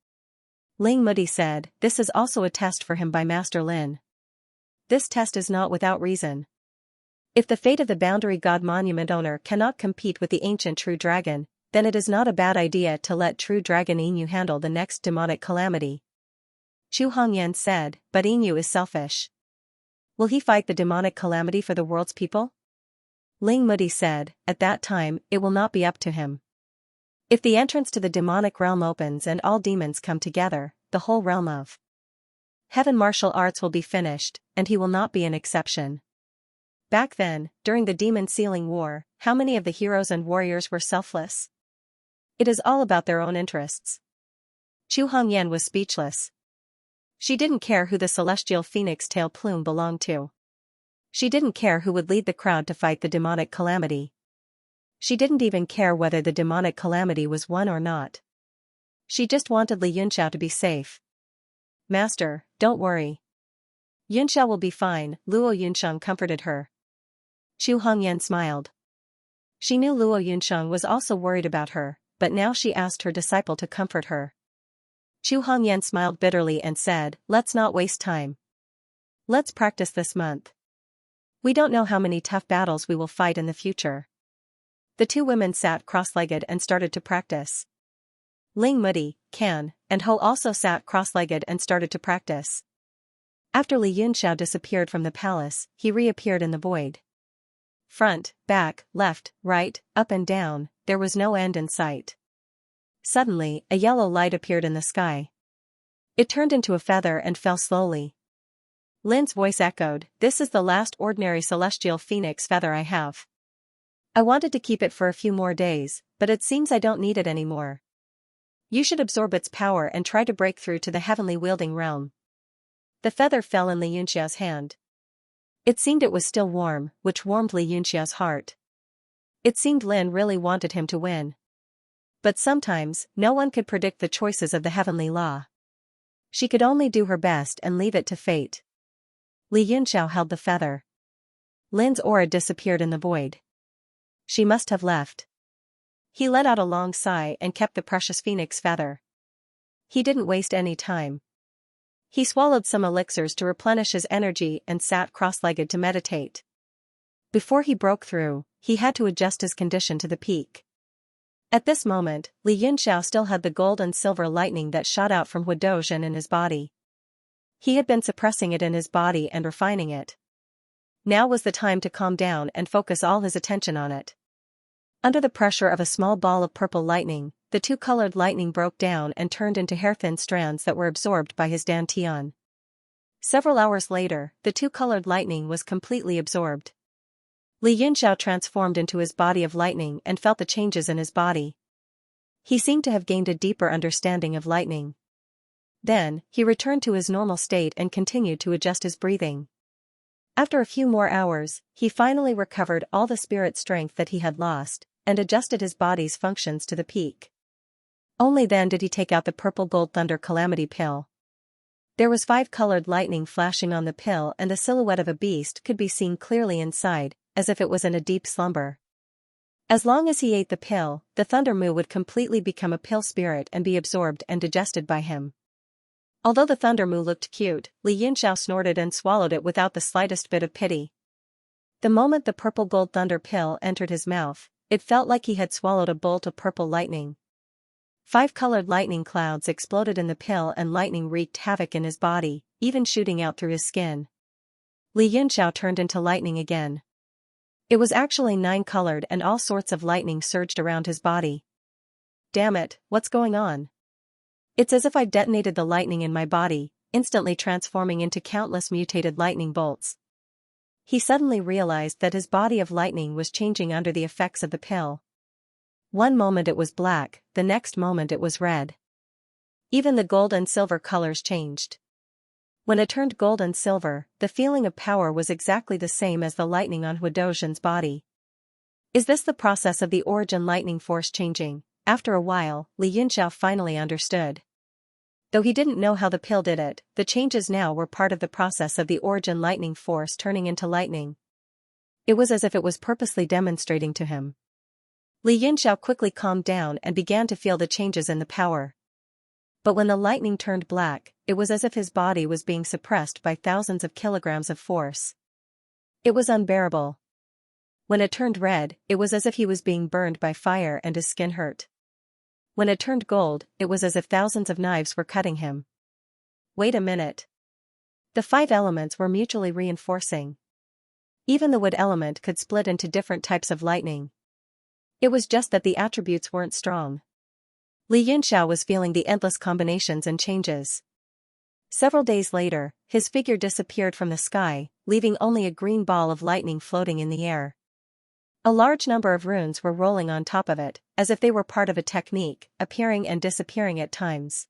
Ling Mudi said, this is also a test for him by Master Lin. This test is not without reason. If the fate of the Boundary God Monument owner cannot compete with the ancient True Dragon, then it is not a bad idea to let True Dragon Inu handle the next demonic calamity. Chu Hongyan said, but Inu is selfish. Will he fight the demonic calamity for the world's people? Ling Mudi said, at that time, it will not be up to him. If the entrance to the demonic realm opens and all demons come together, the whole realm of heaven martial arts will be finished, and he will not be an exception. Back then, during the Demon Sealing War, how many of the heroes and warriors were selfless? It is all about their own interests. Chu Hongyan was speechless. She didn't care who the celestial phoenix tail plume belonged to. She didn't care who would lead the crowd to fight the demonic calamity. She didn't even care whether the demonic calamity was won or not. She just wanted Li Yunxiao to be safe. "Master, don't worry. Yunxiao will be fine," Luo Yunsheng comforted her. Chu Hongyan smiled. She knew Luo Yunsheng was also worried about her, but now she asked her disciple to comfort her. Chu Hongyan smiled bitterly and said, "Let's not waste time. Let's practice this month. We don't know how many tough battles we will fight in the future." The two women sat cross-legged and started to practice. Ling Mudi, Can, and Ho also sat cross-legged and started to practice. After Li Yunxiao disappeared from the palace, he reappeared in the void. Front, back, left, right, up and down, there was no end in sight. Suddenly, a yellow light appeared in the sky. It turned into a feather and fell slowly. Lin's voice echoed, "This is the last ordinary celestial phoenix feather I have. I wanted to keep it for a few more days, but it seems I don't need it anymore. You should absorb its power and try to break through to the heavenly wielding realm." The feather fell in Li Yunxiao's hand. It seemed it was still warm, which warmed Li Yunxiao's heart. It seemed Lin really wanted him to win. But sometimes, no one could predict the choices of the heavenly law. She could only do her best and leave it to fate. Li Yunxiao held the feather. Lin's aura disappeared in the void. She must have left. He let out a long sigh and kept the precious phoenix feather. He didn't waste any time. He swallowed some elixirs to replenish his energy and sat cross-legged to meditate. Before he broke through, he had to adjust his condition to the peak. At this moment, Li Yunxiao still had the gold and silver lightning that shot out from Huadozhen in his body. He had been suppressing it in his body and refining it. Now was the time to calm down and focus all his attention on it. Under the pressure of a small ball of purple lightning, the two-colored lightning broke down and turned into hair-thin strands that were absorbed by his dantian. Several hours later, the two-colored lightning was completely absorbed. Li Yunxiao transformed into his body of lightning and felt the changes in his body. He seemed to have gained a deeper understanding of lightning. Then, he returned to his normal state and continued to adjust his breathing. After a few more hours, he finally recovered all the spirit strength that he had lost, and adjusted his body's functions to the peak. Only then did he take out the purple gold thunder calamity pill. There was 5-colored lightning flashing on the pill and the silhouette of a beast could be seen clearly inside, as if it was in a deep slumber. As long as he ate the pill, the Thunder Mu would completely become a pill spirit and be absorbed and digested by him. Although the Thunder Mu looked cute, Li Yunxiao snorted and swallowed it without the slightest bit of pity. The moment the purple gold thunder pill entered his mouth, it felt like he had swallowed a bolt of purple lightning. 5-colored lightning clouds exploded in the pill and lightning wreaked havoc in his body, even shooting out through his skin. Li Yunxiao turned into lightning again. It was actually 9-colored and all sorts of lightning surged around his body. "Damn it, what's going on? It's as if I detonated the lightning in my body, instantly transforming into countless mutated lightning bolts." He suddenly realized that his body of lightning was changing under the effects of the pill. One moment it was black, the next moment it was red. Even the gold and silver colors changed. When it turned gold and silver, the feeling of power was exactly the same as the lightning on Huadozhen's body. Is this the process of the origin lightning force changing? After a while, Li Yunxiao finally understood. Though he didn't know how the pill did it, the changes now were part of the process of the origin lightning force turning into lightning. It was as if it was purposely demonstrating to him. Li Yunxiao quickly calmed down and began to feel the changes in the power. But when the lightning turned black, it was as if his body was being suppressed by thousands of kilograms of force. It was unbearable. When it turned red, it was as if he was being burned by fire and his skin hurt. When it turned gold, it was as if thousands of knives were cutting him. Wait a minute. The 5 elements were mutually reinforcing. Even the wood element could split into different types of lightning. It was just that the attributes weren't strong. Li Yunxiao was feeling the endless combinations and changes. Several days later, his figure disappeared from the sky, leaving only a green ball of lightning floating in the air. A large number of runes were rolling on top of it, as if they were part of a technique, appearing and disappearing at times.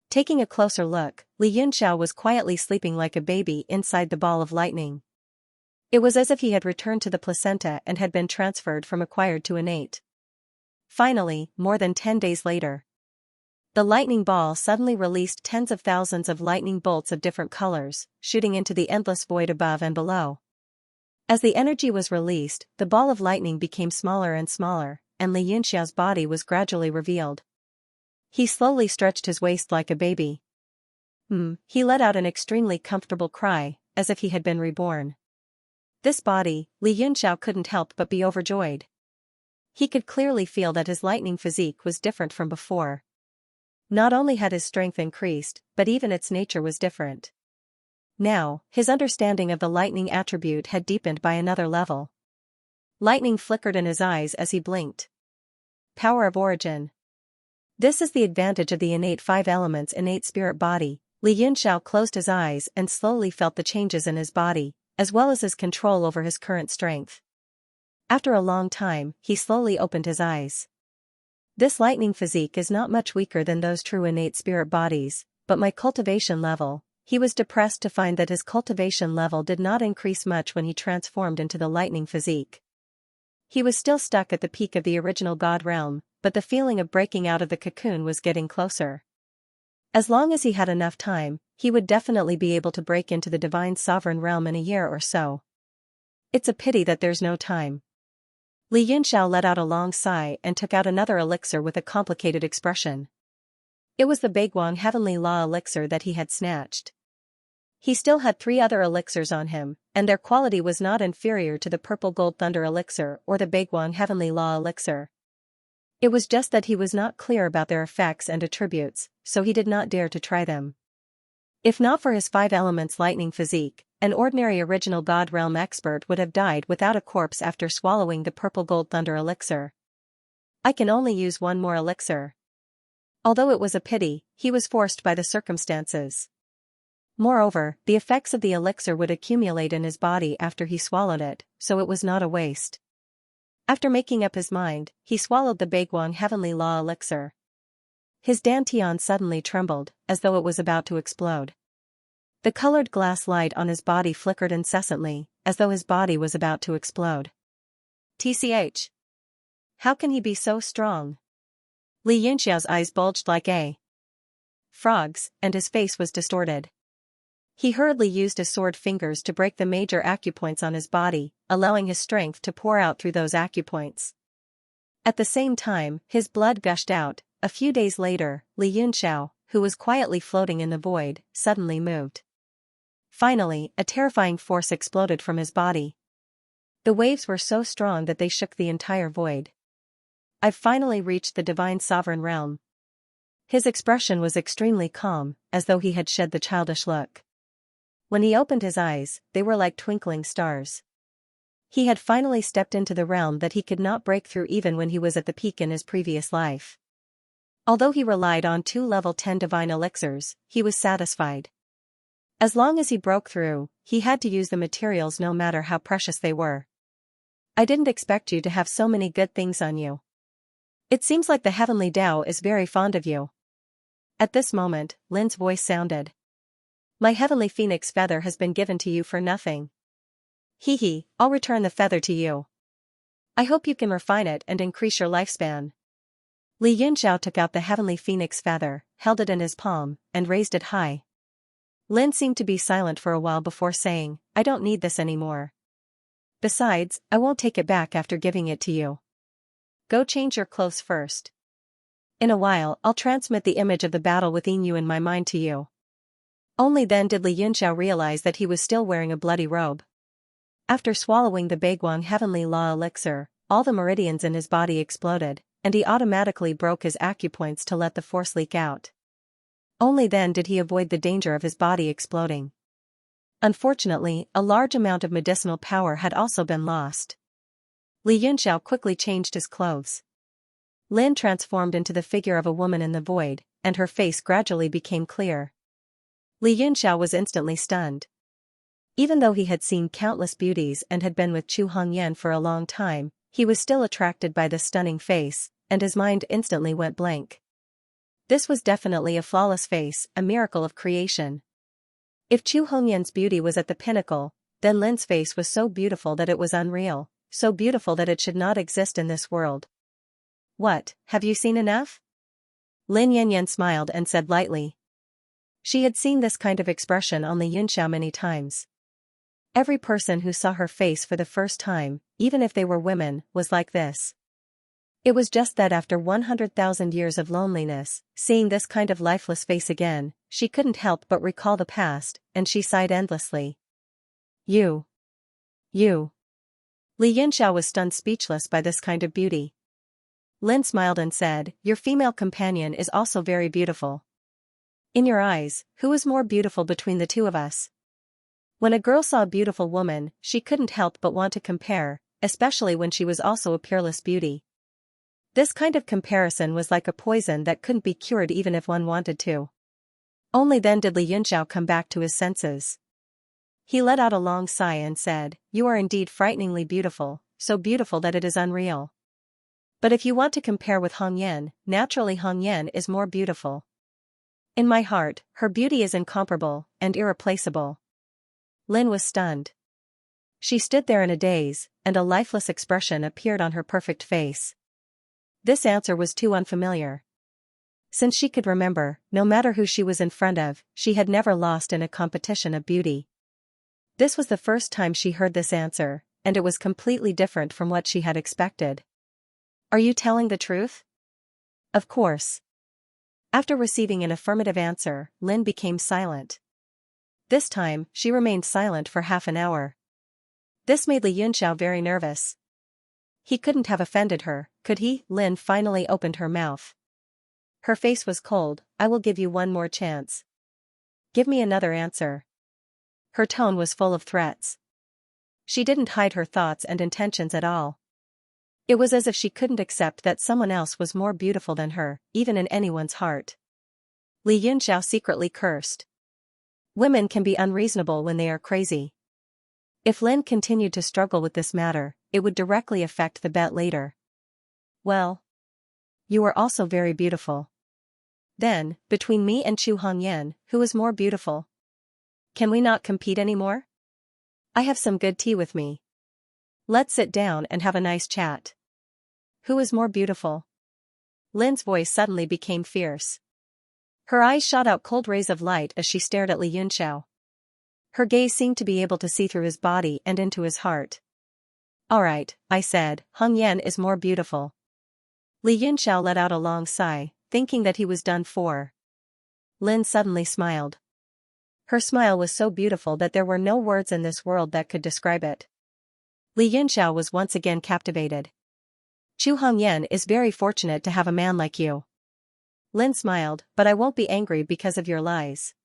Taking a closer look, Li Yunxiao was quietly sleeping like a baby inside the ball of lightning. It was as if he had returned to the placenta and had been transferred from acquired to innate. Finally, more than 10 days later, the lightning ball suddenly released tens of thousands of lightning bolts of different colors, shooting into the endless void above and below. As the energy was released, the ball of lightning became smaller and smaller, and Li Yunxiao's body was gradually revealed. He slowly stretched his waist like a baby. He let out an extremely comfortable cry, as if he had been reborn. This body, Li Yunxiao couldn't help but be overjoyed. He could clearly feel that his lightning physique was different from before. Not only had his strength increased, but even its nature was different. Now, his understanding of the lightning attribute had deepened by another level. Lightning flickered in his eyes as he blinked. Power of origin. This is the advantage of the innate 5 elements innate spirit body. Li Yunxiao closed his eyes and slowly felt the changes in his body, as well as his control over his current strength. After a long time, he slowly opened his eyes. This lightning physique is not much weaker than those true innate spirit bodies, but my cultivation level. He was depressed to find that his cultivation level did not increase much when he transformed into the lightning physique. He was still stuck at the peak of the original God realm, but the feeling of breaking out of the cocoon was getting closer. As long as he had enough time, he would definitely be able to break into the divine sovereign realm in a year or so. It's a pity that there's no time. Li Yunxiao let out a long sigh and took out another elixir with a complicated expression. It was the Baiguang Heavenly Law elixir that he had snatched. He still had 3 other elixirs on him, and their quality was not inferior to the Purple Gold Thunder elixir or the Baiguang Heavenly Law elixir. It was just that he was not clear about their effects and attributes, so he did not dare to try them. If not for his 5 elements lightning physique, an ordinary original God realm expert would have died without a corpse after swallowing the Purple Gold Thunder elixir. I can only use 1 more elixir. Although it was a pity, he was forced by the circumstances. Moreover, the effects of the elixir would accumulate in his body after he swallowed it, so it was not a waste. After making up his mind, he swallowed the Baiguang Heavenly Law elixir. His dantian suddenly trembled, as though it was about to explode. The colored glass light on his body flickered incessantly, as though his body was about to explode. TCH. How can he be so strong? Li Yunxiao's eyes bulged like a frog's, and his face was distorted. He hurriedly used his sword fingers to break the major acupoints on his body, allowing his strength to pour out through those acupoints. At the same time, his blood gushed out. A few days later, Li Yunxiao, who was quietly floating in the void, suddenly moved. Finally, a terrifying force exploded from his body. The waves were so strong that they shook the entire void. I've finally reached the divine sovereign realm. His expression was extremely calm, as though he had shed the childish look. When he opened his eyes, they were like twinkling stars. He had finally stepped into the realm that he could not break through even when he was at the peak in his previous life. Although he relied on 2 level 10 divine elixirs, he was satisfied. As long as he broke through, he had to use the materials no matter how precious they were. I didn't expect you to have so many good things on you. It seems like the heavenly Tao is very fond of you. At this moment, Lin's voice sounded. My heavenly phoenix feather has been given to you for nothing. Hee, I'll return the feather to you. I hope you can refine it and increase your lifespan. Li Yunxiao took out the heavenly phoenix feather, held it in his palm, and raised it high. Lin seemed to be silent for a while before saying, I don't need this anymore. Besides, I won't take it back after giving it to you. Go change your clothes first. In a while I'll transmit the image of the battle within you in my mind to you. Only then did Li Yunxiao realize that he was still wearing a bloody robe. After swallowing the Baiguang Heavenly Law elixir, all the meridians in his body exploded, and he automatically broke his acupoints to let the force leak out. Only then did he avoid the danger of his body exploding. Unfortunately, a large amount of medicinal power had also been lost. Li Yunxiao quickly changed his clothes. Lin transformed into the figure of a woman in the void, and her face gradually became clear. Li Yunxiao was instantly stunned. Even though he had seen countless beauties and had been with Chu Hongyan for a long time, he was still attracted by this stunning face, and his mind instantly went blank. This was definitely a flawless face, a miracle of creation. If Chu Hongyan's beauty was at the pinnacle, then Lin's face was so beautiful that it was unreal, so beautiful that it should not exist in this world. What, have you seen enough? Lin Yanyan smiled and said lightly. She had seen this kind of expression on Li Yunxiao many times. Every person who saw her face for the first time, even if they were women, was like this. It was just that after 100,000 years of loneliness, seeing this kind of lifeless face again, she couldn't help but recall the past, and she sighed endlessly. You. Li Yunxiao was stunned speechless by this kind of beauty. Lin smiled and said, your female companion is also very beautiful. In your eyes, who is more beautiful between the two of us? When a girl saw a beautiful woman, she couldn't help but want to compare, especially when she was also a peerless beauty. This kind of comparison was like a poison that couldn't be cured even if one wanted to. Only then did Li Yunxiao come back to his senses. He let out a long sigh and said, you are indeed frighteningly beautiful, so beautiful that it is unreal. But if you want to compare with Hongyan, naturally Hongyan is more beautiful. In my heart, her beauty is incomparable, and irreplaceable. Lin was stunned. She stood there in a daze, and a lifeless expression appeared on her perfect face. This answer was too unfamiliar. Since she could remember, no matter who she was in front of, she had never lost in a competition of beauty. This was the first time she heard this answer, and it was completely different from what she had expected. Are you telling the truth? Of course. After receiving an affirmative answer, Lin became silent. This time, she remained silent for half an hour. This made Li Yunxiao very nervous. He couldn't have offended her, could he? Lin finally opened her mouth. Her face was cold. I will give you one more chance. Give me another answer. Her tone was full of threats. She didn't hide her thoughts and intentions at all. It was as if she couldn't accept that someone else was more beautiful than her, even in anyone's heart. Li Yunxiao secretly cursed. Women can be unreasonable when they are crazy. If Lin continued to struggle with this matter, it would directly affect the bet later. Well, you are also very beautiful. Then, between me and Chu Hongyan, who is more beautiful? Can we not compete anymore? I have some good tea with me. Let's sit down and have a nice chat. Who is more beautiful? Lin's voice suddenly became fierce. Her eyes shot out cold rays of light as she stared at Li Yunxiao. Her gaze seemed to be able to see through his body and into his heart. All right, I said, Hongyan is more beautiful. Li Yunxiao let out a long sigh, thinking that he was done for. Lin suddenly smiled. Her smile was so beautiful that there were no words in this world that could describe it. Li Yunxiao was once again captivated. Chu Hongyan is very fortunate to have a man like you. Lin smiled, but I won't be angry because of your lies.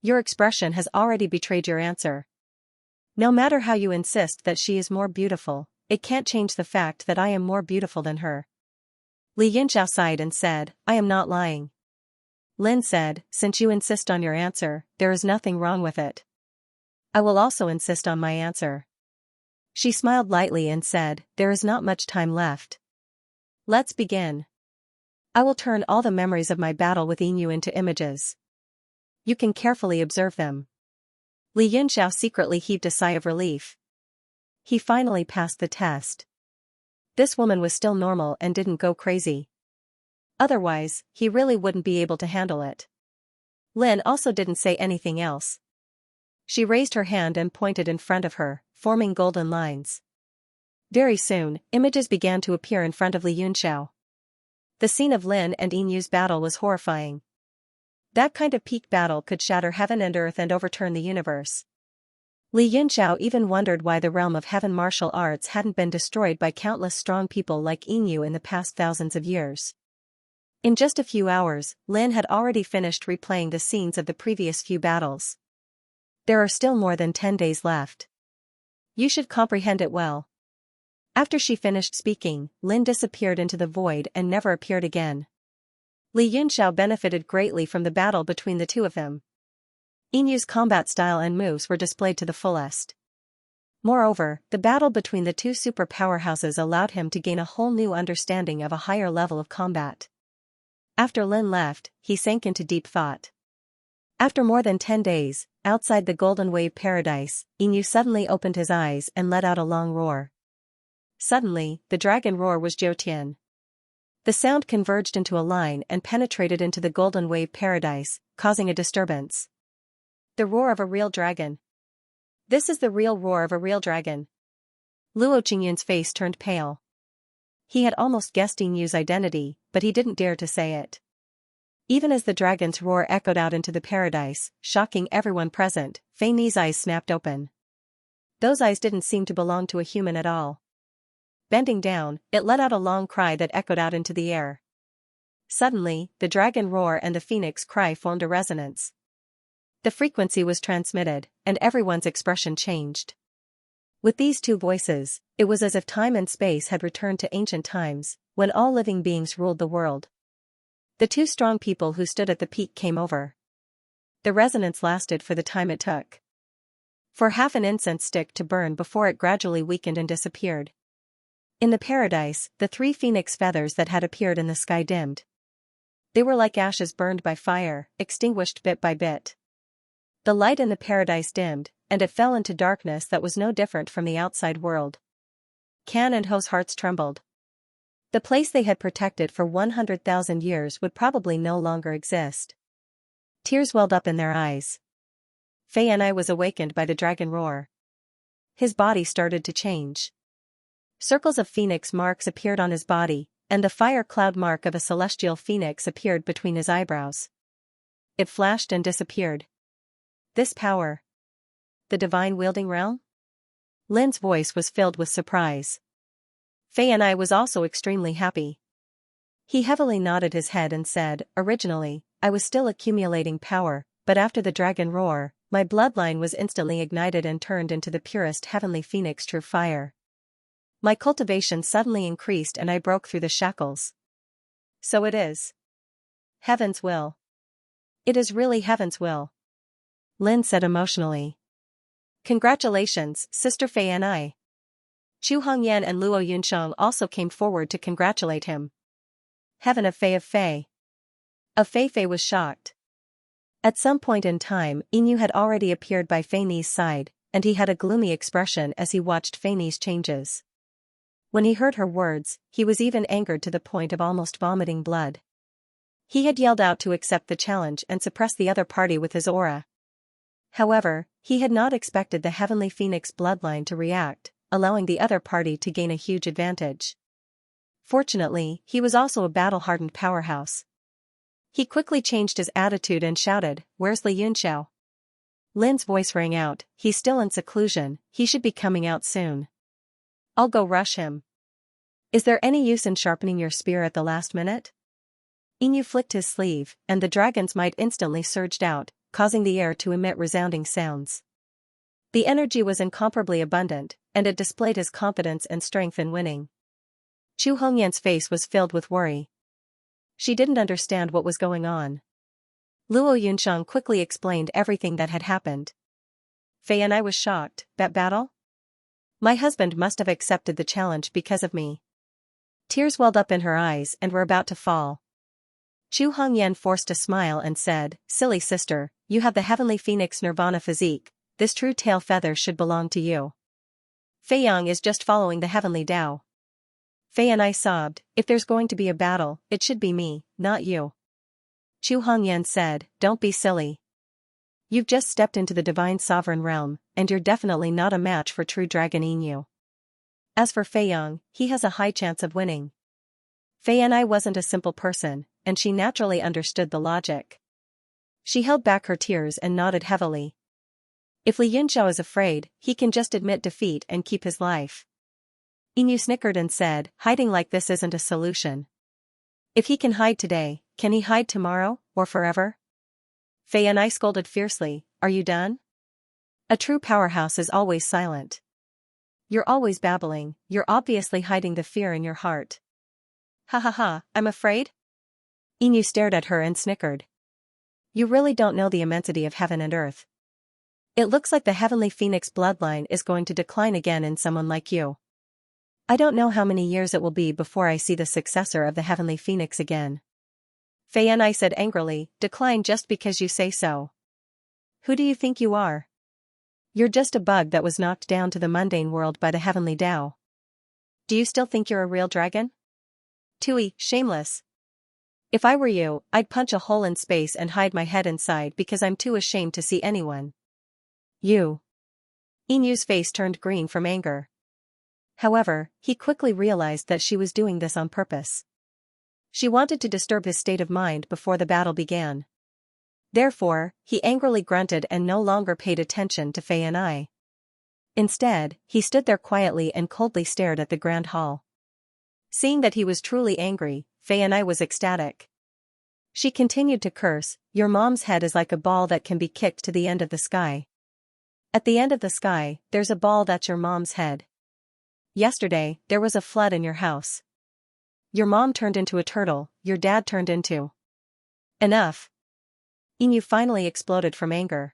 Your expression has already betrayed your answer. No matter how you insist that she is more beautiful, it can't change the fact that I am more beautiful than her. Li Yunxiao sighed and said, I am not lying. Lin said, since you insist on your answer, there is nothing wrong with it. I will also insist on my answer. She smiled lightly and said, there is not much time left. Let's begin. I will turn all the memories of my battle with Inu into images. You can carefully observe them. Li Yunxiao secretly heaved a sigh of relief. He finally passed the test. This woman was still normal and didn't go crazy. Otherwise, he really wouldn't be able to handle it. Lin also didn't say anything else. She raised her hand and pointed in front of her, forming golden lines. Very soon, images began to appear in front of Li Yunxiao. The scene of Lin and Inu's battle was horrifying. That kind of peak battle could shatter heaven and earth and overturn the universe. Li Yunxiao even wondered why the realm of heaven martial arts hadn't been destroyed by countless strong people like Inu in the past thousands of years. In just a few hours, Lin had already finished replaying the scenes of the previous few battles. There are still more than 10 days left. You should comprehend it well. After she finished speaking, Lin disappeared into the void and never appeared again. Li Yunxiao benefited greatly from the battle between the two of them. Inu's combat style and moves were displayed to the fullest. Moreover, the battle between the two super powerhouses allowed him to gain a whole new understanding of a higher level of combat. After Lin left, he sank into deep thought. After more than 10 days, outside the Golden Wave Paradise, Inu suddenly opened his eyes and let out a long roar. Suddenly, the dragon roar was Jiutian. The sound converged into a line and penetrated into the Golden Wave Paradise, causing a disturbance. The roar of a real dragon. This is the real roar of a real dragon. Luo Qingyun's face turned pale. He had almost guessed Inu's identity, but he didn't dare to say it. Even as the dragon's roar echoed out into the paradise, shocking everyone present, Fei Ni's eyes snapped open. Those eyes didn't seem to belong to a human at all. Bending down, it let out a long cry that echoed out into the air. Suddenly, the dragon roar and the phoenix cry formed a resonance. The frequency was transmitted, and everyone's expression changed. With these two voices, it was as if time and space had returned to ancient times, when all living beings ruled the world. The two strong people who stood at the peak came over. The resonance lasted for the time it took for half an incense stick to burn before it gradually weakened and disappeared. In the paradise, the 3 phoenix feathers that had appeared in the sky dimmed. They were like ashes burned by fire, extinguished bit by bit. The light in the paradise dimmed, and it fell into darkness that was no different from the outside world. Kan and Ho's hearts trembled. The place they had protected for 100,000 years would probably no longer exist. Tears welled up in their eyes. Fei Ni was awakened by the dragon roar. His body started to change. Circles of phoenix marks appeared on his body, and the fire cloud mark of a celestial phoenix appeared between his eyebrows. It flashed and disappeared. This power. The divine wielding realm? Lin's voice was filled with surprise. Fei Ni was also extremely happy. He heavily nodded his head and said, "Originally, I was still accumulating power, but after the dragon roar, my bloodline was instantly ignited and turned into the purest heavenly phoenix true fire. My cultivation suddenly increased and I broke through the shackles. So it is heaven's will. It is really heaven's will," Lin said emotionally. "Congratulations, Sister Fei Ni." Chu Hongyan and Luo Yunsheng also came forward to congratulate him. Heaven of Fei of Fei. Fei was shocked. At some point in time, Inu had already appeared by Fei Ni's side, and he had a gloomy expression as he watched Fei Ni's changes. When he heard her words, he was even angered to the point of almost vomiting blood. He had yelled out to accept the challenge and suppress the other party with his aura. However, he had not expected the heavenly phoenix bloodline to react, allowing the other party to gain a huge advantage. Fortunately, he was also a battle-hardened powerhouse. He quickly changed his attitude and shouted, "Where's Li Yunxiao?" Lin's voice rang out, "He's still in seclusion, he should be coming out soon. I'll go rush him. Is there any use in sharpening your spear at the last minute?" Inu flicked his sleeve, and the dragon's might instantly surged out, causing the air to emit resounding sounds. The energy was incomparably abundant, and it displayed his confidence and strength in winning. Chu Hongyan's face was filled with worry. She didn't understand what was going on. Luo Yunsheng quickly explained everything that had happened. Fei Ni was shocked. "That battle? My husband must have accepted the challenge because of me." Tears welled up in her eyes and were about to fall. Chu Hongyan forced a smile and said, "Silly sister, you have the heavenly phoenix nirvana physique, this true tail feather should belong to you. Fei Yang is just following the heavenly Tao." Fei Ni sobbed, "If there's going to be a battle, it should be me, not you." Chu Hongyan said, "Don't be silly. You've just stepped into the divine sovereign realm, and you're definitely not a match for true Dragon Inu. As for Fei Yang, he has a high chance of winning." Fei Ni wasn't a simple person, and she naturally understood the logic. She held back her tears and nodded heavily. If Li Yunxiao is afraid, he can just admit defeat and keep his life. Inu snickered and said, "Hiding like this isn't a solution. If he can hide today, can he hide tomorrow, or forever?" Fei Ni scolded fiercely, "Are you done? A true powerhouse is always silent. You're always babbling, you're obviously hiding the fear in your heart." "Ha ha ha, I'm afraid?" Inu stared at her and snickered. "You really don't know the immensity of heaven and earth. It looks like the heavenly phoenix bloodline is going to decline again in someone like you. I don't know how many years it will be before I see the successor of the heavenly phoenix again." Fei and I said angrily, decline just because you say so. Who do you think you are? You're just a bug that was knocked down to the mundane world by the heavenly Tao. Do you still think you're a real dragon? Tui, shameless. If I were you, I'd punch a hole in space and hide my head inside because I'm too ashamed to see anyone. You. Inyu's face turned green from anger. However, he quickly realized that she was doing this on purpose. She wanted to disturb his state of mind before the battle began. Therefore, he angrily grunted and no longer paid attention to Fei and I. Instead, he stood there quietly and coldly stared at the grand hall. Seeing that he was truly angry, Fei and I was ecstatic. She continued to curse, "Your mom's head is like a ball that can be kicked to the end of the sky. At the end of the sky, there's a ball that's your mom's head. Yesterday, there was a flood in your house. Your mom turned into a turtle, your dad turned into..." Enough. Inyu finally exploded from anger.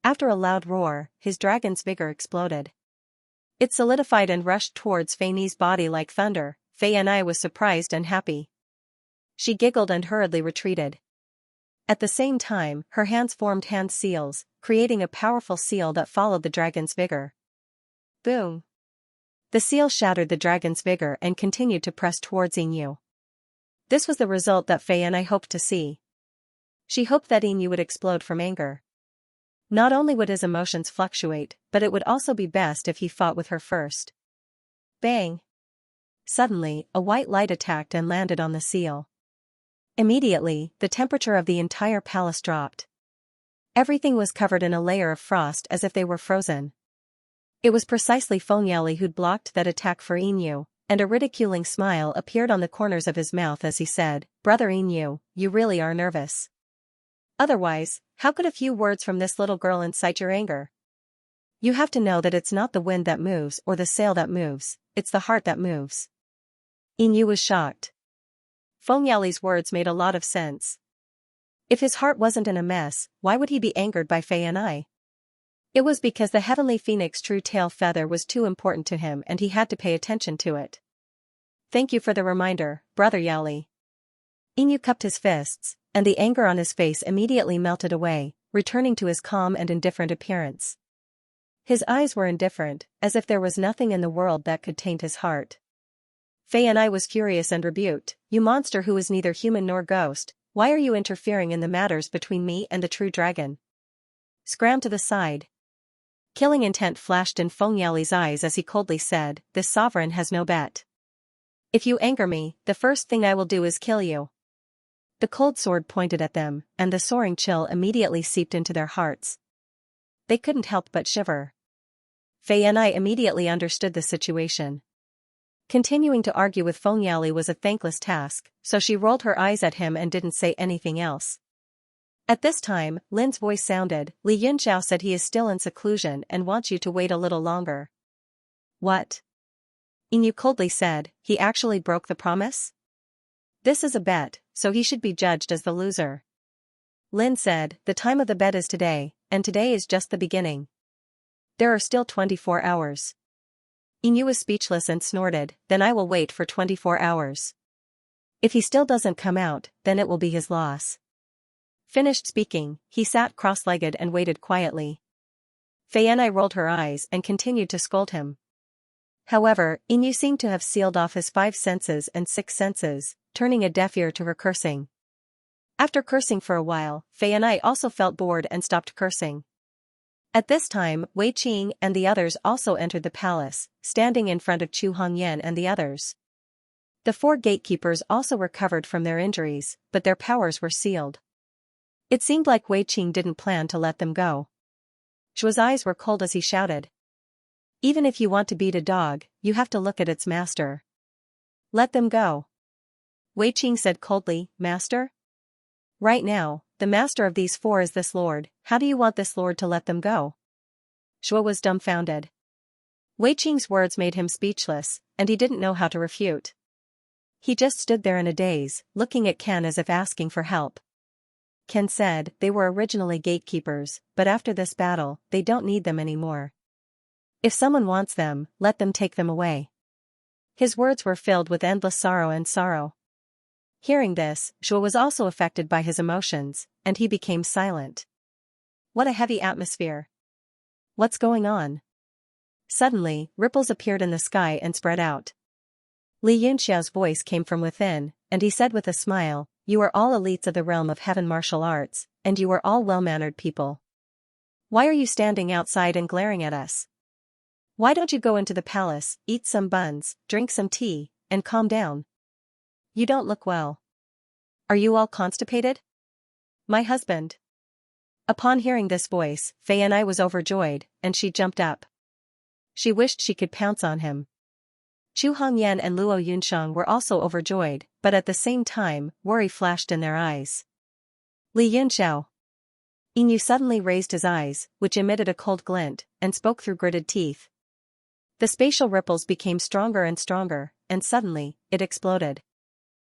After a loud roar, his dragon's vigor exploded. It solidified and rushed towards Fei Ni's body like thunder. Fei and I was surprised and happy. She giggled and hurriedly retreated. At the same time, her hands formed hand seals, creating a powerful seal that followed the dragon's vigor. Boom! The seal shattered the dragon's vigor and continued to press towards Inyu. This was the result that Fei and I hoped to see. She hoped that Inyu would explode from anger. Not only would his emotions fluctuate, but it would also be best if he fought with her first. Bang! Suddenly, a white light attacked and landed on the seal. Immediately, the temperature of the entire palace dropped. Everything was covered in a layer of frost as if they were frozen. It was precisely Fengyali who'd blocked that attack for Inyu, and a ridiculing smile appeared on the corners of his mouth as he said, "Brother Inyu, you really are nervous. Otherwise, how could a few words from this little girl incite your anger? You have to know that it's not the wind that moves or the sail that moves, it's the heart that moves." Inyu was shocked. Fengyali's words made a lot of sense. If his heart wasn't in a mess, why would he be angered by Fei and I? It was because the heavenly phoenix true tail feather was too important to him and he had to pay attention to it. Thank you for the reminder, Brother Yali. Inyu cupped his fists, and the anger on his face immediately melted away, returning to his calm and indifferent appearance. His eyes were indifferent, as if there was nothing in the world that could taint his heart. Fei and I was furious and rebuked, "You monster who is neither human nor ghost, why are you interfering in the matters between me and the true dragon? Scram to the side." Killing intent flashed in Fengyali's eyes as he coldly said, "This sovereign has no bet. If you anger me, the first thing I will do is kill you." The cold sword pointed at them, and the soaring chill immediately seeped into their hearts. They couldn't help but shiver. Fei and I immediately understood the situation. Continuing to argue with Fengyali was a thankless task, so she rolled her eyes at him and didn't say anything else. At this time, Lin's voice sounded. "Li Yunxiao said he is still in seclusion and wants you to wait a little longer." What? Inyu coldly said, "He actually broke the promise? This is a bet, so he should be judged as the loser." Lin said, "The time of the bet is today, and today is just the beginning. There are still 24 hours. Inyu was speechless and snorted, "Then I will wait for 24 hours. If he still doesn't come out, then it will be his loss." Finished speaking, he sat cross-legged and waited quietly. Fei and I rolled her eyes and continued to scold him. However, Inyu seemed to have sealed off his 5 senses and 6 senses, turning a deaf ear to her cursing. After cursing for a while, Fei and I also felt bored and stopped cursing. At this time, Wei Qing and the others also entered the palace, standing in front of Chu Hongyan and the others. The 4 gatekeepers also recovered from their injuries, but their powers were sealed. It seemed like Wei Qing didn't plan to let them go. Zhuo's eyes were cold as he shouted, "Even if you want to beat a dog, you have to look at its master. Let them go." Wei Qing said coldly, "Master? Right now, the master of these 4 is this lord, how do you want this lord to let them go?" Zhuo was dumbfounded. Wei Qing's words made him speechless, and he didn't know how to refute. He just stood there in a daze, looking at Ken as if asking for help. Ken said, "They were originally gatekeepers, but after this battle, they don't need them anymore. If someone wants them, let them take them away." His words were filled with endless sorrow and sorrow. Hearing this, Zhuo was also affected by his emotions, and he became silent. What a heavy atmosphere. What's going on? Suddenly, ripples appeared in the sky and spread out. Li Yunxiao's voice came from within, and he said with a smile, "You are all elites of the realm of heaven martial arts, and you are all well-mannered people. Why are you standing outside and glaring at us? Why don't you go into the palace, eat some buns, drink some tea, and calm down? You don't look well. Are you all constipated? My husband." Upon hearing this voice, Fei and I was overjoyed, and she jumped up. She wished she could pounce on him. Chu Hongyan and Luo Yunshang were also overjoyed, but at the same time, worry flashed in their eyes. Li Yunxiao. Yinyu suddenly raised his eyes, which emitted a cold glint, and spoke through gritted teeth. The spatial ripples became stronger and stronger, and suddenly, it exploded.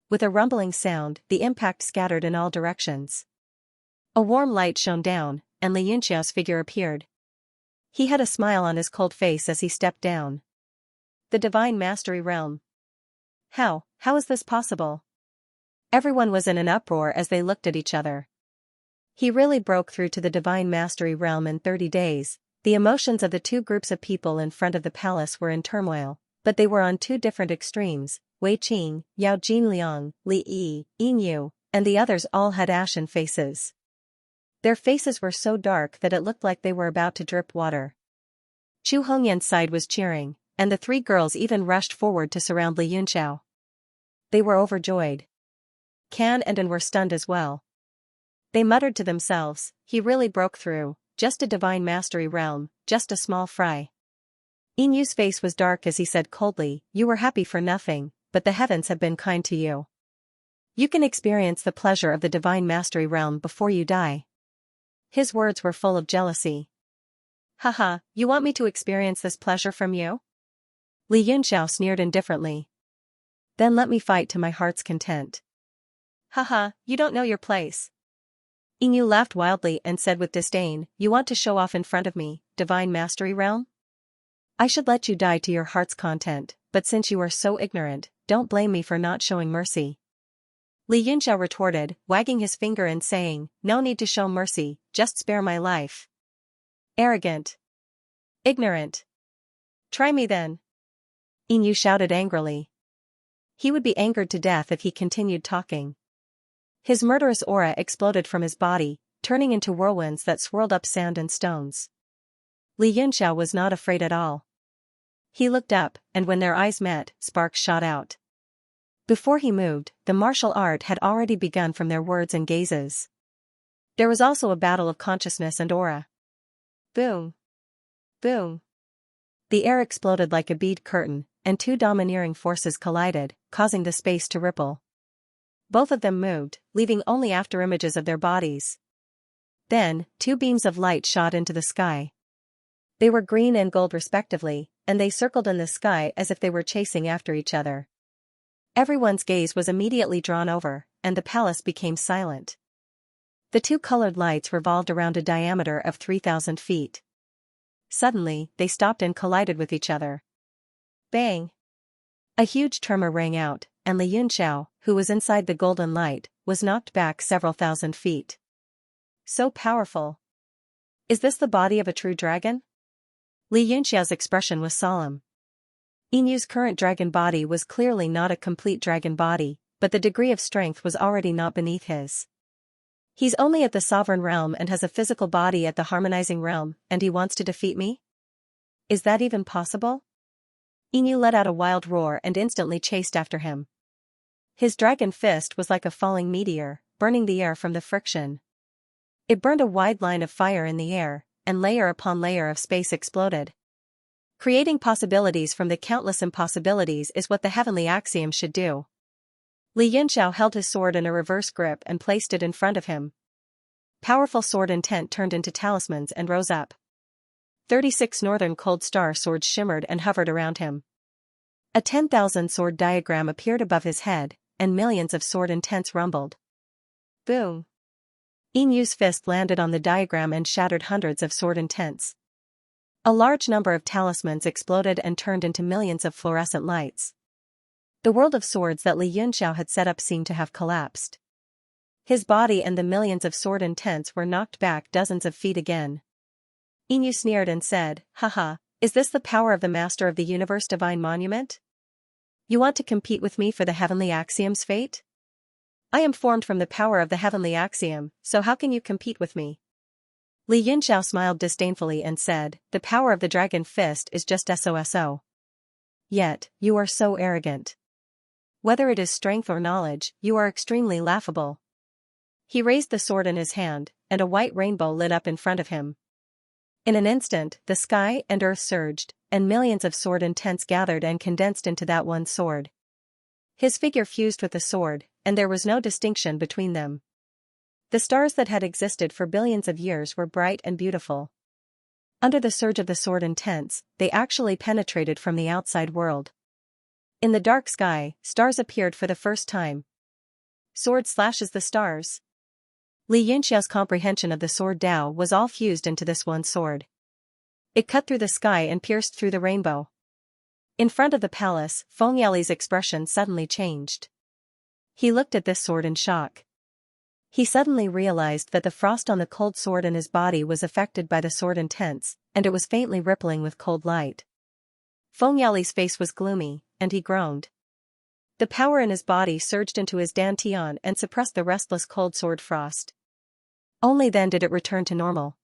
With a rumbling sound, the impact scattered in all directions. A warm light shone down, and Li Yunxiao's figure appeared. He had a smile on his cold face as he stepped down. The Divine Mastery Realm. How is this possible? Everyone was in an uproar as they looked at each other. He really broke through to the Divine Mastery Realm in 30 days. The emotions of the two groups of people in front of the palace were in turmoil, but they were on two different extremes. Wei Qing, Yao Jinliang, Li Yi, Yinyu, and the others all had ashen faces. Their faces were so dark that it looked like they were about to drip water. Chu Hongyan's side was cheering, and the three girls even rushed forward to surround Li Yunxiao. They were overjoyed. Can and were stunned as well. They muttered to themselves, "He really broke through, just a Divine Mastery Realm, just a small fry." Yinyu's face was dark as he said coldly, "You were happy for nothing, but the heavens have been kind to you. You can experience the pleasure of the Divine Mastery Realm before you die." His words were full of jealousy. "Haha, you want me to experience this pleasure from you?" Li Yunxiao sneered indifferently. "Then let me fight to my heart's content." "Haha, you don't know your place." Yinyu laughed wildly and said with disdain, "You want to show off in front of me, Divine Mastery Realm? I should let you die to your heart's content, but since you are so ignorant, don't blame me for not showing mercy." Li Yunxiao retorted, wagging his finger and saying, "No need to show mercy, just spare my life." Arrogant. Ignorant. Try me then. Yinyu shouted angrily. He would be angered to death if he continued talking. His murderous aura exploded from his body, turning into whirlwinds that swirled up sand and stones. Li Yunxiao was not afraid at all. He looked up, and when their eyes met, sparks shot out. Before he moved, the martial art had already begun from their words and gazes. There was also a battle of consciousness and aura. Boom. Boom. The air exploded like a bead curtain, and two domineering forces collided, causing the space to ripple. Both of them moved, leaving only afterimages of their bodies. Then, two beams of light shot into the sky. They were green and gold respectively, and they circled in the sky as if they were chasing after each other. Everyone's gaze was immediately drawn over, and the palace became silent. The two colored lights revolved around a diameter of 3,000 feet. Suddenly, they stopped and collided with each other. Bang! A huge tremor rang out, and Li Yunxiao, who was inside the golden light, was knocked back several thousand feet. So powerful. Is this the body of a true dragon? Li Yunxiao's expression was solemn. Yinyu's current dragon body was clearly not a complete dragon body, but the degree of strength was already not beneath his. He's only at the sovereign realm and has a physical body at the harmonizing realm, and he wants to defeat me? Is that even possible? Yinyu let out a wild roar and instantly chased after him. His dragon fist was like a falling meteor, burning the air from the friction. It burned a wide line of fire in the air, and layer upon layer of space exploded. Creating possibilities from the countless impossibilities is what the heavenly axiom should do. Li Yunxiao held his sword in a reverse grip and placed it in front of him. Powerful sword intent turned into talismans and rose up. 36 northern cold star swords shimmered and hovered around him. A 10,000 sword diagram appeared above his head, and millions of sword intents rumbled. Boom! Yinyu's fist landed on the diagram and shattered hundreds of sword intents. A large number of talismans exploded and turned into millions of fluorescent lights. The world of swords that Li Yunxiao had set up seemed to have collapsed. His body and the millions of sword intents were knocked back dozens of feet again. Inu sneered and said, "Haha, is this the power of the Master of the Universe Divine Monument? You want to compete with me for the heavenly axiom's fate? I am formed from the power of the heavenly axiom, so how can you compete with me?" Li Yunxiao smiled disdainfully and said, "The power of the dragon fist is just SOSO. Yet, you are so arrogant. Whether it is strength or knowledge, you are extremely laughable." He raised the sword in his hand, and a white rainbow lit up in front of him. In an instant, the sky and earth surged, and millions of sword intents gathered and condensed into that one sword. His figure fused with the sword, and there was no distinction between them. The stars that had existed for billions of years were bright and beautiful. Under the surge of the sword intents, they actually penetrated from the outside world. In the dark sky, stars appeared for the first time. Sword slashes the stars. Li Yunxiao's comprehension of the sword Dao was all fused into this one sword. It cut through the sky and pierced through the rainbow. In front of the palace, Fengyali's expression suddenly changed. He looked at this sword in shock. He suddenly realized that the frost on the cold sword in his body was affected by the sword intents, and it was faintly rippling with cold light. Fengyali's face was gloomy, and he groaned. The power in his body surged into his dantian and suppressed the restless cold sword frost. Only then did it return to normal.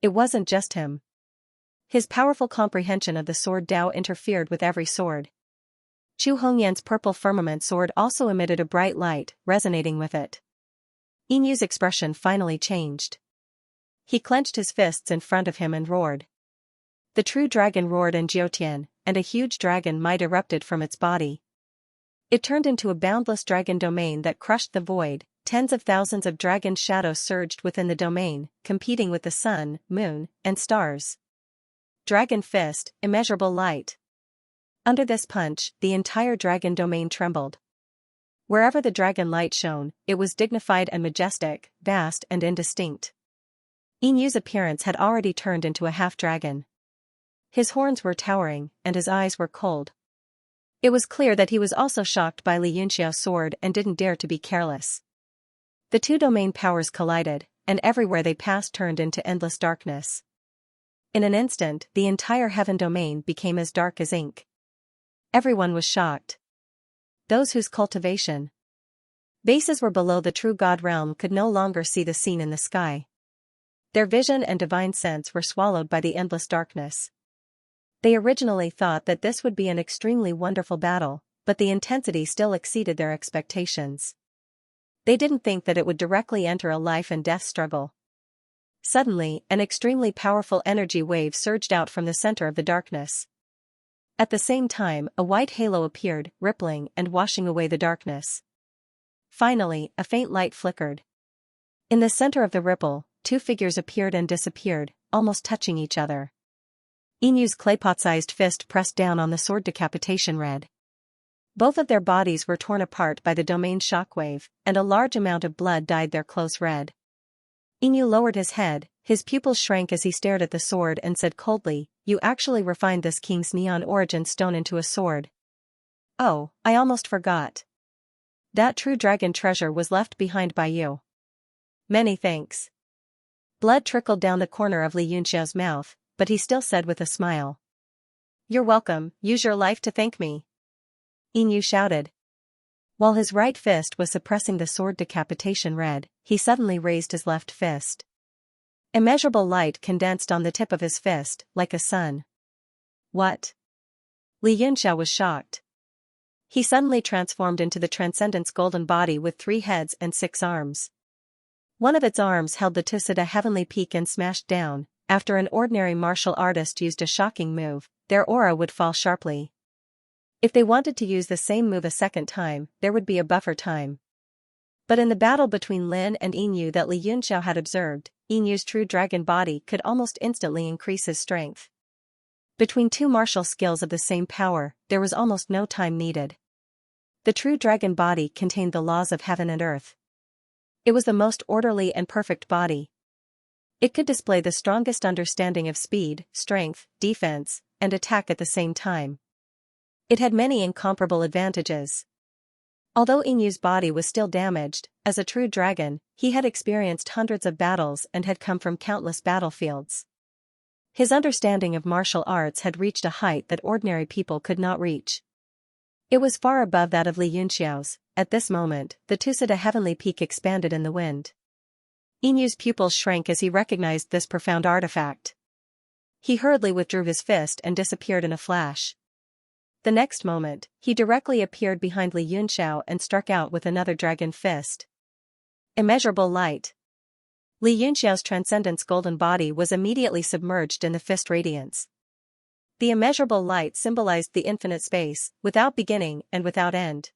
It wasn't just him. His powerful comprehension of the sword Dao interfered with every sword. Chu Hongyan's purple firmament sword also emitted a bright light, resonating with it. Inyu's expression finally changed. He clenched his fists in front of him and roared. The true dragon roared in Jiutian, and a huge dragon might erupted from its body. It turned into a boundless dragon domain that crushed the void. Tens of thousands of dragon shadows surged within the domain, competing with the sun, moon, and stars. Dragon fist, immeasurable light. Under this punch, the entire dragon domain trembled. Wherever the dragon light shone, it was dignified and majestic, vast and indistinct. Inyu's appearance had already turned into a half-dragon. His horns were towering, and his eyes were cold. It was clear that he was also shocked by Li Yunxiao's sword and didn't dare to be careless. The two domain powers collided, and everywhere they passed turned into endless darkness. In an instant, the entire heaven domain became as dark as ink. Everyone was shocked. Those whose cultivation bases were below the true God realm could no longer see the scene in the sky. Their vision and divine sense were swallowed by the endless darkness. They originally thought that this would be an extremely wonderful battle, but the intensity still exceeded their expectations. They didn't think that it would directly enter a life and death struggle. Suddenly, an extremely powerful energy wave surged out from the center of the darkness. At the same time, a white halo appeared, rippling and washing away the darkness. Finally, a faint light flickered. In the center of the ripple, two figures appeared and disappeared, almost touching each other. Inyu's clay-pot-sized fist pressed down on the sword decapitation red. Both of their bodies were torn apart by the domain shockwave, and a large amount of blood dyed their close red. Inyu lowered his head, his pupils shrank as he stared at the sword and said coldly, "You actually refined this king's neon origin stone into a sword. Oh, I almost forgot. That true dragon treasure was left behind by you. Many thanks." Blood trickled down the corner of Li Yunxiao's mouth, but he still said with a smile, "You're welcome, use your life to thank me." Inyu shouted. While his right fist was suppressing the sword decapitation red, he suddenly raised his left fist. Immeasurable light condensed on the tip of his fist, like a sun. What? Li Yunxiao was shocked. He suddenly transformed into the Transcendent's golden body with 3 heads and 6 arms. One of its arms held the Tusada heavenly peak and smashed down. After an ordinary martial artist used a shocking move, their aura would fall sharply. If they wanted to use the same move a second time, there would be a buffer time. But in the battle between Lin and Inyu that Li Yunxiao had observed, Inyu's true dragon body could almost instantly increase his strength. Between two martial skills of the same power, there was almost no time needed. The true dragon body contained the laws of heaven and earth. It was the most orderly and perfect body. It could display the strongest understanding of speed, strength, defense, and attack at the same time. It had many incomparable advantages. Although Inyu's body was still damaged, as a true dragon, he had experienced hundreds of battles and had come from countless battlefields. His understanding of martial arts had reached a height that ordinary people could not reach. It was far above that of Li Yunxiao's. At this moment, the Tusida heavenly peak expanded in the wind. Inyu's pupils shrank as he recognized this profound artifact. He hurriedly withdrew his fist and disappeared in a flash. The next moment, he directly appeared behind Li Yunxiao and struck out with another dragon fist. Immeasurable light. Li Yunxiao's transcendence golden body was immediately submerged in the fist radiance. The immeasurable light symbolized the infinite space, without beginning and without end.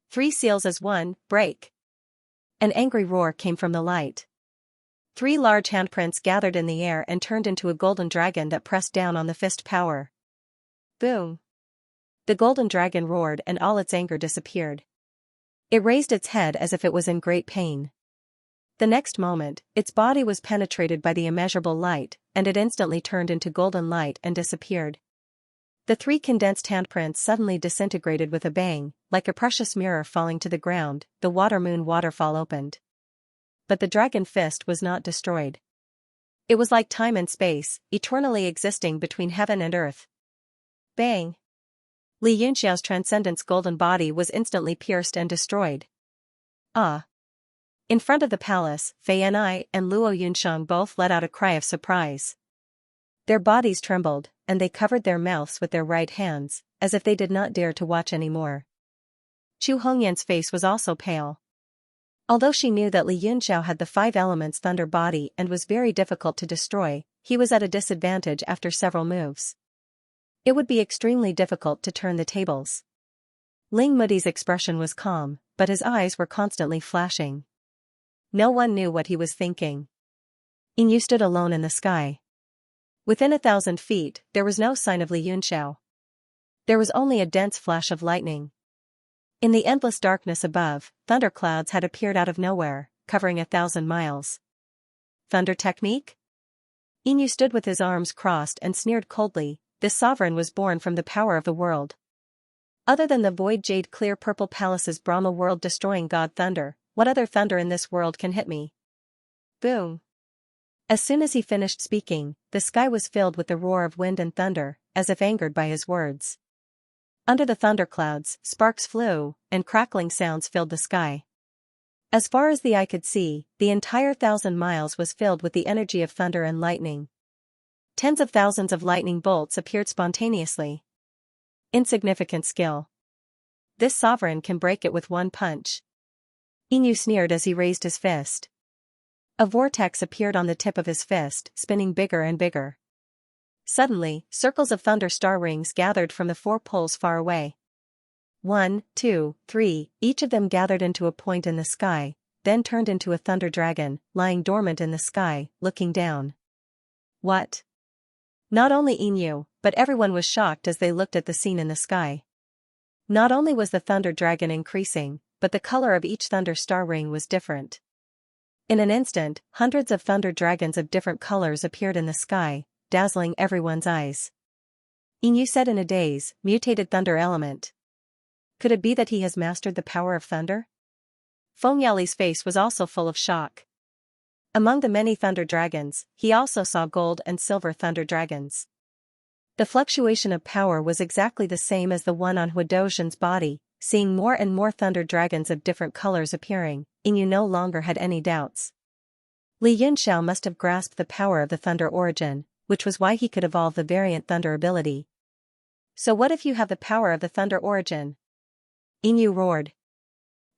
Three seals as one, break. An angry roar came from the light. Three large handprints gathered in the air and turned into a golden dragon that pressed down on the fist power. Boom! The golden dragon roared and all its anger disappeared. It raised its head as if it was in great pain. The next moment, its body was penetrated by the immeasurable light, and it instantly turned into golden light and disappeared. The three condensed handprints suddenly disintegrated with a bang, like a precious mirror falling to the ground. The water-moon waterfall opened. But the dragon fist was not destroyed. It was like time and space, eternally existing between heaven and earth. Bang! Li Yunxiao's transcendence golden body was instantly pierced and destroyed. Ah! In front of the palace, Fei Yanai and Luo Yunsheng both let out a cry of surprise. Their bodies trembled, and they covered their mouths with their right hands, as if they did not dare to watch any more. Chu Hongyan's face was also pale. Although she knew that Li Yunxiao had the five elements thunder body and was very difficult to destroy, he was at a disadvantage after several moves. It would be extremely difficult to turn the tables. Ling Mudi's expression was calm, but his eyes were constantly flashing. No one knew what he was thinking. Inyu stood alone in the sky. Within 1,000 feet, there was no sign of Li Yunxiao. There was only a dense flash of lightning. In the endless darkness above, thunderclouds had appeared out of nowhere, covering 1,000 miles. Thunder technique? Inyu stood with his arms crossed and sneered coldly. This sovereign was born from the power of the world. Other than the void jade clear purple palace's Brahma world destroying god thunder, what other thunder in this world can hit me? Boom! As soon as he finished speaking, the sky was filled with the roar of wind and thunder, as if angered by his words. Under the thunderclouds, sparks flew, and crackling sounds filled the sky. As far as the eye could see, the entire 1,000 miles was filled with the energy of thunder and lightning. Tens of thousands of lightning bolts appeared spontaneously. Insignificant skill. This sovereign can break it with one punch. Inyu sneered as he raised his fist. A vortex appeared on the tip of his fist, spinning bigger and bigger. Suddenly, circles of thunder star rings gathered from the four poles far away. 1, 2, 3, each of them gathered into a point in the sky, then turned into a thunder dragon, lying dormant in the sky, looking down. What? Not only Inyu, but everyone was shocked as they looked at the scene in the sky. Not only was the thunder dragon increasing, but the color of each thunder star ring was different. In an instant, hundreds of thunder dragons of different colors appeared in the sky, dazzling everyone's eyes. Inyu said in a daze, mutated thunder element. Could it be that he has mastered the power of thunder? Feng Yali's face was also full of shock. Among the many thunder dragons, he also saw gold and silver thunder dragons. The fluctuation of power was exactly the same as the one on Huadozhen's body. Seeing more and more thunder dragons of different colors appearing, Inyu no longer had any doubts. Li Yunxiao must have grasped the power of the thunder origin, which was why he could evolve the variant thunder ability. So what if you have the power of the thunder origin? Inyu roared.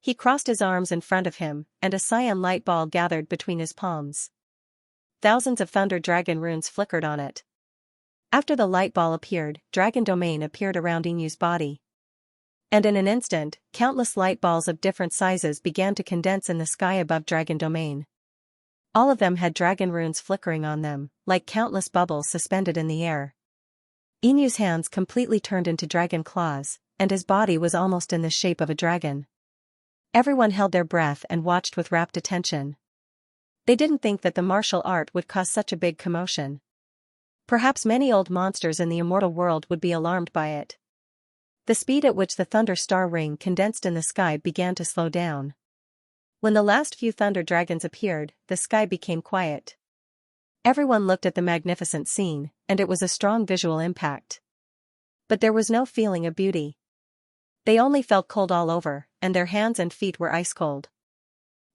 He crossed his arms in front of him, and a cyan light ball gathered between his palms. Thousands of thunder dragon runes flickered on it. After the light ball appeared, dragon domain appeared around Inyu's body. And in an instant, countless light balls of different sizes began to condense in the sky above dragon domain. All of them had dragon runes flickering on them, like countless bubbles suspended in the air. Inyu's hands completely turned into dragon claws, and his body was almost in the shape of a dragon. Everyone held their breath and watched with rapt attention. They didn't think that the martial art would cause such a big commotion. Perhaps many old monsters in the immortal world would be alarmed by it. The speed at which the thunder star ring condensed in the sky began to slow down. When the last few thunder dragons appeared, the sky became quiet. Everyone looked at the magnificent scene, and it was a strong visual impact. But there was no feeling of beauty. They only felt cold all over, and their hands and feet were ice cold.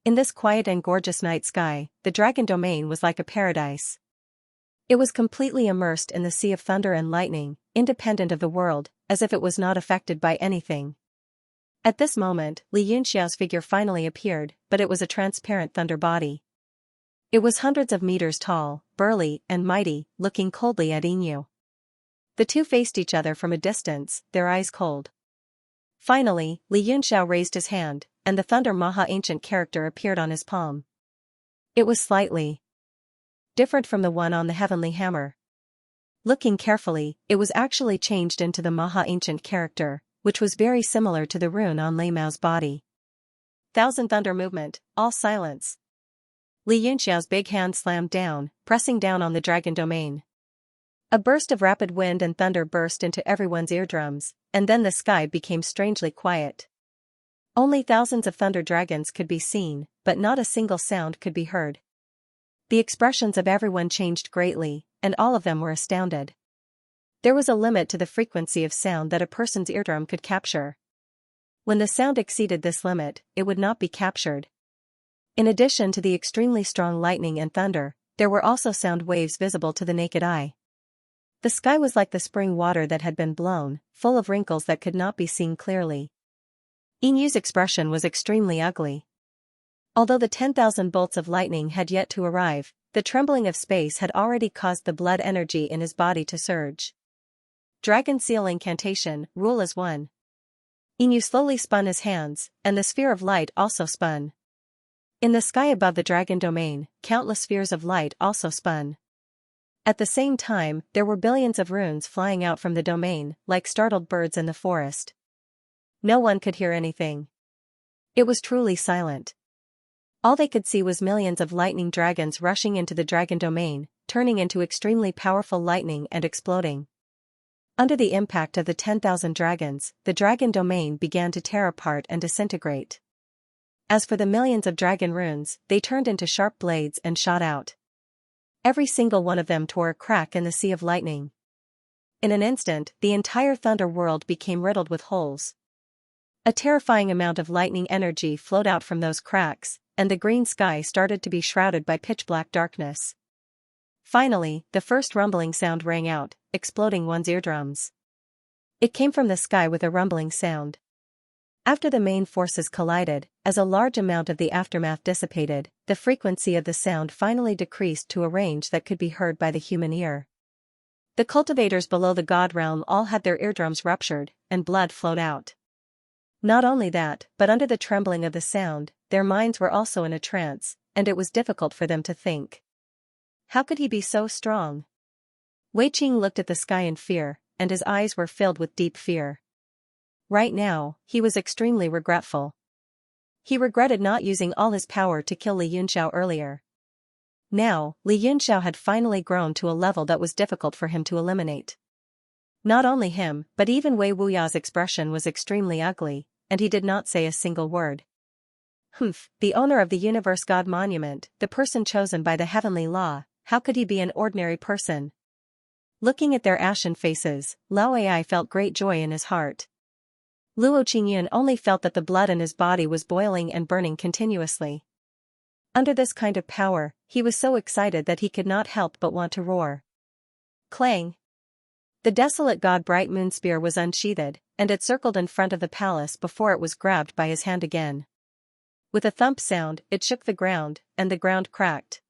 In this quiet and gorgeous night sky, the dragon domain was like a paradise. It was completely immersed in the sea of thunder and lightning, independent of the world, as if it was not affected by anything. At this moment, Li Yunxiao's figure finally appeared, but it was a transparent thunder body. It was hundreds of meters tall, burly, and mighty, looking coldly at Inu. The two faced each other from a distance, their eyes cold. Finally, Li Yunxiao raised his hand, and the Thunder Maha ancient character appeared on his palm. It was slightly different from the one on the heavenly hammer. Looking carefully, it was actually changed into the Maha ancient character, which was very similar to the rune on Lei Mao's body. Thousand thunder movement, all silence. Li Yunxiao's big hand slammed down, pressing down on the dragon domain. A burst of rapid wind and thunder burst into everyone's eardrums, and then the sky became strangely quiet. Only thousands of thunder dragons could be seen, but not a single sound could be heard. The expressions of everyone changed greatly, and all of them were astounded. There was a limit to the frequency of sound that a person's eardrum could capture. When the sound exceeded this limit, it would not be captured. In addition to the extremely strong lightning and thunder, there were also sound waves visible to the naked eye. The sky was like the spring water that had been blown, full of wrinkles that could not be seen clearly. Inu's expression was extremely ugly. Although the 10,000 bolts of lightning had yet to arrive, the trembling of space had already caused the blood energy in his body to surge. Dragon Seal Incantation, Rule as One. Inu slowly spun his hands, and the sphere of light also spun. In the sky above the dragon domain, countless spheres of light also spun. At the same time, there were billions of runes flying out from the domain, like startled birds in the forest. No one could hear anything. It was truly silent. All they could see was millions of lightning dragons rushing into the dragon domain, turning into extremely powerful lightning and exploding. Under the impact of the 10,000 dragons, the dragon domain began to tear apart and disintegrate. As for the millions of dragon runes, they turned into sharp blades and shot out. Every single one of them tore a crack in the sea of lightning. In an instant, the entire thunder world became riddled with holes. A terrifying amount of lightning energy flowed out from those cracks, and the green sky started to be shrouded by pitch-black darkness. Finally, the first rumbling sound rang out, exploding one's eardrums. It came from the sky with a rumbling sound. After the main forces collided, as a large amount of the aftermath dissipated, the frequency of the sound finally decreased to a range that could be heard by the human ear. The cultivators below the god realm all had their eardrums ruptured, and blood flowed out. Not only that, but under the trembling of the sound, their minds were also in a trance, and it was difficult for them to think. How could he be so strong? Wei Qing looked at the sky in fear, and his eyes were filled with deep fear. Right now, he was extremely regretful. He regretted not using all his power to kill Li Yunxiao earlier. Now, Li Yunxiao had finally grown to a level that was difficult for him to eliminate. Not only him, but even Wei Wuya's expression was extremely ugly, and he did not say a single word. Humph, the owner of the Universe God Monument, the person chosen by the heavenly law, how could he be an ordinary person? Looking at their ashen faces, Lao Ai felt great joy in his heart. Luo Qingyun only felt that the blood in his body was boiling and burning continuously. Under this kind of power, he was so excited that he could not help but want to roar. Clang! The desolate god Bright Moon Spear was unsheathed, and it circled in front of the palace before it was grabbed by his hand again. With a thump sound, it shook the ground, and the ground cracked.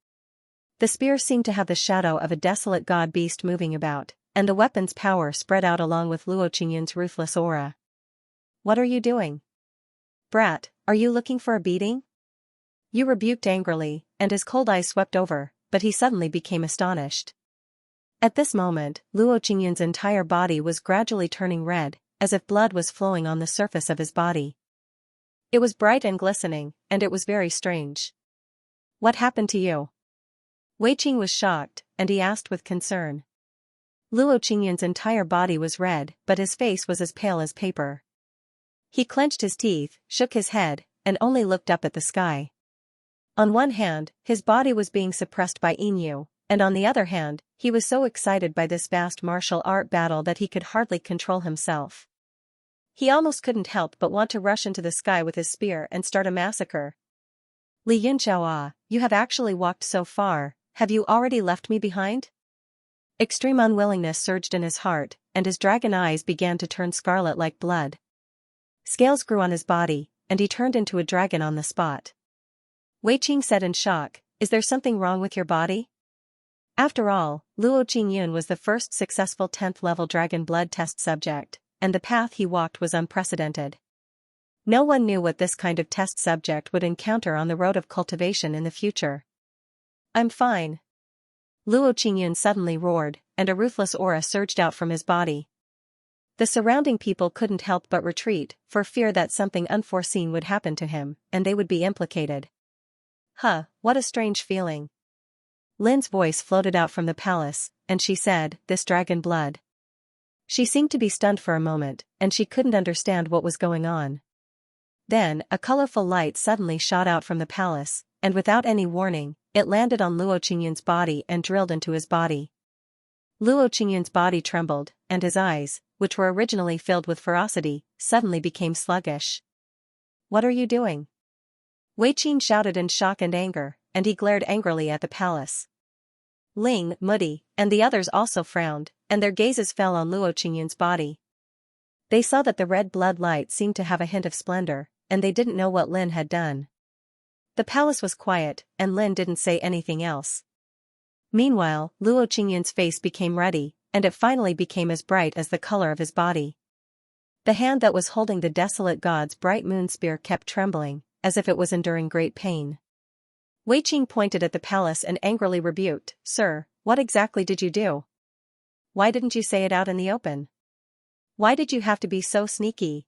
The spear seemed to have the shadow of a desolate god beast moving about, and the weapon's power spread out along with Luo Qingyun's ruthless aura. What are you doing? Brat, are you looking for a beating? Yu rebuked angrily, and his cold eyes swept over, but he suddenly became astonished. At this moment, Luo Qingyun's entire body was gradually turning red, as if blood was flowing on the surface of his body. It was bright and glistening, and it was very strange. What happened to you? Wei Qing was shocked, and he asked with concern. Luo Qingyun's entire body was red, but his face was as pale as paper. He clenched his teeth, shook his head, and only looked up at the sky. On one hand, his body was being suppressed by Inu, and on the other hand, he was so excited by this vast martial art battle that he could hardly control himself. He almost couldn't help but want to rush into the sky with his spear and start a massacre. Li Yunxiao, you have actually walked so far, have you already left me behind? Extreme unwillingness surged in his heart, and his dragon eyes began to turn scarlet like blood. Scales grew on his body, and he turned into a dragon on the spot. Wei Qing said in shock, "Is there something wrong with your body?" After all, Luo Qingyun was the first successful 10th level dragon blood test subject, and the path he walked was unprecedented. No one knew what this kind of test subject would encounter on the road of cultivation in the future. "I'm fine." Luo Qingyun suddenly roared, and a ruthless aura surged out from his body. The surrounding people couldn't help but retreat, for fear that something unforeseen would happen to him, and they would be implicated. "Huh, what a strange feeling." Lin's voice floated out from the palace, and she said, "This dragon blood." She seemed to be stunned for a moment, and she couldn't understand what was going on. Then, a colorful light suddenly shot out from the palace, and without any warning, it landed on Luo Qingyun's body and drilled into his body. Luo Qingyun's body trembled, and his eyes, which were originally filled with ferocity, suddenly became sluggish. "What are you doing?" Wei Qing shouted in shock and anger, and he glared angrily at the palace. Ling, Mudi, and the others also frowned, and their gazes fell on Luo Qingyun's body. They saw that the red blood light seemed to have a hint of splendor, and they didn't know what Lin had done. The palace was quiet, and Lin didn't say anything else. Meanwhile, Luo Qingyun's face became ruddy, and it finally became as bright as the color of his body. The hand that was holding the desolate god's bright moon spear kept trembling, as if it was enduring great pain. Wei Qing pointed at the palace and angrily rebuked, "Sir, what exactly did you do? Why didn't you say it out in the open? Why did you have to be so sneaky?"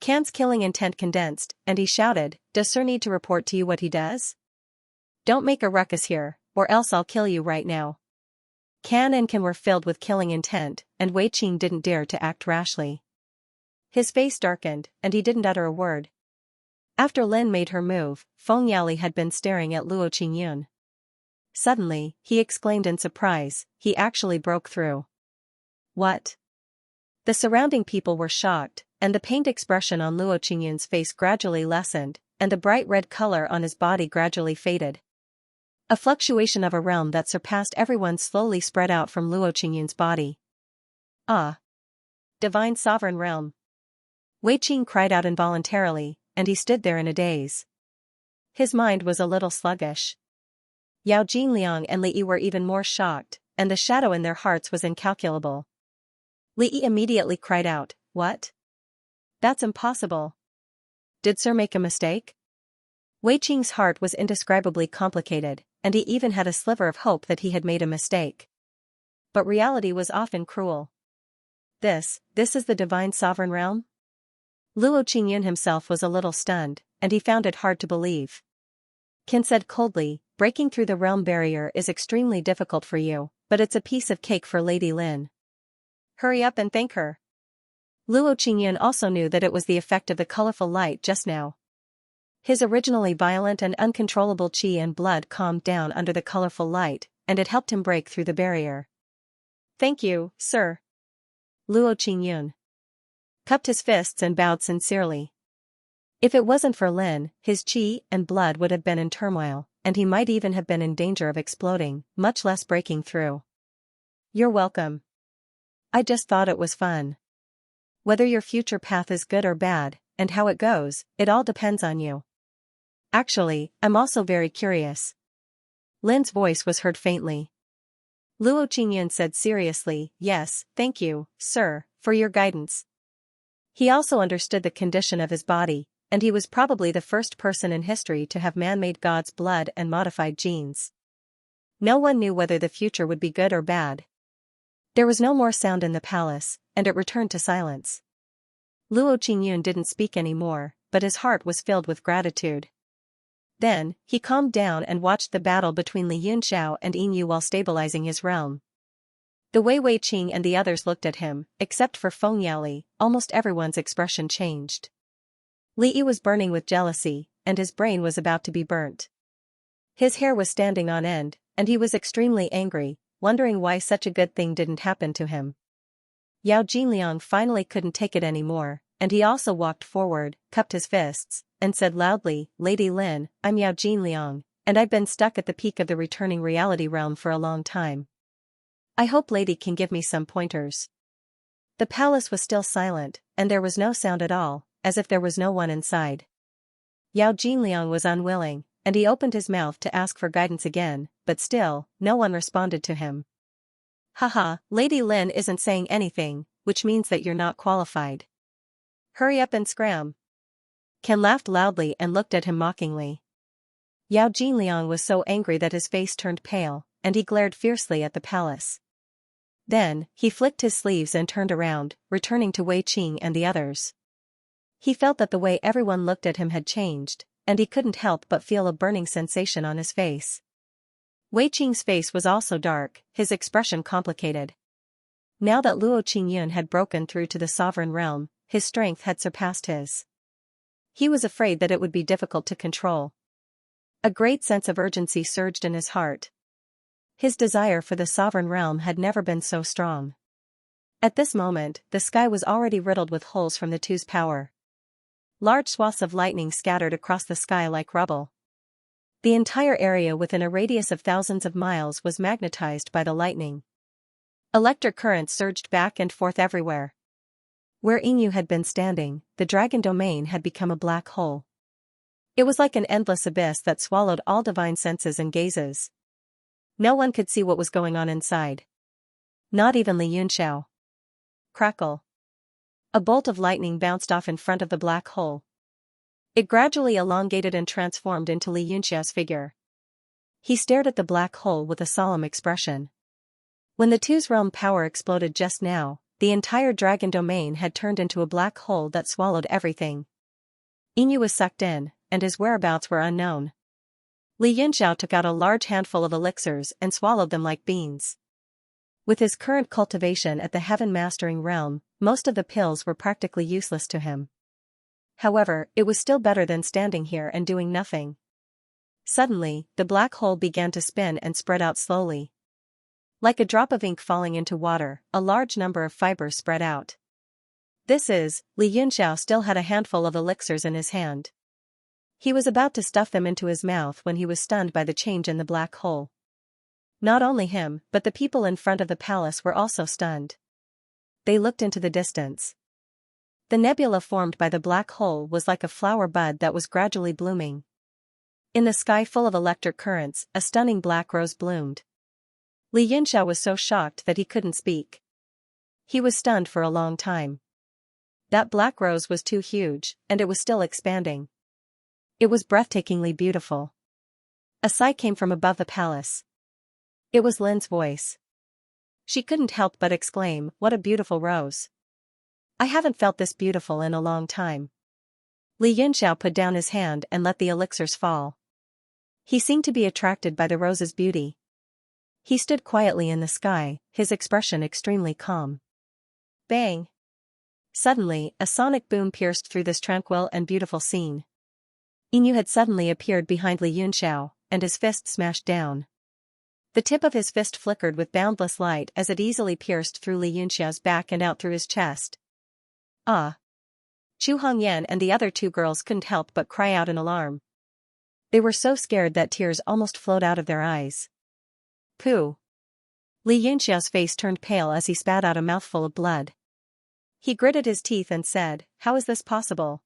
Kan's killing intent condensed, and he shouted, "Does Sir need to report to you what he does? Don't make a ruckus here, or else I'll kill you right now." Kan and Kim were filled with killing intent, and Wei Qing didn't dare to act rashly. His face darkened, and he didn't utter a word. After Lin made her move, Feng Yali had been staring at Luo Qingyun. Suddenly, he exclaimed in surprise, he actually broke through. "What?" The surrounding people were shocked, and the pained expression on Luo Qingyun's face gradually lessened, and the bright red color on his body gradually faded. A fluctuation of a realm that surpassed everyone slowly spread out from Luo Qingyun's body. "Ah! Divine Sovereign Realm!" Wei Qing cried out involuntarily, and he stood there in a daze. His mind was a little sluggish. Yao Jingliang and Li Yi were even more shocked, and the shadow in their hearts was incalculable. Li Yi immediately cried out, "What? That's impossible. Did Sir make a mistake?" Wei Qing's heart was indescribably complicated, and he even had a sliver of hope that he had made a mistake. But reality was often cruel. This is the Divine Sovereign Realm? Luo Qingyun himself was a little stunned, and he found it hard to believe. Qin said coldly, "Breaking through the realm barrier is extremely difficult for you, but it's a piece of cake for Lady Lin. Hurry up and thank her." Luo Qingyun also knew that it was the effect of the colorful light just now. His originally violent and uncontrollable qi and blood calmed down under the colorful light, and it helped him break through the barrier. "Thank you, sir." Luo Qingyun cupped his fists and bowed sincerely. If it wasn't for Lin, his qi and blood would have been in turmoil, and he might even have been in danger of exploding, much less breaking through. "You're welcome. I just thought it was fun. Whether your future path is good or bad, and how it goes, it all depends on you. Actually, I'm also very curious." Lin's voice was heard faintly. Luo Qingyun said seriously, "Yes, thank you, sir, for your guidance." He also understood the condition of his body, and he was probably the first person in history to have man-made God's blood and modified genes. No one knew whether the future would be good or bad. There was no more sound in the palace, and it returned to silence. Luo Qingyun didn't speak anymore, but his heart was filled with gratitude. Then, he calmed down and watched the battle between Li Yunxiao and Yin Yu while stabilizing his realm. The way Wei Qing and the others looked at him, except for Feng Yaoli, almost everyone's expression changed. Li Yi was burning with jealousy, and his brain was about to be burnt. His hair was standing on end, and he was extremely angry, wondering why such a good thing didn't happen to him. Yao Jinliang finally couldn't take it anymore, and he also walked forward, cupped his fists, and said loudly, "Lady Lin, I'm Yao Jinliang, and I've been stuck at the peak of the returning reality realm for a long time. I hope Lady can give me some pointers." The palace was still silent, and there was no sound at all, as if there was no one inside. Yao Jinliang was unwilling, and he opened his mouth to ask for guidance again, but still, no one responded to him. "Haha, Lady Lin isn't saying anything, which means that you're not qualified. Hurry up and scram." Ken laughed loudly and looked at him mockingly. Yao Jinliang was so angry that his face turned pale, and he glared fiercely at the palace. Then, he flicked his sleeves and turned around, returning to Wei Qing and the others. He felt that the way everyone looked at him had changed, and he couldn't help but feel a burning sensation on his face. Wei Qing's face was also dark, his expression complicated. Now that Luo Qingyun had broken through to the sovereign realm, his strength had surpassed his. He was afraid that it would be difficult to control. A great sense of urgency surged in his heart. His desire for the sovereign realm had never been so strong. At this moment, the sky was already riddled with holes from the two's power. Large swaths of lightning scattered across the sky like rubble. The entire area within a radius of thousands of miles was magnetized by the lightning. Electric currents surged back and forth everywhere. Where Yingyu had been standing, the dragon domain had become a black hole. It was like an endless abyss that swallowed all divine senses and gazes. No one could see what was going on inside. Not even Li Yunxiao. Crackle. A bolt of lightning bounced off in front of the black hole. It gradually elongated and transformed into Li Yunxiao's figure. He stared at the black hole with a solemn expression. When the two's realm power exploded just now, the entire dragon domain had turned into a black hole that swallowed everything. Yingyu was sucked in, and his whereabouts were unknown. Li Yunxiao took out a large handful of elixirs and swallowed them like beans. With his current cultivation at the heaven-mastering realm, most of the pills were practically useless to him. However, it was still better than standing here and doing nothing. Suddenly, the black hole began to spin and spread out slowly. Like a drop of ink falling into water, a large number of fibers spread out. Li Yunxiao still had a handful of elixirs in his hand. He was about to stuff them into his mouth when he was stunned by the change in the black hole. Not only him, but the people in front of the palace were also stunned. They looked into the distance. The nebula formed by the black hole was like a flower bud that was gradually blooming. In the sky full of electric currents, a stunning black rose bloomed. Li Yunxiao was so shocked that he couldn't speak. He was stunned for a long time. That black rose was too huge, and it was still expanding. It was breathtakingly beautiful. A sigh came from above the palace. It was Lin's voice. She couldn't help but exclaim, "What a beautiful rose. I haven't felt this beautiful in a long time." Li Yunxiao put down his hand and let the elixirs fall. He seemed to be attracted by the rose's beauty. He stood quietly in the sky, his expression extremely calm. Bang! Suddenly, a sonic boom pierced through this tranquil and beautiful scene. Yingyu had suddenly appeared behind Li Yunxiao, and his fist smashed down. The tip of his fist flickered with boundless light as it easily pierced through Li Yunxiao's back and out through his chest. Ah! Chu Hongyan and the other two girls couldn't help but cry out in alarm. They were so scared that tears almost flowed out of their eyes. Pooh! Li Yunxiao's face turned pale as he spat out a mouthful of blood. He gritted his teeth and said, "How is this possible?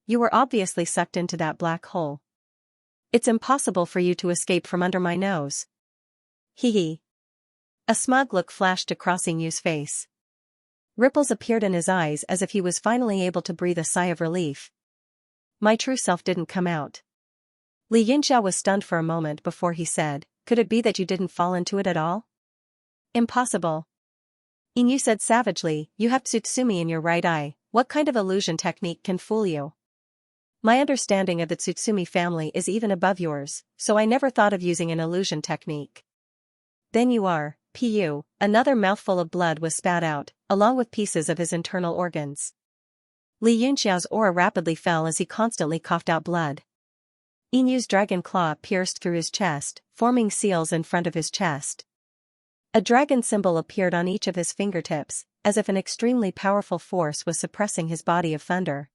You were obviously sucked into that black hole. It's impossible for you to escape from under my nose." Hee hee. A smug look flashed across Yingyu's face. Ripples appeared in his eyes as if he was finally able to breathe a sigh of relief. My true self didn't come out. Li Yunxiao was stunned for a moment before he said, "Could it be that you didn't fall into it at all?" "Impossible." Yingyu said savagely, "You have Tsutsumi in your right eye, what kind of illusion technique can fool you? My understanding of the Tsutsumi family is even above yours, so I never thought of using an illusion technique." "Then you are Another mouthful of blood was spat out, along with pieces of his internal organs. Li Yunxiao's aura rapidly fell as he constantly coughed out blood. Yinyu's dragon claw pierced through his chest, forming seals in front of his chest. A dragon symbol appeared on each of his fingertips, as if an extremely powerful force was suppressing his body of thunder.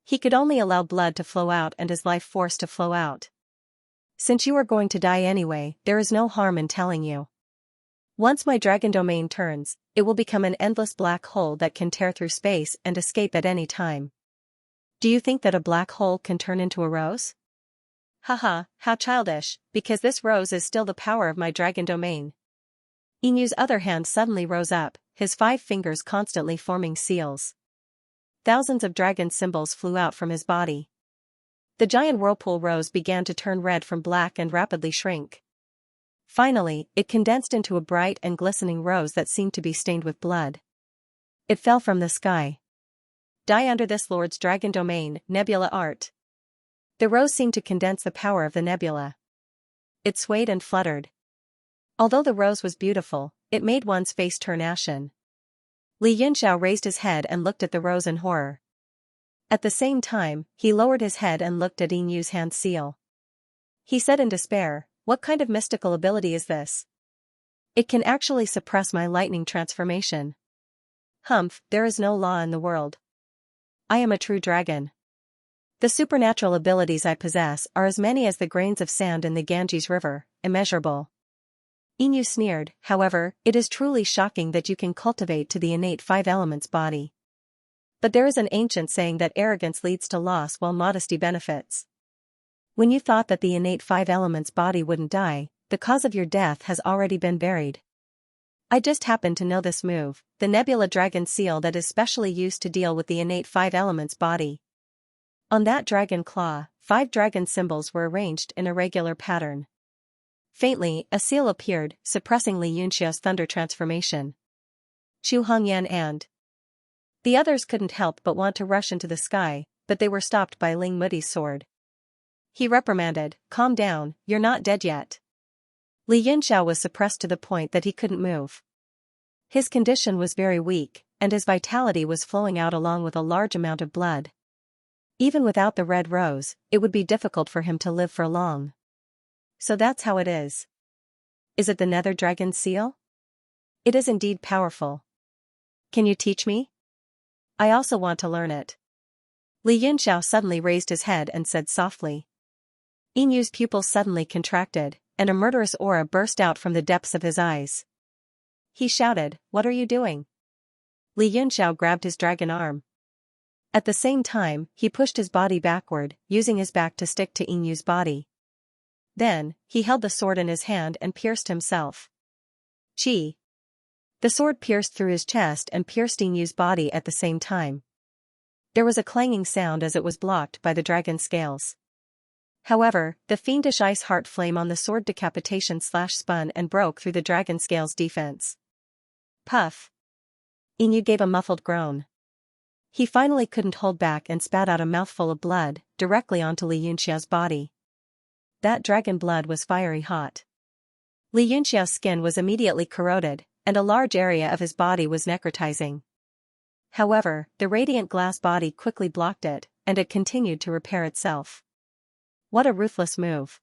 He could only allow blood to flow out and his life force to flow out. Since you are going to die anyway, there is no harm in telling you. Once my dragon domain turns, it will become an endless black hole that can tear through space and escape at any time. Do you think that a black hole can turn into a rose? Haha, how childish, because this rose is still the power of my dragon domain. Yinyu's other hand suddenly rose up, his 5 fingers constantly forming seals. Thousands of dragon symbols flew out from his body. The giant whirlpool rose began to turn red from black and rapidly shrink. Finally, it condensed into a bright and glistening rose that seemed to be stained with blood. It fell from the sky. Die under this Lord's dragon domain, nebula art. The rose seemed to condense the power of the nebula. It swayed and fluttered. Although the rose was beautiful, it made one's face turn ashen. Li Yunxiao raised his head and looked at the rose in horror. At the same time, he lowered his head and looked at Yinyu's hand seal. He said in despair, "What kind of mystical ability is this? It can actually suppress my lightning transformation. Humph, there is no law in the world. I am a true dragon. The supernatural abilities I possess are as many as the grains of sand in the Ganges River, immeasurable." Yinyu sneered, "However, it is truly shocking that you can cultivate to the innate 5 elements body. But there is an ancient saying that arrogance leads to loss while modesty benefits. When you thought that the innate 5 elements body wouldn't die, the cause of your death has already been buried. I just happen to know this move, the Nebula Dragon Seal that is specially used to deal with the innate 5 elements body." On that dragon claw, 5 dragon symbols were arranged in a regular pattern. Faintly, a seal appeared, suppressing Li Yunxiao's thunder transformation. Chu Hongyan and the others couldn't help but want to rush into the sky, but they were stopped by Ling Mudi's sword. He reprimanded, "Calm down, you're not dead yet." Li Yunxiao was suppressed to the point that he couldn't move. His condition was very weak, and his vitality was flowing out along with a large amount of blood. Even without the red rose, it would be difficult for him to live for long. So that's how it is. Is it the Nether Dragon Seal? It is indeed powerful. Can you teach me? I also want to learn it. Li Yunxiao suddenly raised his head and said softly. Yinyu's pupils suddenly contracted, and a murderous aura burst out from the depths of his eyes. He shouted, "What are you doing?" Li Yunxiao grabbed his dragon arm. At the same time, he pushed his body backward, using his back to stick to Yinyu's body. Then, he held the sword in his hand and pierced himself. Chi. The sword pierced through his chest and pierced Yinyu's body at the same time. There was a clanging sound as it was blocked by the dragon scales. However, the fiendish ice heart flame on the sword decapitation slash spun and broke through the dragon scales' defense. Puff. Yinyu gave a muffled groan. He finally couldn't hold back and spat out a mouthful of blood, directly onto Li Yunxiao's body. That dragon blood was fiery hot. Li Yunxiao's skin was immediately corroded, and a large area of his body was necrotizing. However, the radiant glass body quickly blocked it, and it continued to repair itself. What a ruthless move.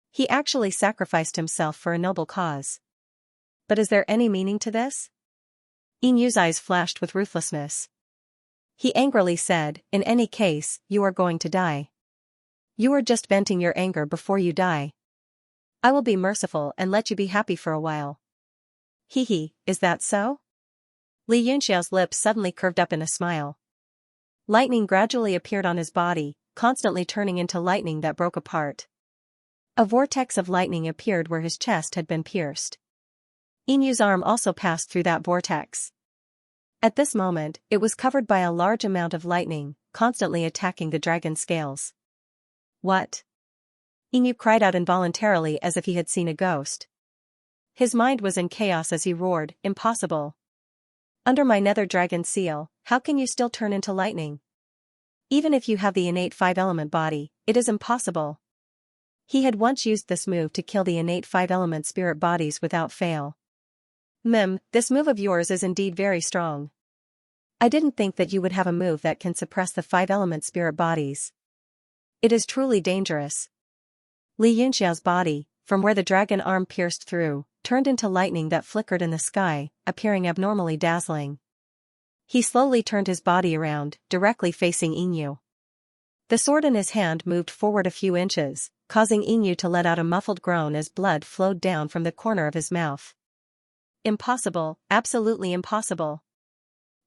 He actually sacrificed himself for a noble cause. But is there any meaning to this? Yinyu's eyes flashed with ruthlessness. He angrily said, "In any case, you are going to die. You are just venting your anger before you die. I will be merciful and let you be happy for a while." Hee, is that so? Li Yunxiao's lips suddenly curved up in a smile. Lightning gradually appeared on his body, constantly turning into lightning that broke apart. A vortex of lightning appeared where his chest had been pierced. Yinyu's arm also passed through that vortex. At this moment, it was covered by a large amount of lightning, constantly attacking the dragon scales. What? Yinyu cried out involuntarily as if he had seen a ghost. His mind was in chaos as he roared, "Impossible. Under my nether dragon seal, how can you still turn into lightning? Even if you have the innate 5-element body, it is impossible." He had once used this move to kill the innate 5-element spirit bodies without fail. This move of yours is indeed very strong. I didn't think that you would have a move that can suppress the five-element spirit bodies. It is truly dangerous. Li Yunxiao's body, from where the dragon arm pierced through, turned into lightning that flickered in the sky, appearing abnormally dazzling. He slowly turned his body around, directly facing Yinyu. The sword in his hand moved forward a few inches, causing Yinyu to let out a muffled groan as blood flowed down from the corner of his mouth. Impossible, absolutely impossible.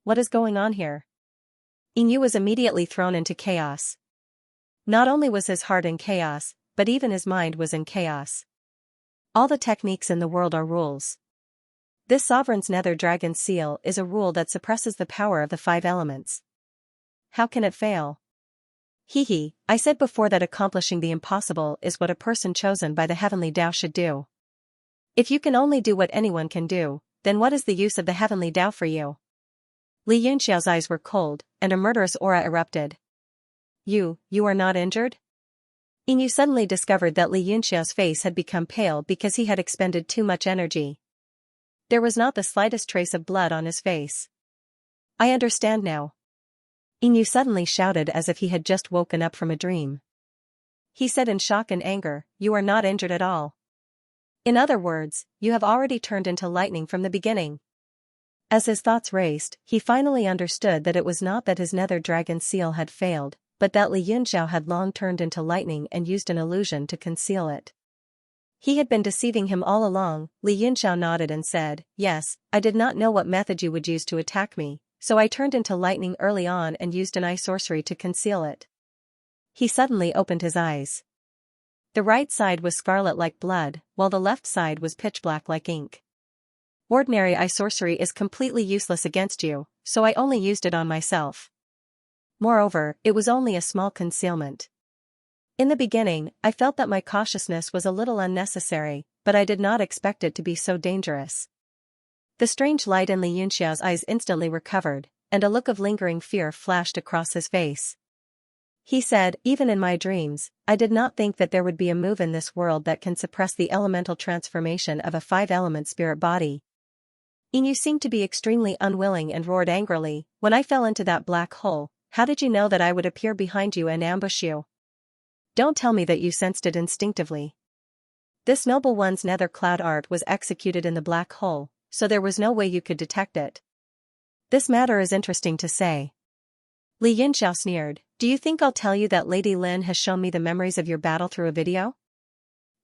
What is going on here? Yinyu was immediately thrown into chaos. Not only was his heart in chaos, but even his mind was in chaos. All the techniques in the world are rules. This sovereign's nether dragon seal is a rule that suppresses the power of the five elements. How can it fail? I said before that accomplishing the impossible is what a person chosen by the heavenly Tao should do. If you can only do what anyone can do, then what is the use of the heavenly Tao for you? Li Yunxiao's eyes were cold, and a murderous aura erupted. You are not injured? Yinyu suddenly discovered that Li Yunxiao's face had become pale because he had expended too much energy. There was not the slightest trace of blood on his face. I understand now. Yinyu suddenly shouted as if he had just woken up from a dream. He said in shock and anger, "You are not injured at all. In other words, you have already turned into lightning from the beginning." As his thoughts raced, he finally understood that it was not that his nether dragon seal had failed, but that Li Yunxiao had long turned into lightning and used an illusion to conceal it. He had been deceiving him all along. Li Yunxiao nodded and said, "Yes, I did not know what method you would use to attack me, so I turned into lightning early on and used an eye sorcery to conceal it." He suddenly opened his eyes. The right side was scarlet like blood, while the left side was pitch black like ink. Ordinary eye sorcery is completely useless against you, so I only used it on myself. Moreover, it was only a small concealment. In the beginning, I felt that my cautiousness was a little unnecessary, but I did not expect it to be so dangerous. The strange light in Li Yunxiao's eyes instantly recovered, and a look of lingering fear flashed across his face. He said, "Even in my dreams, I did not think that there would be a move in this world that can suppress the elemental transformation of a five-element spirit body." Yinyu seemed to be extremely unwilling and roared angrily, "When I fell into that black hole, how did you know that I would appear behind you and ambush you? Don't tell me that you sensed it instinctively. This noble one's nether cloud art was executed in the black hole, so there was no way you could detect it. This matter is interesting to say." Li Yunxiao sneered, "Do you think I'll tell you that Lady Lin has shown me the memories of your battle through a video?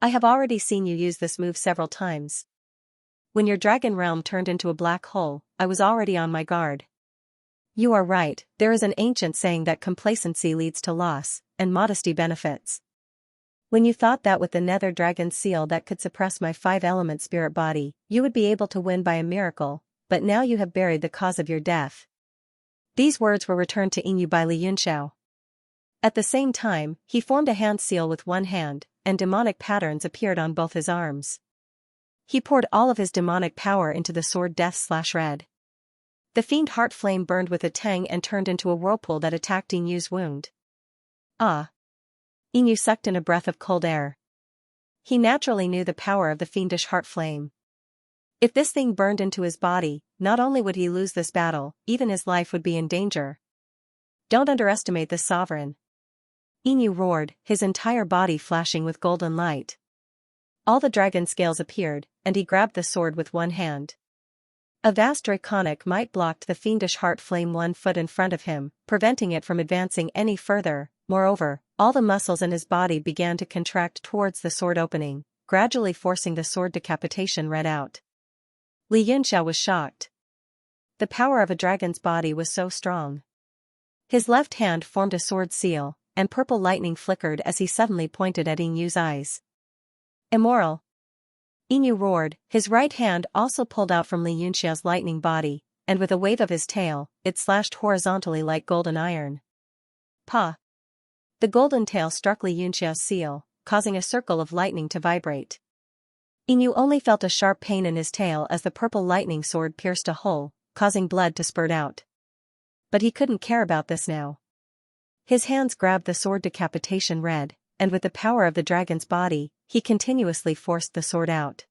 I have already seen you use this move several times. When your dragon realm turned into a black hole, I was already on my guard." You are right, there is an ancient saying that complacency leads to loss, and modesty benefits. When you thought that with the nether dragon seal that could suppress my five-element spirit body, you would be able to win by a miracle, but now you have buried the cause of your death. These words were returned to Yinyu by Li Yunxiao. At the same time, he formed a hand seal with one hand, and demonic patterns appeared on both his arms. He poured all of his demonic power into the sword Death/Red. The fiend heart flame burned with a tang and turned into a whirlpool that attacked Yinyu's wound. Ah! Yinyu sucked in a breath of cold air. He naturally knew the power of the fiendish heart flame. If this thing burned into his body, not only would he lose this battle, even his life would be in danger. Don't underestimate this sovereign. Yinyu roared, his entire body flashing with golden light. All the dragon scales appeared, and he grabbed the sword with one hand. A vast draconic might blocked the fiendish heart flame 1 foot in front of him, preventing it from advancing any further. Moreover, all the muscles in his body began to contract towards the sword opening, gradually forcing the sword decapitation red out. Li Yunxiao was shocked. The power of a dragon's body was so strong. His left hand formed a sword seal, and purple lightning flickered as he suddenly pointed at Yinyu's eyes. Immoral! Yinyu roared, his right hand also pulled out from Li Yunxiao's lightning body, and with a wave of his tail, it slashed horizontally like golden iron. Pa! The golden tail struck Li Yunxiao's seal, causing a circle of lightning to vibrate. Yinyu only felt a sharp pain in his tail as the purple lightning sword pierced a hole, causing blood to spurt out. But he couldn't care about this now. His hands grabbed the sword decapitation red, and with the power of the dragon's body, he continuously forced the sword out.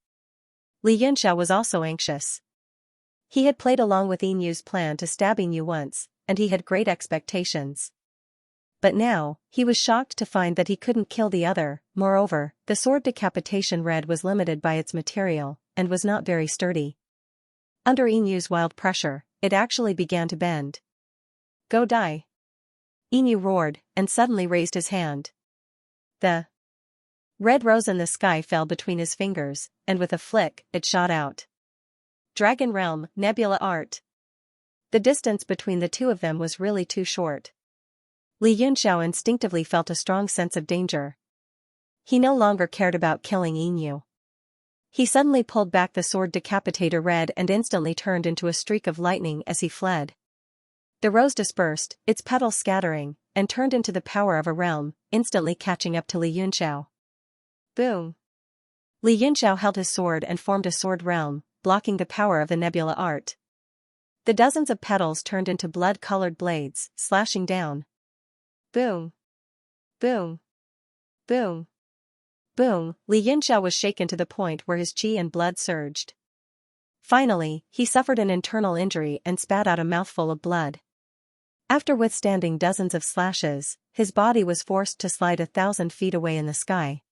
Li Yunxiao was also anxious. He had played along with Inyu's plan to stab Inyu once, and he had great expectations. But now, he was shocked to find that he couldn't kill the other. Moreover, the sword decapitation red was limited by its material, and was not very sturdy. Under Inyu's wild pressure, it actually began to bend. Go die. Inyu roared, and suddenly raised his hand. The red rose in the sky fell between his fingers, and with a flick, it shot out. Dragon Realm, Nebula Art. The distance between the two of them was really too short. Li Yunxiao instinctively felt a strong sense of danger. He no longer cared about killing Inyu. He suddenly pulled back the sword decapitator red and instantly turned into a streak of lightning as he fled. The rose dispersed, its petals scattering, and turned into the power of a realm, instantly catching up to Li Yunxiao. Boom! Li Yunxiao held his sword and formed a sword realm, blocking the power of the nebula art. The dozens of petals turned into blood-colored blades, slashing down. Boom! Boom! Boom! Boom! Li Yunxiao was shaken to the point where his qi and blood surged. Finally, he suffered an internal injury and spat out a mouthful of blood. After withstanding dozens of slashes, his body was forced to slide 1,000 feet away in the sky.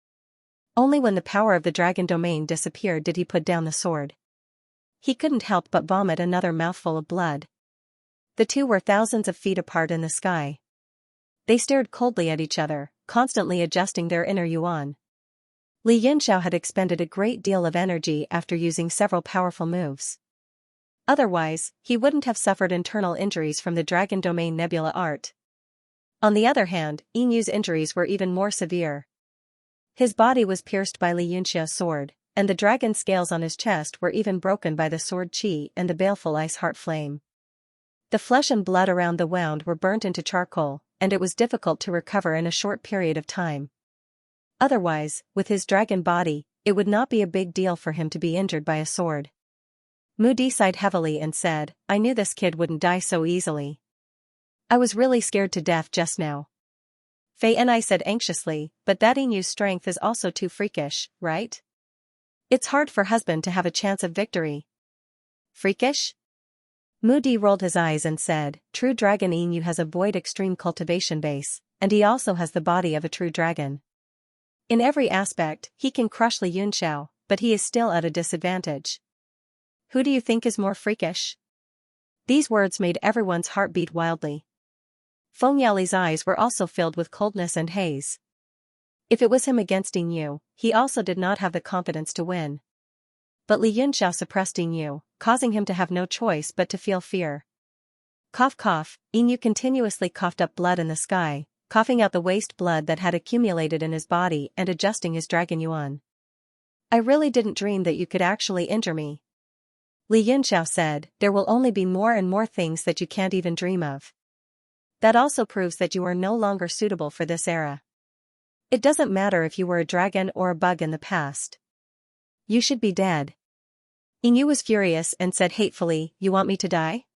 Only when the power of the dragon domain disappeared did he put down the sword. He couldn't help but vomit another mouthful of blood. The two were thousands of feet apart in the sky. They stared coldly at each other, constantly adjusting their inner yuan. Li Yunxiao had expended a great deal of energy after using several powerful moves. Otherwise, he wouldn't have suffered internal injuries from the Dragon Domain Nebula art. On the other hand, Inyu's injuries were even more severe. His body was pierced by Li Yunxia's sword, and the dragon scales on his chest were even broken by the sword qi and the baleful ice heart flame. The flesh and blood around the wound were burnt into charcoal, and it was difficult to recover in a short period of time. Otherwise, with his dragon body, it would not be a big deal for him to be injured by a sword. Mu Di sighed heavily and said, I knew this kid wouldn't die so easily. I was really scared to death just now. Fei and I said anxiously, but that Inyu's strength is also too freakish, right? It's hard for husband to have a chance of victory. Freakish? Mu Di rolled his eyes and said, True dragon Inyu has a void extreme cultivation base, and he also has the body of a true dragon. In every aspect, he can crush Li Yunxiao, but he is still at a disadvantage. Who do you think is more freakish? These words made everyone's heart beat wildly. Feng Yaoli's eyes were also filled with coldness and haze. If it was him against Inyu, he also did not have the confidence to win. But Li Yunxiao suppressed Inyu, causing him to have no choice but to feel fear. Cough cough, Inyu continuously coughed up blood in the sky, coughing out the waste blood that had accumulated in his body and adjusting his dragon yuan. I really didn't dream that you could actually injure me. Li Yunxiao said, there will only be more and more things that you can't even dream of. That also proves that you are no longer suitable for this era. It doesn't matter if you were a dragon or a bug in the past. You should be dead. Inyu was furious and said hatefully, You want me to die?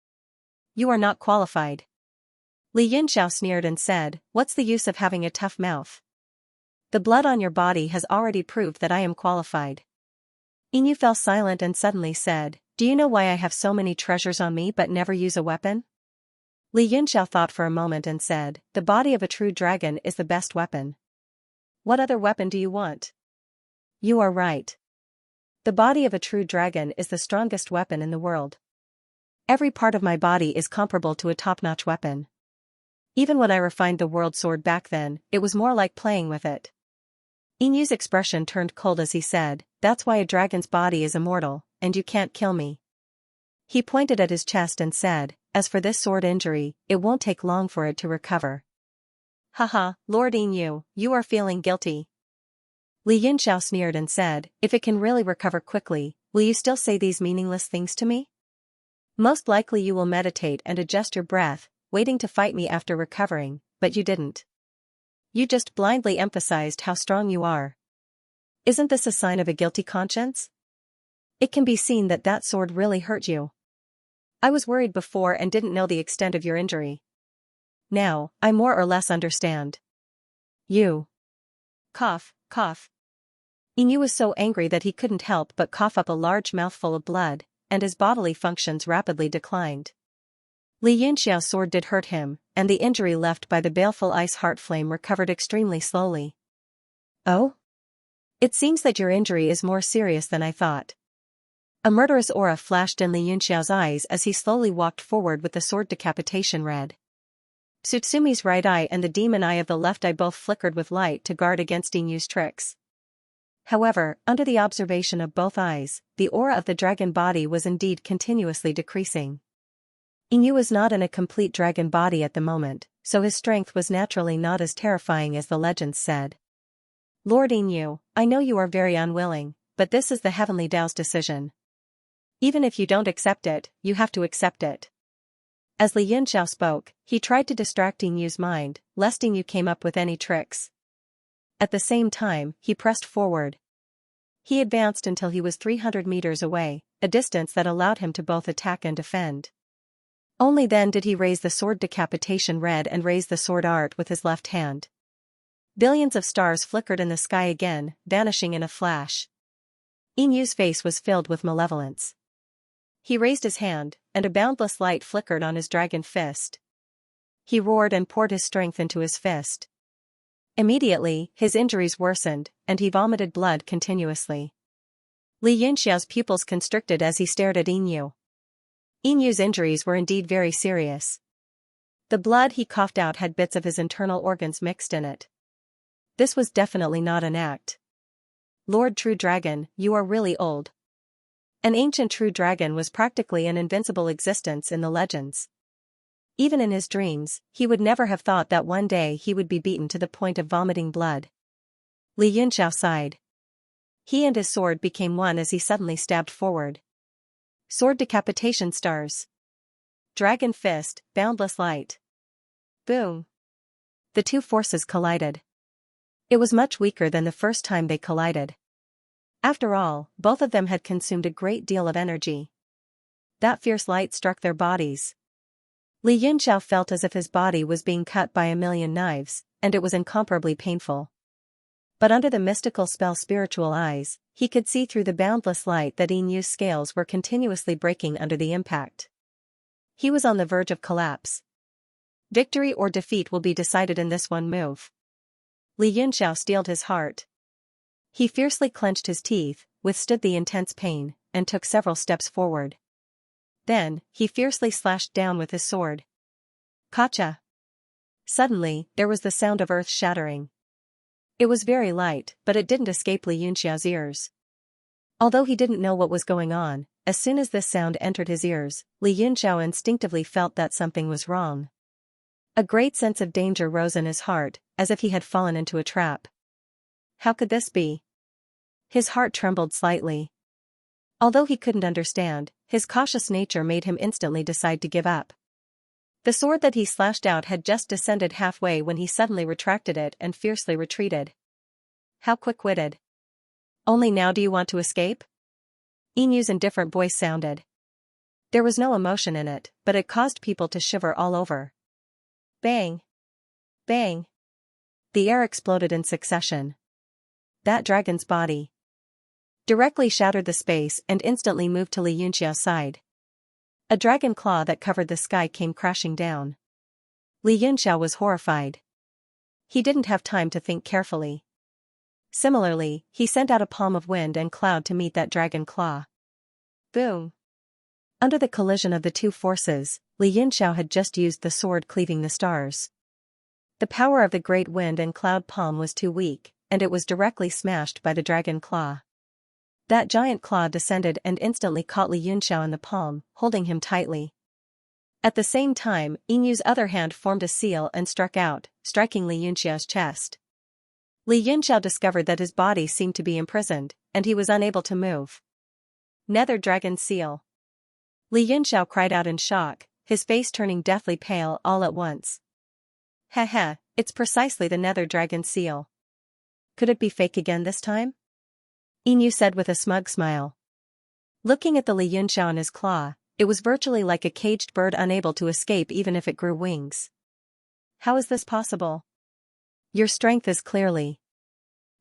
You are not qualified. Li Yunxiao sneered and said, What's the use of having a tough mouth? The blood on your body has already proved that I am qualified. Inyu fell silent and suddenly said, Do you know why I have so many treasures on me but never use a weapon? Li Yunxiao thought for a moment and said, The body of a true dragon is the best weapon. What other weapon do you want? You are right. The body of a true dragon is the strongest weapon in the world. Every part of my body is comparable to a top-notch weapon. Even when I refined the world sword back then, it was more like playing with it. Inyu's expression turned cold as he said, That's why a dragon's body is immortal, and you can't kill me. He pointed at his chest and said, As for this sword injury, it won't take long for it to recover. Haha, Lord Inyu, you are feeling guilty. Li Yunxiao sneered and said, If it can really recover quickly, will you still say these meaningless things to me? Most likely you will meditate and adjust your breath, waiting to fight me after recovering, but you didn't. You just blindly emphasized how strong you are. Isn't this a sign of a guilty conscience? It can be seen that that sword really hurt you. I was worried before and didn't know the extent of your injury. Now, I more or less understand. You. Cough, cough. Inyu was so angry that he couldn't help but cough up a large mouthful of blood, and his bodily functions rapidly declined. Li Yunxiao's sword did hurt him, and the injury left by the baleful ice heart flame recovered extremely slowly. "Oh? It seems that your injury is more serious than I thought." A murderous aura flashed in Li Yunxiao's eyes as he slowly walked forward with the sword decapitation red. Tsutsumi's right eye and the demon eye of the left eye both flickered with light to guard against Inyu's tricks. However, under the observation of both eyes, the aura of the dragon body was indeed continuously decreasing. Inyu was not in a complete dragon body at the moment, so his strength was naturally not as terrifying as the legends said. "Lord Inyu, I know you are very unwilling, but this is the Heavenly Tao's decision. Even if you don't accept it, you have to accept it." As Li Yunxiao spoke, he tried to distract Inyu's mind, lest Inyu came up with any tricks. At the same time, he pressed forward. He advanced until he was 300 meters away, a distance that allowed him to both attack and defend. Only then did he raise the sword decapitation red and raise the sword art with his left hand. Billions of stars flickered in the sky again, vanishing in a flash. Inyu's face was filled with malevolence. He raised his hand, and a boundless light flickered on his dragon fist. He roared and poured his strength into his fist. Immediately, his injuries worsened, and he vomited blood continuously. Li Yunxiao's pupils constricted as he stared at Inyu. Inyu's injuries were indeed very serious. The blood he coughed out had bits of his internal organs mixed in it. This was definitely not an act. "Lord True Dragon, you are really old." An ancient true dragon was practically an invincible existence in the legends. Even in his dreams, he would never have thought that one day he would be beaten to the point of vomiting blood. Li Yunxiao sighed. He and his sword became one as he suddenly stabbed forward. Sword decapitation stars. Dragon fist, boundless light. Boom. The two forces collided. It was much weaker than the first time they collided. After all, both of them had consumed a great deal of energy. That fierce light struck their bodies. Li Yunxiao felt as if his body was being cut by a million knives, and it was incomparably painful. But under the mystical spell spiritual eyes, he could see through the boundless light that Inyu's scales were continuously breaking under the impact. He was on the verge of collapse. Victory or defeat will be decided in this one move. Li Yunxiao steeled his heart. He fiercely clenched his teeth, withstood the intense pain, and took several steps forward. Then, he fiercely slashed down with his sword. Kacha! Suddenly, there was the sound of earth shattering. It was very light, but it didn't escape Li Yunxiao's ears. Although he didn't know what was going on, as soon as this sound entered his ears, Li Yunxiao instinctively felt that something was wrong. A great sense of danger rose in his heart, as if he had fallen into a trap. How could this be? His heart trembled slightly. Although he couldn't understand, his cautious nature made him instantly decide to give up. The sword that he slashed out had just descended halfway when he suddenly retracted it and fiercely retreated. How quick-witted. Only now do you want to escape? Inyu's indifferent voice sounded. There was no emotion in it, but it caused people to shiver all over. Bang! Bang! The air exploded in succession. That dragon's body directly shattered the space and instantly moved to Li Yunxiao's side. A dragon claw that covered the sky came crashing down. Li Yunxiao was horrified. He didn't have time to think carefully. Similarly, he sent out a palm of wind and cloud to meet that dragon claw. Boom! Under the collision of the two forces, Li Yunxiao had just used the sword cleaving the stars. The power of the great wind and cloud palm was too weak, and it was directly smashed by the dragon claw. That giant claw descended and instantly caught Li Yunxiao in the palm, holding him tightly. At the same time, Inyu's other hand formed a seal and struck out, striking Li Yunxiao's chest. Li Yunxiao discovered that his body seemed to be imprisoned, and he was unable to move. Nether Dragon Seal. Li Yunxiao cried out in shock, his face turning deathly pale all at once. Heh, it's precisely the Nether Dragon Seal. Could it be fake again this time? Inyu said with a smug smile. Looking at the Li Yunxiao in his claw, it was virtually like a caged bird unable to escape even if it grew wings. How is this possible? Your strength is clearly.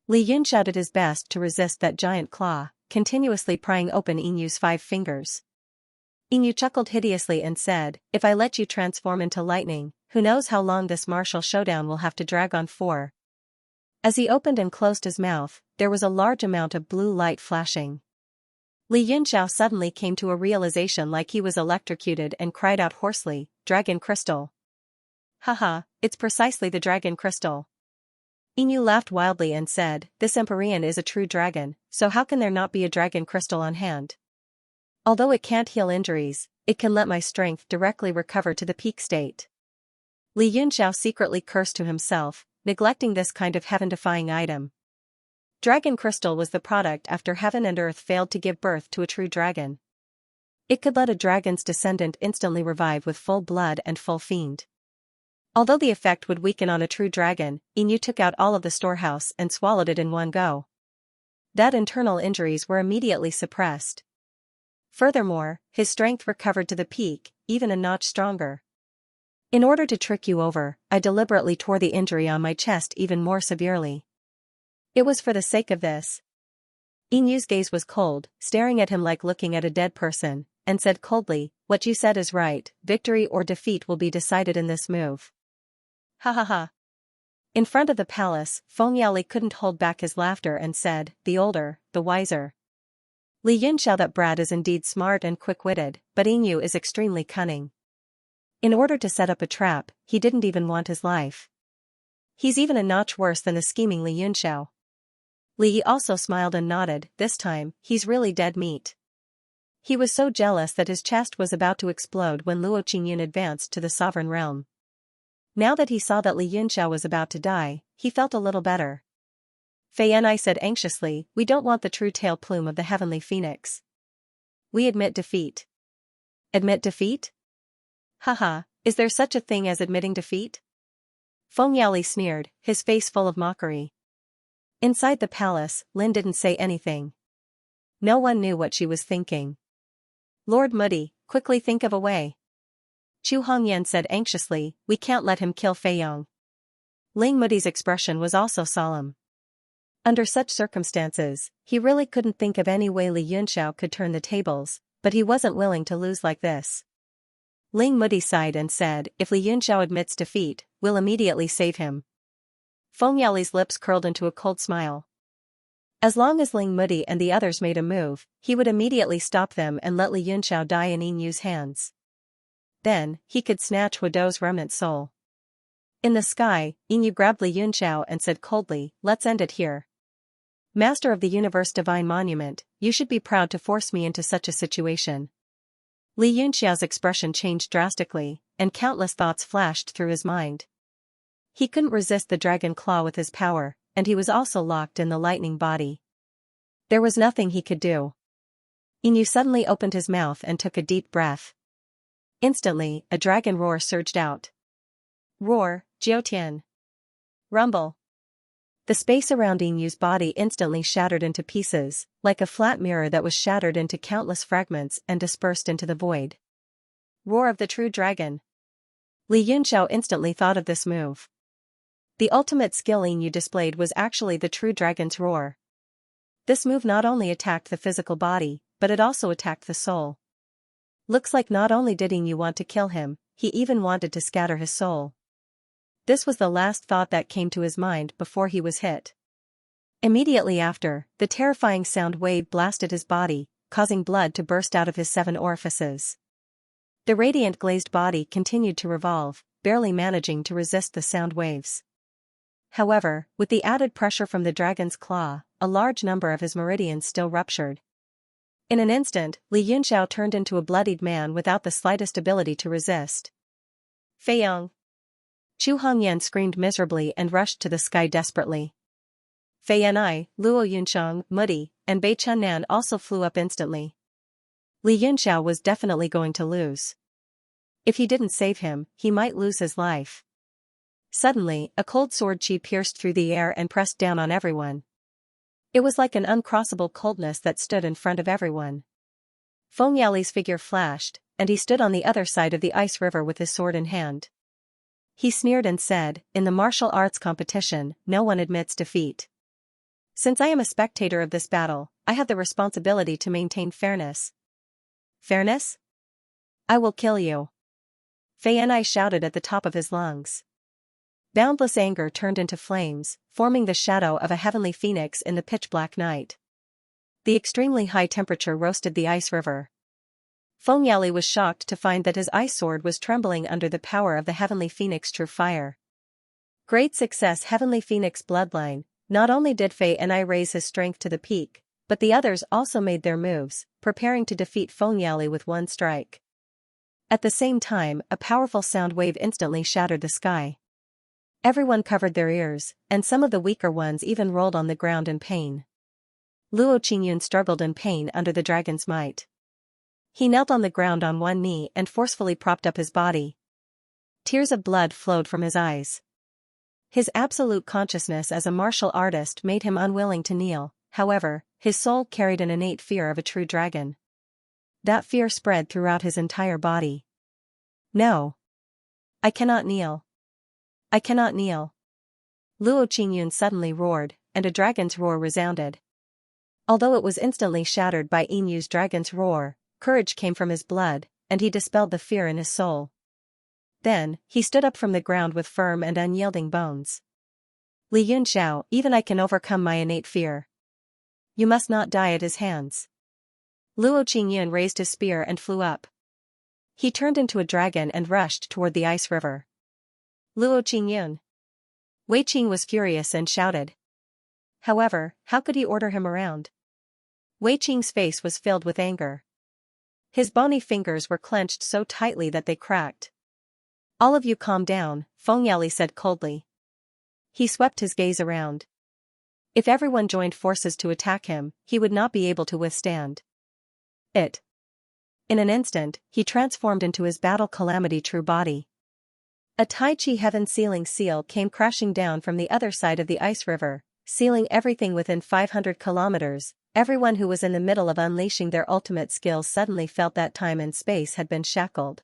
Li Yunxiao did his best to resist that giant claw, continuously prying open Inyu's 5 fingers. Inu chuckled hideously and said, if I let you transform into lightning, who knows how long this martial showdown will have to drag on for. As he opened and closed his mouth, there was a large amount of blue light flashing. Li Yunxiao suddenly came to a realization like he was electrocuted and cried out hoarsely, Dragon Crystal. Haha, it's precisely the Dragon Crystal. Inu laughed wildly and said, this Empyrean is a true dragon, so how can there not be a Dragon Crystal on hand? Although it can't heal injuries, it can let my strength directly recover to the peak state. Li Yunxiao secretly cursed to himself, neglecting this kind of heaven-defying item. Dragon Crystal was the product after heaven and earth failed to give birth to a true dragon. It could let a dragon's descendant instantly revive with full blood and full fiend. Although the effect would weaken on a true dragon, Inu took out all of the storehouse and swallowed it in one go. That internal injuries were immediately suppressed. Furthermore, his strength recovered to the peak, even a notch stronger. In order to trick you over, I deliberately tore the injury on my chest even more severely. It was for the sake of this. Inu's gaze was cold, staring at him like looking at a dead person, and said coldly, what you said is right, victory or defeat will be decided in this move. Ha ha ha. In front of the palace, Feng Yaoli couldn't hold back his laughter and said, the older, the wiser. Li Yunxiao, that brat is indeed smart and quick-witted, but Inu is extremely cunning. In order to set up a trap, he didn't even want his life. He's even a notch worse than the scheming Li Yunxiao. Li Yi also smiled and nodded, this time, he's really dead meat. He was so jealous that his chest was about to explode when Luo Qingyun advanced to the sovereign realm. Now that he saw that Li Yunxiao was about to die, he felt a little better. Fei Yanai said anxiously, we don't want the true tail plume of the heavenly phoenix. We admit defeat. Admit defeat? Haha, is there such a thing as admitting defeat? Feng Yaoli sneered, his face full of mockery. Inside the palace, Lin didn't say anything. No one knew what she was thinking. Lord Muddy, quickly think of a way. Chu Hongyan said anxiously, we can't let him kill Fei Yong. Ling Muddy's expression was also solemn. Under such circumstances, he really couldn't think of any way Li Yunxiao could turn the tables, but he wasn't willing to lose like this. Ling Muddy sighed and said, if Li Yunxiao admits defeat, we'll immediately save him. Feng Yaoli's lips curled into a cold smile. As long as Ling Muddy and the others made a move, he would immediately stop them and let Li Yunxiao die in Inu's hands. Then, he could snatch Huadou's remnant soul. In the sky, Inu grabbed Li Yunxiao and said coldly, let's end it here. Master of the Universe Divine Monument, you should be proud to force me into such a situation. Li Yunxiao's expression changed drastically, and countless thoughts flashed through his mind. He couldn't resist the dragon claw with his power, and he was also locked in the lightning body. There was nothing he could do. Inu suddenly opened his mouth and took a deep breath. Instantly, a dragon roar surged out. Roar, Jiutian. Rumble. The space around Inu's body instantly shattered into pieces, like a flat mirror that was shattered into countless fragments and dispersed into the void. Roar of the true dragon. Li Yunxiao instantly thought of this move. The ultimate skill Inu displayed was actually the true dragon's roar. This move not only attacked the physical body, but it also attacked the soul. Looks like not only did Inu want to kill him, he even wanted to scatter his soul. This was the last thought that came to his mind before he was hit. Immediately after, the terrifying sound wave blasted his body, causing blood to burst out of his 7 orifices. The radiant glazed body continued to revolve, barely managing to resist the sound waves. However, with the added pressure from the dragon's claw, a large number of his meridians still ruptured. In an instant, Li Yunxiao turned into a bloodied man without the slightest ability to resist. Fei Yong. Chu Hongyan screamed miserably and rushed to the sky desperately. Fei Yanai, Luo Yunxiang, Muddy, and Bei Chunnan also flew up instantly. Li Yunxiao was definitely going to lose. If he didn't save him, he might lose his life. Suddenly, a cold sword chi pierced through the air and pressed down on everyone. It was like an uncrossable coldness that stood in front of everyone. Feng Yaoli's figure flashed, and he stood on the other side of the ice river with his sword in hand. He sneered and said, in the martial arts competition, no one admits defeat. Since I am a spectator of this battle, I have the responsibility to maintain fairness. Fairness? I will kill you. Fei Enai shouted at the top of his lungs. Boundless anger turned into flames, forming the shadow of a heavenly phoenix in the pitch-black night. The extremely high temperature roasted the ice river. Fengyali was shocked to find that his ice sword was trembling under the power of the heavenly phoenix true fire. Great success heavenly phoenix bloodline. Not only did Fei Enai raise his strength to the peak, but the others also made their moves, preparing to defeat Fengyali with one strike. At the same time, a powerful sound wave instantly shattered the sky. Everyone covered their ears, and some of the weaker ones even rolled on the ground in pain. Luo Qingyun struggled in pain under the dragon's might. He knelt on the ground on one knee and forcefully propped up his body. Tears of blood flowed from his eyes. His absolute consciousness as a martial artist made him unwilling to kneel, however, his soul carried an innate fear of a true dragon. That fear spread throughout his entire body. No. I cannot kneel. I cannot kneel. Luo Qingyun suddenly roared, and a dragon's roar resounded. Although it was instantly shattered by Yinyu's dragon's roar, courage came from his blood, and he dispelled the fear in his soul. Then, he stood up from the ground with firm and unyielding bones. Li Yunxiao, even I can overcome my innate fear. You must not die at his hands. Luo Qingyun raised his spear and flew up. He turned into a dragon and rushed toward the ice river. Luo Qingyun. Wei Qing was furious and shouted. However, how could he order him around? Wei Qing's face was filled with anger. His bony fingers were clenched so tightly that they cracked. All of you calm down, Fengyali said coldly. He swept his gaze around. If everyone joined forces to attack him, he would not be able to withstand it. In an instant, he transformed into his battle calamity true body. A Tai Chi heaven sealing seal came crashing down from the other side of the ice river, sealing everything within 500 kilometers. Everyone who was in the middle of unleashing their ultimate skills suddenly felt that time and space had been shackled.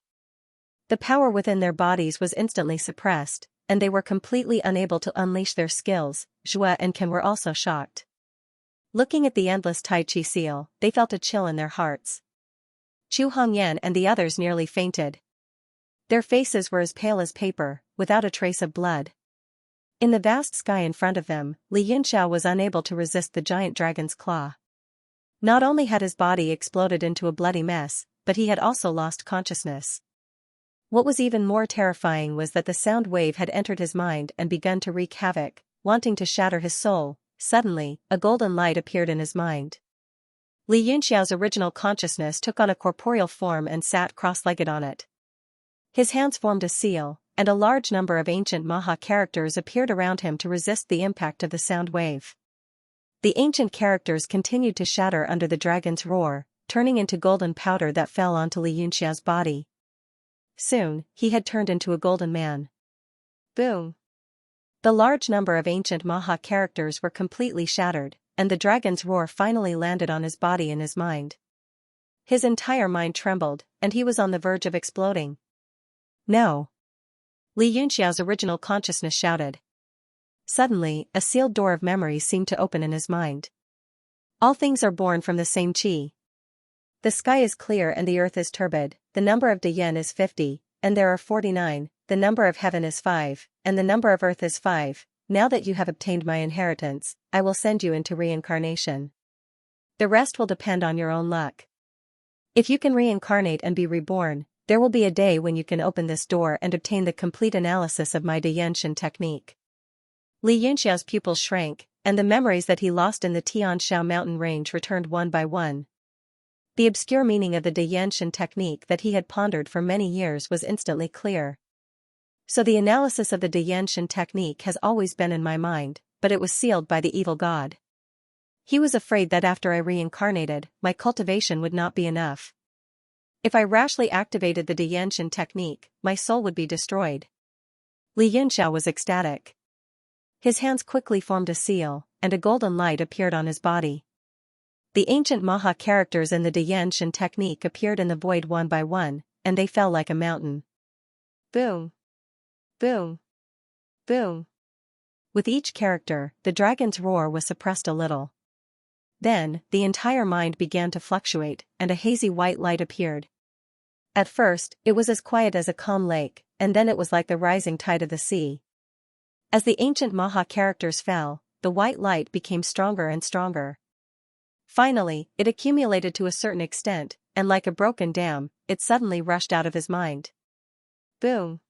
The power within their bodies was instantly suppressed, and they were completely unable to unleash their skills. Zhua and Ken were also shocked. Looking at the endless Tai Chi seal, they felt a chill in their hearts. Chu Hongyan and the others nearly fainted. Their faces were as pale as paper, without a trace of blood. In the vast sky in front of them, Li Yunxiao was unable to resist the giant dragon's claw. Not only had his body exploded into a bloody mess, but he had also lost consciousness. What was even more terrifying was that the sound wave had entered his mind and begun to wreak havoc, wanting to shatter his soul. Suddenly, a golden light appeared in his mind. Li Yunxiao's original consciousness took on a corporeal form and sat cross-legged on it. His hands formed a seal, and a large number of ancient Maha characters appeared around him to resist the impact of the sound wave. The ancient characters continued to shatter under the dragon's roar, turning into golden powder that fell onto Li Yunxiao's body. Soon, he had turned into a golden man. Boom! The large number of ancient Maha characters were completely shattered, and the dragon's roar finally landed on his body and his mind. His entire mind trembled, and he was on the verge of exploding. No! Li Yunxiao's original consciousness shouted. Suddenly, a sealed door of memories seemed to open in his mind. All things are born from the same qi. The sky is clear and the earth is turbid, the number of Diyan is 50, and there are 49, the number of heaven is 5, and the number of earth is 5. Now that you have obtained my inheritance, I will send you into reincarnation. The rest will depend on your own luck. If you can reincarnate and be reborn, there will be a day when you can open this door and obtain the complete analysis of my Diyanshan technique. Li Yunxiao's pupils shrank, and the memories that he lost in the Tianshao mountain range returned one by one. The obscure meaning of the Diyanshan technique that he had pondered for many years was instantly clear. So the analysis of the Diyanshan technique has always been in my mind, but it was sealed by the evil god. He was afraid that after I reincarnated, my cultivation would not be enough. If I rashly activated the Diyanshan technique, my soul would be destroyed. Li Yunxiao was ecstatic. His hands quickly formed a seal, and a golden light appeared on his body. The ancient Maha characters in the Diyanshan technique appeared in the void one by one, and they fell like a mountain. Boom! Boom! Boom! With each character, the dragon's roar was suppressed a little. Then, the entire mind began to fluctuate, and a hazy white light appeared. At first, it was as quiet as a calm lake, and then it was like the rising tide of the sea. As the ancient Maha characters fell, the white light became stronger and stronger. Finally, it accumulated to a certain extent, and like a broken dam, it suddenly rushed out of his mind. Boom!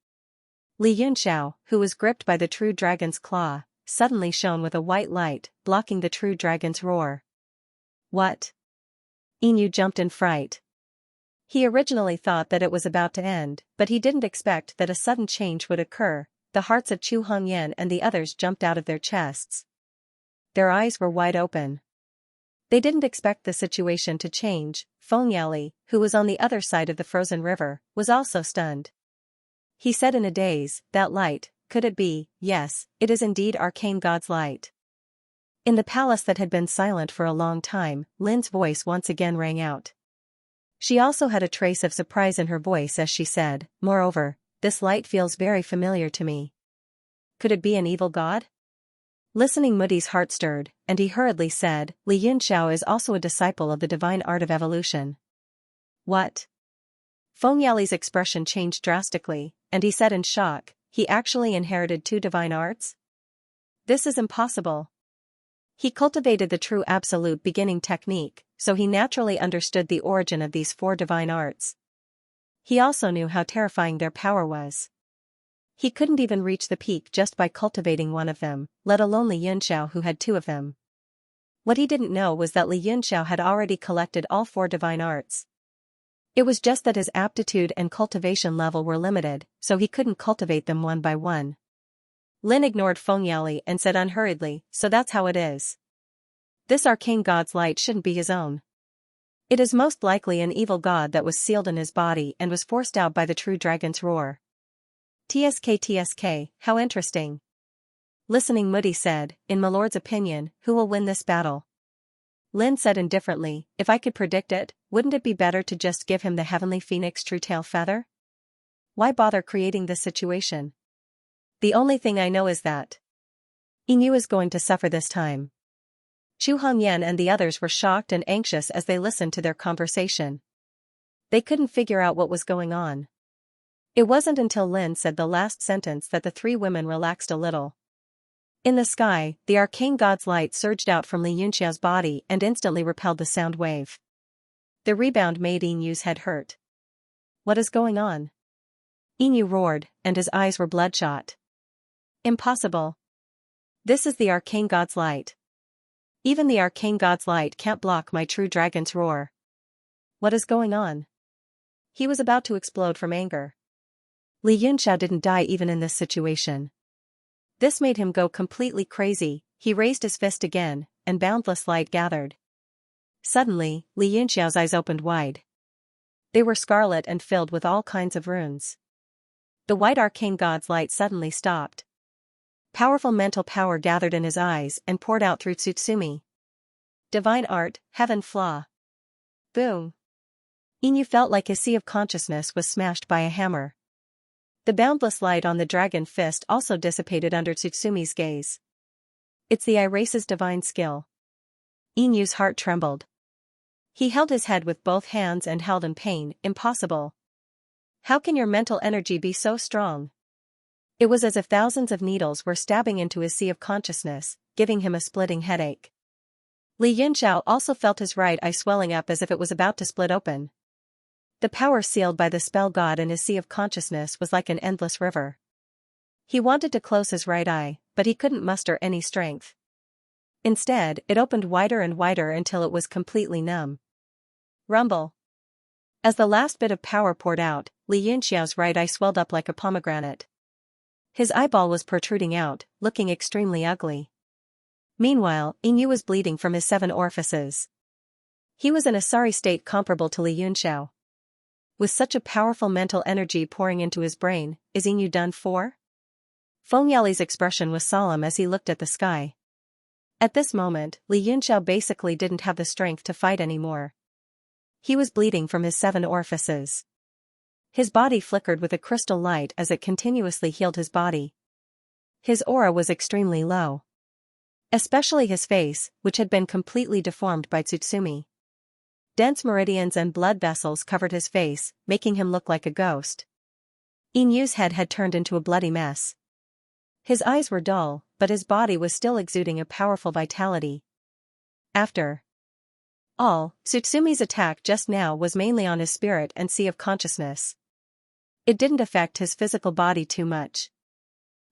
Li Yunxiao, who was gripped by the true dragon's claw, suddenly shone with a white light, blocking the true dragon's roar. What? Inu jumped in fright. He originally thought that it was about to end, but he didn't expect that a sudden change would occur. The hearts of Chu Hongyan and the others jumped out of their chests. Their eyes were wide open. They didn't expect the situation to change. Feng Yali, who was on the other side of the frozen river, was also stunned. He said in a daze, "That light, could it be? Yes, it is indeed arcane god's light." In the palace that had been silent for a long time, Lin's voice once again rang out. She also had a trace of surprise in her voice as she said, "Moreover, this light feels very familiar to me. Could it be an evil god?" Listening, Mudi's heart stirred, and he hurriedly said, "Li Yunxiao is also a disciple of the divine art of evolution." What? Feng Yali's expression changed drastically, and he said in shock, "He actually inherited 2 divine arts? This is impossible." He cultivated the true absolute beginning technique, so he naturally understood the origin of these 4 divine arts. He also knew how terrifying their power was. He couldn't even reach the peak just by cultivating one of them, let alone Li Yunxiao who had 2 of them. What he didn't know was that Li Yunxiao had already collected all 4 divine arts. It was just that his aptitude and cultivation level were limited, so he couldn't cultivate them one by one. Lin ignored Feng Yali and said unhurriedly, "So that's how it is. This arcane god's light shouldn't be his own. It is most likely an evil god that was sealed in his body and was forced out by the true dragon's roar." TSK, how interesting. Listening, Mudi said, "In my lord's opinion, who will win this battle?" Lin said indifferently, "If I could predict it, wouldn't it be better to just give him the heavenly phoenix true tail feather? Why bother creating this situation? The only thing I know is that Inu is going to suffer this time." Chu Hongyan and the others were shocked and anxious as they listened to their conversation. They couldn't figure out what was going on. It wasn't until Lin said the last sentence that the 3 women relaxed a little. In the sky, the arcane god's light surged out from Li Yunxiao's body and instantly repelled the sound wave. The rebound made Inu's head hurt. What is going on? Inu roared, and his eyes were bloodshot. Impossible. This is the arcane god's light. Even the arcane god's light can't block my true dragon's roar. What is going on? He was about to explode from anger. Li Yunxiao didn't die even in this situation. This made him go completely crazy. He raised his fist again, and boundless light gathered. Suddenly, Li Yunxiao's eyes opened wide. They were scarlet and filled with all kinds of runes. The white arcane god's light suddenly stopped. Powerful mental power gathered in his eyes and poured out through Tsutsumi. Divine art, heaven flaw. Boom. Inu felt like his sea of consciousness was smashed by a hammer. The boundless light on the dragon fist also dissipated under Tsutsumi's gaze. It's the Irace's divine skill. Inu's heart trembled. He held his head with both hands and held in pain. Impossible. How can your mental energy be so strong? It was as if thousands of needles were stabbing into his sea of consciousness, giving him a splitting headache. Li Yunxiao also felt his right eye swelling up as if it was about to split open. The power sealed by the spell god in his sea of consciousness was like an endless river. He wanted to close his right eye, but he couldn't muster any strength. Instead, it opened wider and wider until it was completely numb. Rumble. As the last bit of power poured out, Li Yunxiao's right eye swelled up like a pomegranate. His eyeball was protruding out, looking extremely ugly. Meanwhile, Inu was bleeding from his 7 orifices. He was in a sorry state comparable to Li Yunxiao. With such a powerful mental energy pouring into his brain, is Inu done for? Feng Yali's expression was solemn as he looked at the sky. At this moment, Li Yunxiao basically didn't have the strength to fight anymore. He was bleeding from his 7 orifices. His body flickered with a crystal light as it continuously healed his body. His aura was extremely low. Especially his face, which had been completely deformed by Tsutsumi. Dense meridians and blood vessels covered his face, making him look like a ghost. Inyu's head had turned into a bloody mess. His eyes were dull, but his body was still exuding a powerful vitality. After all, Tsutsumi's attack just now was mainly on his spirit and sea of consciousness. It didn't affect his physical body too much.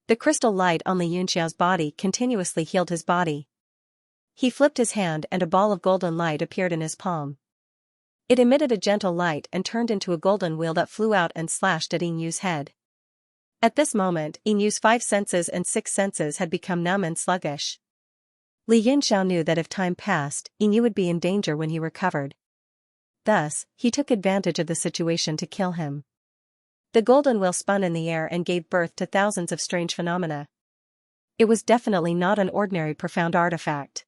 The crystal light on Xianxia's body continuously healed his body. He flipped his hand and a ball of golden light appeared in his palm. It emitted a gentle light and turned into a golden wheel that flew out and slashed at Inyu's head. At this moment, Inyu's 5 senses and 6 senses had become numb and sluggish. Xianxia knew that if time passed, Inyu would be in danger when he recovered. Thus, he took advantage of the situation to kill him. The golden wheel spun in the air and gave birth to thousands of strange phenomena. It was definitely not an ordinary profound artifact.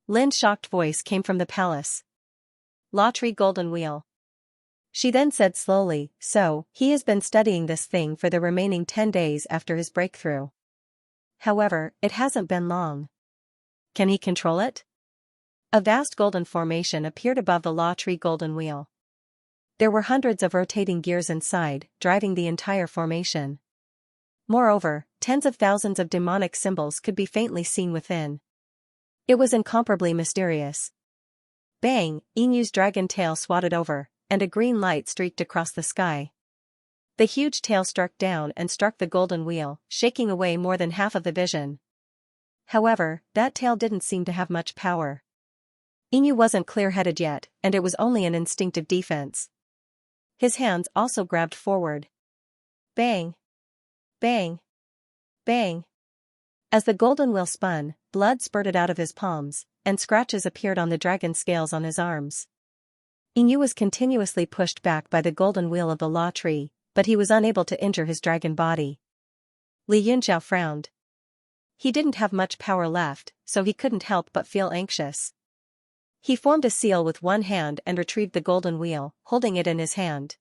Lin's shocked voice came from the palace. Lottery golden wheel. She then said slowly, so, he has been studying this thing for the remaining 10 days after his breakthrough. However, it hasn't been long. Can he control it? A vast golden formation appeared above the lottery golden wheel. There were hundreds of rotating gears inside, driving the entire formation. Moreover, tens of thousands of demonic symbols could be faintly seen within. It was incomparably mysterious. Bang! Inyu's dragon tail swatted over, and a green light streaked across the sky. The huge tail struck down and struck the golden wheel, shaking away more than half of the vision. However, that tail didn't seem to have much power. Inyu wasn't clear-headed yet, and it was only an instinctive defense. His hands also grabbed forward. Bang! Bang! Bang! As the golden wheel spun, blood spurted out of his palms, and scratches appeared on the dragon scales on his arms. Inyu was continuously pushed back by the golden wheel of the law tree, but he was unable to injure his dragon body. Li Yunxiao frowned. He didn't have much power left, so he couldn't help but feel anxious. He formed a seal with one hand and retrieved the golden wheel, holding it in his hand.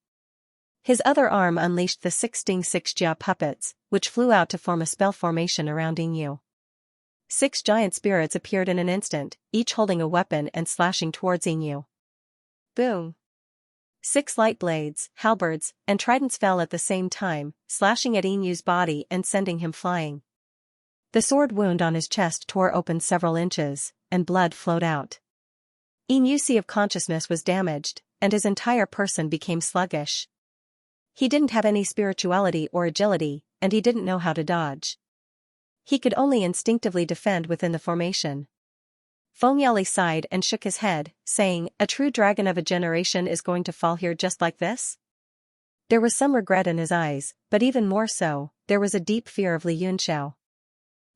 His other arm unleashed the 16 Xianxia puppets, which flew out to form a spell formation around Inyu. 6 giant spirits appeared in an instant, each holding a weapon and slashing towards Inyu. Boom! 6 light blades, halberds, and tridents fell at the same time, slashing at Inyu's body and sending him flying. The sword wound on his chest tore open several inches, and blood flowed out. Inyu's sea of consciousness was damaged, and his entire person became sluggish. He didn't have any spirituality or agility, and he didn't know how to dodge. He could only instinctively defend within the formation. Fengyali sighed and shook his head, saying, "A true dragon of a generation is going to fall here just like this?" There was some regret in his eyes, but even more so, there was a deep fear of Li Yunxiao.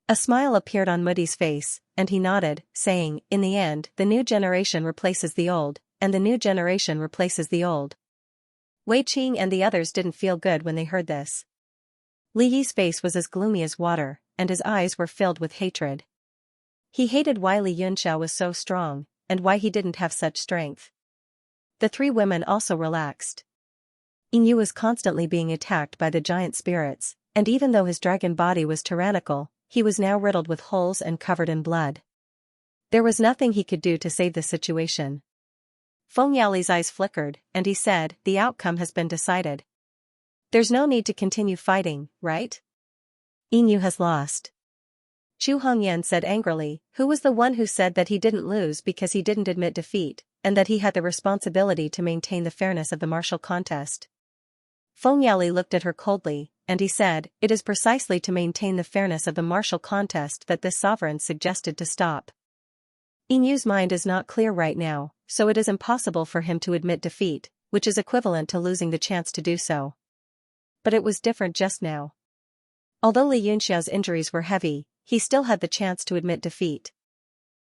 A smile appeared on Moody's face, and he nodded, saying, "In the end, the new generation replaces the old, and the new generation replaces the old." Wei Qing and the others didn't feel good when they heard this. Li Yi's face was as gloomy as water, and his eyes were filled with hatred. He hated why Li Yunxiao was so strong, and why he didn't have such strength. The 3 women also relaxed. Inyu was constantly being attacked by the giant spirits, and even though his dragon body was tyrannical, he was now riddled with holes and covered in blood. There was nothing he could do to save the situation. Fengyali's eyes flickered, and he said, "The outcome has been decided. There's no need to continue fighting, right? Inyu has lost." Chu Hongyan said angrily, "Who was the one who said that he didn't lose because he didn't admit defeat, and that he had the responsibility to maintain the fairness of the martial contest?" Fengyali looked at her coldly, and he said, "It is precisely to maintain the fairness of the martial contest that this sovereign suggested to stop. Inyu's mind is not clear right now, so it is impossible for him to admit defeat, which is equivalent to losing the chance to do so. But it was different just now. Although Li Yunxiao's injuries were heavy, he still had the chance to admit defeat."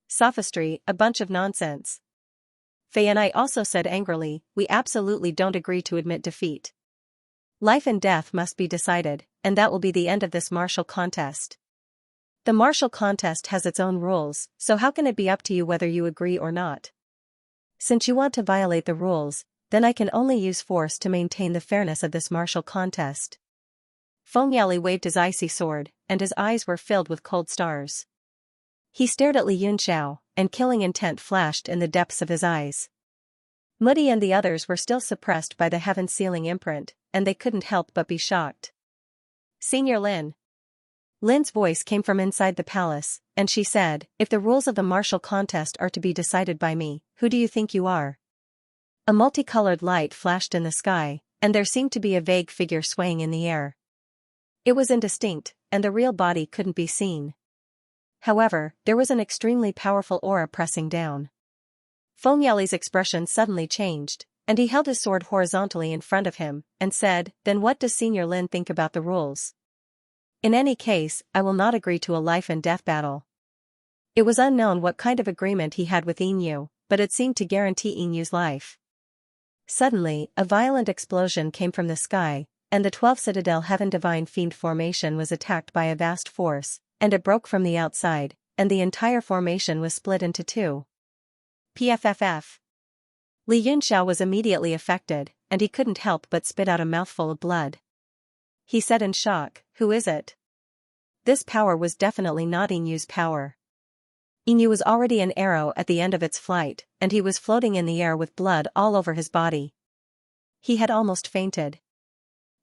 "Sophistry, a bunch of nonsense." Fei and I also said angrily, "We absolutely don't agree to admit defeat. Life and death must be decided, and that will be the end of this martial contest. The martial contest has its own rules, so how can it be up to you whether you agree or not? Since you want to violate the rules, then I can only use force to maintain the fairness of this martial contest." Fengyali waved his icy sword, and his eyes were filled with cold stars. He stared at Li Yunxiao, and killing intent flashed in the depths of his eyes. Muddy and the others were still suppressed by the heaven-sealing imprint, and they couldn't help but be shocked. Senior Lin. Lin's voice came from inside the palace, and she said, "If the rules of the martial contest are to be decided by me, who do you think you are?" A multicolored light flashed in the sky, and there seemed to be a vague figure swaying in the air. It was indistinct, and the real body couldn't be seen. However, there was an extremely powerful aura pressing down. Feng Yali's expression suddenly changed, and he held his sword horizontally in front of him, and said, "Then what does Senior Lin think about the rules? In any case, I will not agree to a life-and-death battle." It was unknown what kind of agreement he had with Inu, but it seemed to guarantee Inu's life. Suddenly, a violent explosion came from the sky, and the 12 Citadel Heaven Divine Fiend formation was attacked by a vast force, and it broke from the outside, and the entire formation was split into two. PFFF. Li Yunxiao was immediately affected, and he couldn't help but spit out a mouthful of blood. He said in shock, "Who is it?" This power was definitely not Inu's power. Inu was already an arrow at the end of its flight, and he was floating in the air with blood all over his body. He had almost fainted.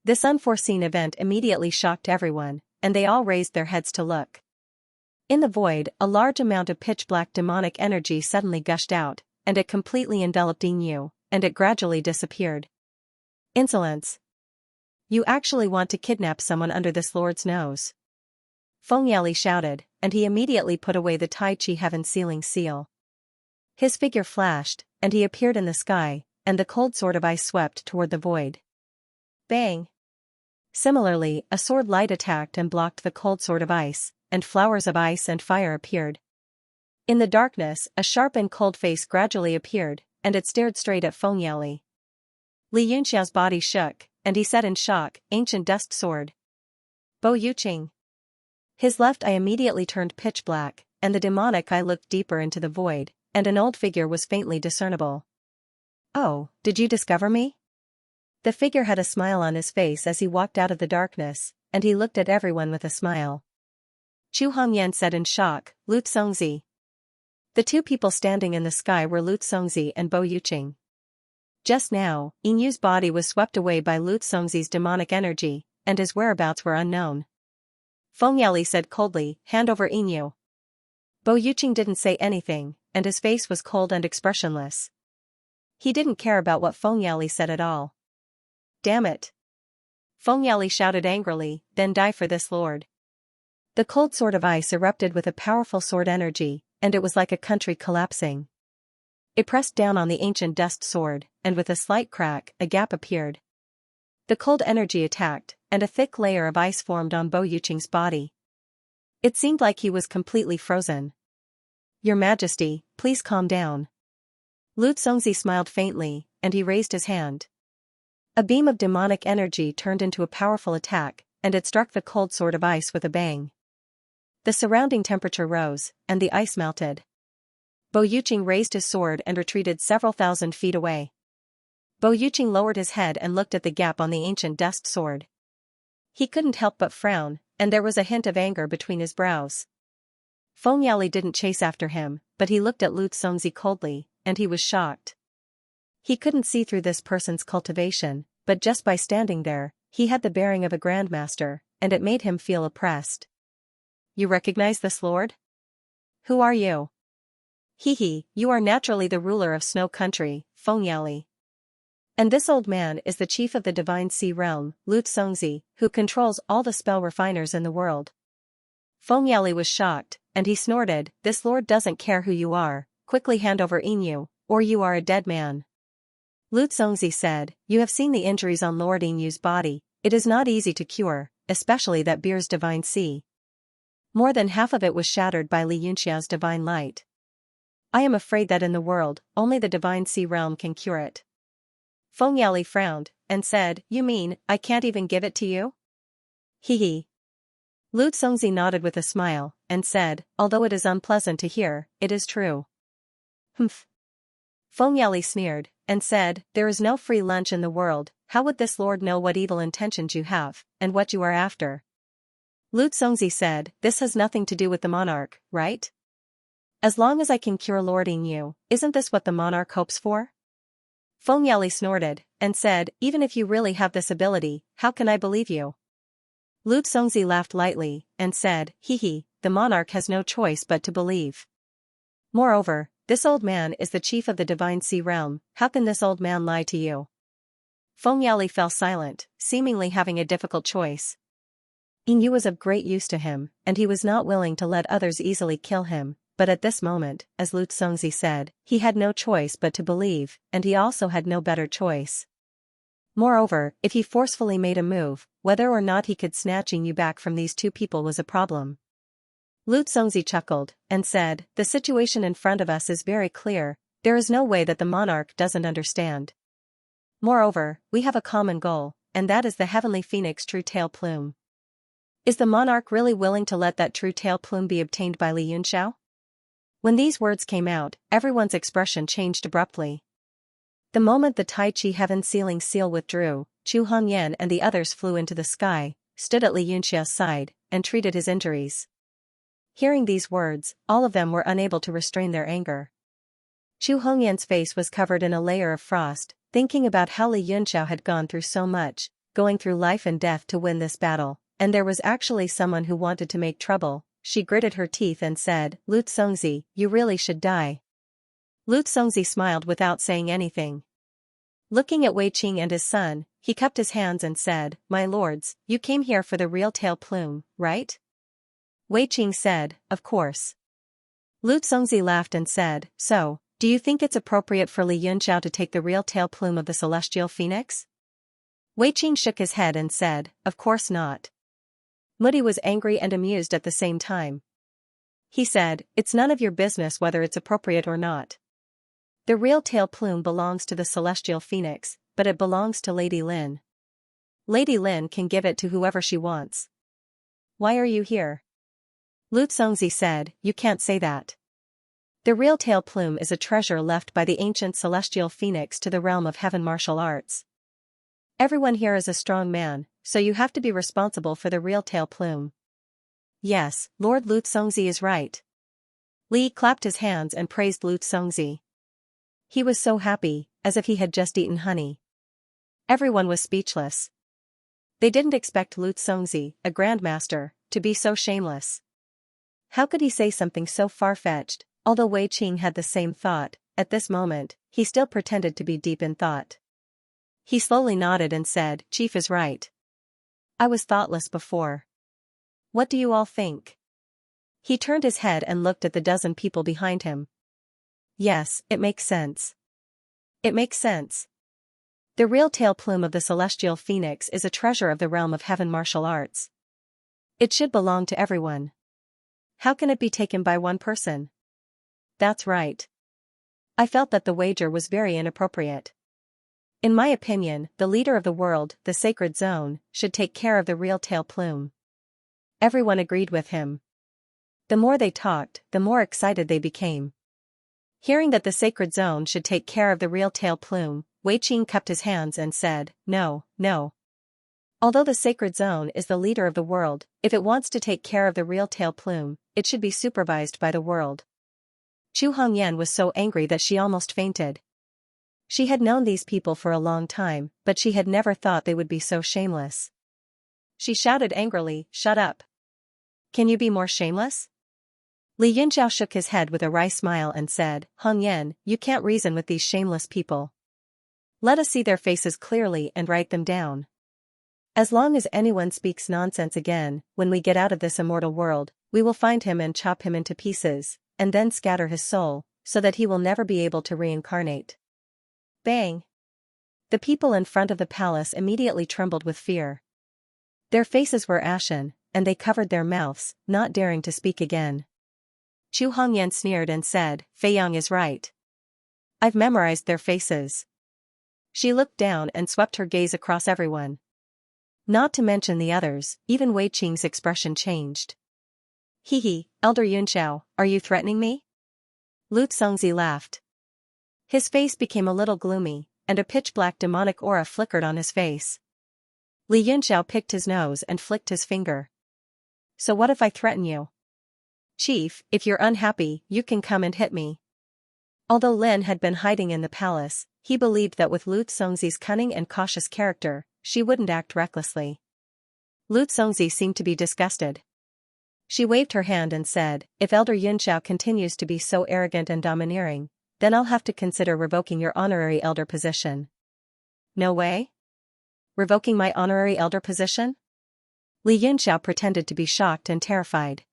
This unforeseen event immediately shocked everyone, and they all raised their heads to look. In the void, a large amount of pitch-black demonic energy suddenly gushed out, and it completely enveloped Inu, and it gradually disappeared. Insolence! You actually want to kidnap someone under this lord's nose? Feng Yali shouted, and he immediately put away the Tai Chi heaven-sealing seal. His figure flashed, and he appeared in the sky, and the cold sword of ice swept toward the void. Bang! Similarly, a sword light attacked and blocked the cold sword of ice, and flowers of ice and fire appeared. In the darkness, a sharp and cold face gradually appeared, and it stared straight at Feng Yali. Li Yunxiao's body shook, and he said in shock, "Ancient dust sword. Bo Yuqing." His left eye immediately turned pitch black, and the demonic eye looked deeper into the void, and an old figure was faintly discernible. "Oh, did you discover me?" The figure had a smile on his face as he walked out of the darkness, and he looked at everyone with a smile. Chu Hongyan said in shock, "Lu Congzi." The two people standing in the sky were Lu Congzi and Bo Yuqing. Just now, Inu's body was swept away by Lu Congzi's demonic energy, and his whereabouts were unknown. Feng Yali said coldly, "Hand over Inu." Bo Yuqing didn't say anything, and his face was cold and expressionless. He didn't care about what Feng Yali said at all. "Damn it!" Feng Yali shouted angrily, "Then die for this lord." The cold sword of ice erupted with a powerful sword energy, and it was like a country collapsing. It pressed down on the ancient dust sword, and with a slight crack, a gap appeared. The cold energy attacked, and a thick layer of ice formed on Bo Yuqing's body. It seemed like he was completely frozen. "Your Majesty, please calm down." Lu Congzi smiled faintly, and he raised his hand. A beam of demonic energy turned into a powerful attack, and it struck the cold sword of ice with a bang. The surrounding temperature rose, and the ice melted. Bo Yuqing raised his sword and retreated several thousand feet away. Bo Yuqing lowered his head and looked at the gap on the ancient dust sword. He couldn't help but frown, and there was a hint of anger between his brows. Feng Yali didn't chase after him, but he looked at Lu Congzi coldly, and he was shocked. He couldn't see through this person's cultivation, but just by standing there, he had the bearing of a grandmaster, and it made him feel oppressed. "You recognize this lord? Who are you?" "Hee, you are naturally the ruler of Snow Country, Feng Yali. And this old man is the chief of the Divine Sea Realm, Lu Congzi, who controls all the spell refiners in the world." Feng Yali was shocked, and he snorted, "This lord doesn't care who you are, quickly hand over Inu, or you are a dead man." Lu Congzi said, "You have seen the injuries on Lord Inu's body, it is not easy to cure, especially that beer's divine sea. More than half of it was shattered by Li Yunxiao's divine light. I am afraid that in the world, only the Divine Sea Realm can cure it." Feng Yali frowned, and said, "You mean, I can't even give it to you?" Hee. Lu Congzi nodded with a smile, and said, "Although it is unpleasant to hear, it is true." Humph. Feng Yali sneered, and said, "There is no free lunch in the world, how would this lord know what evil intentions you have, and what you are after?" Lu Congzi said, "This has nothing to do with the monarch, right? As long as I can cure Lord Inu, isn't this what the monarch hopes for?" Feng Yali snorted, and said, even if you really have this ability, how can I believe you? Lu Zongzi laughed lightly, and said, hee, the monarch has no choice but to believe. Moreover, this old man is the chief of the divine sea realm, how can this old man lie to you? Feng Yali fell silent, seemingly having a difficult choice. Yu was of great use to him, and he was not willing to let others easily kill him, but at this moment, as Lu Zongzi said, he had no choice but to believe, and he also had no better choice. Moreover, if he forcefully made a move, whether or not he could snatch Yu back from these two people was a problem. Lu Zongzi chuckled, and said, the situation in front of us is very clear, there is no way that the monarch doesn't understand. Moreover, we have a common goal, and that is the heavenly phoenix true tail plume. Is the monarch really willing to let that true tail plume be obtained by Li Yunxiao? When these words came out, everyone's expression changed abruptly. The moment the Tai Chi heaven sealing seal withdrew, Chu Hongyan and the others flew into the sky, stood at Li Yunxiao's side, and treated his injuries. Hearing these words, all of them were unable to restrain their anger. Chu Hongyan's face was covered in a layer of frost, thinking about how Li Yunxiao had gone through so much, going through life and death to win this battle, and there was actually someone who wanted to make trouble. She gritted her teeth and said, Lu Zongzi, you really should die. Lu Zongzi smiled without saying anything. Looking at Wei Qing and his son, he cupped his hands and said, my lords, you came here for the real tail plume, right? Wei Qing said, of course. Lu Zongzi laughed and said, so, do you think it's appropriate for Li Yunxiao to take the real tail plume of the celestial phoenix? Wei Qing shook his head and said, of course not. Mudi was angry and amused at the same time. He said, it's none of your business whether it's appropriate or not. The real tail plume belongs to the celestial phoenix, but it belongs to Lady Lin. Lady Lin can give it to whoever she wants. Why are you here? Lu Zongzi said, you can't say that. The real tail plume is a treasure left by the ancient celestial phoenix to the realm of heaven martial arts. Everyone here is a strong man, so you have to be responsible for the real tail plume. Yes, Lord Lu Zongzi is right. Li clapped his hands and praised Lu Zongzi. He was so happy, as if he had just eaten honey. Everyone was speechless. They didn't expect Lu Zongzi, a grandmaster, to be so shameless. How could he say something so far-fetched? Although Wei Qing had the same thought, at this moment, he still pretended to be deep in thought. He slowly nodded and said, Chief is right. I was thoughtless before. What do you all think? He turned his head and looked at the dozen people behind him. Yes, it makes sense. It makes sense. The real tail plume of the celestial phoenix is a treasure of the realm of heaven martial arts. It should belong to everyone. How can it be taken by one person? That's right. I felt that the wager was very inappropriate. In my opinion, the leader of the world, the sacred zone, should take care of the real tail plume. Everyone agreed with him. The more they talked, the more excited they became. Hearing that the sacred zone should take care of the real tail plume, Wei Qing cupped his hands and said, no, no. Although the sacred zone is the leader of the world, if it wants to take care of the real tail plume, it should be supervised by the world. Chu Hongyan was so angry that she almost fainted. She had known these people for a long time, but she had never thought they would be so shameless. She shouted angrily, shut up. Can you be more shameless? Li Yunxiao shook his head with a wry smile and said, Hongyan, you can't reason with these shameless people. Let us see their faces clearly and write them down. As long as anyone speaks nonsense again, when we get out of this immortal world, we will find him and chop him into pieces, and then scatter his soul, so that he will never be able to reincarnate. Bang! The people in front of the palace immediately trembled with fear. Their faces were ashen, and they covered their mouths, not daring to speak again. Chu Hongyan sneered and said, Fei Yang is right. I've memorized their faces. She looked down and swept her gaze across everyone. Not to mention the others, even Wei Qing's expression changed. Hee, Elder Yunxiao, are you threatening me? Lu Zongzi laughed. His face became a little gloomy, and a pitch-black demonic aura flickered on his face. Li Yunxiao picked his nose and flicked his finger. So what if I threaten you? Chief, if you're unhappy, you can come and hit me. Although Lin had been hiding in the palace, he believed that with Lu Congzi's cunning and cautious character, she wouldn't act recklessly. Lu Congzi seemed to be disgusted. She waved her hand and said, "If Elder Yunxiao continues to be so arrogant and domineering, then I'll have to consider revoking your honorary elder position." "No way? Revoking my honorary elder position?" Li Yunxiao pretended to be shocked and terrified.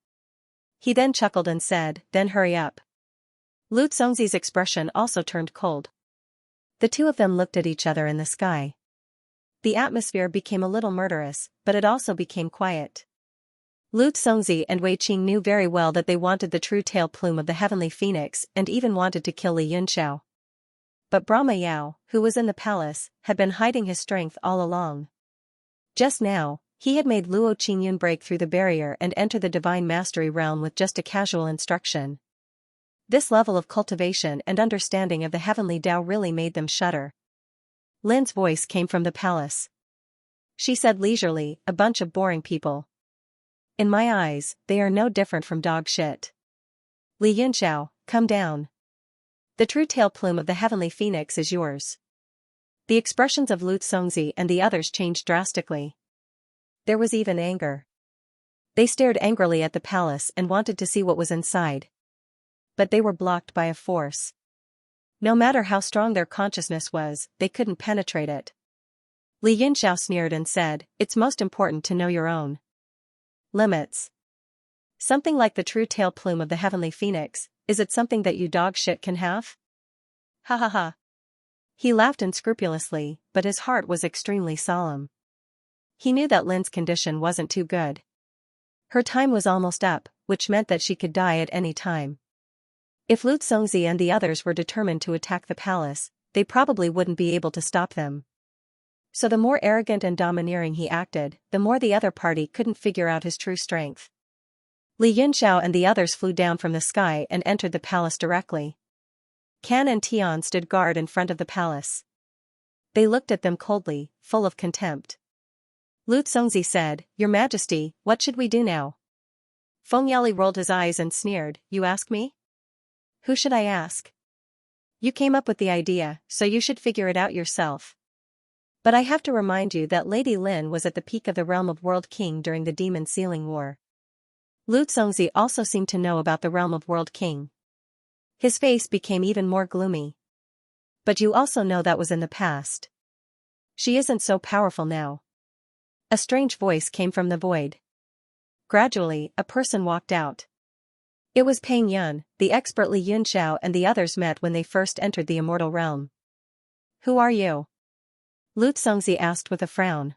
He then chuckled and said, "Then hurry up." Lu Congzi's expression also turned cold. The two of them looked at each other in the sky. The atmosphere became a little murderous, but it also became quiet. Lu Congzi and Wei Qing knew very well that they wanted the true tail plume of the heavenly phoenix and even wanted to kill Li Yunxiao. But Brahma Yao, who was in the palace, had been hiding his strength all along. Just now, he had made Luo Qingyun break through the barrier and enter the divine mastery realm with just a casual instruction. This level of cultivation and understanding of the heavenly Tao really made them shudder. Lin's voice came from the palace. She said leisurely, "A bunch of boring people. In my eyes, they are no different from dog shit. Li Yunxiao, come down. The true tail plume of the heavenly phoenix is yours." The expressions of Lu Congzi and the others changed drastically. There was even anger. They stared angrily at the palace and wanted to see what was inside. But they were blocked by a force. No matter how strong their consciousness was, they couldn't penetrate it. Li Yunxiao sneered and said, "It's most important to know your own limits. Something like the true tail plume of the heavenly phoenix, is it something that you dog shit can have?" Ha ha ha. He laughed unscrupulously, but his heart was extremely solemn. He knew that Lin's condition wasn't too good. Her time was almost up, which meant that she could die at any time. If Lu Congzi and the others were determined to attack the palace, they probably wouldn't be able to stop them. So the more arrogant and domineering he acted, the more the other party couldn't figure out his true strength. Li Yunxiao and the others flew down from the sky and entered the palace directly. Can and Tian stood guard in front of the palace. They looked at them coldly, full of contempt. Lu Congzi said, "Your Majesty, what should we do now?" Feng Yali rolled his eyes and sneered, "You ask me? Who should I ask? You came up with the idea, so you should figure it out yourself. But I have to remind you that Lady Lin was at the peak of the realm of World King during the Demon Sealing War." Lu Congzi also seemed to know about the realm of World King. His face became even more gloomy. "But you also know that was in the past. She isn't so powerful now." A strange voice came from the void. Gradually, a person walked out. It was Peng Yun, the expert Li Yunxiao and the others met when they first entered the immortal realm. "Who are you?" Lu Congzi asked with a frown.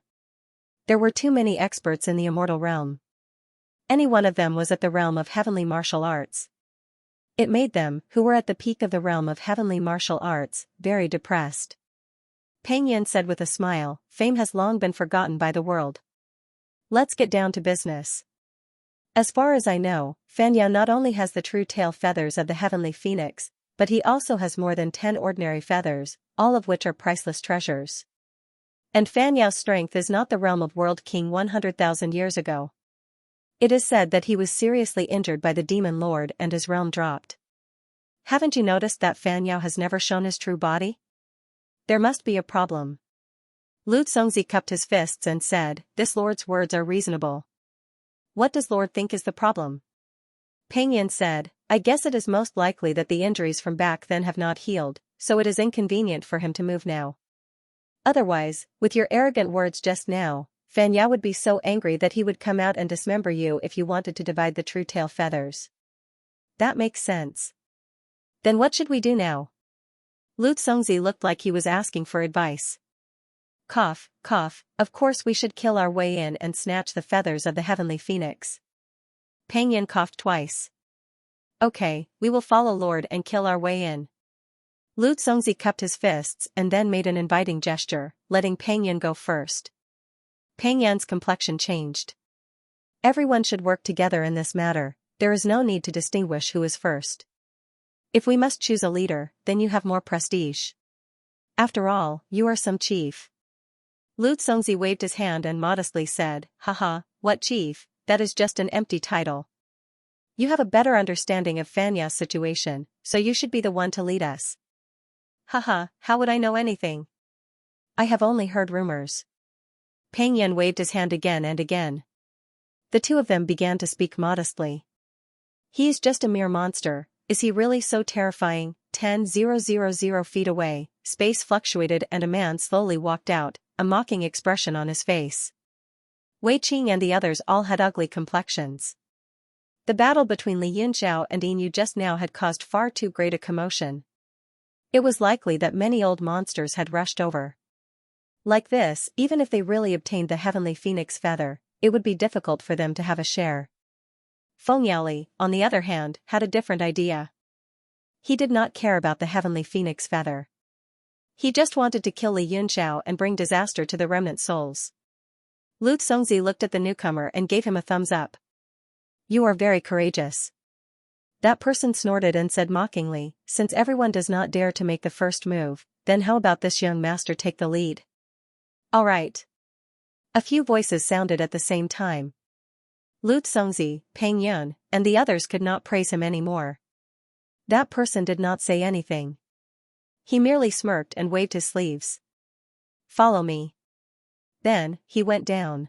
There were too many experts in the immortal realm. Any one of them was at the realm of heavenly martial arts. It made them, who were at the peak of the realm of heavenly martial arts, very depressed. Peng Yun said with a smile, "Fame has long been forgotten by the world. Let's get down to business. As far as I know, Fan Yao not only has the true tail feathers of the heavenly phoenix, but he also has more than 10 ordinary feathers, all of which are priceless treasures. And Fan Yao's strength is not the realm of World King 100,000 years ago. It is said that he was seriously injured by the Demon Lord and his realm dropped. Haven't you noticed that Fan Yao has never shown his true body? There must be a problem." Lu Congzi cupped his fists and said, "This lord's words are reasonable. What does Lord think is the problem?" Peng Yin said, "I guess it is most likely that the injuries from back then have not healed, so it is inconvenient for him to move now. Otherwise, with your arrogant words just now, Fan Yao would be so angry that he would come out and dismember you if you wanted to divide the true tail feathers." "That makes sense. Then what should we do now?" Lu Congzi looked like he was asking for advice. Cough, cough, "Of course we should kill our way in and snatch the feathers of the heavenly phoenix." Peng Yin coughed twice. "Okay, we will follow Lord and kill our way in." Lu Congzi cupped his fists and then made an inviting gesture, letting Peng Yin go first. Peng Yan's complexion changed. "Everyone should work together in this matter, there is no need to distinguish who is first. If we must choose a leader, then you have more prestige. After all, you are some chief." Lu Congzi waved his hand and modestly said, "Haha, what chief, that is just an empty title. You have a better understanding of Fanya's situation, so you should be the one to lead us. Haha, how would I know anything? I have only heard rumors. Peng Yan waved his hand again and again. The two of them began to speak modestly. He is just a mere monster. Is he really so terrifying? 10,000 feet away, space fluctuated and a man slowly walked out, a mocking expression on his face. Wei Qing and the others all had ugly complexions. The battle between Li Yunxiao and Yin Yu just now had caused far too great a commotion. It was likely that many old monsters had rushed over. Like this, even if they really obtained the heavenly phoenix feather, it would be difficult for them to have a share. Feng Yaoli, on the other hand, had a different idea. He did not care about the heavenly phoenix feather. He just wanted to kill Li Yunxiao and bring disaster to the remnant souls. Lu Congzi looked at the newcomer and gave him a thumbs up. You are very courageous. That person snorted and said mockingly, since everyone does not dare to make the first move, then how about this young master take the lead? All right. A few voices sounded at the same time. Lu Congzi, Peng Yun, and the others could not praise him anymore. That person did not say anything. He merely smirked and waved his sleeves. Follow me. Then, he went down.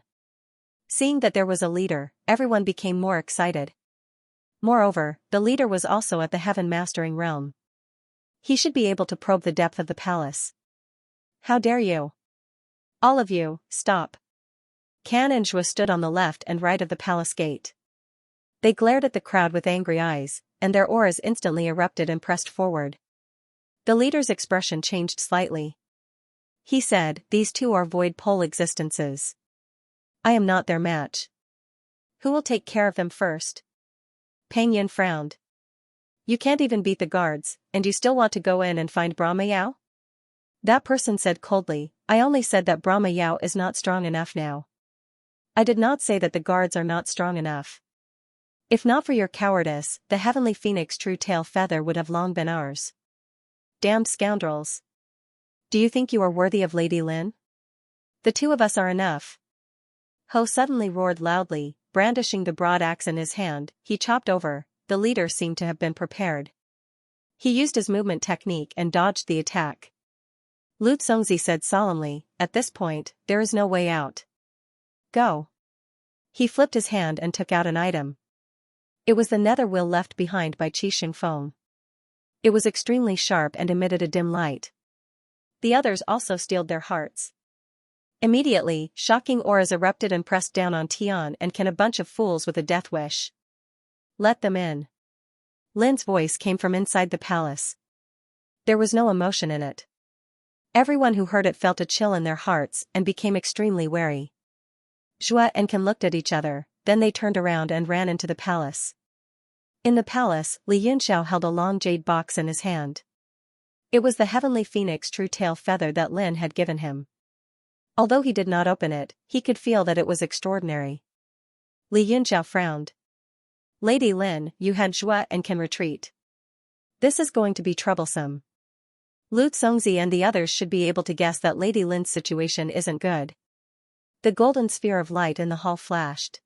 Seeing that there was a leader, everyone became more excited. Moreover, the leader was also at the heaven mastering realm. He should be able to probe the depth of the palace. How dare you? All of you, stop. Can and Zhua stood on the left and right of the palace gate. They glared at the crowd with angry eyes, and their auras instantly erupted and pressed forward. The leader's expression changed slightly. He said, these two are void pole existences. I am not their match. Who will take care of them first? Peng Yin frowned. You can't even beat the guards, and you still want to go in and find Brahma Yao? That person said coldly, I only said that Brahma Yao is not strong enough now. I did not say that the guards are not strong enough. If not for your cowardice, the heavenly phoenix true tail feather would have long been ours. Damned scoundrels. Do you think you are worthy of Lady Lin? The two of us are enough. Ho suddenly roared loudly, brandishing the broad axe in his hand. He chopped over. The leader seemed to have been prepared. He used his movement technique and dodged the attack. Lu Congzi said solemnly, at this point, there is no way out. Go. He flipped his hand and took out an item. It was the nether wheel left behind by Qi Xingfeng. It was extremely sharp and emitted a dim light. The others also steeled their hearts. Immediately, shocking auras erupted and pressed down on Tian and Can, a bunch of fools with a death wish. Let them in. Lin's voice came from inside the palace. There was no emotion in it. Everyone who heard it felt a chill in their hearts and became extremely wary. Zhua and Can looked at each other, then they turned around and ran into the palace. In the palace, Li Yunxiao held a long jade box in his hand. It was the heavenly phoenix true tail feather that Lin had given him. Although he did not open it, he could feel that it was extraordinary. Li Yunxiao frowned. Lady Lin, you had Zhua and Can retreat. This is going to be troublesome. Lu Congzi and the others should be able to guess that Lady Lin's situation isn't good. The golden sphere of light in the hall flashed.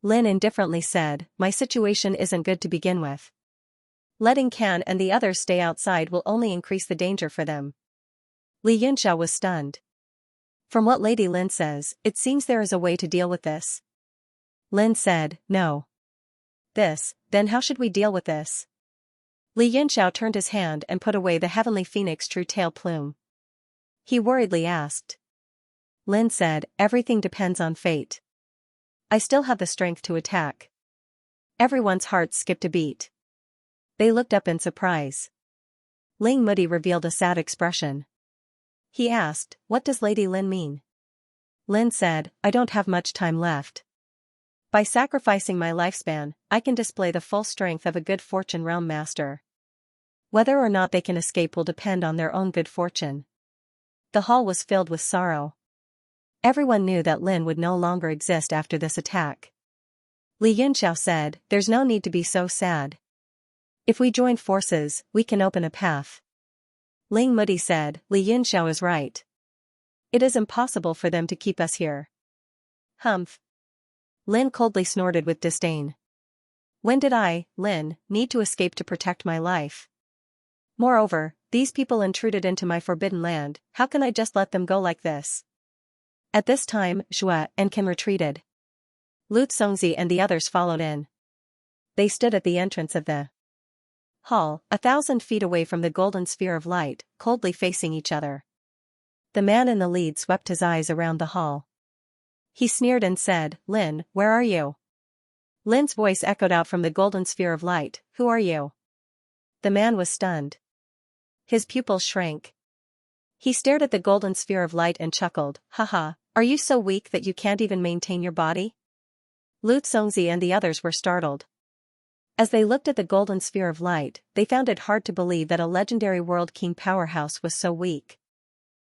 Lin indifferently said, my situation isn't good to begin with. Letting Can and the others stay outside will only increase the danger for them. Li Yunxiao was stunned. From what Lady Lin says, it seems there is a way to deal with this. Lin said, no. Then how should we deal with this? Li Yunxiao turned his hand and put away the heavenly phoenix true tail plume. He worriedly asked. Lin said, everything depends on fate. I still have the strength to attack. Everyone's hearts skipped a beat. They looked up in surprise. Ling Mudi revealed a sad expression. He asked, what does Lady Lin mean? Lin said, I don't have much time left. By sacrificing my lifespan, I can display the full strength of a good fortune realm master. Whether or not they can escape will depend on their own good fortune. The hall was filled with sorrow. Everyone knew that Lin would no longer exist after this attack. Li Yunxiao said, there's no need to be so sad. If we join forces, we can open a path. Ling Mudi said, Li Yunxiao is right. It is impossible for them to keep us here. Humph. Lin coldly snorted with disdain. When did I, Lin, need to escape to protect my life? Moreover, these people intruded into my forbidden land, how can I just let them go like this? At this time, Xue and Ken retreated. Lu Congzi and the others followed in. They stood at the entrance of the hall, 1,000 feet away from the golden sphere of light, coldly facing each other. The man in the lead swept his eyes around the hall. He sneered and said, Lin, where are you? Lin's voice echoed out from the golden sphere of light, who are you? The man was stunned. His pupils shrank. He stared at the golden sphere of light and chuckled, haha, are you so weak that you can't even maintain your body? Lu Congzi and the others were startled. As they looked at the golden sphere of light, they found it hard to believe that a legendary world king powerhouse was so weak.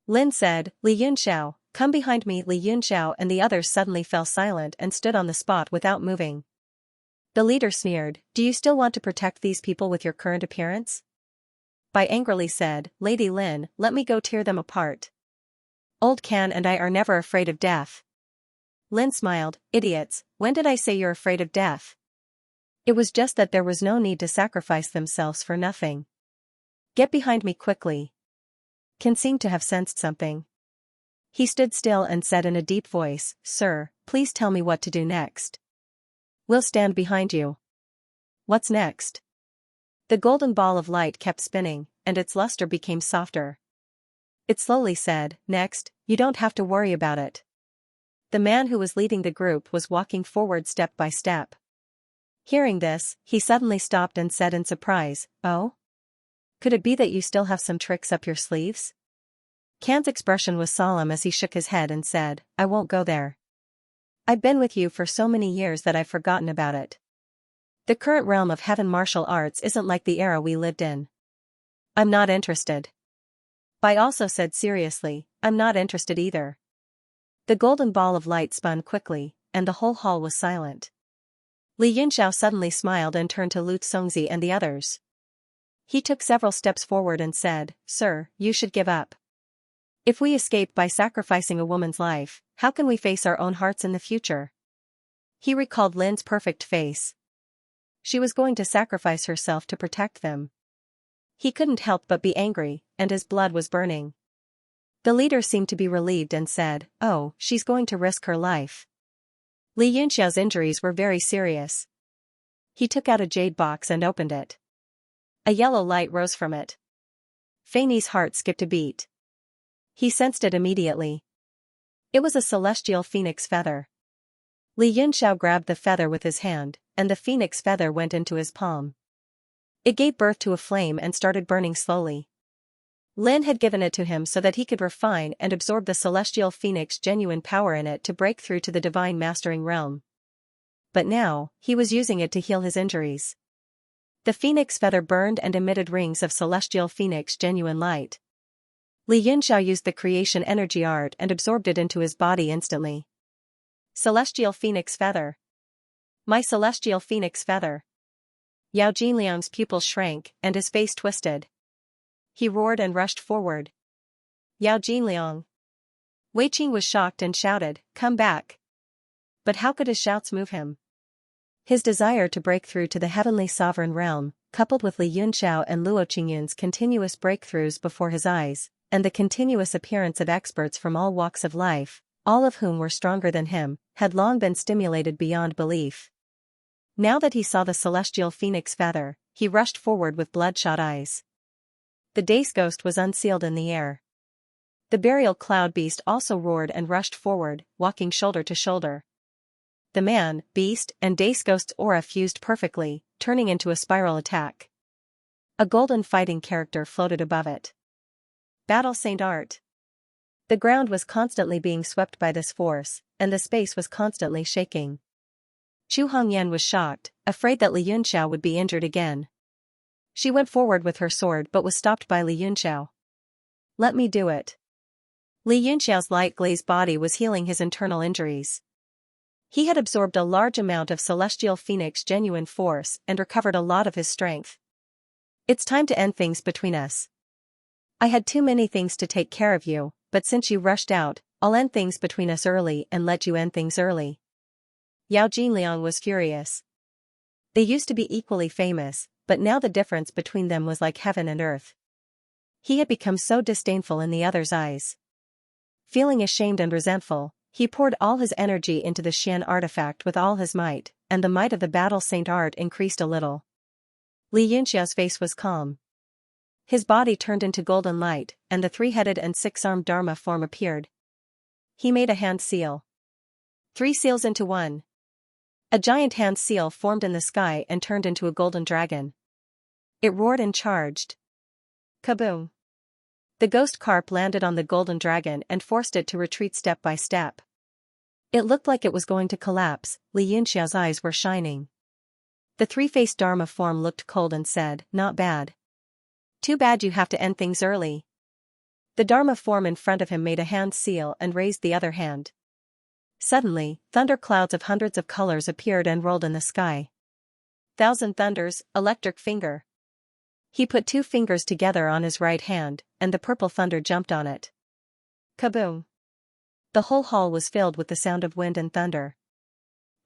Lin said, Li Yunxiao, come behind me. Li Yunxiao and the others suddenly fell silent and stood on the spot without moving. The leader sneered, do you still want to protect these people with your current appearance? Bai angrily said, Lady Lin, let me go tear them apart. Old Can and I are never afraid of death. Lin smiled, idiots, when did I say you're afraid of death? It was just that there was no need to sacrifice themselves for nothing. Get behind me quickly. Ken seemed to have sensed something. He stood still and said in a deep voice, Sir, please tell me what to do next. We'll stand behind you. What's next? The golden ball of light kept spinning, and its luster became softer. It slowly said, next, you don't have to worry about it. The man who was leading the group was walking forward step by step. Hearing this, he suddenly stopped and said in surprise, oh? Could it be that you still have some tricks up your sleeves? Can's expression was solemn as he shook his head and said, I won't go there. I've been with you for so many years that I've forgotten about it. The current realm of heaven martial arts isn't like the era we lived in. I'm not interested. Bai also said seriously, I'm not interested either. The golden ball of light spun quickly, and the whole hall was silent. Li Yunxiao suddenly smiled and turned to Lu Congzi and the others. He took several steps forward and said, Sir, you should give up. If we escape by sacrificing a woman's life, how can we face our own hearts in the future? He recalled Lin's perfect face. She was going to sacrifice herself to protect them. He couldn't help but be angry, and his blood was burning. The leader seemed to be relieved and said, oh, she's going to risk her life. Li Yunxiao's injuries were very serious. He took out a jade box and opened it. A yellow light rose from it. Fanny's heart skipped a beat. He sensed it immediately. It was a celestial phoenix feather. Li Yunxiao grabbed the feather with his hand, and the phoenix feather went into his palm. It gave birth to a flame and started burning slowly. Lin had given it to him so that he could refine and absorb the celestial phoenix genuine power in it to break through to the divine mastering realm. But now, he was using it to heal his injuries. The phoenix feather burned and emitted rings of celestial phoenix genuine light. Li Yunxiao used the creation energy art and absorbed it into his body instantly. Celestial phoenix feather. My celestial phoenix feather. Yao Jinliang's pupils shrank and his face twisted. He roared and rushed forward. Yao Jinliang. Wei Qing was shocked and shouted, come back. But how could his shouts move him? His desire to break through to the heavenly sovereign realm, coupled with Li Yunxiao and Luo Qingyun's continuous breakthroughs before his eyes, and the continuous appearance of experts from all walks of life, all of whom were stronger than him, had long been stimulated beyond belief. Now that he saw the celestial phoenix feather, he rushed forward with bloodshot eyes. The Dace Ghost was unsealed in the air. The burial cloud beast also roared and rushed forward, walking shoulder to shoulder. The man, beast, and Dace Ghost's aura fused perfectly, turning into a spiral attack. A golden fighting character floated above it. Battle Saint Art. The ground was constantly being swept by this force, and the space was constantly shaking. Chu Hongyan was shocked, afraid that Li Yunxiao would be injured again. She went forward with her sword but was stopped by Li Yunxiao. Let me do it. Li Yunxiao's light glazed body was healing his internal injuries. He had absorbed a large amount of celestial phoenix genuine force and recovered a lot of his strength. It's time to end things between us. I had too many things to take care of you, but since you rushed out, I'll end things between us early and let you end things early. Yao Jinliang was furious. They used to be equally famous, but now the difference between them was like heaven and earth. He had become so disdainful in the other's eyes. Feeling ashamed and resentful, he poured all his energy into the Xian artifact with all his might, and the might of the battle saint art increased a little. Li Yinxiao's face was calm. His body turned into golden light, and the three-headed and six-armed Dharma form appeared. He made a hand seal. 3 seals into 1. A giant hand seal formed in the sky and turned into a golden dragon. It roared and charged. Kaboom! The ghost carp landed on the golden dragon and forced it to retreat step by step. It looked like it was going to collapse. Li Yinxiao's eyes were shining. The three-faced Dharma form looked cold and said, "Not bad. Too bad you have to end things early." The Dharma form in front of him made a hand seal and raised the other hand. Suddenly, thunder clouds of hundreds of colors appeared and rolled in the sky. 1,000 thunders, electric finger. He put 2 fingers together on his right hand, and the purple thunder jumped on it. Kaboom! The whole hall was filled with the sound of wind and thunder.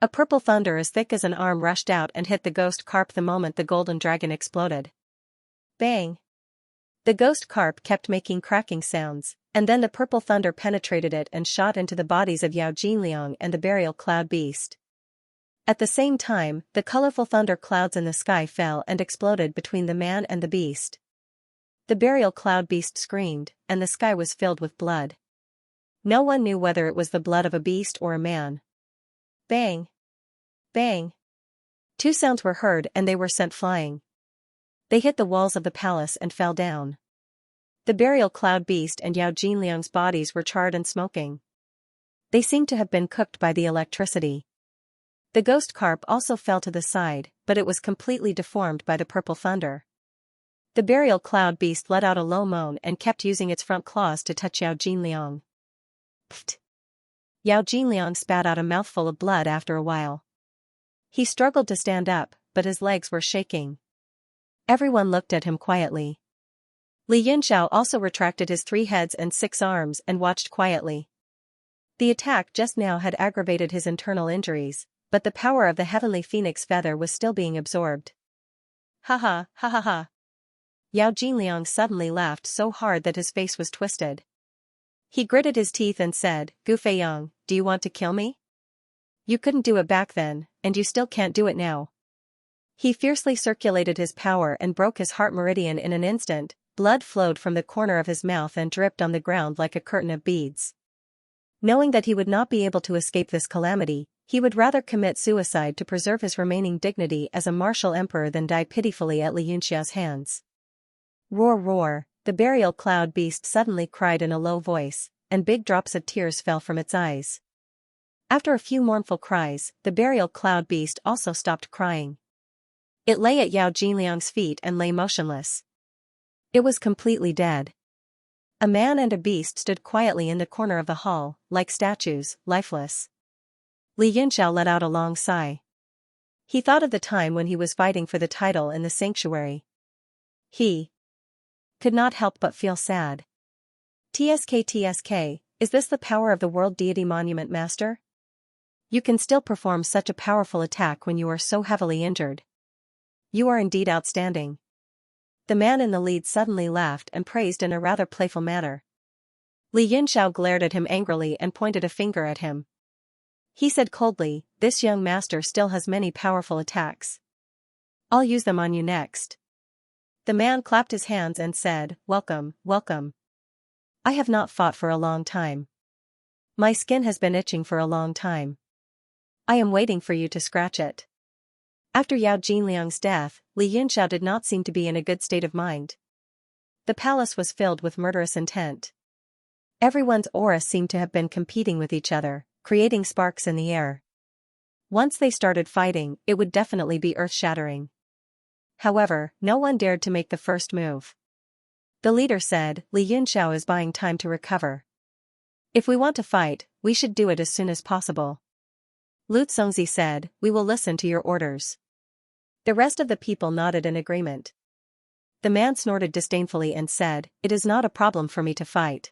A purple thunder as thick as an arm rushed out and hit the ghost carp the moment the golden dragon exploded. Bang! The ghost carp kept making cracking sounds, and then the purple thunder penetrated it and shot into the bodies of Yao Jinliang and the burial cloud beast. At the same time, the colorful thunder clouds in the sky fell and exploded between the man and the beast. The burial cloud beast screamed, and the sky was filled with blood. No one knew whether it was the blood of a beast or a man. Bang! Bang! 2 sounds were heard and they were sent flying. They hit the walls of the palace and fell down. The burial cloud beast and Yao Jinliang's bodies were charred and smoking. They seemed to have been cooked by the electricity. The ghost carp also fell to the side, but it was completely deformed by the purple thunder. The burial cloud beast let out a low moan and kept using its front claws to touch Yao Jinliang. Pfft! Yao Jinliang spat out a mouthful of blood after a while. He struggled to stand up, but his legs were shaking. Everyone looked at him quietly. Li Yinxiao also retracted his 3 heads and 6 arms and watched quietly. The attack just now had aggravated his internal injuries, but the power of the heavenly phoenix feather was still being absorbed. Ha ha, ha ha ha. Yao Jinliang suddenly laughed so hard that his face was twisted. He gritted his teeth and said, "Gu Feiyang, do you want to kill me? You couldn't do it back then, and you still can't do it now." He fiercely circulated his power and broke his heart meridian in an instant. Blood flowed from the corner of his mouth and dripped on the ground like a curtain of beads. Knowing that he would not be able to escape this calamity, he would rather commit suicide to preserve his remaining dignity as a martial emperor than die pitifully at Li Yinxiao's hands. Roar roar, the burial cloud beast suddenly cried in a low voice, and big drops of tears fell from its eyes. After a few mournful cries, the burial cloud beast also stopped crying. It lay at Yao Jinliang's feet and lay motionless. It was completely dead. A man and a beast stood quietly in the corner of the hall, like statues, lifeless. Li Yinxiao let out a long sigh. He thought of the time when he was fighting for the title in the sanctuary. He could not help but feel sad. TSK, is this the power of the World Deity Monument Master? You can still perform such a powerful attack when you are so heavily injured. You are indeed outstanding. The man in the lead suddenly laughed and praised in a rather playful manner. Li Yinxiao glared at him angrily and pointed a finger at him. He said coldly, "This young master still has many powerful attacks. I'll use them on you next." The man clapped his hands and said, "Welcome, welcome. I have not fought for a long time. My skin has been itching for a long time. I am waiting for you to scratch it." After Yao Jinliang's death, Li Yinxiao did not seem to be in a good state of mind. The palace was filled with murderous intent. Everyone's aura seemed to have been competing with each other, creating sparks in the air. Once they started fighting, it would definitely be earth-shattering. However, no one dared to make the first move. The leader said, "Li Yinxiao is buying time to recover. If we want to fight, we should do it as soon as possible." Lu Congzi said, "We will listen to your orders." The rest of the people nodded in agreement. The man snorted disdainfully and said, "It is not a problem for me to fight.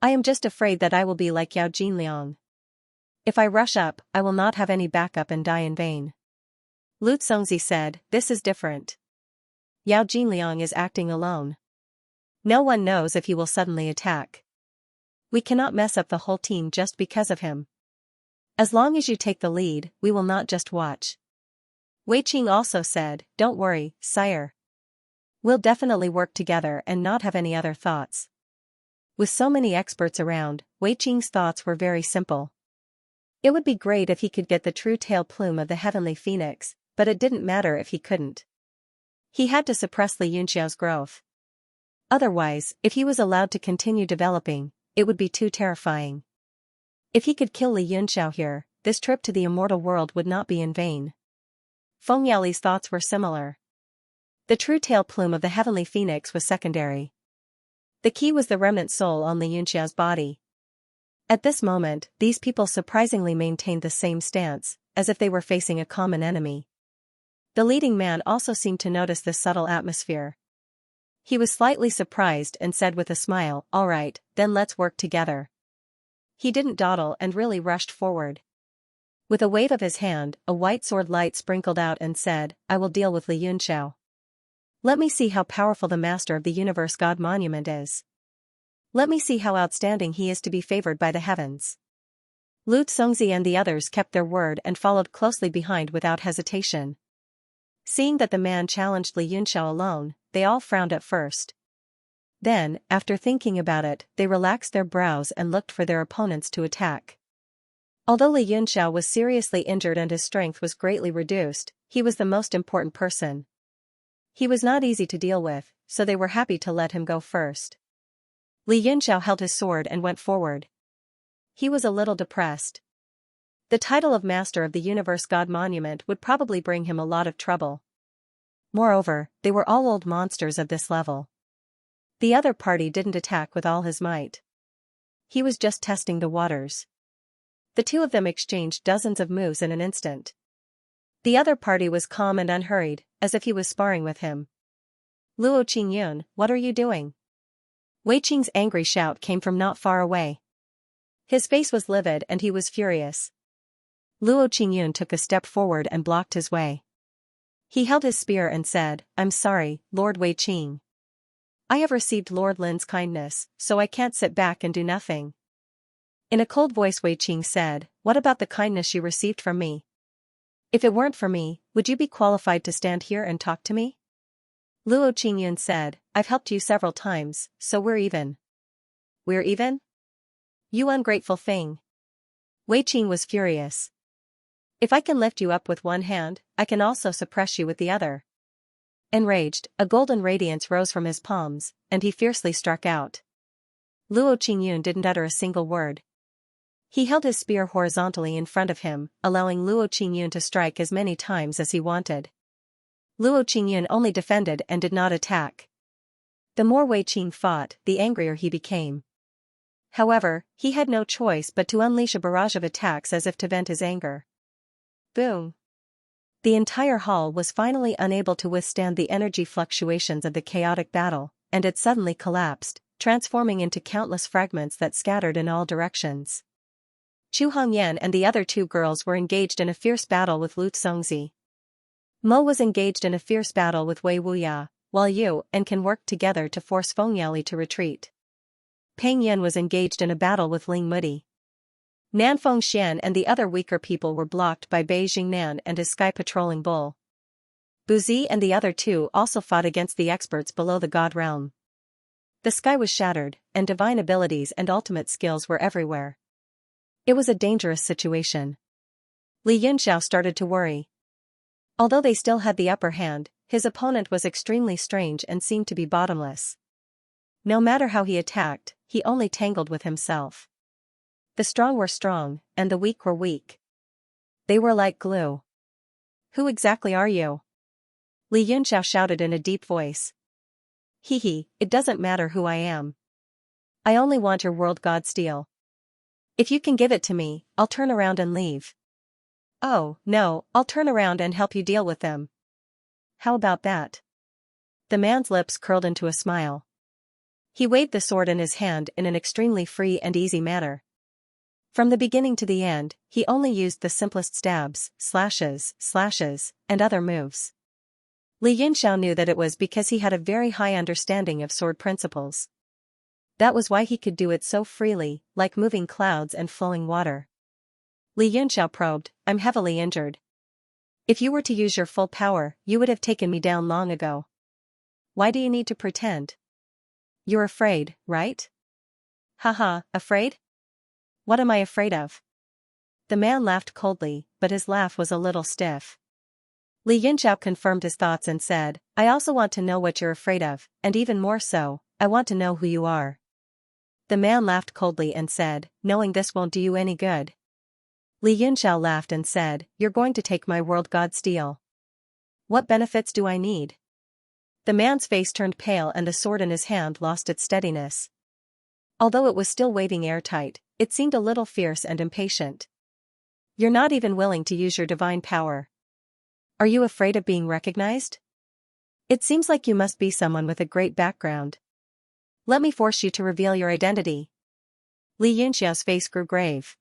I am just afraid that I will be like Yao Jinliang. If I rush up, I will not have any backup and die in vain." Lu Congzi said, this is different. Yao Jinliang is acting alone. No one knows if he will suddenly attack. We cannot mess up the whole team just because of him. As long as you take the lead, we will not just watch. Wei Qing also said, don't worry, sire. We'll definitely work together and not have any other thoughts. With so many experts around, Wei Qing's thoughts were very simple. It would be great if he could get the true tail plume of the heavenly phoenix, but it didn't matter if he couldn't. He had to suppress Li Yunxiao's growth. Otherwise, if he was allowed to continue developing, it would be too terrifying. If he could kill Li Yunxiao here, this trip to the immortal world would not be in vain. Feng Yaoli's thoughts were similar. The true tail plume of the heavenly phoenix was secondary. The key was the remnant soul on Li Yunxiao's body. At this moment, these people surprisingly maintained the same stance, as if they were facing a common enemy. The leading man also seemed to notice this subtle atmosphere. He was slightly surprised and said with a smile, all right, then let's work together. He didn't dawdle and really rushed forward. With a wave of his hand, a white sword light sprinkled out and said, I will deal with Li Yunxiao. Let me see how powerful the master of the universe God monument is. Let me see how outstanding he is to be favored by the heavens. Lu Congzi and the others kept their word and followed closely behind without hesitation. Seeing that the man challenged Li Yunxiao alone, they all frowned at first. Then, after thinking about it, they relaxed their brows and looked for their opponents to attack. Although Li Yunxiao was seriously injured and his strength was greatly reduced, he was the most important person. He was not easy to deal with, so they were happy to let him go first. Li Yunxiao held his sword and went forward. He was a little depressed. The title of Master of the Universe God Monument would probably bring him a lot of trouble. Moreover, they were all old monsters of this level. The other party didn't attack with all his might. He was just testing the waters. The two of them exchanged dozens of moves in an instant. The other party was calm and unhurried, as if he was sparring with him. Luo Qingyun, what are you doing? Wei Qing's angry shout came from not far away. His face was livid and he was furious. Luo Qingyun took a step forward and blocked his way. He held his spear and said, I'm sorry, Lord Wei Qing. I have received Lord Lin's kindness, so I can't sit back and do nothing. In a cold voice Wei Qing said, what about the kindness you received from me? If it weren't for me, would you be qualified to stand here and talk to me? Luo Qingyun said, I've helped you several times, so we're even. We're even? You ungrateful thing. Wei Qing was furious. If I can lift you up with one hand, I can also suppress you with the other. Enraged, a golden radiance rose from his palms, and he fiercely struck out. Luo Qingyun didn't utter a single word. He held his spear horizontally in front of him, allowing Luo Qingyun to strike as many times as he wanted. Luo Qingyun only defended and did not attack. The more Wei Qing fought, the angrier he became. However, he had no choice but to unleash a barrage of attacks as if to vent his anger. Boom! The entire hall was finally unable to withstand the energy fluctuations of the chaotic battle, and it suddenly collapsed, transforming into countless fragments that scattered in all directions. Chu Hongyan and the other two girls were engaged in a fierce battle with Lu Congzi. Mo was engaged in a fierce battle with Wei Wuya, while Yu and Can worked together to force Feng Yaoli to retreat. Peng Yan was engaged in a battle with Ling Mudi. Nanfeng Xian and the other weaker people were blocked by Bei Jingnan and his sky patrolling bull. Buzi and the other two also fought against the experts below the god realm. The sky was shattered, and divine abilities and ultimate skills were everywhere. It was a dangerous situation. Li Yunxiao started to worry. Although they still had the upper hand, his opponent was extremely strange and seemed to be bottomless. No matter how he attacked, he only tangled with himself. The strong were strong, and the weak were weak. They were like glue. Who exactly are you? Li Yunxiao shouted in a deep voice. Hee, it doesn't matter who I am. I only want your world god steel. If you can give it to me, I'll turn around and leave. Oh, no, I'll turn around and help you deal with them. How about that? The man's lips curled into a smile. He waved the sword in his hand in an extremely free and easy manner. From the beginning to the end, he only used the simplest stabs, slashes, and other moves. Li Yunxiao knew that it was because he had a very high understanding of sword principles. That was why he could do it so freely, like moving clouds and flowing water. Li Yunxiao probed, "I'm heavily injured. If you were to use your full power, you would have taken me down long ago. Why do you need to pretend? You're afraid, right?" "Haha, afraid? What am I afraid of?" The man laughed coldly, but his laugh was a little stiff. Li Yunxiao confirmed his thoughts and said, "I also want to know what you're afraid of, and even more so, I want to know who you are." The man laughed coldly and said, "Knowing this won't do you any good." Li Yunxiao laughed and said, "You're going to take my world god steel. What benefits do I need?" The man's face turned pale and the sword in his hand lost its steadiness. Although it was still waving airtight, it seemed a little fierce and impatient. "You're not even willing to use your divine power. Are you afraid of being recognized? It seems like you must be someone with a great background. Let me force you to reveal your identity." Li Yunxiao's face grew grave.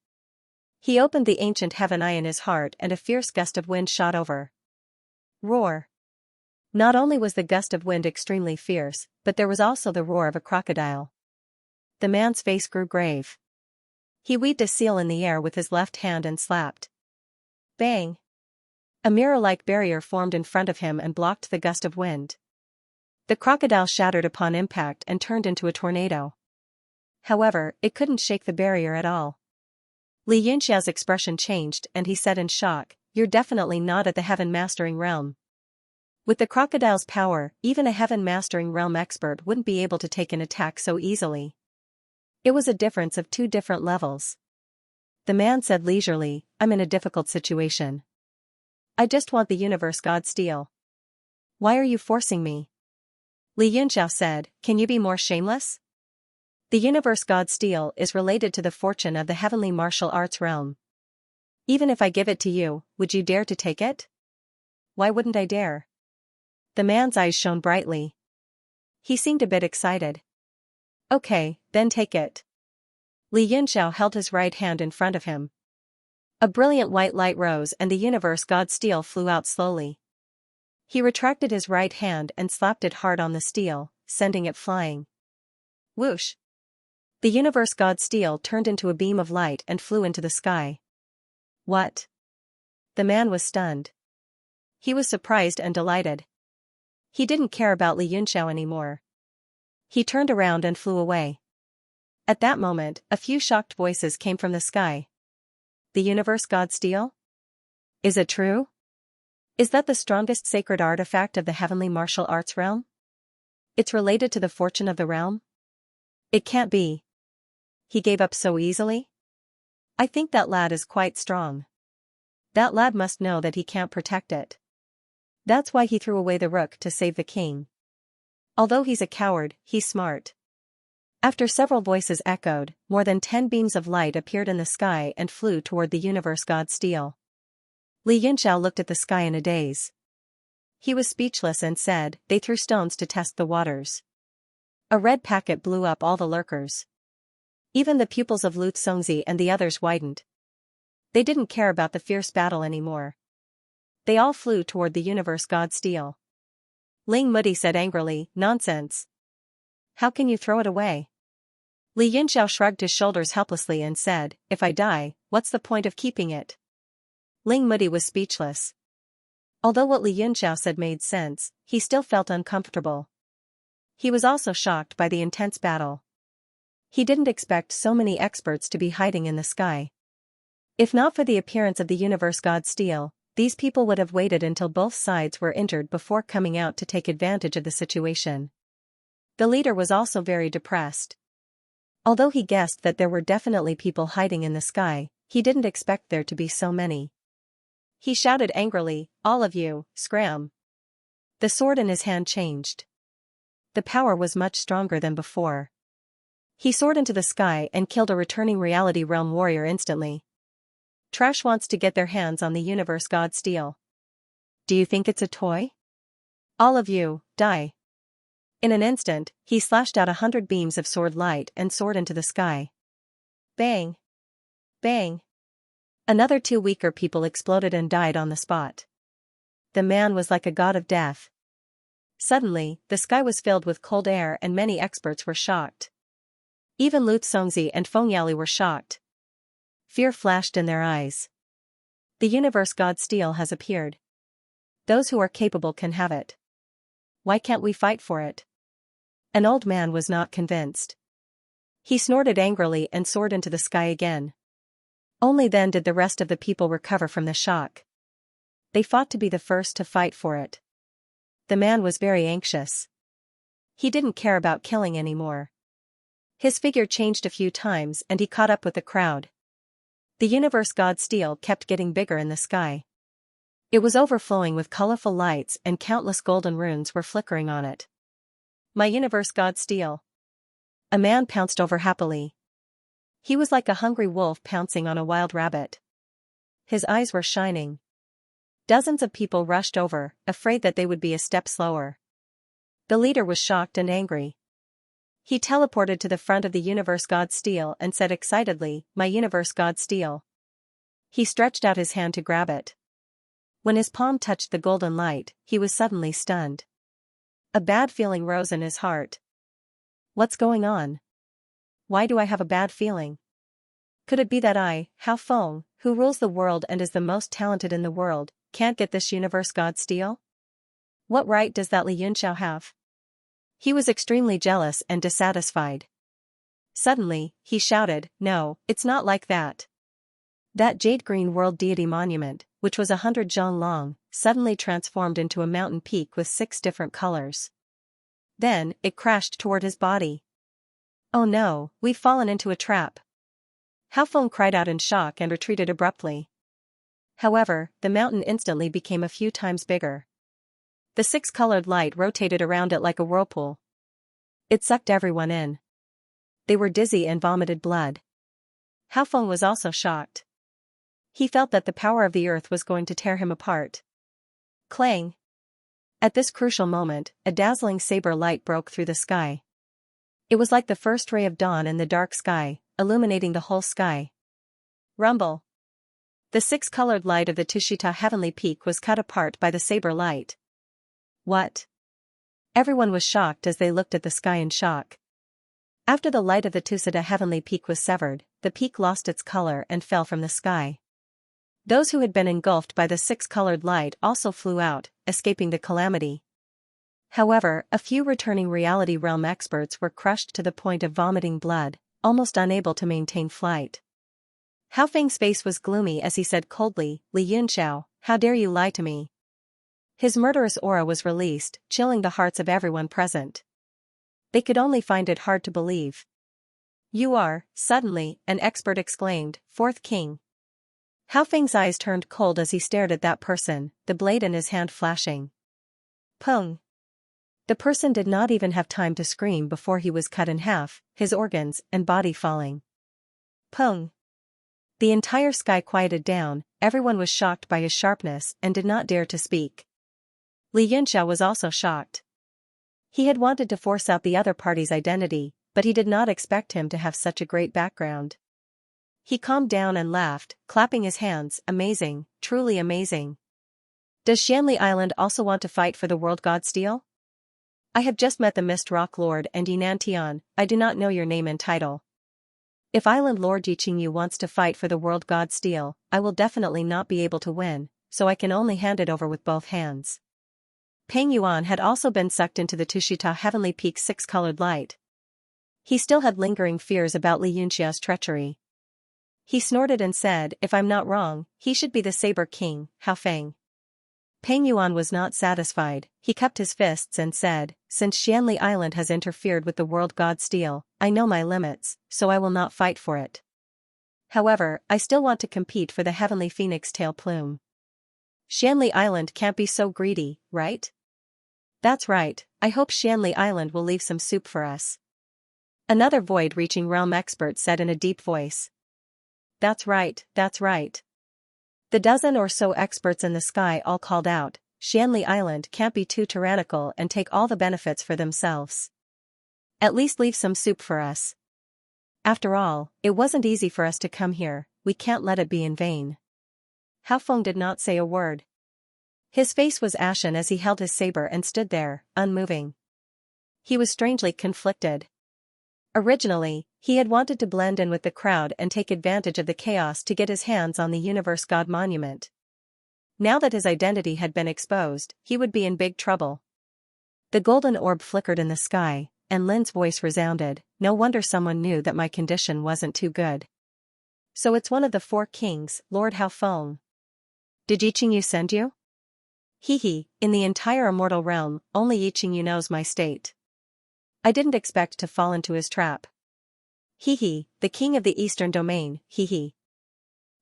He opened the ancient heaven eye in his heart and a fierce gust of wind shot over. Roar. Not only was the gust of wind extremely fierce, but there was also the roar of a crocodile. The man's face grew grave. He weaved a seal in the air with his left hand and slapped. Bang! A mirror-like barrier formed in front of him and blocked the gust of wind. The crocodile shattered upon impact and turned into a tornado. However, it couldn't shake the barrier at all. Li Yunxiao's expression changed and he said in shock, "You're definitely not at the Heaven Mastering Realm. With the crocodile's power, even a Heaven Mastering Realm expert wouldn't be able to take an attack so easily." It was a difference of 2 different levels. The man said leisurely, "I'm in a difficult situation. I just want the universe god steel. Why are you forcing me?" Li Yunxiao said, "Can you be more shameless? The universe god steel is related to the fortune of the heavenly martial arts realm. Even if I give it to you, would you dare to take it?" "Why wouldn't I dare?" The man's eyes shone brightly. He seemed a bit excited. "Okay, then take it." Li Yunxiao held his right hand in front of him. A brilliant white light rose and the universe god steel flew out slowly. He retracted his right hand and slapped it hard on the steel, sending it flying. Whoosh! The universe god steel turned into a beam of light and flew into the sky. What? The man was stunned. He was surprised and delighted. He didn't care about Li Yunxiao anymore. He turned around and flew away. At that moment, a few shocked voices came from the sky. "The universe god steel? Is it true? Is that the strongest sacred artifact of the heavenly martial arts realm? It's related to the fortune of the realm? It can't be. He gave up so easily? I think that lad is quite strong. That lad must know that he can't protect it. That's why he threw away the rook to save the king. Although he's a coward, he's smart." After several voices echoed, more than 10 beams of light appeared in the sky and flew toward the universe god steel. Li Yunxiao looked at the sky in a daze. He was speechless and said, "They threw stones to test the waters. A red packet blew up all the lurkers. Even the pupils of Lu Congzi and the others widened. They didn't care about the fierce battle anymore. They all flew toward the universe god steel." Ling Mudi said angrily, "Nonsense. How can you throw it away?" Li Yunxiao shrugged his shoulders helplessly and said, "If I die, what's the point of keeping it?" Ling Mudi was speechless. Although what Li Yunxiao said made sense, he still felt uncomfortable. He was also shocked by the intense battle. He didn't expect so many experts to be hiding in the sky. If not for the appearance of the universe god steel, these people would have waited until both sides were injured before coming out to take advantage of the situation. The leader was also very depressed. Although he guessed that there were definitely people hiding in the sky, he didn't expect there to be so many. He shouted angrily, "All of you, scram!" The sword in his hand changed. The power was much stronger than before. He soared into the sky and killed a returning reality realm warrior instantly. Trash wants to get their hands on the universe god steel. Do you think it's a toy? All of you, die. In an instant, he slashed out 100 beams of sword light and soared into the sky. Bang! Bang! Another two weaker people exploded and died on the spot. The man was like a god of death. Suddenly, the sky was filled with cold air and many experts were shocked. Even Lu Zongzi and Feng Yali were shocked. Fear flashed in their eyes. The universe god steel has appeared. Those who are capable can have it. Why can't we fight for it? An old man was not convinced. He snorted angrily and soared into the sky again. Only then did the rest of the people recover from the shock. They fought to be the first to fight for it. The man was very anxious. He didn't care about killing anymore. His figure changed a few times and he caught up with the crowd. The universe god steel kept getting bigger in the sky. It was overflowing with colorful lights and countless golden runes were flickering on it. My universe god steel. A man pounced over happily. He was like a hungry wolf pouncing on a wild rabbit. His eyes were shining. Dozens of people rushed over, afraid that they would be a step slower. The leader was shocked and angry. He teleported to the front of the universe god steel and said excitedly, "My universe god steel." He stretched out his hand to grab it. When his palm touched the golden light, he was suddenly stunned. A bad feeling rose in his heart. What's going on? Why do I have a bad feeling? Could it be that I, Hao Feng, who rules the world and is the most talented in the world, can't get this universe god steel? What right does that Li Yunxiao have? He was extremely jealous and dissatisfied. Suddenly, he shouted, "No, it's not like that." That jade-green world deity monument, which was 100 zhang long, suddenly transformed into a mountain peak with 6 different colors. Then, it crashed toward his body. "Oh no, we've fallen into a trap." Hao Feng cried out in shock and retreated abruptly. However, the mountain instantly became a few times bigger. The 6-colored light rotated around it like a whirlpool. It sucked everyone in. They were dizzy and vomited blood. Hao Feng was also shocked. He felt that the power of the earth was going to tear him apart. Clang! At this crucial moment, a dazzling saber light broke through the sky. It was like the first ray of dawn in the dark sky, illuminating the whole sky. Rumble! The 6-colored light of the Tushita heavenly peak was cut apart by the saber light. What? Everyone was shocked as they looked at the sky in shock. After the light of the Tushita heavenly peak was severed, the peak lost its color and fell from the sky. Those who had been engulfed by the 6-colored light also flew out, escaping the calamity. However, a few returning reality realm experts were crushed to the point of vomiting blood, almost unable to maintain flight. Hao Feng's face was gloomy as he said coldly, "Li Yunxiao, how dare you lie to me?" His murderous aura was released, chilling the hearts of everyone present. They could only find it hard to believe. "You are," suddenly, an expert exclaimed, "Fourth King." Hao Feng's eyes turned cold as he stared at that person, the blade in his hand flashing. Pung! The person did not even have time to scream before he was cut in half, his organs and body falling. Pung! The entire sky quieted down, everyone was shocked by his sharpness and did not dare to speak. Li Yunxiao was also shocked. He had wanted to force out the other party's identity, but he did not expect him to have such a great background. He calmed down and laughed, clapping his hands, "Amazing, truly amazing. Does Xianli Island also want to fight for the world god steel? I have just met the Mist Rock Lord and Yinan Tian, I do not know your name and title. If Island Lord Yiqingyu wants to fight for the world god steel, I will definitely not be able to win, so I can only hand it over with both hands." Peng Yuan had also been sucked into the Tushita heavenly peak's 6-colored light. He still had lingering fears about Li Yunxiao's treachery. He snorted and said, "If I'm not wrong, he should be the Saber King, Hao Feng." Peng Yuan was not satisfied, he cupped his fists and said, "Since Xianli Island has interfered with the world god steel, I know my limits, so I will not fight for it. However, I still want to compete for the heavenly phoenix tail plume. Xianli Island can't be so greedy, right? That's right, I hope Xianli Island will leave some soup for us." Another void-reaching realm expert said in a deep voice. That's right, that's right. The dozen or so experts in the sky all called out, "Xianli Island can't be too tyrannical and take all the benefits for themselves. At least leave some soup for us. After all, it wasn't easy for us to come here, we can't let it be in vain. Hao Feng did not say a word. His face was ashen as he held his saber and stood there, unmoving. He was strangely conflicted. Originally, he had wanted to blend in with the crowd and take advantage of the chaos to get his hands on the Universe God Monument. Now that his identity had been exposed, he would be in big trouble. The golden orb flickered in the sky, and Lin's voice resounded, "No wonder someone knew that my condition wasn't too good. So it's one of the 4 kings, Lord Hao Feng. Did Yiqingyu send you?" In the entire immortal realm, only Yiqingyu knows my state. I didn't expect to fall into his trap. The king of the eastern domain,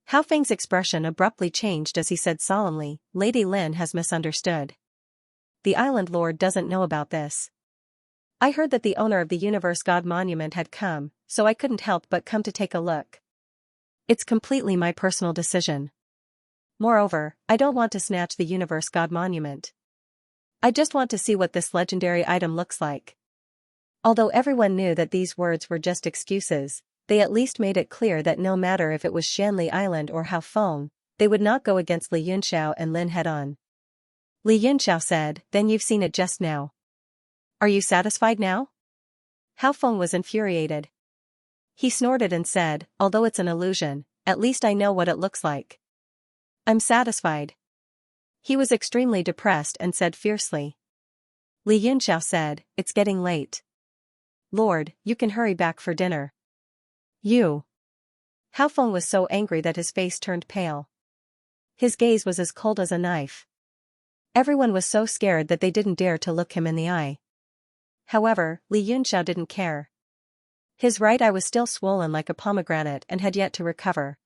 Hao Feng's expression abruptly changed as he said solemnly, "Lady Lin has misunderstood. The island lord doesn't know about this. I heard that the owner of the Universe God Monument had come, so I couldn't help but come to take a look. It's completely my personal decision. Moreover, I don't want to snatch the Universe God Monument. I just want to see what this legendary item looks like." Although everyone knew that these words were just excuses, they at least made it clear that no matter if it was Xianli Island or Hao Feng, they would not go against Li Yunxiao and Lin head-on. Li Yunxiao said, "Then you've seen it just now. Are you satisfied now?" Hao Feng was infuriated. He snorted and said, "Although it's an illusion, at least I know what it looks like. I'm satisfied." He was extremely depressed and said fiercely. Li Yunxiao said, "It's getting late. Lord, you can hurry back for dinner." "You." Hao Feng was so angry that his face turned pale. His gaze was as cold as a knife. Everyone was so scared that they didn't dare to look him in the eye. However, Li Yunxiao didn't care. His right eye was still swollen like a pomegranate and had yet to recover.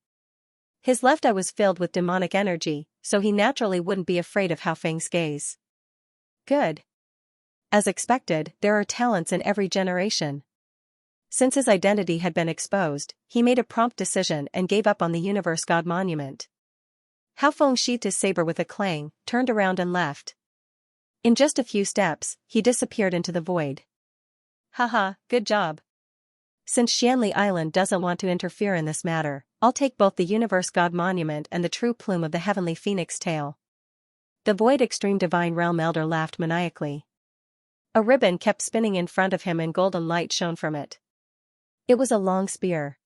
His left eye was filled with demonic energy, so he naturally wouldn't be afraid of Hao Feng's gaze. Good. As expected, there are talents in every generation. Since his identity had been exposed, he made a prompt decision and gave up on the Universe God Monument. Hao Feng sheathed his saber with a clang, turned around and left. In just a few steps, he disappeared into the void. Haha, good job. Since Xianli Island doesn't want to interfere in this matter, I'll take both the Universe God Monument and the true plume of the Heavenly Phoenix tail. The Void Extreme Divine Realm Elder laughed maniacally. A ribbon kept spinning in front of him and golden light shone from it. It was a long spear.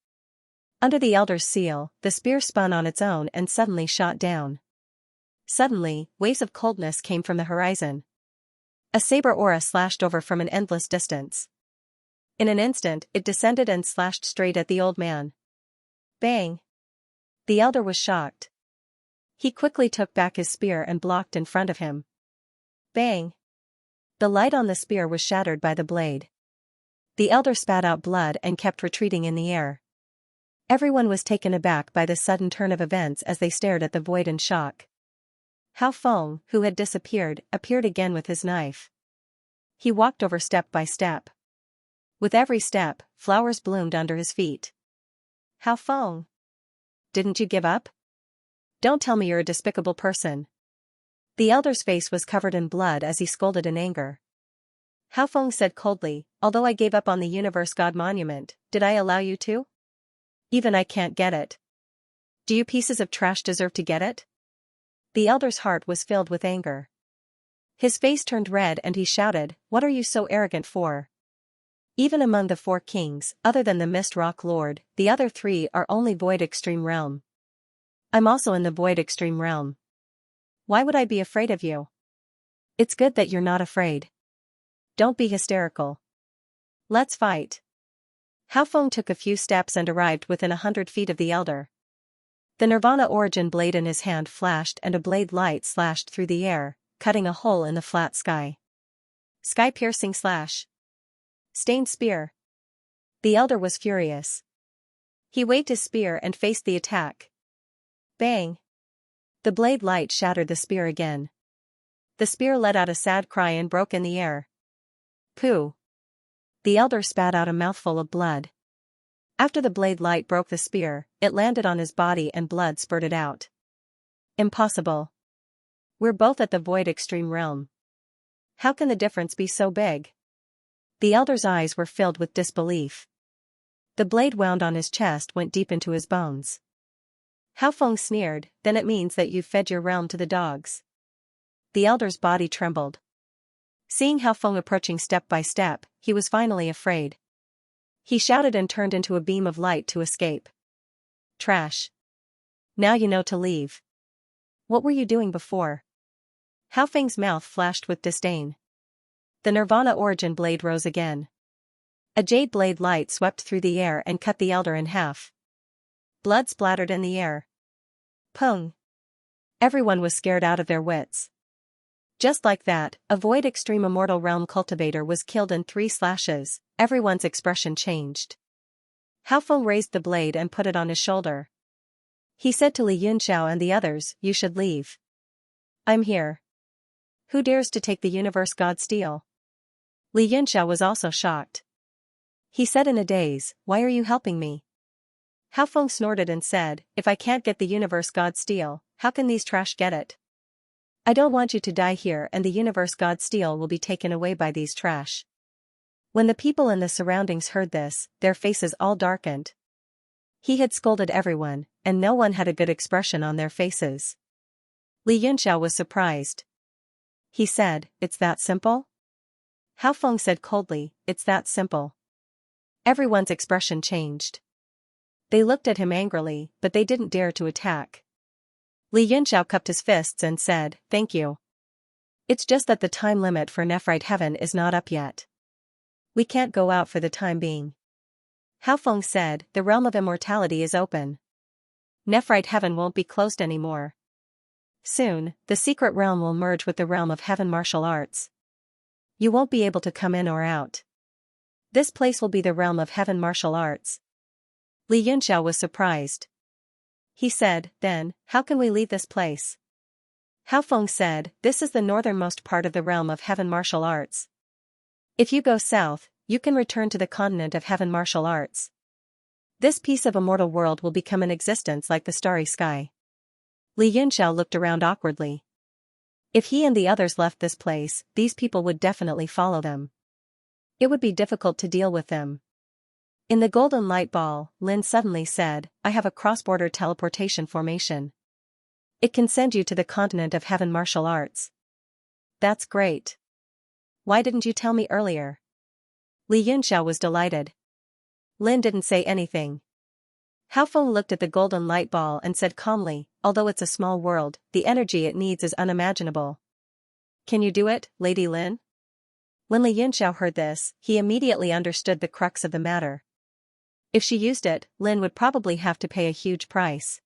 Under the Elder's seal, the spear spun on its own and suddenly shot down. Suddenly, waves of coldness came from the horizon. A saber aura slashed over from an endless distance. In an instant, it descended and slashed straight at the old man. Bang! The Elder was shocked. He quickly took back his spear and blocked in front of him. Bang! The light on the spear was shattered by the blade. The Elder spat out blood and kept retreating in the air. Everyone was taken aback by the sudden turn of events as they stared at the void in shock. Hao Feng, who had disappeared, appeared again with his knife. He walked over step by step. With every step, flowers bloomed under his feet. Hao Feng! Didn't you give up? Don't tell me you're a despicable person. The Elder's face was covered in blood as he scolded in anger. Hao Feng said coldly, "Although I gave up on the Universe God Monument, did I allow you to? Even I can't get it. Do you pieces of trash deserve to get it?" The Elder's heart was filled with anger. His face turned red and he shouted, "What are you so arrogant for? Even among the 4 kings, other than the Mist Rock Lord, the other 3 are only Void Extreme Realm. I'm also in the Void Extreme Realm. Why would I be afraid of you? It's good that you're not afraid. Don't be hysterical. Let's fight." Hao Feng took a few steps and arrived within 100 feet of the Elder. The Nirvana Origin blade in his hand flashed and a blade light slashed through the air, cutting a hole in the flat sky. Sky-piercing slash. Stained spear. The Elder was furious. He waved his spear and faced the attack. Bang! The blade light shattered the spear again. The spear let out a sad cry and broke in the air. Pooh! The Elder spat out a mouthful of blood. After the blade light broke the spear, it landed on his body and blood spurted out. Impossible. We're both at the Void Extreme Realm. How can the difference be so big? The Elder's eyes were filled with disbelief. The blade wound on his chest went deep into his bones. Hao Feng sneered, then it means that you've fed your realm to the dogs. The elder's body trembled. Seeing Hao Feng approaching step by step, he was finally afraid. He shouted and turned into a beam of light to escape. Trash. Now you know to leave. What were you doing before? Hao Feng's mouth flashed with disdain. The Nirvana origin blade rose again. A jade blade light swept through the air and cut the elder in half. Blood splattered in the air. Pung. Everyone was scared out of their wits. Just like that, a Void Extreme Immortal Realm cultivator was killed in 3 slashes. Everyone's expression changed. Hao Feng raised the blade and put it on his shoulder. He said to Li Yunxiao and the others, "You should leave. I'm here. Who dares to take the universe god steel?" Li Yunxiao was also shocked. He said in a daze, "Why are you helping me?" Hao Feng snorted and said, "If I can't get the universe god steel, how can these trash get it? I don't want you to die here and the universe god steel will be taken away by these trash." When the people in the surroundings heard this, their faces all darkened. He had scolded everyone, and no one had a good expression on their faces. Li Yunxiao was surprised. He said, "It's that simple?" Hao Feng said coldly, "It's that simple." Everyone's expression changed. They looked at him angrily, but they didn't dare to attack. Li Yunxiao cupped his fists and said, "Thank you. It's just that the time limit for Nephrite Heaven is not up yet. We can't go out for the time being." Hao Feng said, "The realm of immortality is open. Nephrite Heaven won't be closed anymore. Soon, the secret realm will merge with the realm of Heaven martial arts. You won't be able to come in or out. This place will be the realm of Heaven martial arts." Li Yunxiao was surprised. He said, "Then, how can we leave this place?" Hao Feng said, "This is the northernmost part of the realm of Heaven martial arts. If you go south, you can return to the continent of Heaven martial arts. This piece of immortal world will become in existence like the starry sky." Li Yunxiao looked around awkwardly. If he and the others left this place, these people would definitely follow them. It would be difficult to deal with them. In the golden light ball, Lin suddenly said, "I have a cross-border teleportation formation. It can send you to the continent of Heaven martial arts." "That's great. Why didn't you tell me earlier?" Li Yunxiao was delighted. Lin didn't say anything. Hao Feng looked at the golden light ball and said calmly, "Although it's a small world, the energy it needs is unimaginable. Can you do it, Lady Lin?" When Li Yunxiao heard this, he immediately understood the crux of the matter. If she used it, Lin would probably have to pay a huge price.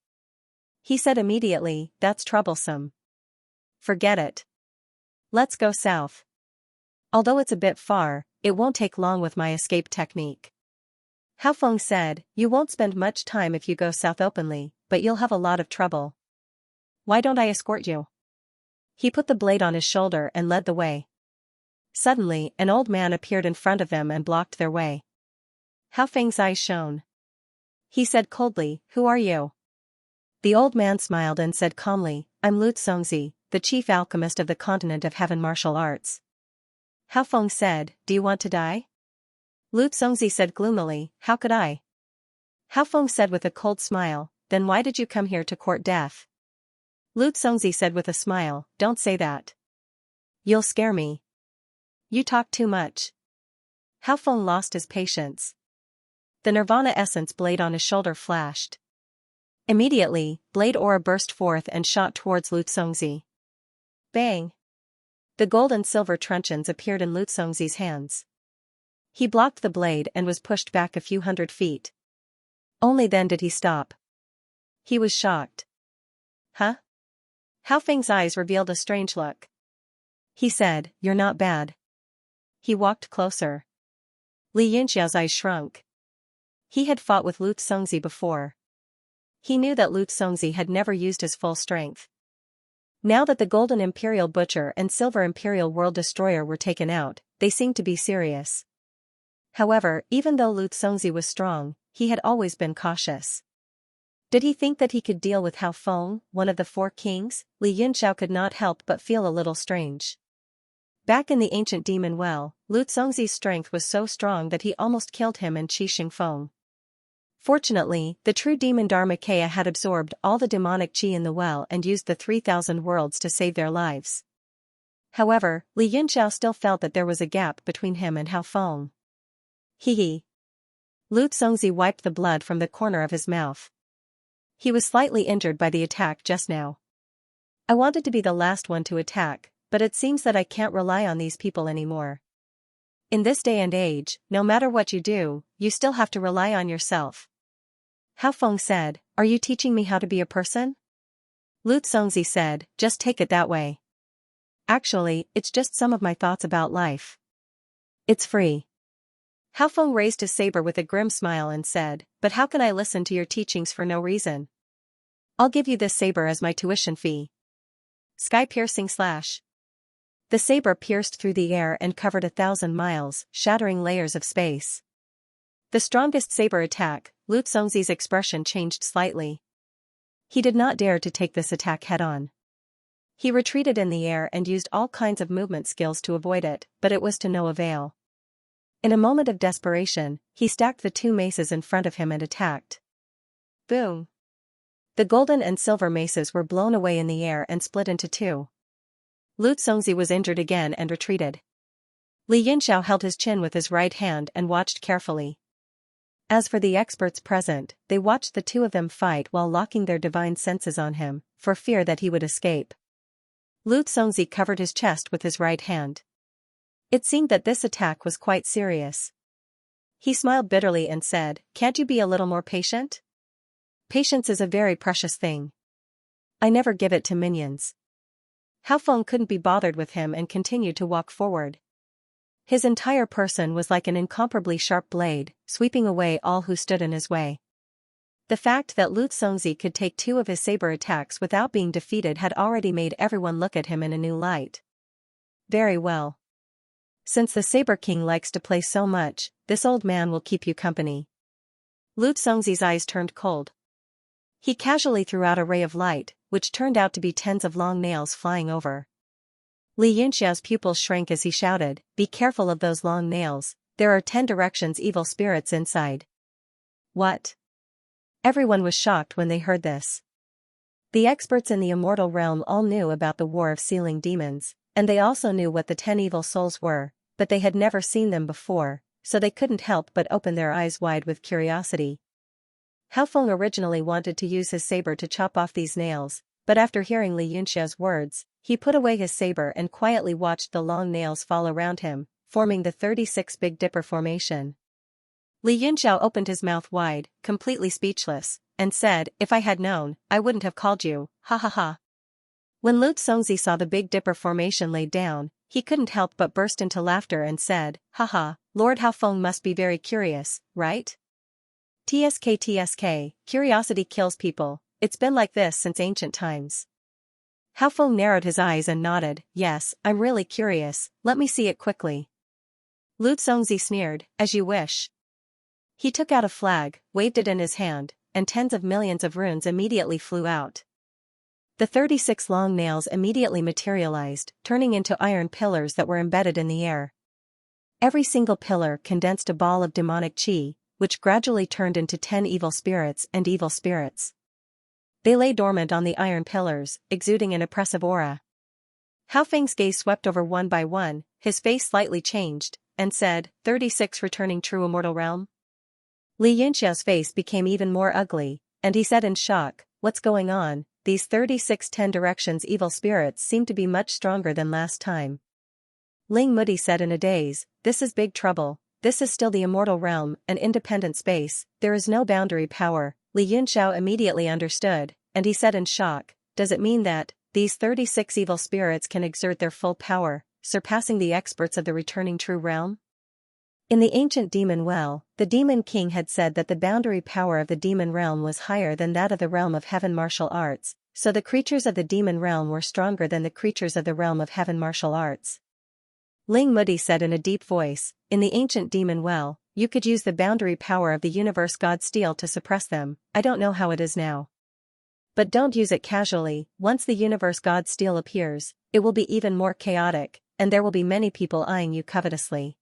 He said immediately, "That's troublesome. Forget it. Let's go south. Although it's a bit far, it won't take long with my escape technique." Hao Feng said, "You won't spend much time if you go south openly, but you'll have a lot of trouble. Why don't I escort you?" He put the blade on his shoulder and led the way. Suddenly, an old man appeared in front of them and blocked their way. Hao Feng's eyes shone. He said coldly, "Who are you?" The old man smiled and said calmly, "I'm Lu Xongzi, the chief alchemist of the continent of Heaven martial arts." Hao Feng said, "Do you want to die?" Lu Xongzi said gloomily, "How could I?" Hao Feng said with a cold smile, "Then why did you come here to court death?" Lu Xongzi said with a smile, "Don't say that. You'll scare me. You talk too much." Hao Feng lost his patience. The Nirvana essence blade on his shoulder flashed. Immediately, blade aura burst forth and shot towards Lu Xongzi. Bang! The gold and silver truncheons appeared in Lu Xongzi's hands. He blocked the blade and was pushed back a few hundred feet. Only then did he stop. He was shocked. Huh? Hao Feng's eyes revealed a strange look. He said, "You're not bad." He walked closer. Li Yunxiao's eyes shrunk. He had fought with Lu Xongzi before. He knew that Lu Xongzi had never used his full strength. Now that the Golden Imperial Butcher and Silver Imperial World Destroyer were taken out, they seemed to be serious. However, even though Lu Xongzi was strong, he had always been cautious. Did he think that he could deal with Hao Feng, one of the 4 kings? Li Yunxiao could not help but feel a little strange. Back in the ancient demon well, Lu Xongzi's strength was so strong that he almost killed him and Qi Xingfeng. Fortunately, the true demon Dharmakaya had absorbed all the demonic chi in the well and used the 3,000 worlds to save their lives. However, Li Yunxiao still felt that there was a gap between him and Hao Feng. Hee. Lu Congzi wiped the blood from the corner of his mouth. He was slightly injured by the attack just now. I wanted to be the last one to attack, but it seems that I can't rely on these people anymore. In this day and age, no matter what you do, you still have to rely on yourself. Hao Feng said, "Are you teaching me how to be a person?" Lu Congzi said, "Just take it that way. Actually, it's just some of my thoughts about life. It's free." Hao Feng raised his saber with a grim smile and said, "But how can I listen to your teachings for no reason? I'll give you this saber as my tuition fee." Sky-piercing slash. The saber pierced through the air and covered 1,000 miles, shattering layers of space. The strongest saber attack, Lu Congzi's expression changed slightly. He did not dare to take this attack head-on. He retreated in the air and used all kinds of movement skills to avoid it, but it was to no avail. In a moment of desperation, he stacked the two maces in front of him and attacked. Boom! The golden and silver maces were blown away in the air and split into two. Lu Congzi was injured again and retreated. Li Yunxiao held his chin with his right hand and watched carefully. As for the experts present, they watched the two of them fight while locking their divine senses on him, for fear that he would escape. Lu Congzi covered his chest with his right hand. It seemed that this attack was quite serious. He smiled bitterly and said, "Can't you be a little more patient? Patience is a very precious thing. I never give it to minions." Hao Feng couldn't be bothered with him and continued to walk forward. His entire person was like an incomparably sharp blade, sweeping away all who stood in his way. The fact that Lu Congzi could take two of his saber attacks without being defeated had already made everyone look at him in a new light. Very well. Since the Saber King likes to play so much, this old man will keep you company. Lu Congzi's eyes turned cold. He casually threw out a ray of light, which turned out to be tens of long nails flying over. Li Yunxiao's pupils shrank as he shouted, "Be careful of those long nails, there are 10 directions evil spirits inside." What? Everyone was shocked when they heard this. The experts in the immortal realm all knew about the war of sealing demons, and they also knew what the 10 evil souls were, but they had never seen them before, so they couldn't help but open their eyes wide with curiosity. Hao Feng originally wanted to use his saber to chop off these nails, but after hearing Li Yunxiao's words, he put away his saber and quietly watched the long nails fall around him, forming the 36 Big Dipper formation. Li Yunxiao opened his mouth wide, completely speechless, and said, "If I had known, I wouldn't have called you, ha ha ha." When Lu Congzi saw the Big Dipper formation laid down, he couldn't help but burst into laughter and said, "Haha, Lord Hao Feng must be very curious, right? TSK, curiosity kills people, it's been like this since ancient times." Hao Feng narrowed his eyes and nodded, "Yes, I'm really curious, let me see it quickly." Lu Congzi sneered, "As you wish." He took out a flag, waved it in his hand, and tens of millions of runes immediately flew out. The 36 long nails immediately materialized, turning into iron pillars that were embedded in the air. Every single pillar condensed a ball of demonic chi, which gradually turned into 10 evil spirits and evil spirits. They lay dormant on the iron pillars, exuding an oppressive aura. Hao Feng's gaze swept over one by one, his face slightly changed, and said, 36 returning true immortal realm? Li Yunxiao's face became even more ugly, and he said in shock, "What's going on? These 36 10 directions evil spirits seem to be much stronger than last time." Ling Mudi said in a daze, "This is big trouble, this is still the immortal realm, an independent space, there is no boundary power." Li Yunxiao immediately understood, and he said in shock, "Does it mean that these 36 evil spirits can exert their full power, surpassing the experts of the returning true realm?" In the ancient demon well, the demon king had said that the boundary power of the demon realm was higher than that of the realm of heaven martial arts, so the creatures of the demon realm were stronger than the creatures of the realm of heaven martial arts. Ling Mudi said in a deep voice, "In the ancient demon well, you could use the boundary power of the universe god steel to suppress them, I don't know how it is now. But don't use it casually, once the universe god steel appears, it will be even more chaotic, and there will be many people eyeing you covetously."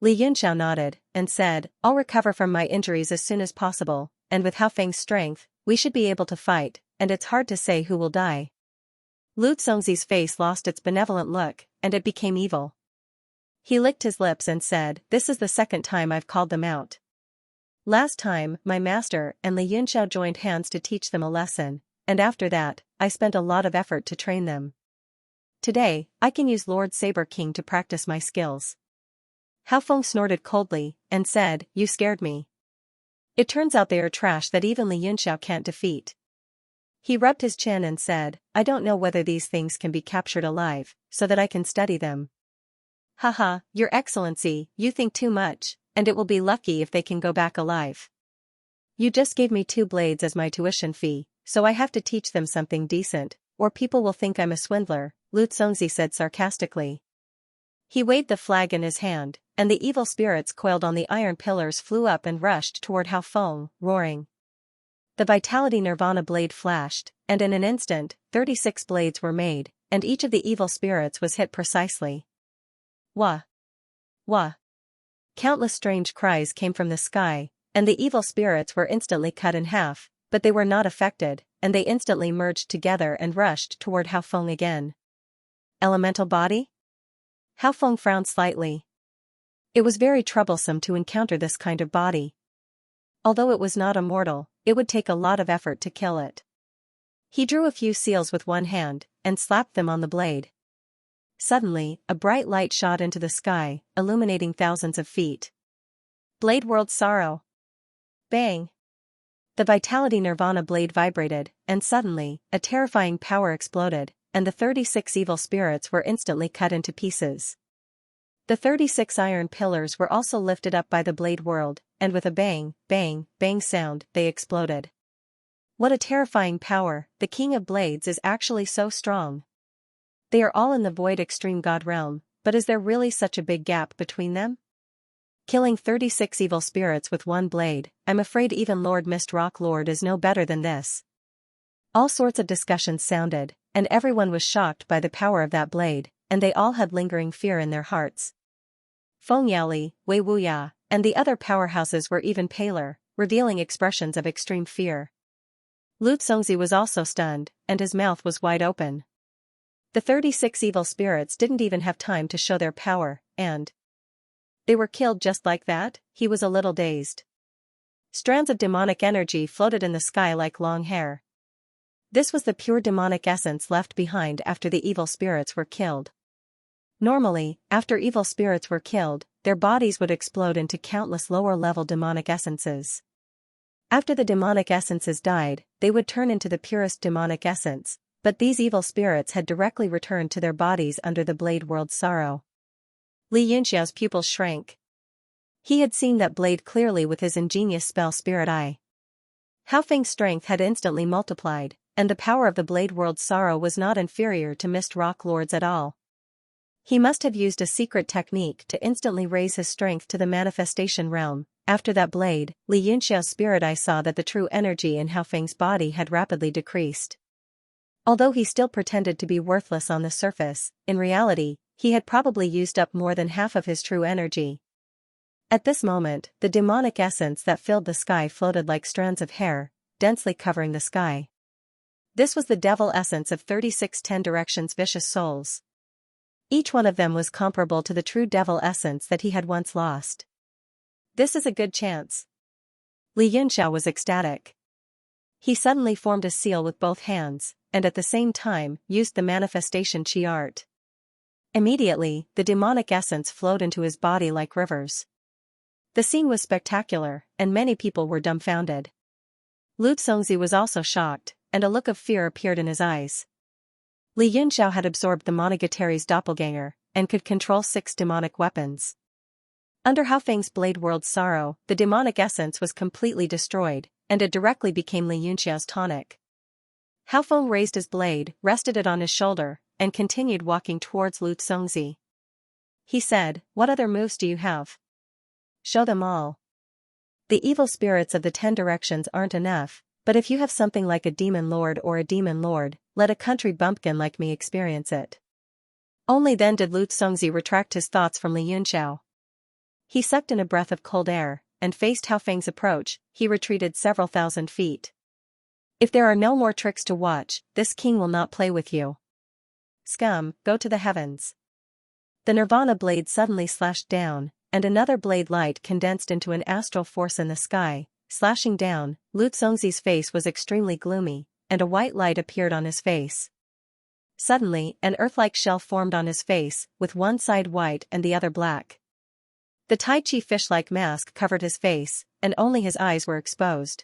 Li Yunxiao nodded, and said, I'll recover from my injuries as soon as possible, and with Hao Feng's strength, we should be able to fight, and it's hard to say who will die. Lu Congzi's face lost its benevolent look, and it became evil. He licked his lips and said, This is the second time I've called them out. Last time, my master and Li Yunxiao joined hands to teach them a lesson, and after that, I spent a lot of effort to train them. Today, I can use Lord Saber King to practice my skills. Hao Feng snorted coldly, and said, You scared me. It turns out they are trash that even Li Yunxiao can't defeat. He rubbed his chin and said, I don't know whether these things can be captured alive, so that I can study them. Haha, Your Excellency, you think too much, and it will be lucky if they can go back alive. You just gave me 2 blades as my tuition fee, so I have to teach them something decent, or people will think I'm a swindler, Lu Congzi said sarcastically. He waved the flag in his hand, and the evil spirits coiled on the iron pillars flew up and rushed toward Hao Feng, roaring. The Vitality Nirvana blade flashed, and in an instant, 36 blades were made, and each of the evil spirits was hit precisely. Wah! Wah! Countless strange cries came from the sky, and the evil spirits were instantly cut in half, but they were not affected, and they instantly merged together and rushed toward Hao Feng again. Elemental body? Hao Feng frowned slightly. It was very troublesome to encounter this kind of body. Although it was not immortal, it would take a lot of effort to kill it. He drew a few seals with one hand, and slapped them on the blade. Suddenly, a bright light shot into the sky, illuminating thousands of feet. Blade World Sorrow. Bang! The Vitality Nirvana blade vibrated, and suddenly, a terrifying power exploded, and the 36 evil spirits were instantly cut into pieces. The 36 iron pillars were also lifted up by the Blade World, and with a bang, bang, bang sound, they exploded. What a terrifying power, the King of Blades is actually so strong. They are all in the Void Extreme God realm, but is there really such a big gap between them? Killing 36 evil spirits with one blade, I'm afraid even Lord Mist Rock Lord is no better than this. All sorts of discussions sounded, and everyone was shocked by the power of that blade, and they all had lingering fear in their hearts. Feng Yaoli, Wei Wuya, and the other powerhouses were even paler, revealing expressions of extreme fear. Lu Congzi was also stunned, and his mouth was wide open. The 36 evil spirits didn't even have time to show their power, and they were killed just like that. He was a little dazed. Strands of demonic energy floated in the sky like long hair. This was the pure demonic essence left behind after the evil spirits were killed. Normally, after evil spirits were killed, their bodies would explode into countless lower-level demonic essences. After the demonic essences died, they would turn into the purest demonic essence, but these evil spirits had directly returned to their bodies under the Blade World's sorrow. Li Yunxiao's pupils shrank. He had seen that blade clearly with his ingenious spell Spirit Eye. Hao Feng's strength had instantly multiplied, and the power of the Blade World's sorrow was not inferior to Mist Rock Lord's at all. He must have used a secret technique to instantly raise his strength to the manifestation realm. After that blade, Li Yunxiao's Spirit Eye saw that the true energy in Hao Feng's body had rapidly decreased. Although he still pretended to be worthless on the surface, in reality, he had probably used up more than half of his true energy. At this moment, the demonic essence that filled the sky floated like strands of hair, densely covering the sky. This was the devil essence of 36 10 Directions vicious souls. Each one of them was comparable to the true devil essence that he had once lost. This is a good chance. Li Yunxiao was ecstatic. He suddenly formed a seal with both hands, and at the same time, used the manifestation chi art. Immediately, the demonic essence flowed into his body like rivers. The scene was spectacular, and many people were dumbfounded. Lu Congzi was also shocked, and a look of fear appeared in his eyes. Li Yunxiao had absorbed the Monogatari's doppelganger, and could control 6 demonic weapons. Under Hao Feng's Blade World's sorrow, the demonic essence was completely destroyed, and it directly became Li Yunxiao's tonic. Hao Feng raised his blade, rested it on his shoulder, and continued walking towards Lu Congzi. He said, What other moves do you have? Show them all. The evil spirits of the 10 Directions aren't enough, but if you have something like a demon lord or a demon lord, let a country bumpkin like me experience it. Only then did Lu Congzi retract his thoughts from Li Yunxiao. He sucked in a breath of cold air, and faced Hao Feng's approach. He retreated several thousand feet. If there are no more tricks to watch, this king will not play with you. Scum, go to the heavens. The Nirvana blade suddenly slashed down, and another blade light condensed into an astral force in the sky, slashing down. Lu Zongzi's face was extremely gloomy, and a white light appeared on his face. Suddenly, an earth-like shell formed on his face, with one side white and the other black. The Tai Chi fish-like mask covered his face, and only his eyes were exposed.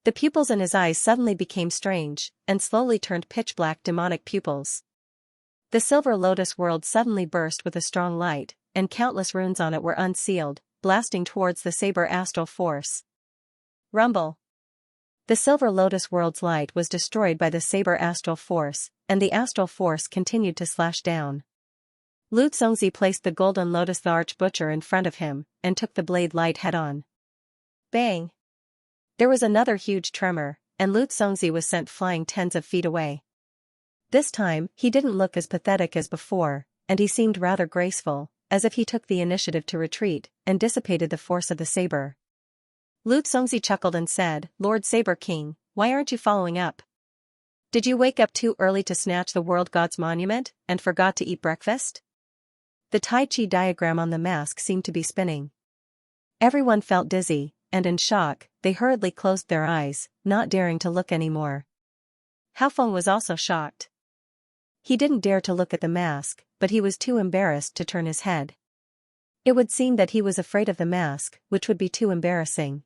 The pupils in his eyes suddenly became strange, and slowly turned pitch-black demonic pupils. The silver lotus world suddenly burst with a strong light, and countless runes on it were unsealed, blasting towards the saber astral force. Rumble. The silver lotus world's light was destroyed by the saber astral force, and the astral force continued to slash down. Lu Zongzi placed the golden lotus the arch-butcher in front of him, and took the blade light head-on. Bang! There was another huge tremor, and Lu Zongzi was sent flying tens of feet away. This time, he didn't look as pathetic as before, and he seemed rather graceful, as if he took the initiative to retreat, and dissipated the force of the saber. Lu Zongzi chuckled and said, Lord Saber King, why aren't you following up? Did you wake up too early to snatch the world god's monument, and forgot to eat breakfast? The Tai Chi diagram on the mask seemed to be spinning. Everyone felt dizzy, and in shock, they hurriedly closed their eyes, not daring to look anymore. Hao Feng was also shocked. He didn't dare to look at the mask, but he was too embarrassed to turn his head. It would seem that he was afraid of the mask, which would be too embarrassing.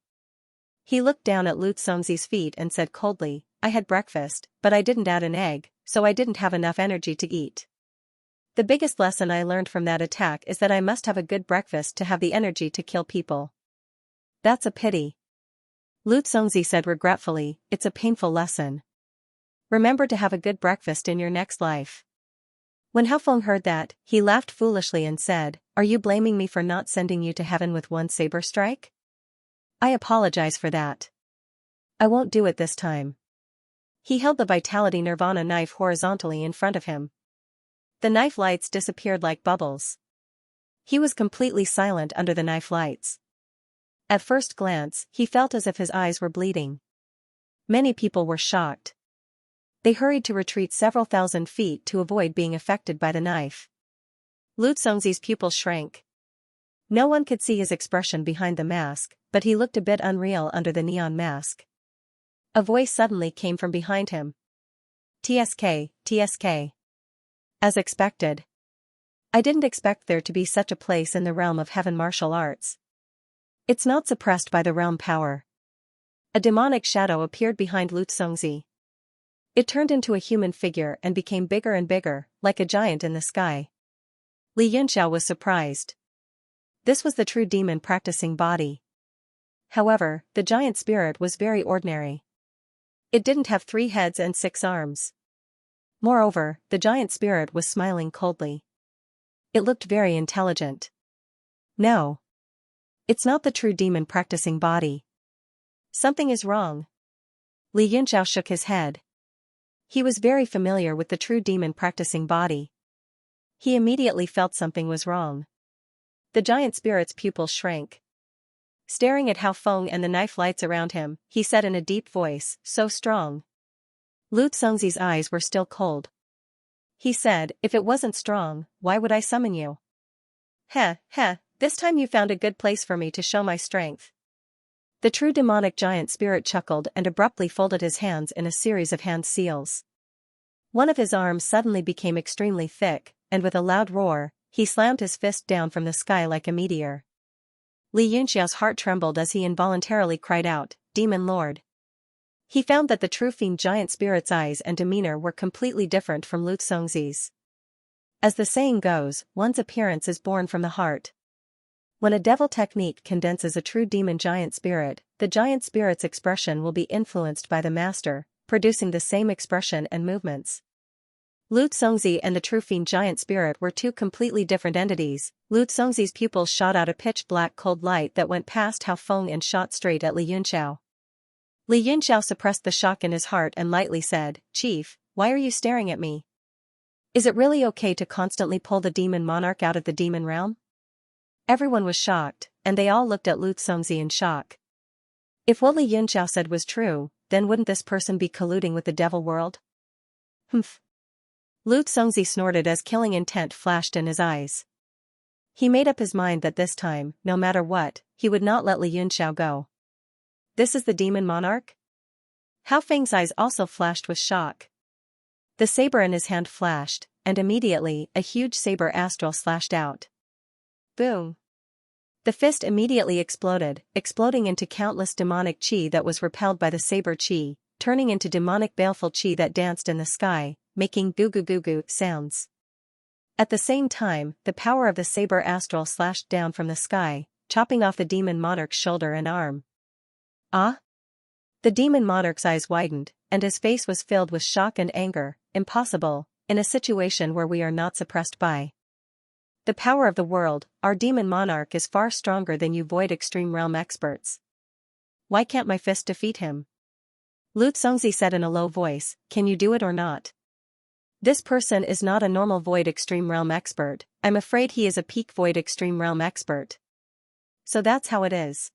He looked down at Lu Zongzi's feet and said coldly, I had breakfast, but I didn't add an egg, so I didn't have enough energy to eat. The biggest lesson I learned from that attack is that I must have a good breakfast to have the energy to kill people. That's a pity. Lu Zongzi said regretfully, it's a painful lesson. Remember to have a good breakfast in your next life. When Hao Feng heard that, he laughed foolishly and said, Are you blaming me for not sending you to heaven with one saber strike? I apologize for that. I won't do it this time. He held the Vitality Nirvana knife horizontally in front of him. The knife lights disappeared like bubbles. He was completely silent under the knife lights. At first glance, he felt as if his eyes were bleeding. Many people were shocked. They hurried to retreat several thousand feet to avoid being affected by the knife. Lu Zongzi's pupils shrank. No one could see his expression behind the mask, but he looked a bit unreal under the neon mask. A voice suddenly came from behind him. TSK, TSK. As expected. I didn't expect there to be such a place in the realm of heaven martial arts. It's not suppressed by the realm power. A demonic shadow appeared behind Lu Zongzi. It turned into a human figure and became bigger and bigger, like a giant in the sky. Li Yunxiao was surprised. This was the true demon practicing body. However, the giant spirit was very ordinary. It didn't have 3 heads and 6 arms. Moreover, the giant spirit was smiling coldly. It looked very intelligent. No. It's not the true demon practicing body. Something is wrong. Li Yunxiao shook his head. He was very familiar with the true demon practicing body. He immediately felt something was wrong. The giant spirit's pupils shrank. Staring at Hao Feng and the knife lights around him, he said in a deep voice, so strong. Lu Zongzi's eyes were still cold. He said, if it wasn't strong, why would I summon you? Heh, this time you found a good place for me to show my strength. The true demonic giant spirit chuckled and abruptly folded his hands in a series of hand seals. One of his arms suddenly became extremely thick, and with a loud roar, he slammed his fist down from the sky like a meteor. Li Yunxiao's heart trembled as he involuntarily cried out, Demon Lord. He found that the true fiend giant spirit's eyes and demeanor were completely different from Lu Zongzi's. As the saying goes, one's appearance is born from the heart. When a devil technique condenses a true demon giant spirit, the giant spirit's expression will be influenced by the master, producing the same expression and movements. Lu Zongzi and the true fiend giant spirit were 2 completely different entities. Lu Zongzi's pupils shot out a pitch-black cold light that went past Hao Feng and shot straight at Li Yunxiao. Li Yunxiao suppressed the shock in his heart and lightly said, Chief, why are you staring at me? Is it really okay to constantly pull the demon monarch out of the demon realm? Everyone was shocked, and they all looked at Lu Xongzi in shock. If what Li Yunxiao said was true, then wouldn't this person be colluding with the devil world? Humph. Lu Xongzi snorted as killing intent flashed in his eyes. He made up his mind that this time, no matter what, he would not let Li Yunxiao go. This is the demon monarch? Hao Feng's eyes also flashed with shock. The saber in his hand flashed, and immediately, a huge saber astral slashed out. Boom! The fist immediately exploded, exploding into countless demonic chi that was repelled by the saber chi, turning into demonic baleful chi that danced in the sky, making goo-goo-goo-goo sounds. At the same time, the power of the saber astral slashed down from the sky, chopping off the demon monarch's shoulder and arm. Ah? The demon monarch's eyes widened, and his face was filled with shock and anger. Impossible, in a situation where we are not suppressed by the power of the world, our demon monarch is far stronger than you Void Extreme Realm experts. Why can't my fist defeat him? Lu Xongzi said in a low voice, can you do it or not? This person is not a normal Void Extreme Realm expert, I'm afraid he is a peak Void Extreme Realm expert. So that's how it is.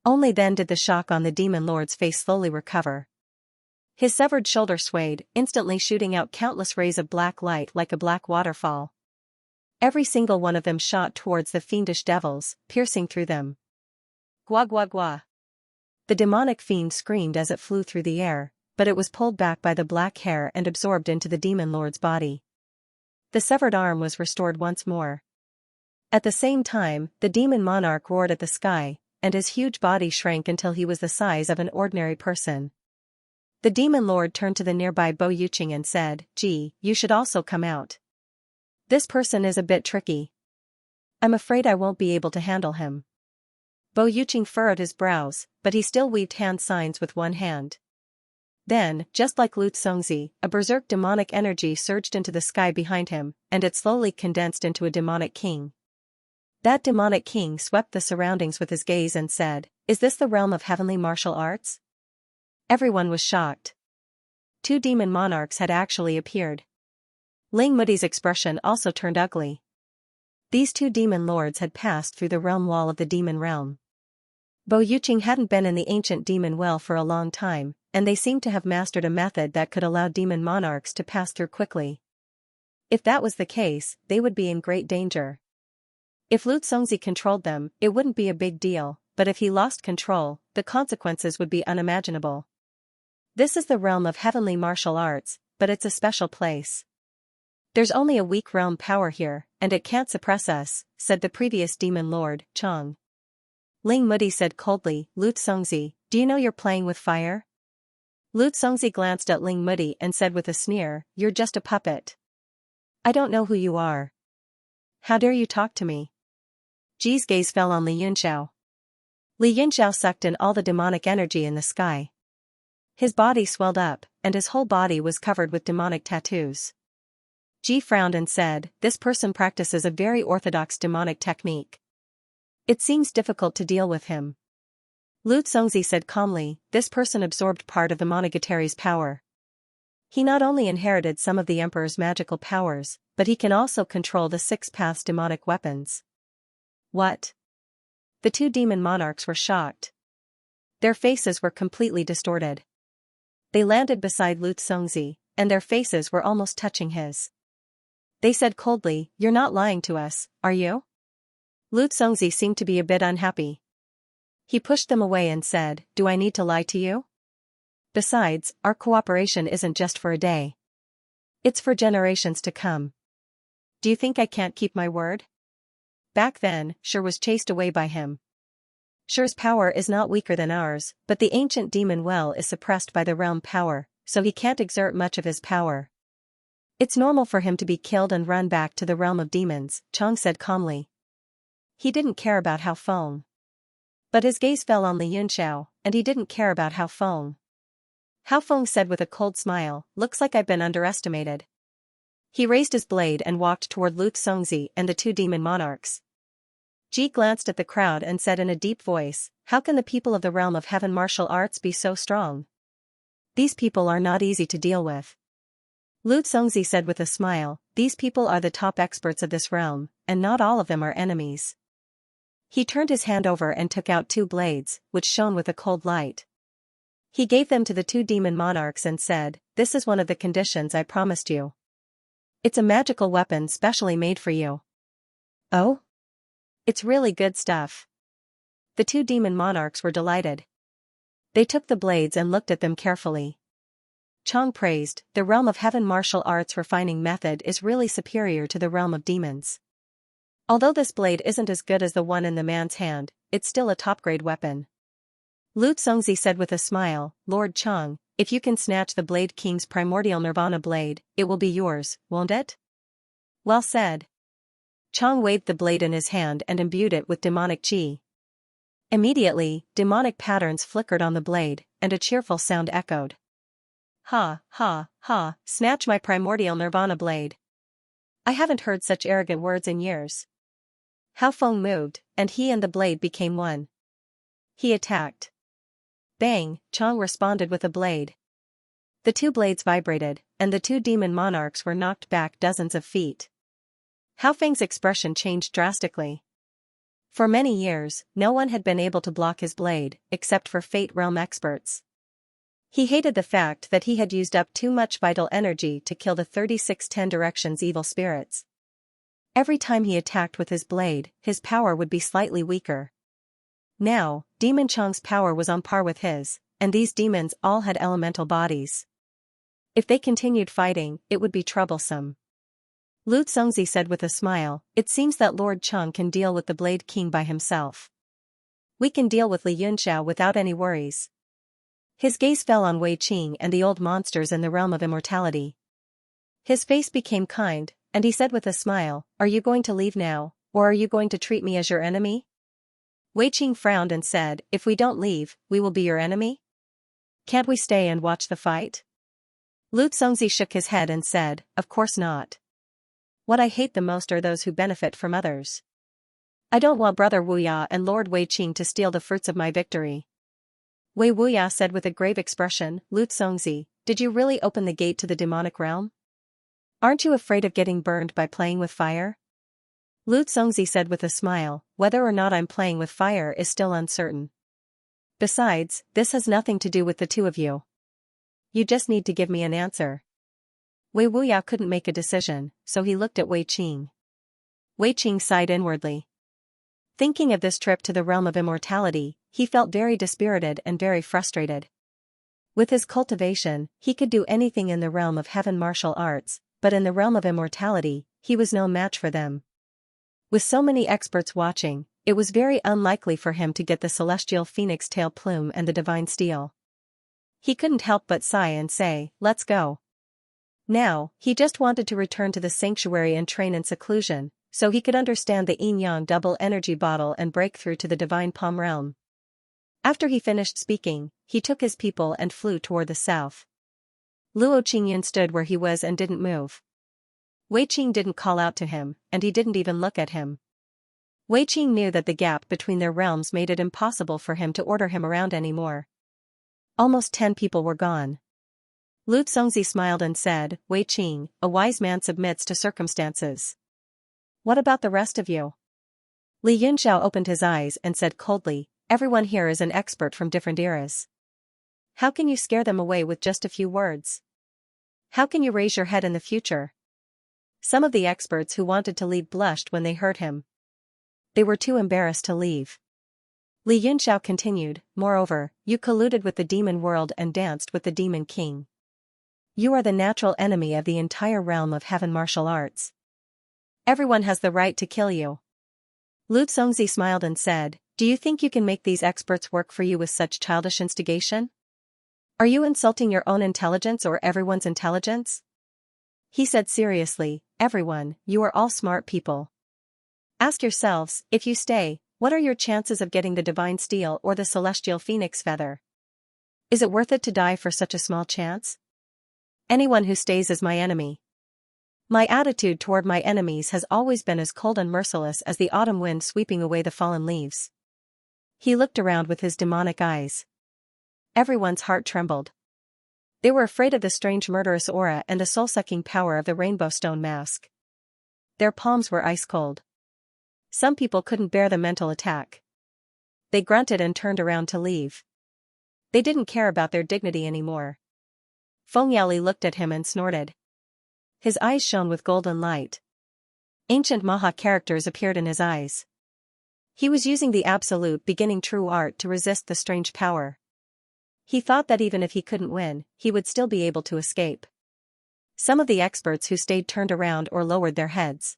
Only then did the shock on the demon lord's face slowly recover. His severed shoulder swayed, instantly shooting out countless rays of black light like a black waterfall. Every single one of them shot towards the fiendish devils, piercing through them. Gua gua gua. The demonic fiend screamed as it flew through the air, but it was pulled back by the black hair and absorbed into the demon lord's body. The severed arm was restored once more. At the same time, the demon monarch roared at the sky, and his huge body shrank until he was the size of an ordinary person. The demon lord turned to the nearby Bo Yuqing and said, "Gee, you should also come out. This person is a bit tricky. I'm afraid I won't be able to handle him." Bo Yuqing furrowed his brows, but he still waved hand signs with one hand. Then, just like Lu Xongzi, a berserk demonic energy surged into the sky behind him, and it slowly condensed into a demonic king. That demonic king swept the surroundings with his gaze and said, "Is this the realm of heavenly martial arts?" Everyone was shocked. 2 demon monarchs had actually appeared. Ling Mudi's expression also turned ugly. These 2 demon lords had passed through the realm wall of the demon realm. Bo Yuqing hadn't been in the ancient demon well for a long time, and they seemed to have mastered a method that could allow demon monarchs to pass through quickly. If that was the case, they would be in great danger. If Lu Xongzi controlled them, it wouldn't be a big deal, but if he lost control, the consequences would be unimaginable. This is the realm of heavenly martial arts, but it's a special place. There's only a weak realm power here, and it can't suppress us, said the previous demon lord, Chang. Ling Mudi said coldly, "Lu Xongzi, do you know you're playing with fire?" Lu Xongzi glanced at Ling Mudi and said with a sneer, "You're just a puppet. I don't know who you are. How dare you talk to me?" Ji's gaze fell on Li Yunxiao. Li Yunxiao sucked in all the demonic energy in the sky. His body swelled up, and his whole body was covered with demonic tattoos. Ji frowned and said, "This person practices a very orthodox demonic technique. It seems difficult to deal with him." Lu Xongzi said calmly, "This person absorbed part of the Monogatari's power. He not only inherited some of the Emperor's magical powers, but he can also control the 6 paths demonic weapons." What? The 2 demon monarchs were shocked. Their faces were completely distorted. They landed beside Lu Xongzi, and their faces were almost touching his. They said coldly, "You're not lying to us, are you?" Lu Xongzi seemed to be a bit unhappy. He pushed them away and said, "Do I need to lie to you? Besides, our cooperation isn't just for a day. It's for generations to come. Do you think I can't keep my word?" Back then, Shur was chased away by him. Shur's power is not weaker than ours, but the ancient demon well is suppressed by the realm power, so he can't exert much of his power. It's normal for him to be killed and run back to the realm of demons, Chang said calmly. He didn't care about Hao Feng. But his gaze fell on Li Yunxiao, and he didn't care about Hao Feng. Hao Feng said with a cold smile, "Looks like I've been underestimated." He raised his blade and walked toward Lu Xongzi and the 2 demon monarchs. Ji glanced at the crowd and said in a deep voice, "How can the people of the realm of heaven martial arts be so strong? These people are not easy to deal with." Lu Xongzi said with a smile, "These people are the top experts of this realm, and not all of them are enemies. He turned his hand over and took out 2 blades, which shone with a cold light. He gave them to the 2 demon monarchs and said, "This is one of the conditions I promised you. It's a magical weapon specially made for you." "Oh? It's really good stuff." The 2 demon monarchs were delighted. They took the blades and looked at them carefully. Chang praised, "The realm of heaven martial arts refining method is really superior to the realm of demons. Although this blade isn't as good as the one in the man's hand, it's still a top-grade weapon." Lu Zongzi said with a smile, "Lord Chang, if you can snatch the Blade King's primordial nirvana blade, it will be yours, won't it?" "Well said." Chang waved the blade in his hand and imbued it with demonic qi. Immediately, demonic patterns flickered on the blade, and a cheerful sound echoed. "Ha, ha, ha, snatch my primordial nirvana blade. I haven't heard such arrogant words in years." Hao Feng moved, and he and the blade became one. He attacked. Bang, Chang responded with a blade. The 2 blades vibrated, and the 2 demon monarchs were knocked back dozens of feet. Hao Feng's expression changed drastically. For many years, no one had been able to block his blade, except for Fate Realm experts. He hated the fact that he had used up too much vital energy to kill the 36 10 Directions evil spirits. Every time he attacked with his blade, his power would be slightly weaker. Now, Demon Chang's power was on par with his, and these demons all had elemental bodies. If they continued fighting, it would be troublesome. Lu Zongzi said with a smile, "It seems that Lord Chang can deal with the Blade King by himself. We can deal with Li Yunxiao without any worries." His gaze fell on Wei Qing and the old monsters in the realm of immortality. His face became kind, and he said with a smile, "Are you going to leave now, or are you going to treat me as your enemy?" Wei Qing frowned and said, "If we don't leave, we will be your enemy? Can't we stay and watch the fight?" Lu Zongzi shook his head and said, "Of course not. What I hate the most are those who benefit from others. I don't want Brother Wuya and Lord Wei Qing to steal the fruits of my victory." Wei Wuya said with a grave expression, "Lu Zongzi, did you really open the gate to the demonic realm? Aren't you afraid of getting burned by playing with fire?" Lu Zongzi said with a smile, "Whether or not I'm playing with fire is still uncertain. Besides, this has nothing to do with the 2 of you. You just need to give me an answer." Wei Wuya couldn't make a decision, so he looked at Wei Qing. Wei Qing sighed inwardly. Thinking of this trip to the realm of immortality, he felt very dispirited and very frustrated. With his cultivation, he could do anything in the realm of heaven martial arts, but in the realm of immortality, he was no match for them. With so many experts watching, it was very unlikely for him to get the celestial phoenix tail plume and the divine steel. He couldn't help but sigh and say, "Let's go." Now, he just wanted to return to the sanctuary and train in seclusion, so he could understand the yin-yang double energy bottle and break through to the divine palm realm. After he finished speaking, he took his people and flew toward the south. Luo Qingyan stood where he was and didn't move. Wei Qing didn't call out to him, and he didn't even look at him. Wei Qing knew that the gap between their realms made it impossible for him to order him around anymore. Almost 10 people were gone. Lu Zongzi smiled and said, "Wei Qing, a wise man submits to circumstances. What about the rest of you?" Li Yunxiao opened his eyes and said coldly, "Everyone here is an expert from different eras. How can you scare them away with just a few words? How can you raise your head in the future?" Some of the experts who wanted to leave blushed when they heard him. They were too embarrassed to leave. Li Yunxiao continued, "Moreover, you colluded with the demon world and danced with the demon king. You are the natural enemy of the entire realm of heaven martial arts. Everyone has the right to kill you." Lu Zongzi smiled and said, "Do you think you can make these experts work for you with such childish instigation? Are you insulting your own intelligence or everyone's intelligence?" He said seriously, "Everyone, you are all smart people. Ask yourselves, if you stay, what are your chances of getting the divine steel or the celestial phoenix feather? Is it worth it to die for such a small chance? Anyone who stays is my enemy. My attitude toward my enemies has always been as cold and merciless as the autumn wind sweeping away the fallen leaves." He looked around with his demonic eyes. Everyone's heart trembled. They were afraid of the strange murderous aura and the soul-sucking power of the rainbow stone mask. Their palms were ice cold. Some people couldn't bear the mental attack. They grunted and turned around to leave. They didn't care about their dignity anymore. Feng Yaoli looked at him and snorted. His eyes shone with golden light. Ancient Maha characters appeared in his eyes. He was using the absolute beginning true art to resist the strange power. He thought that even if he couldn't win, he would still be able to escape. Some of the experts who stayed turned around or lowered their heads.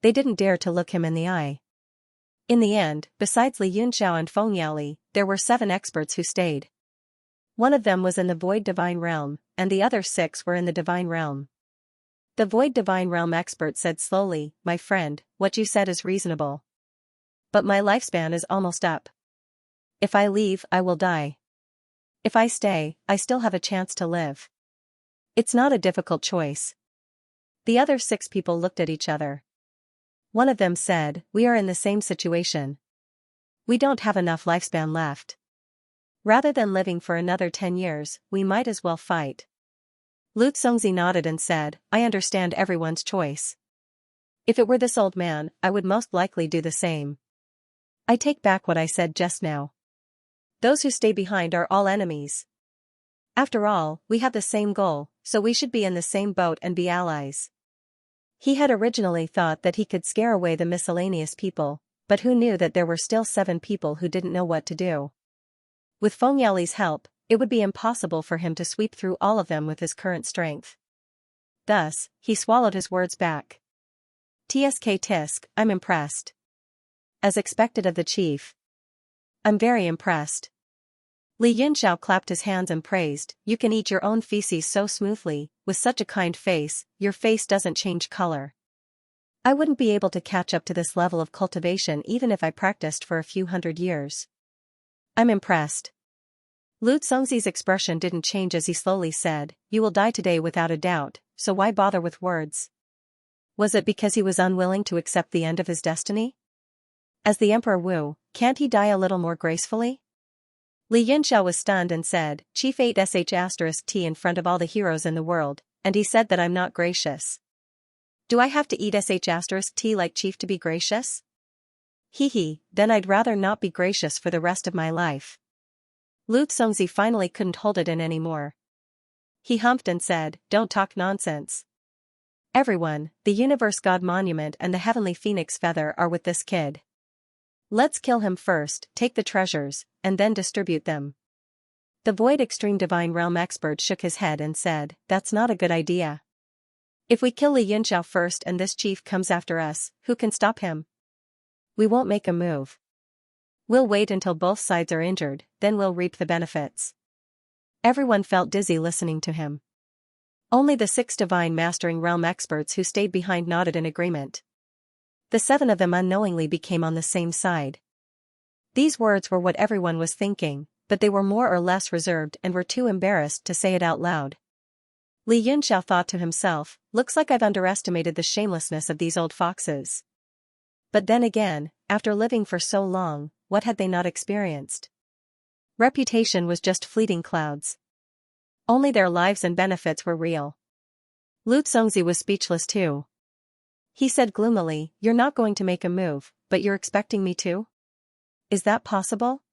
They didn't dare to look him in the eye. In the end, besides Li Yunxiao and Feng Yaoli, there were 7 experts who stayed. One of them was in the Void Divine Realm, and the other 6 were in the Divine Realm. The Void Divine Realm expert said slowly, "My friend, what you said is reasonable. But my lifespan is almost up. If I leave, I will die. If I stay, I still have a chance to live. It's not a difficult choice." The other 6 people looked at each other. One of them said, "We are in the same situation. We don't have enough lifespan left. Rather than living for another 10 years, we might as well fight." Lu Congzi nodded and said, "I understand everyone's choice. If it were this old man, I would most likely do the same. I take back what I said just now. Those who stay behind are all enemies. After all, we have the same goal, so we should be in the same boat and be allies." He had originally thought that he could scare away the miscellaneous people, but who knew that there were still 7 people who didn't know what to do. With Feng Yaoli's help, it would be impossible for him to sweep through all of them with his current strength. Thus, he swallowed his words back. "Tsk tisk, I'm impressed. As expected of the chief. I'm very impressed." Li Yunxiao clapped his hands and praised, "You can eat your own feces so smoothly, with such a kind face, your face doesn't change color. I wouldn't be able to catch up to this level of cultivation even if I practiced for a few hundred years. I'm impressed." Lu Congzi's expression didn't change as he slowly said, "You will die today without a doubt, so why bother with words?" Was it because he was unwilling to accept the end of his destiny? As the Emperor Wu, can't he die a little more gracefully? Li Yunxiao was stunned and said, "Chief ate sh*t in front of all the heroes in the world, and he said that I'm not gracious. Do I have to eat sh*t like Chief to be gracious? He, then I'd rather not be gracious for the rest of my life." Lu Congzi finally couldn't hold it in anymore. He humphed and said, "Don't talk nonsense. Everyone, the Universe God Monument and the Heavenly Phoenix Feather are with this kid. Let's kill him first, take the treasures, and then distribute them." The Void Extreme Divine Realm expert shook his head and said, "That's not a good idea. If we kill Li Yunxiao first and this chief comes after us, who can stop him? We won't make a move. We'll wait until both sides are injured, then we'll reap the benefits." Everyone felt dizzy listening to him. Only the 6 Divine Mastering Realm experts who stayed behind nodded in agreement. The 7 of them unknowingly became on the same side. These words were what everyone was thinking, but they were more or less reserved and were too embarrassed to say it out loud. Li Yunxiao thought to himself, "Looks like I've underestimated the shamelessness of these old foxes." But then again, after living for so long, what had they not experienced? Reputation was just fleeting clouds. Only their lives and benefits were real. Lu Congzi was speechless too. He said gloomily, "You're not going to make a move, but you're expecting me to? Is that possible?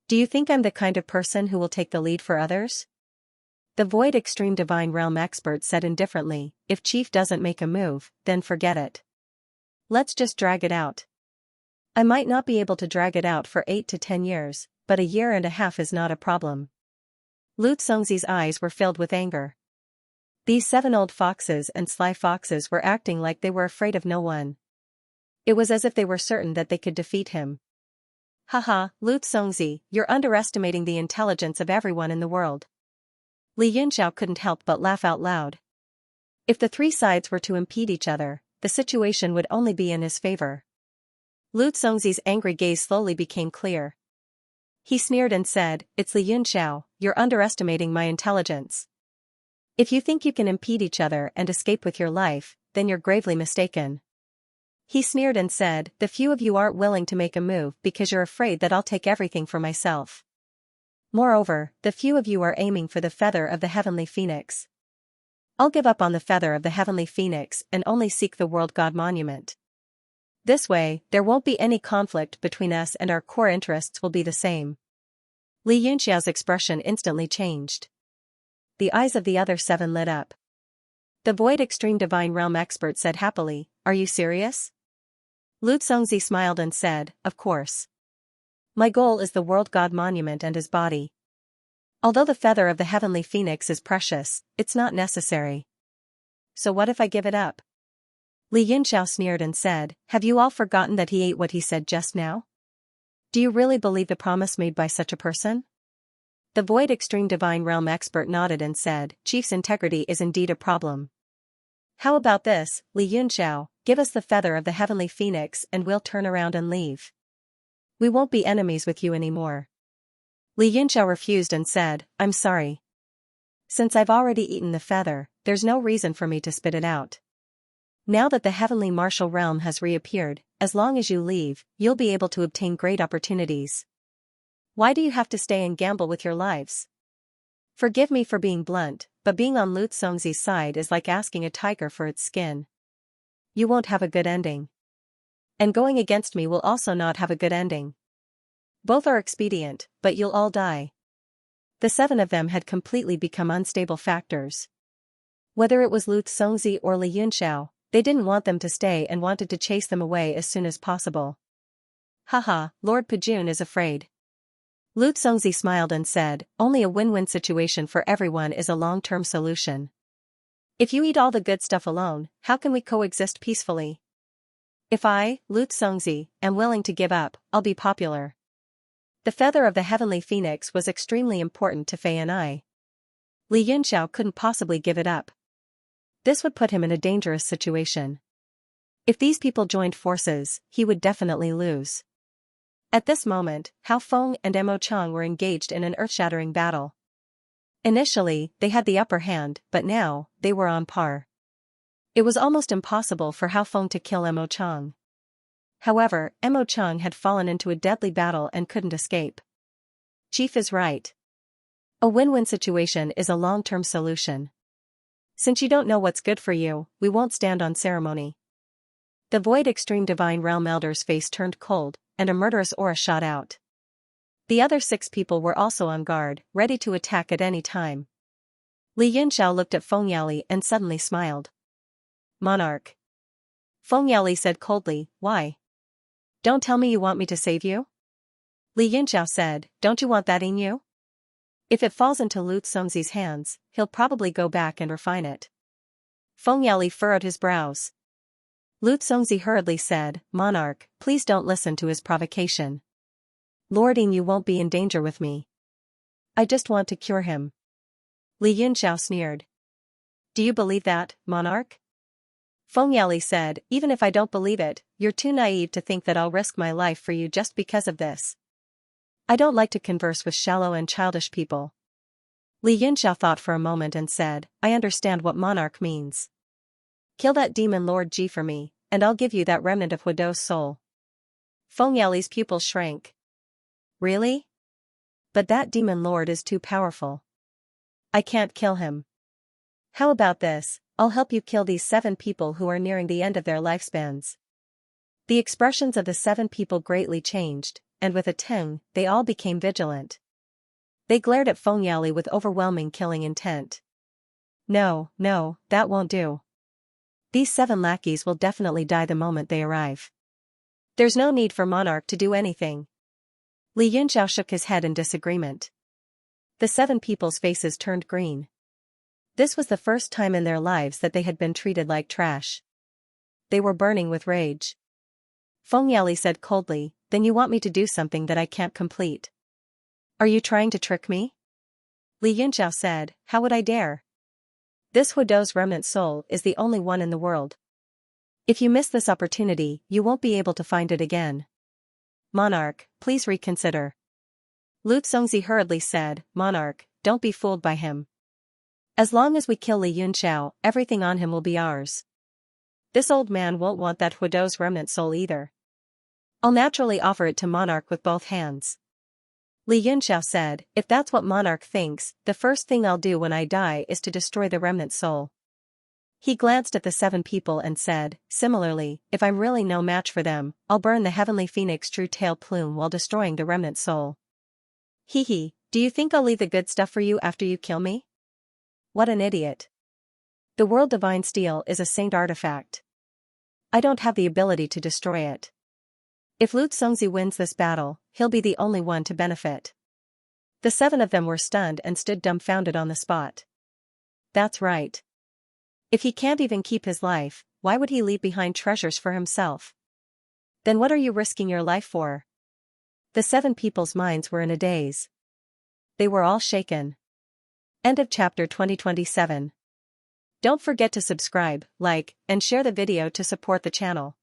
Do you think I'm the kind of person who will take the lead for others?" The Void Extreme Divine Realm expert said indifferently, "If Chief doesn't make a move, then forget it. Let's just drag it out. I might not be able to drag it out for 8 to 10 years, but a year and a half is not a problem." Lu Congzi's eyes were filled with anger. These 7 old foxes and sly foxes were acting like they were afraid of no one. It was as if they were certain that they could defeat him. "Haha, Lu Congzi, you're underestimating the intelligence of everyone in the world." Li Yunxiao couldn't help but laugh out loud. If the 3 sides were to impede each other, the situation would only be in his favor. Lu Congzi's angry gaze slowly became clear. He sneered and said, "It's Li Yunxiao, you're underestimating my intelligence. If you think you can impede each other and escape with your life, then you're gravely mistaken." He sneered and said, "The few of you aren't willing to make a move because you're afraid that I'll take everything for myself. Moreover, the few of you are aiming for the feather of the Heavenly Phoenix. I'll give up on the feather of the Heavenly Phoenix and only seek the World God Monument. This way, there won't be any conflict between us and our core interests will be the same. Li Yunxiao's expression instantly changed. The eyes of the other 7 lit up. The Void Extreme Divine Realm expert said happily, "Are you serious?" Lu Congzi smiled and said, "Of course. My goal is the World God Monument and his body. Although the feather of the heavenly phoenix is precious, it's not necessary. So what if I give it up?" Li Yunxiao sneered and said, "Have you all forgotten that he ate what he said just now? Do you really believe the promise made by such a person?" The Void Extreme Divine Realm expert nodded and said, "Chief's integrity is indeed a problem. How about this, Li Yunxiao, give us the feather of the heavenly phoenix and we'll turn around and leave. We won't be enemies with you anymore." Li Yunxiao refused and said, "I'm sorry. Since I've already eaten the feather, there's no reason for me to spit it out. Now that the heavenly martial realm has reappeared, as long as you leave, you'll be able to obtain great opportunities. Why do you have to stay and gamble with your lives? Forgive me for being blunt, but being on Lu Congzi's side is like asking a tiger for its skin. You won't have a good ending. And going against me will also not have a good ending. Both are expedient, but you'll all die." The 7 of them had completely become unstable factors. Whether it was Lu Congzi or Li Yunxiao, they didn't want them to stay and wanted to chase them away as soon as possible. "Haha, Lord Pajun is afraid." Lu Congzi smiled and said, "Only a win-win situation for everyone is a long-term solution. If you eat all the good stuff alone, how can we coexist peacefully? If I, Lu Congzi, am willing to give up, I'll be popular." The feather of the heavenly phoenix was extremely important to Fei and I. Li Yunxiao couldn't possibly give it up. This would put him in a dangerous situation. If these people joined forces, he would definitely lose. At this moment, Hao Feng and Emo Chang were engaged in an earth-shattering battle. Initially, they had the upper hand, but now, they were on par. It was almost impossible for Hao Feng to kill Emo Chang. However, Emo Chang had fallen into a deadly battle and couldn't escape. Chief is right. A win-win situation is a long-term solution. Since you don't know what's good for you, we won't stand on ceremony. The Void Extreme Divine Realm Elder's face turned cold, and a murderous aura shot out. The other 6 people were also on guard, ready to attack at any time. Li Yunxiao looked at Feng Yaoli and suddenly smiled. "Monarch." Feng Yaoli said coldly, "Why? Don't tell me you want me to save you?" Li Yunxiao said, "Don't you want that in you? If it falls into Lu Congzi's hands, he'll probably go back and refine it." Feng Yaoli furrowed his brows. Lu Congzi hurriedly said, "Monarch, please don't listen to his provocation. Lord Yin, you won't be in danger with me. I just want to cure him." Li Yunxiao sneered. "Do you believe that, Monarch?" Feng Yaoli said, "Even if I don't believe it, you're too naive to think that I'll risk my life for you just because of this. I don't like to converse with shallow and childish people." Li Yunxiao thought for a moment and said, "I understand what Monarch means. Kill that demon Lord Ji for me, and I'll give you that remnant of Huado's soul." Feng Yaoli's pupils shrank. "Really? But that demon lord is too powerful. I can't kill him. How about this, I'll help you kill these 7 people who are nearing the end of their lifespans." The expressions of the 7 people greatly changed, and with a tang, they all became vigilant. They glared at Feng Yaoli with overwhelming killing intent. No, that won't do. These 7 lackeys will definitely die the moment they arrive. There's no need for Monarch to do anything. Li Yunxiao shook his head in disagreement. The 7 people's faces turned green. This was the first time in their lives that they had been treated like trash. They were burning with rage. Feng Yaoli said coldly, "Then you want me to do something that I can't complete? Are you trying to trick me?" Li Yunxiao said, "How would I dare? This Huado's remnant soul is the only one in the world. If you miss this opportunity, you won't be able to find it again. Monarch, please reconsider." Lu Congzi hurriedly said, "Monarch, don't be fooled by him. As long as we kill Li Yunxiao, everything on him will be ours. This old man won't want that Huado's remnant soul either. I'll naturally offer it to Monarch with both hands." Li Yunxiao said, "If that's what Monarch thinks, the first thing I'll do when I die is to destroy the remnant soul." He glanced at the 7 people and said, similarly, if I'm really no match for them, I'll burn the heavenly phoenix true tail plume while destroying the remnant soul. Hee hee, do you think I'll leave the good stuff for you after you kill me? What an idiot. The world divine steel is a saint artifact. I don't have the ability to destroy it. If Lu Xongzi wins this battle, he'll be the only one to benefit. The 7 of them were stunned and stood dumbfounded on the spot. That's right. If he can't even keep his life, why would he leave behind treasures for himself? Then what are you risking your life for? The 7 people's minds were in a daze. They were all shaken. End of chapter 2027. Don't forget to subscribe, like, and share the video to support the channel.